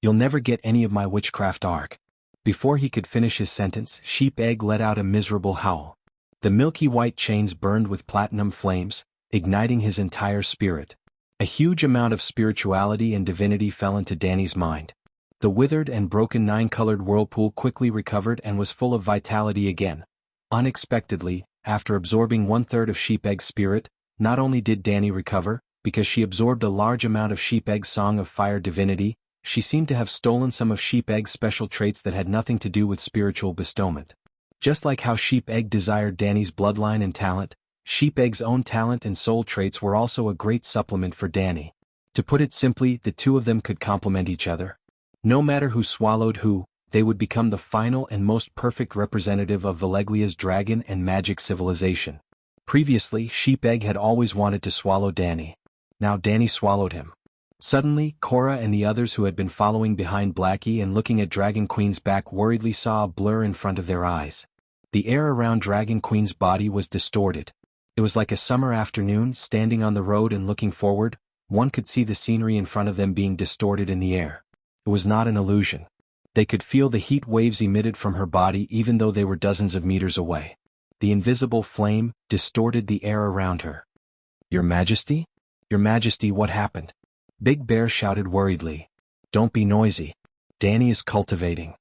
You'll never get any of my witchcraft arc. Before he could finish his sentence, Sheep Egg let out a miserable howl. The milky white chains burned with platinum flames, igniting his entire spirit. A huge amount of spirituality and divinity fell into Danny's mind. The withered and broken 9-colored whirlpool quickly recovered and was full of vitality again. Unexpectedly, after absorbing 1/3 of Sheep Egg's spirit, not only did Danny recover, because she absorbed a large amount of Sheep Egg's Song of Fire divinity, she seemed to have stolen some of Sheep Egg's special traits that had nothing to do with spiritual bestowment. Just like how Sheep Egg desired Danny's bloodline and talent, Sheep Egg's own talent and soul traits were also a great supplement for Danny. To put it simply, the two of them could complement each other. No matter who swallowed who, they would become the final and most perfect representative of Valeglia's dragon and magic civilization. Previously, Sheep Egg had always wanted to swallow Danny. Now Danny swallowed him. Suddenly, Cora and the others who had been following behind Blackie and looking at Dragon Queen's back worriedly saw a blur in front of their eyes. The air around Dragon Queen's body was distorted. It was like a summer afternoon, standing on the road and looking forward, one could see the scenery in front of them being distorted in the air. It was not an illusion. They could feel the heat waves emitted from her body even though they were dozens of meters away. The invisible flame distorted the air around her. "Your Majesty? Your Majesty, what happened?" Big Bear shouted worriedly. "Don't be noisy. Danny is cultivating."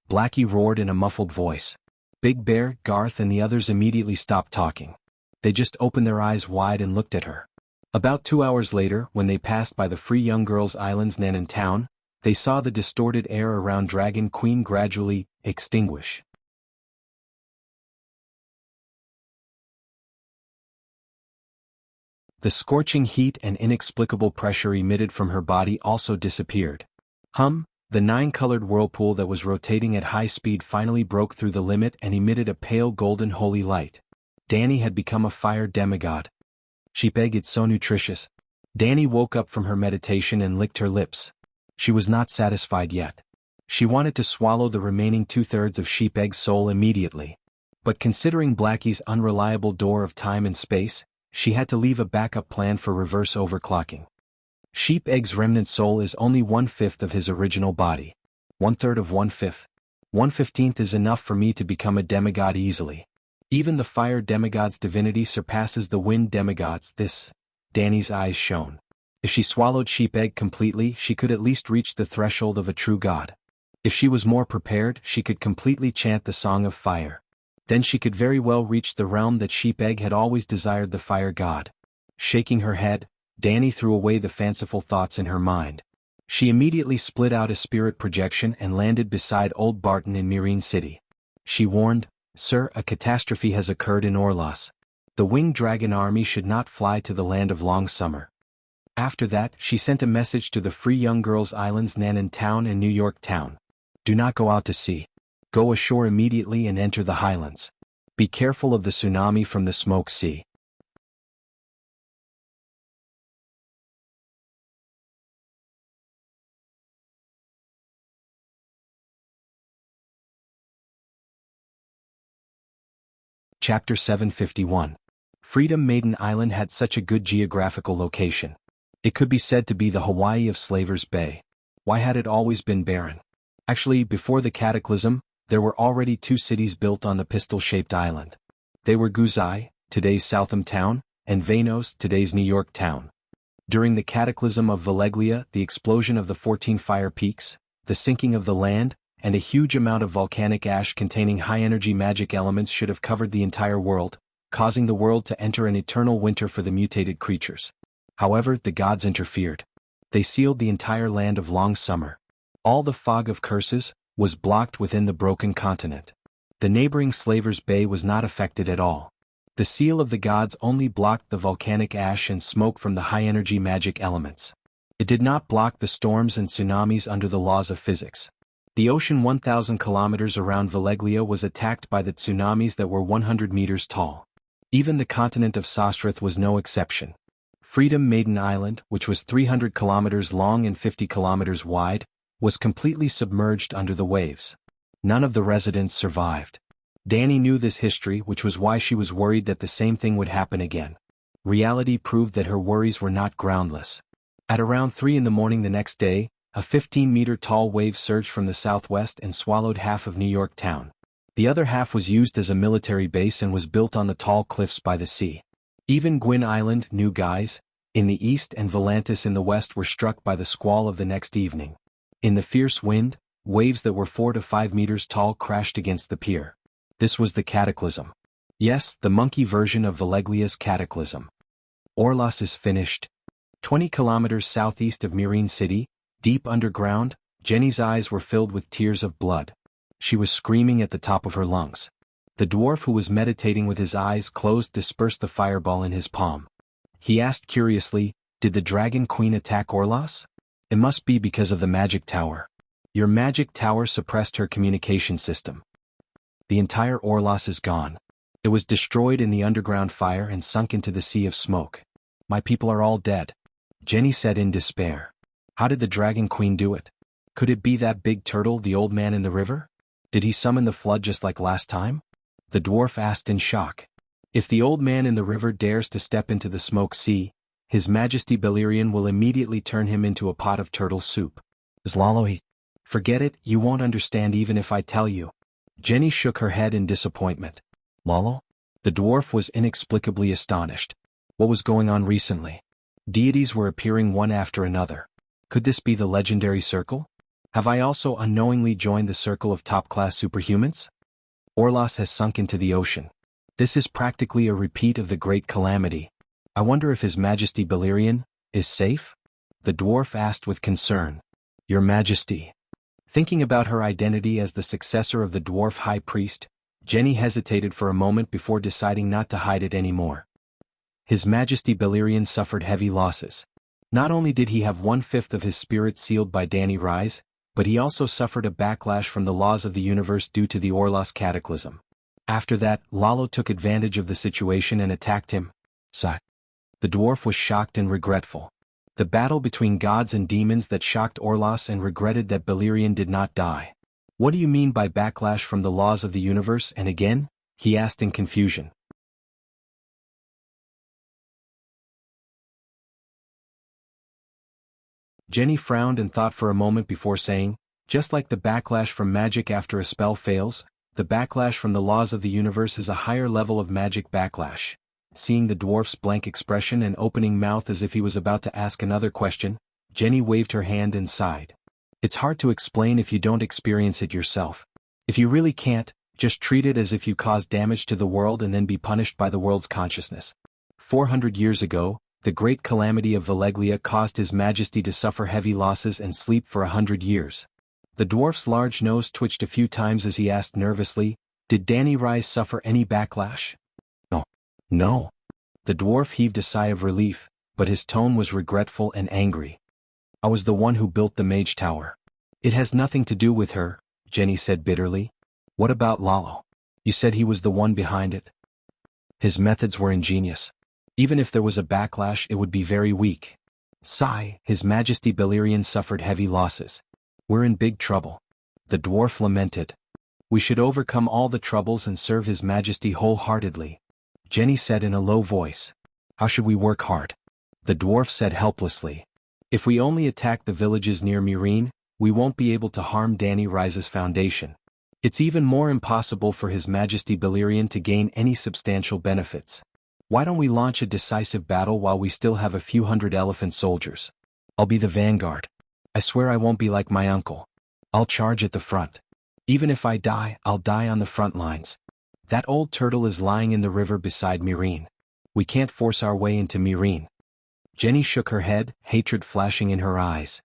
Blackie roared in a muffled voice. Big Bear, Garth and the others immediately stopped talking. They just opened their eyes wide and looked at her. About 2 hours later, when they passed by the Free Young Girls Island's Nanan town, they saw the distorted air around Dragon Queen gradually extinguish. The scorching heat and inexplicable pressure emitted from her body also disappeared. The 9-colored whirlpool that was rotating at high speed finally broke through the limit and emitted a pale golden holy light. Danny had become a fire demigod. Sheep Egg, it's so nutritious. Danny woke up from her meditation and licked her lips. She was not satisfied yet. She wanted to swallow the remaining 2/3 of Sheep Egg's soul immediately. But considering Blackie's unreliable door of time and space, she had to leave a backup plan for reverse overclocking. Sheep Egg's remnant soul is only 1/5 of his original body. 1/3 of 1/5. 1/15 is enough for me to become a demigod easily. Even the fire demigod's divinity surpasses the wind demigod's. Danny's eyes shone. If she swallowed Sheep Egg completely, she could at least reach the threshold of a true god. If she was more prepared, she could completely chant the Song of Fire. Then she could very well reach the realm that Sheep Egg had always desired, the fire god. Shaking her head, Danny threw away the fanciful thoughts in her mind. She immediately split out a spirit projection and landed beside Old Barton in Marine City. She warned, "Sir, a catastrophe has occurred in Orlos. The winged dragon army should not fly to the land of long summer." After that, she sent a message to the Free Young Girls Islands Nanan Town and New York Town. "Do not go out to sea. Go ashore immediately and enter the highlands. Be careful of the tsunami from the Smoke Sea." Chapter 751. Freedom Maiden Island had such a good geographical location. It could be said to be the Hawaii of Slaver's Bay. Why had it always been barren? Actually, before the cataclysm, there were already 2 cities built on the pistol-shaped island. They were Guzai, today's Southam Town, and Vanos, today's New York Town. During the cataclysm of Valeglia, the explosion of the 14 fire peaks, the sinking of the land, and a huge amount of volcanic ash containing high-energy magic elements should have covered the entire world, causing the world to enter an eternal winter for the mutated creatures. However, the gods interfered. They sealed the entire land of long summer. All the fog of curses was blocked within the broken continent. The neighboring Slaver's Bay was not affected at all. The seal of the gods only blocked the volcanic ash and smoke from the high-energy magic elements. It did not block the storms and tsunamis under the laws of physics. The ocean 1,000 kilometers around Valeglia was attacked by the tsunamis that were 100 meters tall. Even the continent of Sostreth was no exception. Freedom Maiden Island, which was 300 kilometers long and 50 kilometers wide, was completely submerged under the waves. None of the residents survived. Danny knew this history, which was why she was worried that the same thing would happen again. Reality proved that her worries were not groundless. At around 3 in the morning the next day, a 15-meter-tall wave surged from the southwest and swallowed half of New York Town. The other half was used as a military base and was built on the tall cliffs by the sea. Even Gwyn Island, New Guise, in the east and Volantis in the west were struck by the squall of the next evening. In the fierce wind, waves that were 4 to 5 meters tall crashed against the pier. This was the cataclysm. Yes, the monkey version of Valeglia's cataclysm. Orlos is finished. 20 kilometers southeast of Marine City, deep underground, Jenny's eyes were filled with tears of blood. She was screaming at the top of her lungs. The dwarf who was meditating with his eyes closed dispersed the fireball in his palm. He asked curiously, "Did the Dragon Queen attack Orlas? It must be because of the magic tower. Your magic tower suppressed her communication system. The entire Orlas is gone. It was destroyed in the underground fire and sunk into the sea of smoke. My people are all dead," Jenny said in despair. "How did the Dragon Queen do it? Could it be that big turtle, the old man in the river? Did he summon the flood just like last time?" The dwarf asked in shock. "If the old man in the river dares to step into the smoke sea, His Majesty Balerion will immediately turn him into a pot of turtle soup." "Zlalo, forget it, you won't understand even if I tell you." Jenny shook her head in disappointment. "Lalo?" The dwarf was inexplicably astonished. What was going on recently? Deities were appearing one after another. Could this be the legendary circle? Have I also unknowingly joined the circle of top-class superhumans? Orlas has sunk into the ocean. This is practically a repeat of the Great Calamity. I wonder if His Majesty Balerion is safe? The dwarf asked with concern. "Your Majesty." Thinking about her identity as the successor of the dwarf high priest, Jenny hesitated for a moment before deciding not to hide it anymore. His Majesty Balerion suffered heavy losses. Not only did he have 1/5 of his spirit sealed by Danny Rise, but he also suffered a backlash from the laws of the universe due to the Orlas cataclysm. After that, Lalo took advantage of the situation and attacked him. Sigh. The dwarf was shocked and regretful. The battle between gods and demons that shocked Orlas and regretted that Balerion did not die. "What do you mean by backlash from the laws of the universe and again?" he asked in confusion. Jenny frowned and thought for a moment before saying, "Just like the backlash from magic after a spell fails, the backlash from the laws of the universe is a higher level of magic backlash." Seeing the dwarf's blank expression and opening mouth as if he was about to ask another question, Jenny waved her hand and sighed. "It's hard to explain if you don't experience it yourself. If you really can't, just treat it as if you caused damage to the world and then be punished by the world's consciousness. 400 years ago, the great calamity of Valeglia caused His Majesty to suffer heavy losses and sleep for 100 years. The dwarf's large nose twitched a few times as he asked nervously, "Did Danny Rise suffer any backlash?" No. The dwarf heaved a sigh of relief, but his tone was regretful and angry. "I was the one who built the Mage Tower." "It has nothing to do with her," Jenny said bitterly. "What about Lalo? You said he was the one behind it." "His methods were ingenious. Even if there was a backlash, it would be very weak." Sigh. "His Majesty Balerion suffered heavy losses. We're in big trouble." The dwarf lamented. "We should overcome all the troubles and serve His Majesty wholeheartedly," Jenny said in a low voice. "How should we work hard?" The dwarf said helplessly. "If we only attack the villages near Myrene, we won't be able to harm Danny Rise's foundation. It's even more impossible for His Majesty Balerion to gain any substantial benefits. Why don't we launch a decisive battle while we still have a few hundred elephant soldiers? I'll be the vanguard. I swear I won't be like my uncle. I'll charge at the front. Even if I die, I'll die on the front lines. That old turtle is lying in the river beside Myrene. We can't force our way into Myrene." Jenny shook her head, hatred flashing in her eyes.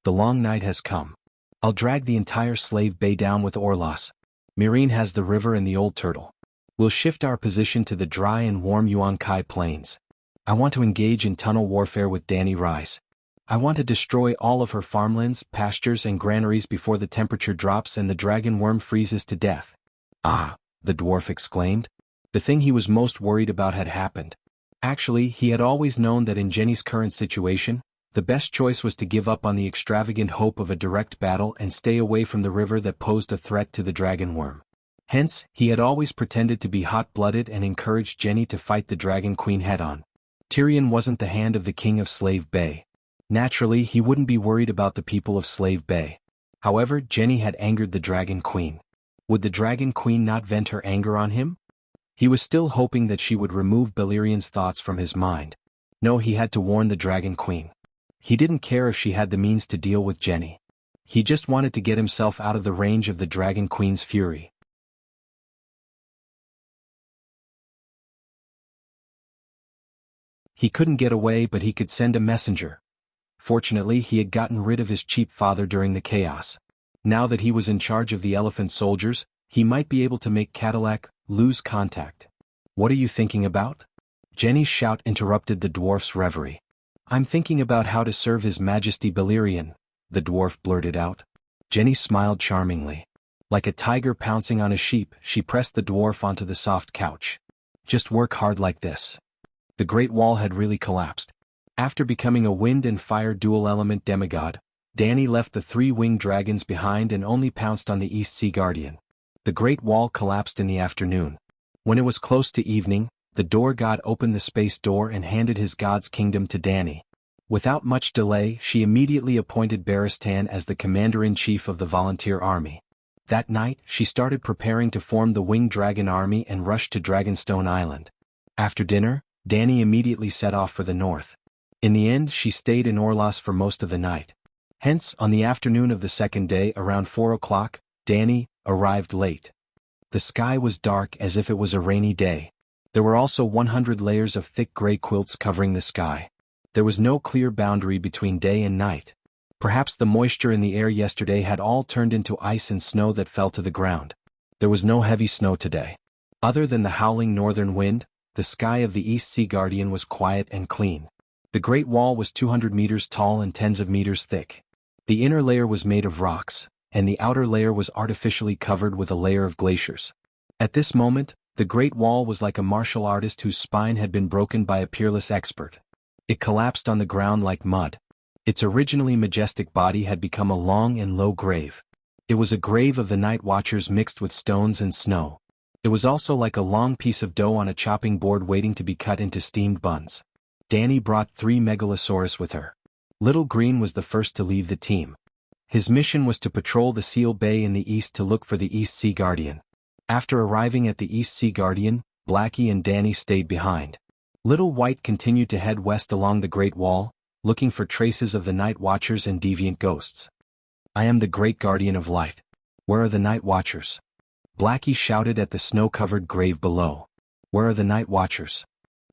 "The long night has come. I'll drag the entire slave bay down with Orlas. Myrene has the river and the old turtle. We'll shift our position to the dry and warm Yuan-Kai plains. I want to engage in tunnel warfare with Danny Rise. I want to destroy all of her farmlands, pastures and granaries before the temperature drops and the dragon worm freezes to death." "Ah," the dwarf exclaimed. The thing he was most worried about had happened. Actually, he had always known that in Jenny's current situation, the best choice was to give up on the extravagant hope of a direct battle and stay away from the river that posed a threat to the dragon worm. Hence, he had always pretended to be hot-blooded and encouraged Jenny to fight the Dragon Queen head-on. Tyrion wasn't the hand of the king of Slave Bay. Naturally, he wouldn't be worried about the people of Slave Bay. However, Jenny had angered the Dragon Queen. Would the Dragon Queen not vent her anger on him? He was still hoping that she would remove Balerion's thoughts from his mind. No, he had to warn the Dragon Queen. He didn't care if she had the means to deal with Jenny. He just wanted to get himself out of the range of the Dragon Queen's fury. He couldn't get away, but he could send a messenger. Fortunately, he had gotten rid of his cheap father during the chaos. Now that he was in charge of the elephant soldiers, he might be able to make Cadillac lose contact. What are you thinking about? Jenny's shout interrupted the dwarf's reverie. I'm thinking about how to serve His Majesty Balerion, the dwarf blurted out. Jenny smiled charmingly. Like a tiger pouncing on a sheep, she pressed the dwarf onto the soft couch. Just work hard like this. The Great Wall had really collapsed. After becoming a wind and fire dual-element demigod, Danny left the 3 winged dragons behind and only pounced on the East Sea Guardian. The Great Wall collapsed in the afternoon. When it was close to evening, the door god opened the space door and handed his god's kingdom to Danny. Without much delay, she immediately appointed Baristan as the commander-in-chief of the volunteer army. That night, she started preparing to form the Winged Dragon Army and rushed to Dragonstone Island. After dinner, Danny immediately set off for the north. In the end, she stayed in Orlos for most of the night. Hence, on the afternoon of the second day around 4 o'clock, Danny arrived late. The sky was dark as if it was a rainy day. There were also 100 layers of thick gray quilts covering the sky. There was no clear boundary between day and night. Perhaps the moisture in the air yesterday had all turned into ice and snow that fell to the ground. There was no heavy snow today. Other than the howling northern wind, the sky of the East Sea Guardian was quiet and clean. The Great Wall was 200 meters tall and tens of meters thick. The inner layer was made of rocks, and the outer layer was artificially covered with a layer of glaciers. At this moment, the Great Wall was like a martial artist whose spine had been broken by a peerless expert. It collapsed on the ground like mud. Its originally majestic body had become a long and low grave. It was a grave of the night watchers mixed with stones and snow. It was also like a long piece of dough on a chopping board waiting to be cut into steamed buns. Danny brought 3 megalosaurus with her. Little Green was the first to leave the team. His mission was to patrol the Seal Bay in the east to look for the East Sea Guardian. After arriving at the East Sea Guardian, Blackie and Danny stayed behind. Little White continued to head west along the Great Wall, looking for traces of the Night Watchers and deviant ghosts. I am the Great Guardian of Light. Where are the Night Watchers? Blackie shouted at the snow-covered grave below. Where are the Night Watchers?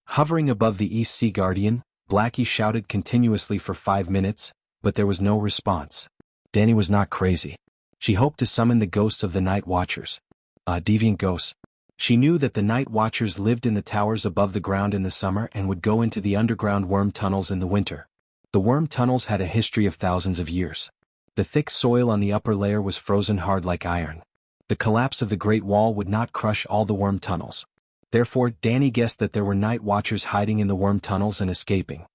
Hovering above the East Sea Guardian, Blackie shouted continuously for 5 minutes, but there was no response. Danny was not crazy. She hoped to summon the ghosts of the Night Watchers. Deviant ghosts. She knew that the Night Watchers lived in the towers above the ground in the summer and would go into the underground worm tunnels in the winter. The worm tunnels had a history of thousands of years. The thick soil on the upper layer was frozen hard like iron. The collapse of the Great Wall would not crush all the worm tunnels. Therefore, Danny guessed that there were Night Watchers hiding in the worm tunnels and escaping.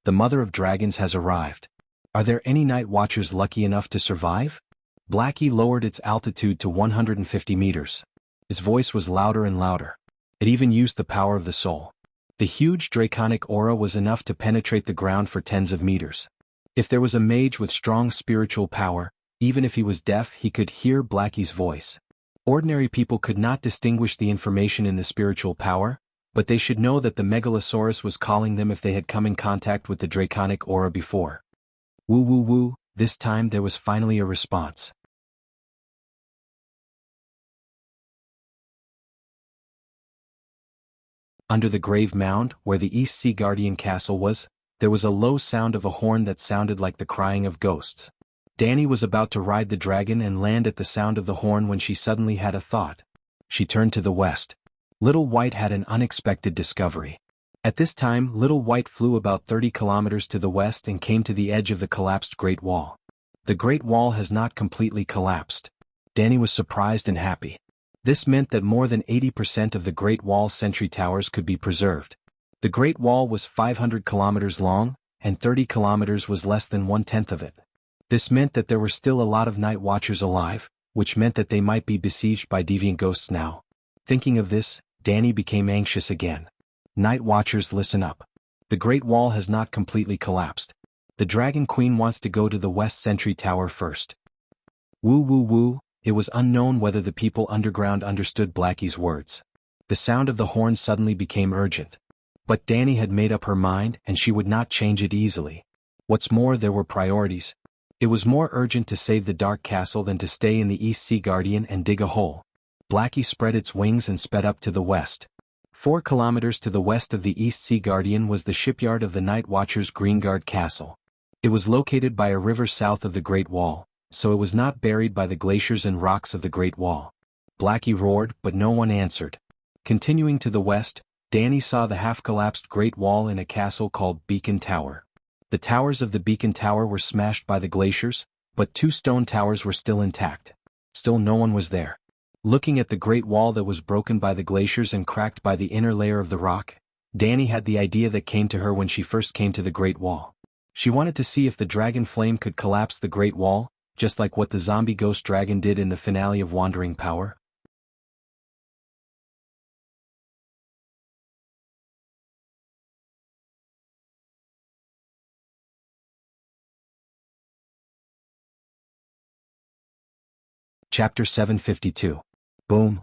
The Mother of Dragons has arrived. Are there any Night Watchers lucky enough to survive? Blackie lowered its altitude to 150 meters. His voice was louder and louder. It even used the power of the soul. The huge draconic aura was enough to penetrate the ground for tens of meters. If there was a mage with strong spiritual power, even if he was deaf, he could hear Blackie's voice. Ordinary people could not distinguish the information in the spiritual power, but they should know that the Megalosaurus was calling them if they had come in contact with the draconic aura before. Woo woo woo, this time there was finally a response. Under the grave mound, where the East Sea Guardian castle was, there was a low sound of a horn that sounded like the crying of ghosts. Danny was about to ride the dragon and land at the sound of the horn when she suddenly had a thought. She turned to the west. Little White had an unexpected discovery. At this time, Little White flew about 30 kilometers to the west and came to the edge of the collapsed Great Wall. The Great Wall has not completely collapsed. Danny was surprised and happy. This meant that more than 80% of the Great Wall's sentry towers could be preserved. The Great Wall was 500 kilometers long, and 30 kilometers was less than 1/10 of it. This meant that there were still a lot of Night Watchers alive, which meant that they might be besieged by deviant ghosts now. Thinking of this, Danny became anxious again. Night Watchers, listen up. The Great Wall has not completely collapsed. The Dragon Queen wants to go to the West Sentry Tower first. Woo woo woo. It was unknown whether the people underground understood Blackie's words. The sound of the horn suddenly became urgent. But Danny had made up her mind and she would not change it easily. What's more, there were priorities. It was more urgent to save the Dark Castle than to stay in the East Sea Guardian and dig a hole. Blackie spread its wings and sped up to the west. 4 kilometers to the west of the East Sea Guardian was the shipyard of the Night Watchers' Greengard Castle. It was located by a river south of the Great Wall, so it was not buried by the glaciers and rocks of the Great Wall. Blackie roared, but no one answered. Continuing to the west, Danny saw the half-collapsed Great Wall in a castle called Beacon Tower. The towers of the Beacon Tower were smashed by the glaciers, but 2 stone towers were still intact. Still no one was there. Looking at the Great Wall that was broken by the glaciers and cracked by the inner layer of the rock, Danny had the idea that came to her when she first came to the Great Wall. She wanted to see if the dragon flame could collapse the Great Wall, just like what the zombie ghost dragon did in the finale of Wandering Power. Chapter 752. Boom.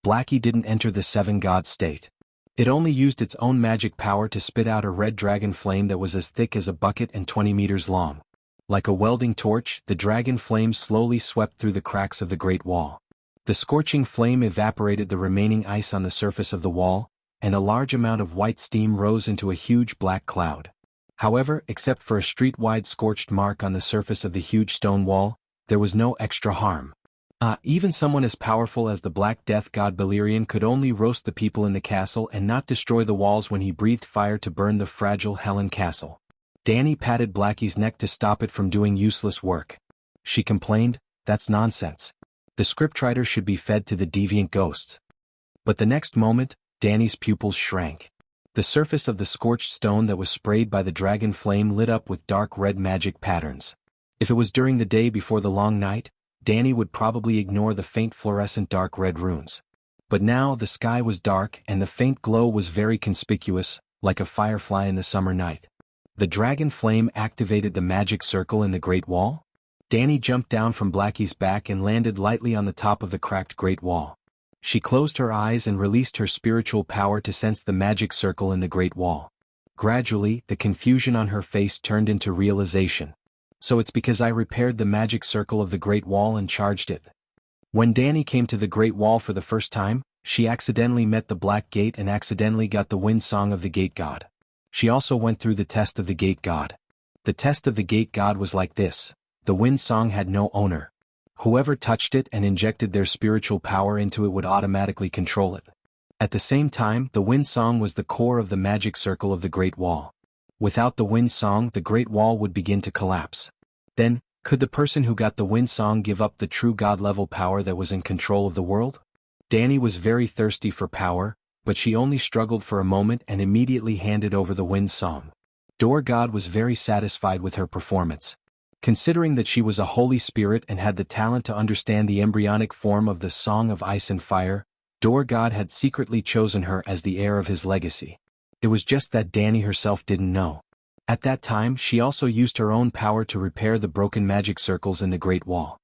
Blackie didn't enter the 7-god state. It only used its own magic power to spit out a red dragon flame that was as thick as a bucket and 20 meters long. Like a welding torch, the dragon flame slowly swept through the cracks of the Great Wall. The scorching flame evaporated the remaining ice on the surface of the wall, and a large amount of white steam rose into a huge black cloud. However, except for a street-wide scorched mark on the surface of the huge stone wall, there was no extra harm. Even someone as powerful as the Black Death god Balerion could only roast the people in the castle and not destroy the walls when he breathed fire to burn the fragile Helen Castle. Danny patted Blackie's neck to stop it from doing useless work. She complained, "That's nonsense. The scriptwriter should be fed to the deviant ghosts." But the next moment, Danny's pupils shrank. The surface of the scorched stone that was sprayed by the dragon flame lit up with dark red magic patterns. If it was during the day before the long night, Danny would probably ignore the faint fluorescent dark red runes. But now the sky was dark and the faint glow was very conspicuous, like a firefly in the summer night. The dragon flame activated the magic circle in the Great Wall. Danny jumped down from Blackie's back and landed lightly on the top of the cracked Great Wall. She closed her eyes and released her spiritual power to sense the magic circle in the Great Wall. Gradually, the confusion on her face turned into realization. So it's because I repaired the magic circle of the Great Wall and charged it. When Danny came to the Great Wall for the first time, she accidentally met the Black Gate and accidentally got the wind song of the Gate God. She also went through the test of the Gate God. The test of the Gate God was like this: the wind song had no owner. Whoever touched it and injected their spiritual power into it would automatically control it. At the same time, the wind song was the core of the magic circle of the Great Wall. Without the wind song, the Great Wall would begin to collapse. Then, could the person who got the wind song give up the true God-level power that was in control of the world? Danny was very thirsty for power, but she only struggled for a moment and immediately handed over the wind song. Door God was very satisfied with her performance. Considering that she was a holy spirit and had the talent to understand the embryonic form of the Song of Ice and Fire, Door God had secretly chosen her as the heir of his legacy. It was just that Danny herself didn't know. At that time, she also used her own power to repair the broken magic circles in the Great Wall.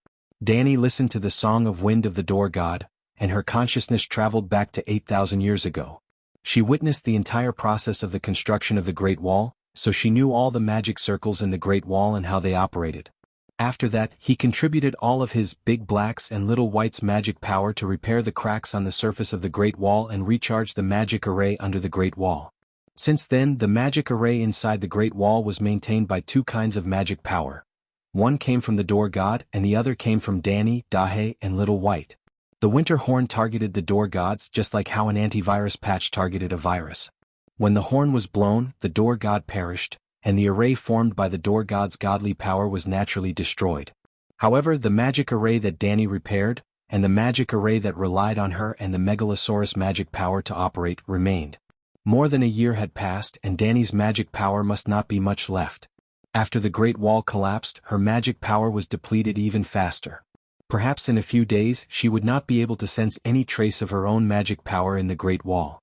Danny listened to the Song of Wind of the Door God, and her consciousness traveled back to 8,000 years ago. She witnessed the entire process of the construction of the Great Wall, so she knew all the magic circles in the Great Wall and how they operated. After that, he contributed all of his Big Black's and Little White's magic power to repair the cracks on the surface of the Great Wall and recharge the magic array under the Great Wall. Since then, the magic array inside the Great Wall was maintained by 2 kinds of magic power. One came from the Door God and the other came from Danny, Dahe, and Little White. The Winter Horn targeted the Door Gods just like how an antivirus patch targeted a virus. When the horn was blown, the Door God perished, and the array formed by the Door God's godly power was naturally destroyed. However, the magic array that Danny repaired, and the magic array that relied on her and the Megalosaurus magic power to operate, remained. More than a year had passed and Danny's magic power must not be much left. After the Great Wall collapsed, her magic power was depleted even faster. Perhaps in a few days she would not be able to sense any trace of her own magic power in the Great Wall.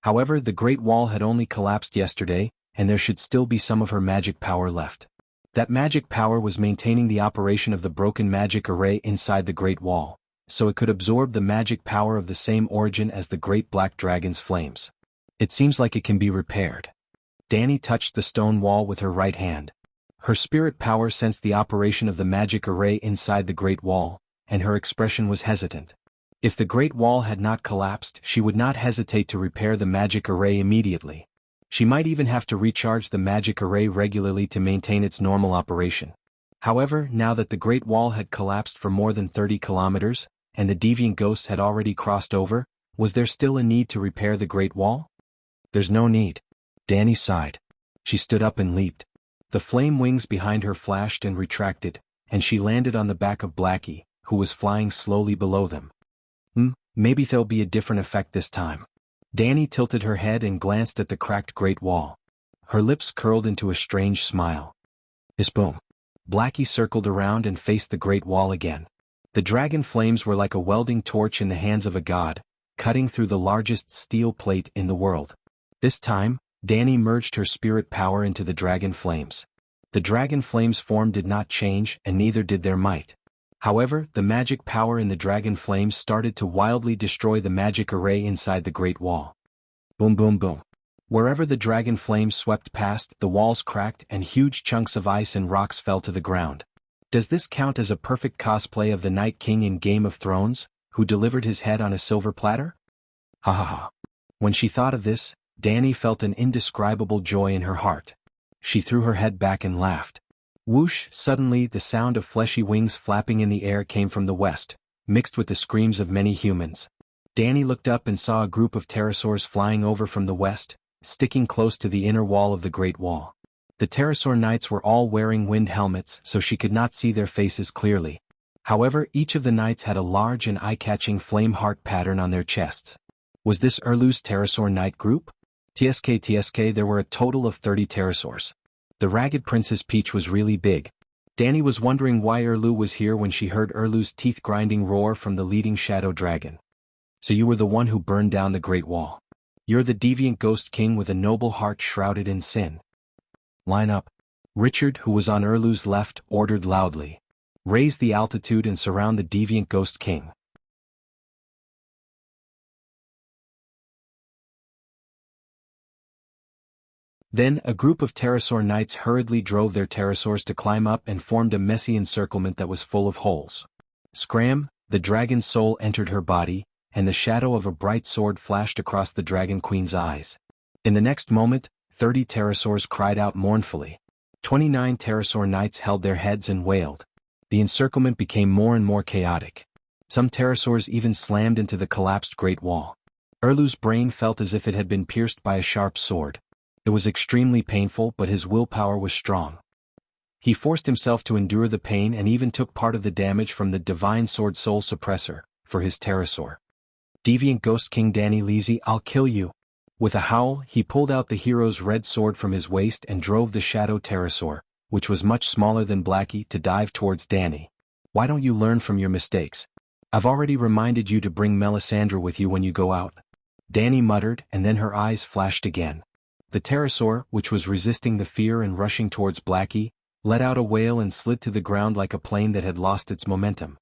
However, the Great Wall had only collapsed yesterday, and there should still be some of her magic power left. That magic power was maintaining the operation of the broken magic array inside the Great Wall, so it could absorb the magic power of the same origin as the Great Black Dragon's flames. It seems like it can be repaired. Danny touched the stone wall with her right hand. Her spirit power sensed the operation of the magic array inside the Great Wall, and her expression was hesitant. If the Great Wall had not collapsed, she would not hesitate to repair the magic array immediately. She might even have to recharge the magic array regularly to maintain its normal operation. However, now that the Great Wall had collapsed for more than 30 kilometers, and the deviant ghosts had already crossed over, was there still a need to repair the Great Wall? There's no need. Danny sighed. She stood up and leaped. The flame wings behind her flashed and retracted, and she landed on the back of Blackie, who was flying slowly below them. Maybe there'll be a different effect this time. Danny tilted her head and glanced at the cracked Great Wall. Her lips curled into a strange smile. Boom. Blackie circled around and faced the Great Wall again. The dragon flames were like a welding torch in the hands of a god, cutting through the largest steel plate in the world. This time, Danny merged her spirit power into the dragon flames. The dragon flames' form did not change, and neither did their might. However, the magic power in the dragon flames started to wildly destroy the magic array inside the Great Wall. Boom boom boom. Wherever the dragon flames swept past, the walls cracked and huge chunks of ice and rocks fell to the ground. Does this count as a perfect cosplay of the Night King in Game of Thrones, who delivered his head on a silver platter? Ha ha ha. When she thought of this, Danny felt an indescribable joy in her heart. She threw her head back and laughed. Whoosh! Suddenly the sound of fleshy wings flapping in the air came from the west, mixed with the screams of many humans. Danny looked up and saw a group of pterosaurs flying over from the west, sticking close to the inner wall of the Great Wall. The pterosaur knights were all wearing wind helmets, so she could not see their faces clearly. However, each of the knights had a large and eye-catching flame heart pattern on their chests. Was this Erlu's pterosaur knight group? TSK, there were a total of 30 pterosaurs. The Ragged Princess Peach was really big. Danny was wondering why Erlu was here when she heard Erlu's teeth-grinding roar from the leading shadow dragon. So you were the one who burned down the Great Wall. You're the deviant ghost king with a noble heart shrouded in sin. Line up. Richard, who was on Erlu's left, ordered loudly. Raise the altitude and surround the deviant ghost king. Then, a group of pterosaur knights hurriedly drove their pterosaurs to climb up and formed a messy encirclement that was full of holes. Scram! The dragon's soul entered her body, and the shadow of a bright sword flashed across the dragon queen's eyes. In the next moment, 30 pterosaurs cried out mournfully. 29 pterosaur knights held their heads and wailed. The encirclement became more and more chaotic. Some pterosaurs even slammed into the collapsed Great Wall. Erlu's brain felt as if it had been pierced by a sharp sword. It was extremely painful, but his willpower was strong. He forced himself to endure the pain and even took part of the damage from the Divine Sword Soul Suppressor, for his pterosaur. Deviant Ghost King Danny Leezy, I'll kill you. With a howl, he pulled out the hero's red sword from his waist and drove the shadow pterosaur, which was much smaller than Blackie, to dive towards Danny. Why don't you learn from your mistakes? I've already reminded you to bring Melisandre with you when you go out. Danny muttered, and then her eyes flashed again. The pterosaur, which was resisting the fear and rushing towards Blackie, let out a wail and slid to the ground like a plane that had lost its momentum.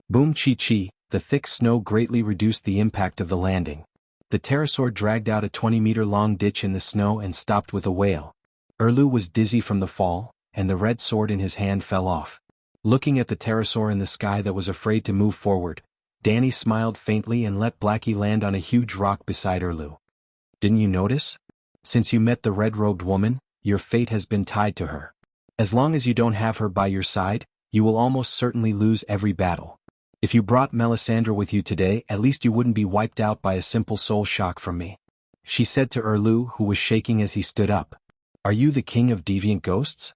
Boom chi-chi, the thick snow greatly reduced the impact of the landing. The pterosaur dragged out a 20-meter-long ditch in the snow and stopped with a wail. Erlu was dizzy from the fall, and the red sword in his hand fell off. Looking at the pterosaur in the sky that was afraid to move forward, Danny smiled faintly and let Blackie land on a huge rock beside Erlu. Didn't you notice? Since you met the red-robed woman, your fate has been tied to her. As long as you don't have her by your side, you will almost certainly lose every battle. If you brought Melisandre with you today, at least you wouldn't be wiped out by a simple soul shock from me. She said to Erlu, who was shaking as he stood up. Are you the king of deviant ghosts?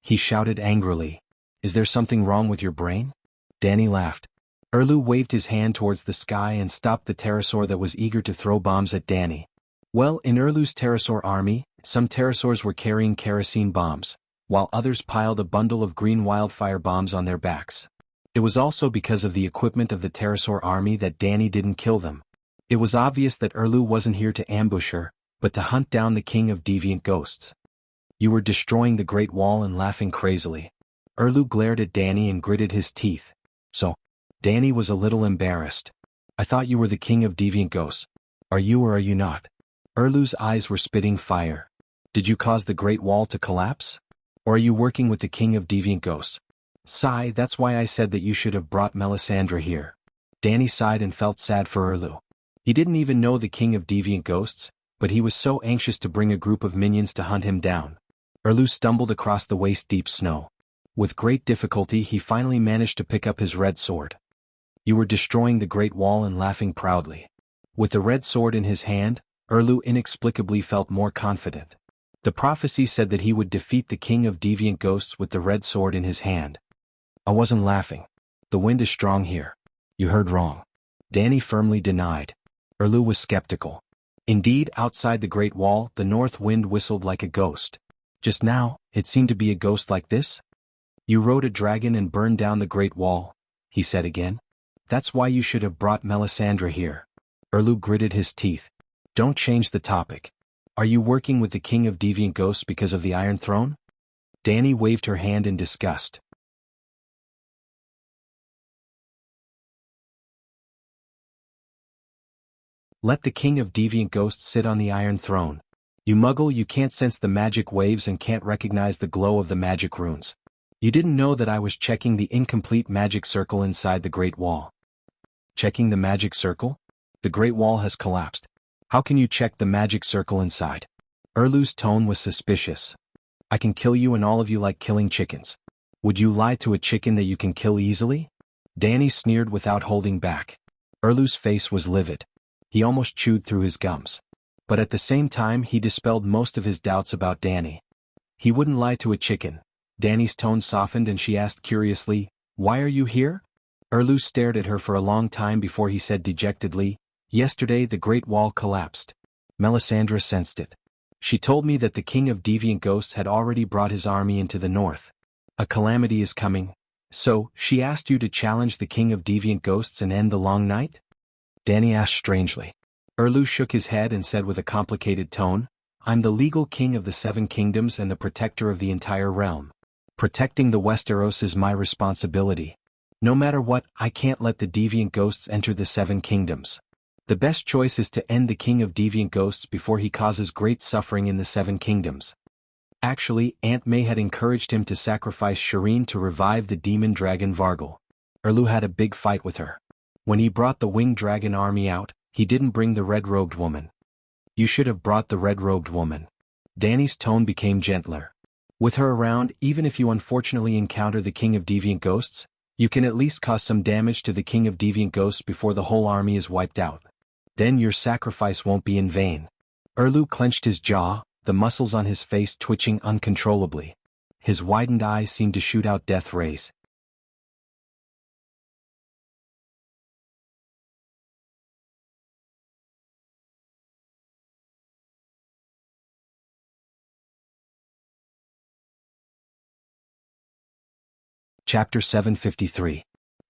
He shouted angrily. Is there something wrong with your brain? Danny laughed. Erlu waved his hand towards the sky and stopped the pterosaur that was eager to throw bombs at Danny. Well, in Erlu's pterosaur army, some pterosaurs were carrying kerosene bombs, while others piled a bundle of green wildfire bombs on their backs. It was also because of the equipment of the pterosaur army that Danny didn't kill them. It was obvious that Erlu wasn't here to ambush her, but to hunt down the king of deviant ghosts. You were destroying the Great Wall and laughing crazily. Erlu glared at Danny and gritted his teeth. So, Danny was a little embarrassed. I thought you were the king of deviant ghosts. Are you or are you not? Erlu's eyes were spitting fire. Did you cause the Great Wall to collapse? Or are you working with the king of deviant ghosts? Sigh, that's why I said that you should have brought Melisandre here. Danny sighed and felt sad for Erlu. He didn't even know the king of deviant ghosts, but he was so anxious to bring a group of minions to hunt him down. Erlu stumbled across the waist-deep snow. With great difficulty he finally managed to pick up his red sword. You were destroying the Great Wall and laughing proudly. With the red sword in his hand, Erlu inexplicably felt more confident. The prophecy said that he would defeat the king of deviant ghosts with the red sword in his hand. I wasn't laughing. The wind is strong here. You heard wrong. Danny firmly denied. Erlu was skeptical. Indeed, outside the Great Wall, the north wind whistled like a ghost. Just now, it seemed to be a ghost like this. You rode a dragon and burned down the Great Wall, he said again. That's why you should have brought Melisandre here. Erlu gritted his teeth. Don't change the topic. Are you working with the king of deviant ghosts because of the Iron Throne? Danny waved her hand in disgust. Let the king of deviant ghosts sit on the Iron Throne. You muggle, you can't sense the magic waves and can't recognize the glow of the magic runes. You didn't know that I was checking the incomplete magic circle inside the Great Wall. Checking the magic circle? The Great Wall has collapsed. How can you check the magic circle inside? Erlu's tone was suspicious. I can kill you and all of you like killing chickens. Would you lie to a chicken that you can kill easily? Danny sneered without holding back. Erlu's face was livid. He almost chewed through his gums. But at the same time he dispelled most of his doubts about Danny. He wouldn't lie to a chicken. Danny's tone softened and she asked curiously, Why are you here? Erlu stared at her for a long time before he said dejectedly, Yesterday the Great Wall collapsed. Melisandre sensed it. She told me that the king of deviant ghosts had already brought his army into the north. A calamity is coming. So, she asked you to challenge the king of deviant ghosts and end the long night? Danny asked strangely. Erlu shook his head and said with a complicated tone, I'm the legal king of the 7 kingdoms and the protector of the entire realm. Protecting the Westeros is my responsibility. No matter what, I can't let the deviant ghosts enter the 7 kingdoms. The best choice is to end the king of deviant ghosts before he causes great suffering in the 7 kingdoms. Actually, Aunt May had encouraged him to sacrifice Shireen to revive the demon dragon Vargal. Erlu had a big fight with her. When he brought the winged dragon army out, he didn't bring the red-robed woman. You should have brought the red-robed woman. Danny's tone became gentler. With her around, even if you unfortunately encounter the king of deviant ghosts, you can at least cause some damage to the king of deviant ghosts before the whole army is wiped out. Then your sacrifice won't be in vain. Erlu clenched his jaw, the muscles on his face twitching uncontrollably. His widened eyes seemed to shoot out death rays. Chapter 753.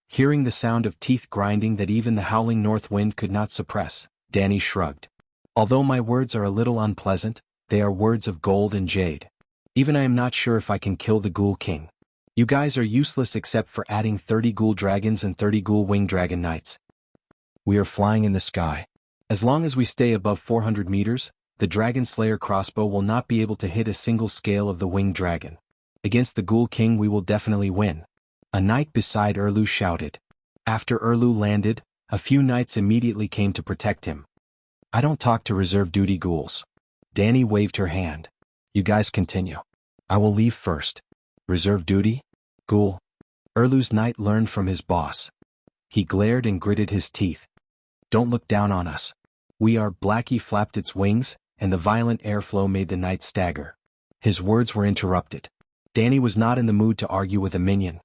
Hearing the sound of teeth grinding that even the howling north wind could not suppress, Danny shrugged. Although my words are a little unpleasant, they are words of gold and jade. Even I am not sure if I can kill the Ghoul King. You guys are useless except for adding 30 ghoul dragons and 30 ghoul winged dragon knights. We are flying in the sky. As long as we stay above 400 meters, the Dragon Slayer crossbow will not be able to hit a single scale of the winged dragon. Against the Ghoul King we will definitely win. A knight beside Erlu shouted. After Erlu landed, a few knights immediately came to protect him. I don't talk to reserve duty ghouls. Danny waved her hand. You guys continue. I will leave first. Reserve duty? Ghoul. Erlu's knight learned from his boss. He glared and gritted his teeth. Don't look down on us. We are. Blackie flapped its wings, and the violent airflow made the knight stagger. His words were interrupted. Danny was not in the mood to argue with a minion.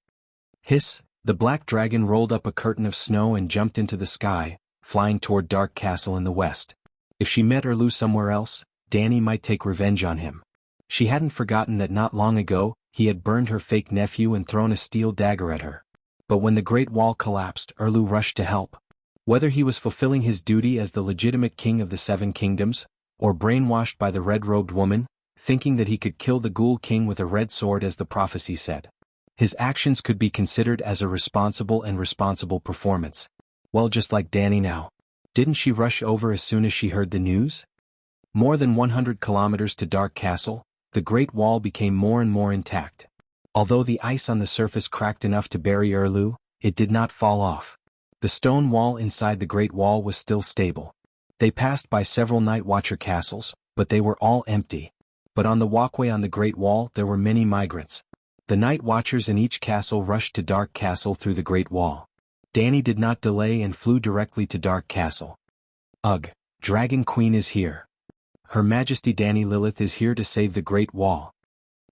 Hiss, the black dragon rolled up a curtain of snow and jumped into the sky, flying toward Dark Castle in the west. If she met Erlu somewhere else, Danny might take revenge on him. She hadn't forgotten that not long ago, he had burned her fake nephew and thrown a steel dagger at her. But when the Great Wall collapsed, Erlu rushed to help. Whether he was fulfilling his duty as the legitimate king of the 7 kingdoms, or brainwashed by the red-robed woman, thinking that he could kill the Ghoul King with a red sword as the prophecy said. His actions could be considered as a responsible performance. Well, just like Danny now. Didn't she rush over as soon as she heard the news? More than 100 kilometers to Dark Castle, the Great Wall became more and more intact. Although the ice on the surface cracked enough to bury Erlu, it did not fall off. The stone wall inside the Great Wall was still stable. They passed by several Night Watcher castles, but they were all empty. But on the walkway on the Great Wall there were many migrants. The Night Watchers in each castle rushed to Dark Castle through the Great Wall. Danny did not delay and flew directly to Dark Castle. Ugh, Dragon Queen is here. Her Majesty Danny Lilith is here to save the Great Wall.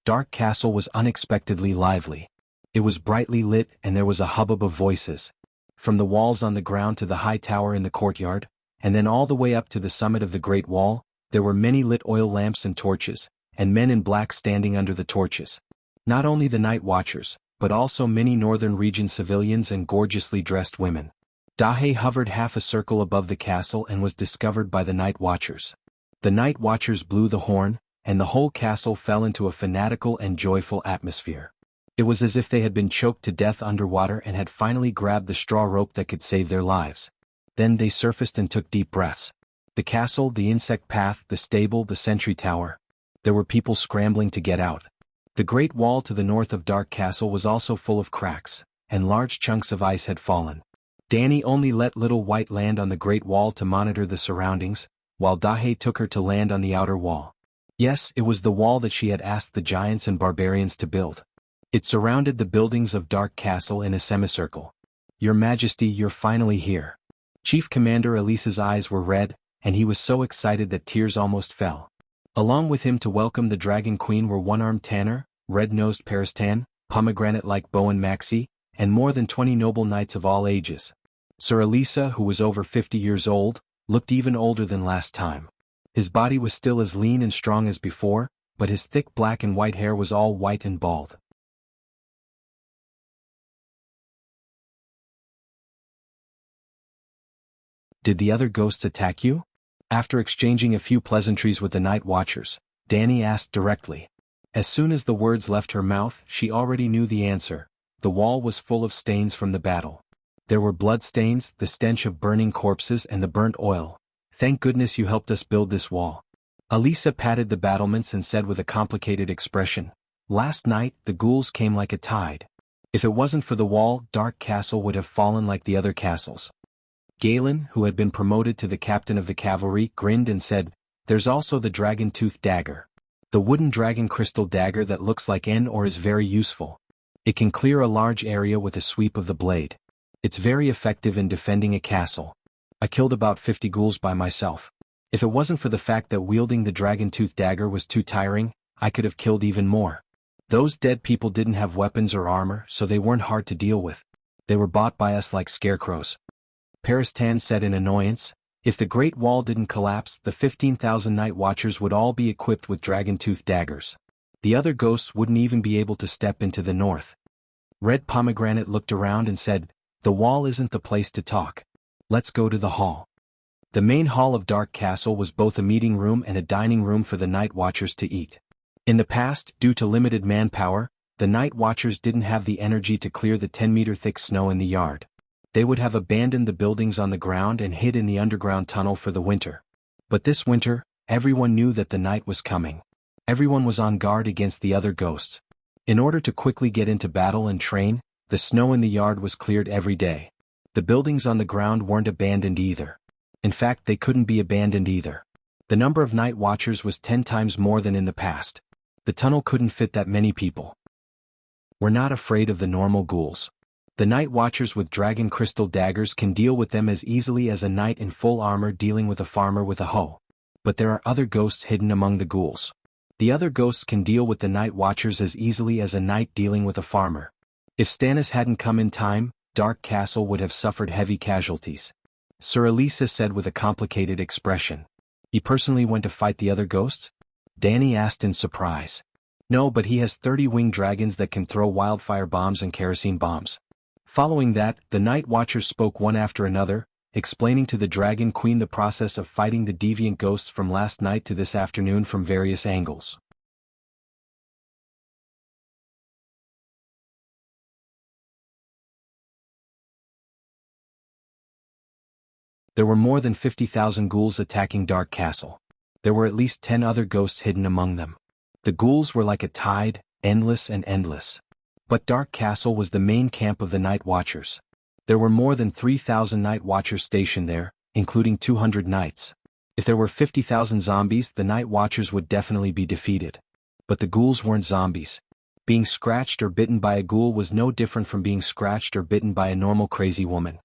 Dark Castle was unexpectedly lively. It was brightly lit and there was a hubbub of voices. From the walls on the ground to the high tower in the courtyard, and then all the way up to the summit of the Great Wall, there were many lit oil lamps and torches, and men in black standing under the torches. Not only the Night Watchers, but also many northern region civilians and gorgeously dressed women. Dahe hovered half a circle above the castle and was discovered by the Night Watchers. The Night Watchers blew the horn, and the whole castle fell into a fanatical and joyful atmosphere. It was as if they had been choked to death underwater and had finally grabbed the straw rope that could save their lives. Then they surfaced and took deep breaths. The castle, the insect path, the stable, the sentry tower. There were people scrambling to get out. The Great Wall to the north of Dark Castle was also full of cracks, and large chunks of ice had fallen. Danny only let Little White land on the Great Wall to monitor the surroundings, while Dahe took her to land on the outer wall. Yes, it was the wall that she had asked the giants and barbarians to build. It surrounded the buildings of Dark Castle in a semicircle. Your Majesty, you're finally here. Chief Commander Elise's eyes were red, and he was so excited that tears almost fell. Along with him to welcome the Dragon Queen were One-Armed Tanner, Red-Nosed Paristan, Pomegranate-like Bowen Maxi, and more than 20 noble knights of all ages. Sir Elisa, who was over 50 years old, looked even older than last time. His body was still as lean and strong as before, but his thick black and white hair was all white and bald. Did the other ghosts attack you? After exchanging a few pleasantries with the Night Watchers, Danny asked directly. As soon as the words left her mouth, she already knew the answer. The wall was full of stains from the battle. There were blood stains, the stench of burning corpses and the burnt oil. Thank goodness you helped us build this wall. Elisa patted the battlements and said with a complicated expression, Last night, the ghouls came like a tide. If it wasn't for the wall, Dark Castle would have fallen like the other castles. Galen, who had been promoted to the captain of the cavalry, grinned and said, There's also the dragon-tooth dagger. The wooden dragon crystal dagger that looks like an or is very useful. It can clear a large area with a sweep of the blade. It's very effective in defending a castle. I killed about 50 ghouls by myself. If it wasn't for the fact that wielding the dragon-tooth dagger was too tiring, I could have killed even more. Those dead people didn't have weapons or armor, so they weren't hard to deal with. They were bought by us like scarecrows. Paristan said in annoyance, If the Great Wall didn't collapse, the 15,000 Night Watchers would all be equipped with dragon-tooth daggers. The other ghosts wouldn't even be able to step into the north. Red Pomegranate looked around and said, The wall isn't the place to talk. Let's go to the hall. The main hall of Dark Castle was both a meeting room and a dining room for the Night Watchers to eat. In the past, due to limited manpower, the Night Watchers didn't have the energy to clear the 10-meter-thick snow in the yard. They would have abandoned the buildings on the ground and hid in the underground tunnel for the winter. But this winter, everyone knew that the night was coming. Everyone was on guard against the other ghosts. In order to quickly get into battle and train, the snow in the yard was cleared every day. The buildings on the ground weren't abandoned either. In fact, they couldn't be abandoned either. The number of Night Watchers was 10 times more than in the past. The tunnel couldn't fit that many people. We're not afraid of the normal ghouls. The Night Watchers with dragon crystal daggers can deal with them as easily as a knight in full armor dealing with a farmer with a hoe. But there are other ghosts hidden among the ghouls. The other ghosts can deal with the Night Watchers as easily as a knight dealing with a farmer. If Stannis hadn't come in time, Dark Castle would have suffered heavy casualties. Sir Elisa said with a complicated expression. He personally went to fight the other ghosts? Danny asked in surprise. No, but he has 30 winged dragons that can throw wildfire bombs and kerosene bombs. Following that, the Night Watchers spoke one after another, explaining to the Dragon Queen the process of fighting the deviant ghosts from last night to this afternoon from various angles. There were more than 50,000 ghouls attacking Dark Castle. There were at least 10 other ghosts hidden among them. The ghouls were like a tide, endless and endless. But Dark Castle was the main camp of the Night Watchers. There were more than 3,000 Night Watchers stationed there, including 200 knights. If there were 50,000 zombies, the Night Watchers would definitely be defeated. But the ghouls weren't zombies. Being scratched or bitten by a ghoul was no different from being scratched or bitten by a normal crazy woman.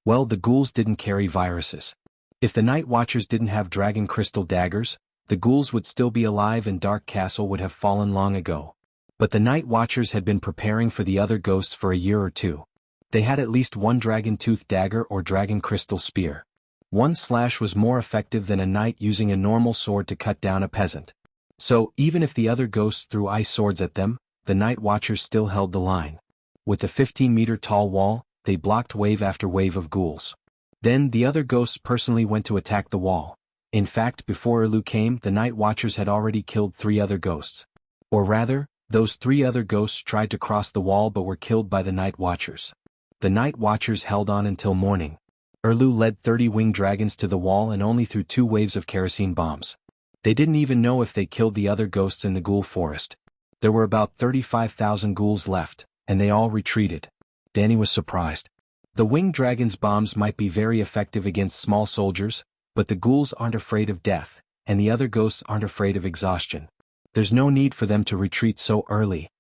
Well, the ghouls didn't carry viruses. If the Night Watchers didn't have dragon crystal daggers, the ghouls would still be alive and Dark Castle would have fallen long ago. But the Night Watchers had been preparing for the other ghosts for a year or two. They had at least one dragon tooth dagger or dragon crystal spear. One slash was more effective than a knight using a normal sword to cut down a peasant. So, even if the other ghosts threw ice swords at them, the Night Watchers still held the line. With the 15-meter-tall wall, they blocked wave after wave of ghouls. Then the other ghosts personally went to attack the wall. In fact, before Erlu came, the Night Watchers had already killed 3 other ghosts. Or rather, those 3 other ghosts tried to cross the wall but were killed by the Night Watchers. The Night Watchers held on until morning. Erlu led 30 winged dragons to the wall and only threw 2 waves of kerosene bombs. They didn't even know if they killed the other ghosts in the ghoul forest. There were about 35,000 ghouls left, and they all retreated. Danny was surprised. The winged dragon's bombs might be very effective against small soldiers, but the ghouls aren't afraid of death, and the other ghosts aren't afraid of exhaustion. There's no need for them to retreat so early.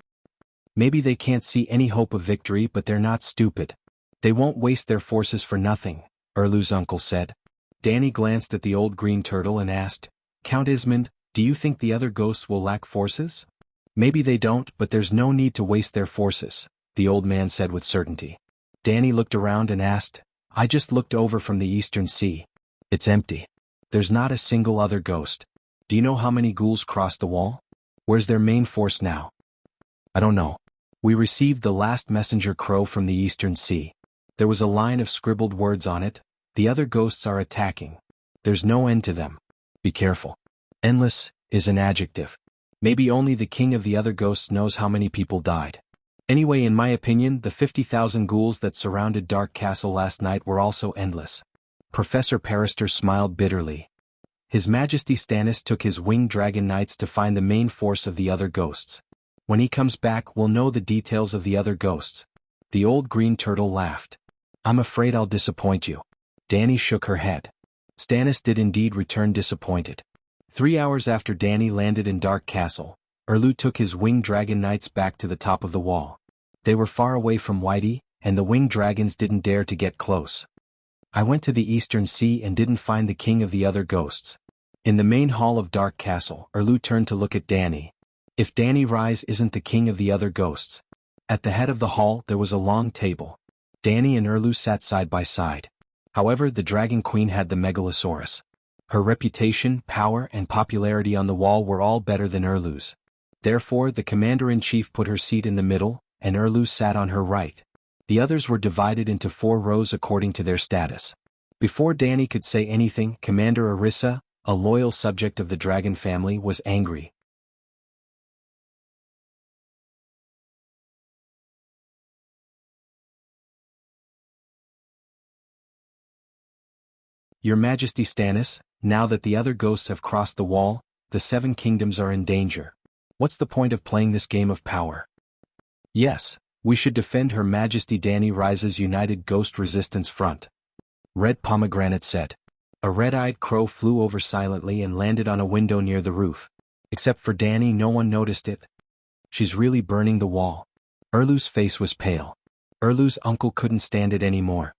Maybe they can't see any hope of victory, but they're not stupid. They won't waste their forces for nothing, Erlu's uncle said. Danny glanced at the old green turtle and asked, Count Ismond, do you think the other ghosts will lack forces? Maybe they don't, but there's no need to waste their forces, the old man said with certainty. Danny looked around and asked, I just looked over from the eastern sea. It's empty. There's not a single other ghost. Do you know how many ghouls crossed the wall? Where's their main force now? I don't know. We received the last messenger crow from the eastern sea. There was a line of scribbled words on it. The other ghosts are attacking. There's no end to them. Be careful. Endless is an adjective. Maybe only the king of the other ghosts knows how many people died. Anyway, in my opinion, the 50,000 ghouls that surrounded Dark Castle last night were also endless. Professor Perister smiled bitterly. His Majesty Stannis took his winged dragon knights to find the main force of the other ghosts. When he comes back, we'll know the details of the other ghosts. The old green turtle laughed. I'm afraid I'll disappoint you. Danny shook her head. Stannis did indeed return disappointed. 3 hours after Danny landed in Dark Castle, Erlu took his winged dragon knights back to the top of the wall. They were far away from Whitey, and the winged dragons didn't dare to get close. I went to the eastern sea and didn't find the king of the other ghosts. In the main hall of Dark Castle, Erlu turned to look at Danny. If Danny Rise isn't the king of the other ghosts. At the head of the hall there was a long table. Danny and Erlu sat side by side. However, the Dragon Queen had the Megalosaurus. Her reputation, power, and popularity on the wall were all better than Erlu's. Therefore, the Commander-in-Chief put her seat in the middle, and Erlu sat on her right. The others were divided into 4 rows according to their status. Before Danny could say anything, Commander Orissa, a loyal subject of the dragon family, was angry. Your Majesty Stannis, now that the other ghosts have crossed the wall, the 7 kingdoms are in danger. What's the point of playing this game of power? Yes, we should defend Her Majesty Danny Rise's United Ghost Resistance Front. Red Pomegranate said. A red-eyed crow flew over silently and landed on a window near the roof. Except for Danny, no one noticed it. She's really burning the wall. Erlu's face was pale. Erlu's uncle couldn't stand it anymore.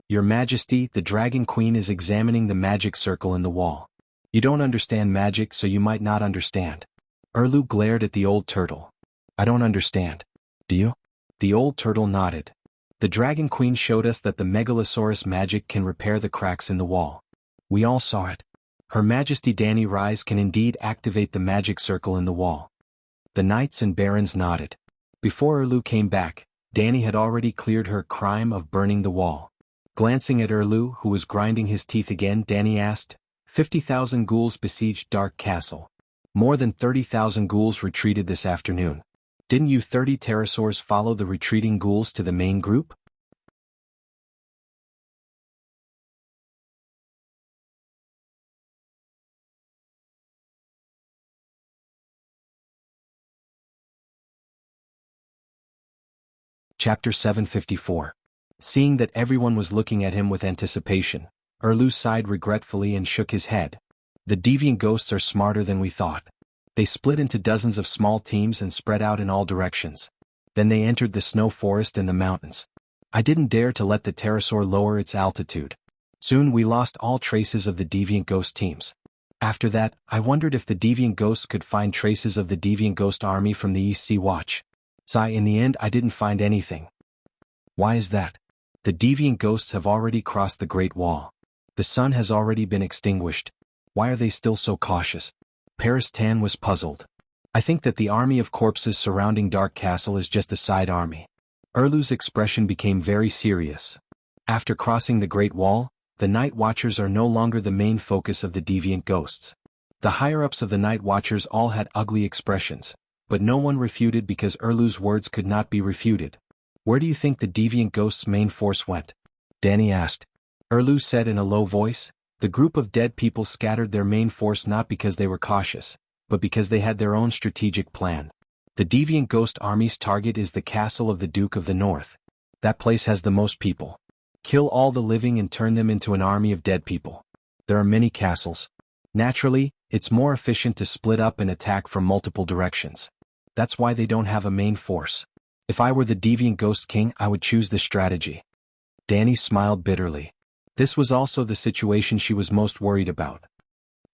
Your Majesty, the Dragon Queen is examining the magic circle in the wall. You don't understand magic, so you might not understand. Erlu glared at the old turtle. I don't understand. Do you? The old turtle nodded. The Dragon Queen showed us that the Megalosaurus magic can repair the cracks in the wall. We all saw it. Her Majesty Danny Rise can indeed activate the magic circle in the wall. The knights and barons nodded. Before Erlu came back, Danny had already cleared her crime of burning the wall. Glancing at Erlu, who was grinding his teeth again, Danny asked, 50,000 ghouls besieged Dark Castle. More than 30,000 ghouls retreated this afternoon. Didn't you 30 pterosaurs follow the retreating ghouls to the main group? Chapter 754. Seeing that everyone was looking at him with anticipation, Erlu sighed regretfully and shook his head. The deviant ghosts are smarter than we thought. They split into dozens of small teams and spread out in all directions. Then they entered the snow forest and the mountains. I didn't dare to let the pterosaur lower its altitude. Soon we lost all traces of the deviant ghost teams. After that, I wondered if the deviant ghosts could find traces of the deviant ghost army from the East Sea Watch. In the end I didn't find anything. Why is that? The deviant ghosts have already crossed the Great Wall. The sun has already been extinguished. Why are they still so cautious? Paris Tan was puzzled. I think that the army of corpses surrounding Dark Castle is just a side army. Erlu's expression became very serious. After crossing the Great Wall, the Night Watchers are no longer the main focus of the deviant ghosts. The higher-ups of the Night Watchers all had ugly expressions, but no one refuted because Erlu's words could not be refuted. Where do you think the deviant ghosts' main force went? Danny asked. Erlu said in a low voice, the group of dead people scattered their main force not because they were cautious, but because they had their own strategic plan. The deviant ghost army's target is the castle of the Duke of the North. That place has the most people. Kill all the living and turn them into an army of dead people. There are many castles. Naturally, it's more efficient to split up and attack from multiple directions. That's why they don't have a main force. If I were the deviant ghost king, I would choose this strategy. Danny smiled bitterly. This was also the situation she was most worried about.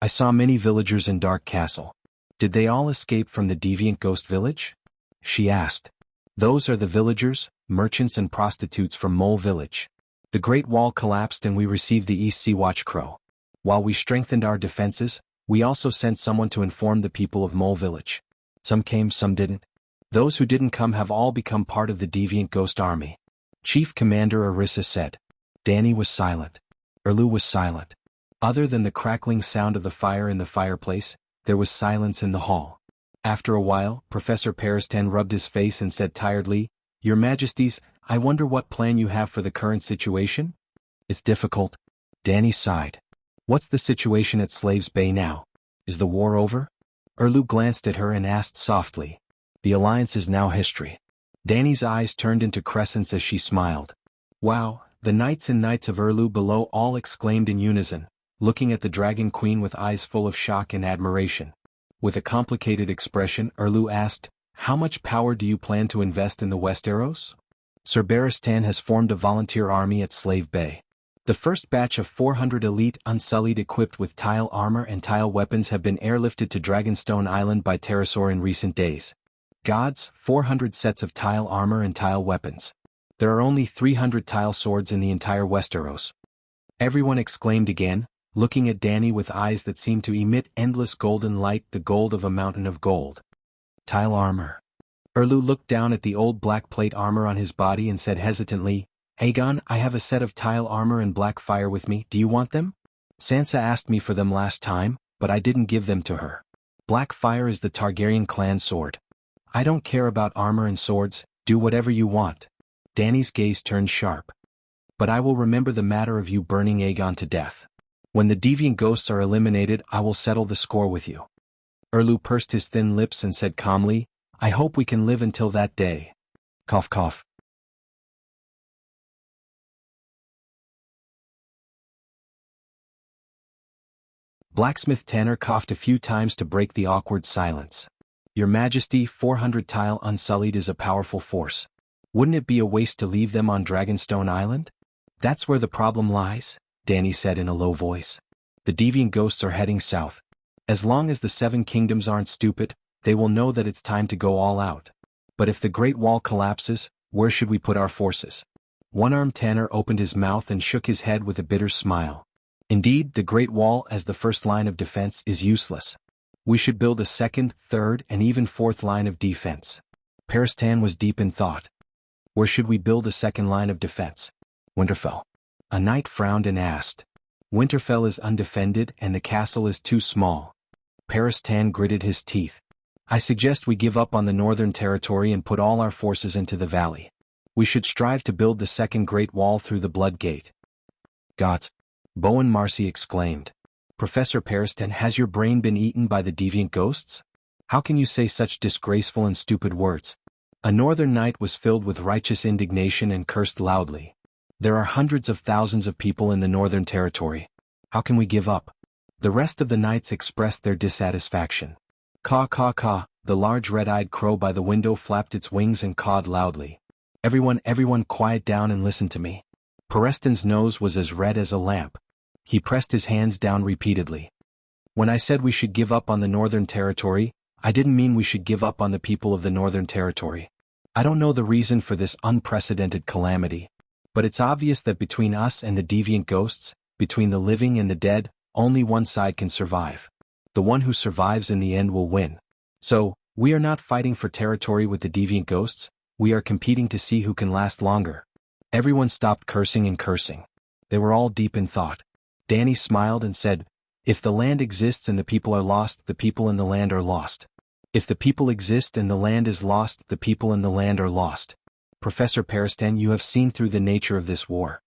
I saw many villagers in Dark Castle. Did they all escape from the deviant ghost village? She asked. Those are the villagers, merchants and prostitutes from Mole Village. The Great Wall collapsed and we received the East Sea Watch Crow. While we strengthened our defenses, we also sent someone to inform the people of Mole Village. Some came, some didn't. Those who didn't come have all become part of the deviant ghost army. Chief Commander Arissa said. Danny was silent. Erlu was silent. Other than the crackling sound of the fire in the fireplace, there was silence in the hall. After a while, Professor Paristan rubbed his face and said tiredly, Your Majesties, I wonder what plan you have for the current situation? It's difficult. Danny sighed. What's the situation at Slaves Bay now? Is the war over? Erlu glanced at her and asked softly. The alliance is now history. Danny's eyes turned into crescents as she smiled. Wow, the knights and knights of Erlu below all exclaimed in unison, looking at the Dragon Queen with eyes full of shock and admiration. With a complicated expression, Erlu asked, How much power do you plan to invest in the Westeros? Sir Barristan has formed a volunteer army at Slave Bay. The first batch of 400 elite unsullied equipped with tile armor and tile weapons have been airlifted to Dragonstone Island by Pterosaur in recent days. Gods, 400 sets of tile armor and tile weapons. There are only 300 tile swords in the entire Westeros. Everyone exclaimed again, looking at Danny with eyes that seemed to emit endless golden light, the gold of a mountain of gold. Tile armor. Erlu looked down at the old black plate armor on his body and said hesitantly, Aegon, I have a set of tile armor and black fire with me, do you want them? Sansa asked me for them last time, but I didn't give them to her. Black fire is the Targaryen clan sword. I don't care about armor and swords, do whatever you want. Danny's gaze turned sharp. But I will remember the matter of you burning Aegon to death. When the deviant ghosts are eliminated, I will settle the score with you. Erlu pursed his thin lips and said calmly, I hope we can live until that day. Cough cough. Blacksmith Tanner coughed a few times to break the awkward silence. Your Majesty, 400 tile unsullied is a powerful force. Wouldn't it be a waste to leave them on Dragonstone Island? That's where the problem lies, Danny said in a low voice. The deviant ghosts are heading south. As long as the Seven Kingdoms aren't stupid, they will know that it's time to go all out. But if the Great Wall collapses, where should we put our forces? One-armed Tanner opened his mouth and shook his head with a bitter smile. Indeed, the Great Wall as the first line of defense is useless. We should build a second, third, and even fourth line of defense. Paristan was deep in thought. Where should we build a second line of defense? Winterfell. A knight frowned and asked. Winterfell is undefended and the castle is too small. Paristan gritted his teeth. I suggest we give up on the northern territory and put all our forces into the valley. We should strive to build the second Great Wall through the Blood Gate. Gods! Bowen Marcy exclaimed. Professor Paristan, has your brain been eaten by the deviant ghosts? How can you say such disgraceful and stupid words? A northern knight was filled with righteous indignation and cursed loudly. There are hundreds of thousands of people in the northern territory. How can we give up? The rest of the knights expressed their dissatisfaction. Caw caw caw, the large red-eyed crow by the window flapped its wings and cawed loudly. Everyone quiet down and listen to me. Pereston's nose was as red as a lamp. He pressed his hands down repeatedly. When I said we should give up on the Northern Territory, I didn't mean we should give up on the people of the Northern Territory. I don't know the reason for this unprecedented calamity, but it's obvious that between us and the deviant ghosts, between the living and the dead, only one side can survive. The one who survives in the end will win. So, we are not fighting for territory with the deviant ghosts, we are competing to see who can last longer. Everyone stopped cursing and cursing. They were all deep in thought. Danny smiled and said, "If the land exists and the people are lost, the people in the land are lost. If the people exist and the land is lost, the people in the land are lost. Professor Perestan, you have seen through the nature of this war.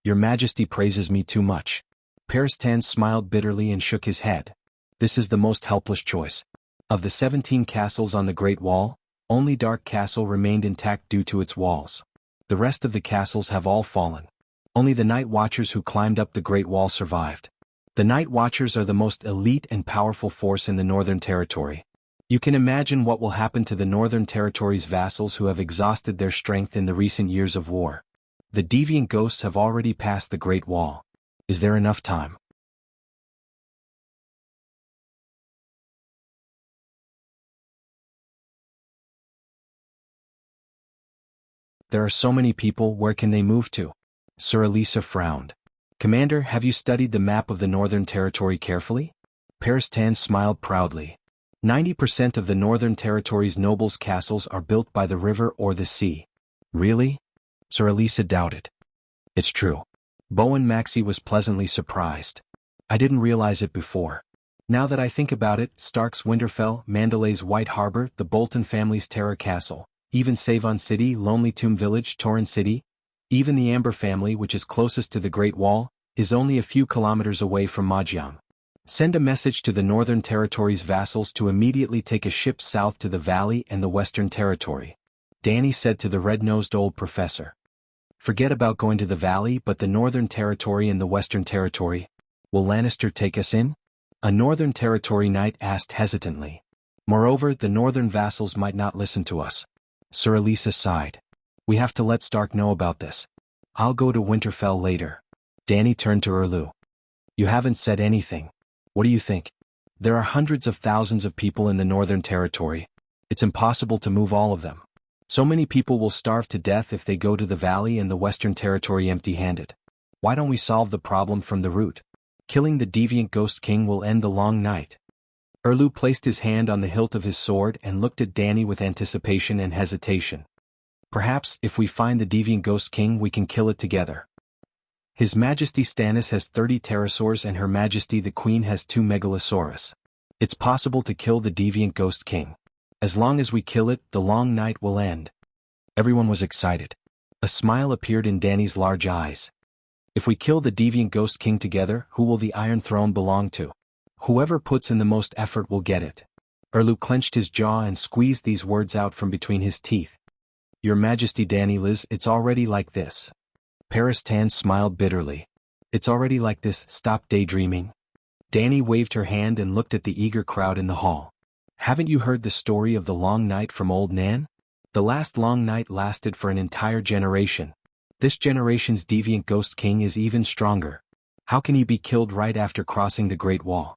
Your Majesty praises me too much." Perestan smiled bitterly and shook his head. This is the most helpless choice. Of the 17 castles on the Great Wall, only Dark Castle remained intact due to its walls. The rest of the castles have all fallen. Only the Night Watchers who climbed up the Great Wall survived. The Night Watchers are the most elite and powerful force in the Northern Territory. You can imagine what will happen to the Northern Territory's vassals who have exhausted their strength in the recent years of war. The deviant ghosts have already passed the Great Wall. Is there enough time? There are so many people, where can they move to? Sir Elisa frowned. Commander, have you studied the map of the Northern Territory carefully? Perestan smiled proudly. 90% of the Northern Territory's nobles' castles are built by the river or the sea. Really? Sir Elisa doubted. It's true. Bowen Maxey was pleasantly surprised. I didn't realize it before. Now that I think about it, Stark's Winterfell, Mandalay's White Harbor, the Bolton family's Terror Castle, even Savon City, Lonely Tomb Village, Torrhen City, even the Amber family, which is closest to the Great Wall, is only a few kilometers away from Majiang. Send a message to the Northern Territory's vassals to immediately take a ship south to the Valley and the Western Territory. Danny said to the red-nosed old professor. Forget about going to the Valley, but the Northern Territory and the Western Territory. Will Lannister take us in? A Northern Territory knight asked hesitantly. Moreover, the Northern vassals might not listen to us. Sir Elisa sighed. We have to let Stark know about this. I'll go to Winterfell later. Danny turned to Erlu. You haven't said anything. What do you think? There are hundreds of thousands of people in the Northern Territory. It's impossible to move all of them. So many people will starve to death if they go to the Valley and the Western Territory empty-handed. Why don't we solve the problem from the root? Killing the deviant Ghost King will end the long night. Erlu placed his hand on the hilt of his sword and looked at Danny with anticipation and hesitation. Perhaps, if we find the deviant Ghost King, we can kill it together. His Majesty Stannis has 30 pterosaurs and Her Majesty the Queen has 2 megalosaurus. It's possible to kill the deviant Ghost King. As long as we kill it, the long night will end. Everyone was excited. A smile appeared in Danny's large eyes. If we kill the deviant Ghost King together, who will the Iron Throne belong to? Whoever puts in the most effort will get it. Erlu clenched his jaw and squeezed these words out from between his teeth. Your Majesty Danny Liz, it's already like this. Perestan smiled bitterly. It's already like this, stop daydreaming. Danny waved her hand and looked at the eager crowd in the hall. Haven't you heard the story of the long night from Old Nan? The last long night lasted for an entire generation. This generation's deviant Ghost King is even stronger. How can he be killed right after crossing the Great Wall?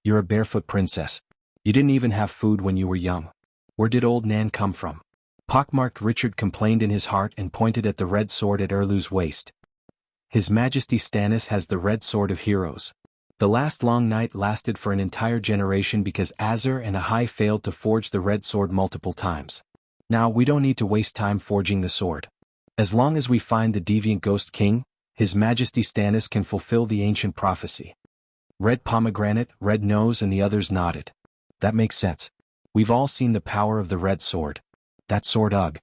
You're a barefoot princess. You didn't even have food when you were young. Where did Old Nan come from? Pockmarked Richard complained in his heart and pointed at the red sword at Erlu's waist. His Majesty Stannis has the red sword of heroes. The last long night lasted for an entire generation because Azor and Ahai failed to forge the red sword multiple times. Now we don't need to waste time forging the sword. As long as we find the deviant Ghost King, His Majesty Stannis can fulfill the ancient prophecy. Red Pomegranate, Red Nose and the others nodded. That makes sense. We've all seen the power of the red sword. That sword ugh.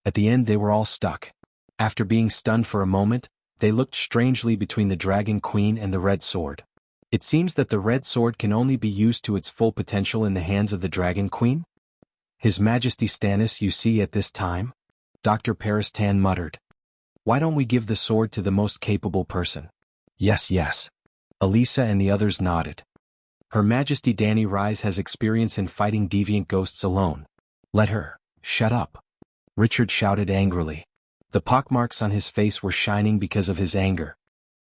At the end they were all stuck. After being stunned for a moment, they looked strangely between the Dragon Queen and the red sword. It seems that the red sword can only be used to its full potential in the hands of the Dragon Queen? His Majesty Stannis, you see at this time? Dr. Perestan muttered. Why don't we give the sword to the most capable person? Yes, yes. Elisa and the others nodded. Her Majesty Danny Rise has experience in fighting deviant ghosts alone. Let her. Shut up. Richard shouted angrily. The pockmarks on his face were shining because of his anger.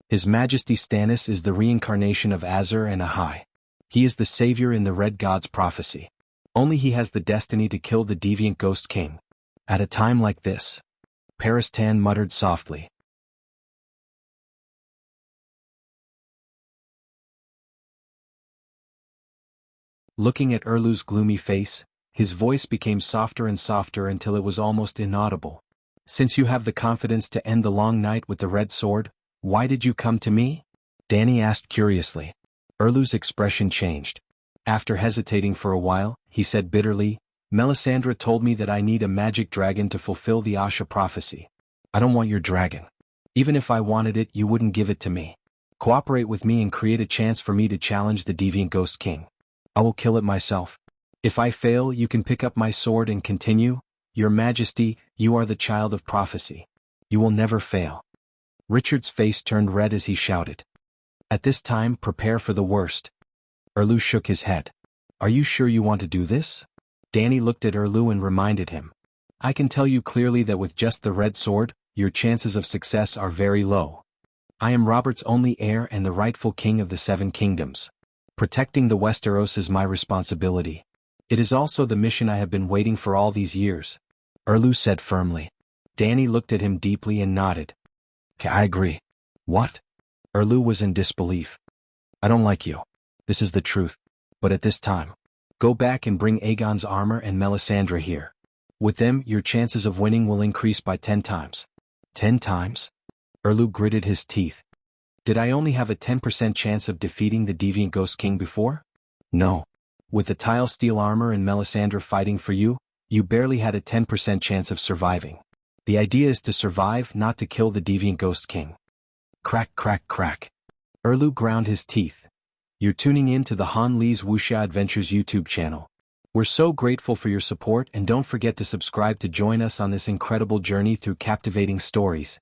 His Majesty Stannis is the reincarnation of Azur and Ahai. He is the savior in the Red God's prophecy. Only he has the destiny to kill the deviant Ghost King. At a time like this, Paristan muttered softly. Looking at Erlu's gloomy face, his voice became softer and softer until it was almost inaudible. Since you have the confidence to end the long night with the red sword, why did you come to me? Danny asked curiously. Erlu's expression changed. After hesitating for a while, he said bitterly, Melisandre told me that I need a magic dragon to fulfill the Asha prophecy. I don't want your dragon. Even if I wanted it, you wouldn't give it to me. Cooperate with me and create a chance for me to challenge the deviant Ghost King. I will kill it myself. If I fail, you can pick up my sword and continue. Your Majesty, you are the child of prophecy. You will never fail. Richard's face turned red as he shouted. At this time, prepare for the worst. Erlu shook his head. Are you sure you want to do this? Danny looked at Erlu and reminded him. I can tell you clearly that with just the red sword, your chances of success are very low. I am Robert's only heir and the rightful king of the Seven Kingdoms. Protecting the Westeros is my responsibility. It is also the mission I have been waiting for all these years. Erlu said firmly. Danny looked at him deeply and nodded. I agree. What? Erlu was in disbelief. I don't like you. This is the truth. But at this time, go back and bring Aegon's armor and Melisandre here. With them, your chances of winning will increase by 10 times. 10 times? Erlu gritted his teeth. Did I only have a 10% chance of defeating the deviant Ghost King before? No. With the tile steel armor and Melisandre fighting for you, you barely had a 10% chance of surviving. The idea is to survive, not to kill the deviant Ghost King. Crack, crack, crack. Erlu ground his teeth. You're tuning in to the Han Lee's Wuxia Adventures YouTube channel. We're so grateful for your support, and don't forget to subscribe to join us on this incredible journey through captivating stories.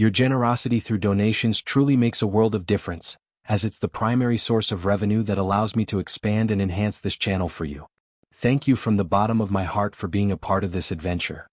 Your generosity through donations truly makes a world of difference, as it's the primary source of revenue that allows me to expand and enhance this channel for you. Thank you from the bottom of my heart for being a part of this adventure.